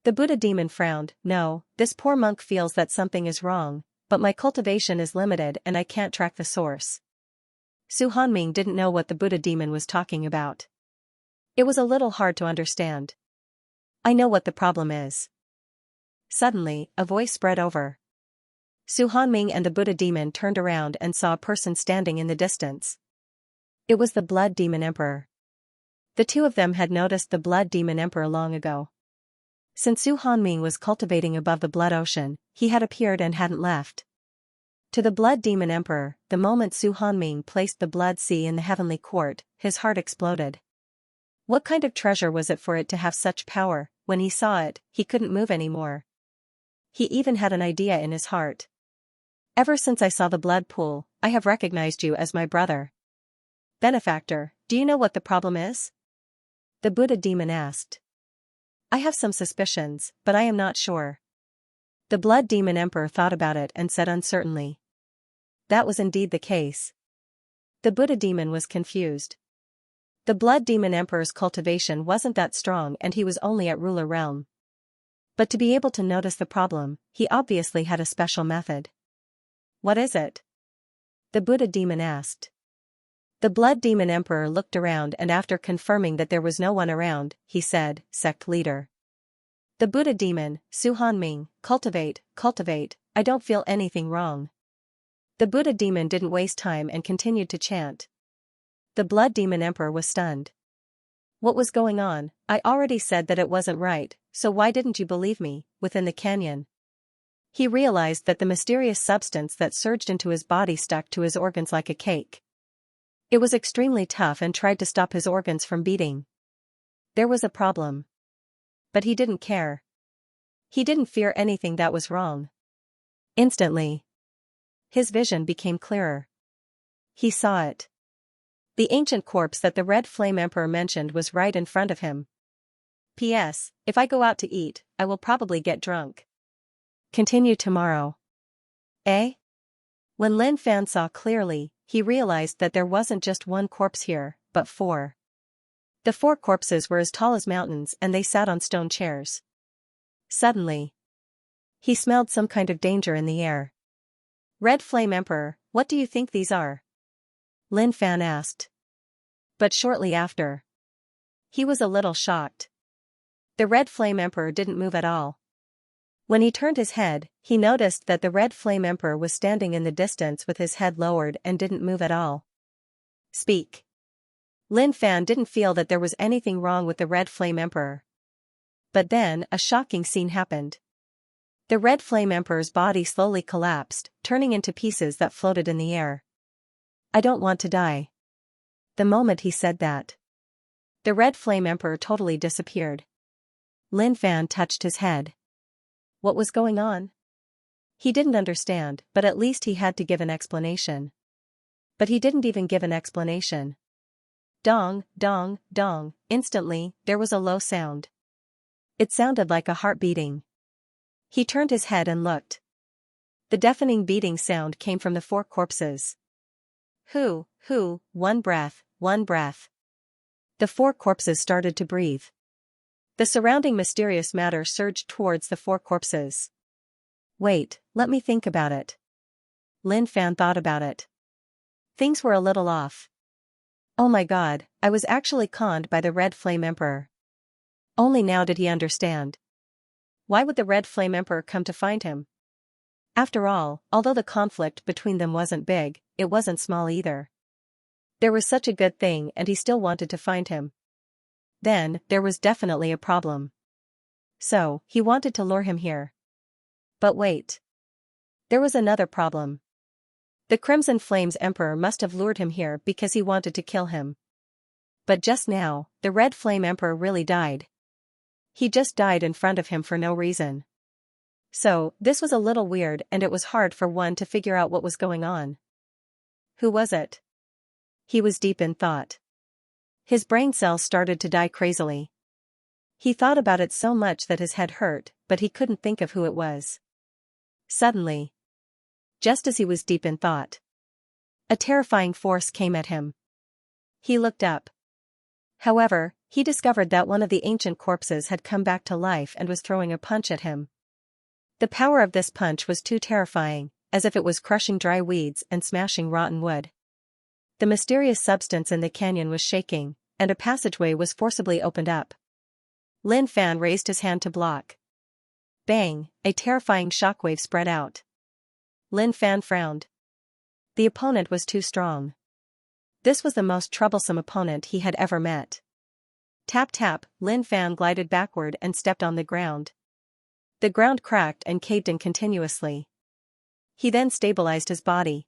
The Buddha demon frowned. No, this poor monk feels that something is wrong, but my cultivation is limited and I can't track the source. Su Hanming didn't know what the Buddha demon was talking about. It was a little hard to understand. I know what the problem is. Suddenly, a voice spread over. Su Hanming and the Buddha demon turned around and saw a person standing in the distance. It was the Blood Demon Emperor. The two of them had noticed the Blood Demon Emperor long ago. Since Su Hanming was cultivating above the Blood Ocean, he had appeared and hadn't left. To the Blood Demon Emperor, the moment Su Hanming placed the Blood Sea in the heavenly court, his heart exploded. What kind of treasure was it for it to have such power? When he saw it, he couldn't move anymore. He even had an idea in his heart. Ever since I saw the blood pool, I have recognized you as my brother. Benefactor, do you know what the problem is? The Buddha demon asked. I have some suspicions, but I am not sure. The Blood Demon Emperor thought about it and said uncertainly. That was indeed the case. The Buddha demon was confused. The Blood Demon Emperor's cultivation wasn't that strong and he was only at ruler realm. But to be able to notice the problem, he obviously had a special method. What is it? The Buddha demon asked. The Blood Demon Emperor looked around and after confirming that there was no one around, he said, Sect leader. The Buddha demon, Su Hanming, cultivate, I don't feel anything wrong. The Buddha demon didn't waste time and continued to chant. The Blood Demon Emperor was stunned. What was going on? I already said that it wasn't right, so why didn't you believe me? Within the canyon. He realized that the mysterious substance that surged into his body stuck to his organs like a cake. It was extremely tough and tried to stop his organs from beating. There was a problem. But he didn't care. He didn't fear anything that was wrong. Instantly, his vision became clearer. He saw it. The ancient corpse that the Red Flame Emperor mentioned was right in front of him. P.S. If I go out to eat, I will probably get drunk. Continue tomorrow. Eh? When Lin Fan saw clearly, he realized that there wasn't just one corpse here, but 4. The 4 corpses were as tall as mountains and they sat on stone chairs. Suddenly, he smelled some kind of danger in the air. Red Flame Emperor, what do you think these are? Lin Fan asked. But shortly after, he was a little shocked. The Red Flame Emperor didn't move at all. When he turned his head, he noticed that the Red Flame Emperor was standing in the distance with his head lowered and didn't move at all. Speak. Lin Fan didn't feel that there was anything wrong with the Red Flame Emperor. But then, a shocking scene happened. The Red Flame Emperor's body slowly collapsed, turning into pieces that floated in the air. I don't want to die. The moment he said that, the Red Flame Emperor totally disappeared. Lin Fan touched his head. What was going on? He didn't understand, but at least he had to give an explanation. But he didn't even give an explanation. Dong, dong, dong, instantly, there was a low sound. It sounded like a heart beating. He turned his head and looked. The deafening beating sound came from the 4 corpses. Who, one breath, one breath. The 4 corpses started to breathe. The surrounding mysterious matter surged towards the 4 corpses. Wait, let me think about it. Lin Fan thought about it. Things were a little off. Oh my god, I was actually conned by the Red Flame Emperor. Only now did he understand. Why would the Red Flame Emperor come to find him? After all, although the conflict between them wasn't big, it wasn't small either. There was such a good thing and he still wanted to find him. Then, there was definitely a problem. So, he wanted to lure him here. But wait. There was another problem. The Crimson Flames Emperor must have lured him here because he wanted to kill him. But just now, the Red Flame Emperor really died. He just died in front of him for no reason. So, this was a little weird and it was hard for one to figure out what was going on. Who was it? He was deep in thought. His brain cells started to die crazily. He thought about it so much that his head hurt, but he couldn't think of who it was. Suddenly, just as he was deep in thought, a terrifying force came at him. He looked up. However, he discovered that one of the ancient corpses had come back to life and was throwing a punch at him. The power of this punch was too terrifying, as if it was crushing dry weeds and smashing rotten wood. The mysterious substance in the canyon was shaking, and a passageway was forcibly opened up. Lin Fan raised his hand to block. Bang! A terrifying shockwave spread out. Lin Fan frowned. The opponent was too strong. This was the most troublesome opponent he had ever met. Tap tap, Lin Fan glided backward and stepped on the ground. The ground cracked and caved in continuously. He then stabilized his body.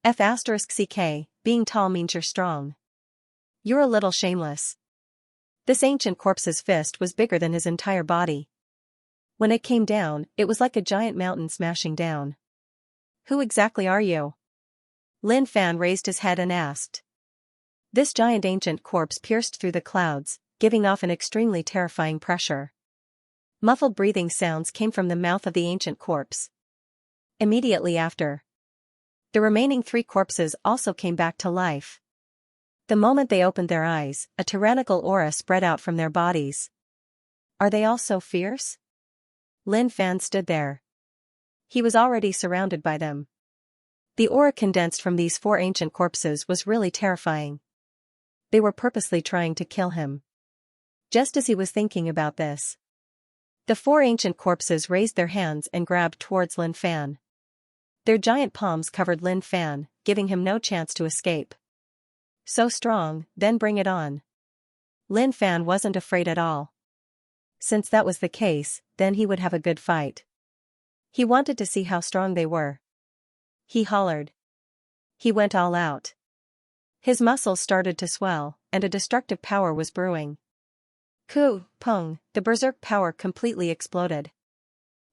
F*CK, being tall means you're strong. You're a little shameless. This ancient corpse's fist was bigger than his entire body. When it came down, it was like a giant mountain smashing down. Who exactly are you? Lin Fan raised his head and asked. This giant ancient corpse pierced through the clouds, giving off an extremely terrifying pressure. Muffled breathing sounds came from the mouth of the ancient corpse. Immediately after, the remaining 3 corpses also came back to life. The moment they opened their eyes, a tyrannical aura spread out from their bodies. Are they all so fierce? Lin Fan stood there. He was already surrounded by them. The aura condensed from these 4 ancient corpses was really terrifying. They were purposely trying to kill him. Just as he was thinking about this, the 4 ancient corpses raised their hands and grabbed towards Lin Fan. Their giant palms covered Lin Fan, giving him no chance to escape. So strong, then bring it on. Lin Fan wasn't afraid at all. Since that was the case, then he would have a good fight. He wanted to see how strong they were. He hollered. He went all out. His muscles started to swell, and a destructive power was brewing. Ku, Pung, the berserk power completely exploded.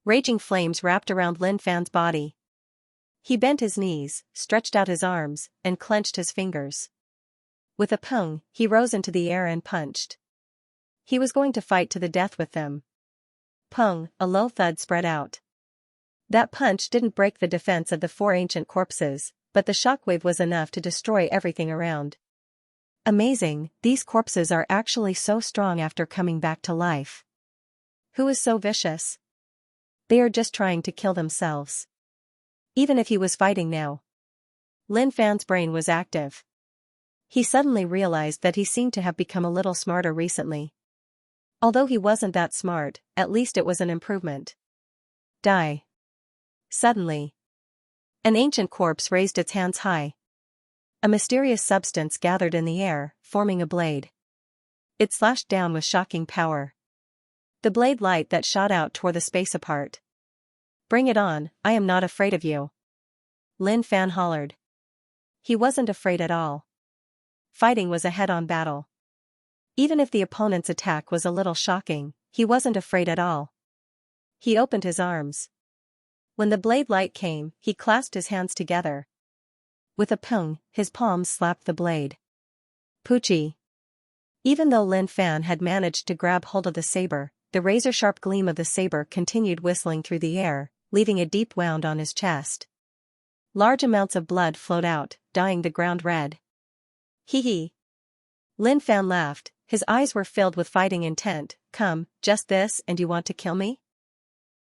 Raging flames wrapped around Lin Fan's body. He bent his knees, stretched out his arms, and clenched his fingers. With a pung, he rose into the air and punched. He was going to fight to the death with them. Pung, a low thud spread out. That punch didn't break the defense of the 4 ancient corpses, but the shockwave was enough to destroy everything around. Amazing, these corpses are actually so strong after coming back to life. Who is so vicious? They are just trying to kill themselves. Even if he was fighting now. Lin Fan's brain was active. He suddenly realized that he seemed to have become a little smarter recently. Although he wasn't that smart, at least it was an improvement. Die. Suddenly, an ancient corpse raised its hands high. A mysterious substance gathered in the air, forming a blade. It slashed down with shocking power. The blade light that shot out tore the space apart. Bring it on, I am not afraid of you. Lin Fan hollered. He wasn't afraid at all. Fighting was a head-on battle. Even if the opponent's attack was a little shocking, he wasn't afraid at all. He opened his arms. When the blade light came, he clasped his hands together. With a pung, his palms slapped the blade. Poochie. Even though Lin Fan had managed to grab hold of the saber, the razor-sharp gleam of the saber continued whistling through the air, leaving a deep wound on his chest. Large amounts of blood flowed out, dyeing the ground red. Hee hee. Lin Fan laughed, his eyes were filled with fighting intent. Come, just this and you want to kill me?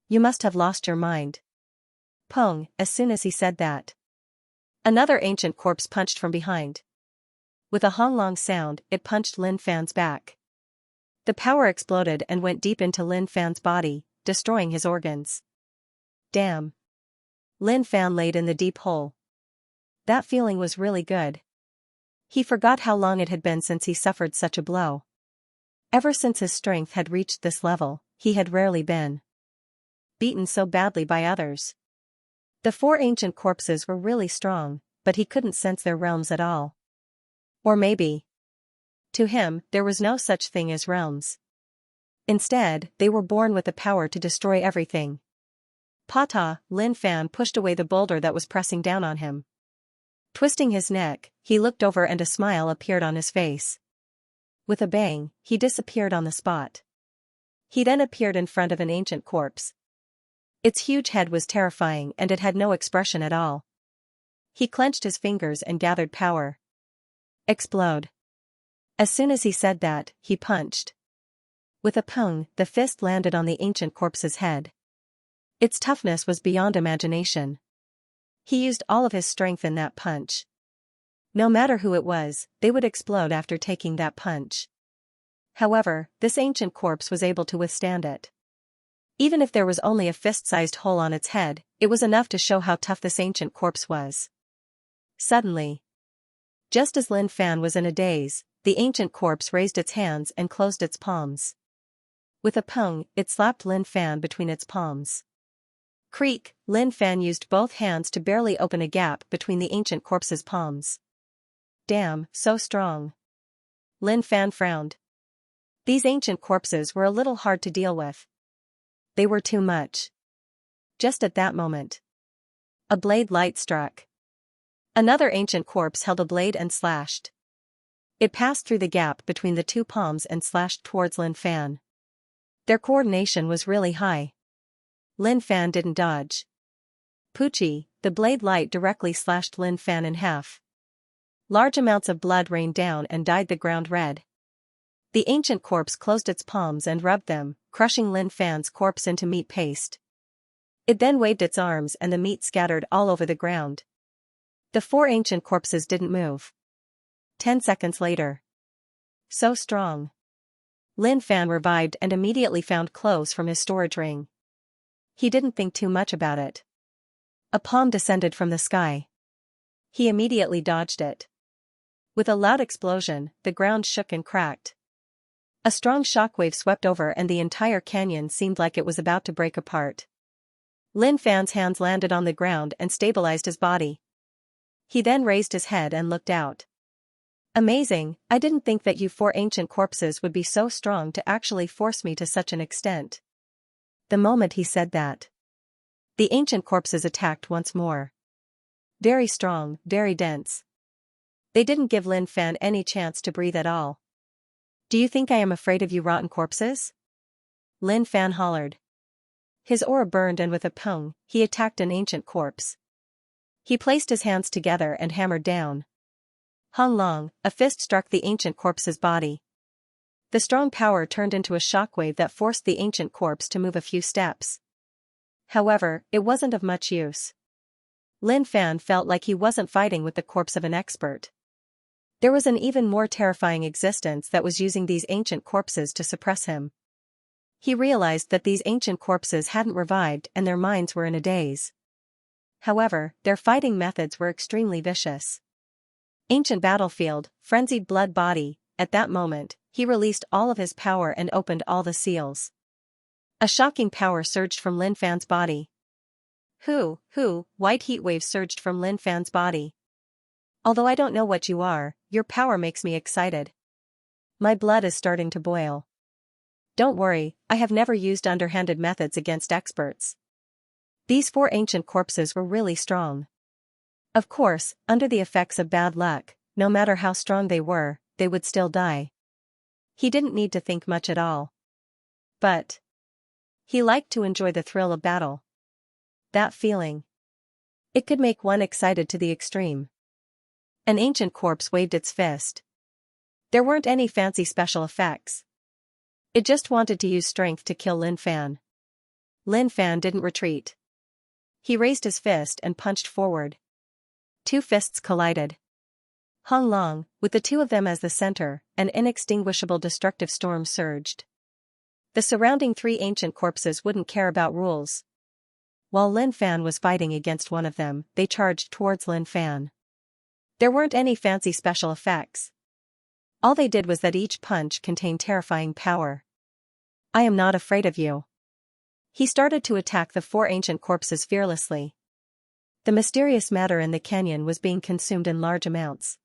You must have lost your mind. Pung, as soon as he said that, another ancient corpse punched from behind. With a hong-long sound, it punched Lin Fan's back. The power exploded and went deep into Lin Fan's body, destroying his organs. Damn. Lin Fan laid in the deep hole. That feeling was really good. He forgot how long it had been since he suffered such a blow. Ever since his strength had reached this level, he had rarely been beaten so badly by others. The 4 ancient corpses were really strong, but he couldn't sense their realms at all. Or maybe, to him, there was no such thing as realms. Instead, they were born with the power to destroy everything. Pata, Lin Fan pushed away the boulder that was pressing down on him. Twisting his neck, he looked over and a smile appeared on his face. With a bang, he disappeared on the spot. He then appeared in front of an ancient corpse. Its huge head was terrifying and it had no expression at all. He clenched his fingers and gathered power. Explode. As soon as he said that, he punched. With a pung, the fist landed on the ancient corpse's head. Its toughness was beyond imagination. He used all of his strength in that punch. No matter who it was, they would explode after taking that punch. However, this ancient corpse was able to withstand it. Even if there was only a fist-sized hole on its head, it was enough to show how tough this ancient corpse was. Suddenly, just as Lin Fan was in a daze, the ancient corpse raised its hands and closed its palms. With a pung, it slapped Lin Fan between its palms. Creak, Lin Fan used both hands to barely open a gap between the ancient corpse's palms. Damn, so strong. Lin Fan frowned. These ancient corpses were a little hard to deal with. They were too much. Just at that moment, a blade light struck. Another ancient corpse held a blade and slashed. It passed through the gap between the two palms and slashed towards Lin Fan. Their coordination was really high. Lin Fan didn't dodge. Poochie, the blade light directly slashed Lin Fan in half. Large amounts of blood rained down and dyed the ground red. The ancient corpse closed its palms and rubbed them, crushing Lin Fan's corpse into meat paste. It then waved its arms and the meat scattered all over the ground. The four ancient corpses didn't move. 10 seconds later. So strong. Lin Fan revived and immediately found clothes from his storage ring. He didn't think too much about it. A palm descended from the sky. He immediately dodged it. With a loud explosion, the ground shook and cracked. A strong shockwave swept over and the entire canyon seemed like it was about to break apart. Lin Fan's hands landed on the ground and stabilized his body. He then raised his head and looked out. Amazing, I didn't think that you four ancient corpses would be so strong to actually force me to such an extent. The moment he said that, the ancient corpses attacked once more. Very strong, very dense. They didn't give Lin Fan any chance to breathe at all. Do you think I am afraid of you rotten corpses? Lin Fan hollered. His aura burned and with a pung, he attacked an ancient corpse. He placed his hands together and hammered down. Hung long, a fist struck the ancient corpse's body. The strong power turned into a shockwave that forced the ancient corpse to move a few steps. However, it wasn't of much use. Lin Fan felt like he wasn't fighting with the corpse of an expert. There was an even more terrifying existence that was using these ancient corpses to suppress him. He realized that these ancient corpses hadn't revived and their minds were in a daze. However, their fighting methods were extremely vicious. Ancient battlefield, frenzied blood body, at that moment, he released all of his power and opened all the seals. A shocking power surged from Lin Fan's body. White heat waves surged from Lin Fan's body. Although I don't know what you are, your power makes me excited. My blood is starting to boil. Don't worry, I have never used underhanded methods against experts. These four ancient corpses were really strong. Of course, under the effects of bad luck, no matter how strong they were, they would still die. He didn't need to think much at all. But he liked to enjoy the thrill of battle. That feeling. It could make one excited to the extreme. An ancient corpse waved its fist. There weren't any fancy special effects. It just wanted to use strength to kill Lin Fan. Lin Fan didn't retreat. He raised his fist and punched forward. Two fists collided. Hung long, with the two of them as the center, an inextinguishable destructive storm surged. The surrounding three ancient corpses wouldn't care about rules. While Lin Fan was fighting against one of them, they charged towards Lin Fan. There weren't any fancy special effects. All they did was that each punch contained terrifying power. I am not afraid of you. He started to attack the four ancient corpses fearlessly. The mysterious matter in the canyon was being consumed in large amounts.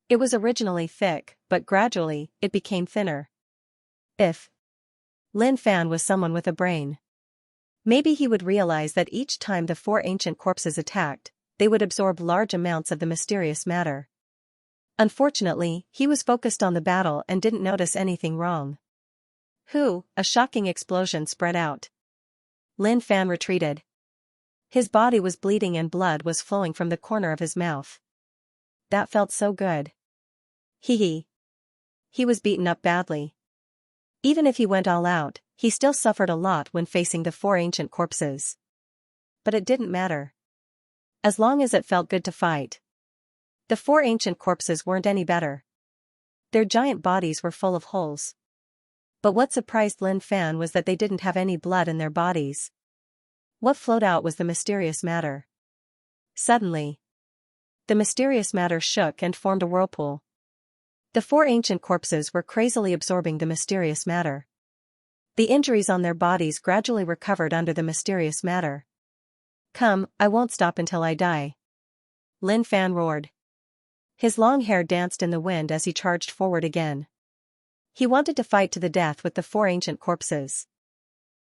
It was originally thick, but gradually, it became thinner. If Lin Fan was someone with a brain, maybe he would realize that each time the four ancient corpses attacked, they would absorb large amounts of the mysterious matter. Unfortunately, he was focused on the battle and didn't notice anything wrong. A shocking explosion spread out. Lin Fan retreated. His body was bleeding and blood was flowing from the corner of his mouth. That felt so good. He was beaten up badly. Even if he went all out, he still suffered a lot when facing the 4 ancient corpses. But it didn't matter. As long as it felt good to fight. The 4 ancient corpses weren't any better. Their giant bodies were full of holes. But what surprised Lin Fan was that they didn't have any blood in their bodies. What flowed out was the mysterious matter. Suddenly, the mysterious matter shook and formed a whirlpool. The 4 ancient corpses were crazily absorbing the mysterious matter. The injuries on their bodies gradually recovered under the mysterious matter. Come, I won't stop until I die. Lin Fan roared. His long hair danced in the wind as he charged forward again. He wanted to fight to the death with the 4 ancient corpses.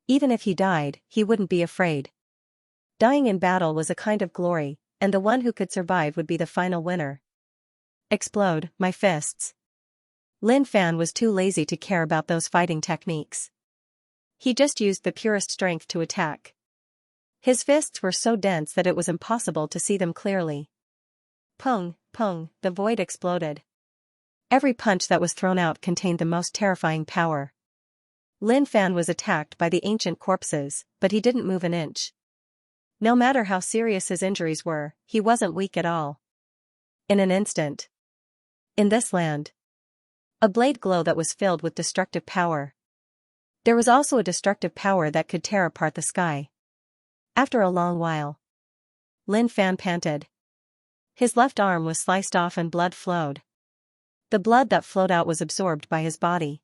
Even if he died, he wouldn't be afraid. Dying in battle was a kind of glory, and the one who could survive would be the final winner. Explode, my fists. Lin Fan was too lazy to care about those fighting techniques. He just used the purest strength to attack. His fists were so dense that it was impossible to see them clearly. Pung, pung, the void exploded. Every punch that was thrown out contained the most terrifying power. Lin Fan was attacked by the ancient corpses, but he didn't move an inch. No matter how serious his injuries were, he wasn't weak at all. In an instant. In this land. A blade glowed that was filled with destructive power. There was also a destructive power that could tear apart the sky. After a long while, Lin Fan panted. His left arm was sliced off and blood flowed. The blood that flowed out was absorbed by his body.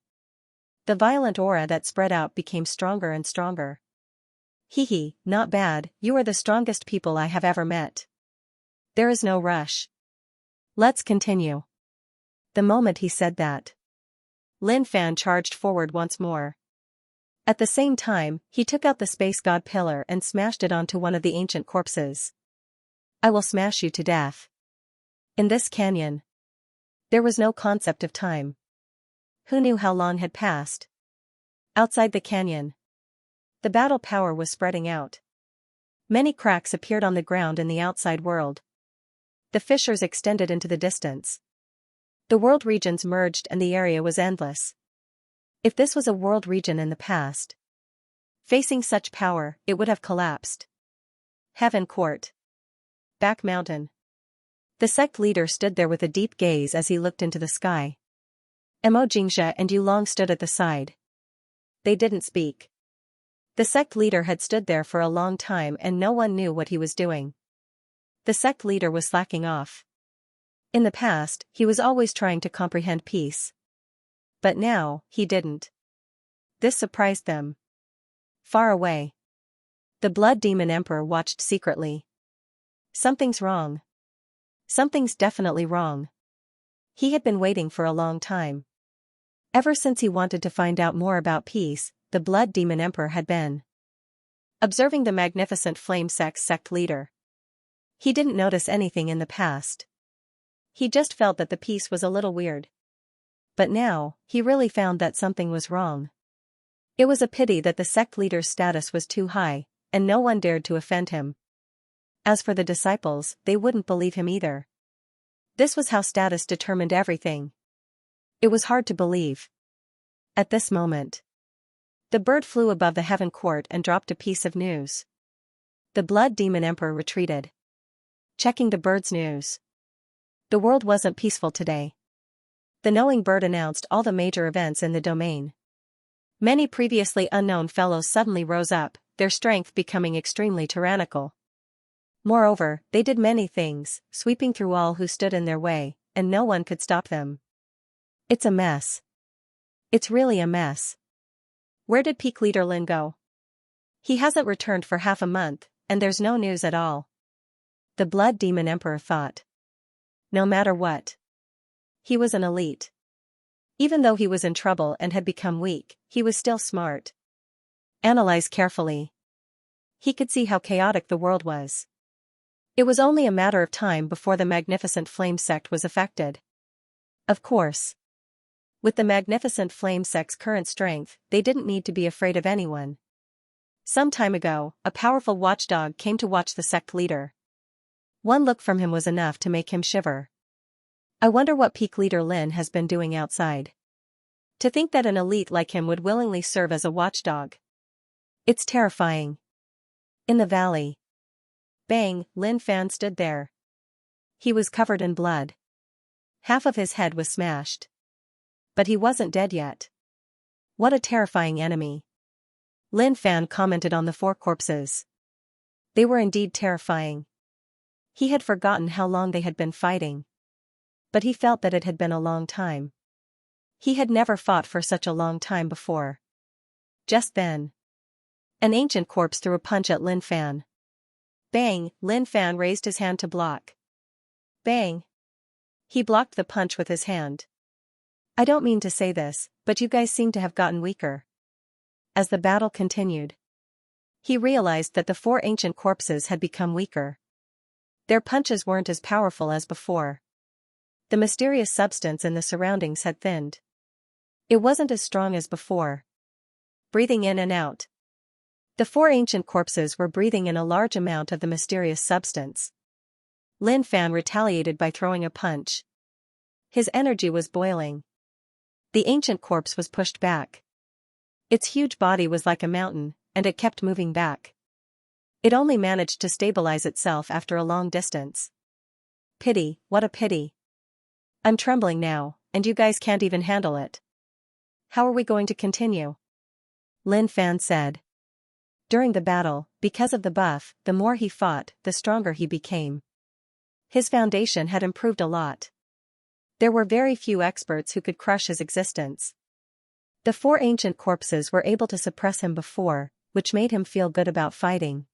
The violent aura that spread out became stronger and stronger. Not bad, you are the strongest people I have ever met. There is no rush. Let's continue. The moment he said that, Lin Fan charged forward once more. At the same time, he took out the space god pillar and smashed it onto one of the ancient corpses. I will smash you to death. In this canyon, there was no concept of time. Who knew how long had passed? Outside the canyon, the battle power was spreading out. Many cracks appeared on the ground in the outside world. The fissures extended into the distance. The world regions merged and the area was endless. If this was a world region in the past, facing such power, it would have collapsed. Heaven Court. Back Mountain. The sect leader stood there with a deep gaze as he looked into the sky. Xianxia and Yulong stood at the side. They didn't speak. The sect leader had stood there for a long time and no one knew what he was doing. The sect leader was slacking off. In the past, he was always trying to comprehend peace. But now, he didn't. This surprised them. Far away, the Blood Demon Emperor watched secretly. Something's wrong. Something's definitely wrong. He had been waiting for a long time. Ever since he wanted to find out more about peace, the Blood Demon Emperor had been observing the magnificent Flame sect leader. He didn't notice anything in the past. He just felt that the peace was a little weird. But now, he really found that something was wrong. It was a pity that the sect leader's status was too high, and no one dared to offend him. As for the disciples, they wouldn't believe him either. This was how status determined everything. It was hard to believe. At this moment, the bird flew above the Heaven Court and dropped a piece of news. The Blood Demon Emperor retreated. Checking the bird's news. The world wasn't peaceful today. The knowing bird announced all the major events in the domain. Many previously unknown fellows suddenly rose up, their strength becoming extremely tyrannical. Moreover, they did many things, sweeping through all who stood in their way, and no one could stop them. It's a mess. It's really a mess. Where did Peak Leader Lin go? He hasn't returned for half a month, and there's no news at all. The Blood Demon Emperor thought. No matter what, he was an elite. Even though he was in trouble and had become weak, he was still smart. Analyze carefully. He could see how chaotic the world was. It was only a matter of time before the magnificent flame sect was affected. Of course. With the magnificent flame sect's current strength, they didn't need to be afraid of anyone. Some time ago, a powerful watchdog came to watch the sect leader. One look from him was enough to make him shiver. I wonder what peak leader Lin has been doing outside. To think that an elite like him would willingly serve as a watchdog. It's terrifying. In the valley. Bang, Lin Fan stood there. He was covered in blood. Half of his head was smashed. But he wasn't dead yet. What a terrifying enemy. Lin Fan commented on the 4 corpses. They were indeed terrifying. He had forgotten how long they had been fighting. But he felt that it had been a long time. He had never fought for such a long time before. Just then. An ancient corpse threw a punch at Lin Fan. Bang, Lin Fan raised his hand to block. Bang. He blocked the punch with his hand. I don't mean to say this, but you guys seem to have gotten weaker. As the battle continued, he realized that the 4 ancient corpses had become weaker. Their punches weren't as powerful as before. The mysterious substance in the surroundings had thinned. It wasn't as strong as before. Breathing in and out. The 4 ancient corpses were breathing in a large amount of the mysterious substance. Lin Fan retaliated by throwing a punch. His energy was boiling. The ancient corpse was pushed back. Its huge body was like a mountain, and it kept moving back. It only managed to stabilize itself after a long distance. Pity, what a pity. I'm trembling now, and you guys can't even handle it. How are we going to continue? Lin Fan said. During the battle, because of the buff, the more he fought, the stronger he became. His foundation had improved a lot. There were very few experts who could crush his existence. The 4 ancient corpses were able to suppress him before, which made him feel good about fighting.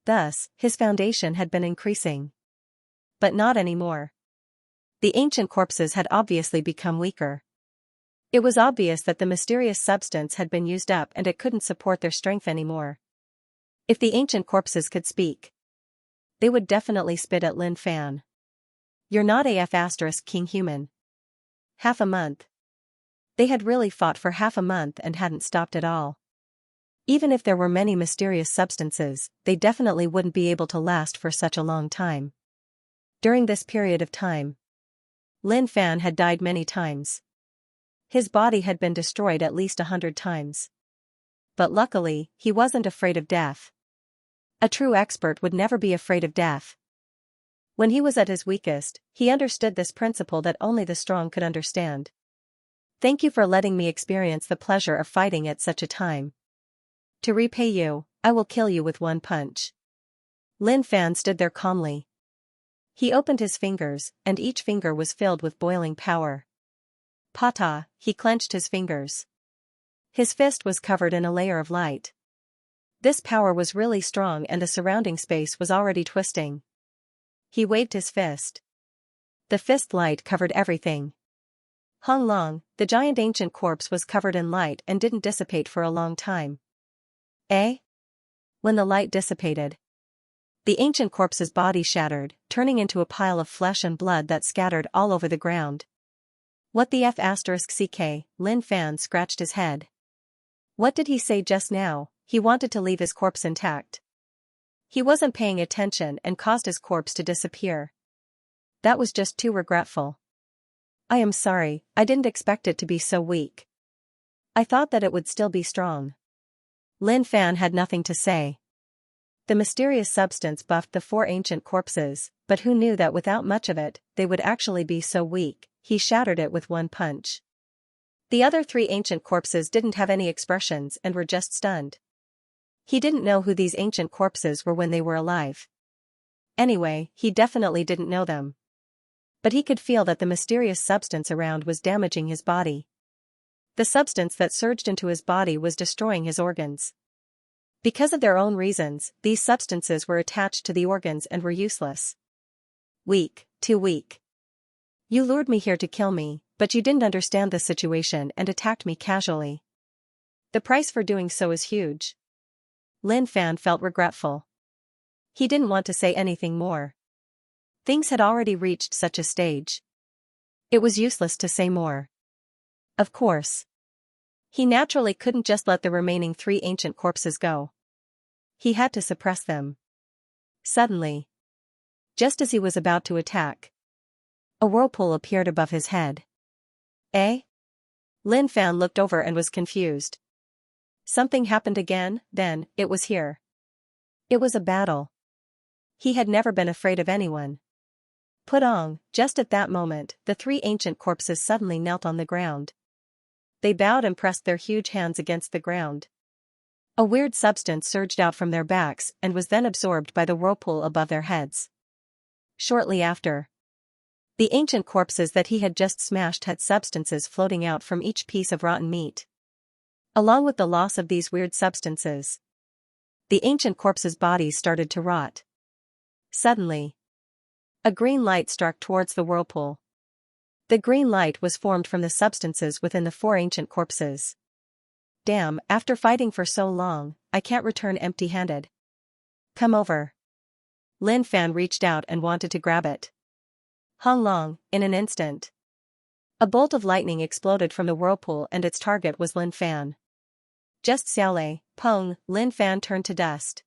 Thus, his foundation had been increasing. But not anymore. The ancient corpses had obviously become weaker. It was obvious that the mysterious substance had been used up and it couldn't support their strength anymore. If the ancient corpses could speak, they would definitely spit at Lin Fan. You're not *King human. Half a month. They had really fought for half a month and hadn't stopped at all. Even if there were many mysterious substances, they definitely wouldn't be able to last for such a long time. During this period of time, Lin Fan had died many times. His body had been destroyed at least 100 times. But luckily, he wasn't afraid of death. A true expert would never be afraid of death. When he was at his weakest, he understood this principle that only the strong could understand. Thank you for letting me experience the pleasure of fighting at such a time. To repay you, I will kill you with 1 punch. Lin Fan stood there calmly. He opened his fingers, and each finger was filled with boiling power. Pata, he clenched his fingers. His fist was covered in a layer of light. This power was really strong and the surrounding space was already twisting. He waved his fist. The fist light covered everything. Hung Long, the giant ancient corpse, was covered in light and didn't dissipate for a long time. When the light dissipated, the ancient corpse's body shattered, turning into a pile of flesh and blood that scattered all over the ground. What the *CK, Lin Fan scratched his head. What did he say just now? He wanted to leave his corpse intact. He wasn't paying attention and caused his corpse to disappear. That was just too regretful. I am sorry, I didn't expect it to be so weak. I thought that it would still be strong. Lin Fan had nothing to say. The mysterious substance buffed the 4 ancient corpses, but who knew that without much of it, they would actually be so weak. He shattered it with 1 punch. The other 3 ancient corpses didn't have any expressions and were just stunned. He didn't know who these ancient corpses were when they were alive. Anyway, he definitely didn't know them. But he could feel that the mysterious substance around was damaging his body. The substance that surged into his body was destroying his organs. Because of their own reasons, these substances were attached to the organs and were useless. Weak, too weak. You lured me here to kill me, but you didn't understand the situation and attacked me casually. The price for doing so is huge. Lin Fan felt regretful. He didn't want to say anything more. Things had already reached such a stage. It was useless to say more. Of course. He naturally couldn't just let the remaining 3 ancient corpses go. He had to suppress them. Suddenly, just as he was about to attack, a whirlpool appeared above his head. Eh? Lin Fan looked over and was confused. Something happened again, then, it was here. It was a battle. He had never been afraid of anyone. Putong, just at that moment, the 3 ancient corpses suddenly knelt on the ground. They bowed and pressed their huge hands against the ground. A weird substance surged out from their backs and was then absorbed by the whirlpool above their heads. Shortly after, the ancient corpses that he had just smashed had substances floating out from each piece of rotten meat. Along with the loss of these weird substances, the ancient corpses' bodies started to rot. Suddenly, a green light struck towards the whirlpool. The green light was formed from the substances within the 4 ancient corpses. Damn, after fighting for so long, I can't return empty-handed. Come over. Lin Fan reached out and wanted to grab it. Hong Long, in an instant. A bolt of lightning exploded from the whirlpool and its target was Lin Fan. Just Xiaolei, Peng, Lin Fan turned to dust.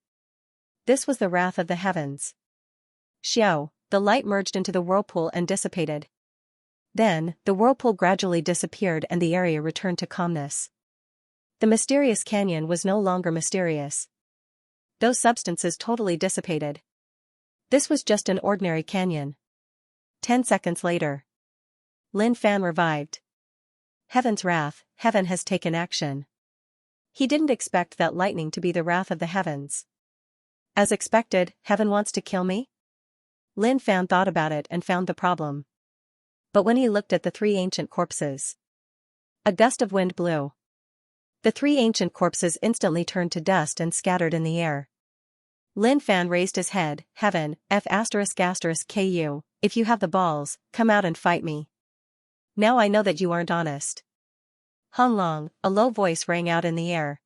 This was the wrath of the heavens. Xiao, the light merged into the whirlpool and dissipated. Then, the whirlpool gradually disappeared and the area returned to calmness. The mysterious canyon was no longer mysterious. Those substances totally dissipated. This was just an ordinary canyon. 10 seconds later, Lin Fan revived. Heaven's wrath, heaven has taken action. He didn't expect that lightning to be the wrath of the heavens. As expected, heaven wants to kill me? Lin Fan thought about it and found the problem. But when he looked at the 3 ancient corpses, a gust of wind blew. The 3 ancient corpses instantly turned to dust and scattered in the air. Lin Fan raised his head. Heaven, F***ku, if you have the balls, come out and fight me. Now I know that you aren't honest. Hong Long, a low voice rang out in the air.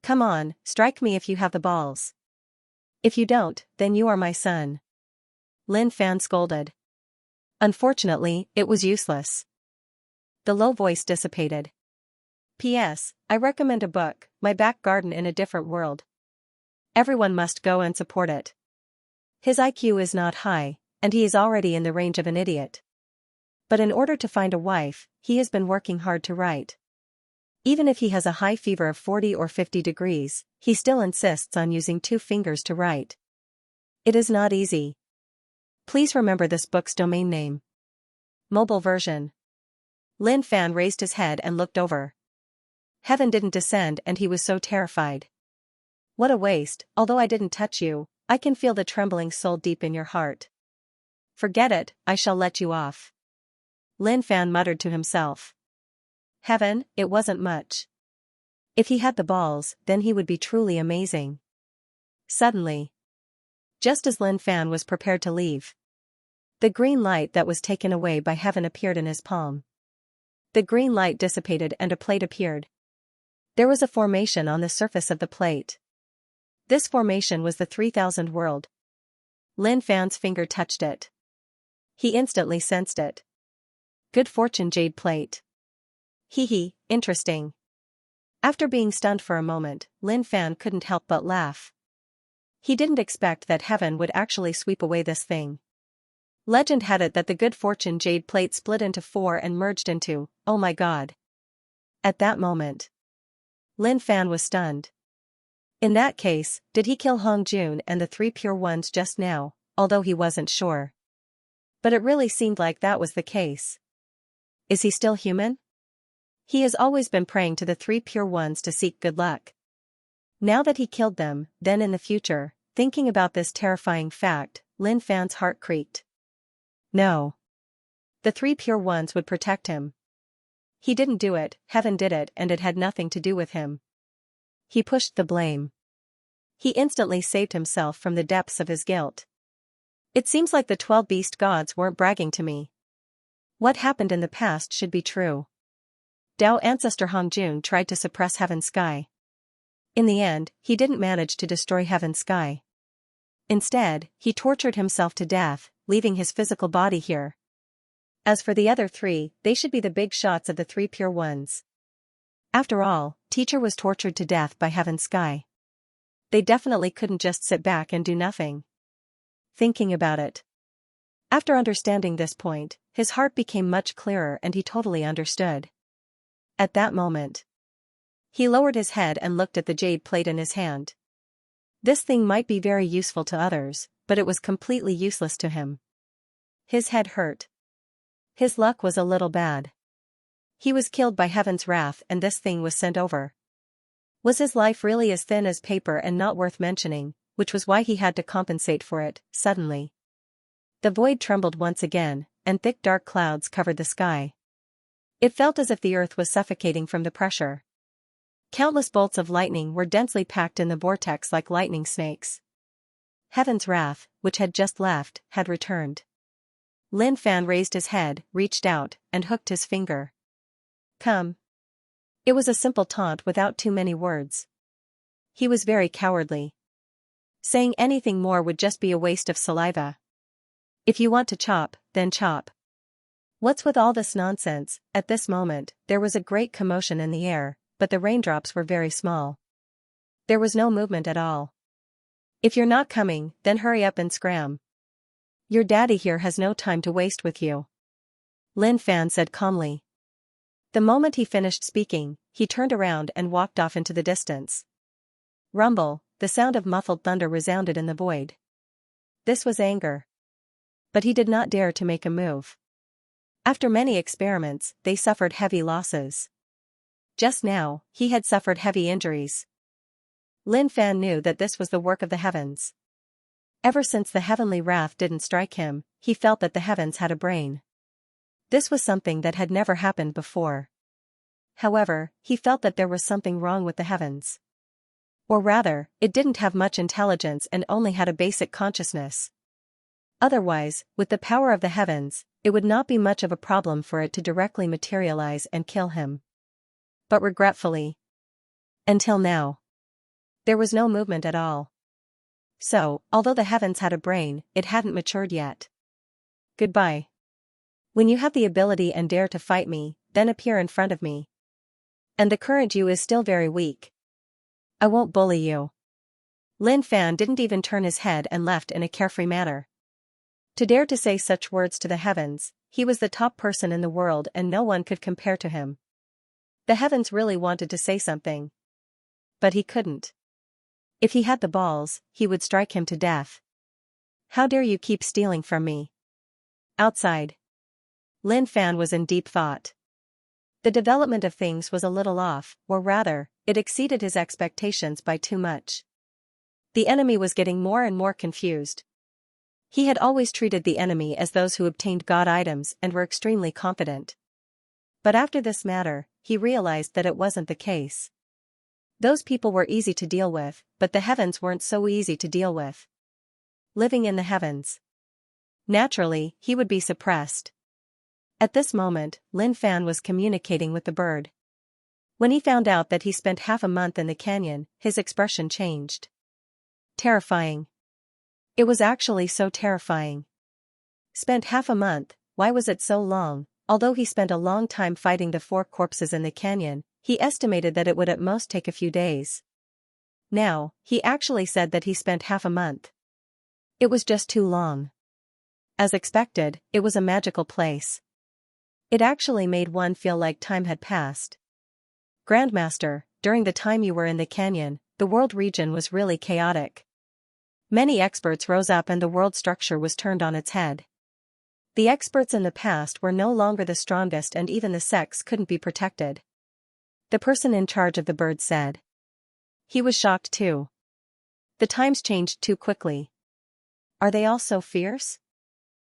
Come on, strike me if you have the balls. If you don't, then you are my son. Lin Fan scolded. Unfortunately, it was useless. The low voice dissipated. P.S. I recommend a book, My Back Garden in a Different World. Everyone must go and support it. His IQ is not high, and he is already in the range of an idiot. But in order to find a wife, he has been working hard to write. Even if he has a high fever of 40 or 50 degrees, he still insists on using 2 fingers to write. It is not easy. Please remember this book's domain name. Mobile version. Lin Fan raised his head and looked over. Heaven didn't descend and he was so terrified. What a waste, although I didn't touch you, I can feel the trembling soul deep in your heart. Forget it, I shall let you off. Lin Fan muttered to himself. Heaven, it wasn't much. If he had the balls, then he would be truly amazing. Suddenly, just as Lin Fan was prepared to leave, the green light that was taken away by heaven appeared in his palm. The green light dissipated and a plate appeared. There was a formation on the surface of the plate. This formation was the 3000 world. Lin Fan's finger touched it. He instantly sensed it. Good fortune jade plate. Hee, interesting. After being stunned for a moment, Lin Fan couldn't help but laugh. He didn't expect that heaven would actually sweep away this thing. Legend had it that the good fortune jade plate split into 4 and merged into, oh my god. At that moment, Lin Fan was stunned. In that case, did he kill Hong Jun and the 3 pure ones just now, although he wasn't sure. But it really seemed like that was the case. Is he still human? He has always been praying to the 3 pure ones to seek good luck. Now that he killed them, then in the future, thinking about this terrifying fact, Lin Fan's heart creaked. No. The 3 pure ones would protect him. He didn't do it, heaven did it, and it had nothing to do with him. He pushed the blame. He instantly saved himself from the depths of his guilt. It seems like the 12 beast gods weren't bragging to me. What happened in the past should be true. Dao ancestor Hong Jun tried to suppress Heaven's sky. In the end, he didn't manage to destroy Heaven's sky. Instead, he tortured himself to death, leaving his physical body here. As for the other three, they should be the big shots of the three pure ones. After all, Teacher was tortured to death by Heaven's sky. They definitely couldn't just sit back and do nothing. Thinking about it. After understanding this point, his heart became much clearer and he totally understood. At that moment, he lowered his head and looked at the jade plate in his hand. This thing might be very useful to others, but it was completely useless to him. His head hurt. His luck was a little bad. He was killed by Heaven's wrath and this thing was sent over. Was his life really as thin as paper and not worth mentioning, which was why he had to compensate for it, suddenly? The void trembled once again, and thick dark clouds covered the sky. It felt as if the earth was suffocating from the pressure. Countless bolts of lightning were densely packed in the vortex like lightning snakes. Heaven's wrath, which had just left, had returned. Lin Fan raised his head, reached out, and hooked his finger. Come. It was a simple taunt without too many words. He was very cowardly. Saying anything more would just be a waste of saliva. If you want to chop, then chop. What's with all this nonsense? At this moment, there was a great commotion in the air, but the raindrops were very small. There was no movement at all. If you're not coming, then hurry up and scram. Your daddy here has no time to waste with you. Lin Fan said calmly. The moment he finished speaking, he turned around and walked off into the distance. Rumble, the sound of muffled thunder resounded in the void. This was anger. But he did not dare to make a move. After many experiments, they suffered heavy losses. Just now, he had suffered heavy injuries. Lin Fan knew that this was the work of the heavens. Ever since the heavenly wrath didn't strike him, he felt that the heavens had a brain. This was something that had never happened before. However, he felt that there was something wrong with the heavens. Or rather, it didn't have much intelligence and only had a basic consciousness. Otherwise, with the power of the heavens, it would not be much of a problem for it to directly materialize and kill him. But regretfully, until now, there was no movement at all. So, although the heavens had a brain, it hadn't matured yet. Goodbye. When you have the ability and dare to fight me, then appear in front of me. And the current you is still very weak. I won't bully you. Lin Fan didn't even turn his head and left in a carefree manner. To dare to say such words to the heavens, he was the top person in the world and no one could compare to him. The heavens really wanted to say something. But he couldn't. If he had the balls, he would strike him to death. How dare you keep stealing from me? Outside. Lin Fan was in deep thought. The development of things was a little off, or rather, it exceeded his expectations by too much. The enemy was getting more and more confused. He had always treated the enemy as those who obtained god items and were extremely confident. But after this matter, he realized that it wasn't the case. Those people were easy to deal with, but the heavens weren't so easy to deal with. Living in the heavens. Naturally, he would be suppressed. At this moment, Lin Fan was communicating with the bird. When he found out that he spent half a month in the canyon, his expression changed. Terrifying. It was actually so terrifying. Spent half a month, why was it so long? Although he spent a long time fighting the 4 corpses in the canyon, he estimated that it would at most take a few days. Now, he actually said that he spent half a month. It was just too long. As expected, it was a magical place. It actually made one feel like time had passed. Grandmaster, during the time you were in the canyon, the world region was really chaotic. Many experts rose up and the world structure was turned on its head. The experts in the past were no longer the strongest and even the sects couldn't be protected. The person in charge of the bird said. He was shocked too. The times changed too quickly. Are they all so fierce?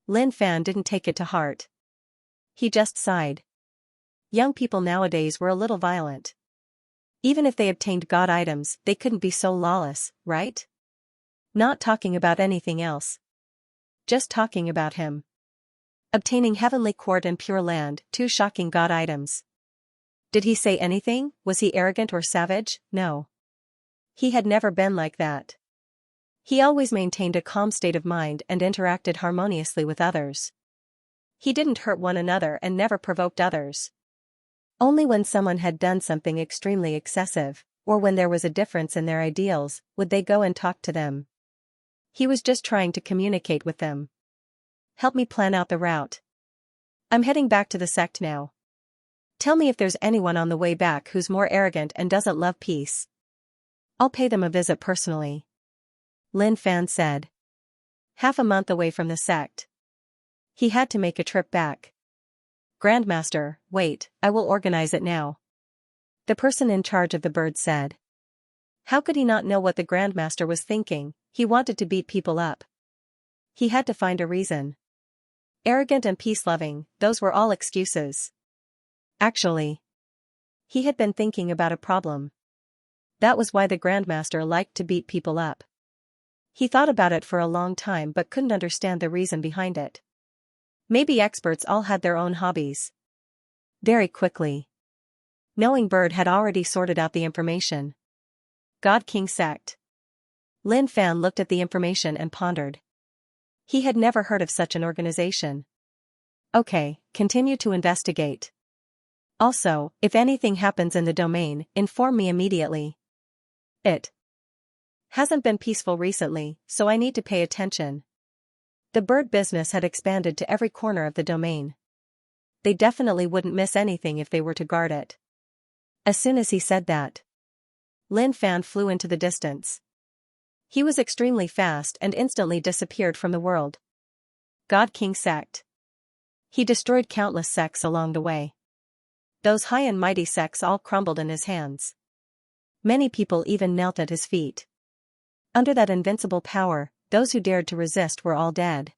Lin Fan didn't take it to heart. He just sighed. Young people nowadays were a little violent. Even if they obtained god items, they couldn't be so lawless, right? Not talking about anything else. Just talking about him. Obtaining heavenly court and pure land, 2 shocking god items. Did he say anything? Was he arrogant or savage? No. He had never been like that. He always maintained a calm state of mind and interacted harmoniously with others. He didn't hurt one another and never provoked others. Only when someone had done something extremely excessive, or when there was a difference in their ideals, would they go and talk to them. He was just trying to communicate with them. Help me plan out the route. I'm heading back to the sect now. Tell me if there's anyone on the way back who's more arrogant and doesn't love peace. I'll pay them a visit personally. Lin Fan said. Half a month away from the sect. He had to make a trip back. Grandmaster, wait, I will organize it now. The person in charge of the bird said. How could he not know what the Grandmaster was thinking? He wanted to beat people up. He had to find a reason. Arrogant and peace-loving, those were all excuses. Actually, he had been thinking about a problem. That was why the Grandmaster liked to beat people up. He thought about it for a long time but couldn't understand the reason behind it. Maybe experts all had their own hobbies. Very quickly, Knowing Bird had already sorted out the information. God King Sect. Lin Fan looked at the information and pondered. He had never heard of such an organization. Okay, continue to investigate. Also, if anything happens in the domain, inform me immediately. It hasn't been peaceful recently, so I need to pay attention. The bird business had expanded to every corner of the domain. They definitely wouldn't miss anything if they were to guard it. As soon as he said that, Lin Fan flew into the distance. He was extremely fast and instantly disappeared from the world. God King Sect. He destroyed countless sects along the way. Those high and mighty sects all crumbled in his hands. Many people even knelt at his feet. Under that invincible power, those who dared to resist were all dead.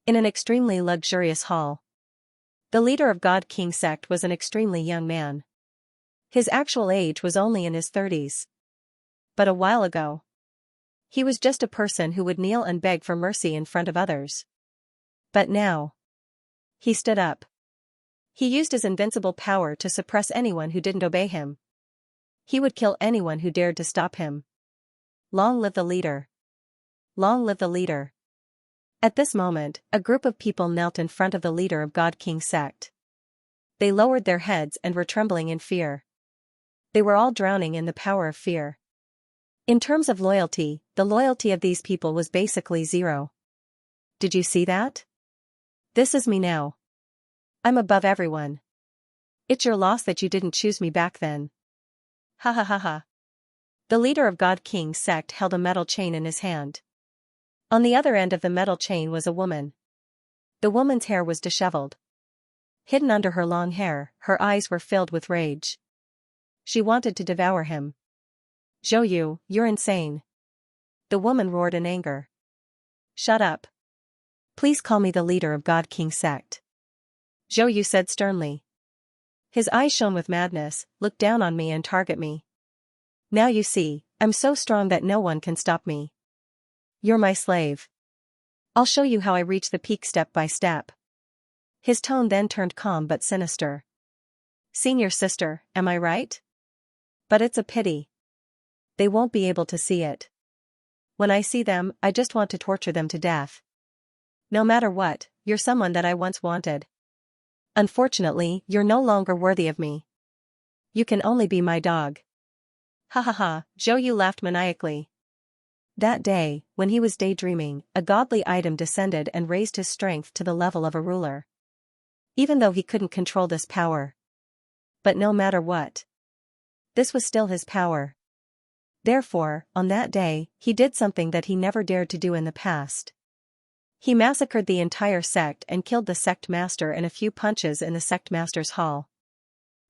In an extremely luxurious hall, the leader of God King Sect was an extremely young man. His actual age was only in his 30s. But a while ago, he was just a person who would kneel and beg for mercy in front of others. But now, he stood up. He used his invincible power to suppress anyone who didn't obey him. He would kill anyone who dared to stop him. Long live the leader. Long live the leader. At this moment, a group of people knelt in front of the leader of God King Sect. They lowered their heads and were trembling in fear. They were all drowning in the power of fear. In terms of loyalty, the loyalty of these people was basically zero. Did you see that? This is me now. I'm above everyone. It's your loss that you didn't choose me back then. Ha ha ha ha. The leader of God King Sect held a metal chain in his hand. On the other end of the metal chain was a woman. The woman's hair was disheveled. Hidden under her long hair, her eyes were filled with rage. She wanted to devour him. Zhou Yu, you're insane. The woman roared in anger. Shut up. Please call me the leader of God King Sect. Zhou Yu said sternly. His eyes shone with madness. Look down on me and target me. Now you see, I'm so strong that no one can stop me. You're my slave. I'll show you how I reach the peak step by step. His tone then turned calm but sinister. Senior sister, am I right? But it's a pity. They won't be able to see it. When I see them, I just want to torture them to death. No matter what, you're someone that I once wanted. Unfortunately, you're no longer worthy of me. You can only be my dog. Ha ha ha, Zhou Yu laughed maniacally. That day, when he was daydreaming, a godly item descended and raised his strength to the level of a ruler. Even though he couldn't control this power. But no matter what, this was still his power. Therefore, on that day, he did something that he never dared to do in the past. He massacred the entire sect and killed the sect master in a few punches in the sect master's hall.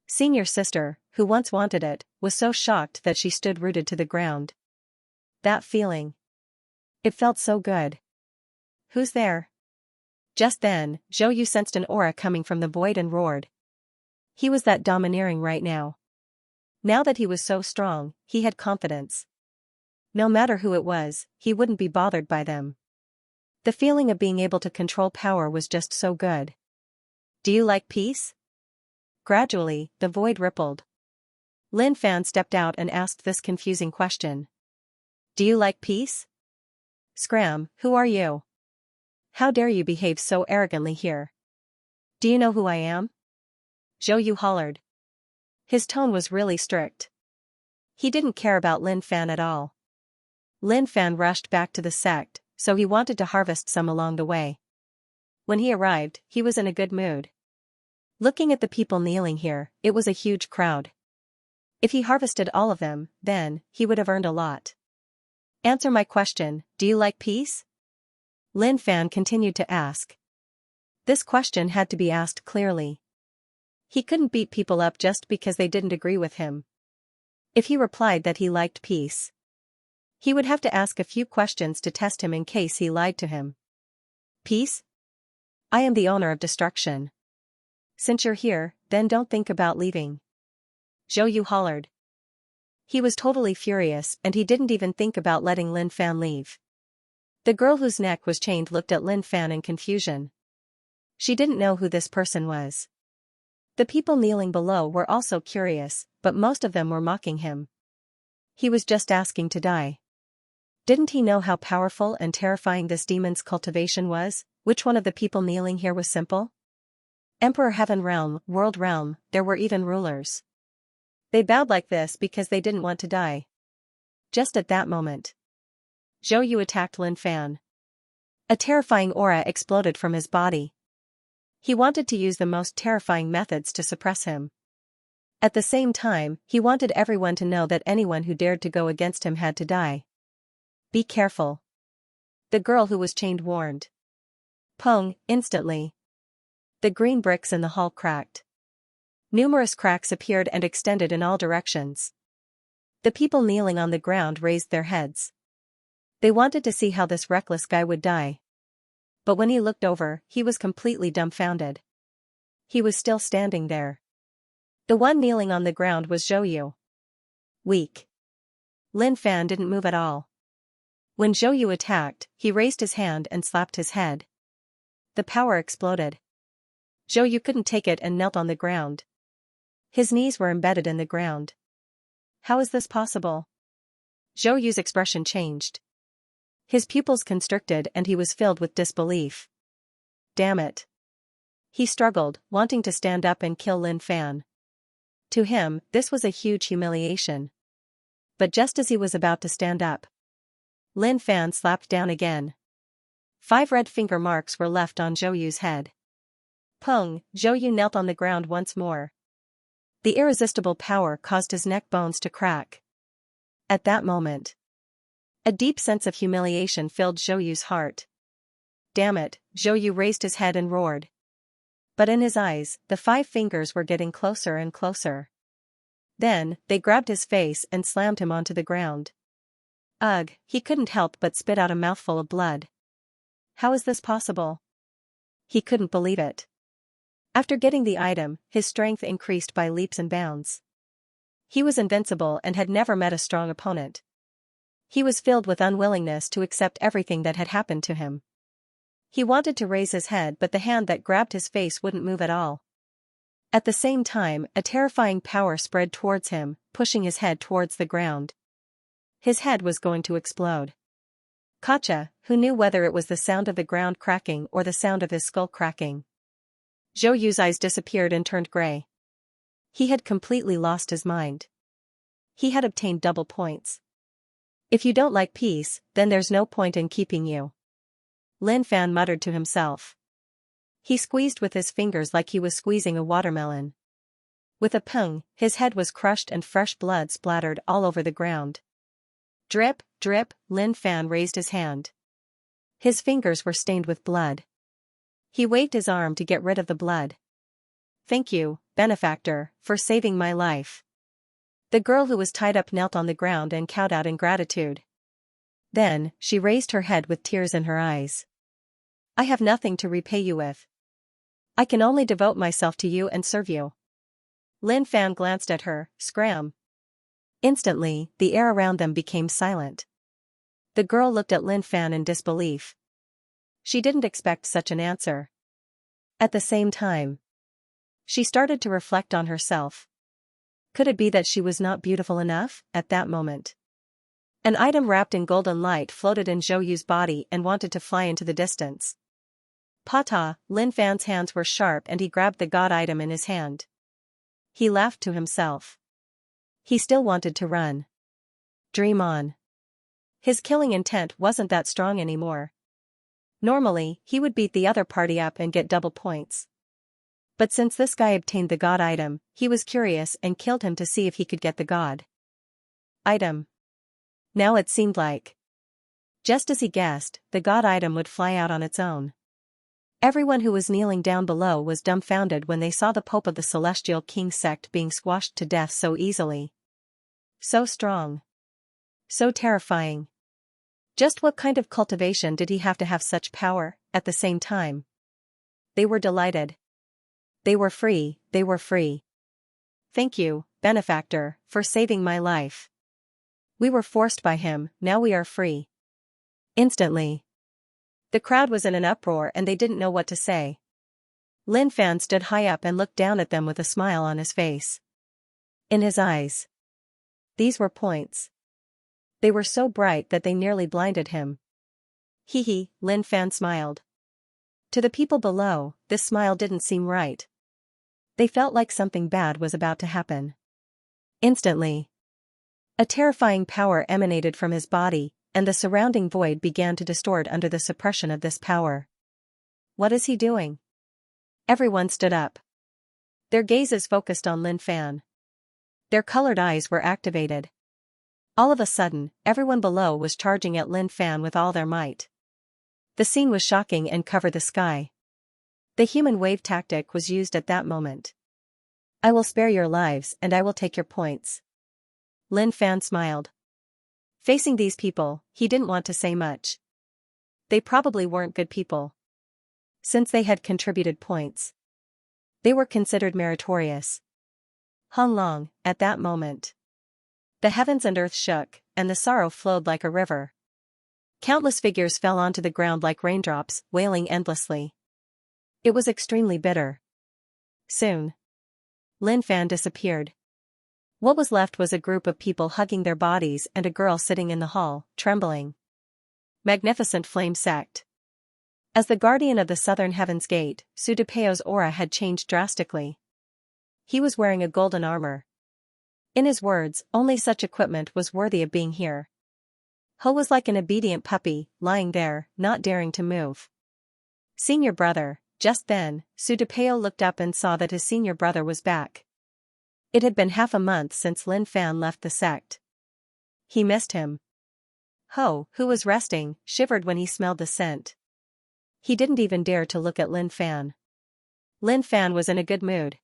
Senior sister, who once wanted it, was so shocked that she stood rooted to the ground. That feeling. It felt so good. Who's there? Just then, Zhou Yu sensed an aura coming from the void and roared. He was that domineering right now. Now that he was so strong, he had confidence. No matter who it was, he wouldn't be bothered by them. The feeling of being able to control power was just so good. Do you like peace? Gradually, the void rippled. Lin Fan stepped out and asked this confusing question. Do you like peace? Scram, who are you? How dare you behave so arrogantly here? Do you know who I am? Zhou Yu hollered. His tone was really strict. He didn't care about Lin Fan at all. Lin Fan rushed back to the sect, so he wanted to harvest some along the way. When he arrived, he was in a good mood. Looking at the people kneeling here, it was a huge crowd. If he harvested all of them, then, he would have earned a lot. Answer my question, do you like peace? Lin Fan continued to ask. This question had to be asked clearly. He couldn't beat people up just because they didn't agree with him. If he replied that he liked peace, he would have to ask a few questions to test him in case he lied to him. Peace? I am the owner of destruction. Since you're here, then don't think about leaving. Zhou Yu hollered. He was totally furious and he didn't even think about letting Lin Fan leave. The girl whose neck was chained looked at Lin Fan in confusion. She didn't know who this person was. The people kneeling below were also curious, but most of them were mocking him. He was just asking to die. Didn't he know how powerful and terrifying this demon's cultivation was? Which one of the people kneeling here was simple? Emperor Heaven Realm, World Realm, there were even rulers. They bowed like this because they didn't want to die. Just at that moment, Zhou Yu attacked Lin Fan. A terrifying aura exploded from his body. He wanted to use the most terrifying methods to suppress him. At the same time, he wanted everyone to know that anyone who dared to go against him had to die. Be careful. The girl who was chained warned. Pong, instantly. The green bricks in the hall cracked. Numerous cracks appeared and extended in all directions. The people kneeling on the ground raised their heads. They wanted to see how this reckless guy would die. But when he looked over, he was completely dumbfounded. He was still standing there. The one kneeling on the ground was Zhou Yu. Weak. Lin Fan didn't move at all. When Zhou Yu attacked, he raised his hand and slapped his head. The power exploded. Zhou Yu couldn't take it and knelt on the ground. His knees were embedded in the ground. How is this possible? Zhou Yu's expression changed. His pupils constricted and he was filled with disbelief. Damn it. He struggled, wanting to stand up and kill Lin Fan. To him, this was a huge humiliation. But just as he was about to stand up, Lin Fan slapped down again. 5 red finger marks were left on Zhou Yu's head. Pong, Zhou Yu knelt on the ground once more. The irresistible power caused his neck bones to crack. At that moment, a deep sense of humiliation filled Zhou Yu's heart. Damn it, Zhou Yu raised his head and roared. But in his eyes, the 5 fingers were getting closer and closer. Then, they grabbed his face and slammed him onto the ground. Ugh, he couldn't help but spit out a mouthful of blood. How is this possible? He couldn't believe it. After getting the item, his strength increased by leaps and bounds. He was invincible and had never met a strong opponent. He was filled with unwillingness to accept everything that had happened to him. He wanted to raise his head but the hand that grabbed his face wouldn't move at all. At the same time, a terrifying power spread towards him, pushing his head towards the ground. His head was going to explode. Katja, who knew whether it was the sound of the ground cracking or the sound of his skull cracking. Zhou Yu's eyes disappeared and turned gray. He had completely lost his mind. He had obtained double points. If you don't like peace, then there's no point in keeping you. Lin Fan muttered to himself. He squeezed with his fingers like he was squeezing a watermelon. With a pung, his head was crushed and fresh blood splattered all over the ground. Drip, drip, Lin Fan raised his hand. His fingers were stained with blood. He waved his arm to get rid of the blood. Thank you, benefactor, for saving my life. The girl who was tied up knelt on the ground and cowed out in gratitude. Then, she raised her head with tears in her eyes. I have nothing to repay you with. I can only devote myself to you and serve you. Lin Fan glanced at her, scram. Instantly, the air around them became silent. The girl looked at Lin Fan in disbelief. She didn't expect such an answer. At the same time, she started to reflect on herself. Could it be that she was not beautiful enough, at that moment? An item wrapped in golden light floated in Zhou Yu's body and wanted to fly into the distance. Pata, Lin Fan's hands were sharp and he grabbed the god item in his hand. He laughed to himself. He still wanted to run. Dream on. His killing intent wasn't that strong anymore. Normally, he would beat the other party up and get double points. But since this guy obtained the god item, he was curious and killed him to see if he could get the god item. Now it seemed like, just as he guessed, the god item would fly out on its own. Everyone who was kneeling down below was dumbfounded when they saw the Pope of the Celestial King sect being squashed to death so easily. So strong. So terrifying. Just what kind of cultivation did he have to have such power, at the same time? They were delighted. They were free, they were free. Thank you, benefactor, for saving my life. We were forced by him, now we are free. Instantly. The crowd was in an uproar and they didn't know what to say. Lin Fan stood high up and looked down at them with a smile on his face. In his eyes. These were points. They were so bright that they nearly blinded him. Hee hee, Lin Fan smiled. To the people below, this smile didn't seem right. They felt like something bad was about to happen. Instantly. A terrifying power emanated from his body, and the surrounding void began to distort under the suppression of this power. What is he doing? Everyone stood up. Their gazes focused on Lin Fan. Their colored eyes were activated. All of a sudden, everyone below was charging at Lin Fan with all their might. The scene was shocking and covered the sky. The human wave tactic was used at that moment. I will spare your lives and I will take your points. Lin Fan smiled. Facing these people, he didn't want to say much. They probably weren't good people. Since they had contributed points, they were considered meritorious. Hong Long, at that moment. The heavens and earth shook, and the sorrow flowed like a river. Countless figures fell onto the ground like raindrops, wailing endlessly. It was extremely bitter. Soon, Lin Fan disappeared. What was left was a group of people hugging their bodies and a girl sitting in the hall, trembling. Magnificent Flame Sect. As the guardian of the southern heaven's gate, Su Depeo's aura had changed drastically. He was wearing a golden armor. In his words, only such equipment was worthy of being here. Ho was like an obedient puppy, lying there, not daring to move. Senior brother. Just then, Su Depeo looked up and saw that his senior brother was back. It had been half a month since Lin Fan left the sect. He missed him. Ho, who was resting, shivered when he smelled the scent. He didn't even dare to look at Lin Fan. Lin Fan was in a good mood.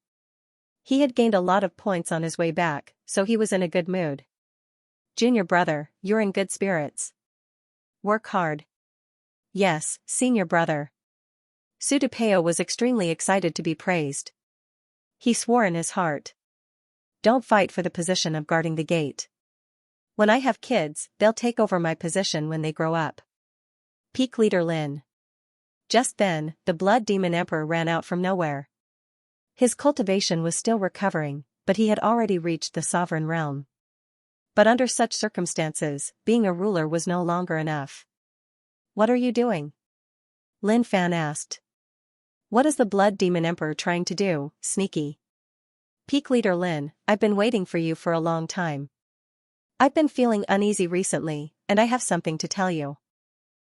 He had gained a lot of points on his way back, so he was in a good mood. Junior brother, you're in good spirits. Work hard. Yes, senior brother. Su Depeo was extremely excited to be praised. He swore in his heart. Don't fight for the position of guarding the gate. When I have kids, they'll take over my position when they grow up. Peak Leader Lin. Just then, the Blood Demon Emperor ran out from nowhere. His cultivation was still recovering, but he had already reached the sovereign realm. But under such circumstances, being a ruler was no longer enough. What are you doing? Lin Fan asked. What is the Blood Demon Emperor trying to do, sneaky? Peak Leader Lin, I've been waiting for you for a long time. I've been feeling uneasy recently, and I have something to tell you.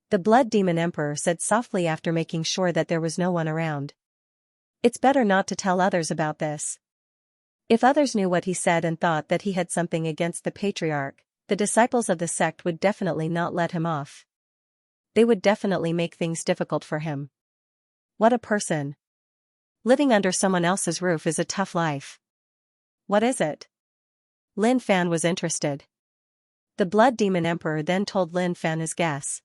The Blood Demon Emperor said softly after making sure that there was no one around. It's better not to tell others about this. If others knew what he said and thought that he had something against the Patriarch, the disciples of the sect would definitely not let him off. They would definitely make things difficult for him. What a person. Living under someone else's roof is a tough life. What is it? Lin Fan was interested. The Blood Demon Emperor then told Lin Fan his guess.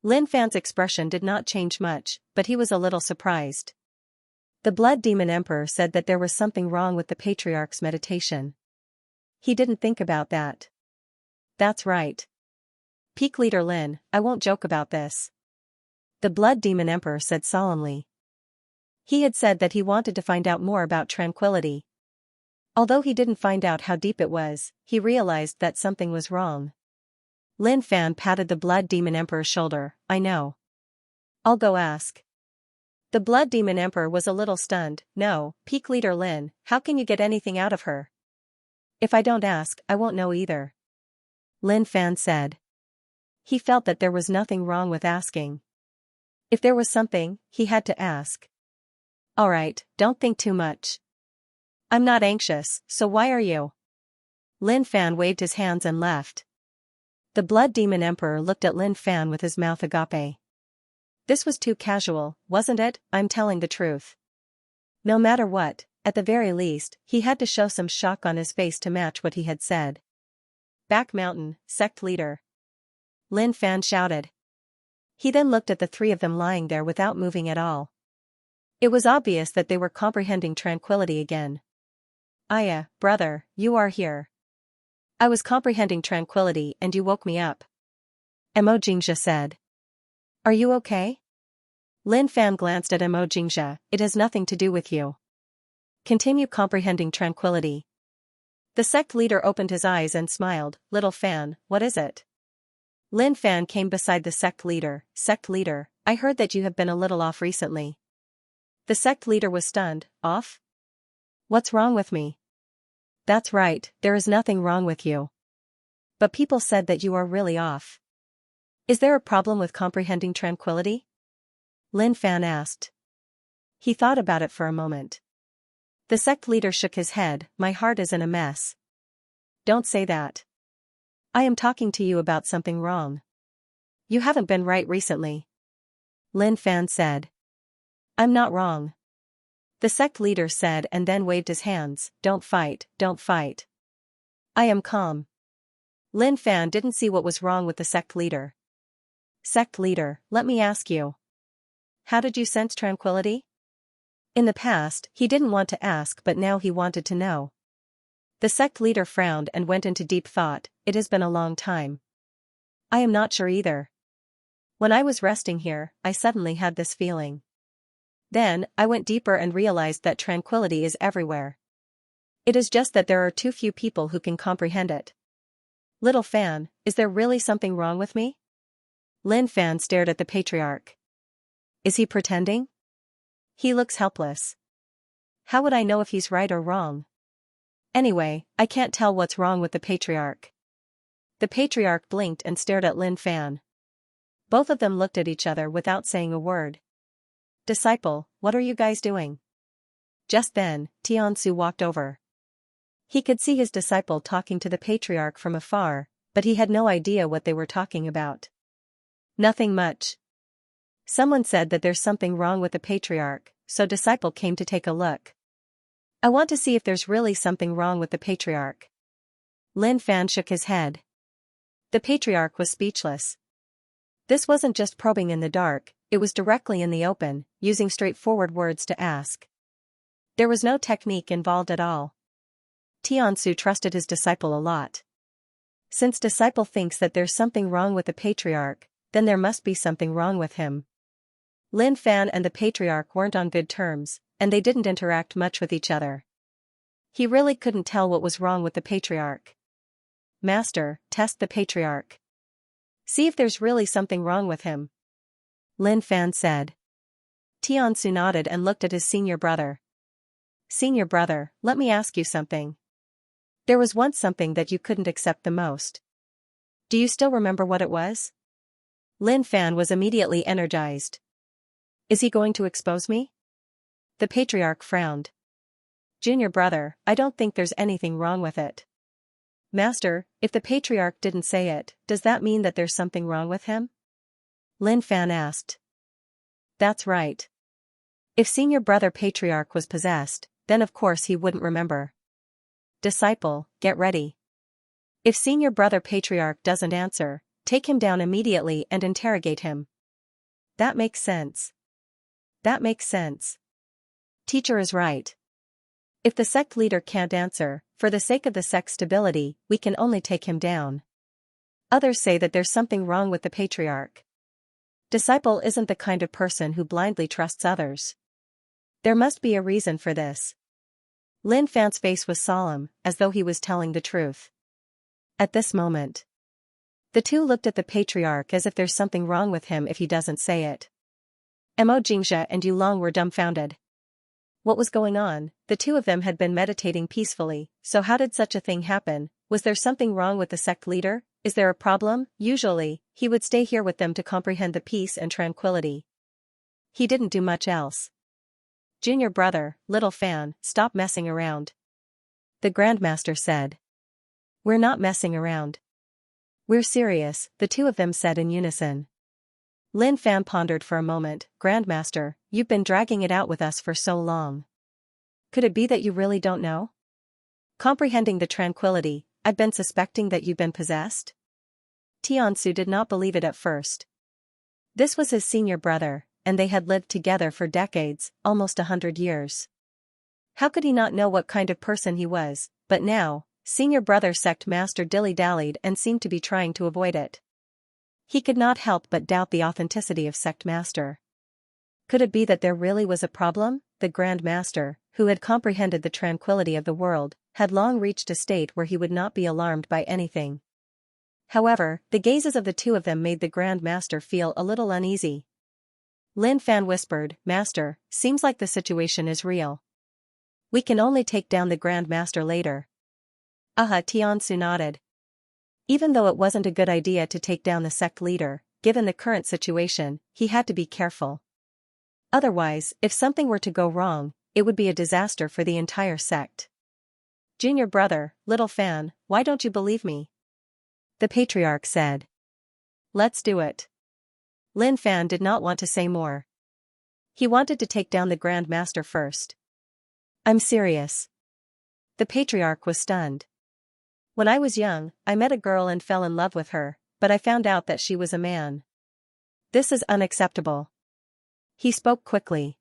Lin Fan's expression did not change much, but he was a little surprised. The Blood Demon Emperor said that there was something wrong with the Patriarch's meditation. He didn't think about that. That's right. Peak Leader Lin, I won't joke about this. The Blood Demon Emperor said solemnly. He had said that he wanted to find out more about tranquility. Although he didn't find out how deep it was, he realized that something was wrong. Lin Fan patted the Blood Demon Emperor's shoulder. I know. I'll go ask. The Blood Demon Emperor was a little stunned. No, Peak Leader Lin, how can you get anything out of her? If I don't ask, I won't know either. Lin Fan said. He felt that there was nothing wrong with asking. If there was something, he had to ask. Alright, don't think too much. I'm not anxious, so why are you? Lin Fan waved his hands and left. The Blood Demon Emperor looked at Lin Fan with his mouth agape. This was too casual, wasn't it? I'm telling the truth. No matter what, at the very least, he had to show some shock on his face to match what he had said. Back Mountain, Sect Leader. Lin Fan shouted. He then looked at the three of them lying there without moving at all. It was obvious that they were comprehending tranquility again. Aya, brother, you are here. I was comprehending tranquility and you woke me up. Xianxia said. Are you okay? Lin Fan glanced at Xianxia. It has nothing to do with you. Continue comprehending tranquility. The sect leader opened his eyes and smiled. Little Fan, what is it? Lin Fan came beside the sect leader. Sect leader, I heard that you have been a little off recently. The sect leader was stunned. Off? What's wrong with me? That's right, there is nothing wrong with you. But people said that you are really off. Is there a problem with comprehending tranquility? Lin Fan asked. He thought about it for a moment. The sect leader shook his head. My heart is in a mess. Don't say that. I am talking to you about something wrong. You haven't been right recently. Lin Fan said. I'm not wrong. The sect leader said and then waved his hands. Don't fight, don't fight. I am calm. Lin Fan didn't see what was wrong with the sect leader. Sect leader, let me ask you. How did you sense tranquility? In the past, he didn't want to ask but now he wanted to know. The sect leader frowned and went into deep thought. It has been a long time. I am not sure either. When I was resting here, I suddenly had this feeling. Then, I went deeper and realized that tranquility is everywhere. It is just that there are too few people who can comprehend it. Little Fan, is there really something wrong with me? Lin Fan stared at the patriarch. Is he pretending? He looks helpless. How would I know if he's right or wrong? Anyway, I can't tell what's wrong with the patriarch. The patriarch blinked and stared at Lin Fan. Both of them looked at each other without saying a word. Disciple, what are you guys doing? Just then, Xianxia walked over. He could see his disciple talking to the patriarch from afar, but he had no idea what they were talking about. Nothing much. Someone said that there's something wrong with the patriarch, so disciple came to take a look. I want to see if there's really something wrong with the patriarch. Lin Fan shook his head. The patriarch was speechless. This wasn't just probing in the dark, it was directly in the open, using straightforward words to ask. There was no technique involved at all. Xianxia trusted his disciple a lot. Since disciple thinks that there's something wrong with the patriarch, then there must be something wrong with him. Lin Fan and the patriarch weren't on good terms, and they didn't interact much with each other. He really couldn't tell what was wrong with the patriarch. Master, test the patriarch. See if there's really something wrong with him. Lin Fan said. Xianxia nodded and looked at his senior brother. Senior brother, let me ask you something. There was once something that you couldn't accept the most. Do you still remember what it was? Lin Fan was immediately energized. Is he going to expose me? The patriarch frowned. Junior brother, I don't think there's anything wrong with it. Master, if the patriarch didn't say it, does that mean that there's something wrong with him? Lin Fan asked. That's right. If senior brother patriarch was possessed, then of course he wouldn't remember. Disciple, get ready. If senior brother patriarch doesn't answer, take him down immediately and interrogate him. That makes sense. That makes sense. Teacher is right. If the sect leader can't answer, for the sake of the sect's stability, we can only take him down. Others say that there's something wrong with the patriarch. Disciple isn't the kind of person who blindly trusts others. There must be a reason for this. Lin Fan's face was solemn, as though he was telling the truth. At this moment, The two looked at the patriarch as if there's something wrong with him if he doesn't say it. Mo Xianxia and Yulong were dumbfounded. What was going on? The two of them had been meditating peacefully, so how did such a thing happen? Was there something wrong with the sect leader? Is there a problem? Usually, he would stay here with them to comprehend the peace and tranquility. He didn't do much else. Junior brother, little fan, stop messing around. The Grandmaster said. We're not messing around. We're serious, the two of them said in unison. Lin Fan pondered for a moment. Grandmaster, you've been dragging it out with us for so long. Could it be that you really don't know? Comprehending the tranquility, I've been suspecting that you've been possessed? Xianxia did not believe it at first. This was his senior brother, and they had lived together for decades, almost 100 years. How could he not know what kind of person he was? But now, senior brother sect master dilly-dallied and seemed to be trying to avoid it. He could not help but doubt the authenticity of sect master. Could it be that there really was a problem? The Grand Master, who had comprehended the tranquility of the world, had long reached a state where he would not be alarmed by anything. However, the gazes of the two of them made the Grand Master feel a little uneasy. Lin Fan whispered, Master, seems like the situation is real. We can only take down the Grand Master later. Xianxia nodded. Even though it wasn't a good idea to take down the sect leader, given the current situation, he had to be careful. Otherwise, if something were to go wrong, it would be a disaster for the entire sect. Junior brother, little fan, why don't you believe me? The patriarch said. Let's do it. Lin Fan did not want to say more. He wanted to take down the Grand Master first. I'm serious. The patriarch was stunned. When I was young, I met a girl and fell in love with her, but I found out that she was a man. This is unacceptable. He spoke quickly.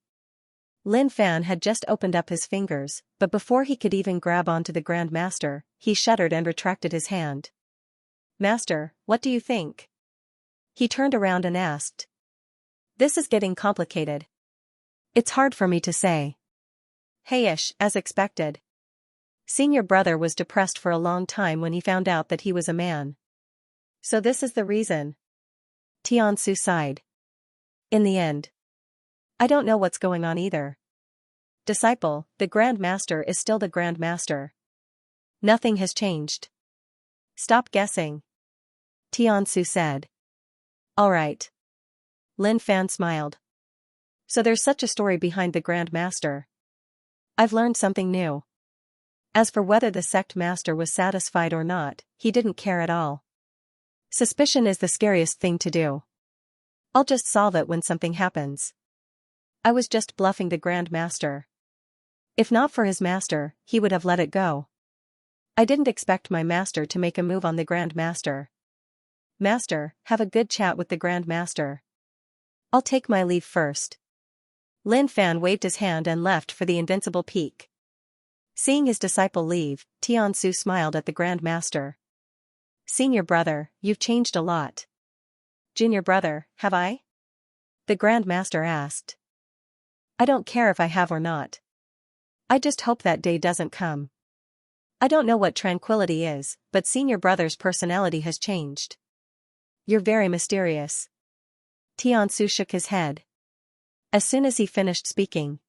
Lin Fan had just opened up his fingers, but before he could even grab onto the Grand Master, he shuddered and retracted his hand. Master, what do you think? He turned around and asked. This is getting complicated. It's hard for me to say. Heyish, as expected. Senior brother was depressed for a long time when he found out that he was a man. So this is the reason. Xianxia sighed. In the end. I don't know what's going on either. Disciple, the Grand Master is still the Grand Master. Nothing has changed. Stop guessing. Xianxia said. All right. Lin Fan smiled. So there's such a story behind the Grand Master. I've learned something new. As for whether the sect master was satisfied or not, he didn't care at all. Suspicion is the scariest thing to do. I'll just solve it when something happens. I was just bluffing the Grand Master. If not for his master, he would have let it go. I didn't expect my master to make a move on the Grand Master. Master, have a good chat with the Grand Master. I'll take my leave first. Lin Fan waved his hand and left for the Invincible Peak. Seeing his disciple leave, Xianxia smiled at the Grand Master. Senior brother, you've changed a lot. Junior brother, have I? The Grand Master asked. I don't care if I have or not. I just hope that day doesn't come. I don't know what tranquility is, but senior brother's personality has changed. You're very mysterious. Xianxia shook his head. As soon as he finished speaking,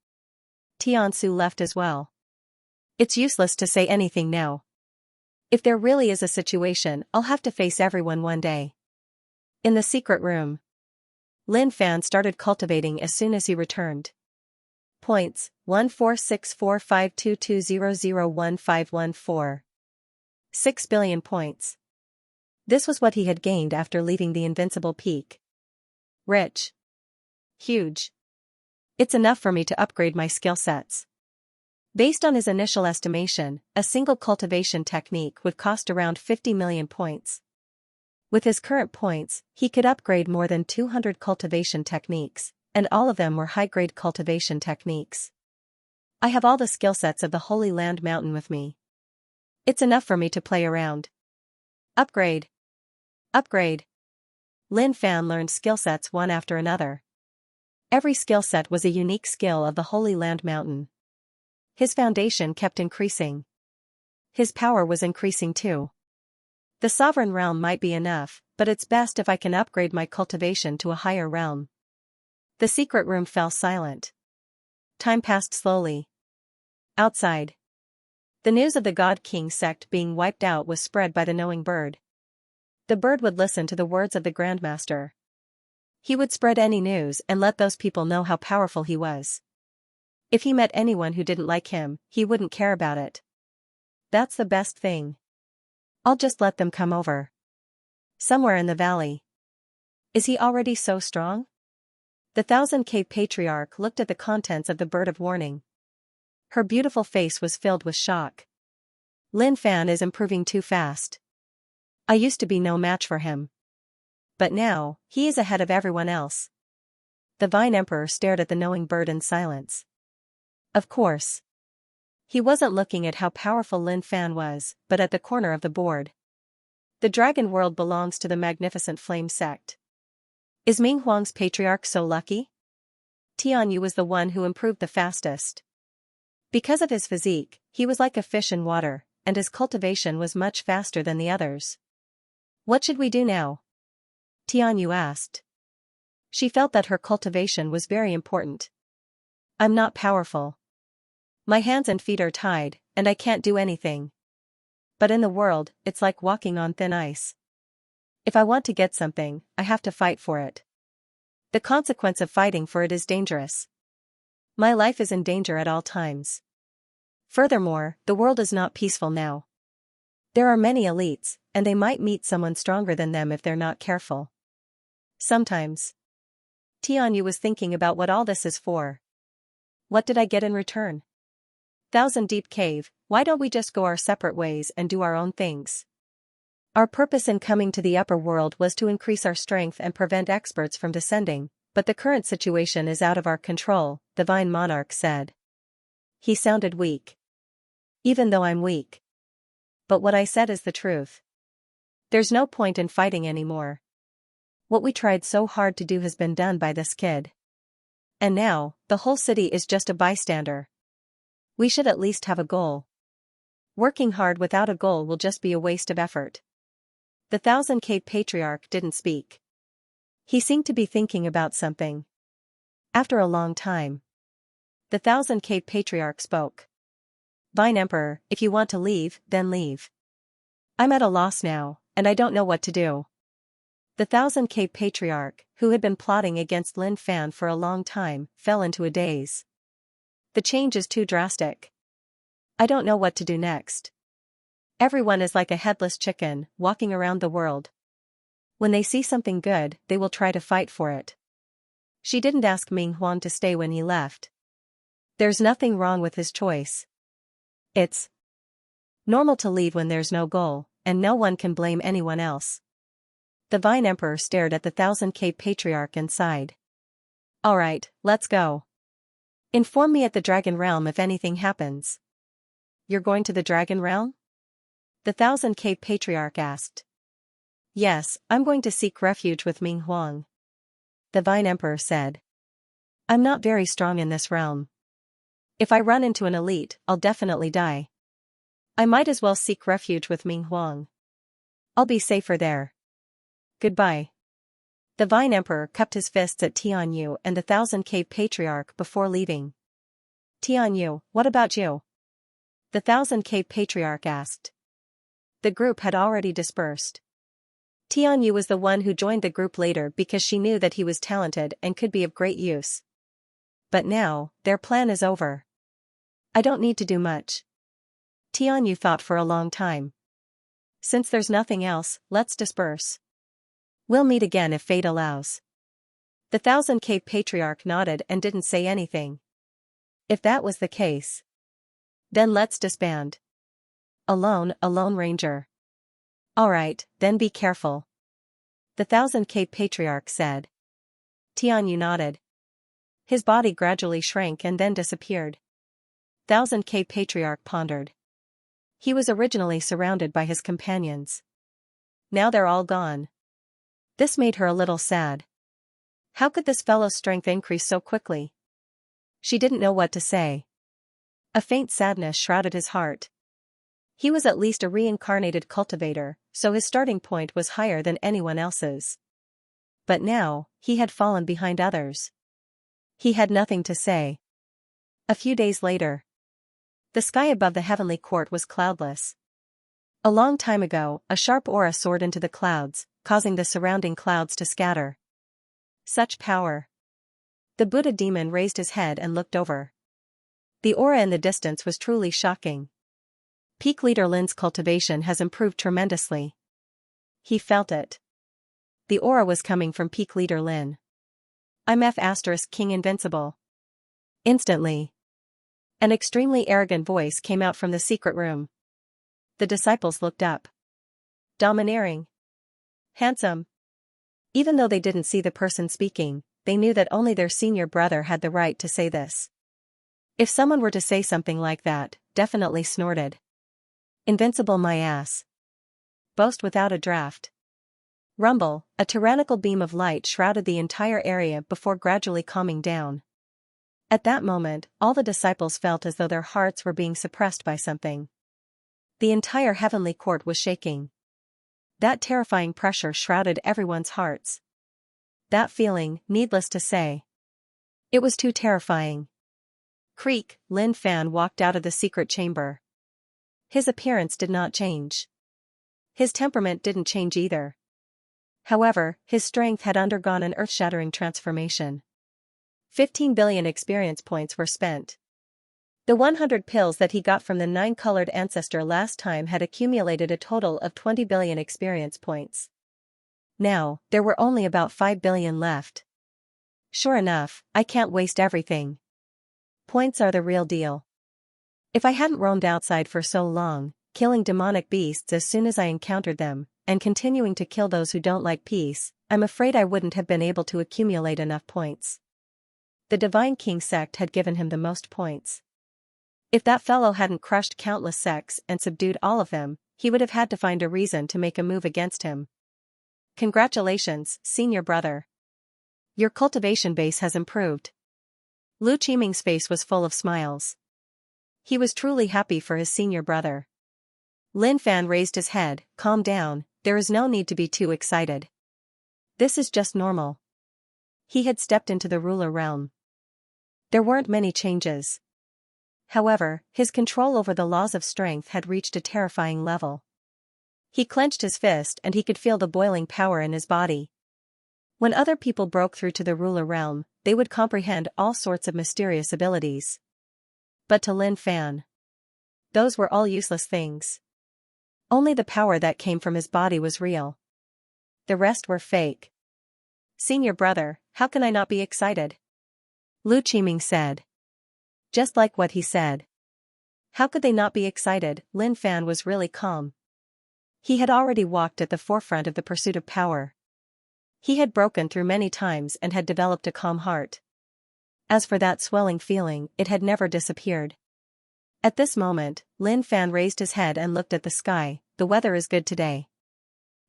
Xianxia left as well. It's useless to say anything now. If there really is a situation, I'll have to face everyone one day. In the secret room, Lin Fan started cultivating as soon as he returned. Points, 1464522001514. 6 billion points. This was what he had gained after leaving the Invincible Peak. Rich. Huge. It's enough for me to upgrade my skill sets. Based on his initial estimation, a single cultivation technique would cost around 50 million points. With his current points, he could upgrade more than 200 cultivation techniques, and all of them were high-grade cultivation techniques. I have all the skill sets of the Holy Land Mountain with me. It's enough for me to play around. Upgrade. Upgrade. Lin Fan learned skill sets one after another. Every skill set was a unique skill of the Holy Land Mountain. His foundation kept increasing. His power was increasing too. The sovereign realm might be enough, but it's best if I can upgrade my cultivation to a higher realm. The secret room fell silent. Time passed slowly. Outside. The news of the God King sect being wiped out was spread by the knowing bird. The bird would listen to the words of the Grandmaster. He would spread any news and let those people know how powerful he was. If he met anyone who didn't like him, he wouldn't care about it. That's the best thing. I'll just let them come over. Somewhere in the valley. Is he already so strong? The Thousand-Cave Patriarch looked at the contents of the bird of warning. Her beautiful face was filled with shock. Lin Fan is improving too fast. I used to be no match for him. But now, he is ahead of everyone else. The Vine Emperor stared at the knowing bird in silence. Of course. He wasn't looking at how powerful Lin Fan was, but at the corner of the board. The dragon world belongs to the magnificent Flame sect. Is Ming Huang's patriarch so lucky? Tianyu was the one who improved the fastest. Because of his physique, he was like a fish in water, and his cultivation was much faster than the others. What should we do now? Tianyu asked. She felt that her cultivation was very important. I'm not powerful. My hands and feet are tied, and I can't do anything. But in the world, it's like walking on thin ice. If I want to get something, I have to fight for it. The consequence of fighting for it is dangerous. My life is in danger at all times. Furthermore, the world is not peaceful now. There are many elites, and they might meet someone stronger than them if they're not careful. Sometimes. Tianyu was thinking about what all this is for. What did I get in return? Thousand Deep Cave, why don't we just go our separate ways and do our own things? Our purpose in coming to the upper world was to increase our strength and prevent experts from descending, but the current situation is out of our control, the Vine Monarch said. He sounded weak. Even though I'm weak. But what I said is the truth. There's no point in fighting anymore. What we tried so hard to do has been done by this kid. And now, the whole city is just a bystander. We should at least have a goal. Working hard without a goal will just be a waste of effort. The Thousand-Cave Patriarch didn't speak. He seemed to be thinking about something. After a long time, the Thousand-Cave Patriarch spoke. Vine Emperor, if you want to leave, then leave. I'm at a loss now, and I don't know what to do. The Thousand-Cave Patriarch, who had been plotting against Lin Fan for a long time, fell into a daze. The change is too drastic. I don't know what to do next. Everyone is like a headless chicken, walking around the world. When they see something good, they will try to fight for it. She didn't ask Ming Huang to stay when he left. There's nothing wrong with his choice. It's normal to leave when there's no goal, and no one can blame anyone else. The Vine Emperor stared at the Thousand-Cave Patriarch and sighed. Alright, let's go. Inform me at the Dragon Realm if anything happens. You're going to the Dragon Realm? The Thousand-Cave Patriarch asked. Yes, I'm going to seek refuge with Ming Huang. The Vine Emperor said. I'm not very strong in this realm. If I run into an elite, I'll definitely die. I might as well seek refuge with Ming Huang. I'll be safer there. Goodbye. The Vine Emperor cupped his fists at Tianyu and the Thousand-Cave Patriarch before leaving. Tianyu, what about you? The Thousand-Cave Patriarch asked. The group had already dispersed. Tianyu was the one who joined the group later because she knew that he was talented and could be of great use. But now, their plan is over. I don't need to do much. Tianyu thought for a long time. Since there's nothing else, let's disperse. We'll meet again if fate allows. The Thousand-Cave Patriarch nodded and didn't say anything. If that was the case, then let's disband. Alone, a Lone Ranger. Alright, then be careful. The Thousand-Cave Patriarch said. Tianyu nodded. His body gradually shrank and then disappeared. Thousand-Cave Patriarch pondered. He was originally surrounded by his companions. Now they're all gone. This made her a little sad. How could this fellow's strength increase so quickly? She didn't know what to say. A faint sadness shrouded his heart. He was at least a reincarnated cultivator, so his starting point was higher than anyone else's. But now, he had fallen behind others. He had nothing to say. A few days later. The sky above the heavenly court was cloudless. A long time ago, a sharp aura soared into the clouds, causing the surrounding clouds to scatter. Such power. The Buddha demon raised his head and looked over. The aura in the distance was truly shocking. Peak Leader Lin's cultivation has improved tremendously. He felt it. The aura was coming from Peak Leader Lin. I'm King Invincible. Instantly. An extremely arrogant voice came out from the secret room. The disciples looked up. Domineering. Handsome. Even though they didn't see the person speaking, they knew that only their senior brother had the right to say this. If someone were to say something like that, definitely snorted. Invincible my ass. Boast without a draft. Rumble, a tyrannical beam of light shrouded the entire area before gradually calming down. At that moment, all the disciples felt as though their hearts were being suppressed by something. The entire heavenly court was shaking. That terrifying pressure shrouded everyone's hearts. That feeling, needless to say. It was too terrifying. Creak, Lin Fan walked out of the secret chamber. His appearance did not change. His temperament didn't change either. However, his strength had undergone an earth-shattering transformation. 15 billion experience points were spent. The 100 pills that he got from the 9-colored ancestor last time had accumulated a total of 20 billion experience points. Now, there were only about 5 billion left. Sure enough, I can't waste everything. Points are the real deal. If I hadn't roamed outside for so long, killing demonic beasts as soon as I encountered them, and continuing to kill those who don't like peace, I'm afraid I wouldn't have been able to accumulate enough points. The Divine King sect had given him the most points. If that fellow hadn't crushed countless sects and subdued all of them, he would have had to find a reason to make a move against him. Congratulations, senior brother. Your cultivation base has improved. Lu Qiming's face was full of smiles. He was truly happy for his senior brother. Lin Fan raised his head. Calm down, there is no need to be too excited. This is just normal. He had stepped into the ruler realm. There weren't many changes. However, his control over the laws of strength had reached a terrifying level. He clenched his fist and he could feel the boiling power in his body. When other people broke through to the ruler realm, they would comprehend all sorts of mysterious abilities. But to Lin Fan, those were all useless things. Only the power that came from his body was real. The rest were fake. Senior brother, how can I not be excited? Lu Qiming said. Just like what he said. How could they not be excited? Lin Fan was really calm. He had already walked at the forefront of the pursuit of power. He had broken through many times and had developed a calm heart. As for that swelling feeling, it had never disappeared. At this moment, Lin Fan raised his head and looked at the sky. The weather is good today.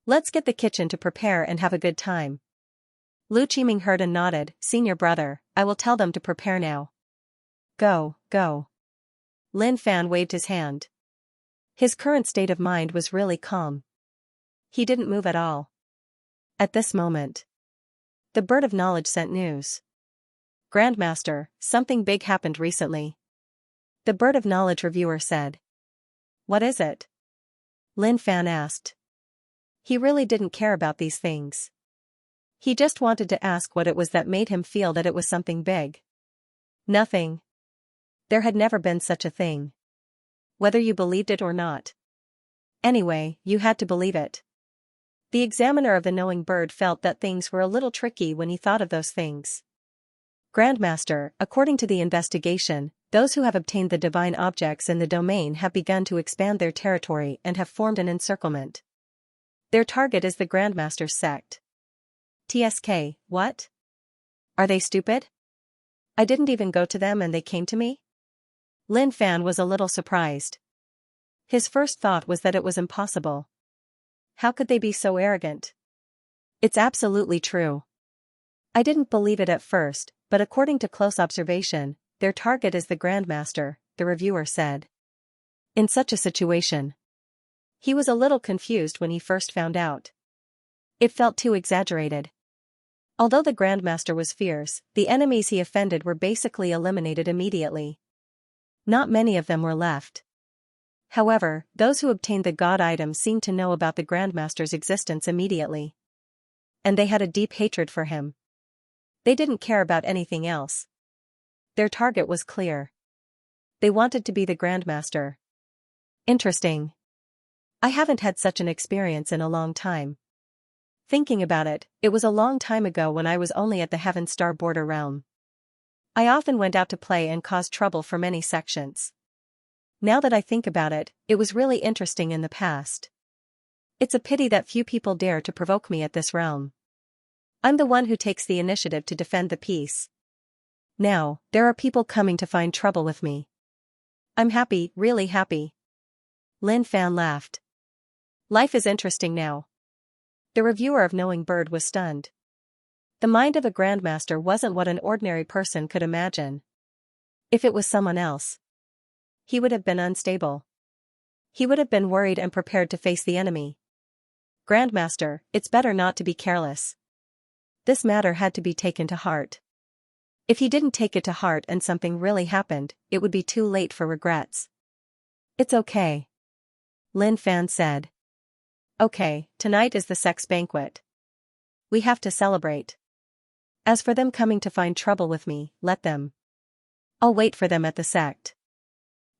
Let's get the kitchen to prepare and have a good time. Lu Qiming heard and nodded. Senior brother, I will tell them to prepare now. Go, go. Lin Fan waved his hand. His current state of mind was really calm. He didn't move at all. At this moment, the Bird of Knowledge sent news. Grandmaster, something big happened recently. The Bird of Knowledge reviewer said. What is it? Lin Fan asked. He really didn't care about these things. He just wanted to ask what it was that made him feel that it was something big. Nothing. There had never been such a thing. Whether you believed it or not. Anyway, you had to believe it. The examiner of the knowing bird felt that things were a little tricky when he thought of those things. Grandmaster, according to the investigation, those who have obtained the divine objects in the domain have begun to expand their territory and have formed an encirclement. Their target is the Grandmaster's sect. TSK, what? Are they stupid? I didn't even go to them and they came to me? Lin Fan was a little surprised. His first thought was that it was impossible. How could they be so arrogant? It's absolutely true. I didn't believe it at first, but according to close observation, their target is the Grandmaster, the reviewer said. In such a situation, He was a little confused when he first found out. It felt too exaggerated. Although the Grandmaster was fierce, the enemies he offended were basically eliminated immediately. Not many of them were left. However, those who obtained the god item seemed to know about the Grandmaster's existence immediately. And they had a deep hatred for him. They didn't care about anything else. Their target was clear. They wanted to be the Grandmaster. Interesting. I haven't had such an experience in a long time. Thinking about it, it was a long time ago when I was only at the Heaven Star border realm. I often went out to play and caused trouble for many sections. Now that I think about it, it was really interesting in the past. It's a pity that few people dare to provoke me at this realm. I'm the one who takes the initiative to defend the peace. Now, there are people coming to find trouble with me. I'm happy, really happy. Lin Fan laughed. Life is interesting now. The reviewer of Knowing Bird was stunned. The mind of a Grandmaster wasn't what an ordinary person could imagine. If it was someone else, he would have been unstable. He would have been worried and prepared to face the enemy. Grandmaster, it's better not to be careless. This matter had to be taken to heart. If he didn't take it to heart and something really happened, it would be too late for regrets. It's okay. Lin Fan said. Okay, tonight is the sex banquet. We have to celebrate. As for them coming to find trouble with me, let them. I'll wait for them at the sect.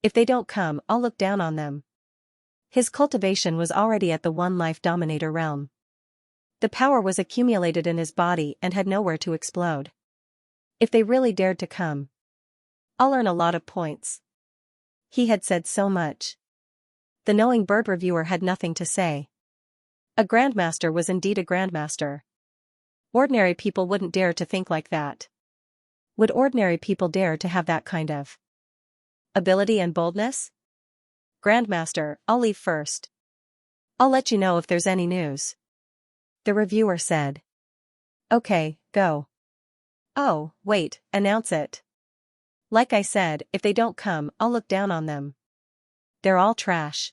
If they don't come, I'll look down on them. His cultivation was already at the One Life Dominator realm. The power was accumulated in his body and had nowhere to explode. If they really dared to come, I'll earn a lot of points. He had said so much. The Knowing Bird reviewer had nothing to say. A Grandmaster was indeed a Grandmaster. Ordinary people wouldn't dare to think like that. Would ordinary people dare to have that kind of ability and boldness? Grandmaster, I'll leave first. I'll let you know if there's any news. The reviewer said. Okay, go. Oh, wait, announce it. Like I said, if they don't come, I'll look down on them. They're all trash.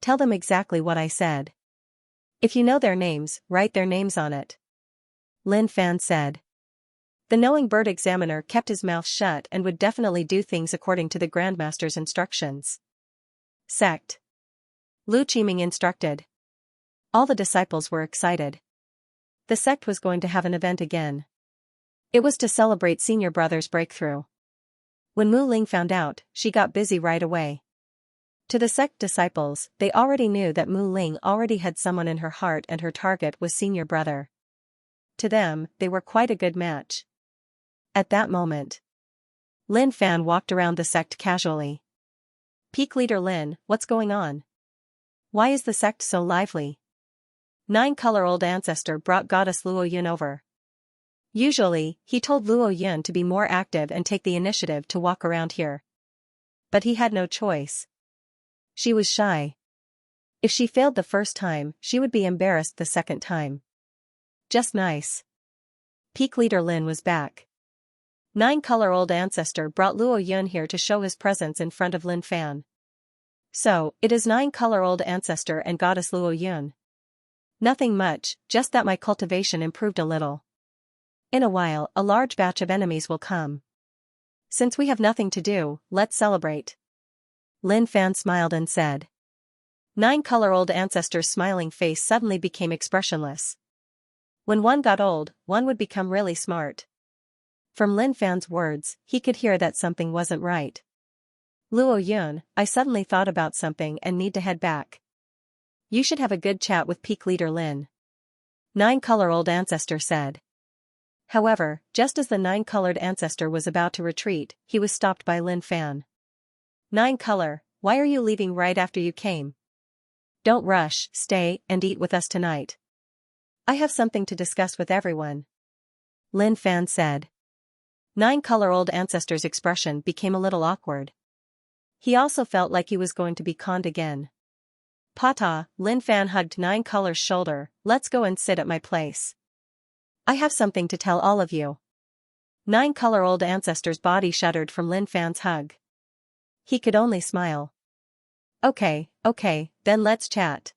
Tell them exactly what I said. If you know their names, write their names on it. Lin Fan said. The Knowing Bird examiner kept his mouth shut and would definitely do things according to the Grandmaster's instructions. Sect. Lu Qiming instructed. All the disciples were excited. The sect was going to have an event again. It was to celebrate Senior Brother's breakthrough. When Mu Ling found out, she got busy right away. To the sect disciples, they already knew that Mu Ling already had someone in her heart and her target was Senior Brother. To them, they were quite a good match. At that moment, Lin Fan walked around the sect casually. Peak Leader Lin, what's going on? Why is the sect so lively? 9-color old ancestor brought goddess Luo Yun over. Usually, he told Luo Yun to be more active and take the initiative to walk around here. But he had no choice. She was shy. If she failed the first time, she would be embarrassed the second time. Just nice. Peak Leader Lin was back. 9-color old ancestor brought Luo Yun here to show his presence in front of Lin Fan. So, it is 9-color old ancestor and goddess Luo Yun. Nothing much, just that my cultivation improved a little. In a while, a large batch of enemies will come. Since we have nothing to do, let's celebrate. Lin Fan smiled and said. 9-color old ancestor's smiling face suddenly became expressionless. When one got old, one would become really smart. From Lin Fan's words, he could hear that something wasn't right. Luo Yun, I suddenly thought about something and need to head back. You should have a good chat with Peak Leader Lin. 9-color old ancestor said. However, just as the 9-colored ancestor was about to retreat, he was stopped by Lin Fan. 9-color, why are you leaving right after you came? Don't rush, stay and eat with us tonight. I have something to discuss with everyone. Lin Fan said. 9-color old ancestor's expression became a little awkward. He also felt like he was going to be conned again. Pata, Lin Fan hugged 9-color's shoulder, let's go and sit at my place. I have something to tell all of you. 9-color old ancestor's body shuddered from Lin Fan's hug. He could only smile. Okay, Okay, then let's chat.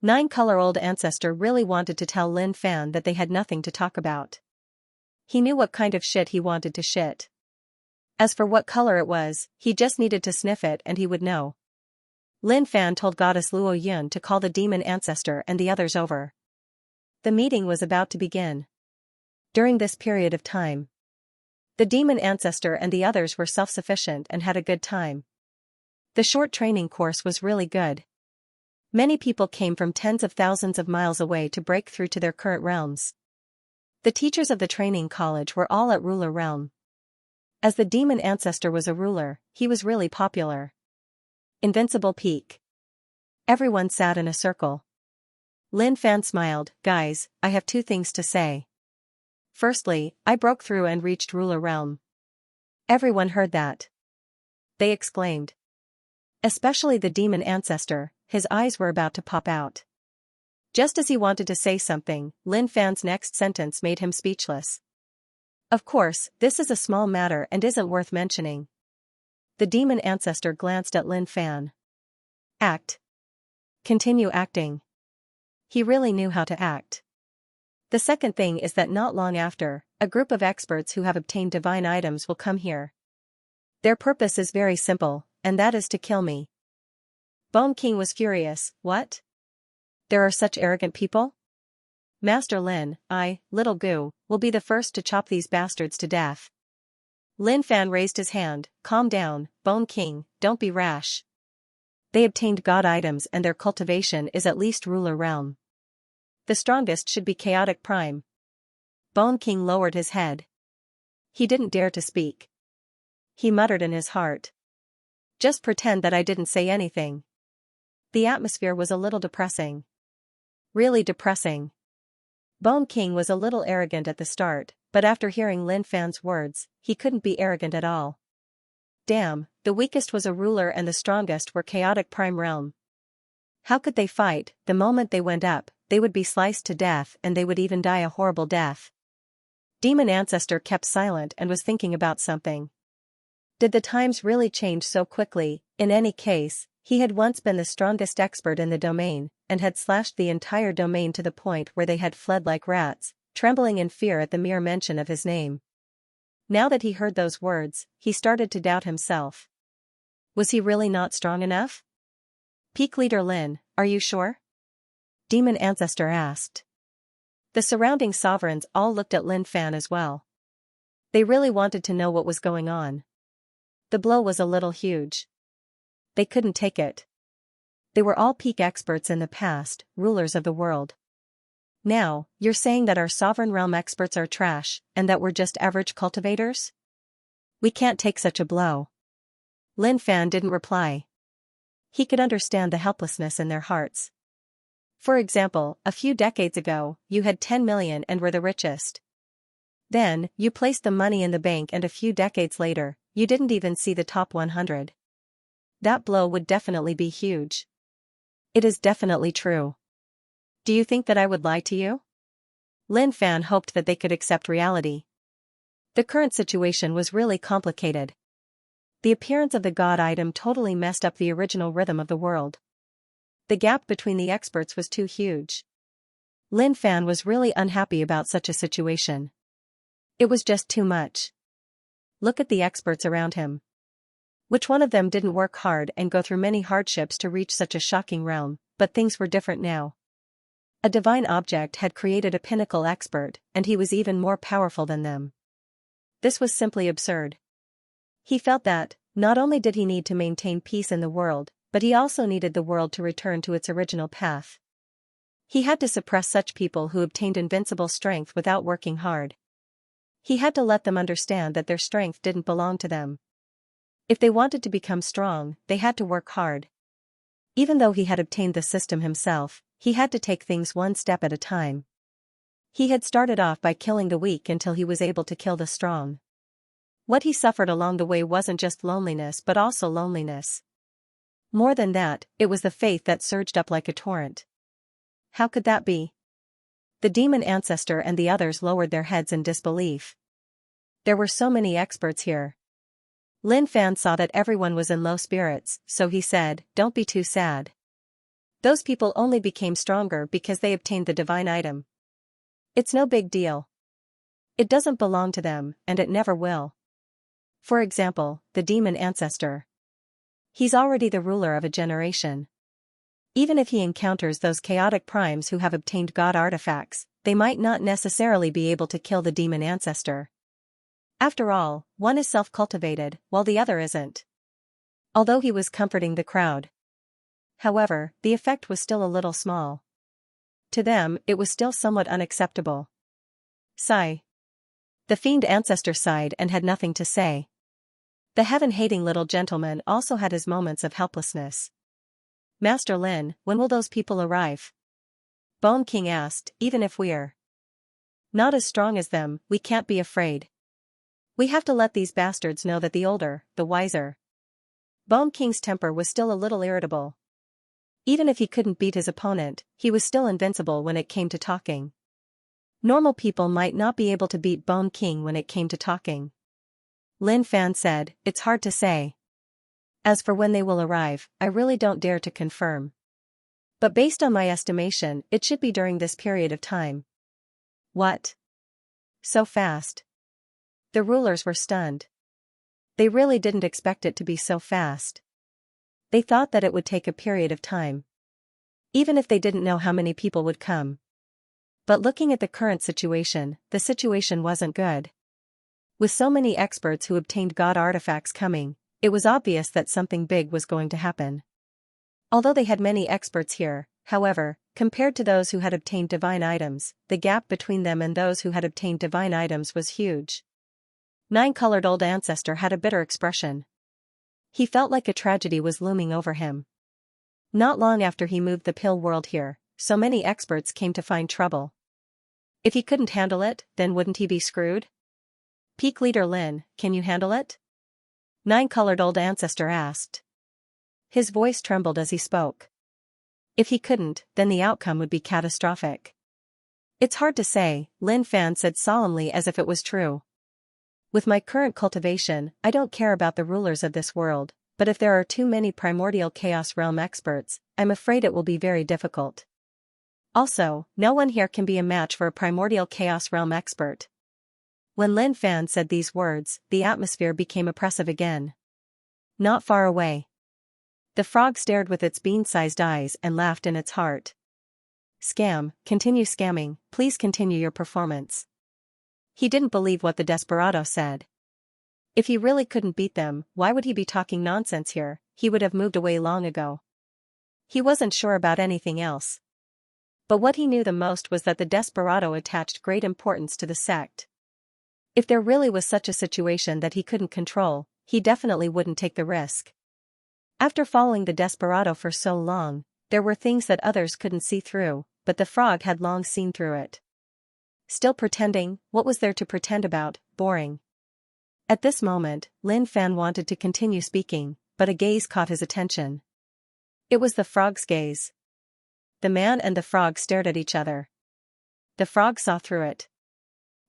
9-color-old ancestor really wanted to tell Lin Fan that they had nothing to talk about. He knew what kind of shit he wanted to shit. As for what color it was, he just needed to sniff it and he would know. Lin Fan told Goddess Luo Yun to call the demon ancestor and the others over. The meeting was about to begin. During this period of time, the demon ancestor and the others were self-sufficient and had a good time. The short training course was really good. Many people came from tens of thousands of miles away to break through to their current realms. The teachers of the training college were all at ruler realm. As the demon ancestor was a ruler, he was really popular. Invincible peak. Everyone sat in a circle. Lin Fan smiled. Guys, I have 2 things to say. Firstly, I broke through and reached ruler realm. Everyone heard that. They exclaimed. Especially the demon ancestor, his eyes were about to pop out. Just as he wanted to say something, Lin Fan's next sentence made him speechless. Of course, this is a small matter and isn't worth mentioning. The demon ancestor glanced at Lin Fan. Act. Continue acting. He really knew how to act. The second thing is that not long after, a group of experts who have obtained divine items will come here. Their purpose is very simple, and that is to kill me. Bone King was furious. What? There are such arrogant people? Master Lin, I, Little Gu, will be the first to chop these bastards to death. Lin Fan raised his hand. Calm down, Bone King, don't be rash. They obtained god items and their cultivation is at least ruler realm. The strongest should be chaotic prime. Bone King lowered his head. He didn't dare to speak. He muttered in his heart. Just pretend that I didn't say anything. The atmosphere was a little depressing. Really depressing. Bone King was a little arrogant at the start, but after hearing Lin Fan's words, he couldn't be arrogant at all. Damn, the weakest was a ruler and the strongest were chaotic prime realm. How could they fight? The moment they went up, they would be sliced to death and they would even die a horrible death. Demon Ancestor kept silent and was thinking about something. Did the times really change so quickly? In any case, he had once been the strongest expert in the domain, and had slashed the entire domain to the point where they had fled like rats, trembling in fear at the mere mention of his name. Now that he heard those words, he started to doubt himself. Was he really not strong enough? Peak Leader Lin, are you sure? Demon Ancestor asked. The surrounding sovereigns all looked at Lin Fan as well. They really wanted to know what was going on. The blow was a little huge. They couldn't take it. They were all peak experts in the past, rulers of the world. Now, you're saying that our sovereign realm experts are trash, and that we're just average cultivators? We can't take such a blow. Lin Fan didn't reply. He could understand the helplessness in their hearts. For example, a few decades ago, you had 10 million and were the richest. Then, you placed the money in the bank and a few decades later, you didn't even see the top 100. That blow would definitely be huge. It is definitely true. Do you think that I would lie to you? Lin Fan hoped that they could accept reality. The current situation was really complicated. The appearance of the god item totally messed up the original rhythm of the world. The gap between the experts was too huge. Lin Fan was really unhappy about such a situation. It was just too much. Look at the experts around him. Which one of them didn't work hard and go through many hardships to reach such a shocking realm? But things were different now. A divine object had created a pinnacle expert, and he was even more powerful than them. This was simply absurd. He felt that, not only did he need to maintain peace in the world, but he also needed the world to return to its original path. He had to suppress such people who obtained invincible strength without working hard. He had to let them understand that their strength didn't belong to them. If they wanted to become strong, they had to work hard. Even though he had obtained the system himself, he had to take things one step at a time. He had started off by killing the weak until he was able to kill the strong. What he suffered along the way wasn't just loneliness but also loneliness. More than that, it was the faith that surged up like a torrent. How could that be? The demon ancestor and the others lowered their heads in disbelief. There were so many experts here. Lin Fan saw that everyone was in low spirits, so he said, "Don't be too sad. Those people only became stronger because they obtained the divine item. It's no big deal. It doesn't belong to them, and it never will. For example, the demon ancestor. He's already the ruler of a generation. Even if he encounters those chaotic primes who have obtained god artifacts, they might not necessarily be able to kill the demon ancestor. After all, one is self-cultivated, while the other isn't." Although he was comforting the crowd. However, the effect was still a little small. To them, it was still somewhat unacceptable. Sigh. The fiend ancestor sighed and had nothing to say. The heaven-hating little gentleman also had his moments of helplessness. "Master Lin, when will those people arrive?" Bone King asked. "Even if we're not as strong as them, we can't be afraid. We have to let these bastards know that the older, the wiser." Bone King's temper was still a little irritable. Even if he couldn't beat his opponent, he was still invincible when it came to talking. Normal people might not be able to beat Bone King when it came to talking. Lin Fan said, "It's hard to say. As for when they will arrive, I really don't dare to confirm. But based on my estimation, it should be during this period of time." "What? So fast?" The rulers were stunned. They really didn't expect it to be so fast. They thought that it would take a period of time. Even if they didn't know how many people would come. But looking at the current situation, the situation wasn't good. With so many experts who obtained god artifacts coming, it was obvious that something big was going to happen. Although they had many experts here, however, compared to those who had obtained divine items, the gap between them and those who had obtained divine items was huge. Nine-colored old ancestor had a bitter expression. He felt like a tragedy was looming over him. Not long after he moved the pill world here, so many experts came to find trouble. If he couldn't handle it, then wouldn't he be screwed? "Peak Leader Lin, can you handle it?" Nine-colored old ancestor asked. His voice trembled as he spoke. If he couldn't, then the outcome would be catastrophic. "It's hard to say," Lin Fan said solemnly as if it was true. "With my current cultivation, I don't care about the rulers of this world, but if there are too many primordial chaos realm experts, I'm afraid it will be very difficult. Also, no one here can be a match for a primordial chaos realm expert." When Lin Fan said these words, the atmosphere became oppressive again. Not far away. The frog stared with its bean-sized eyes and laughed in its heart. "Scam, continue scamming, please continue your performance." He didn't believe what the desperado said. If he really couldn't beat them, why would he be talking nonsense here? He would have moved away long ago. He wasn't sure about anything else. But what he knew the most was that the desperado attached great importance to the sect. If there really was such a situation that he couldn't control, he definitely wouldn't take the risk. After following the desperado for so long, there were things that others couldn't see through, but the frog had long seen through it. Still pretending, what was there to pretend about? Boring. At this moment, Lin Fan wanted to continue speaking, but a gaze caught his attention. It was the frog's gaze. The man and the frog stared at each other. The frog saw through it.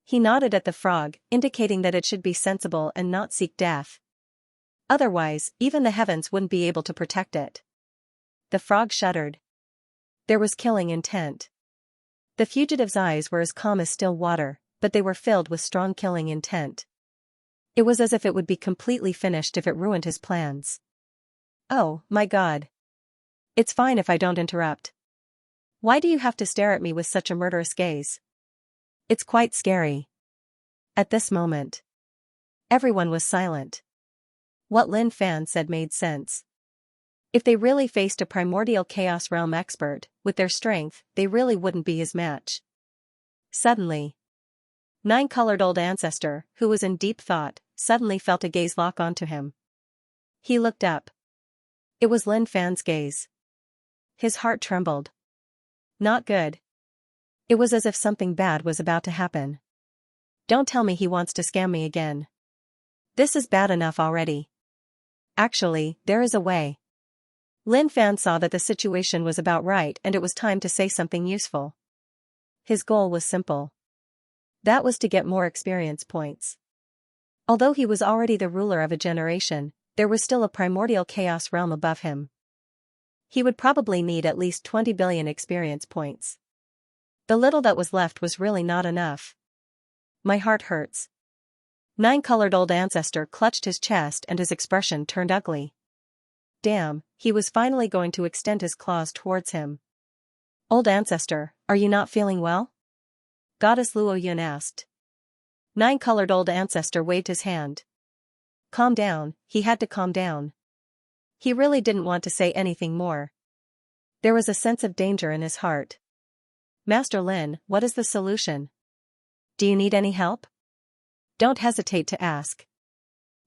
He nodded at the frog, indicating that it should be sensible and not seek death. Otherwise, even the heavens wouldn't be able to protect it. The frog shuddered. There was killing intent. The fugitive's eyes were as calm as still water, but they were filled with strong killing intent. It was as if it would be completely finished if it ruined his plans. "Oh, my God. It's fine if I don't interrupt. Why do you have to stare at me with such a murderous gaze? It's quite scary." At this moment, everyone was silent. What Lin Fan said made sense. If they really faced a primordial chaos realm expert, with their strength, they really wouldn't be his match. Suddenly, nine-colored old ancestor, who was in deep thought, suddenly felt a gaze lock onto him. He looked up. It was Lin Fan's gaze. His heart trembled. Not good. It was as if something bad was about to happen. Don't tell me he wants to scam me again. This is bad enough already. Actually, there is a way. Lin Fan saw that the situation was about right and it was time to say something useful. His goal was simple. That was to get more experience points. Although he was already the ruler of a generation, there was still a primordial chaos realm above him. He would probably need at least 20 billion experience points. The little that was left was really not enough. My heart hurts. Nine-colored old ancestor clutched his chest and his expression turned ugly. Damn, he was finally going to extend his claws towards him. Old ancestor, are you not feeling well? Goddess Luo Yun asked. Nine-colored old ancestor waved his hand. Calm down, he had to calm down. He really didn't want to say anything more. There was a sense of danger in his heart. Master Lin, what is the solution? Do you need any help? Don't hesitate to ask.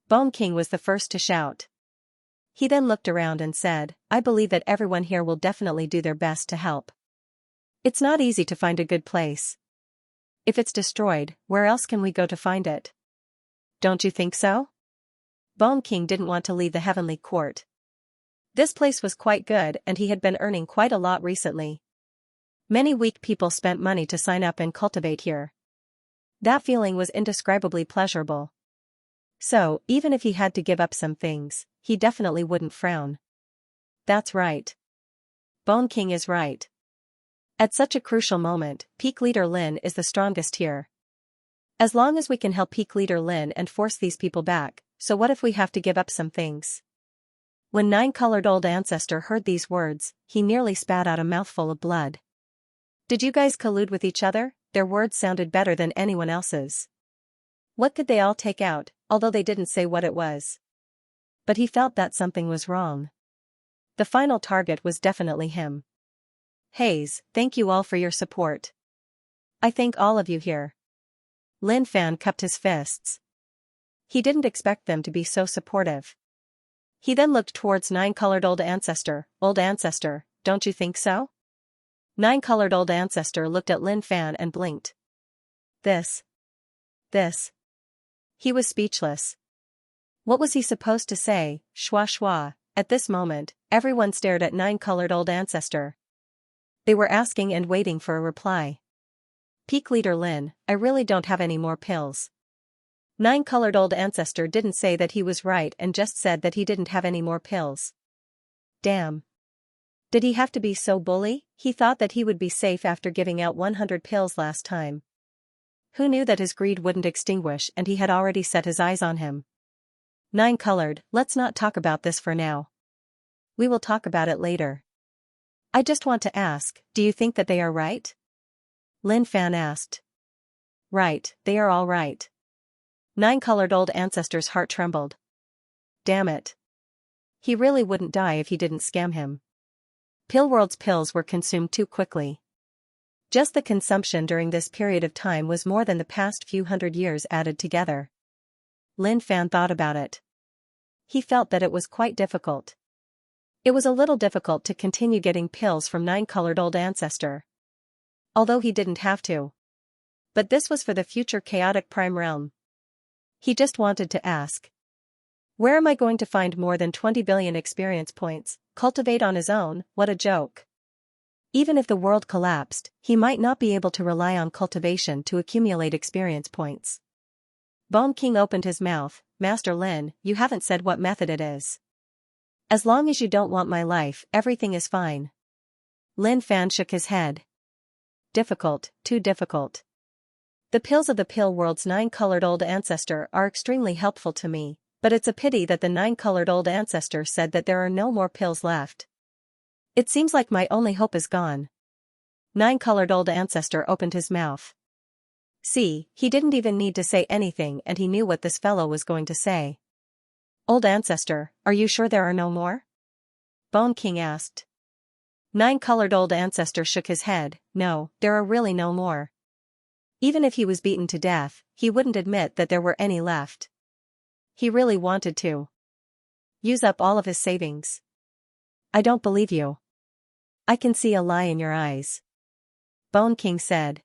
Bone King was the first to shout. He then looked around and said, I believe that everyone here will definitely do their best to help. It's not easy to find a good place. If it's destroyed, where else can we go to find it? Don't you think so? Bone King didn't want to leave the heavenly court. This place was quite good and he had been earning quite a lot recently. Many weak people spent money to sign up and cultivate here. That feeling was indescribably pleasurable. So, even if he had to give up some things, he definitely wouldn't frown. That's right. Bone King is right. At such a crucial moment, Peak Leader Lin is the strongest here. As long as we can help Peak Leader Lin and force these people back, so what if we have to give up some things? When Nine-colored old ancestor heard these words, he nearly spat out a mouthful of blood. Did you guys collude with each other? Their words sounded better than anyone else's. What could they all take out, although they didn't say what it was? But he felt that something was wrong. The final target was definitely him. Hayes, thank you all for your support. I thank all of you here. Lin Fan cupped his fists. He didn't expect them to be so supportive. He then looked towards Nine-colored old ancestor. Old ancestor, don't you think so? Nine-colored old ancestor looked at Lin Fan and blinked. This. He was speechless. What was he supposed to say? Shwa shwa. At this moment, everyone stared at Nine-colored old ancestor. They were asking and waiting for a reply. Peak Leader Lin, I really don't have any more pills. Nine-colored old ancestor didn't say that he was right and just said that he didn't have any more pills. Damn. Did he have to be so bully? He thought that he would be safe after giving out 100 pills last time. Who knew that his greed wouldn't extinguish and he had already set his eyes on him? Nine-colored, let's not talk about this for now. We will talk about it later. I just want to ask, do you think that they are right? Lin Fan asked. Right, they are all right. Nine-colored old ancestor's heart trembled. Damn it. He really wouldn't die if he didn't scam him. Pillworld's pills were consumed too quickly. Just the consumption during this period of time was more than the past few hundred years added together. Lin Fan thought about it. He felt that it was quite difficult. It was a little difficult to continue getting pills from Nine-colored old ancestor. Although he didn't have to. But this was for the future chaotic prime realm. He just wanted to ask. Where am I going to find more than 20 billion experience points? Cultivate on his own, what a joke. Even if the world collapsed, he might not be able to rely on cultivation to accumulate experience points. Bone King opened his mouth. Master Lin, you haven't said what method it is. As long as you don't want my life, everything is fine. Lin Fan shook his head. Difficult, too difficult. The pills of the pill world's Nine-colored old ancestor are extremely helpful to me, but it's a pity that the Nine-colored old ancestor said that there are no more pills left. It seems like my only hope is gone. Nine-colored old ancestor opened his mouth. See, he didn't even need to say anything and he knew what this fellow was going to say. Old ancestor, are you sure there are no more? Bone King asked. Nine-colored old ancestor shook his head. No, there are really no more. Even if he was beaten to death, he wouldn't admit that there were any left. He really wanted to use up all of his savings. I don't believe you. I can see a lie in your eyes. Bone King said.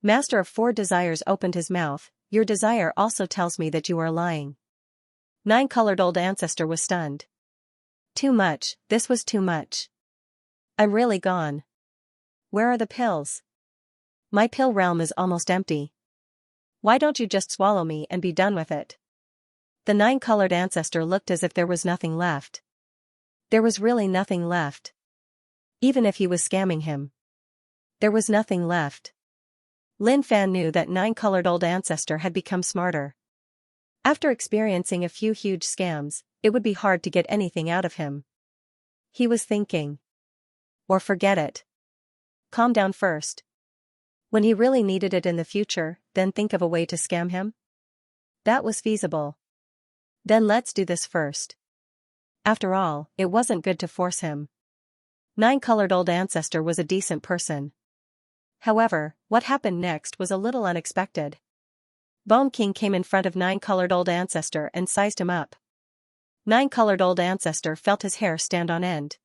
Master of Four Desires opened his mouth. Your desire also tells me that you are lying. Nine-colored old ancestor was stunned. Too much, this was too much. I'm really gone. Where are the pills? My pill realm is almost empty. Why don't you just swallow me and be done with it? The nine-colored ancestor looked as if there was nothing left. There was really nothing left. Even if he was scamming him. There was nothing left. Lin Fan knew that nine-colored old ancestor had become smarter. After experiencing a few huge scams, it would be hard to get anything out of him. He was thinking. Or forget it. Calm down first. When he really needed it in the future, then think of a way to scam him? That was feasible. Then let's do this first. After all, it wasn't good to force him. Nine-colored old ancestor was a decent person. However, what happened next was a little unexpected. Bone King came in front of nine-colored old ancestor and sized him up. Nine-colored old ancestor felt his hair stand on end.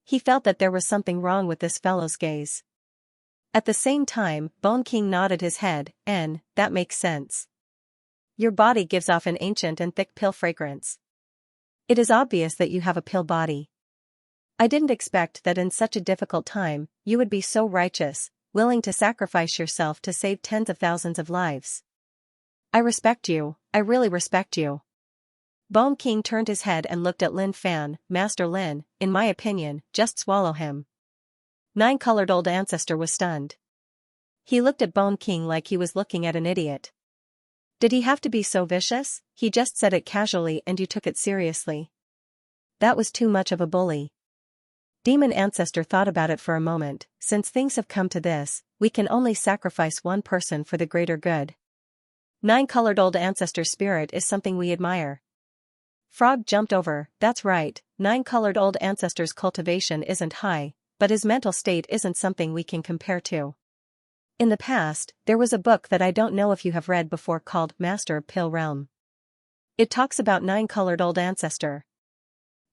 He felt that there was something wrong with this fellow's gaze. At the same time, Bone King nodded his head, and, that makes sense. Your body gives off an ancient and thick pill fragrance. It is obvious that you have a pill body. I didn't expect that in such a difficult time, you would be so righteous, willing to sacrifice yourself to save tens of thousands of lives. I respect you, I really respect you. Bone King turned his head and looked at Lin Fan. Master Lin, in my opinion, just swallow him. Nine-colored old ancestor was stunned. He looked at Bone King like he was looking at an idiot. Did he have to be so vicious? He just said it casually and you took it seriously. That was too much of a bully. Demon ancestor thought about it for a moment. Since things have come to this, we can only sacrifice one person for the greater good. Nine-colored old ancestor spirit is something we admire. Frog jumped over. That's right, nine-colored old ancestor's cultivation isn't high, but his mental state isn't something we can compare to. In the past, there was a book that I don't know if you have read before called Master of Pill Realm. It talks about nine-colored old ancestor.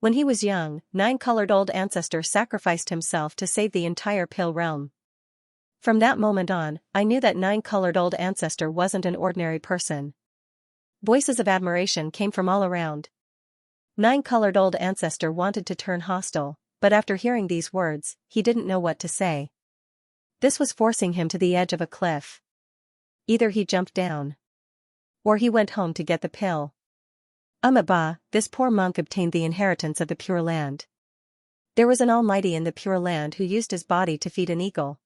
When he was young, nine-colored old ancestor sacrificed himself to save the entire pill realm. From that moment on, I knew that nine-colored old ancestor wasn't an ordinary person. Voices of admiration came from all around. Nine-colored old ancestor wanted to turn hostile, but after hearing these words, he didn't know what to say. This was forcing him to the edge of a cliff. Either he jumped down. Or he went home to get the pill. This poor monk obtained the inheritance of the Pure Land. There was an almighty in the Pure Land who used his body to feed an eagle.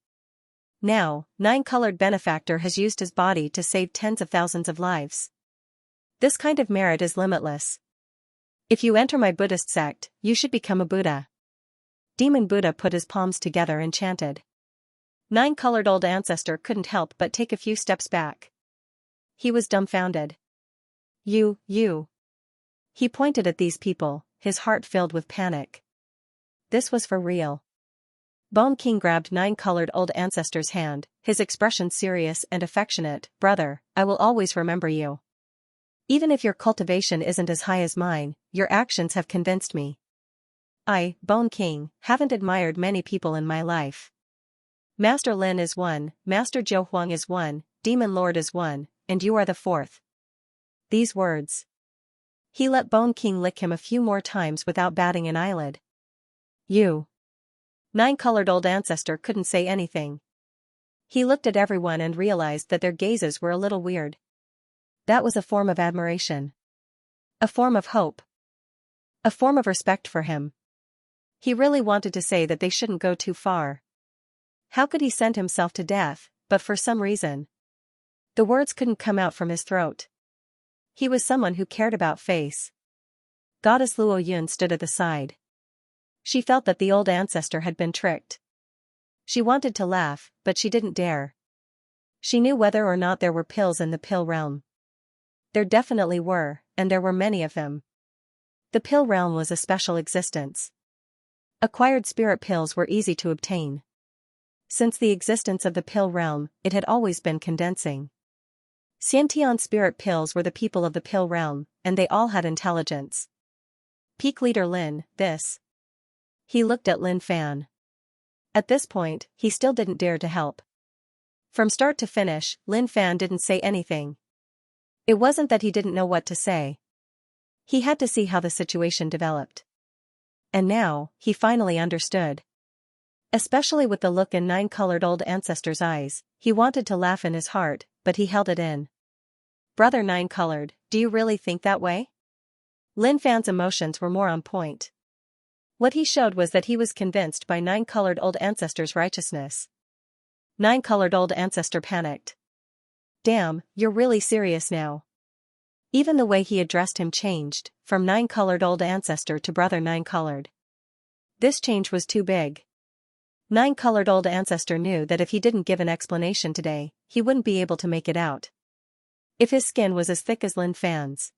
Now, nine-colored benefactor has used his body to save tens of thousands of lives. This kind of merit is limitless. If you enter my Buddhist sect, you should become a Buddha. Demon Buddha put his palms together and chanted. Nine-colored old ancestor couldn't help but take a few steps back. He was dumbfounded. You. He pointed at these people, his heart filled with panic. This was for real. Bone King grabbed nine-colored old ancestor's hand, his expression serious and affectionate. Brother, I will always remember you. Even if your cultivation isn't as high as mine, your actions have convinced me. I, Bone King, haven't admired many people in my life. Master Lin is one, Master Zhou Huang is one, Demon Lord is one, and you are the fourth. These words. He let Bone King lick him a few more times without batting an eyelid. You. Nine-colored old ancestor couldn't say anything. He looked at everyone and realized that their gazes were a little weird. That was a form of admiration. A form of hope. A form of respect for him. He really wanted to say that they shouldn't go too far. How could he send himself to death, but for some reason. The words couldn't come out from his throat. He was someone who cared about face. Goddess Luo Yun stood at the side. She felt that the old ancestor had been tricked. She wanted to laugh, but she didn't dare. She knew whether or not there were pills in the pill realm. There definitely were, and there were many of them. The pill realm was a special existence. Acquired spirit pills were easy to obtain. Since the existence of the pill realm, it had always been condensing. Xianxia spirit pills were the people of the pill realm, and they all had intelligence. Peak leader Lin, this. He looked at Lin Fan. At this point, he still didn't dare to help. From start to finish, Lin Fan didn't say anything. It wasn't that he didn't know what to say. He had to see how the situation developed. And now, he finally understood. Especially with the look in nine-colored old ancestor's eyes, he wanted to laugh in his heart, but he held it in. Brother Nine-Colored, do you really think that way? Lin Fan's emotions were more on point. What he showed was that he was convinced by Nine-Colored Old Ancestor's righteousness. Nine-Colored Old Ancestor panicked. Damn, you're really serious now. Even the way he addressed him changed, from Nine-Colored Old Ancestor to Brother Nine-Colored. This change was too big. Nine-Colored Old Ancestor knew that if he didn't give an explanation today, he wouldn't be able to make it out. If his skin was as thick as Lin Fan's.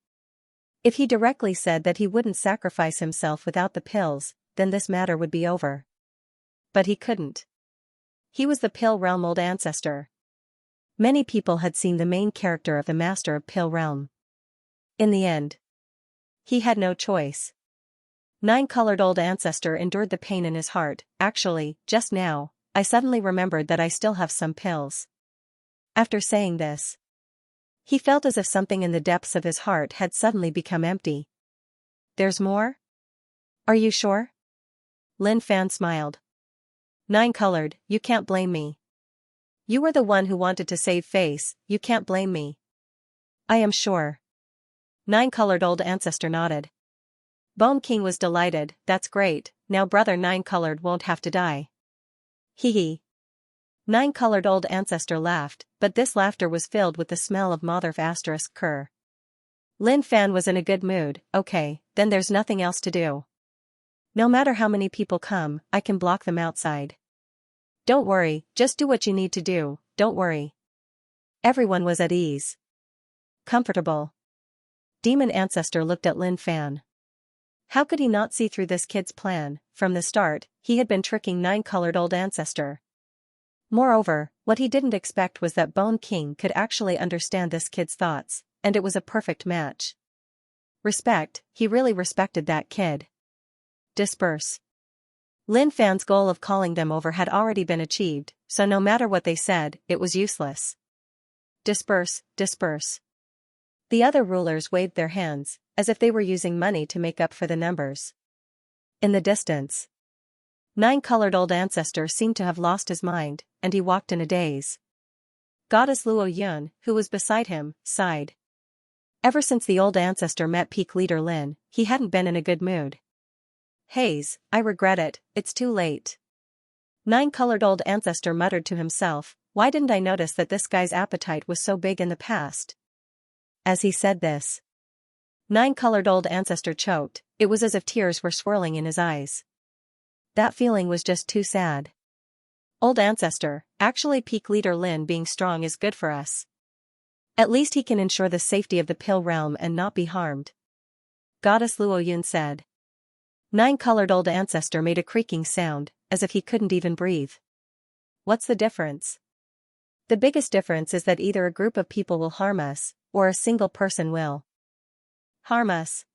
If he directly said that he wouldn't sacrifice himself without the pills, then this matter would be over. But he couldn't. He was the Pill Realm Old Ancestor. Many people had seen the main character of the Master of Pill Realm. In the end, he had no choice. Nine-Colored Old Ancestor endured the pain in his heart. Actually, just now, I suddenly remembered that I still have some pills. After saying this, he felt as if something in the depths of his heart had suddenly become empty. There's more? Are you sure? Lin Fan smiled. Nine-Colored, you can't blame me. You were the one who wanted to save face, you can't blame me. I am sure. Nine-Colored Old Ancestor nodded. Bone King was delighted. That's great, now Brother Nine-Colored won't have to die. Hee hee. Nine-Colored Old Ancestor laughed, but this laughter was filled with the smell of Mother ****. Lin Fan was in a good mood. Okay, then there's nothing else to do. No matter how many people come, I can block them outside. Don't worry, just do what you need to do, don't worry. Everyone was at ease. Comfortable. Demon Ancestor looked at Lin Fan. How could he not see through this kid's plan? From the start, he had been tricking Nine-Colored Old Ancestor. Moreover, what he didn't expect was that Bone King could actually understand this kid's thoughts, and it was a perfect match. Respect, he really respected that kid. Disperse. Lin Fan's goal of calling them over had already been achieved, so no matter what they said, it was useless. Disperse, disperse. The other rulers waved their hands, as if they were using money to make up for the numbers. In the distance, Nine-Colored Old Ancestor seemed to have lost his mind, and he walked in a daze. Goddess Luo Yun, who was beside him, sighed. Ever since the Old Ancestor met Peak Leader Lin, he hadn't been in a good mood. Haze, I regret it, it's too late. Nine-Colored Old Ancestor muttered to himself, why didn't I notice that this guy's appetite was so big in the past? As he said this, Nine-Colored Old Ancestor choked. It was as if tears were swirling in his eyes. That feeling was just too sad. Old Ancestor, actually Peak Leader Lin being strong is good for us. At least he can ensure the safety of the Pill Realm and not be harmed. Goddess Luo Yun said. Nine-Colored Old Ancestor made a creaking sound, as if he couldn't even breathe. What's the difference? The biggest difference is that either a group of people will harm us, or a single person will harm us.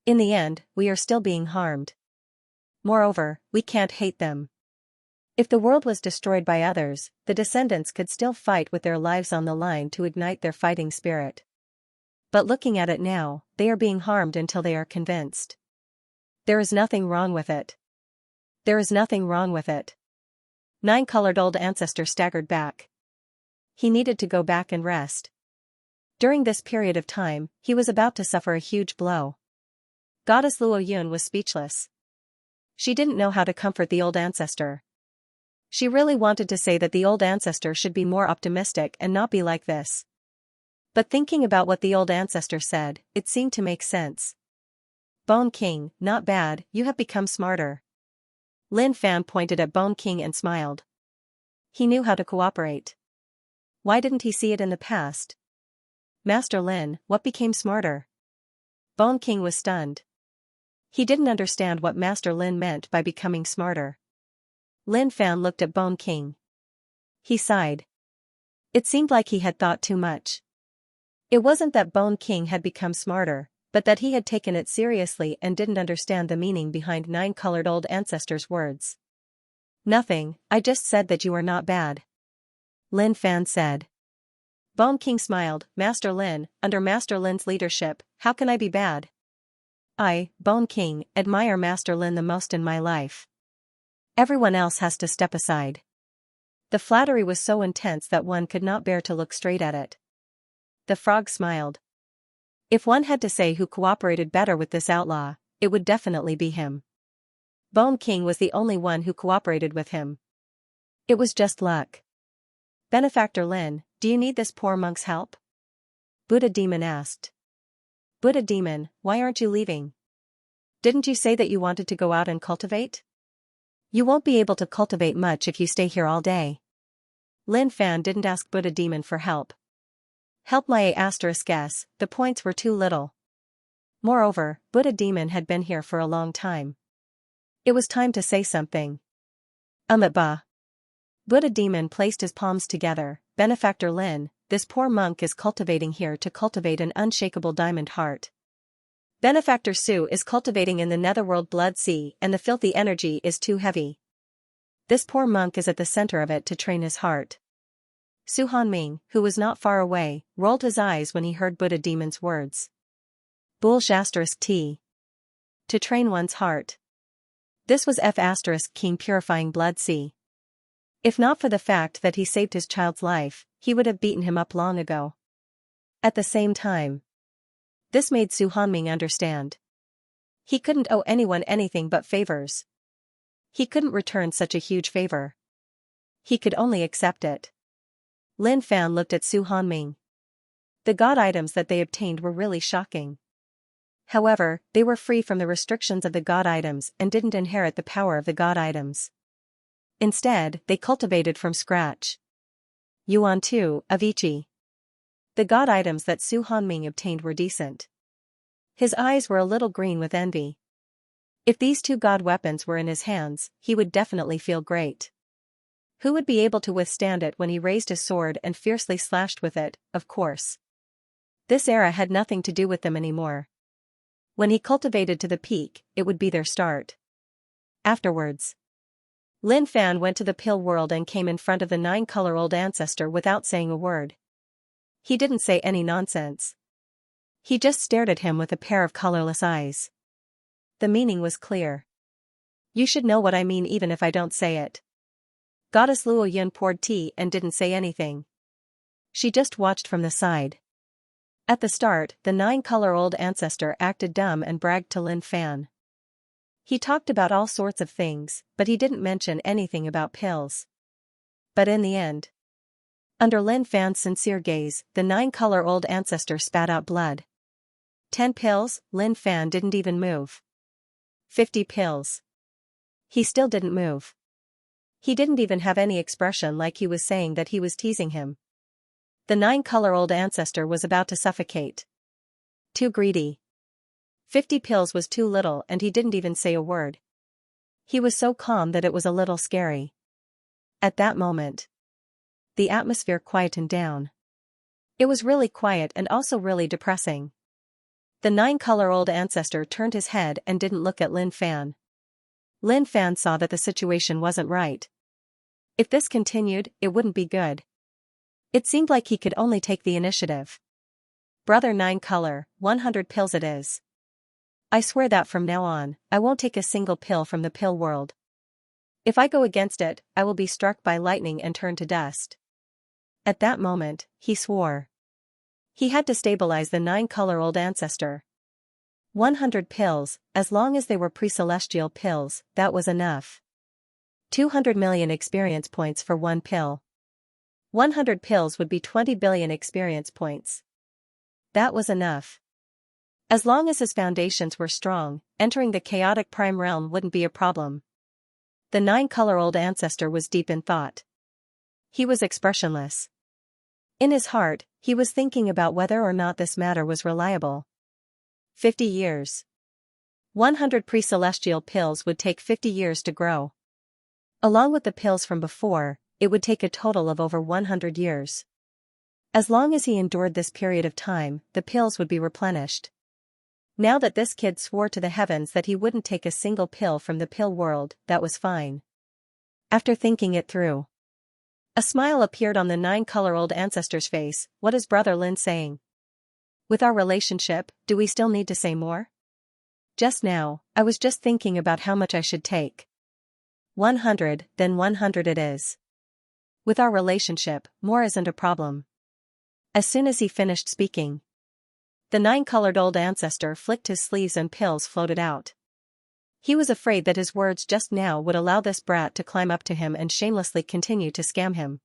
In the end, we are still being harmed. Moreover, we can't hate them. If the world was destroyed by others, the descendants could still fight with their lives on the line to ignite their fighting spirit. But looking at it now, they are being harmed until they are convinced. There is nothing wrong with it. There is nothing wrong with it. Nine-Colored Old Ancestor staggered back. He needed to go back and rest. During this period of time, he was about to suffer a huge blow. Goddess Luo Yun was speechless. She didn't know how to comfort the Old Ancestor. She really wanted to say that the Old Ancestor should be more optimistic and not be like this. But thinking about what the Old Ancestor said, it seemed to make sense. Bone King, not bad, you have become smarter. Lin Fan pointed at Bone King and smiled. He knew how to cooperate. Why didn't he see it in the past? Master Lin, what became smarter? Bone King was stunned. He didn't understand what Master Lin meant by becoming smarter. Lin Fan looked at Bone King. He sighed. It seemed like he had thought too much. It wasn't that Bone King had become smarter, but that he had taken it seriously and didn't understand the meaning behind Nine-Colored Old Ancestor's words. Nothing, I just said that you are not bad. Lin Fan said. Bone King smiled. Master Lin, under Master Lin's leadership, how can I be bad? I, Bone King, admire Master Lin the most in my life. Everyone else has to step aside. The flattery was so intense that one could not bear to look straight at it. The frog smiled. If one had to say who cooperated better with this outlaw, it would definitely be him. Bone King was the only one who cooperated with him. It was just luck. Benefactor Lin, do you need this poor monk's help? Buddha Demon asked. Buddha Demon, why aren't you leaving? Didn't you say that you wanted to go out and cultivate? You won't be able to cultivate much if you stay here all day. Lin Fan didn't ask Buddha Demon for help. Help my *s, the points were too little. Moreover, Buddha Demon had been here for a long time. It was time to say something. Ba. Buddha Demon placed his palms together. Benefactor Lin, this poor monk is cultivating here to cultivate an unshakable diamond heart. Benefactor Su is cultivating in the netherworld blood sea and the filthy energy is too heavy. This poor monk is at the center of it to train his heart. Su Hanming, who was not far away, rolled his eyes when he heard Buddha Demon's words. Bull*T. To train one's heart. This was F*King purifying blood sea. If not for the fact that he saved his child's life, he would have beaten him up long ago. At the same time, this made Su Hanming understand. He couldn't owe anyone anything but favors. He couldn't return such a huge favor. He could only accept it. Lin Fan looked at Su Hanming. The god items that they obtained were really shocking. However, they were free from the restrictions of the god items and didn't inherit the power of the god items. Instead, they cultivated from scratch. Yuan 2, Avicii. The god items that Su Hanming obtained were decent. His eyes were a little green with envy. If these two god weapons were in his hands, he would definitely feel great. Who would be able to withstand it when he raised his sword and fiercely slashed with it, of course. This era had nothing to do with them anymore. When he cultivated to the peak, it would be their start. Afterwards, Lin Fan went to the pill world and came in front of the 9-color old ancestor without saying a word. He didn't say any nonsense. He just stared at him with a pair of colorless eyes. The meaning was clear. You should know what I mean even if I don't say it. Goddess Luo Yun poured tea and didn't say anything. She just watched from the side. At the start, the 9-color old ancestor acted dumb and bragged to Lin Fan. He talked about all sorts of things, but he didn't mention anything about pills. But in the end, under Lin Fan's sincere gaze, the 9-color old ancestor spat out blood. 10 pills, Lin Fan didn't even move. 50 pills. He still didn't move. He didn't even have any expression like he was saying that he was teasing him. The 9-color old ancestor was about to suffocate. Too greedy. 50 pills was too little and he didn't even say a word. He was so calm that it was a little scary. At that moment, the atmosphere quietened down. It was really quiet and also really depressing. The 9-color old ancestor turned his head and didn't look at Lin Fan. Lin Fan saw that the situation wasn't right. If this continued, it wouldn't be good. It seemed like he could only take the initiative. Brother 9-color, 100 pills it is. I swear that from now on, I won't take a single pill from the pill world. If I go against it, I will be struck by lightning and turn to dust. At that moment, he swore. He had to stabilize the 9-color old ancestor. 100 pills, as long as they were pre-celestial pills, that was enough. 200 million experience points for one pill. 100 pills would be 20 billion experience points. That was enough. As long as his foundations were strong, entering the chaotic prime realm wouldn't be a problem. The 9-color old ancestor was deep in thought. He was expressionless. In his heart, he was thinking about whether or not this matter was reliable. 50 years. 100 pre-celestial pills would take 50 years to grow. Along with the pills from before, it would take a total of over 100 years. As long as he endured this period of time, the pills would be replenished. Now that this kid swore to the heavens that he wouldn't take a single pill from the pill world, that was fine. After thinking it through, a smile appeared on the 9-color old ancestor's face. What is Brother Lin saying? With our relationship, do we still need to say more? Just now, I was just thinking about how much I should take. 100, then 100 it is. With our relationship, more isn't a problem. As soon as he finished speaking, the nine-colored old ancestor flicked his sleeves and pills floated out. He was afraid that his words just now would allow this brat to climb up to him and shamelessly continue to scam him.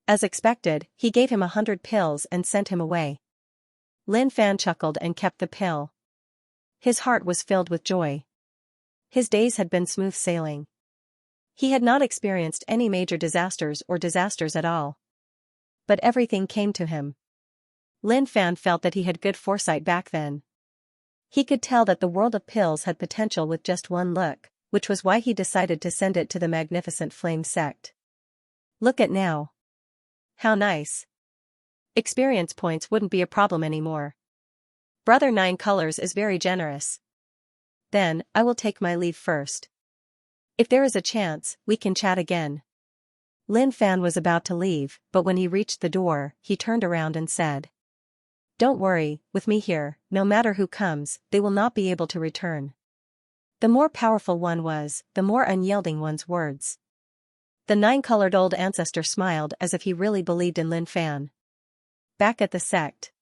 As expected, he gave him 100 pills and sent him away. Lin Fan chuckled and kept the pill. His heart was filled with joy. His days had been smooth sailing. He had not experienced any major disasters or disasters at all. But everything came to him. Lin Fan felt that he had good foresight back then. He could tell that the world of pills had potential with just one look, which was why he decided to send it to the Magnificent Flame sect. Look at now. How nice. Experience points wouldn't be a problem anymore. Brother Nine Colors is very generous. Then, I will take my leave first. If there is a chance, we can chat again. Lin Fan was about to leave, but when he reached the door, he turned around and said, "Don't worry, with me here, no matter who comes, they will not be able to return." The more powerful one was, the more unyielding one's words. The nine-colored old ancestor smiled as if he really believed in Lin Fan. Back at the sect.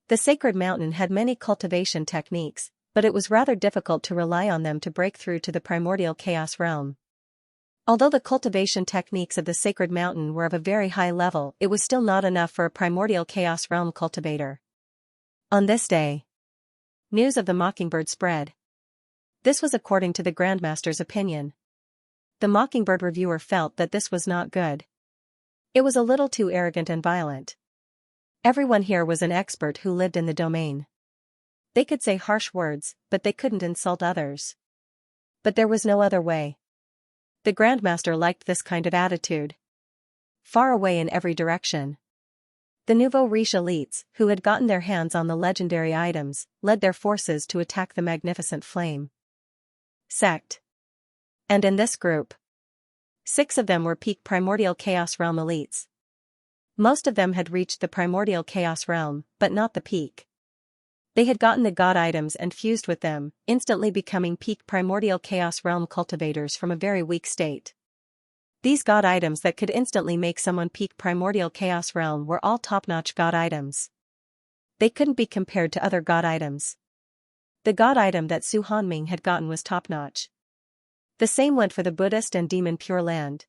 The sacred mountain had many cultivation techniques, but it was rather difficult to rely on them to break through to the primordial chaos realm. Although the cultivation techniques of the sacred mountain were of a very high level, it was still not enough for a primordial chaos realm cultivator. On this day, news of the mockingbird spread. This was according to the Grandmaster's opinion. The mockingbird reviewer felt that this was not good. It was a little too arrogant and violent. Everyone here was an expert who lived in the domain. They could say harsh words, but they couldn't insult others. But there was no other way. The Grandmaster liked this kind of attitude. Far away in every direction. The nouveau riche elites, who had gotten their hands on the legendary items, led their forces to attack the Magnificent Flame sect. And in this group, 6 of them were peak primordial chaos realm elites. Most of them had reached the primordial chaos realm, but not the peak. They had gotten the god items and fused with them, instantly becoming peak primordial chaos realm cultivators from a very weak state. These god items that could instantly make someone peak primordial chaos realm were all top-notch god items. They couldn't be compared to other god items. The god item that Su Hanming had gotten was top-notch. The same went for the Buddhist and Demon Pure Land.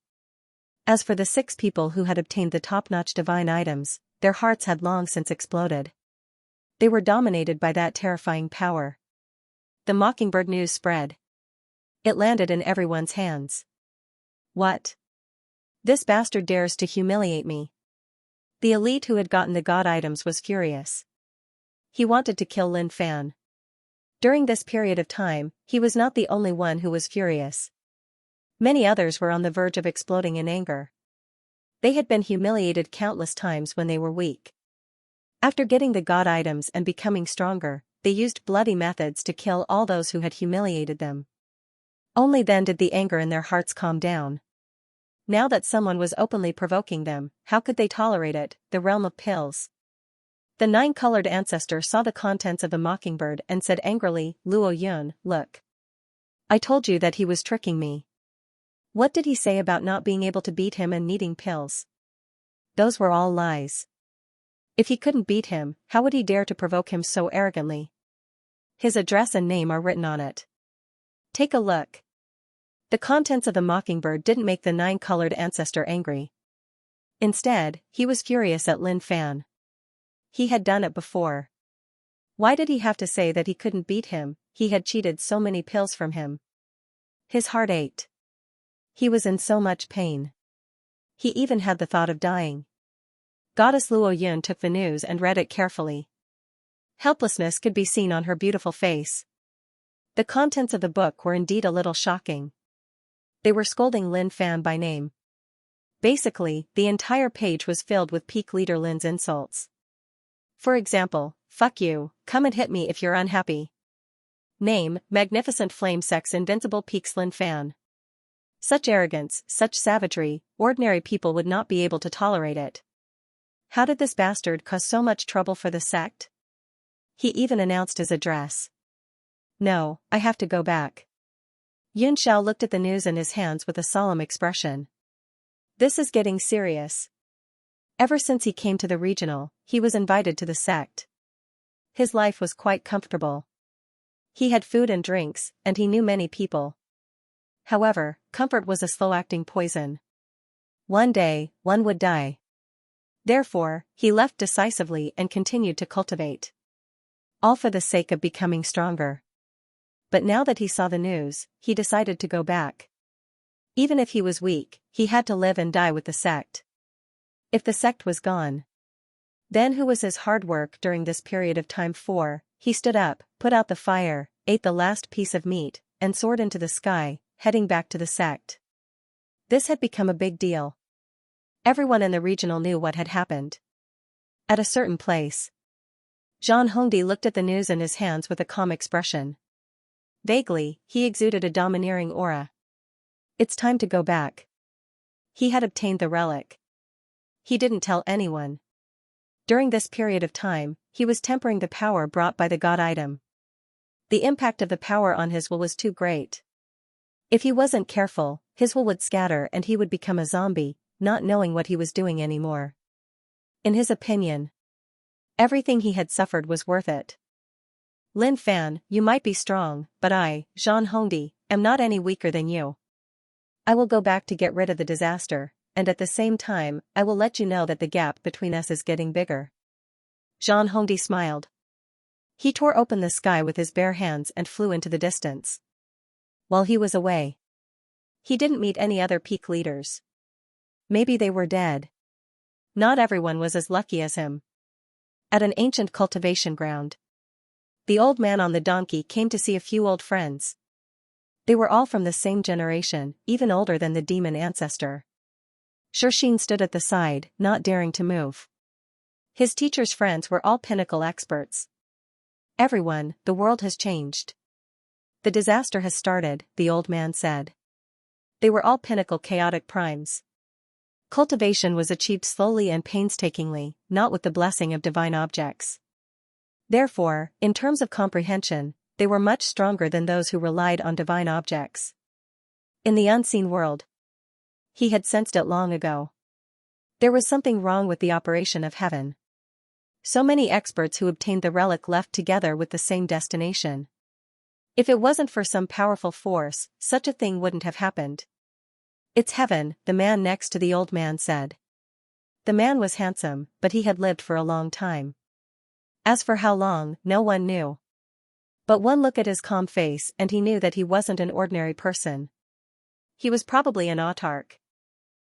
As for the 6 people who had obtained the top-notch divine items, their hearts had long since exploded. They were dominated by that terrifying power. The mockingbird news spread. It landed in everyone's hands. What? This bastard dares to humiliate me. The elite who had gotten the god items was furious. He wanted to kill Lin Fan. During this period of time, he was not the only one who was furious. Many others were on the verge of exploding in anger. They had been humiliated countless times when they were weak. After getting the god items and becoming stronger, they used bloody methods to kill all those who had humiliated them. Only then did the anger in their hearts calm down. Now that someone was openly provoking them, how could they tolerate it, the realm of pills? The nine-colored ancestor saw the contents of the mockingbird and said angrily, "Luo Yun, look. I told you that he was tricking me. What did he say about not being able to beat him and needing pills? Those were all lies. If he couldn't beat him, how would he dare to provoke him so arrogantly? His address and name are written on it. Take a look." The contents of the mockingbird didn't make the nine-colored ancestor angry. Instead, he was furious at Lin Fan. He had done it before. Why did he have to say that he couldn't beat him? He had cheated so many pills from him. His heart ached. He was in so much pain. He even had the thought of dying. Goddess Luo Yun took the news and read it carefully. Helplessness could be seen on her beautiful face. The contents of the book were indeed a little shocking. They were scolding Lin Fan by name. Basically, the entire page was filled with peak leader Lin's insults. For example, "Fuck you, come and hit me if you're unhappy." Name, Magnificent Flame Sect's Invincible Peaks Lin Fan. Such arrogance, such savagery, ordinary people would not be able to tolerate it. How did this bastard cause so much trouble for the sect? He even announced his address. "No, I have to go back." Yun Xiao looked at the news in his hands with a solemn expression. "This is getting serious." Ever since he came to the regional, he was invited to the sect. His life was quite comfortable. He had food and drinks, and he knew many people. However, comfort was a slow-acting poison. One day, one would die. Therefore, he left decisively and continued to cultivate. All for the sake of becoming stronger. But now that he saw the news, he decided to go back. Even if he was weak, he had to live and die with the sect. If the sect was gone, then who was his hard work during this period of time for? He stood up, put out the fire, ate the last piece of meat, and soared into the sky, heading back to the sect. This had become a big deal. Everyone in the regional knew what had happened. At a certain place, Zhang Hongdi looked at the news in his hands with a calm expression. Vaguely, he exuded a domineering aura. It's time to go back. He had obtained the relic. He didn't tell anyone. During this period of time, he was tempering the power brought by the god item. The impact of the power on his will was too great. If he wasn't careful, his will would scatter and he would become a zombie, not knowing what he was doing anymore. In his opinion, everything he had suffered was worth it. Lin Fan, you might be strong, but I, Zhang Hongdi, am not any weaker than you. I will go back to get rid of the disaster, and at the same time, I will let you know that the gap between us is getting bigger. Zhang Hongdi smiled. He tore open the sky with his bare hands and flew into the distance. While he was away, he didn't meet any other peak leaders. Maybe they were dead. Not everyone was as lucky as him. At an ancient cultivation ground, the old man on the donkey came to see a few old friends. They were all from the same generation, even older than the demon ancestor. Shurxin stood at the side, not daring to move. His teacher's friends were all pinnacle experts. Everyone, the world has changed. The disaster has started, the old man said. They were all pinnacle chaotic primes. Cultivation was achieved slowly and painstakingly, not with the blessing of divine objects. Therefore, in terms of comprehension, they were much stronger than those who relied on divine objects. In the unseen world, he had sensed it long ago. There was something wrong with the operation of heaven. So many experts who obtained the relic left together with the same destination. If it wasn't for some powerful force, such a thing wouldn't have happened. It's heaven, the man next to the old man said. The man was handsome, but he had lived for a long time. As for how long, no one knew. But one look at his calm face and he knew that he wasn't an ordinary person. He was probably an autarch.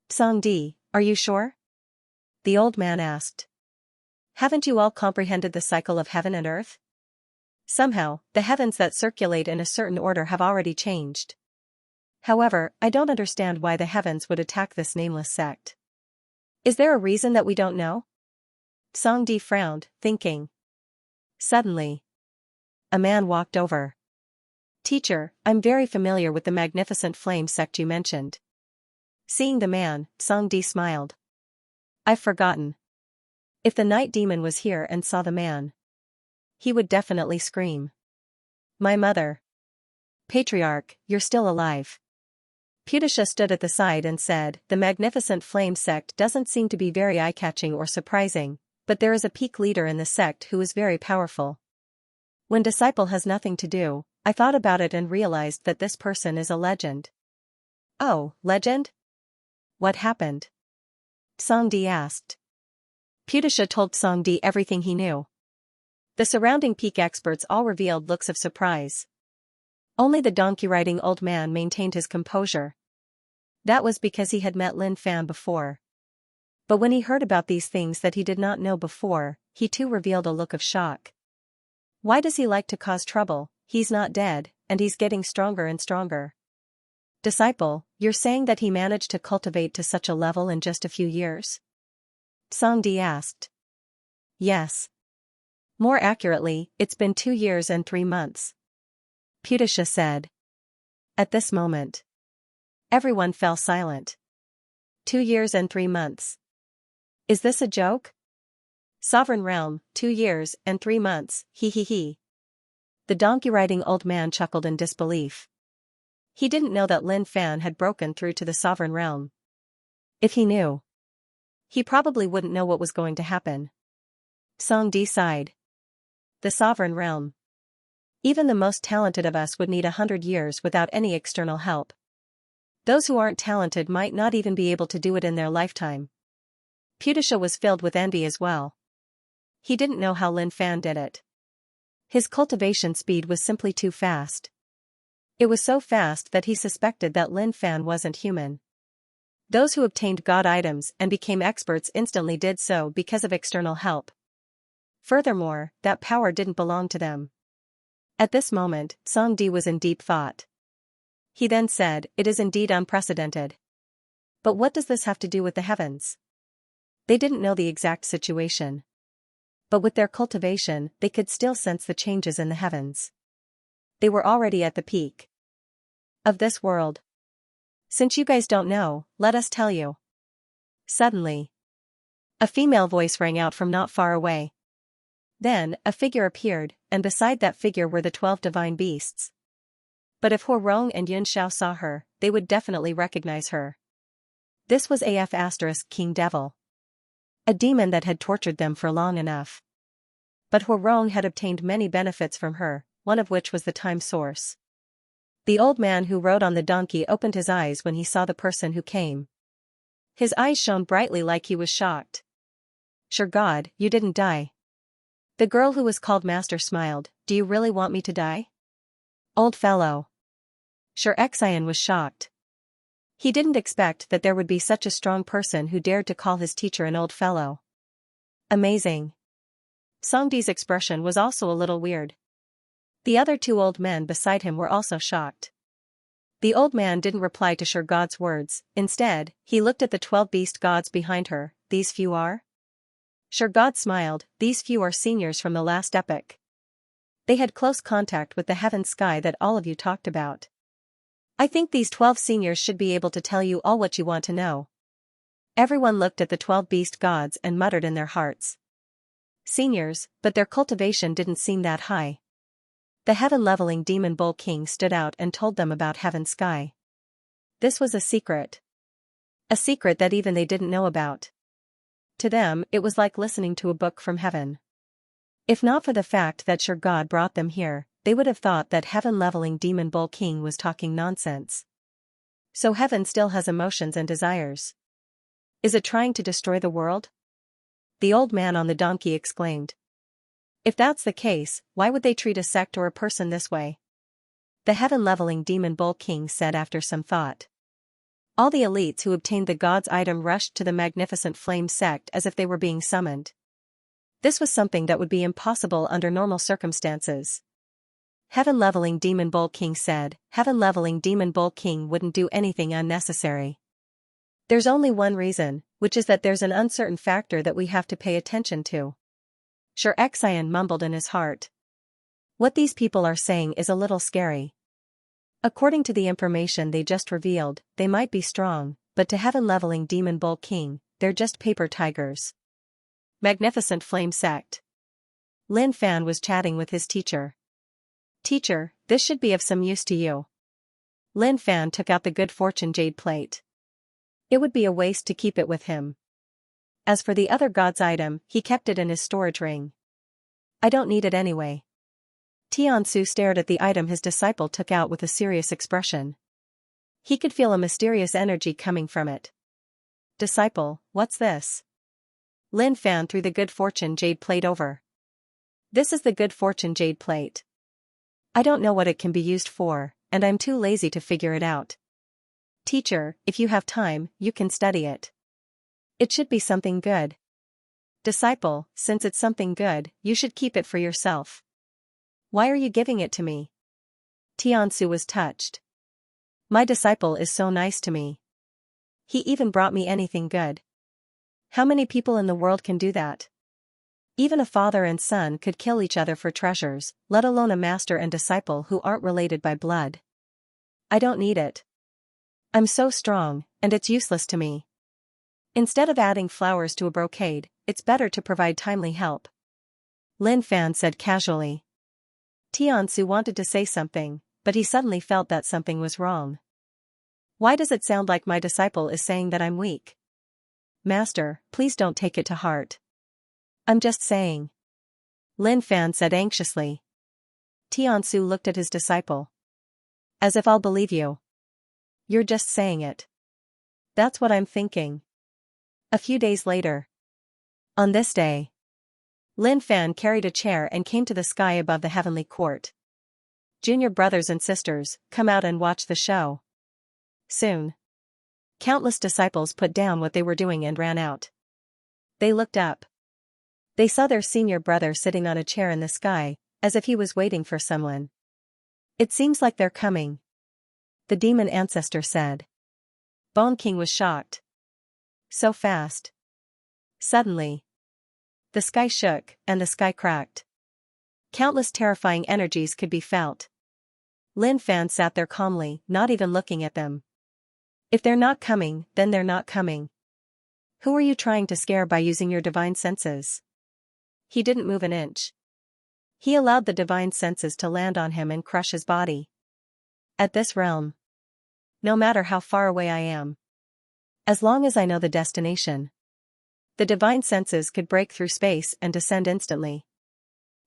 Songdi, are you sure? The old man asked. Haven't you all comprehended the cycle of heaven and earth? Somehow, the heavens that circulate in a certain order have already changed. However, I don't understand why the heavens would attack this nameless sect. Is there a reason that we don't know? Songdi frowned, thinking. Suddenly, a man walked over. Teacher, I'm very familiar with the magnificent flame sect you mentioned. Seeing the man, Songdi smiled. I've forgotten. If the night demon was here and saw the man, he would definitely scream. My mother. Patriarch, you're still alive. Putisha stood at the side and said, the magnificent flame sect doesn't seem to be very eye-catching or surprising, but there is a peak leader in the sect who is very powerful. When disciple has nothing to do, I thought about it and realized that this person is a legend. Oh, legend? What happened? Songdi asked. Putisha told Songdi everything he knew. The surrounding peak experts all revealed looks of surprise. Only the donkey-riding old man maintained his composure. That was because he had met Lin Fan before. But when he heard about these things that he did not know before, he too revealed a look of shock. Why does he like to cause trouble? He's not dead, and he's getting stronger and stronger. Disciple, you're saying that he managed to cultivate to such a level in just a few years? Songdi asked. Yes. More accurately, it's been 2 years and 3 months. Putisha said. At this moment, everyone fell silent. 2 years and 3 months. Is this a joke? Sovereign realm, 2 years and 3 months, he. The donkey-riding old man chuckled in disbelief. He didn't know that Lin Fan had broken through to the sovereign realm. If he knew, He probably wouldn't know what was going to happen. Songdi sighed. The sovereign realm. Even the most talented of us would need 100 years without any external help. Those who aren't talented might not even be able to do it in their lifetime. Putisha was filled with envy as well. He didn't know how Lin Fan did it. His cultivation speed was simply too fast. It was so fast that he suspected that Lin Fan wasn't human. Those who obtained god items and became experts instantly did so because of external help. Furthermore, that power didn't belong to them. At this moment, Songdi was in deep thought. He then said, "It is indeed unprecedented. But what does this have to do with the heavens?" They didn't know the exact situation. But with their cultivation, they could still sense the changes in the heavens. They were already at the peak of this world. "Since you guys don't know, let us tell you." Suddenly, a female voice rang out from not far away. Then, a figure appeared, and beside that figure were the 12 divine beasts. But if He Rong and Yun Xiao saw her, they would definitely recognize her. This was King Devil. A demon that had tortured them for long enough. But He Rong had obtained many benefits from her, one of which was the time source. The old man who rode on the donkey opened his eyes when he saw the person who came. His eyes shone brightly like he was shocked. "Sure God, you didn't die." The girl who was called Master smiled. "Do you really want me to die?" "Old fellow." Xianxia was shocked. He didn't expect that there would be such a strong person who dared to call his teacher an old fellow. Amazing. Songdi's expression was also a little weird. The other two old men beside him were also shocked. The old man didn't reply to Sure God's words. Instead, he looked at the 12 beast gods behind her. "These few are?" Sure God smiled. "These few are seniors from the last epoch. They had close contact with the heaven sky that all of you talked about. I think these 12 seniors should be able to tell you all what you want to know." Everyone looked at the 12 beast gods and muttered in their hearts. Seniors, but their cultivation didn't seem that high. The heaven-leveling demon bull king stood out and told them about heaven sky. This was a secret. A secret that even they didn't know about. To them, it was like listening to a book from heaven. If not for the fact that Sure God brought them here, they would have thought that heaven-leveling demon bull king was talking nonsense. So heaven still has emotions and desires. Is it trying to destroy the world? The old man on the donkey exclaimed. If that's the case, why would they treat a sect or a person this way? The heaven-leveling demon bull king said after some thought. All the elites who obtained the god's item rushed to the magnificent flame sect as if they were being summoned. This was something that would be impossible under normal circumstances. Heaven-leveling demon bull king said, "Heaven-leveling demon bull king wouldn't do anything unnecessary. There's only one reason, which is that there's an uncertain factor that we have to pay attention to." Xianxia mumbled in his heart. What these people are saying is a little scary. According to the information they just revealed, they might be strong, but to heaven-leveling demon bull king, they're just paper tigers. Magnificent flame sect. Lin Fan was chatting with his teacher. "Teacher, this should be of some use to you." Lin Fan took out the good fortune jade plate. It would be a waste to keep it with him. As for the other god's item, he kept it in his storage ring. "I don't need it anyway." Tiansu stared at the item his disciple took out with a serious expression. He could feel a mysterious energy coming from it. "Disciple, what's this?" Lin Fan threw the good fortune jade plate over. "This is the good fortune jade plate. I don't know what it can be used for, and I'm too lazy to figure it out. Teacher, if you have time, you can study it. It should be something good." "Disciple, since it's something good, you should keep it for yourself." "Why are you giving it to me?" Tiansu was touched. "My disciple is so nice to me. He even brought me anything good. How many people in the world can do that? Even a father and son could kill each other for treasures, let alone a master and disciple who aren't related by blood. I don't need it. I'm so strong, and it's useless to me. Instead of adding flowers to a brocade, it's better to provide timely help." Lin Fan said casually. Tiansu wanted to say something, but he suddenly felt that something was wrong. Why does it sound like my disciple is saying that I'm weak? Master, please don't take it to heart. I'm just saying. Lin Fan said anxiously. Tiansu looked at his disciple. As if I'll believe you. You're just saying it. That's what I'm thinking. A few days later. On this day. Lin Fan carried a chair and came to the sky above the heavenly court. Junior brothers and sisters, come out and watch the show. Soon. Countless disciples put down what they were doing and ran out. They looked up. They saw their senior brother sitting on a chair in the sky, as if he was waiting for someone. It seems like they're coming. The demon ancestor said. Bone King was shocked. So fast. Suddenly. The sky shook, and the sky cracked. Countless terrifying energies could be felt. Lin Fan sat there calmly, not even looking at them. If they're not coming, then they're not coming. Who are you trying to scare by using your divine senses? He didn't move an inch. He allowed the divine senses to land on him and crush his body. At this realm. No matter how far away I am. As long as I know the destination. The divine senses could break through space and descend instantly.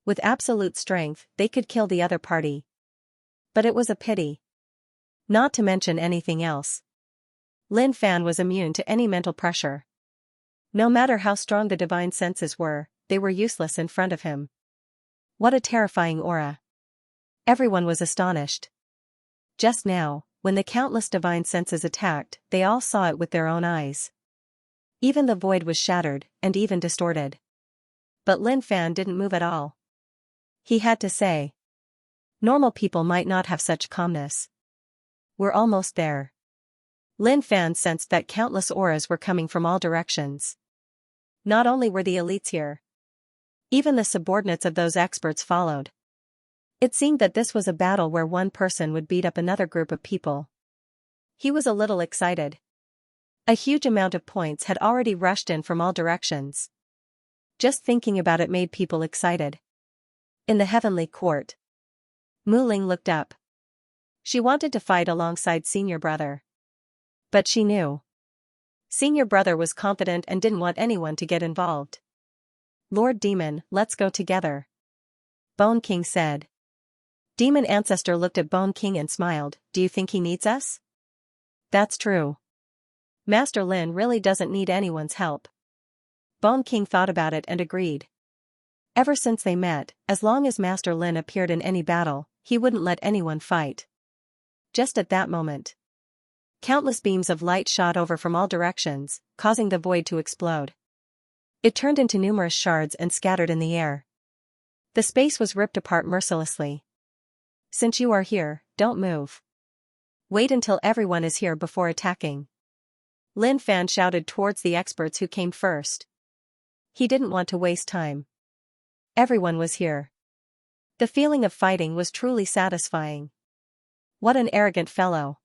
With absolute strength, they could kill the other party. But it was a pity. Not to mention anything else. Lin Fan was immune to any mental pressure. No matter how strong the divine senses were, they were useless in front of him. What a terrifying aura. Everyone was astonished. Just now, when the countless divine senses attacked, they all saw it with their own eyes. Even the void was shattered, and even distorted. But Lin Fan didn't move at all. He had to say. Normal people might not have such calmness. We're almost there. Lin Fan sensed that countless auras were coming from all directions. Not only were the elites here. Even the subordinates of those experts followed. It seemed that this was a battle where one person would beat up another group of people. He was a little excited. A huge amount of points had already rushed in from all directions. Just thinking about it made people excited. In the heavenly court. Mu Ling looked up. She wanted to fight alongside senior brother. But she knew. Senior brother was confident and didn't want anyone to get involved. Lord Demon, let's go together. Bone King said. Demon Ancestor looked at Bone King and smiled. Do you think he needs us? That's true. Master Lin really doesn't need anyone's help. Bone King thought about it and agreed. Ever since they met, as long as Master Lin appeared in any battle, he wouldn't let anyone fight. Just at that moment. Countless beams of light shot over from all directions, causing the void to explode. It turned into numerous shards and scattered in the air. The space was ripped apart mercilessly. Since you are here, don't move. Wait until everyone is here before attacking. Lin Fan shouted towards the experts who came first. He didn't want to waste time. Everyone was here. The feeling of fighting was truly satisfying. What an arrogant fellow.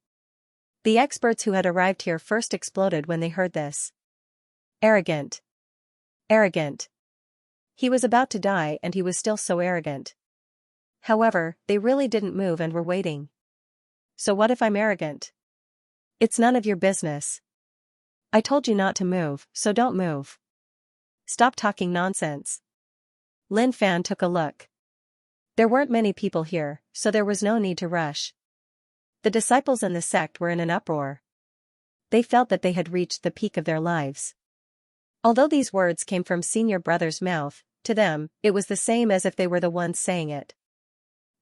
The experts who had arrived here first exploded when they heard this. Arrogant. Arrogant. He was about to die and he was still so arrogant. However, they really didn't move and were waiting. So what if I'm arrogant? It's none of your business. I told you not to move, so don't move. Stop talking nonsense. Lin Fan took a look. There weren't many people here, so there was no need to rush. The disciples and the sect were in an uproar. They felt that they had reached the peak of their lives. Although these words came from senior brother's mouth, to them, it was the same as if they were the ones saying it.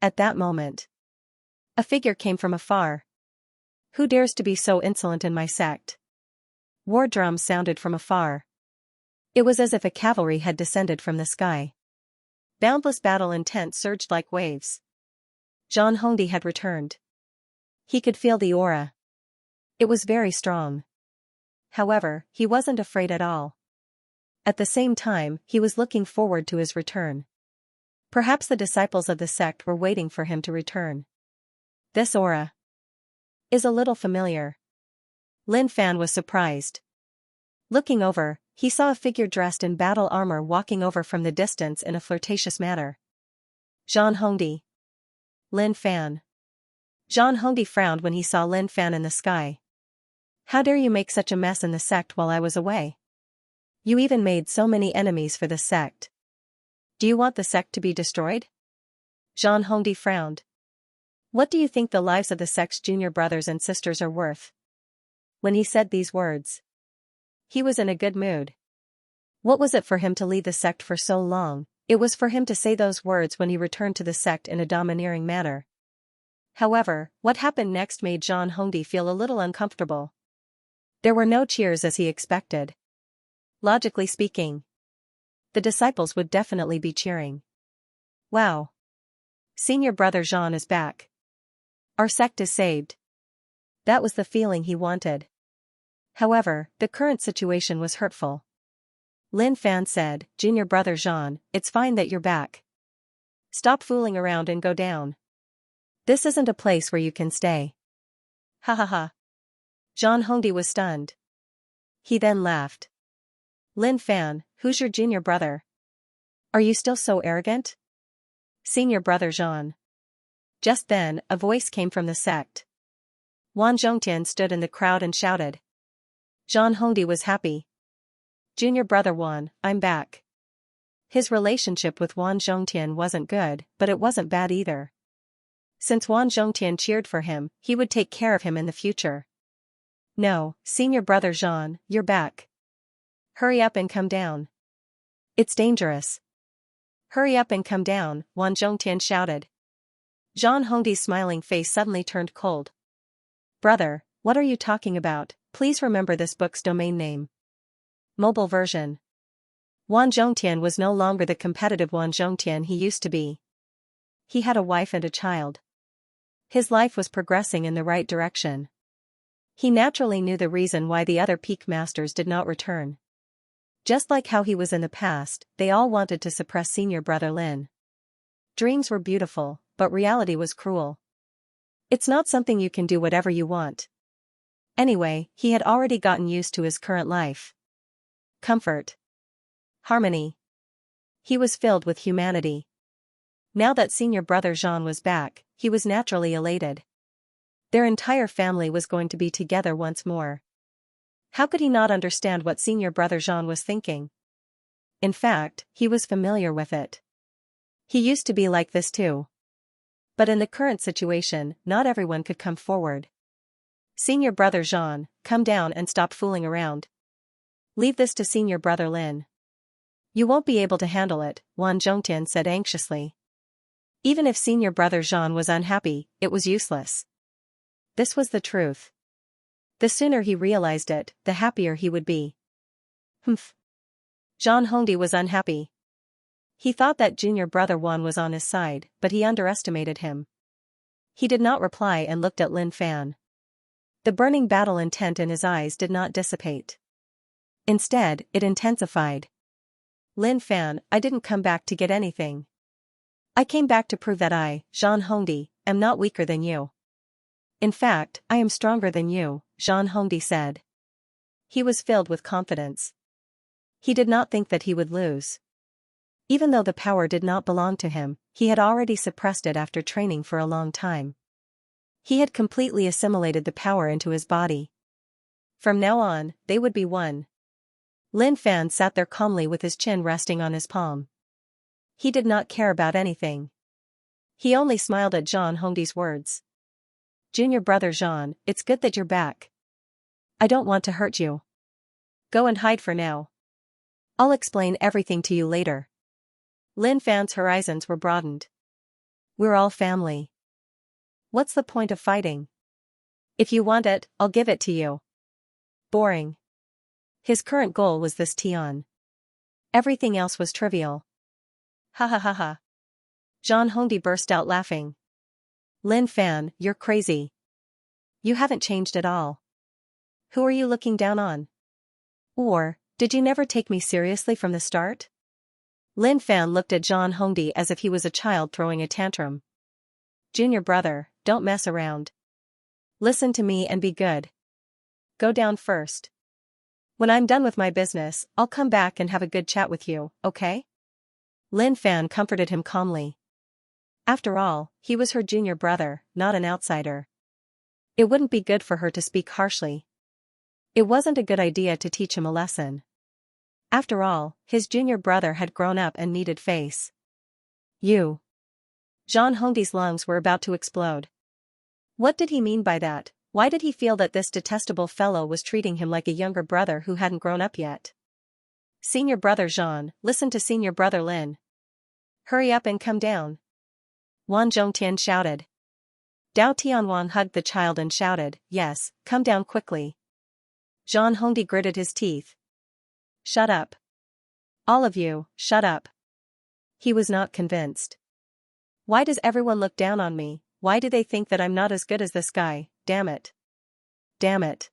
At that moment, a figure came from afar. Who dares to be so insolent in my sect? War drums sounded from afar. It was as if a cavalry had descended from the sky. Boundless battle intent surged like waves. Zhang Hongdi had returned. He could feel the aura. It was very strong. However, he wasn't afraid at all. At the same time, he was looking forward to his return. Perhaps the disciples of the sect were waiting for him to return. This aura is a little familiar. Lin Fan was surprised. Looking over, he saw a figure dressed in battle armor walking over from the distance in a flirtatious manner. Zhang Hongdi. Lin Fan. Zhang Hongdi frowned when he saw Lin Fan in the sky. How dare you make such a mess in the sect while I was away? You even made so many enemies for the sect. Do you want the sect to be destroyed? Xianxia frowned. What do you think the lives of the sect's junior brothers and sisters are worth? When he said these words, he was in a good mood. What was it for him to lead the sect for so long? It was for him to say those words when he returned to the sect in a domineering manner. However, what happened next made Xianxia feel a little uncomfortable. There were no cheers as he expected. Logically speaking, the disciples would definitely be cheering. Wow! Senior brother Jean is back. Our sect is saved. That was the feeling he wanted. However, the current situation was hurtful. Lin Fan said, Junior brother Jean, it's fine that you're back. Stop fooling around and go down. This isn't a place where you can stay. Ha ha ha. Xianxia was stunned. He then laughed. Lin Fan, who's your junior brother? Are you still so arrogant? Senior brother Jean. Just then, a voice came from the sect. Wan Zhongtian stood in the crowd and shouted. Xianxia was happy. Junior brother Wan, I'm back. His relationship with Wan Zhongtian wasn't good, but it wasn't bad either. Since Wan Zhongtian cheered for him, he would take care of him in the future. No, senior brother Jean, you're back. Hurry up and come down. It's dangerous. Hurry up and come down, Wan Zhongtian shouted. Xianxia's smiling face suddenly turned cold. Brother, what are you talking about? Please remember this book's domain name. Mobile version. Wan Zhongtian was no longer the competitive Wan Zhongtian he used to be. He had a wife and a child. His life was progressing in the right direction. He naturally knew the reason why the other peak masters did not return. Just like how he was in the past, they all wanted to suppress senior brother Lin. Dreams were beautiful, but reality was cruel. It's not something you can do whatever you want. Anyway, he had already gotten used to his current life. Comfort. Harmony. He was filled with humanity. Now that senior brother Jean was back, he was naturally elated. Their entire family was going to be together once more. How could he not understand what senior brother Jean was thinking? In fact, he was familiar with it. He used to be like this too. But in the current situation, not everyone could come forward. Senior brother Jean, come down and stop fooling around. Leave this to senior brother Lin. You won't be able to handle it, Wan Zhongtian said anxiously. Even if senior brother Jean was unhappy, it was useless. This was the truth. The sooner he realized it, the happier he would be. Humph. Xianxia was unhappy. He thought that junior brother Wan was on his side, but he underestimated him. He did not reply and looked at Lin Fan. The burning battle intent in his eyes did not dissipate. Instead, it intensified. Lin Fan, I didn't come back to get anything. I came back to prove that I, Xianxia, am not weaker than you. In fact, I am stronger than you, Xianxia said. He was filled with confidence. He did not think that he would lose. Even though the power did not belong to him, he had already suppressed it after training for a long time. He had completely assimilated the power into his body. From now on, they would be one. Lin Fan sat there calmly with his chin resting on his palm. He did not care about anything. He only smiled at Xianxia's words. Junior brother Jean, it's good that you're back. I don't want to hurt you. Go and hide for now. I'll explain everything to you later. Lin Fan's horizons were broadened. We're all family. What's the point of fighting? If you want it, I'll give it to you. Boring. His current goal was this Tian. Everything else was trivial. Ha ha ha ha. Xianxia burst out laughing. Lin Fan, you're crazy. You haven't changed at all. Who are you looking down on? Or, did you never take me seriously from the start? Lin Fan looked at Xianxia as if he was a child throwing a tantrum. Junior brother, don't mess around. Listen to me and be good. Go down first. When I'm done with my business, I'll come back and have a good chat with you, okay? Lin Fan comforted him calmly. After all, he was her junior brother, not an outsider. It wouldn't be good for her to speak harshly. It wasn't a good idea to teach him a lesson. After all, his junior brother had grown up and needed face. You. Zhang Hongdi's lungs were about to explode. What did he mean by that? Why did he feel that this detestable fellow was treating him like a younger brother who hadn't grown up yet? Senior brother Zhang, listen to senior brother Lin. Hurry up and come down. Wan Zhongtian shouted. Dao Tianwang hugged the child and shouted, yes, come down quickly. Zhang Hongdi gritted his teeth. Shut up. All of you, shut up. He was not convinced. Why does everyone look down on me? Why do they think that I'm not as good as this guy? Damn it. Damn it.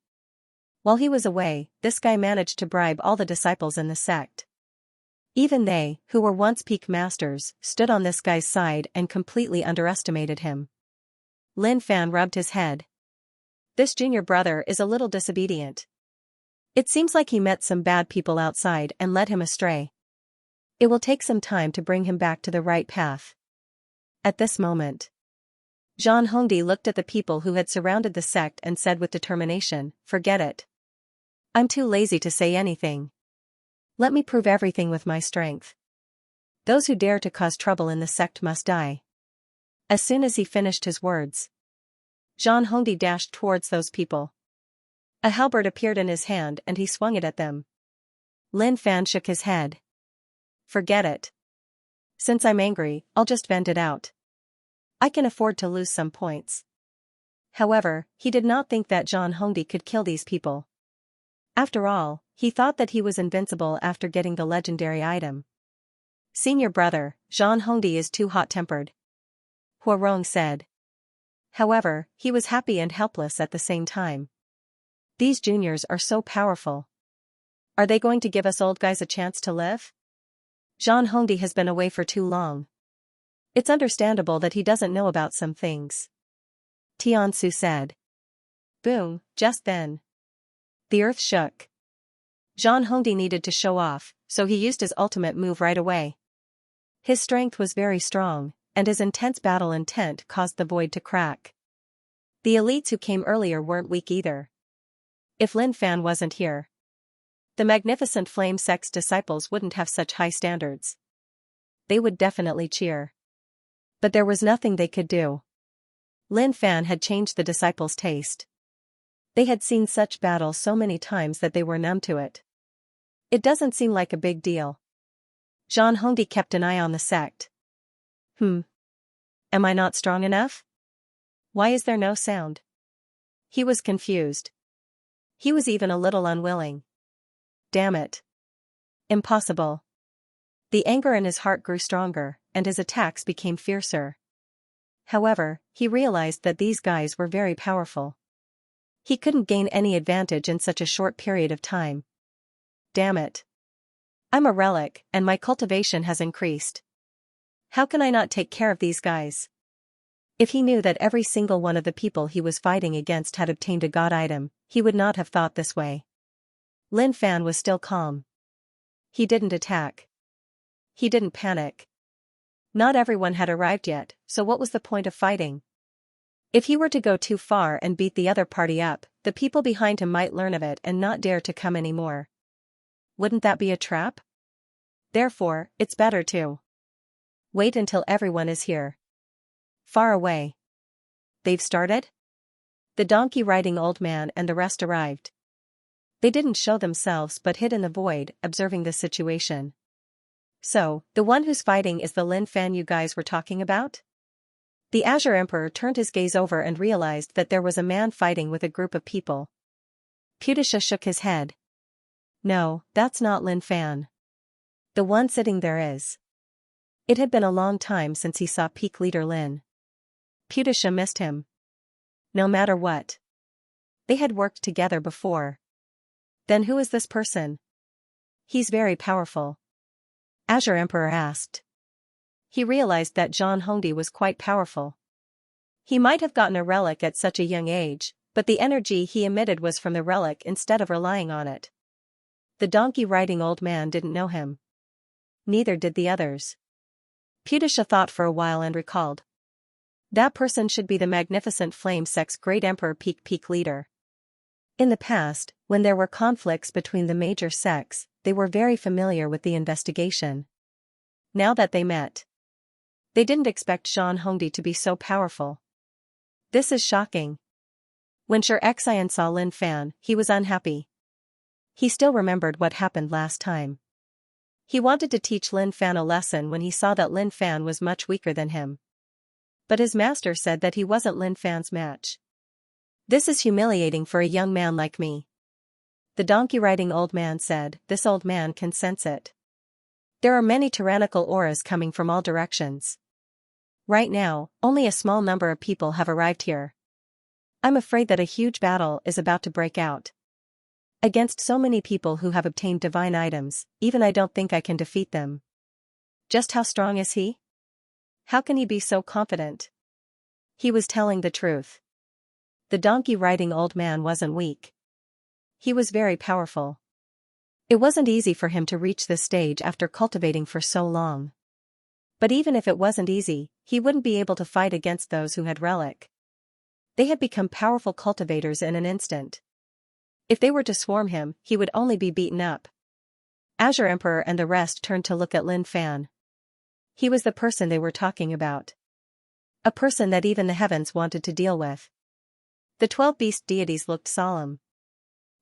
While he was away, this guy managed to bribe all the disciples in the sect. Even they, who were once peak masters, stood on this guy's side and completely underestimated him. Lin Fan rubbed his head. This junior brother is a little disobedient. It seems like he met some bad people outside and led him astray. It will take some time to bring him back to the right path. At this moment, Zhang Hongdi looked at the people who had surrounded the sect and said with determination, forget it. I'm too lazy to say anything. Let me prove everything with my strength. Those who dare to cause trouble in the sect must die. As soon as he finished his words, Zhang Hongdi dashed towards those people. A halberd appeared in his hand and he swung it at them. Lin Fan shook his head. Forget it. Since I'm angry, I'll just vent it out. I can afford to lose some points. However, he did not think that Zhang Hongdi could kill these people. After all, he thought that he was invincible after getting the legendary item. Senior brother, Zhang Hongdi is too hot-tempered, Huarong said. However, he was happy and helpless at the same time. These juniors are so powerful. Are they going to give us old guys a chance to live? Zhang Hongdi has been away for too long. It's understandable that he doesn't know about some things. Tiansu said. Boom, just then. The earth shook. Zhang Hongdi needed to show off, so he used his ultimate move right away. His strength was very strong, and his intense battle intent caused the void to crack. The elites who came earlier weren't weak either. If Lin Fan wasn't here, the magnificent flame sect's disciples wouldn't have such high standards. They would definitely cheer. But there was nothing they could do. Lin Fan had changed the disciples' taste. They had seen such battle so many times that they were numb to it. It doesn't seem like a big deal. Zhang Hongdi kept an eye on the sect. Am I not strong enough? Why is there no sound? He was confused. He was even a little unwilling. Damn it. Impossible. The anger in his heart grew stronger, and his attacks became fiercer. However, he realized that these guys were very powerful. He couldn't gain any advantage in such a short period of time. Damn it. I'm a relic, and my cultivation has increased. How can I not take care of these guys? If he knew that every single one of the people he was fighting against had obtained a god item, he would not have thought this way. Lin Fan was still calm. He didn't attack. He didn't panic. Not everyone had arrived yet, so what was the point of fighting? If he were to go too far and beat the other party up, the people behind him might learn of it and not dare to come anymore. Wouldn't that be a trap? Therefore, it's better to wait until everyone is here. Far away. They've started? The donkey-riding old man and the rest arrived. They didn't show themselves but hid in the void, observing the situation. So, the one who's fighting is the Lin Fan you guys were talking about? The Azure Emperor turned his gaze over and realized that there was a man fighting with a group of people. Putisha shook his head. No, that's not Lin Fan. The one sitting there is. It had been a long time since he saw peak leader Lin. Putisha missed him. No matter what. They had worked together before. Then who is this person? He's very powerful. Azure Emperor asked. He realized that Zhang Hongdi was quite powerful. He might have gotten a relic at such a young age, but the energy he emitted was from the relic instead of relying on it. The donkey-riding old man didn't know him. Neither did the others. Putisha thought for a while and recalled. That person should be the magnificent flame sect's great emperor peak leader. In the past, when there were conflicts between the major sects, they were very familiar with the investigation. Now that they met, they didn't expect Xianxia to be so powerful. This is shocking. When Xianxia saw Lin Fan, he was unhappy. He still remembered what happened last time. He wanted to teach Lin Fan a lesson when he saw that Lin Fan was much weaker than him. But his master said that he wasn't Lin Fan's match. This is humiliating for a young man like me. The donkey-riding old man said. This old man can sense it. There are many tyrannical auras coming from all directions. Right now, only a small number of people have arrived here. I'm afraid that a huge battle is about to break out. Against so many people who have obtained divine items, even I don't think I can defeat them. Just how strong is he? How can he be so confident? He was telling the truth. The donkey-riding old man wasn't weak. He was very powerful. It wasn't easy for him to reach this stage after cultivating for so long. But even if it wasn't easy, he wouldn't be able to fight against those who had relic. They had become powerful cultivators in an instant. If they were to swarm him, he would only be beaten up. Azure Emperor and the rest turned to look at Lin Fan. He was the person they were talking about. A person that even the heavens wanted to deal with. The 12 beast deities looked solemn.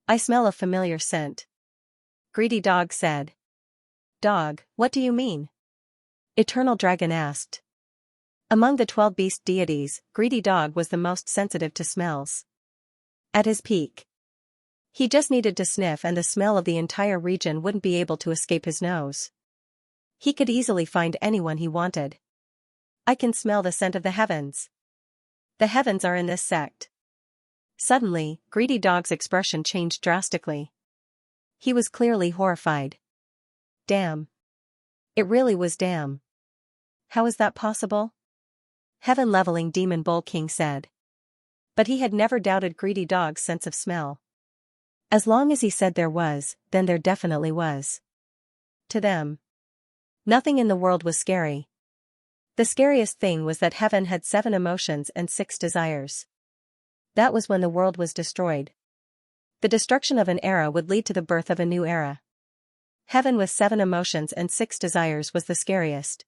I smell a familiar scent. Greedy Dog said. Dog, what do you mean? Eternal Dragon asked. Among the 12 beast deities, Greedy Dog was the most sensitive to smells. At his peak, he just needed to sniff and the smell of the entire region wouldn't be able to escape his nose. He could easily find anyone he wanted. I can smell the scent of the heavens. The heavens are in this sect. Suddenly, Greedy Dog's expression changed drastically. He was clearly horrified. Damn. It really was damn. How is that possible? Heaven-leveling Demon Bull King said. But he had never doubted Greedy Dog's sense of smell. As long as he said there was, then there definitely was. To them, nothing in the world was scary. The scariest thing was that heaven had 7 emotions and 6 desires. That was when the world was destroyed. The destruction of an era would lead to the birth of a new era. Heaven with 7 emotions and 6 desires was the scariest.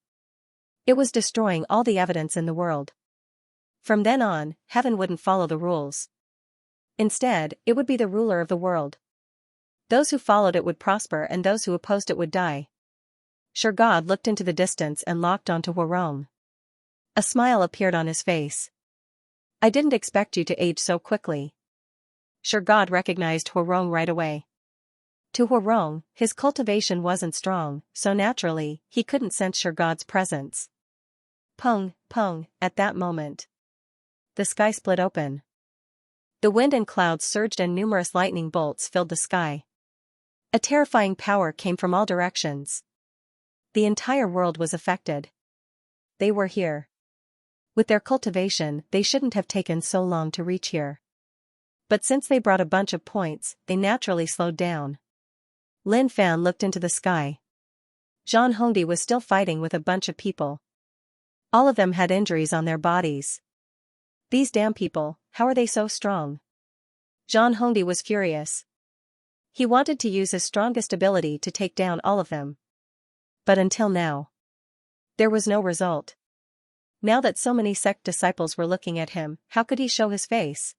It was destroying all the evidence in the world. From then on, heaven wouldn't follow the rules. Instead, it would be the ruler of the world. Those who followed it would prosper and those who opposed it would die. God looked into the distance and locked onto Huarong. A smile appeared on his face. I didn't expect you to age so quickly. God recognized Huarong right away. To Huarong, his cultivation wasn't strong, so naturally, he couldn't sense God's presence. Pung, pung, at that moment. The sky split open. The wind and clouds surged and numerous lightning bolts filled the sky. A terrifying power came from all directions. The entire world was affected. They were here. With their cultivation, they shouldn't have taken so long to reach here. But since they brought a bunch of points, they naturally slowed down. Lin Fan looked into the sky. Xianxia was still fighting with a bunch of people. All of them had injuries on their bodies. These damn people, how are they so strong? Xianxia was furious. He wanted to use his strongest ability to take down all of them. But until now, there was no result. Now that so many sect disciples were looking at him, how could he show his face?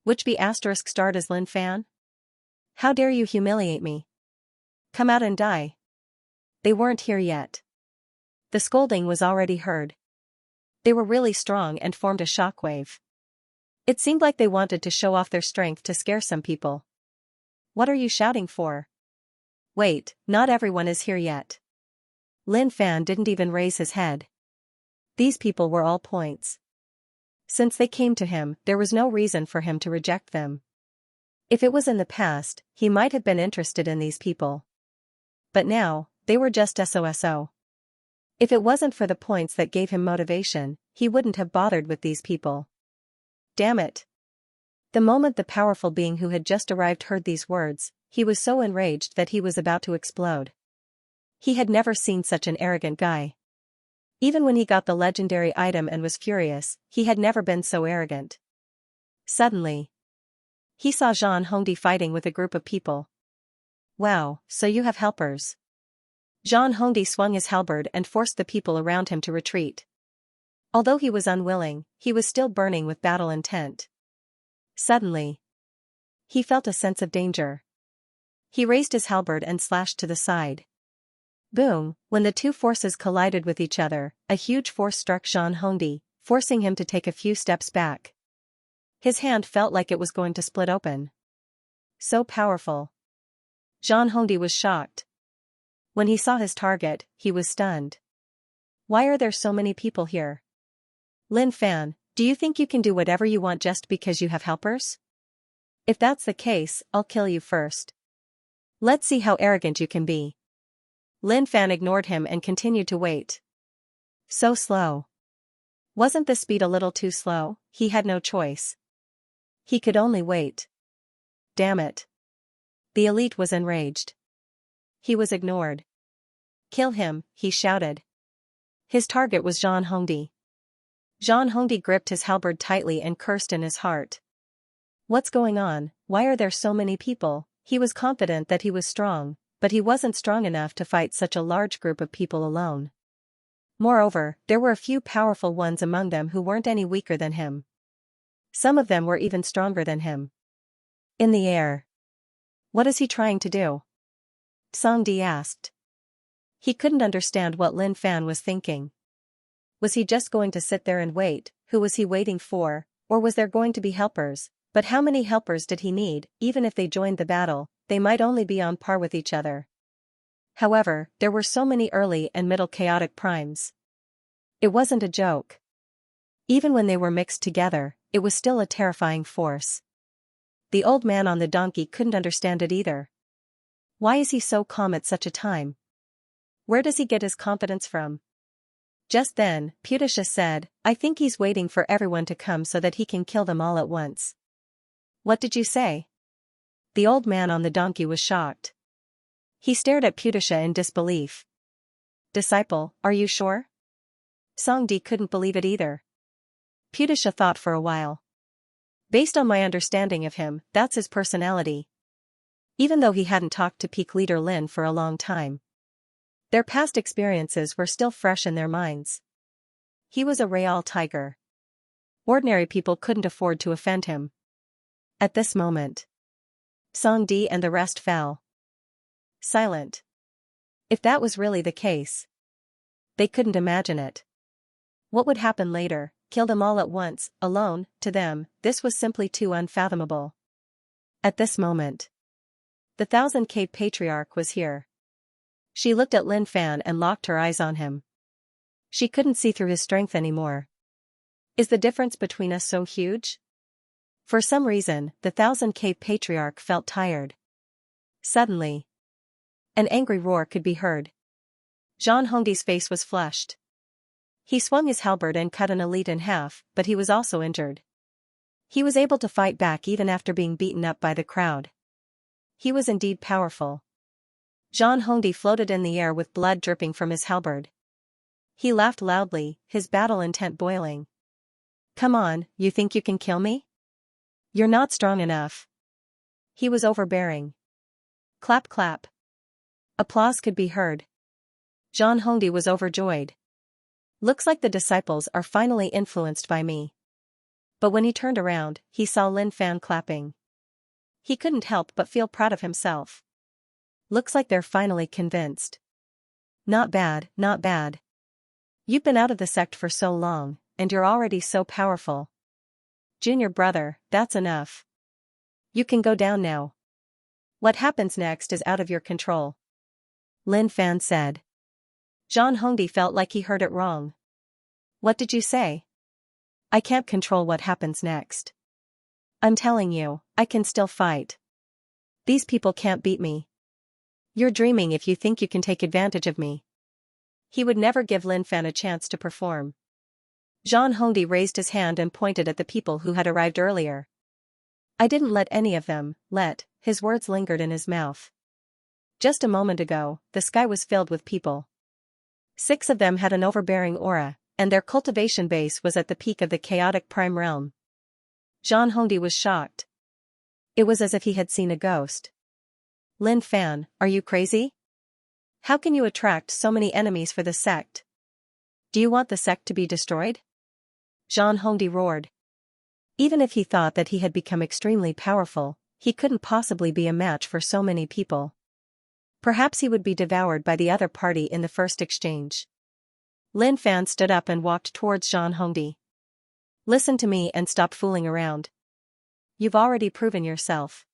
Which be asterisk starred as Lin Fan? How dare you humiliate me? Come out and die. They weren't here yet. The scolding was already heard. They were really strong and formed a shockwave. It seemed like they wanted to show off their strength to scare some people. What are you shouting for? Wait, not everyone is here yet. Lin Fan didn't even raise his head. These people were all points. Since they came to him, there was no reason for him to reject them. If it was in the past, he might have been interested in these people. But now, they were just SOSO. If it wasn't for the points that gave him motivation, he wouldn't have bothered with these people. Damn it. The moment the powerful being who had just arrived heard these words, he was so enraged that he was about to explode. He had never seen such an arrogant guy. Even when he got the legendary item and was furious, he had never been so arrogant. Suddenly, he saw Xianxia fighting with a group of people. Wow, so you have helpers. Zhang Hongdi swung his halberd and forced the people around him to retreat. Although he was unwilling, he was still burning with battle intent. Suddenly, he felt a sense of danger. He raised his halberd and slashed to the side. Boom! When the two forces collided with each other, a huge force struck Zhang Hongdi, forcing him to take a few steps back. His hand felt like it was going to split open. So powerful. Zhang Hongdi was shocked. When he saw his target, he was stunned. Why are there so many people here? Lin Fan, do you think you can do whatever you want just because you have helpers? If that's the case, I'll kill you first. Let's see how arrogant you can be. Lin Fan ignored him and continued to wait. So slow. Wasn't the speed a little too slow? He had no choice. He could only wait. Damn it. The elite was enraged. He was ignored. Kill him, he shouted. His target was Zhang Hongdi. Zhang Hongdi gripped his halberd tightly and cursed in his heart. What's going on? Why are there so many people? He was confident that he was strong, but he wasn't strong enough to fight such a large group of people alone. Moreover, there were a few powerful ones among them who weren't any weaker than him. Some of them were even stronger than him. In the air. What is he trying to do? Song Di asked. He couldn't understand what Lin Fan was thinking. Was he just going to sit there and wait? Who was he waiting for? Or was there going to be helpers? But how many helpers did he need? Even if they joined the battle, they might only be on par with each other. However, there were so many early and middle chaotic primes. It wasn't a joke. Even when they were mixed together, it was still a terrifying force. The old man on the donkey couldn't understand it either. Why is he so calm at such a time? Where does he get his confidence from? Just then, Putisha said, I think he's waiting for everyone to come so that he can kill them all at once. What did you say? The old man on the donkey was shocked. He stared at Putisha in disbelief. Disciple, are you sure? Songdi couldn't believe it either. Putisha thought for a while. Based on my understanding of him, that's his personality. Even though he hadn't talked to peak leader Lin for a long time. Their past experiences were still fresh in their minds. He was a real tiger. Ordinary people couldn't afford to offend him. At this moment, Song Di and the rest fell silent. If that was really the case, they couldn't imagine it. What would happen later? Kill them all at once, alone? To them, this was simply too unfathomable. At this moment, the 1000K patriarch was here. She looked at Lin Fan and locked her eyes on him. She couldn't see through his strength anymore. Is the difference between us so huge? For some reason, the 1000K patriarch felt tired. Suddenly, an angry roar could be heard. Zhang Hongdi's face was flushed. He swung his halberd and cut an elite in half, but he was also injured. He was able to fight back even after being beaten up by the crowd. He was indeed powerful. Zhang Hongdi floated in the air with blood dripping from his halberd. He laughed loudly, his battle intent boiling. Come on, you think you can kill me? You're not strong enough. He was overbearing. Clap clap. Applause could be heard. Zhang Hongdi was overjoyed. Looks like the disciples are finally influenced by me. But when he turned around, he saw Lin Fan clapping. He couldn't help but feel proud of himself. Looks like they're finally convinced. Not bad, not bad. You've been out of the sect for so long, and you're already so powerful. Junior brother, that's enough. You can go down now. What happens next is out of your control. Lin Fan said. Zhang Hongdi felt like he heard it wrong. What did you say? I can't control what happens next. I'm telling you, I can still fight. These people can't beat me. You're dreaming if you think you can take advantage of me. He would never give Lin Fan a chance to perform. Zhang Hongdi raised his hand and pointed at the people who had arrived earlier. I didn't let any of them, his words lingered in his mouth. Just a moment ago, the sky was filled with people. 6 of them had an overbearing aura, and their cultivation base was at the peak of the chaotic prime realm. Zhang Hongdi was shocked. It was as if he had seen a ghost. Lin Fan, are you crazy? How can you attract so many enemies for the sect? Do you want the sect to be destroyed? Zhang Hongdi roared. Even if he thought that he had become extremely powerful, he couldn't possibly be a match for so many people. Perhaps he would be devoured by the other party in the first exchange. Lin Fan stood up and walked towards Zhang Hongdi. Listen to me and stop fooling around. You've already proven yourself.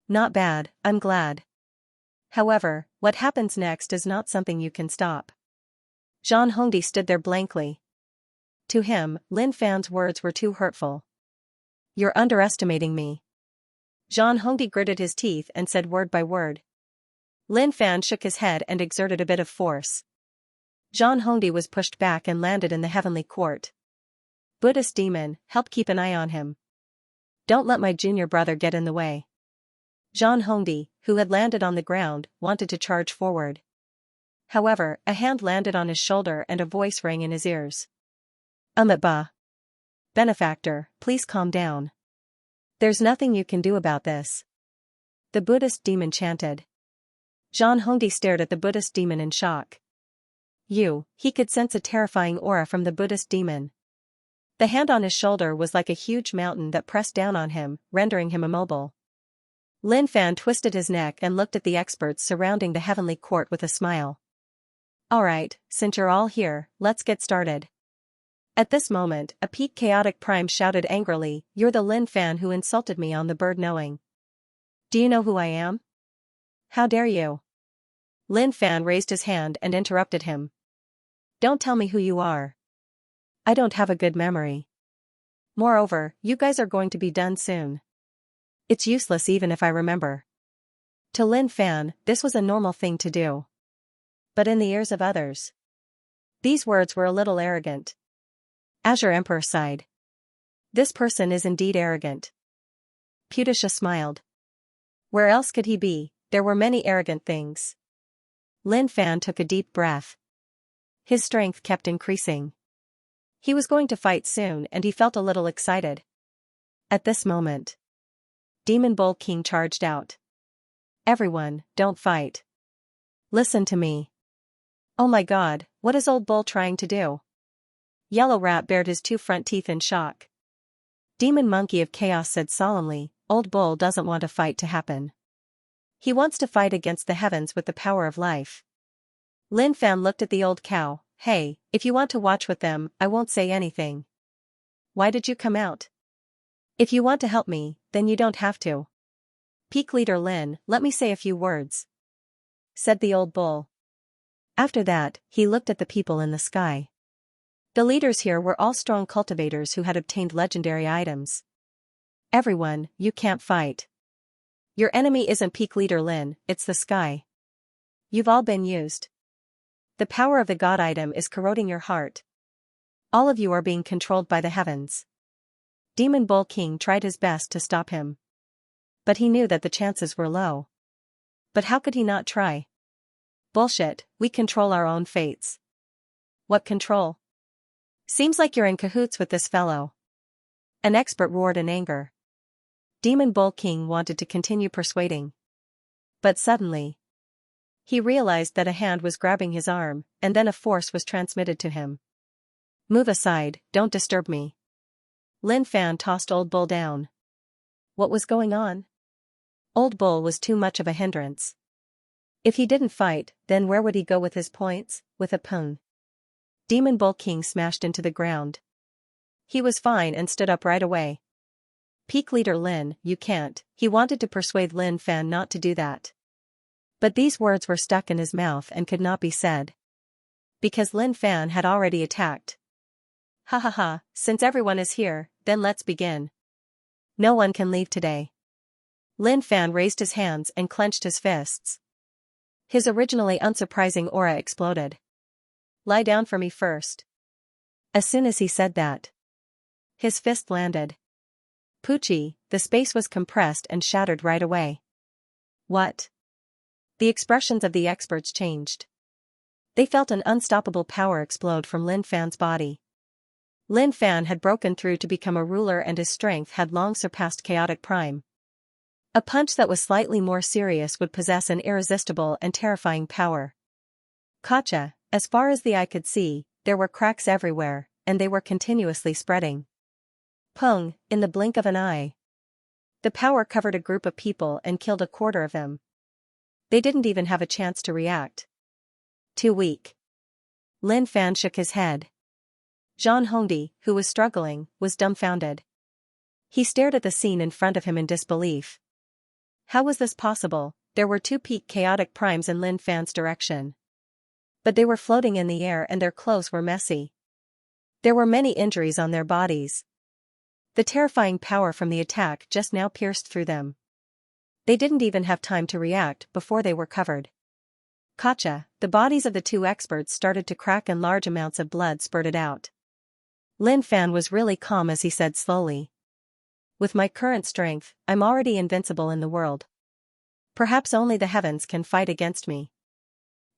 Not bad, I'm glad. However, what happens next is not something you can stop. Zhang Hongdi stood there blankly. To him, Lin Fan's words were too hurtful. You're underestimating me. Zhang Hongdi gritted his teeth and said word by word. Lin Fan shook his head and exerted a bit of force. Zhang Hongdi was pushed back and landed in the heavenly court. Buddhist demon, help keep an eye on him. Don't let my junior brother get in the way. Zhang Hongdi, who had landed on the ground, wanted to charge forward. However, a hand landed on his shoulder and a voice rang in his ears. Ba. Benefactor, please calm down. There's nothing you can do about this. The Buddhist demon chanted. Zhang Hongdi stared at the Buddhist demon in shock. He could sense a terrifying aura from the Buddhist demon. The hand on his shoulder was like a huge mountain that pressed down on him, rendering him immobile. Lin Fan twisted his neck and looked at the experts surrounding the heavenly court with a smile. Alright, since you're all here, let's get started. At this moment, a peak chaotic prime shouted angrily, You're the Lin Fan who insulted me on the bird knowing. Do you know who I am? How dare you? Lin Fan raised his hand and interrupted him. Don't tell me who you are. I don't have a good memory. Moreover, you guys are going to be done soon. It's useless even if I remember. To Lin Fan, this was a normal thing to do. But in the ears of others, these words were a little arrogant. Azure Emperor sighed. This person is indeed arrogant. Putisha smiled. Where else could he be? There were many arrogant things. Lin Fan took a deep breath. His strength kept increasing. He was going to fight soon and he felt a little excited. At this moment, Demon Bull King charged out. Everyone, don't fight. Listen to me. Oh my god, what is Old Bull trying to do? Yellow Rat bared his two front teeth in shock. Demon Monkey of Chaos said solemnly, Old Bull doesn't want a fight to happen. He wants to fight against the heavens with the power of life. Lin Fan looked at the old cow. Hey, if you want to watch with them, I won't say anything. Why did you come out? If you want to help me, then you don't have to. Peak Leader Lin, let me say a few words, said the old bull. After that, he looked at the people in the sky. The leaders here were all strong cultivators who had obtained legendary items. Everyone, you can't fight. Your enemy isn't Peak Leader Lin, it's the sky. You've all been used. The power of the god item is corroding your heart. All of you are being controlled by the heavens. Demon Bull King tried his best to stop him. But he knew that the chances were low. But how could he not try? Bullshit, we control our own fates. What control? Seems like you're in cahoots with this fellow. An expert roared in anger. Demon Bull King wanted to continue persuading. But suddenly, he realized that a hand was grabbing his arm, and then a force was transmitted to him. Move aside, don't disturb me. Lin Fan tossed Old Bull down. What was going on? Old Bull was too much of a hindrance. If he didn't fight, then where would he go with his points? With a pun. Demon Bull King smashed into the ground. He was fine and stood up right away. Peak Leader Lin, you can't. He wanted to persuade Lin Fan not to do that. But these words were stuck in his mouth and could not be said. Because Lin Fan had already attacked. Ha ha ha, since everyone is here, then let's begin. No one can leave today. Lin Fan raised his hands and clenched his fists. His originally unsurprising aura exploded. Lie down for me first. As soon as he said that, his fist landed. Poochie, the space was compressed and shattered right away. What? The expressions of the experts changed. They felt an unstoppable power explode from Lin Fan's body. Lin Fan had broken through to become a ruler and his strength had long surpassed chaotic prime. A punch that was slightly more serious would possess an irresistible and terrifying power. Gotcha. As far as the eye could see, there were cracks everywhere, and they were continuously spreading. Pung, in the blink of an eye. The power covered a group of people and killed a quarter of them. They didn't even have a chance to react. Too weak. Lin Fan shook his head. Zhang Hongdi, who was struggling, was dumbfounded. He stared at the scene in front of him in disbelief. How was this possible? There were two peak chaotic primes in Lin Fan's direction. But they were floating in the air and their clothes were messy. There were many injuries on their bodies. The terrifying power from the attack just now pierced through them. They didn't even have time to react before they were covered. Gotcha. The bodies of the two experts started to crack and large amounts of blood spurted out. Lin Fan was really calm as he said slowly. With my current strength, I'm already invincible in the world. Perhaps only the heavens can fight against me.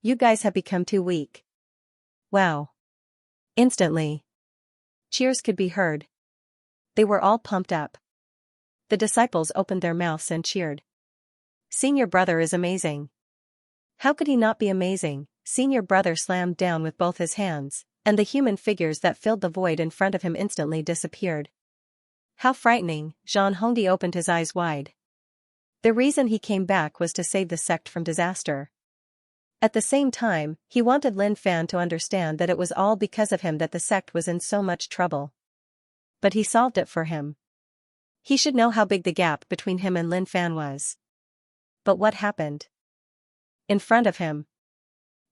You guys have become too weak. Wow. Instantly. Cheers could be heard. They were all pumped up. The disciples opened their mouths and cheered. Senior brother is amazing. How could he not be amazing? Senior brother slammed down with both his hands, and the human figures that filled the void in front of him instantly disappeared. How frightening, Zhang Hongdi opened his eyes wide. The reason he came back was to save the sect from disaster. At the same time, he wanted Lin Fan to understand that it was all because of him that the sect was in so much trouble. But he solved it for him. He should know how big the gap between him and Lin Fan was. But what happened? In front of him.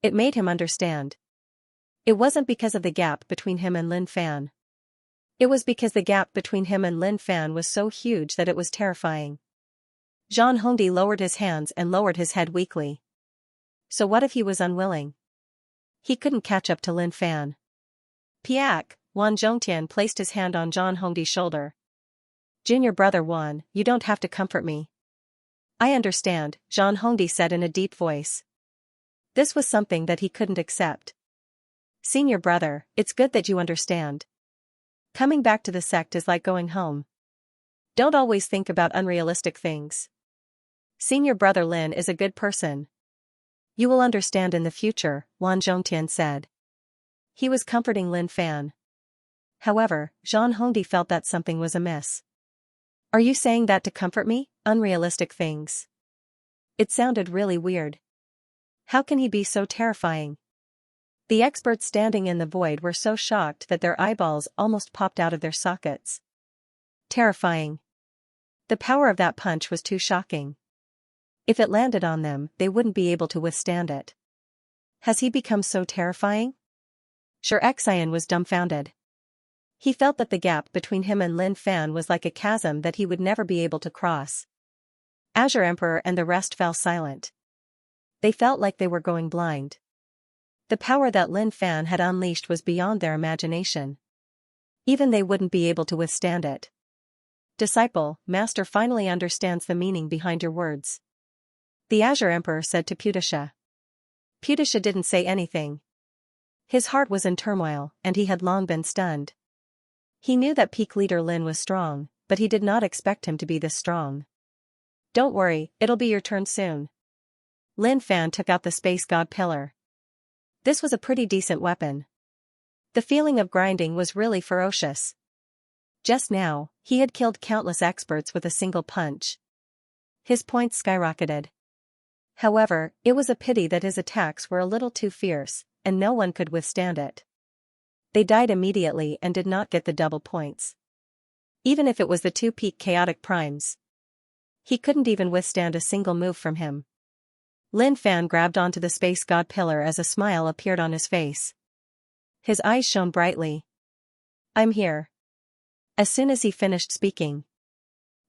It made him understand. It wasn't because of the gap between him and Lin Fan. It was because the gap between him and Lin Fan was so huge that it was terrifying. Zhang Hongdi lowered his hands and lowered his head weakly. So what if he was unwilling? He couldn't catch up to Lin Fan. Piak, Wan Zhongtian placed his hand on Zhang Hongdi's shoulder. Junior brother Wan, you don't have to comfort me. I understand, Zhang Hongdi said in a deep voice. This was something that he couldn't accept. Senior brother, it's good that you understand. Coming back to the sect is like going home. Don't always think about unrealistic things. Senior brother Lin is a good person. You will understand in the future, Wan Zhongtian said. He was comforting Lin Fan. However, Zhang Hongdi felt that something was amiss. Are you saying that to comfort me? Unrealistic things. It sounded really weird. How can he be so terrifying? The experts standing in the void were so shocked that their eyeballs almost popped out of their sockets. Terrifying. The power of that punch was too shocking. If it landed on them, they wouldn't be able to withstand it. Has he become so terrifying? Xianxia was dumbfounded. He felt that the gap between him and Lin Fan was like a chasm that he would never be able to cross. Azure Emperor and the rest fell silent. They felt like they were going blind. The power that Lin Fan had unleashed was beyond their imagination. Even they wouldn't be able to withstand it. Disciple, Master finally understands the meaning behind your words. The Azure Emperor said to Putisha. Putisha didn't say anything. His heart was in turmoil, and he had long been stunned. He knew that peak leader Lin was strong, but he did not expect him to be this strong. Don't worry, it'll be your turn soon. Lin Fan took out the space god pillar. This was a pretty decent weapon. The feeling of grinding was really ferocious. Just now, he had killed countless experts with a single punch. His points skyrocketed. However, it was a pity that his attacks were a little too fierce, and no one could withstand it. They died immediately and did not get the double points. Even if it was the two peak chaotic primes. He couldn't even withstand a single move from him. Lin Fan grabbed onto the space god pillar as a smile appeared on his face. His eyes shone brightly. I'm here. As soon as he finished speaking.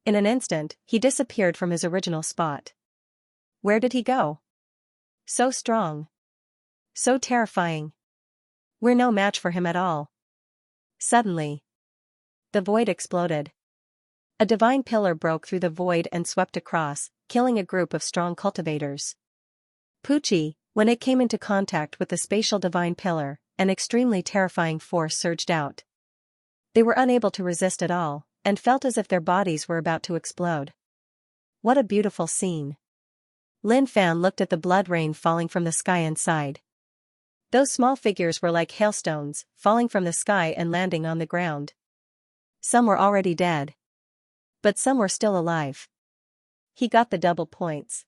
In an instant, he disappeared from his original spot. Where did he go? So strong. So terrifying. We're no match for him at all. Suddenly, the void exploded. A divine pillar broke through the void and swept across, killing a group of strong cultivators. Pucci, when it came into contact with the spatial divine pillar, an extremely terrifying force surged out. They were unable to resist at all, and felt as if their bodies were about to explode. What a beautiful scene. Lin Fan looked at the blood rain falling from the sky and sighed. Those small figures were like hailstones, falling from the sky and landing on the ground. Some were already dead. But some were still alive. He got the double points.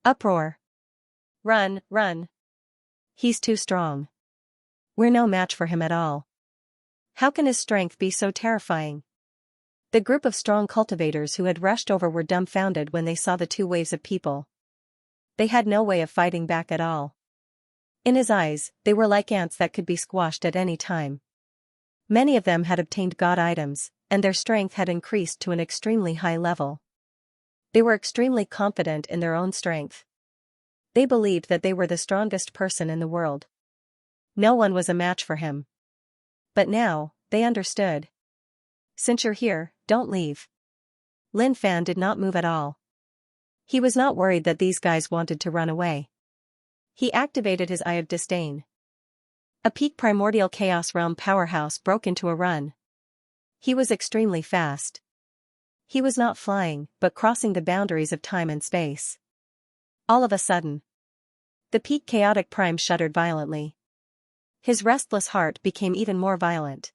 Uproar. Run, run. He's too strong. We're no match for him at all. How can his strength be so terrifying? The group of strong cultivators who had rushed over were dumbfounded when they saw the two waves of people. They had no way of fighting back at all. In his eyes, they were like ants that could be squashed at any time. Many of them had obtained god items, and their strength had increased to an extremely high level. They were extremely confident in their own strength. They believed that they were the strongest person in the world. No one was a match for him. But now, they understood. Since you're here, don't leave. Lin Fan did not move at all. He was not worried that these guys wanted to run away. He activated his Eye of Disdain. A peak primordial chaos realm powerhouse broke into a run. He was extremely fast. He was not flying, but crossing the boundaries of time and space. All of a sudden, the peak chaotic prime shuddered violently. His restless heart became even more violent.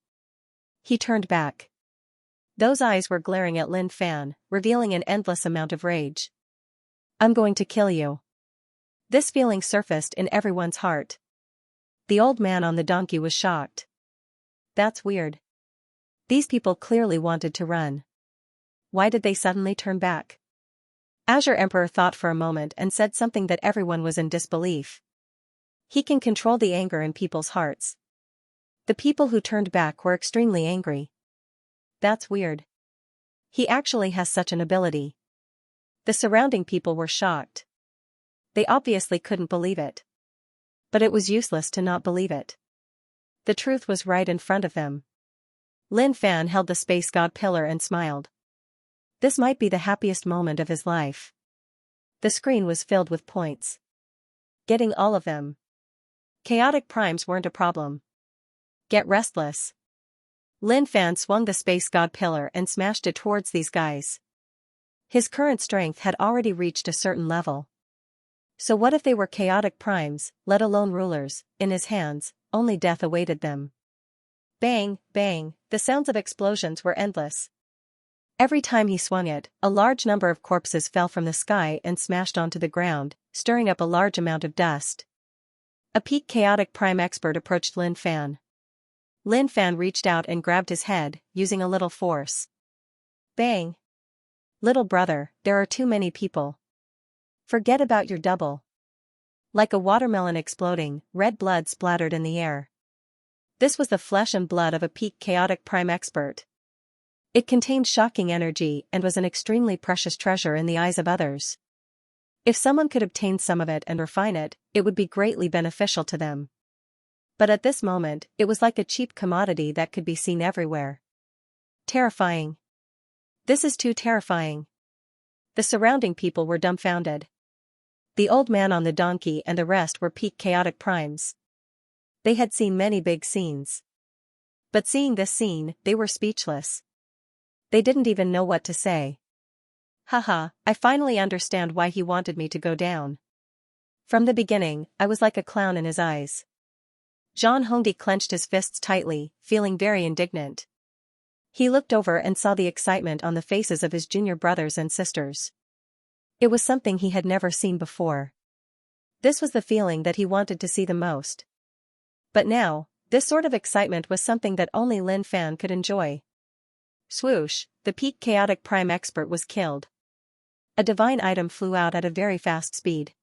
He turned back. Those eyes were glaring at Lin Fan, revealing an endless amount of rage. I'm going to kill you. This feeling surfaced in everyone's heart. The old man on the donkey was shocked. That's weird. These people clearly wanted to run. Why did they suddenly turn back? Azure Emperor thought for a moment and said something that everyone was in disbelief. He can control the anger in people's hearts. The people who turned back were extremely angry. That's weird. He actually has such an ability. The surrounding people were shocked. They obviously couldn't believe it. But it was useless to not believe it. The truth was right in front of them. Lin Fan held the space god pillar and smiled. This might be the happiest moment of his life. The screen was filled with points. Getting all of them. Chaotic primes weren't a problem. Get restless. Lin Fan swung the space god pillar and smashed it towards these guys. His current strength had already reached a certain level. So what if they were chaotic primes, let alone rulers? In his hands, only death awaited them. Bang, bang, the sounds of explosions were endless. Every time he swung it, a large number of corpses fell from the sky and smashed onto the ground, stirring up a large amount of dust. A peak chaotic prime expert approached Lin Fan. Lin Fan reached out and grabbed his head, using a little force. Bang! Little brother, there are too many people. Forget about your double. Like a watermelon exploding, red blood splattered in the air. This was the flesh and blood of a peak chaotic prime expert. It contained shocking energy and was an extremely precious treasure in the eyes of others. If someone could obtain some of it and refine it, it would be greatly beneficial to them. But at this moment, it was like a cheap commodity that could be seen everywhere. Terrifying. This is too terrifying. The surrounding people were dumbfounded. The old man on the donkey and the rest were peak chaotic primes. They had seen many big scenes. But seeing this scene, they were speechless. They didn't even know what to say. Haha, I finally understand why he wanted me to go down. From the beginning, I was like a clown in his eyes. Zhang Hongdi clenched his fists tightly, feeling very indignant. He looked over and saw the excitement on the faces of his junior brothers and sisters. It was something he had never seen before. This was the feeling that he wanted to see the most. But now, this sort of excitement was something that only Lin Fan could enjoy. Swoosh, the peak chaotic prime expert was killed. A divine item flew out at a very fast speed.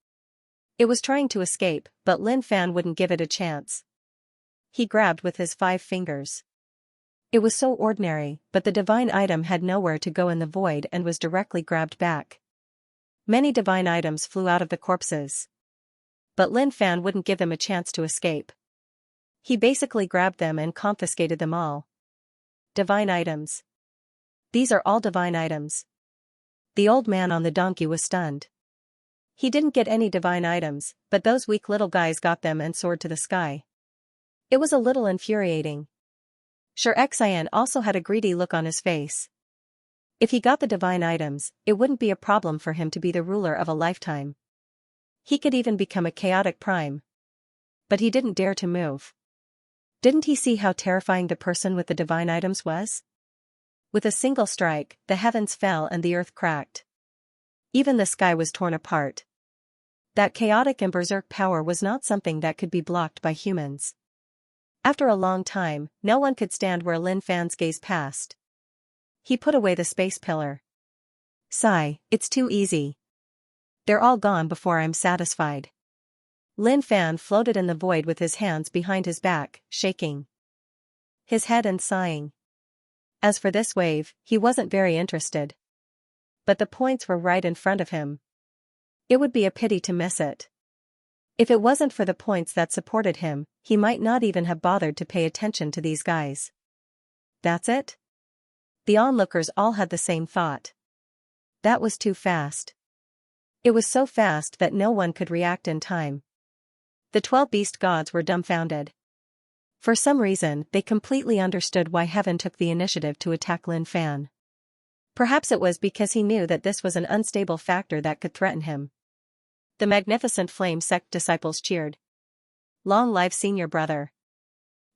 It was trying to escape, but Lin Fan wouldn't give it a chance. He grabbed with his 5 fingers. It was so ordinary, but the divine item had nowhere to go in the void and was directly grabbed back. Many divine items flew out of the corpses. But Lin Fan wouldn't give them a chance to escape. He basically grabbed them and confiscated them all. Divine items. These are all divine items. The old man on the donkey was stunned. He didn't get any divine items, but those weak little guys got them and soared to the sky. It was a little infuriating. Xianxia also had a greedy look on his face. If he got the divine items, it wouldn't be a problem for him to be the ruler of a lifetime. He could even become a chaotic prime. But he didn't dare to move. Didn't he see how terrifying the person with the divine items was? With a single strike, the heavens fell and the earth cracked. Even the sky was torn apart. That chaotic and berserk power was not something that could be blocked by humans. After a long time, no one could stand where Lin Fan's gaze passed. He put away the space pillar. Sigh, it's too easy. They're all gone before I'm satisfied. Lin Fan floated in the void with his hands behind his back, shaking his head and sighing. As for this wave, he wasn't very interested. But the points were right in front of him. It would be a pity to miss it. If it wasn't for the points that supported him, he might not even have bothered to pay attention to these guys. That's it? The onlookers all had the same thought. That was too fast. It was so fast that no one could react in time. The 12 beast gods were dumbfounded. For some reason, they completely understood why heaven took the initiative to attack Lin Fan. Perhaps it was because he knew that this was an unstable factor that could threaten him. The magnificent flame sect disciples cheered. Long live Senior Brother.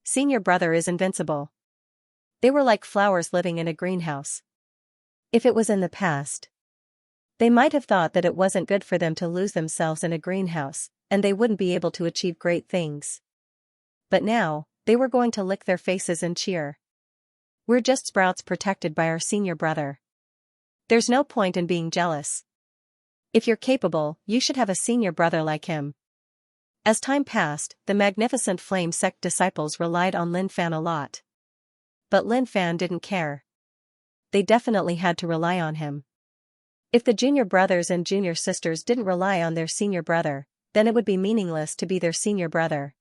Senior Brother is invincible. They were like flowers living in a greenhouse. If it was in the past, they might have thought that it wasn't good for them to lose themselves in a greenhouse, and they wouldn't be able to achieve great things. But now, they were going to lick their faces and cheer. We're just sprouts protected by our Senior Brother. There's no point in being jealous. If you're capable, you should have a Senior Brother like him. As time passed, the magnificent flame sect disciples relied on Lin Fan a lot. But Lin Fan didn't care. They definitely had to rely on him. If the junior brothers and junior sisters didn't rely on their Senior Brother, then it would be meaningless to be their Senior Brother.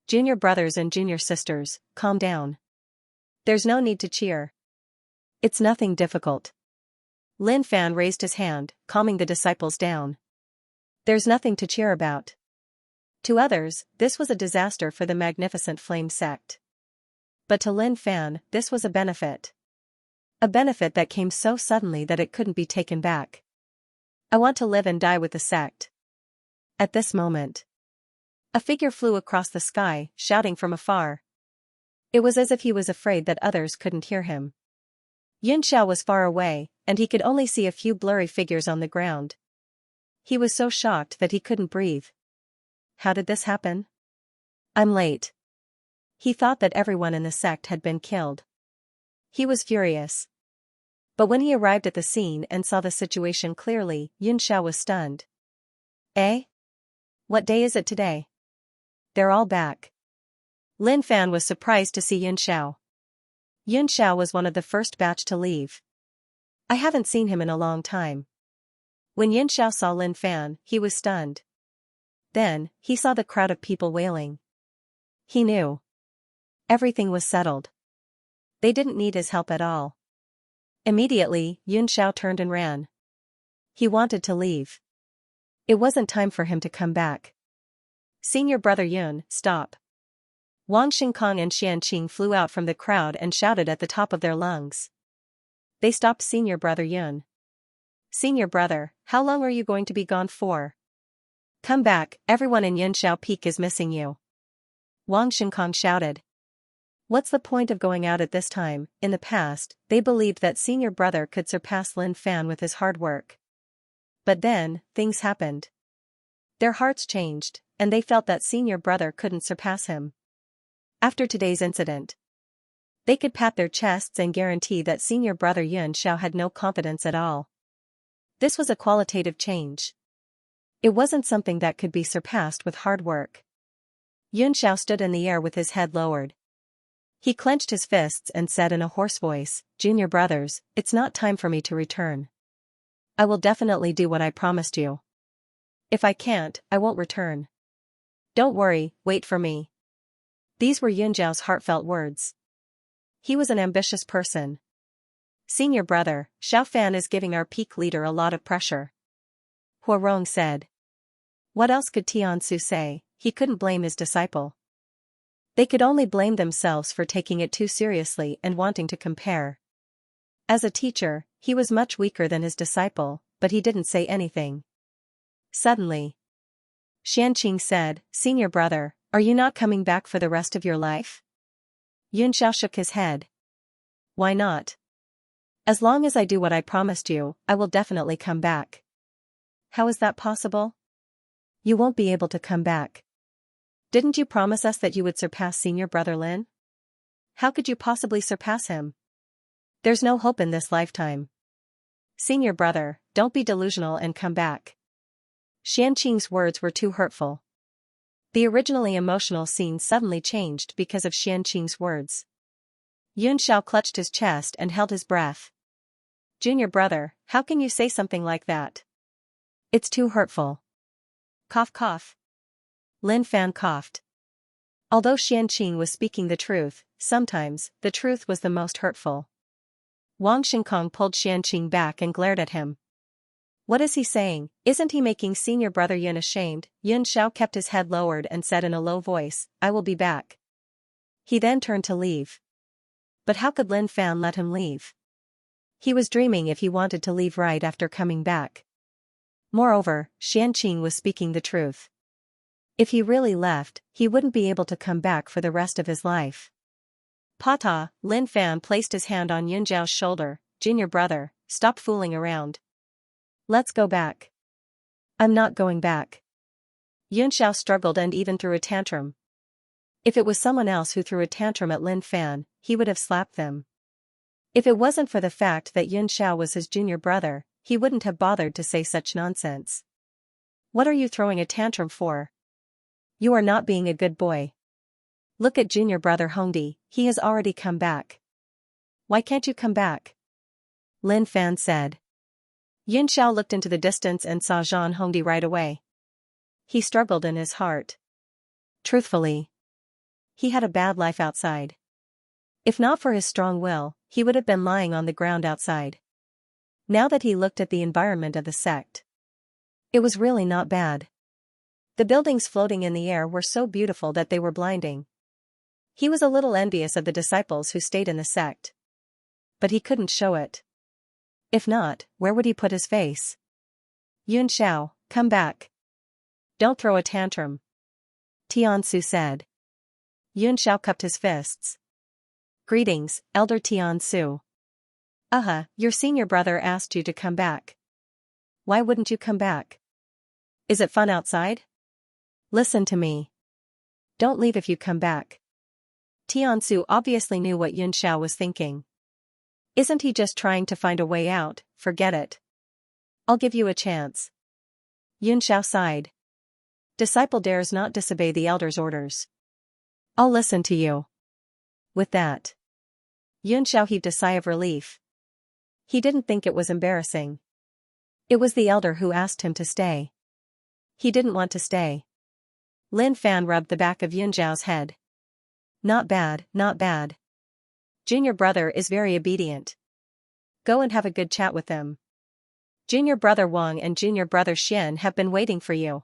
Junior brothers and junior sisters, calm down. There's no need to cheer. It's nothing difficult. Lin Fan raised his hand, calming the disciples down. There's nothing to cheer about. To others, this was a disaster for the magnificent flame sect. But to Lin Fan, this was a benefit. A benefit that came so suddenly that it couldn't be taken back. I want to live and die with the sect. At this moment, a figure flew across the sky, shouting from afar. It was as if he was afraid that others couldn't hear him. Xianxia was far away, and he could only see a few blurry figures on the ground. He was so shocked that he couldn't breathe. How did this happen? I'm late. He thought that everyone in the sect had been killed. He was furious. But when he arrived at the scene and saw the situation clearly, Xianxia was stunned. Eh? What day is it today? They're all back. Lin Fan was surprised to see Xianxia. Xianxia was one of the first batch to leave. I haven't seen him in a long time. When Xianxia saw Lin Fan, he was stunned. Then, he saw the crowd of people wailing. He knew. Everything was settled. They didn't need his help at all. Immediately, Xianxia turned and ran. He wanted to leave. It wasn't time for him to come back. Senior Brother Yun, stop. Wang Xingkong and Xianqing flew out from the crowd and shouted at the top of their lungs. They stopped Senior Brother Yun. Senior Brother, how long are you going to be gone for? Come back, everyone in Yanxiao Peak is missing you. Wang Xingkong shouted. What's the point of going out at this time? In the past, they believed that Senior Brother could surpass Lin Fan with his hard work. But then, things happened. Their hearts changed, and they felt that Senior Brother couldn't surpass him. After today's incident, they could pat their chests and guarantee that Senior Brother Yun Xiao had no confidence at all. This was a qualitative change. It wasn't something that could be surpassed with hard work. Yun Xiao stood in the air with his head lowered. He clenched his fists and said in a hoarse voice, Junior brothers, it's not time for me to return. I will definitely do what I promised you. If I can't, I won't return. Don't worry, wait for me. These were Yun Zhao's heartfelt words. He was an ambitious person. Senior brother, Xiao Fan is giving our peak leader a lot of pressure. Hua Rong said. What else could Tian Su say? He couldn't blame his disciple. They could only blame themselves for taking it too seriously and wanting to compare. As a teacher, He was much weaker than his disciple, but he didn't say anything. Suddenly, Xianxia said, "Senior brother, are you not coming back for the rest of your life?" Xiao shook his head. "Why not? As long as I do what I promised you, I will definitely come back." "How is that possible?" "You won't be able to come back. Didn't you promise us that you would surpass senior brother Lin? How could you possibly surpass him? There's no hope in this lifetime. Senior brother, don't be delusional and come back." Xianxia's words were too hurtful. The originally emotional scene suddenly changed because of Xianxia's words. Xiao clutched his chest and held his breath. "Junior brother, how can you say something like that? It's too hurtful." Cough cough. Lin Fan coughed. Although Xianxia was speaking the truth, sometimes, the truth was the most hurtful. Wang Xinkong pulled Xianxia back and glared at him. "What is he saying? Isn't he making senior brother Yun ashamed?" Xiao kept his head lowered and said in a low voice, "I will be back." He then turned to leave. But how could Lin Fan let him leave? He was dreaming if he wanted to leave right after coming back. Moreover, Xianxia was speaking the truth. If he really left, he wouldn't be able to come back for the rest of his life. "Pata," Lin Fan placed his hand on Xiao's shoulder. "Junior brother, stop fooling around. Let's go back." "I'm not going back." Xiao struggled and even threw a tantrum. If it was someone else who threw a tantrum at Lin Fan, he would have slapped them. If it wasn't for the fact that Xiao was his junior brother, he wouldn't have bothered to say such nonsense. "What are you throwing a tantrum for? You are not being a good boy. Look at junior brother Hongdi, he has already come back. Why can't you come back?" Lin Fan said. Xiao looked into the distance and saw Zhan Hongdi right away. He struggled in his heart. Truthfully, he had a bad life outside. If not for his strong will, he would have been lying on the ground outside. Now that he looked at the environment of the sect, it was really not bad. The buildings floating in the air were so beautiful that they were blinding. He was a little envious of the disciples who stayed in the sect. But he couldn't show it. If not, where would he put his face? "Xiao, come back. Don't throw a tantrum," Tiansu said. Xiao cupped his fists. "Greetings, Elder Tiansu. Your senior brother asked you to come back. Why wouldn't you come back? Is it fun outside? Listen to me. Don't leave if you come back." Tiansu obviously knew what Xiao was thinking. Isn't he just trying to find a way out? Forget it. I'll give you a chance. Xiao sighed. Disciple dares not disobey the elder's orders. I'll listen to you. With that, Xiao heaved a sigh of relief. He didn't think it was embarrassing. It was the elder who asked him to stay. He didn't want to stay. Lin Fan rubbed the back of Xiao's head. Not bad, not bad. Junior brother is very obedient. Go and have a good chat with them. Junior brother Wang and junior brother Xian have been waiting for you.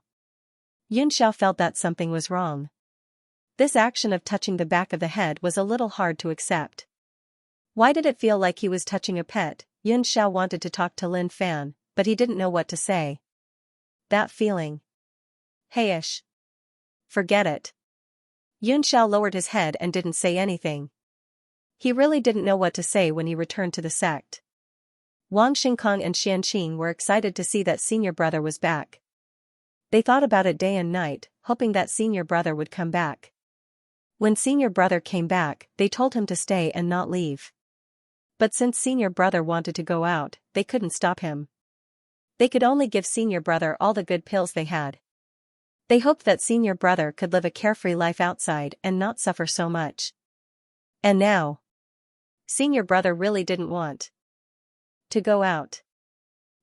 Xiao felt that something was wrong. This action of touching the back of the head was a little hard to accept. Why did it feel like he was touching a pet? Xiao wanted to talk to Lin Fan, but he didn't know what to say. That feeling. Heyish. Forget it. Xiao lowered his head and didn't say anything. He really didn't know what to say when he returned to the sect. Wang Xinkong and Xianxia were excited to see that senior brother was back. They thought about it day and night, hoping that senior brother would come back. When senior brother came back, they told him to stay and not leave. But since senior brother wanted to go out, they couldn't stop him. They could only give senior brother all the good pills they had. They hoped that senior brother could live a carefree life outside and not suffer so much. And now, senior brother really didn't want to go out.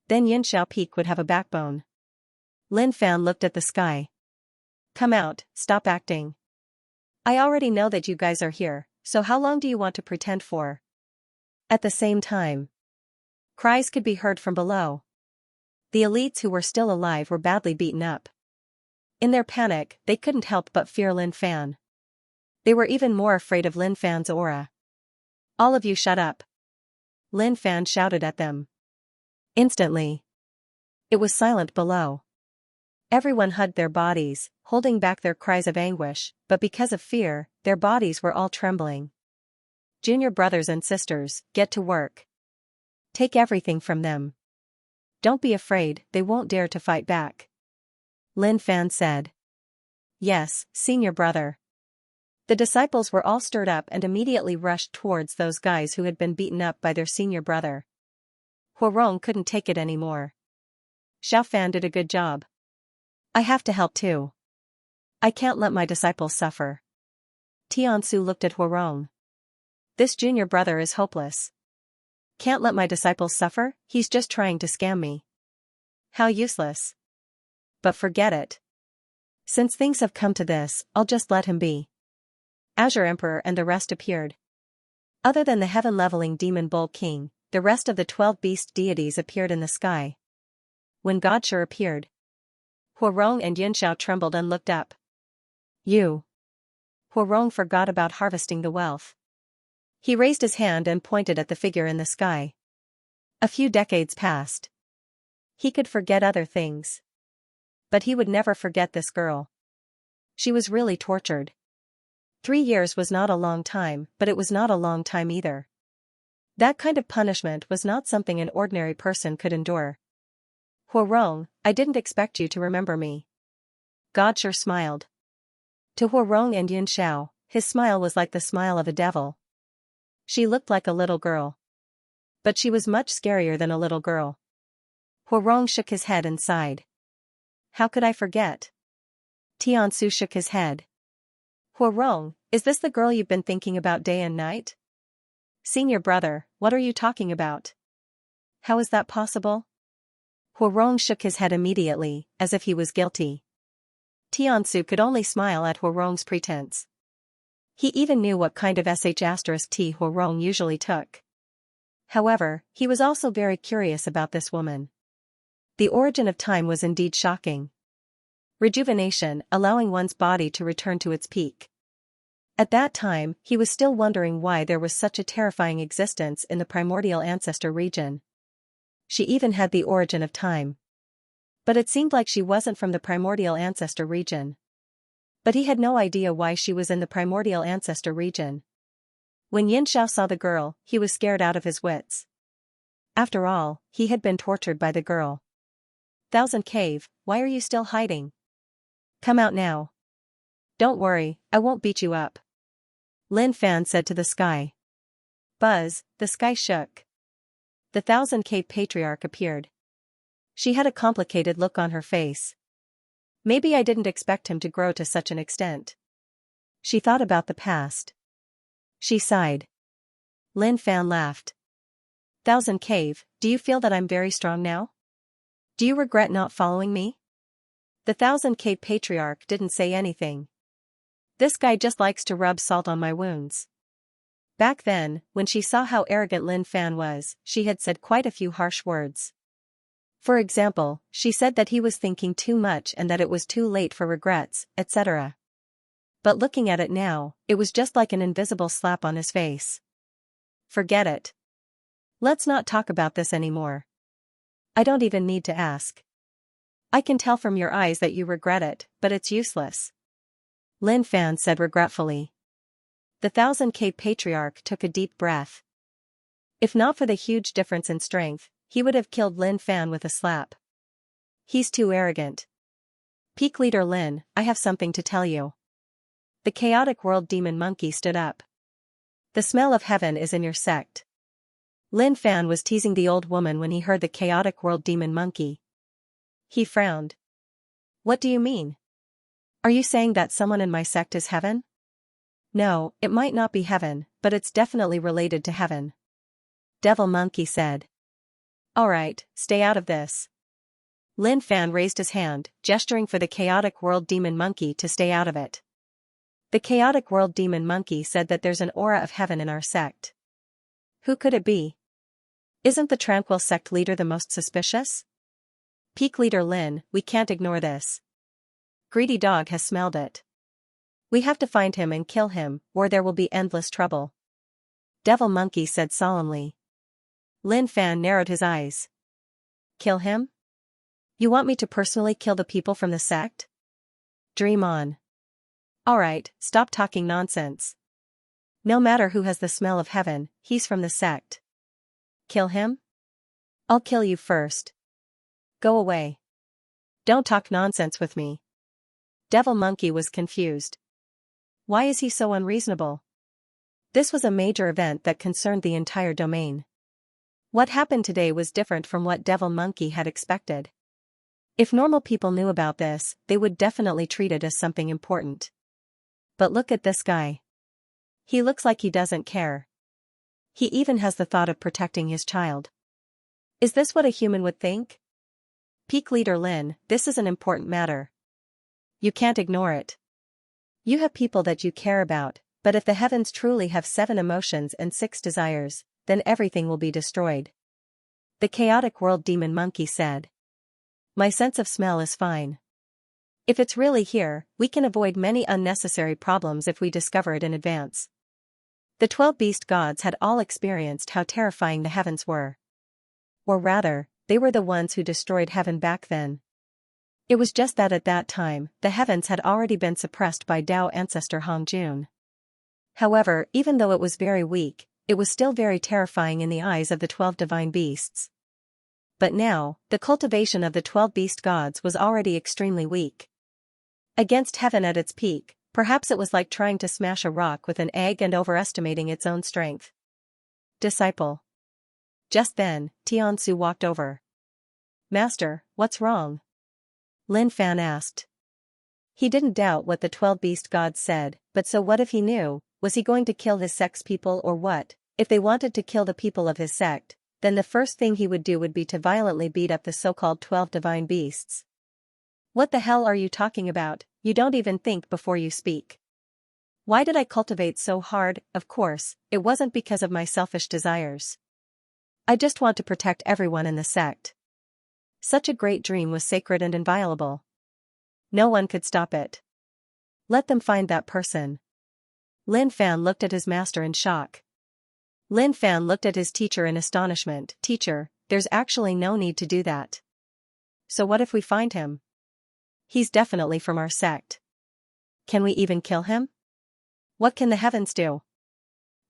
Then Xiao Peak would have a backbone. Lin Fan looked at the sky. Come out, stop acting. I already know that you guys are here, so how long do you want to pretend for? At the same time, cries could be heard from below. The elites who were still alive were badly beaten up. In their panic, they couldn't help but fear Lin Fan. They were even more afraid of Lin Fan's aura. All of you shut up. Lin Fan shouted at them. Instantly, it was silent below. Everyone hugged their bodies, holding back their cries of anguish, but because of fear, their bodies were all trembling. Junior brothers and sisters, get to work. Take everything from them. Don't be afraid, they won't dare to fight back. Lin Fan said. Yes, senior brother. The disciples were all stirred up and immediately rushed towards those guys who had been beaten up by their senior brother. Huarong couldn't take it anymore. Xiao Fan did a good job. I have to help too. I can't let my disciples suffer. Tiansu looked at Huarong. This junior brother is hopeless. Can't let my disciples suffer, he's just trying to scam me. How useless. But forget it. Since things have come to this, I'll just let him be. Azure Emperor and the rest appeared. Other than the heaven-leveling demon bull king, the rest of the 12 beast deities appeared in the sky. When Godshur appeared, Huarong and Yunxiao trembled and looked up. You. Huarong forgot about harvesting the wealth. He raised his hand and pointed at the figure in the sky. A few decades passed. He could forget other things. But he would never forget this girl. She was really tortured. 3 years was not a long time, but it was not a long time either. That kind of punishment was not something an ordinary person could endure. Huarong, I didn't expect you to remember me. Godshur smiled. To Huarong and Yunxiao, his smile was like the smile of a devil. She looked like a little girl. But she was much scarier than a little girl. Huarong shook his head and sighed. How could I forget? Tiansu shook his head. Huarong, is this the girl you've been thinking about day and night? Senior brother, what are you talking about? How is that possible? Huarong shook his head immediately, as if he was guilty. Tiansu could only smile at Huarong's pretense. He even knew what kind of *T Huarong usually took. However, he was also very curious about this woman. The origin of time was indeed shocking. Rejuvenation, allowing one's body to return to its peak. At that time, he was still wondering why there was such a terrifying existence in the primordial ancestor region. She even had the origin of time. But it seemed like she wasn't from the primordial ancestor region. But he had no idea why she was in the primordial ancestor region. When Yunxiao saw the girl, he was scared out of his wits. After all, he had been tortured by the girl. Thousand Cave, why are you still hiding? Come out now. Don't worry, I won't beat you up. Lin Fan said to the sky. Buzz, the sky shook. The Thousand Cave Patriarch appeared. She had a complicated look on her face. Maybe I didn't expect him to grow to such an extent. She thought about the past. She sighed. Lin Fan laughed. Thousand Cave, do you feel that I'm very strong now? Do you regret not following me? The Thousand Cave Patriarch didn't say anything. This guy just likes to rub salt on my wounds. Back then, when she saw how arrogant Lin Fan was, she had said quite a few harsh words. For example, she said that he was thinking too much and that it was too late for regrets, etc. But looking at it now, it was just like an invisible slap on his face. Forget it. Let's not talk about this anymore. I don't even need to ask. I can tell from your eyes that you regret it, but it's useless. Lin Fan said regretfully. The Thousand Cave Patriarch took a deep breath. If not for the huge difference in strength, he would have killed Lin Fan with a slap. He's too arrogant. Peak Leader Lin, I have something to tell you. The Chaotic World Demon Monkey stood up. The smell of heaven is in your sect. Lin Fan was teasing the old woman when he heard the Chaotic World Demon Monkey. He frowned. What do you mean? Are you saying that someone in my sect is heaven? No, it might not be heaven, but it's definitely related to heaven. Devil Monkey said. Alright, stay out of this. Lin Fan raised his hand, gesturing for the Chaotic World Demon Monkey to stay out of it. The Chaotic World Demon Monkey said that there's an aura of heaven in our sect. Who could it be? Isn't the Tranquil sect leader the most suspicious? Peak Leader Lin, we can't ignore this. Greedy Dog has smelled it. We have to find him and kill him, or there will be endless trouble. Devil Monkey said solemnly. Lin Fan narrowed his eyes. Kill him? You want me to personally kill the people from the sect? Dream on. Alright, stop talking nonsense. No matter who has the smell of heaven, he's from the sect. Kill him? I'll kill you first. Go away. Don't talk nonsense with me. Devil Monkey was confused. Why is he so unreasonable? This was a major event that concerned the entire domain. What happened today was different from what Devil Monkey had expected. If normal people knew about this, they would definitely treat it as something important. But look at this guy. He looks like he doesn't care. He even has the thought of protecting his child. Is this what a human would think? Peak Leader Lin, this is an important matter. You can't ignore it. You have people that you care about, but if the heavens truly have 7 emotions and 6 desires, then everything will be destroyed. The chaotic world demon monkey said. My sense of smell is fine. If it's really here, we can avoid many unnecessary problems if we discover it in advance. The 12 beast gods had all experienced how terrifying the heavens were. Or rather, they were the ones who destroyed heaven back then. It was just that at that time, the heavens had already been suppressed by Tao ancestor Hongjun. However, even though it was very weak, it was still very terrifying in the eyes of the 12 divine beasts. But now, the cultivation of the 12 beast gods was already extremely weak. Against heaven at its peak, perhaps it was like trying to smash a rock with an egg and overestimating its own strength. Disciple. Just then, Tiansu walked over. Master, what's wrong? Lin Fan asked. He didn't doubt what the 12 beast gods said, but so what if he knew? Was he going to kill his sect's people or what? If they wanted to kill the people of his sect, then the first thing he would do would be to violently beat up the so-called 12 divine beasts. What the hell are you talking about? You don't even think before you speak. Why did I cultivate so hard? Of course, it wasn't because of my selfish desires. I just want to protect everyone in the sect. Such a great dream was sacred and inviolable. No one could stop it. Let them find that person. Lin Fan looked at his master in shock. Lin Fan looked at his teacher in astonishment. Teacher, there's actually no need to do that. So what if we find him? He's definitely from our sect. Can we even kill him? What can the heavens do?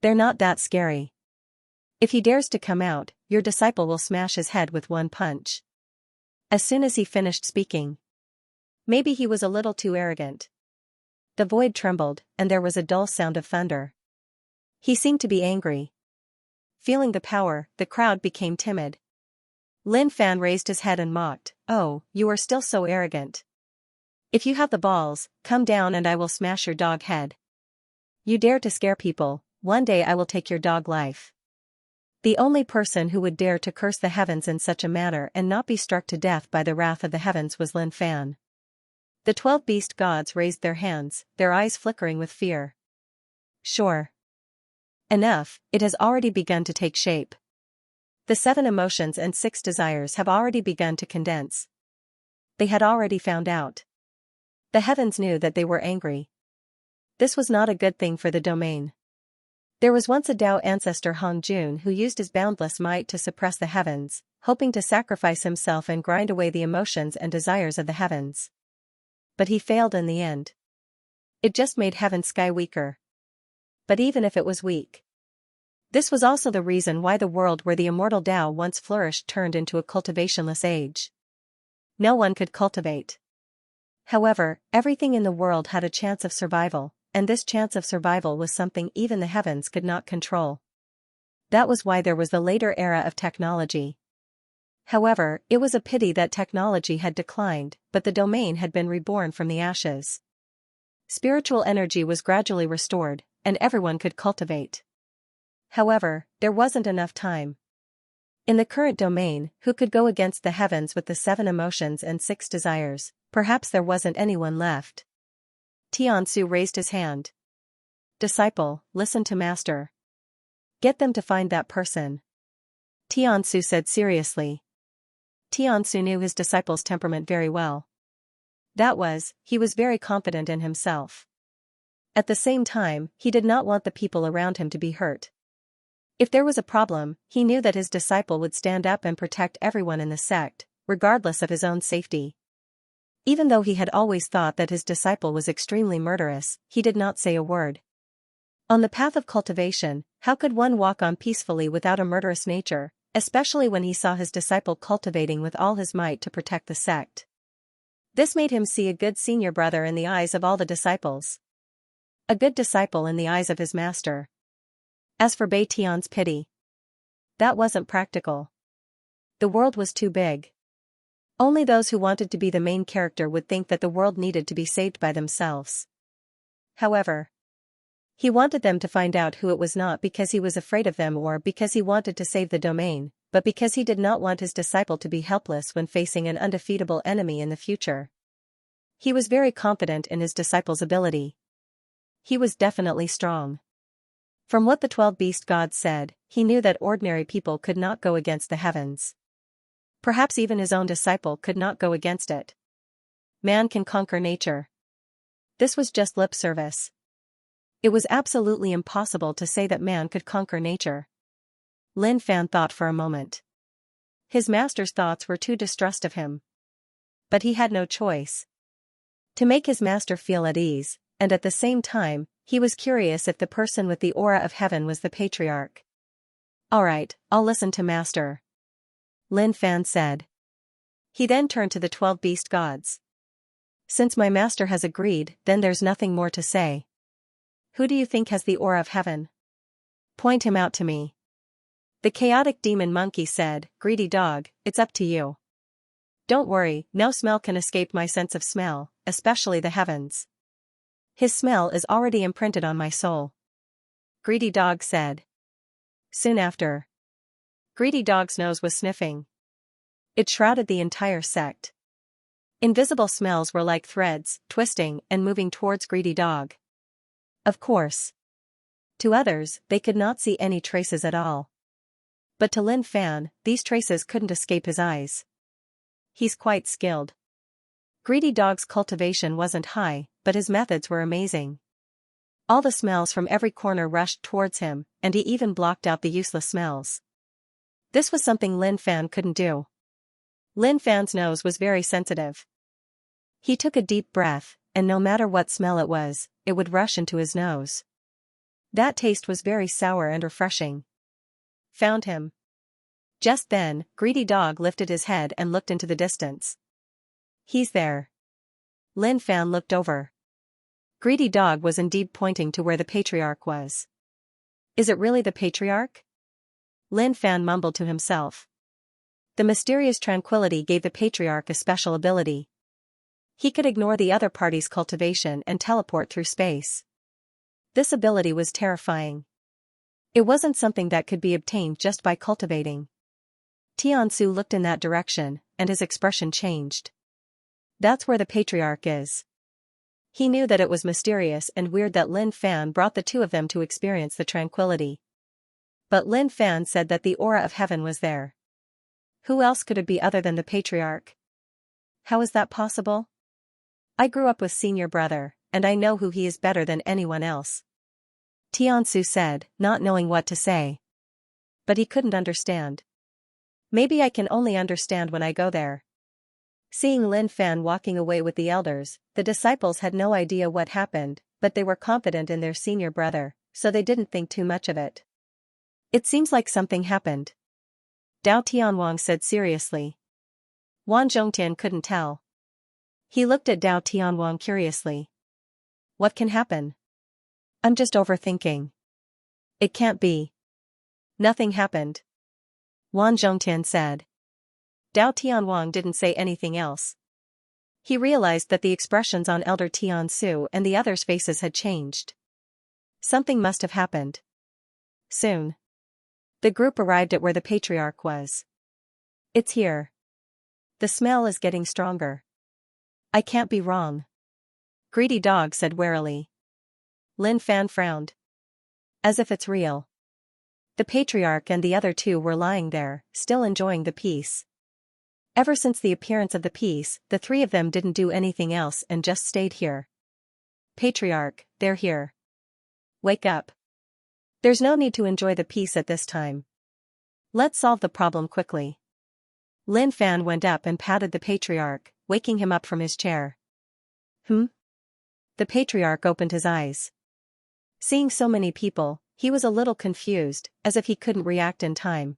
They're not that scary. If he dares to come out, your disciple will smash his head with one punch. As soon as he finished speaking. Maybe he was a little too arrogant. The void trembled, and there was a dull sound of thunder. He seemed to be angry. Feeling the power, the crowd became timid. Lin Fan raised his head and mocked, "Oh, you are still so arrogant. If you have the balls, come down and I will smash your dog head. You dare to scare people, one day I will take your dog life." The only person who would dare to curse the heavens in such a manner and not be struck to death by the wrath of the heavens was Lin Fan. The 12 beast gods raised their hands, their eyes flickering with fear. Sure. Enough, it has already begun to take shape. The 7 emotions and 6 desires have already begun to condense. They had already found out. The heavens knew that they were angry. This was not a good thing for the domain. There was once a Tao ancestor Hongjun who used his boundless might to suppress the heavens, hoping to sacrifice himself and grind away the emotions and desires of the heavens. But he failed in the end. It just made heaven's sky weaker. But even if it was weak, this was also the reason why the world where the immortal Tao once flourished turned into a cultivationless age. No one could cultivate. However, everything in the world had a chance of survival, and this chance of survival was something even the heavens could not control. That was why there was the later era of technology. However, it was a pity that technology had declined, but the domain had been reborn from the ashes. Spiritual energy was gradually restored, and everyone could cultivate. However, there wasn't enough time. In the current domain, who could go against the heavens with the 7 emotions and 6 desires? Perhaps there wasn't anyone left. Tiansu raised his hand. Disciple, listen to Master. Get them to find that person. Tiansu said seriously. Tiansu knew his disciple's temperament very well. He was very confident in himself. At the same time, he did not want the people around him to be hurt. If there was a problem, he knew that his disciple would stand up and protect everyone in the sect, regardless of his own safety. Even though he had always thought that his disciple was extremely murderous, he did not say a word. On the path of cultivation, how could one walk on peacefully without a murderous nature, especially when he saw his disciple cultivating with all his might to protect the sect? This made him see a good senior brother in the eyes of all the disciples. A good disciple in the eyes of his master. As for Bei Tian's pity, that wasn't practical. The world was too big. Only those who wanted to be the main character would think that the world needed to be saved by themselves. However, he wanted them to find out who it was, not because he was afraid of them or because he wanted to save the domain, but because he did not want his disciple to be helpless when facing an undefeatable enemy in the future. He was very confident in his disciple's ability. He was definitely strong. From what the 12 beast gods said, he knew that ordinary people could not go against the heavens. Perhaps even his own disciple could not go against it. Man can conquer nature. This was just lip service. It was absolutely impossible to say that man could conquer nature. Lin Fan thought for a moment. His master's thoughts were too distrust of him. But he had no choice. To make his master feel at ease, and at the same time, he was curious if the person with the aura of heaven was the patriarch. "Alright, I'll listen to master," Lin Fan said. He then turned to the 12 beast gods. "Since my master has agreed, then there's nothing more to say. Who do you think has the aura of heaven? Point him out to me." The chaotic demon monkey said, "Greedy dog, it's up to you. Don't worry, no smell can escape my sense of smell, especially the heavens. His smell is already imprinted on my soul," Greedy dog said. Soon after, Greedy dog's nose was sniffing. It shrouded the entire sect. Invisible smells were like threads, twisting and moving towards Greedy dog. Of course, to others, they could not see any traces at all. But to Lin Fan, these traces couldn't escape his eyes. He's quite skilled. Greedy dog's cultivation wasn't high, but his methods were amazing. All the smells from every corner rushed towards him, and he even blocked out the useless smells. This was something Lin Fan couldn't do. Lin Fan's nose was very sensitive. He took a deep breath, and no matter what smell it would rush into his nose. That taste was very sour and refreshing. Found him. Just then, Greedy dog lifted his head and looked into the distance. He's there. Lin Fan looked over. Greedy dog was indeed pointing to where the patriarch was. Is it really the patriarch? Lin Fan mumbled to himself. The mysterious tranquility gave the patriarch a special ability. He could ignore the other party's cultivation and teleport through space. This ability was terrifying. It wasn't something that could be obtained just by cultivating. Tiansu looked in that direction, and his expression changed. That's where the patriarch is. He knew that it was mysterious and weird that Lin Fan brought the two of them to experience the tranquility. But Lin Fan said that the aura of heaven was there. Who else could it be other than the patriarch? How is that possible? I grew up with senior brother, and I know who he is better than anyone else, Tiansu said, not knowing what to say. But he couldn't understand. Maybe I can only understand when I go there. Seeing Lin Fan walking away with the elders, the disciples had no idea what happened, but they were confident in their senior brother, so they didn't think too much of it. It seems like something happened, Dao Tianwang said seriously. Wan Zhongtian couldn't tell. He looked at Dao Tianwang curiously. What can happen? I'm just overthinking. It can't be. Nothing happened, Wan Zhongtian said. Dao Tianwang didn't say anything else. He realized that the expressions on Elder Tiansu and the others' faces had changed. Something must have happened. Soon, the group arrived at where the patriarch was. It's here. The smell is getting stronger. I can't be wrong, Greedy dog said warily. Lin Fan frowned. As if it's real. The patriarch and the other two were lying there, still enjoying the peace. Ever since the appearance of the peace, the three of them didn't do anything else and just stayed here. Patriarch, they're here. Wake up. There's no need to enjoy the peace at this time. Let's solve the problem quickly. Lin Fan went up and patted the patriarch, waking him up from his chair. The patriarch opened his eyes. Seeing so many people, he was a little confused, as if he couldn't react in time.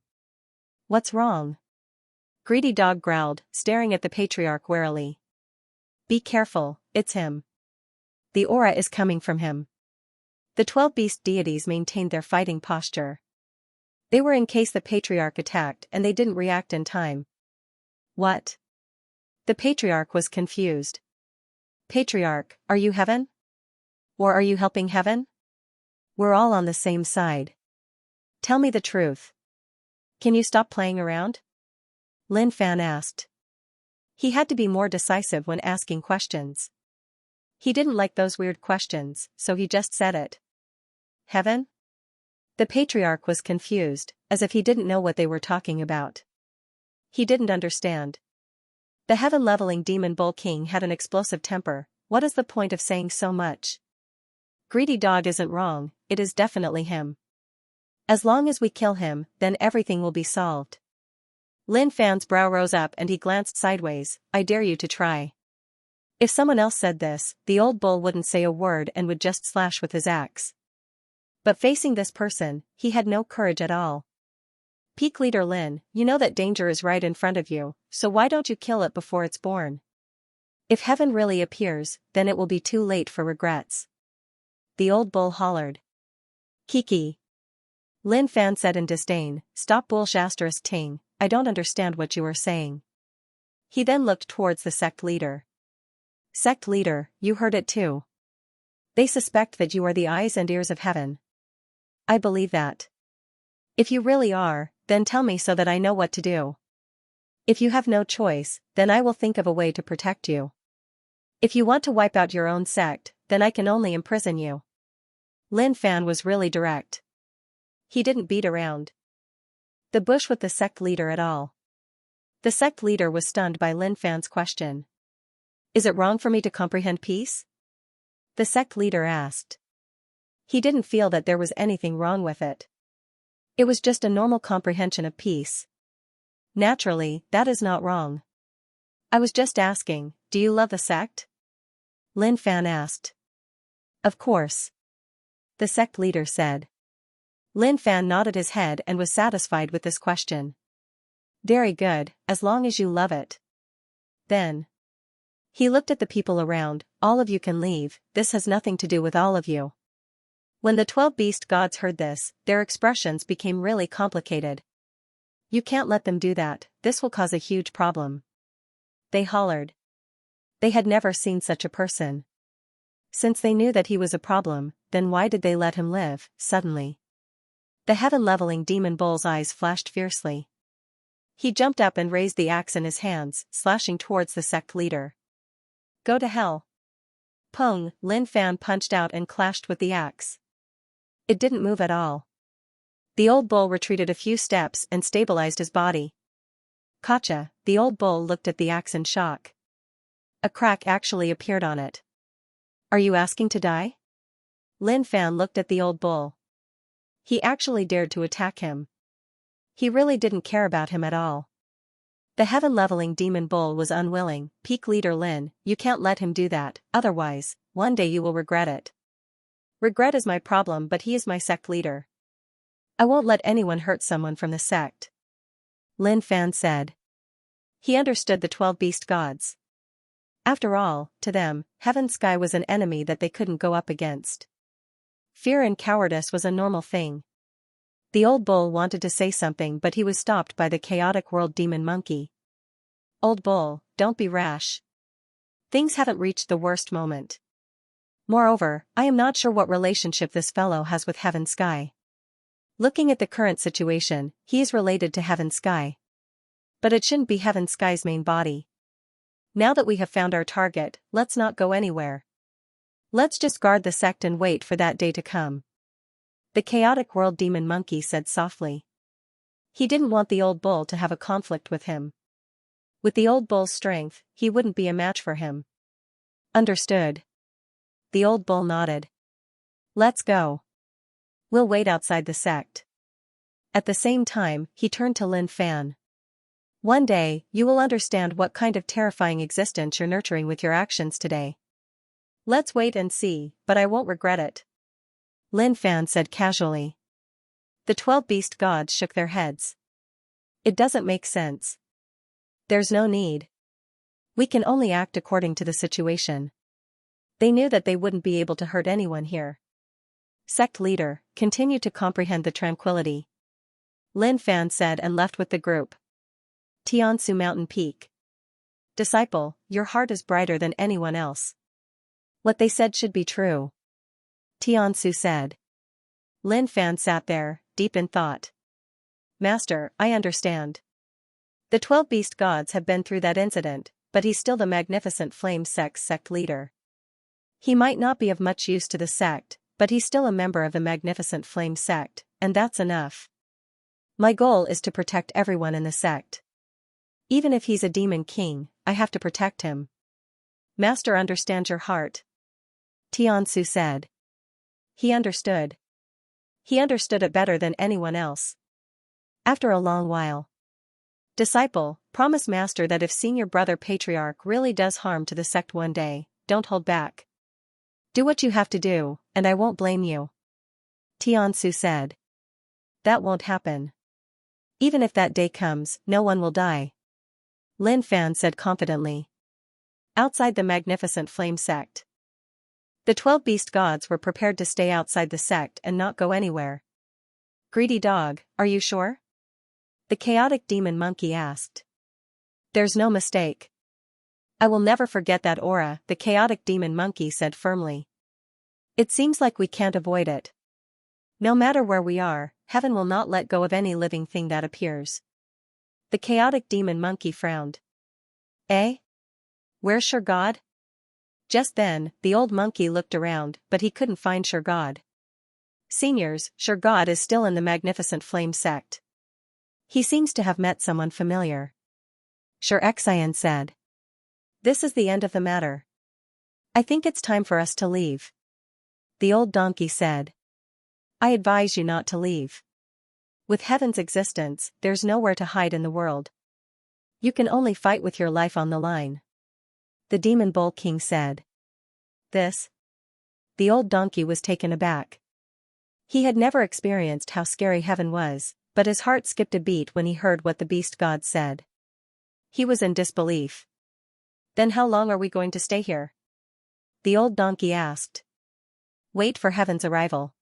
What's wrong? Greedy Dog growled, staring at the patriarch warily. Be careful, it's him. The aura is coming from him. The 12 beast deities maintained their fighting posture. They were in case the patriarch attacked and they didn't react in time. What? The patriarch was confused. Patriarch, are you heaven? Or are you helping heaven? We're all on the same side. Tell me the truth. Can you stop playing around? Lin Fan asked. He had to be more decisive when asking questions. He didn't like those weird questions, so he just said it. Heaven? The patriarch was confused, as if he didn't know what they were talking about. He didn't understand. The heaven-leveling demon bull king had an explosive temper. What is the point of saying so much? Greedy Dog isn't wrong, it is definitely him. As long as we kill him, then everything will be solved. Lin Fan's brow rose up and he glanced sideways. I dare you to try. If someone else said this, the old bull wouldn't say a word and would just slash with his axe. But facing this person, he had no courage at all. Peak Leader Lin, you know that danger is right in front of you, so why don't you kill it before it's born? If heaven really appears, then it will be too late for regrets. The old bull hollered. Kiki. Lin Fan said in disdain, stop bullshit ting, I don't understand what you are saying. He then looked towards the sect leader. Sect leader, you heard it too. They suspect that you are the eyes and ears of heaven. I believe that. If you really are, then tell me so that I know what to do. If you have no choice, then I will think of a way to protect you. If you want to wipe out your own sect, then I can only imprison you. Lin Fan was really direct. He didn't beat around the bush with the sect leader at all. The sect leader was stunned by Lin Fan's question. Is it wrong for me to comprehend peace? The sect leader asked. He didn't feel that there was anything wrong with it. It was just a normal comprehension of peace. Naturally, that is not wrong. I was just asking, do you love the sect? Lin Fan asked. Of course. The sect leader said. Lin Fan nodded his head and was satisfied with this question. Very good, as long as you love it. Then. He looked at the people around, all of you can leave, this has nothing to do with all of you. When the 12 beast gods heard this, their expressions became really complicated. You can't let them do that, this will cause a huge problem. They hollered. They had never seen such a person. Since they knew that he was a problem, then why did they let him live, suddenly? The heaven-leveling demon bull's eyes flashed fiercely. He jumped up and raised the axe in his hands, slashing towards the sect leader. Go to hell. Pung, Lin Fan punched out and clashed with the axe. It didn't move at all. The old bull retreated a few steps and stabilized his body. Gotcha, the old bull looked at the axe in shock. A crack actually appeared on it. Are you asking to die? Lin Fan looked at the old bull. He actually dared to attack him. He really didn't care about him at all. The heaven-leveling demon bull was unwilling. Peak Leader Lin, you can't let him do that, otherwise, one day you will regret it. Regret is my problem, but he is my sect leader. I won't let anyone hurt someone from the sect. Lin Fan said. He understood the 12 beast gods. After all, to them, Heaven's Sky was an enemy that they couldn't go up against. Fear and cowardice was a normal thing. The old bull wanted to say something, but he was stopped by the chaotic world demon monkey. Old bull, don't be rash. Things haven't reached the worst moment. Moreover, I am not sure what relationship this fellow has with Heaven's Sky. Looking at the current situation, he is related to Heaven's Sky. But it shouldn't be Heaven's Sky's main body. Now that we have found our target, let's not go anywhere. Let's just guard the sect and wait for that day to come. The chaotic world demon monkey said softly. He didn't want the old bull to have a conflict with him. With the old bull's strength, he wouldn't be a match for him. Understood. The old bull nodded. Let's go. We'll wait outside the sect. At the same time, he turned to Lin Fan. One day, you will understand what kind of terrifying existence you're nurturing with your actions today. Let's wait and see, but I won't regret it. Lin Fan said casually. The 12 beast gods shook their heads. It doesn't make sense. There's no need. We can only act according to the situation. They knew that they wouldn't be able to hurt anyone here. Sect leader, continue to comprehend the tranquility. Lin Fan said and left with the group. Tiansu Mountain Peak. Disciple, your heart is brighter than anyone else. What they said should be true. Tiansu said. Lin Fan sat there, deep in thought. Master, I understand. The 12 beast gods have been through that incident, but he's still the magnificent flame sect leader. He might not be of much use to the sect, but he's still a member of the magnificent flame sect, and that's enough. My goal is to protect everyone in the sect. Even if he's a demon king, I have to protect him. Master understands your heart. Tiansu said. He understood. He understood it better than anyone else. After a long while. Disciple, promise Master that if Senior Brother Patriarch really does harm to the sect one day, don't hold back. Do what you have to do, and I won't blame you. Tiansu said. That won't happen. Even if that day comes, no one will die. Lin Fan said confidently. Outside the magnificent flame sect. The 12 beast gods were prepared to stay outside the sect and not go anywhere. Greedy dog, are you sure? The chaotic demon monkey asked. There's no mistake. I will never forget that aura, the chaotic demon monkey said firmly. It seems like we can't avoid it. No matter where we are, heaven will not let go of any living thing that appears. The chaotic demon monkey frowned. Eh? Where's Sure God? Just then, the old monkey looked around, but he couldn't find Sure God. Seniors, Sure God is still in the magnificent flame sect. He seems to have met someone familiar. Xianxia said. This is the end of the matter. I think it's time for us to leave. The old donkey said. I advise you not to leave. With heaven's existence, there's nowhere to hide in the world. You can only fight with your life on the line. The demon bull king said. This? The old donkey was taken aback. He had never experienced how scary heaven was, but his heart skipped a beat when he heard what the beast god said. He was in disbelief. Then how long are we going to stay here? The old donkey asked. Wait for heaven's arrival.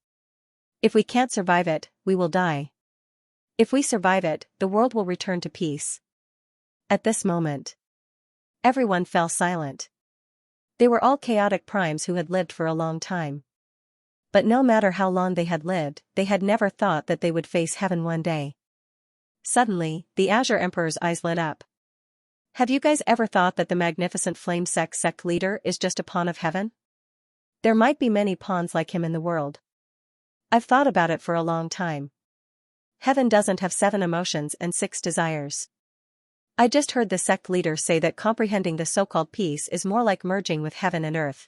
If we can't survive it, we will die. If we survive it, the world will return to peace. At this moment, everyone fell silent. They were all chaotic primes who had lived for a long time. But no matter how long they had lived, they had never thought that they would face heaven one day. Suddenly, the Azure Emperor's eyes lit up. Have you guys ever thought that the magnificent flame sect leader is just a pawn of heaven? There might be many pawns like him in the world. I've thought about it for a long time. Heaven doesn't have 7 emotions and 6 desires. I just heard the sect leader say that comprehending the so-called peace is more like merging with heaven and earth.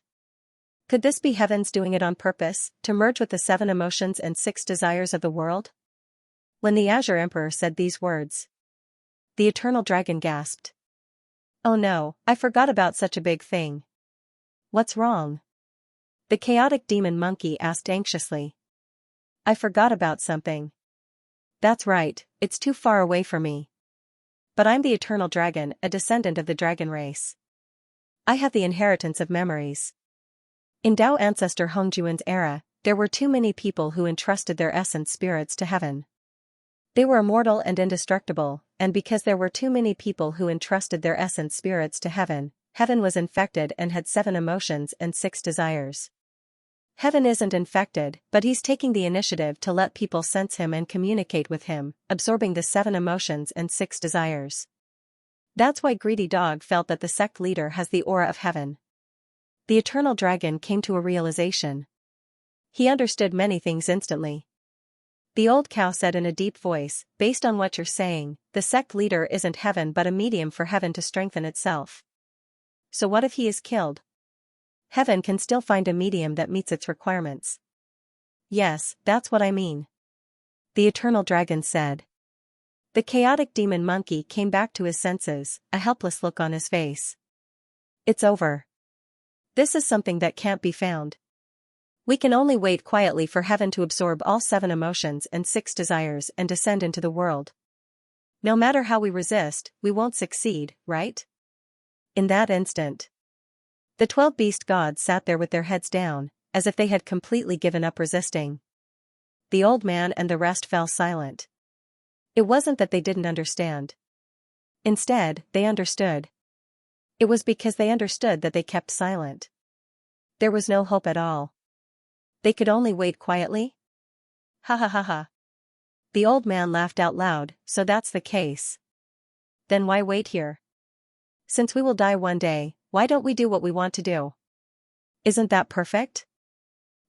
Could this be heaven's doing it on purpose, to merge with the 7 emotions and 6 desires of the world? When the Azure Emperor said these words, the Eternal Dragon gasped. Oh no, I forgot about such a big thing. What's wrong? The chaotic demon monkey asked anxiously. I forgot about something. That's right, it's too far away for me. But I'm the Eternal Dragon, a descendant of the dragon race. I have the inheritance of memories. In Tao ancestor Hongjuan's era, there were too many people who entrusted their essence spirits to heaven. They were immortal and indestructible, and because there were too many people who entrusted their essence spirits to heaven, heaven was infected and had 7 emotions and 6 desires. Heaven isn't infected, but he's taking the initiative to let people sense him and communicate with him, absorbing the 7 emotions and 6 desires. That's why Greedy Dog felt that the sect leader has the aura of heaven. The Eternal Dragon came to a realization. He understood many things instantly. The old cow said in a deep voice, based on what you're saying, the sect leader isn't heaven but a medium for heaven to strengthen itself. So what if he is killed? Heaven can still find a medium that meets its requirements. Yes, that's what I mean. The eternal dragon said. The chaotic demon monkey came back to his senses, a helpless look on his face. It's over. This is something that can't be found. We can only wait quietly for heaven to absorb all 7 emotions and 6 desires and descend into the world. No matter how we resist, we won't succeed, right? In that instant, the 12 beast gods sat there with their heads down, as if they had completely given up resisting. The old man and the rest fell silent. It wasn't that they didn't understand. Instead, they understood. It was because they understood that they kept silent. There was no hope at all. They could only wait quietly? Ha ha ha ha. The old man laughed out loud. So that's the case. Then why wait here? Since we will die one day, why don't we do what we want to do? Isn't that perfect?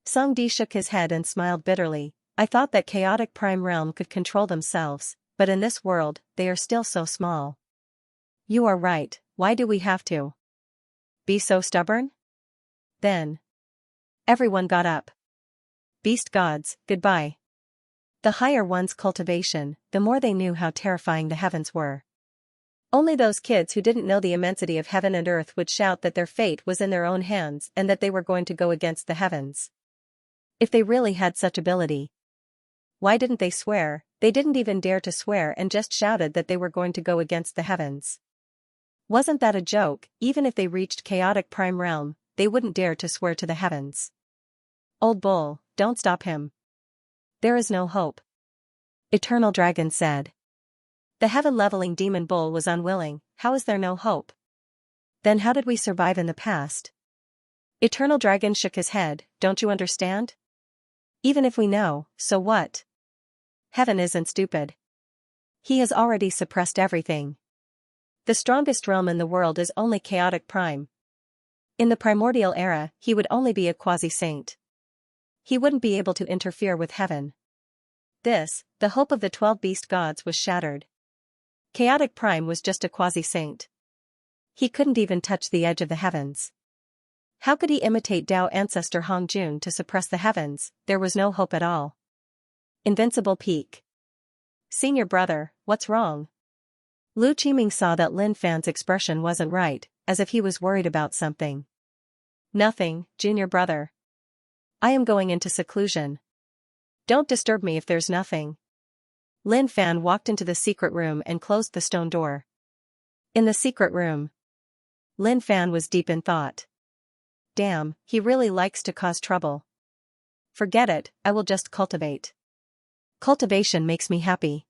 Song Di shook his head and smiled bitterly. I thought that chaotic prime realm could control themselves, but in this world, they are still so small. You are right, why do we have to be so stubborn? Then everyone got up. Beast gods, goodbye. The higher one's cultivation, the more they knew how terrifying the heavens were. Only those kids who didn't know the immensity of heaven and earth would shout that their fate was in their own hands and that they were going to go against the heavens. If they really had such ability, why didn't they swear? They didn't even dare to swear and just shouted that they were going to go against the heavens. Wasn't that a joke? Even if they reached chaotic prime realm, they wouldn't dare to swear to the heavens. Old bull, don't stop him. There is no hope. Eternal Dragon said. The heaven-leveling demon bull was unwilling. How is there no hope? Then how did we survive in the past? Eternal Dragon shook his head. Don't you understand? Even if we know, so what? Heaven isn't stupid. He has already suppressed everything. The strongest realm in the world is only chaotic prime. In the primordial era, he would only be a quasi-saint. He wouldn't be able to interfere with heaven. This, the hope of the 12 beast gods, was shattered. Chaotic prime was just a quasi-saint. He couldn't even touch the edge of the heavens. How could he imitate Tao ancestor Hong Jun to suppress the heavens? There was no hope at all. Invincible peak. Senior brother, what's wrong? Lu Qiming saw that Lin Fan's expression wasn't right, as if he was worried about something. Nothing, junior brother. I am going into seclusion. Don't disturb me if there's nothing. Lin Fan walked into the secret room and closed the stone door. In the secret room, Lin Fan was deep in thought. Damn, he really likes to cause trouble. Forget it, I will just cultivate. Cultivation makes me happy.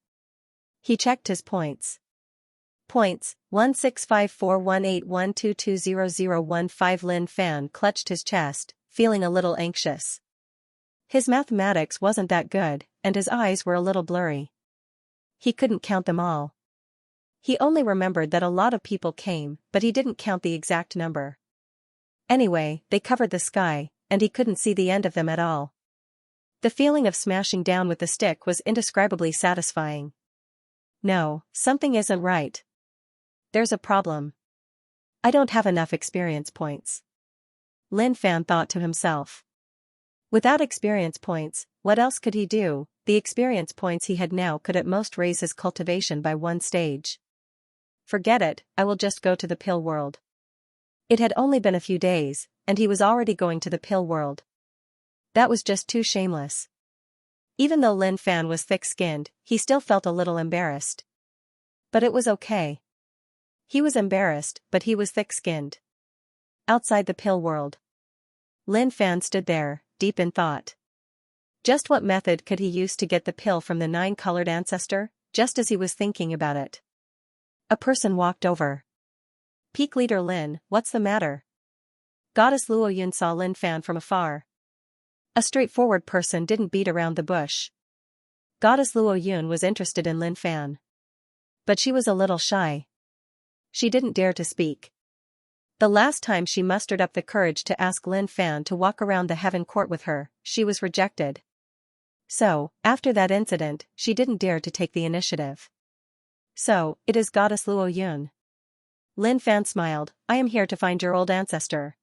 He checked his points. Points, 16541812200015. Lin Fan clutched his chest, feeling a little anxious. His mathematics wasn't that good, and his eyes were a little blurry. He couldn't count them all. He only remembered that a lot of people came, but he didn't count the exact number. Anyway, they covered the sky, and he couldn't see the end of them at all. The feeling of smashing down with the stick was indescribably satisfying. No, something isn't right. There's a problem. I don't have enough experience points. Lin Fan thought to himself. Without experience points, what else could he do? The experience points he had now could at most raise his cultivation by 1 stage. Forget it, I will just go to the pill world. It had only been a few days, and he was already going to the pill world. That was just too shameless. Even though Lin Fan was thick-skinned, he still felt a little embarrassed. But it was okay. He was embarrassed, but he was thick-skinned. Outside the pill world, Lin Fan stood there, deep in thought. Just what method could he use to get the pill from the 9-colored ancestor? Just as he was thinking about it, a person walked over. Peak Leader Lin, what's the matter? Goddess Luo Yun saw Lin Fan from afar. A straightforward person didn't beat around the bush. Goddess Luo Yun was interested in Lin Fan. But she was a little shy. She didn't dare to speak. The last time she mustered up the courage to ask Lin Fan to walk around the heaven court with her, she was rejected. So, after that incident, she didn't dare to take the initiative. So, it is Goddess Luo Yun. Lin Fan smiled. I am here to find your old ancestor.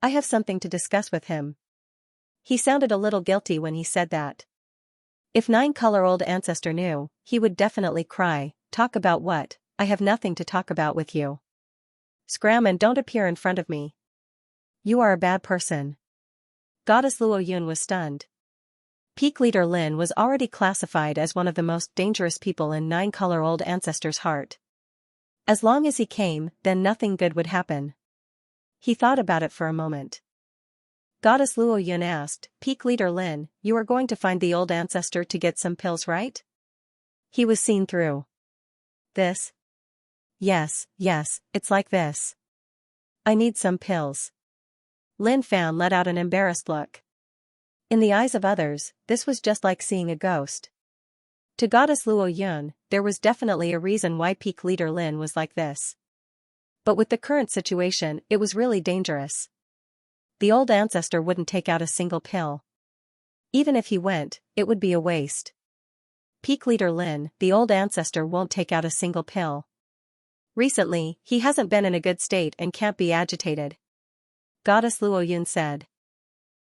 I have something to discuss with him. He sounded a little guilty when he said that. If 9-color-old ancestor knew, he would definitely cry. Talk about what? I have nothing to talk about with you. Scram and don't appear in front of me. You are a bad person. Goddess Luo Yun was stunned. Peak leader Lin was already classified as one of the most dangerous people in 9-color-old ancestor's heart. As long as he came, then nothing good would happen. He thought about it for a moment. Goddess Luo Yun asked, Peak leader Lin, you are going to find the old ancestor to get some pills, right? He was seen through. This? Yes, it's like this. I need some pills. Lin Fan let out an embarrassed look. In the eyes of others, this was just like seeing a ghost. To Goddess Luo Yun, there was definitely a reason why Peak leader Lin was like this. But with the current situation, it was really dangerous. The old ancestor wouldn't take out a single pill. Even if he went, it would be a waste. Peak leader Lin, the old ancestor won't take out a single pill. Recently, he hasn't been in a good state and can't be agitated. Goddess Luo Yun said.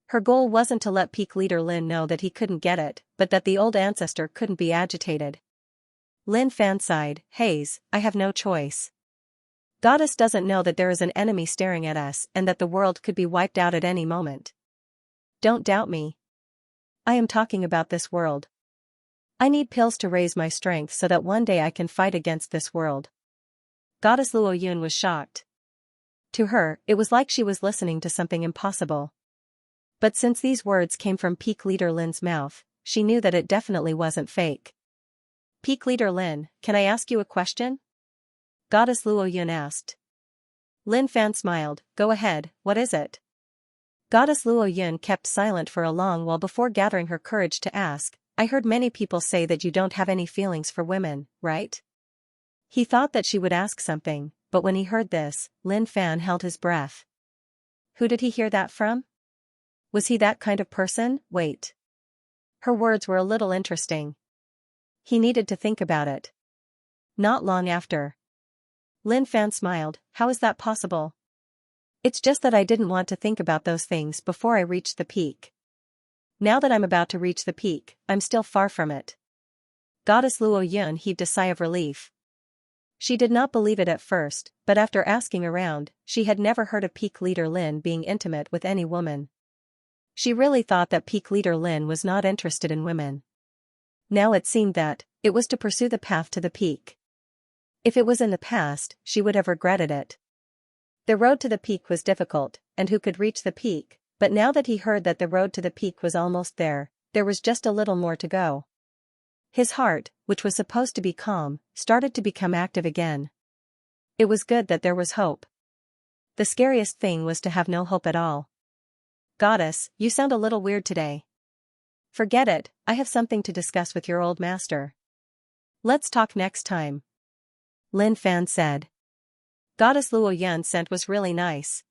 Her goal wasn't to let Peak leader Lin know that he couldn't get it, but that the old ancestor couldn't be agitated. Lin Fan sighed, Haze, I have no choice. Goddess doesn't know that there is an enemy staring at us and that the world could be wiped out at any moment. Don't doubt me. I am talking about this world. I need pills to raise my strength so that one day I can fight against this world. Goddess Luo Yun was shocked. To her, it was like she was listening to something impossible. But since these words came from Peak leader Lin's mouth, she knew that it definitely wasn't fake. Peak leader Lin, can I ask you a question? Goddess Luo Yun asked. Lin Fan smiled, go ahead, what is it? Goddess Luo Yun kept silent for a long while before gathering her courage to ask, I heard many people say that you don't have any feelings for women, right? He thought that she would ask something, but when he heard this, Lin Fan held his breath. Who did he hear that from? Was he that kind of person? Wait. Her words were a little interesting. He needed to think about it. Not long after. Lin Fan smiled, how is that possible? It's just that I didn't want to think about those things before I reached the peak. Now that I'm about to reach the peak, I'm still far from it. Goddess Luo Yun heaved a sigh of relief. She did not believe it at first, but after asking around, she had never heard of Peak leader Lin being intimate with any woman. She really thought that Peak leader Lin was not interested in women. Now it seemed that, it was to pursue the path to the peak. If it was in the past, she would have regretted it. The road to the peak was difficult, and who could reach the peak, but now that he heard that the road to the peak was almost there was just a little more to go. His heart, which was supposed to be calm, started to become active again. It was good that there was hope. The scariest thing was to have no hope at all. Goddess, you sound a little weird today. Forget it, I have something to discuss with your old master. Let's talk next time. Lin Fan said. Goddess Luo Yun's scent was really nice.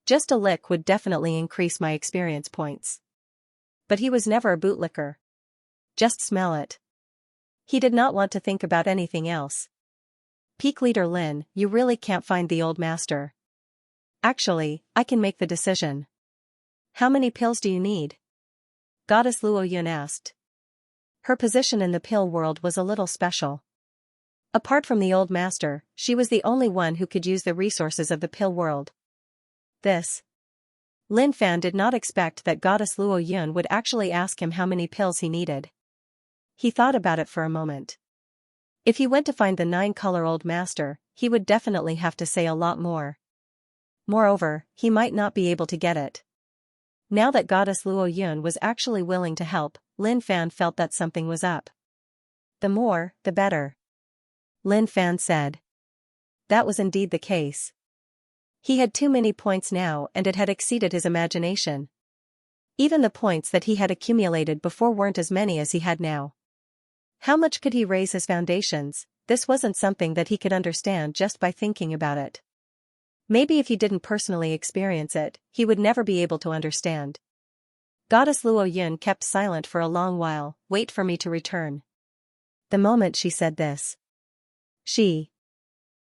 Just a lick would definitely increase my experience points. But he was never a bootlicker. Just smell it. He did not want to think about anything else. Peak leader Lin, you really can't find the old master. Actually, I can make the decision. How many pills do you need? Goddess Luo Yun asked. Her position in the pill world was a little special. Apart from the old master, she was the only one who could use the resources of the pill world. Lin Fan did not expect that Goddess Luo Yun would actually ask him how many pills he needed. He thought about it for a moment. If he went to find the 9-color-old master, he would definitely have to say a lot more. Moreover, he might not be able to get it. Now that Goddess Luo Yun was actually willing to help, Lin Fan felt that something was up. The more, the better. Lin Fan said. That was indeed the case. He had too many points now and it had exceeded his imagination. Even the points that he had accumulated before weren't as many as he had now. How much could he raise his foundations? This wasn't something that he could understand just by thinking about it. Maybe if he didn't personally experience it, he would never be able to understand. Goddess Luo Yun kept silent for a long while. Wait for me to return. The moment she said this, she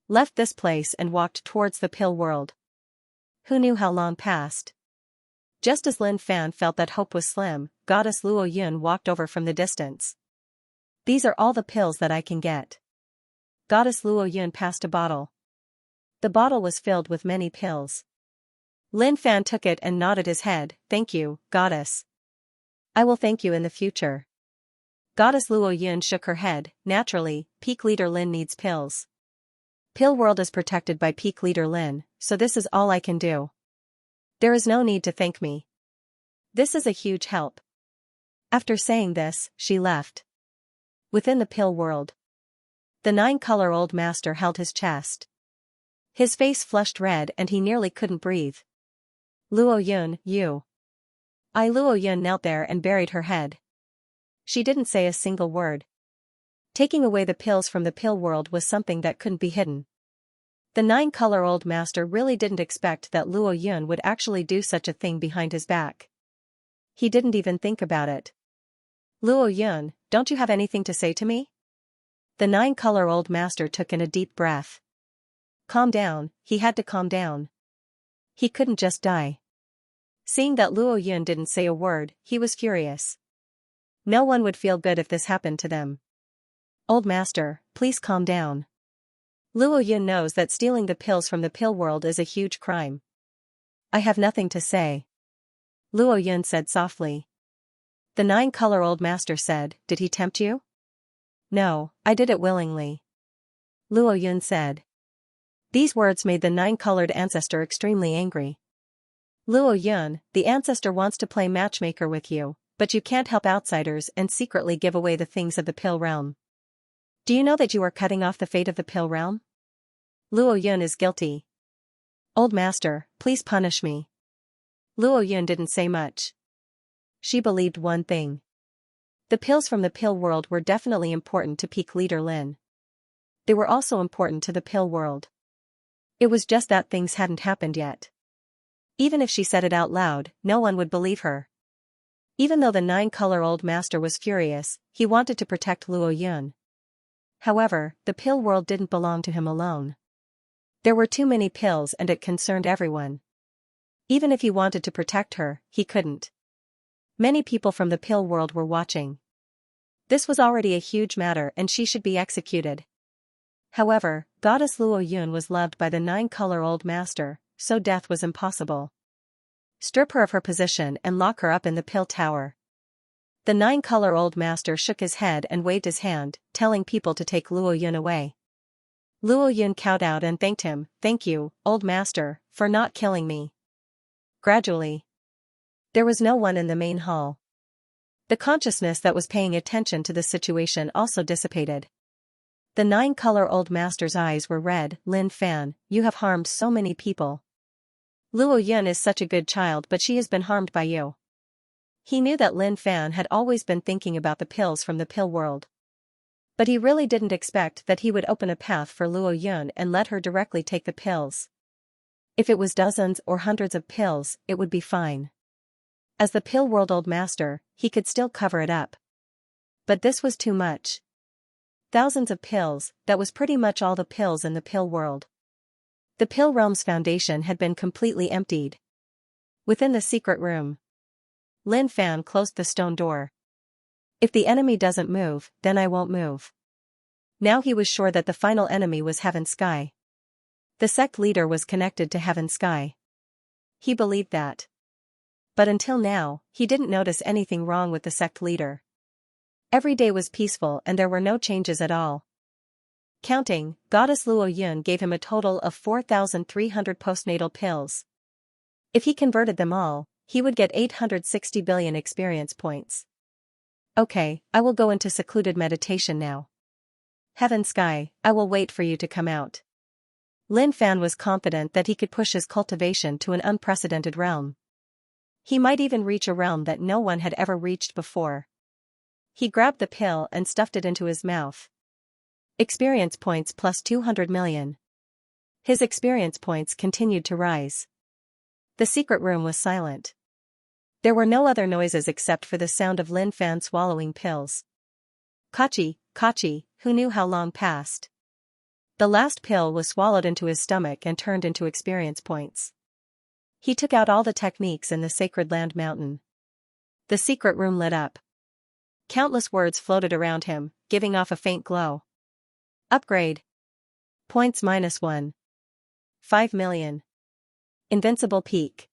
left this place and walked towards the pill world. Who knew how long passed? Just as Lin Fan felt that hope was slim, Goddess Luo Yun walked over from the distance. These are all the pills that I can get. Goddess Luo Yun passed a bottle. The bottle was filled with many pills. Lin Fan took it and nodded his head. Thank you, Goddess. I will thank you in the future. Goddess Luo Yun shook her head. Naturally, Peak Leader Lin needs pills. Pill World is protected by Peak Leader Lin, so this is all I can do. There is no need to thank me. This is a huge help. After saying this, she left. Within the Pill World, the 9-color old master held his chest. His face flushed red and he nearly couldn't breathe. Luo Yun, you. Luo Yun knelt there and buried her head. She didn't say a single word. Taking away the pills from the Pill World was something that couldn't be hidden. The 9-color old master really didn't expect that Luo Yun would actually do such a thing behind his back. He didn't even think about it. Luo Yun, don't you have anything to say to me? The 9-color old master took in a deep breath. Calm down, he had to calm down. He couldn't just die. Seeing that Luo Yun didn't say a word, he was furious. No one would feel good if this happened to them. Old master, please calm down. Luo Yun knows that stealing the pills from the Pill World is a huge crime. I have nothing to say. Luo Yun said softly. The 9-color old master said, did he tempt you? No, I did it willingly. Luo Yun said. These words made the 9-colored ancestor extremely angry. Luo Yun, the ancestor wants to play matchmaker with you, but you can't help outsiders and secretly give away the things of the Pill Realm. Do you know that you are cutting off the fate of the Pill Realm? Luo Yun is guilty. Old master, please punish me. Luo Yun didn't say much. She believed one thing. The pills from the Pill World were definitely important to Peak Leader Lin. They were also important to the Pill World. It was just that things hadn't happened yet. Even if she said it out loud, no one would believe her. Even though the 9-color old master was furious, he wanted to protect Luo Yun. However, the Pill World didn't belong to him alone. There were too many pills and it concerned everyone. Even if he wanted to protect her, he couldn't. Many people from the Pill World were watching. This was already a huge matter and she should be executed. However, Goddess Luo Yun was loved by the 9-color old master, so death was impossible. Strip her of her position and lock her up in the Pill Tower. The 9-color old master shook his head and waved his hand, telling people to take Luo Yun away. Luo Yun kowtowed and thanked him. Thank you, old master, for not killing me. Gradually, there was no one in the main hall. The consciousness that was paying attention to the situation also dissipated. The 9-color old master's eyes were red. Lin Fan, you have harmed so many people. Luo Yun is such a good child but she has been harmed by you. He knew that Lin Fan had always been thinking about the pills from the Pill World. But he really didn't expect that he would open a path for Luo Yun and let her directly take the pills. If it was dozens or hundreds of pills, it would be fine. As the Pill World old master, he could still cover it up. But this was too much. Thousands of pills, that was pretty much all the pills in the Pill World. The Pill Realm's foundation had been completely emptied. Within the secret room, Lin Fan closed the stone door. If the enemy doesn't move, then I won't move. Now he was sure that the final enemy was Heaven Sky. The sect leader was connected to Heaven Sky. He believed that. But until now, he didn't notice anything wrong with the sect leader. Every day was peaceful and there were no changes at all. Counting, Goddess Luo Yun gave him a total of 4,300 postnatal pills. If he converted them all, he would get 860 billion experience points. Okay, I will go into secluded meditation now. Heaven Sky, I will wait for you to come out. Lin Fan was confident that he could push his cultivation to an unprecedented realm. He might even reach a realm that no one had ever reached before. He grabbed the pill and stuffed it into his mouth. Experience points plus 200 million. His experience points continued to rise. The secret room was silent. There were no other noises except for the sound of Lin Fan swallowing pills. Kachi, Kachi, who knew how long passed. The last pill was swallowed into his stomach and turned into experience points. He took out all the techniques in the Sacred Land Mountain. The secret room lit up. Countless words floated around him, giving off a faint glow. Upgrade. Points -1. 5 million. Invincible peak.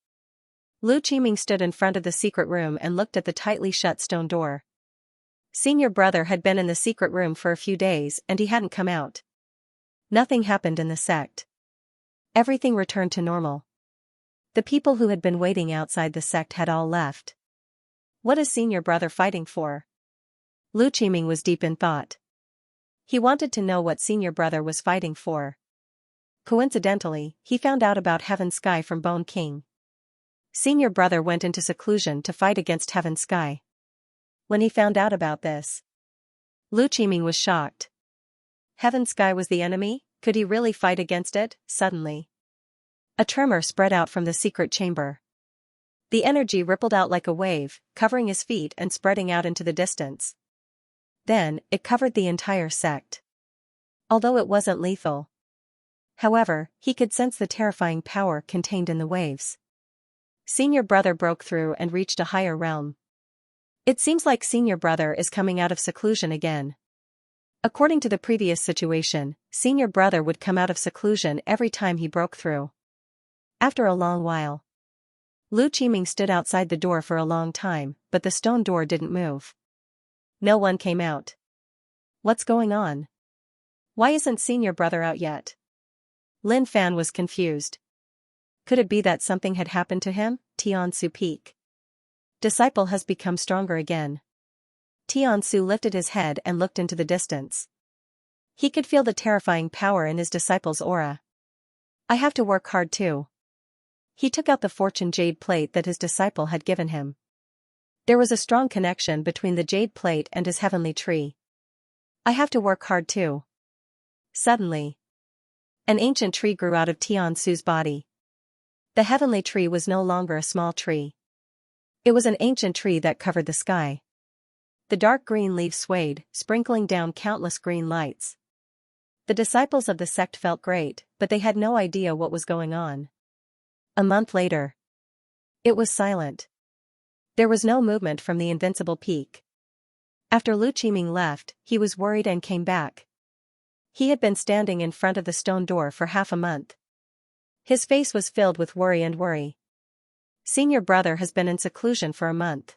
Lu Qiming stood in front of the secret room and looked at the tightly shut stone door. Senior brother had been in the secret room for a few days and he hadn't come out. Nothing happened in the sect. Everything returned to normal. The people who had been waiting outside the sect had all left. What is senior brother fighting for? Lu Qiming was deep in thought. He wanted to know what senior brother was fighting for. Coincidentally, he found out about Heaven Sky from Bone King. Senior brother went into seclusion to fight against Heaven Sky. When he found out about this, Lu Qiming was shocked. Heaven Sky was the enemy? Could he really fight against it? Suddenly, a tremor spread out from the secret chamber. The energy rippled out like a wave, covering his feet and spreading out into the distance. Then, it covered the entire sect. Although it wasn't lethal. However, he could sense the terrifying power contained in the waves. Senior brother broke through and reached a higher realm. It seems like senior brother is coming out of seclusion again. According to the previous situation, senior brother would come out of seclusion every time he broke through. After a long while, Lu Qiming stood outside the door for a long time, but the stone door didn't move. No one came out. What's going on? Why isn't senior brother out yet? Lin Fan was confused. Could it be that something had happened to him? Tiansu Peak. Disciple has become stronger again. Tiansu lifted his head and looked into the distance. He could feel the terrifying power in his disciple's aura. I have to work hard too. He took out the fortune jade plate that his disciple had given him. There was a strong connection between the jade plate and his heavenly tree. I have to work hard too. Suddenly, an ancient tree grew out of Tiansu's body. The heavenly tree was no longer a small tree. It was an ancient tree that covered the sky. The dark green leaves swayed, sprinkling down countless green lights. The disciples of the sect felt great, but they had no idea what was going on. A month later, it was silent. There was no movement from the Invincible Peak. After Lu Qiming left, he was worried and came back. He had been standing in front of the stone door for half a month. His face was filled with worry. Senior brother has been in seclusion for a month.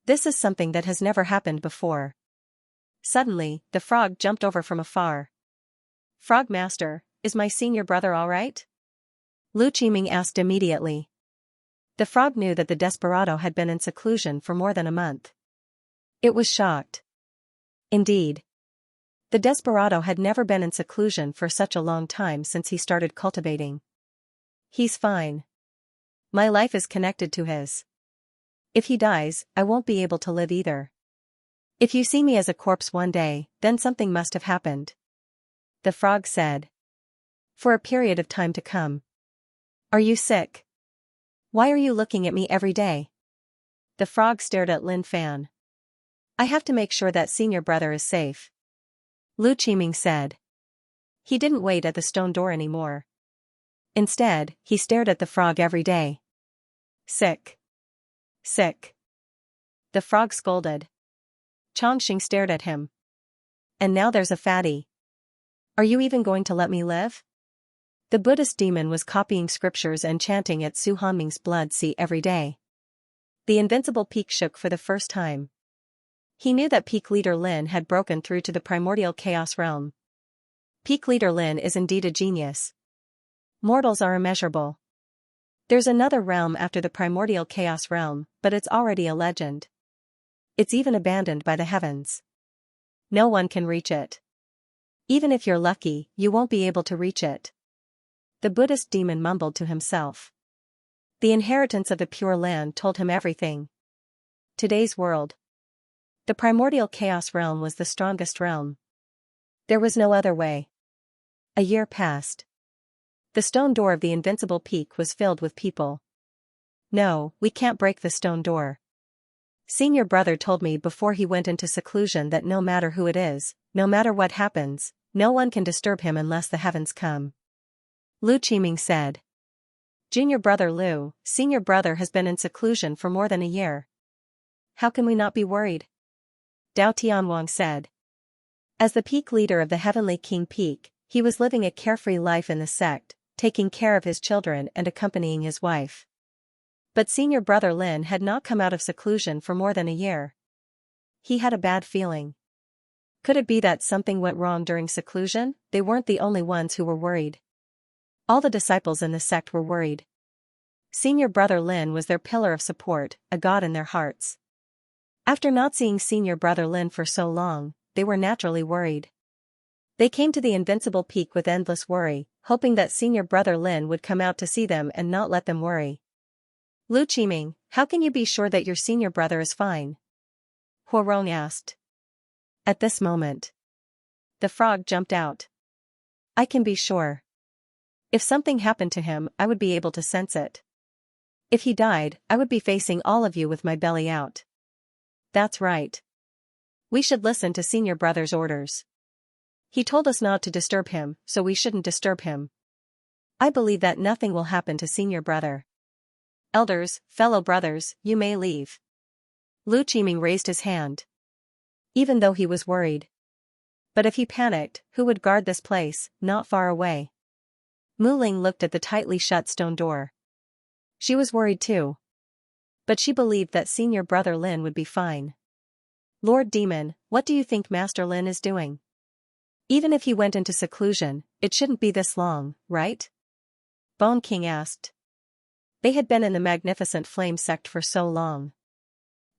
This is something that has never happened before. Suddenly, the frog jumped over from afar. Frog Master, is my senior brother all right? Lu Qiming asked immediately. The frog knew that the desperado had been in seclusion for more than a month. It was shocked. Indeed, the desperado had never been in seclusion for such a long time since he started cultivating. He's fine. My life is connected to his. If he dies, I won't be able to live either. If you see me as a corpse one day, then something must have happened. The frog said. For a period of time to come. Are you sick? Why are you looking at me every day? The frog stared at Lin Fan. I have to make sure that senior brother is safe. Lu Qiming said. He didn't wait at the stone door anymore. Instead, he stared at the frog every day. Sick. Sick. The frog scolded. Chongqing stared at him. And now there's a fatty. Are you even going to let me live? The Buddhist demon was copying scriptures and chanting at Su Hanming's blood sea every day. The Invincible Peak shook for the first time. He knew that Peak Leader Lin had broken through to the primordial chaos realm. Peak Leader Lin is indeed a genius. Mortals are immeasurable. There's another realm after the primordial chaos realm, but it's already a legend. It's even abandoned by the heavens. No one can reach it. Even if you're lucky, you won't be able to reach it. The Buddhist demon mumbled to himself. The inheritance of the Pure Land told him everything. Today's world. The primordial chaos realm was the strongest realm. There was no other way. A year passed. The stone door of the Invincible Peak was filled with people. No, we can't break the stone door. Senior brother told me before he went into seclusion that no matter who it is, no matter what happens, no one can disturb him unless the heavens come. Lu Qiming said. Junior brother Lu, senior brother has been in seclusion for more than a year. How can we not be worried? Dao Tianwang said. As the peak leader of the Heavenly King Peak, he was living a carefree life in the sect, taking care of his children and accompanying his wife. But senior brother Lin had not come out of seclusion for more than a year. He had a bad feeling. Could it be that something went wrong during seclusion? They weren't the only ones who were worried. All the disciples in the sect were worried. Senior brother Lin was their pillar of support, a god in their hearts. After not seeing senior brother Lin for so long, they were naturally worried. They came to the Invincible Peak with endless worry, hoping that senior brother Lin would come out to see them and not let them worry. Lu Qiming, how can you be sure that your senior brother is fine? Huarong asked. At this moment, the frog jumped out. I can be sure. If something happened to him, I would be able to sense it. If he died, I would be facing all of you with my belly out. That's right. We should listen to senior brother's orders. He told us not to disturb him, so we shouldn't disturb him. I believe that nothing will happen to senior brother. Elders, fellow brothers, you may leave. Lu Qiming raised his hand. Even though he was worried. But if he panicked, who would guard this place, not far away? Mu Ling looked at the tightly shut stone door. She was worried too. But she believed that senior brother Lin would be fine. Lord Demon, what do you think Master Lin is doing? Even if he went into seclusion, it shouldn't be this long, right? Bone King asked. They had been in the Magnificent Flame sect for so long.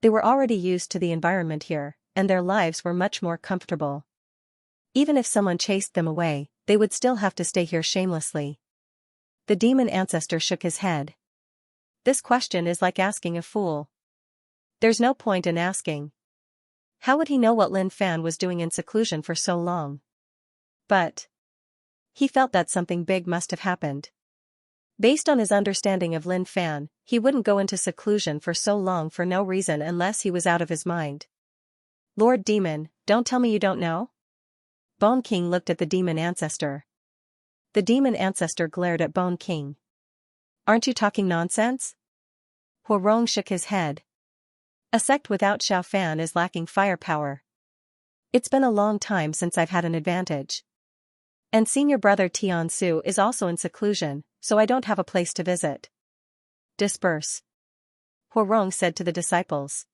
They were already used to the environment here, and their lives were much more comfortable. Even if someone chased them away, they would still have to stay here shamelessly. The demon ancestor shook his head. This question is like asking a fool. There's no point in asking. How would he know what Lin Fan was doing in seclusion for so long? But he felt that something big must have happened. Based on his understanding of Lin Fan, he wouldn't go into seclusion for so long for no reason unless he was out of his mind. Lord Demon, don't tell me you don't know? Bone King looked at the demon ancestor. The demon ancestor glared at Bone King. Aren't you talking nonsense? Huarong shook his head. A sect without Xiao Fan is lacking firepower. It's been a long time since I've had an advantage. And senior brother Tian Su is also in seclusion, so I don't have a place to visit. Disperse. Huarong said to the disciples.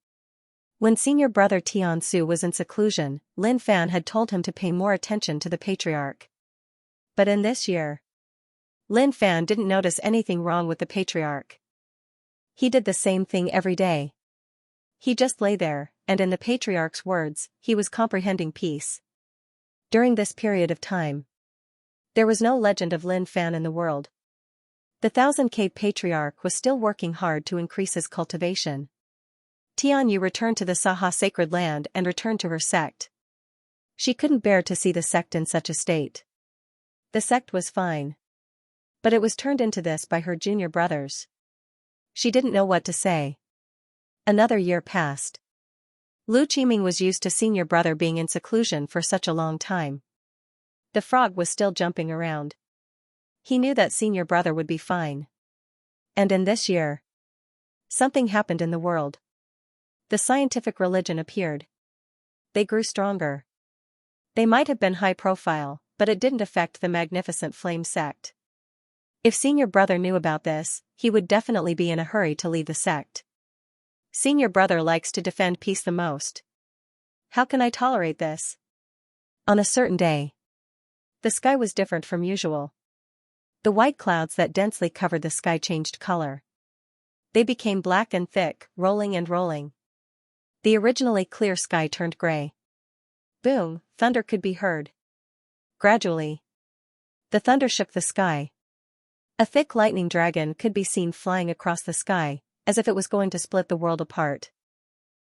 When senior brother Tian Su was in seclusion, Lin Fan had told him to pay more attention to the patriarch. But in this year, Lin Fan didn't notice anything wrong with the patriarch. He did the same thing every day. He just lay there, and in the patriarch's words, he was comprehending peace. During this period of time, there was no legend of Lin Fan in the world. The 1000K patriarch was still working hard to increase his cultivation. Tian Yu returned to the Saha sacred land and returned to her sect. She couldn't bear to see the sect in such a state. The sect was fine. But it was turned into this by her junior brothers. She didn't know what to say. Another year passed. Lu Qiming was used to senior brother being in seclusion for such a long time. The frog was still jumping around. He knew that senior brother would be fine. And in this year, something happened in the world. The scientific religion appeared. They grew stronger. They might have been high profile, but it didn't affect the Magnificent Flame sect. If senior brother knew about this, he would definitely be in a hurry to leave the sect. Senior brother likes to defend peace the most. How can I tolerate this? On a certain day, the sky was different from usual. The white clouds that densely covered the sky changed color. They became black and thick, rolling and rolling. The originally clear sky turned gray. Boom, thunder could be heard. Gradually, the thunder shook the sky. A thick lightning dragon could be seen flying across the sky, as if it was going to split the world apart.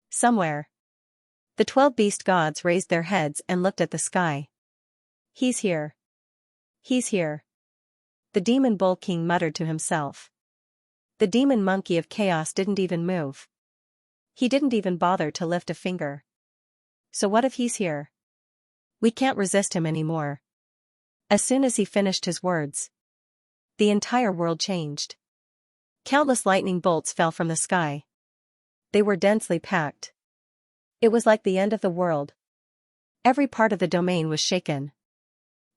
Somewhere, the 12 beast gods raised their heads and looked at the sky. He's here. He's here. The demon bull king muttered to himself. The demon monkey of chaos didn't even move. He didn't even bother to lift a finger. So what if he's here? We can't resist him anymore. As soon as he finished his words, the entire world changed. Countless lightning bolts fell from the sky. They were densely packed. It was like the end of the world. Every part of the domain was shaken.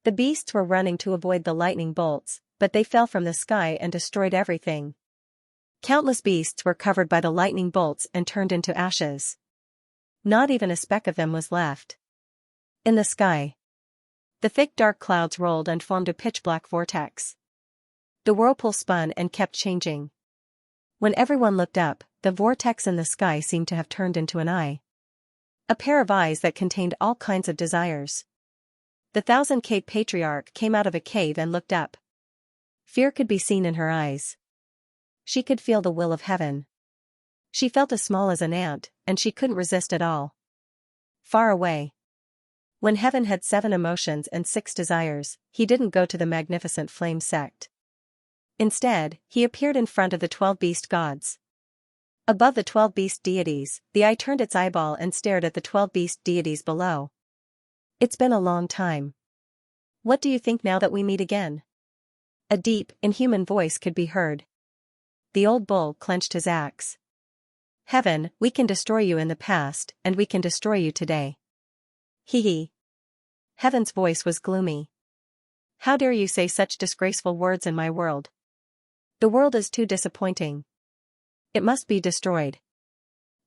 The beasts were running to avoid the lightning bolts, but they fell from the sky and destroyed everything. Countless beasts were covered by the lightning bolts and turned into ashes. Not even a speck of them was left. In the sky, the thick dark clouds rolled and formed a pitch-black vortex. The whirlpool spun and kept changing. When everyone looked up, the vortex in the sky seemed to have turned into an eye. A pair of eyes that contained all kinds of desires. The 1,000-cave patriarch came out of a cave and looked up. Fear could be seen in her eyes. She could feel the will of heaven. She felt as small as an ant, and she couldn't resist at all. Far away. When heaven had 7 emotions and 6 desires, he didn't go to the magnificent flame sect. Instead, he appeared in front of the 12 beast gods. Above the 12 beast deities, the eye turned its eyeball and stared at the 12 beast deities below. It's been a long time. What do you think now that we meet again? A deep, inhuman voice could be heard. The old bull clenched his axe. Heaven, we can destroy you in the past, and we can destroy you today. Hee. Heaven's voice was gloomy. How dare you say such disgraceful words in my world? The world is too disappointing. It must be destroyed.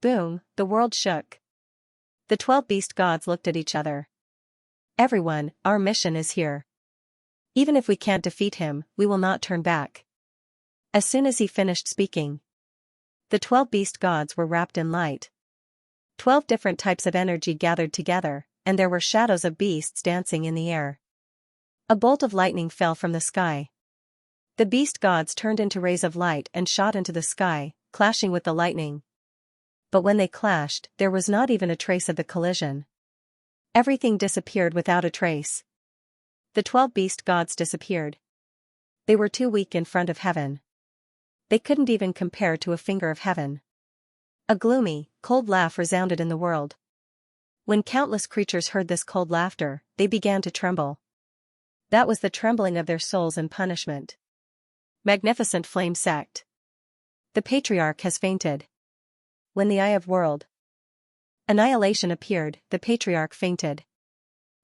Boom, the world shook. The 12 beast gods looked at each other. Everyone, our mission is here. Even if we can't defeat him, we will not turn back. As soon as he finished speaking, the 12 beast gods were wrapped in light. 12 different types of energy gathered together, and there were shadows of beasts dancing in the air. A bolt of lightning fell from the sky. The beast gods turned into rays of light and shot into the sky, clashing with the lightning. But when they clashed, there was not even a trace of the collision. Everything disappeared without a trace. The 12 beast gods disappeared. They were too weak in front of heaven. They couldn't even compare to a finger of heaven. A gloomy, cold laugh resounded in the world. When countless creatures heard this cold laughter, they began to tremble. That was the trembling of their souls in punishment. Magnificent flame sect. The patriarch has fainted. When the eye of world annihilation appeared, the patriarch fainted.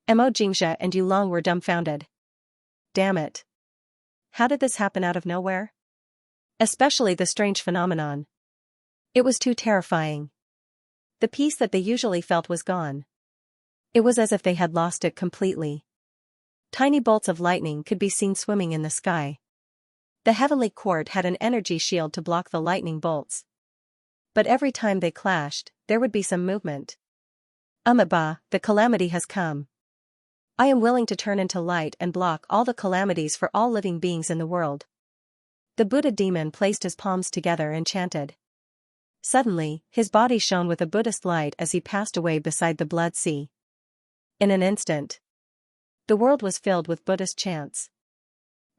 Xianxia and Yulong were dumbfounded. Damn it. How did this happen out of nowhere? Especially the strange phenomenon. It was too terrifying. The peace that they usually felt was gone. It was as if they had lost it completely. Tiny bolts of lightning could be seen swimming in the sky. The heavenly court had an energy shield to block the lightning bolts. But every time they clashed, there would be some movement. Bah, the calamity has come. I am willing to turn into light and block all the calamities for all living beings in the world. The Buddha demon placed his palms together and chanted. Suddenly, his body shone with a Buddhist light as he passed away beside the blood sea. In an instant, the world was filled with Buddhist chants.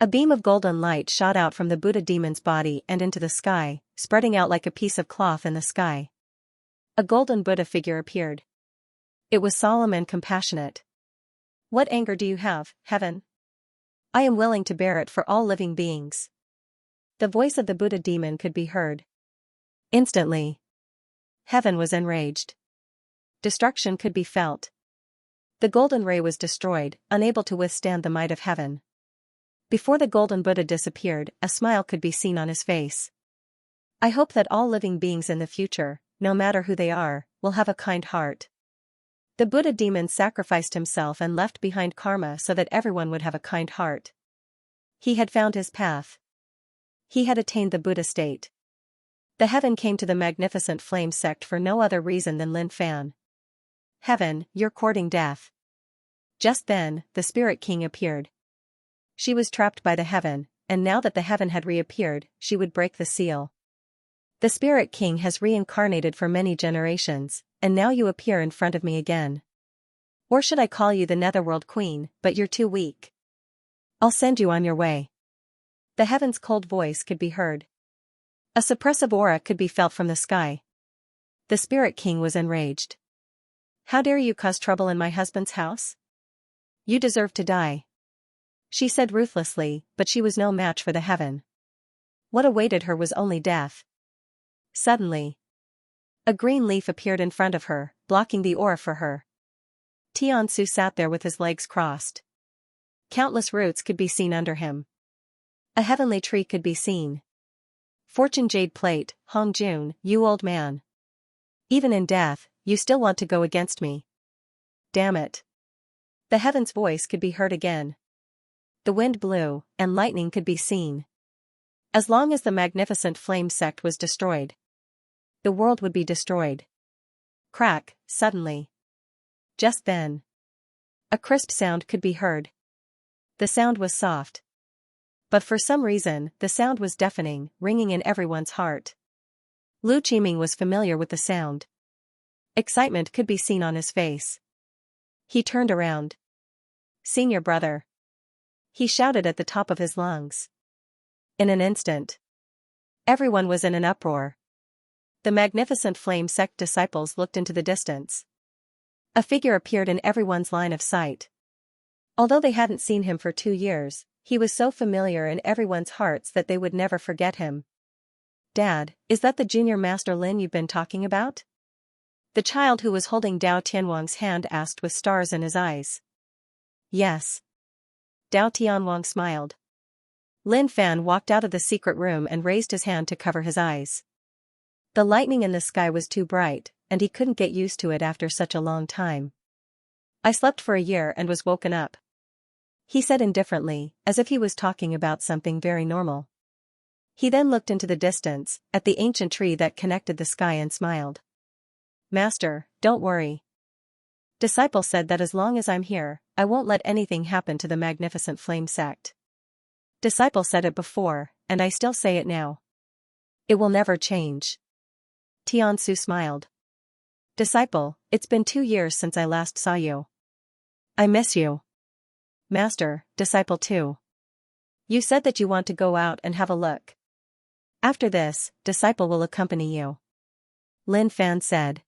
A beam of golden light shot out from the Buddha demon's body and into the sky, spreading out like a piece of cloth in the sky. A golden Buddha figure appeared. It was solemn and compassionate. What anger do you have, heaven? I am willing to bear it for all living beings. The voice of the Buddha demon could be heard. Instantly, heaven was enraged. Destruction could be felt. The golden ray was destroyed, unable to withstand the might of heaven. Before the golden Buddha disappeared, a smile could be seen on his face. I hope that all living beings in the future, no matter who they are, will have a kind heart. The Buddha demon sacrificed himself and left behind karma so that everyone would have a kind heart. He had found his path. He had attained the Buddha state. The heaven came to the magnificent flame sect for no other reason than Lin Fan. Heaven, you're courting death. Just then, the Spirit King appeared. She was trapped by the heaven, and now that the heaven had reappeared, she would break the seal. The Spirit King has reincarnated for many generations, and now you appear in front of me again. Or should I call you the Netherworld Queen, but you're too weak. I'll send you on your way. The heaven's cold voice could be heard. A suppressive aura could be felt from the sky. The Spirit King was enraged. How dare you cause trouble in my husband's house? You deserve to die. She said ruthlessly, but she was no match for the heaven. What awaited her was only death. Suddenly, a green leaf appeared in front of her, blocking the aura for her. Xianxia sat there with his legs crossed. Countless roots could be seen under him. A heavenly tree could be seen. Fortune jade plate, Hong Jun, you old man. Even in death, you still want to go against me. Damn it. The heaven's voice could be heard again. The wind blew, and lightning could be seen. As long as the magnificent flame sect was destroyed, the world would be destroyed. Crack, suddenly. Just then, a crisp sound could be heard. The sound was soft. But for some reason, the sound was deafening, ringing in everyone's heart. Lu Qiming was familiar with the sound. Excitement could be seen on his face. He turned around. Senior brother. He shouted at the top of his lungs. In an instant, everyone was in an uproar. The magnificent flame sect disciples looked into the distance. A figure appeared in everyone's line of sight. Although they hadn't seen him for 2 years, he was so familiar in everyone's hearts that they would never forget him. Dad, is that the junior master Lin you've been talking about? The child who was holding Dao Tianwang's hand asked with stars in his eyes. Yes. Dao Tianwang smiled. Lin Fan walked out of the secret room and raised his hand to cover his eyes. The lightning in the sky was too bright, and he couldn't get used to it after such a long time. I slept for a year and was woken up. He said indifferently, as if he was talking about something very normal. He then looked into the distance, at the ancient tree that connected the sky and smiled. Master, don't worry. Disciple said that as long as I'm here, I won't let anything happen to the magnificent flame sect. Disciple said it before, and I still say it now. It will never change. Tianxia smiled. Disciple, it's been 2 years since I last saw you. I miss you. Master, disciple too. You said that you want to go out and have a look. After this, disciple will accompany you. Lin Fan said.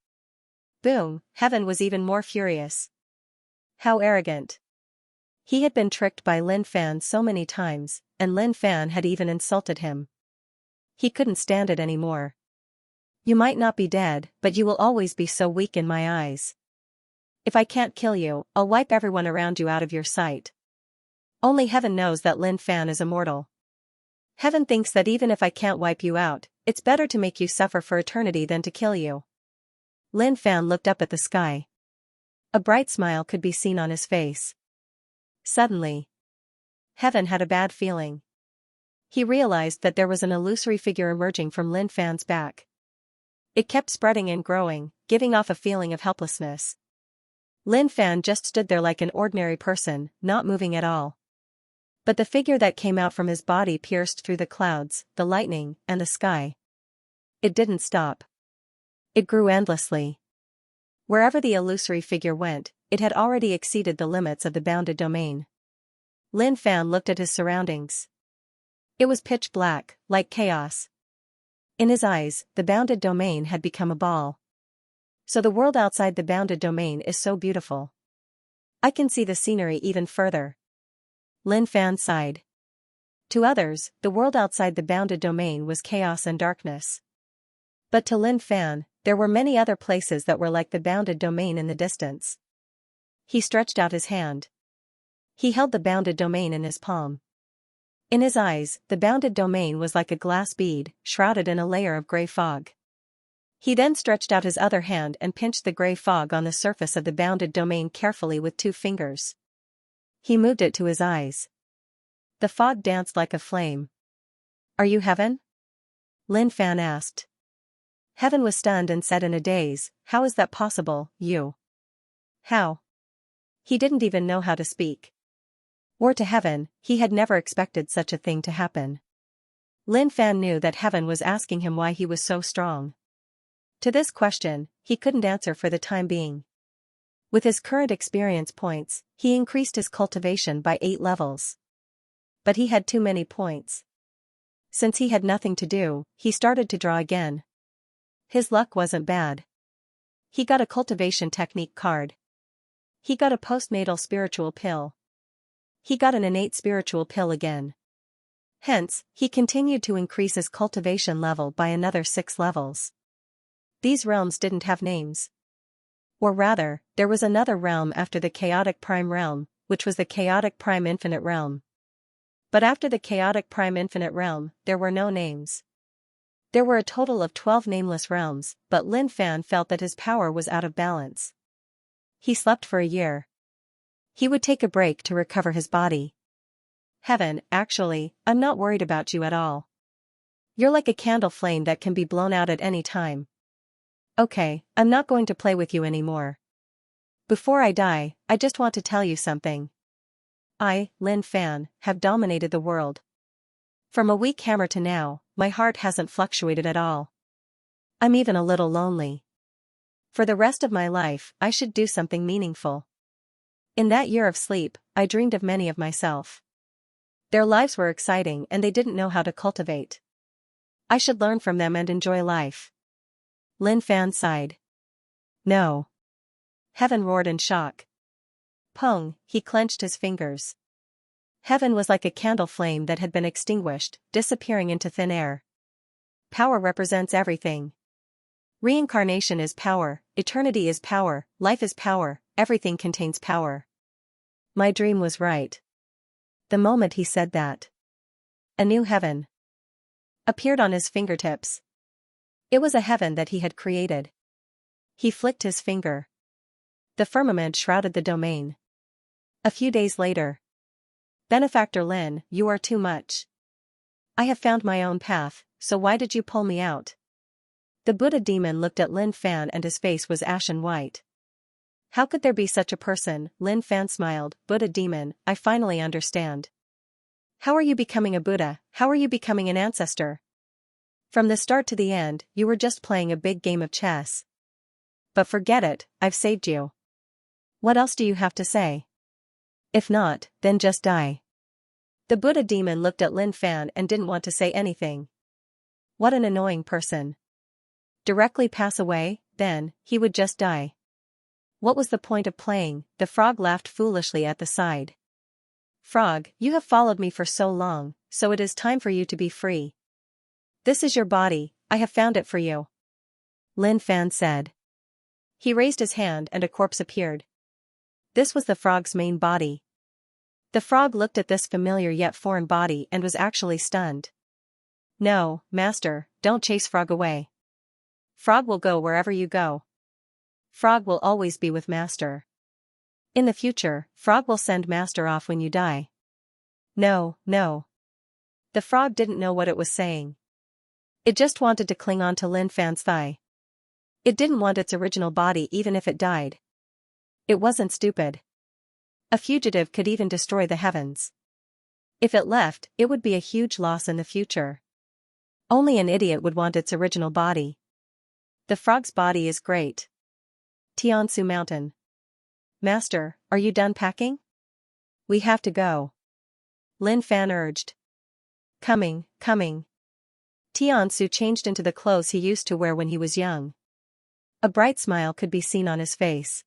Boom, heaven was even more furious. How arrogant. He had been tricked by Lin Fan so many times, and Lin Fan had even insulted him. He couldn't stand it anymore. You might not be dead, but you will always be so weak in my eyes. If I can't kill you, I'll wipe everyone around you out of your sight. Only heaven knows that Lin Fan is immortal. Heaven thinks that even if I can't wipe you out, it's better to make you suffer for eternity than to kill you. Lin Fan looked up at the sky. A bright smile could be seen on his face. Suddenly, heaven had a bad feeling. He realized that there was an illusory figure emerging from Lin Fan's back. It kept spreading and growing, giving off a feeling of helplessness. Lin Fan just stood there like an ordinary person, not moving at all. But the figure that came out from his body pierced through the clouds, the lightning, and the sky. It didn't stop. It grew endlessly. Wherever the illusory figure went, it had already exceeded the limits of the bounded domain. Lin Fan looked at his surroundings. It was pitch black, like chaos. In his eyes, the bounded domain had become a ball. So the world outside the bounded domain is so beautiful. I can see the scenery even further. Lin Fan sighed. To others, the world outside the bounded domain was chaos and darkness. But to Lin Fan, there were many other places that were like the bounded domain in the distance. He stretched out his hand. He held the bounded domain in his palm. In his eyes, the bounded domain was like a glass bead, shrouded in a layer of gray fog. He then stretched out his other hand and pinched the gray fog on the surface of the bounded domain carefully with 2 fingers. He moved it to his eyes. The fog danced like a flame. Are you heaven? Lin Fan asked. Heaven was stunned and said in a daze, how is that possible, you? How? He didn't even know how to speak. Or to heaven, he had never expected such a thing to happen. Lin Fan knew that heaven was asking him why he was so strong. To this question, he couldn't answer for the time being. With his current experience points, he increased his cultivation by 8 levels. But he had too many points. Since he had nothing to do, he started to draw again. His luck wasn't bad. He got a cultivation technique card. He got a postnatal spiritual pill. He got an innate spiritual pill again. Hence, he continued to increase his cultivation level by another 6 levels. These realms didn't have names. Or rather, there was another realm after the chaotic prime realm, which was the chaotic prime infinite realm. But after the chaotic prime infinite realm, there were no names. There were a total of 12 nameless realms, but Lin Fan felt that his power was out of balance. He slept for a year. He would take a break to recover his body. Heaven, actually, I'm not worried about you at all. You're like a candle flame that can be blown out at any time. Okay, I'm not going to play with you anymore. Before I die, I just want to tell you something. I, Lin Fan, have dominated the world. From a weak hammer to now, my heart hasn't fluctuated at all. I'm even a little lonely. For the rest of my life, I should do something meaningful. In that year of sleep, I dreamed of many of myself. Their lives were exciting and they didn't know how to cultivate. I should learn from them and enjoy life. Lin Fan sighed. No. Heaven roared in shock. Pung, he clenched his fingers. Heaven was like a candle flame that had been extinguished, disappearing into thin air. Power represents everything. Reincarnation is power, eternity is power, life is power, everything contains power. My dream was right. The moment he said that, a new heaven appeared on his fingertips. It was a heaven that he had created. He flicked his finger. The firmament shrouded the domain. A few days later. Benefactor Lin, you are too much. I have found my own path, so why did you pull me out? The Buddha demon looked at Lin Fan and his face was ashen white. How could there be such a person? Lin Fan smiled. Buddha demon, I finally understand. How are you becoming a Buddha? How are you becoming an ancestor? From the start to the end, you were just playing a big game of chess. But forget it, I've saved you. What else do you have to say? If not, then just die. The Buddha demon looked at Lin Fan and didn't want to say anything. What an annoying person. Directly pass away, then, he would just die. What was the point of playing? The frog laughed foolishly at the side. Frog, you have followed me for so long, so it is time for you to be free. This is your body, I have found it for you. Lin Fan said. He raised his hand and a corpse appeared. This was the frog's main body. The frog looked at this familiar yet foreign body and was actually stunned. No, master, don't chase frog away. Frog will go wherever you go. Frog will always be with master. In the future, frog will send master off when you die. No, no. The frog didn't know what it was saying. It just wanted to cling on to Lin Fan's thigh. It didn't want its original body even if it died. It wasn't stupid. A fugitive could even destroy the heavens. If it left, it would be a huge loss in the future. Only an idiot would want its original body. The frog's body is great. Tiansu Mountain. Master, are you done packing? We have to go. Lin Fan urged. Coming, coming. Tiansu changed into the clothes he used to wear when he was young. A bright smile could be seen on his face.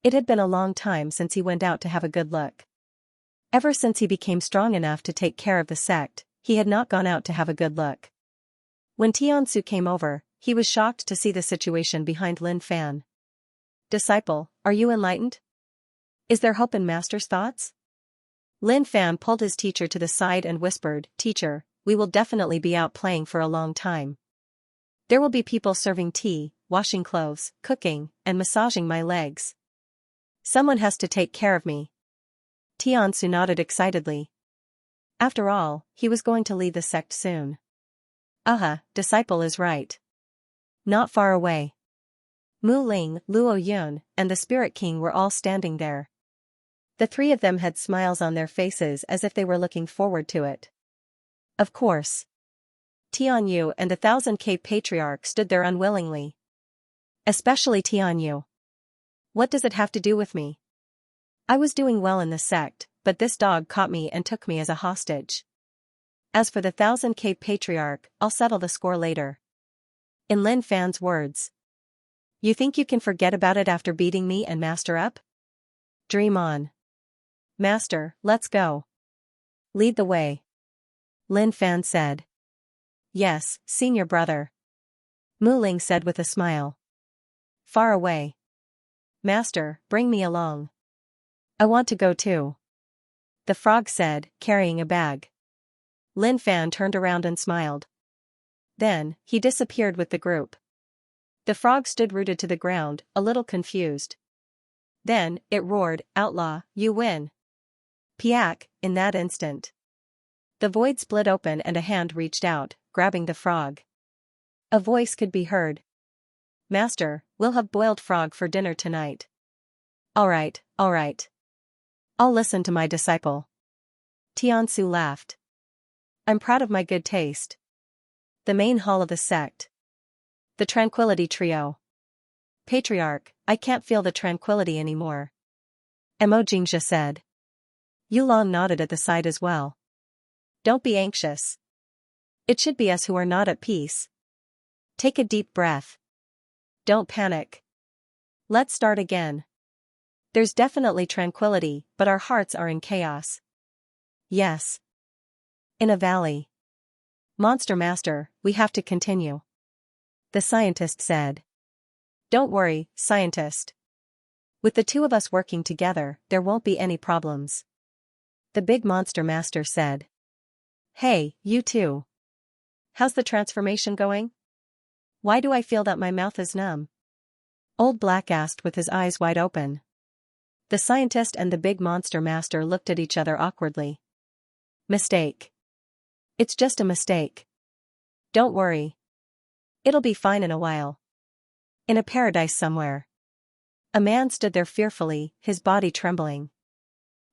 It had been a long time since he went out to have a good look. Ever since he became strong enough to take care of the sect, he had not gone out to have a good look. When Tiansu came over, he was shocked to see the situation behind Lin Fan. Disciple, are you enlightened? Is there hope in master's thoughts? Lin Fan pulled his teacher to the side and whispered, Teacher, we will definitely be out playing for a long time. There will be people serving tea, washing clothes, cooking, and massaging my legs. Someone has to take care of me. Tiansu nodded excitedly. After all, he was going to leave the sect soon. Disciple is right. Not far away. Mu Ling, Luo Yun, and the Spirit King were all standing there. The three of them had smiles on their faces as if they were looking forward to it. Of course. Tian Yu and the 1000K Patriarch stood there unwillingly. Especially Tian Yu. What does it have to do with me? I was doing well in the sect, but this dog caught me and took me as a hostage. As for the 1000K Patriarch, I'll settle the score later. In Lin Fan's words. You think you can forget about it after beating me and Master up? Dream on. Master, let's go. Lead the way. Lin Fan said. Yes, senior brother. Mu Ling said with a smile. Far away. Master, bring me along. I want to go too. The frog said, carrying a bag. Lin Fan turned around and smiled. Then, he disappeared with the group. The frog stood rooted to the ground, a little confused. Then, it roared, Outlaw, you win. Piak, in that instant. The void split open and a hand reached out, grabbing the frog. A voice could be heard. Master, we'll have boiled frog for dinner tonight. All right, all right. I'll listen to my disciple. Tiansu laughed. I'm proud of my good taste. The main hall of the sect. The Tranquility Trio. Patriarch, I can't feel the tranquility anymore. Mo Xianxia said. Yulong nodded at the side as well. Don't be anxious. It should be us who are not at peace. Take a deep breath. Don't panic. Let's start again. There's definitely tranquility, but our hearts are in chaos. Yes. In a valley. Monster Master, we have to continue. The scientist said. Don't worry, scientist. With the two of us working together, there won't be any problems. The big monster master said. Hey, you two. How's the transformation going? Why do I feel that my mouth is numb? Old Black asked with his eyes wide open. The scientist and the big monster master looked at each other awkwardly. Mistake. It's just a mistake. Don't worry. It'll be fine in a while. In a paradise somewhere. A man stood there fearfully, his body trembling.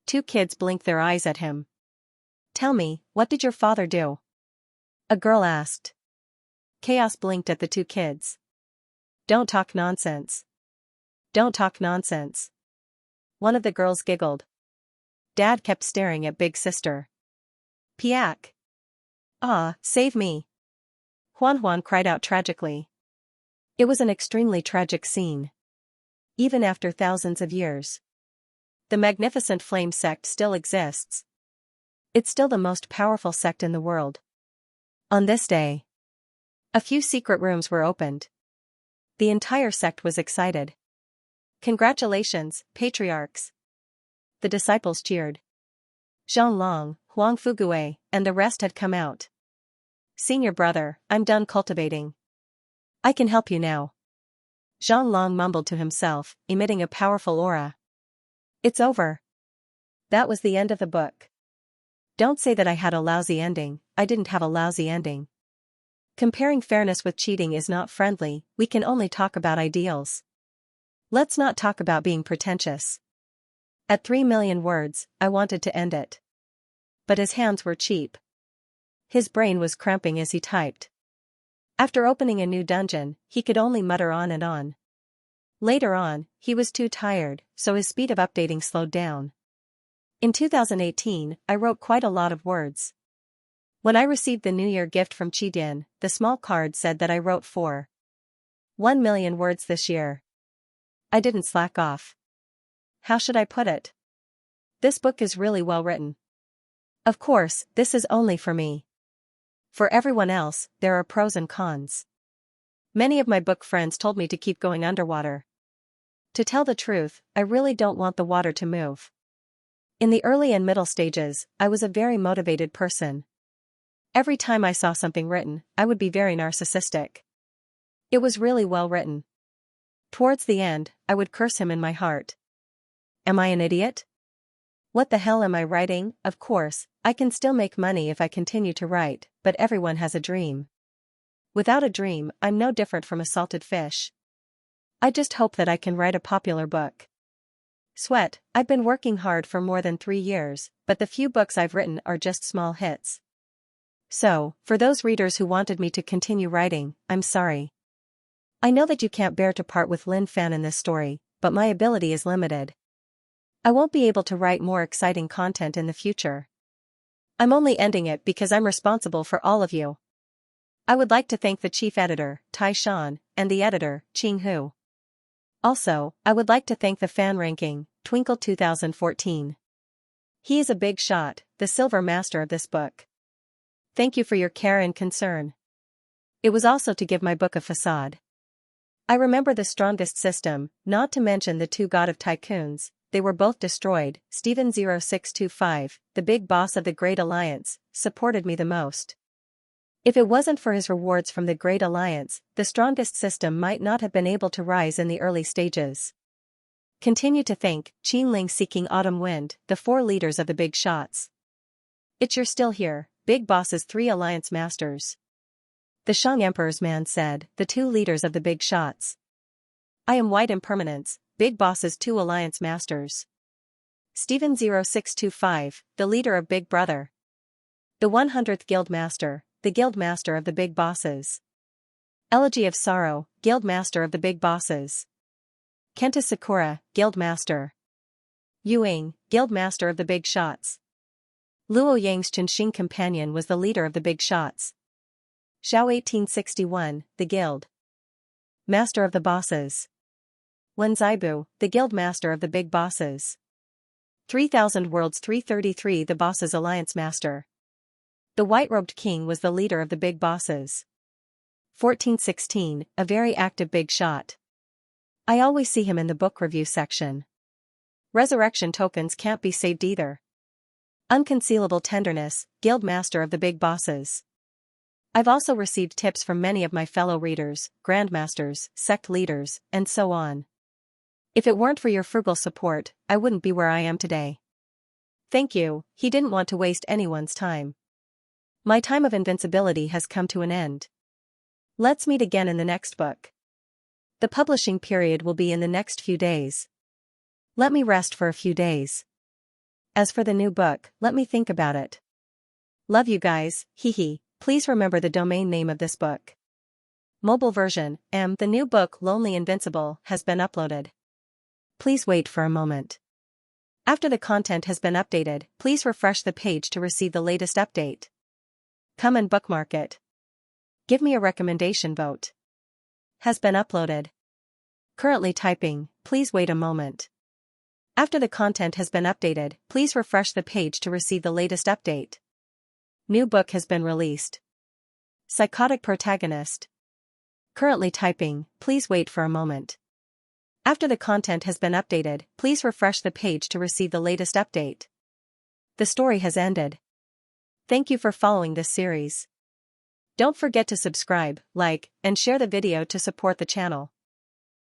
Two kids blinked their eyes at him. Tell me, what did your father do? A girl asked. Chaos blinked at the two kids. Don't talk nonsense. Don't talk nonsense. One of the girls giggled. Dad kept staring at big sister. Piak. Ah, save me. Huan cried out tragically. It was an extremely tragic scene. Even after thousands of years. The magnificent flame sect still exists. It's still the most powerful sect in the world. On this day, a few secret rooms were opened. The entire sect was excited. Congratulations, patriarchs. The disciples cheered. Zhang Long, Huang Fugue, and the rest had come out. Senior brother, I'm done cultivating. I can help you now. Zhang Long mumbled to himself, emitting a powerful aura. It's over. That was the end of the book. Don't say that I had a lousy ending, I didn't have a lousy ending. Comparing fairness with cheating is not friendly, we can only talk about ideals. Let's not talk about being pretentious. At 3 million words, I wanted to end it. But his hands were cheap. His brain was cramping as he typed. After opening a new dungeon, he could only mutter on and on. Later on, he was too tired, so his speed of updating slowed down. In 2018, I wrote quite a lot of words. When I received the New Year gift from Qidin, the small card said that I wrote 1 million words this year. I didn't slack off. How should I put it? This book is really well written. Of course, this is only for me. For everyone else, there are pros and cons. Many of my book friends told me to keep going underwater. To tell the truth, I really don't want the water to move. In the early and middle stages, I was a very motivated person. Every time I saw something written, I would be very narcissistic. It was really well written. Towards the end, I would curse him in my heart. Am I an idiot? What the hell am I writing? Of course, I can still make money if I continue to write, but everyone has a dream. Without a dream, I'm no different from a salted fish. I just hope that I can write a popular book. Sweat, I've been working hard for more than 3 years, but the few books I've written are just small hits. So, for those readers who wanted me to continue writing, I'm sorry. I know that you can't bear to part with Lin Fan in this story, but my ability is limited. I won't be able to write more exciting content in the future. I'm only ending it because I'm responsible for all of you. I would like to thank the chief editor, Tai Shan, and the editor, Qing Hu. Also, I would like to thank the fan ranking, Twinkle 2014. He is a big shot, the silver master of this book. Thank you for your care and concern. It was also to give my book a facade. I remember the strongest system, not to mention the two god of tycoons, they were both destroyed. Steven 0625, the big boss of the Great Alliance, supported me the most. If it wasn't for his rewards from the Great Alliance, the strongest system might not have been able to rise in the early stages. Continue to think, Qinling seeking autumn wind, the four leaders of the big shots. You're still here, big bosses 3 alliance masters. The Shang Emperor's man said, the 2 leaders of the big shots. I am white impermanence, big bosses 2 alliance masters. Steven 0625, the leader of Big Brother. The 100th guild master, the guild master of the big bosses. Elegy of Sorrow, guild master of the big bosses. Kenta Sakura, guild master. Yuing, guild master of the big shots. Luo Yang's Chenxing companion was the leader of the big shots. Xiao 1861, the guild master of the bosses. Wen Zaibu, the guild master of the big bosses. 3000 Worlds 333, the boss's alliance master. The white-robed king was the leader of the big bosses. 1416, a very active big shot. I always see him in the book review section. Resurrection tokens can't be saved either. Unconcealable tenderness, guild master of the big bosses. I've also received tips from many of my fellow readers, grandmasters, sect leaders, and so on. If it weren't for your frugal support, I wouldn't be where I am today. Thank you. He didn't want to waste anyone's time. My time of invincibility has come to an end. Let's meet again in the next book. The publishing period will be in the next few days. Let me rest for a few days. As for the new book, let me think about it. Love you guys, hee. Please remember the domain name of this book. Mobile version, the new book Lonely Invincible has been uploaded. Please wait for a moment. After the content has been updated, please refresh the page to receive the latest update. Come and bookmark it. Give me a recommendation vote. Has been uploaded. Currently typing, please wait a moment. After the content has been updated, please refresh the page to receive the latest update. New book has been released. Psychotic protagonist. Currently typing, please wait for a moment. After the content has been updated, please refresh the page to receive the latest update. The story has ended. Thank you for following this series. Don't forget to subscribe, like, and share the video to support the channel.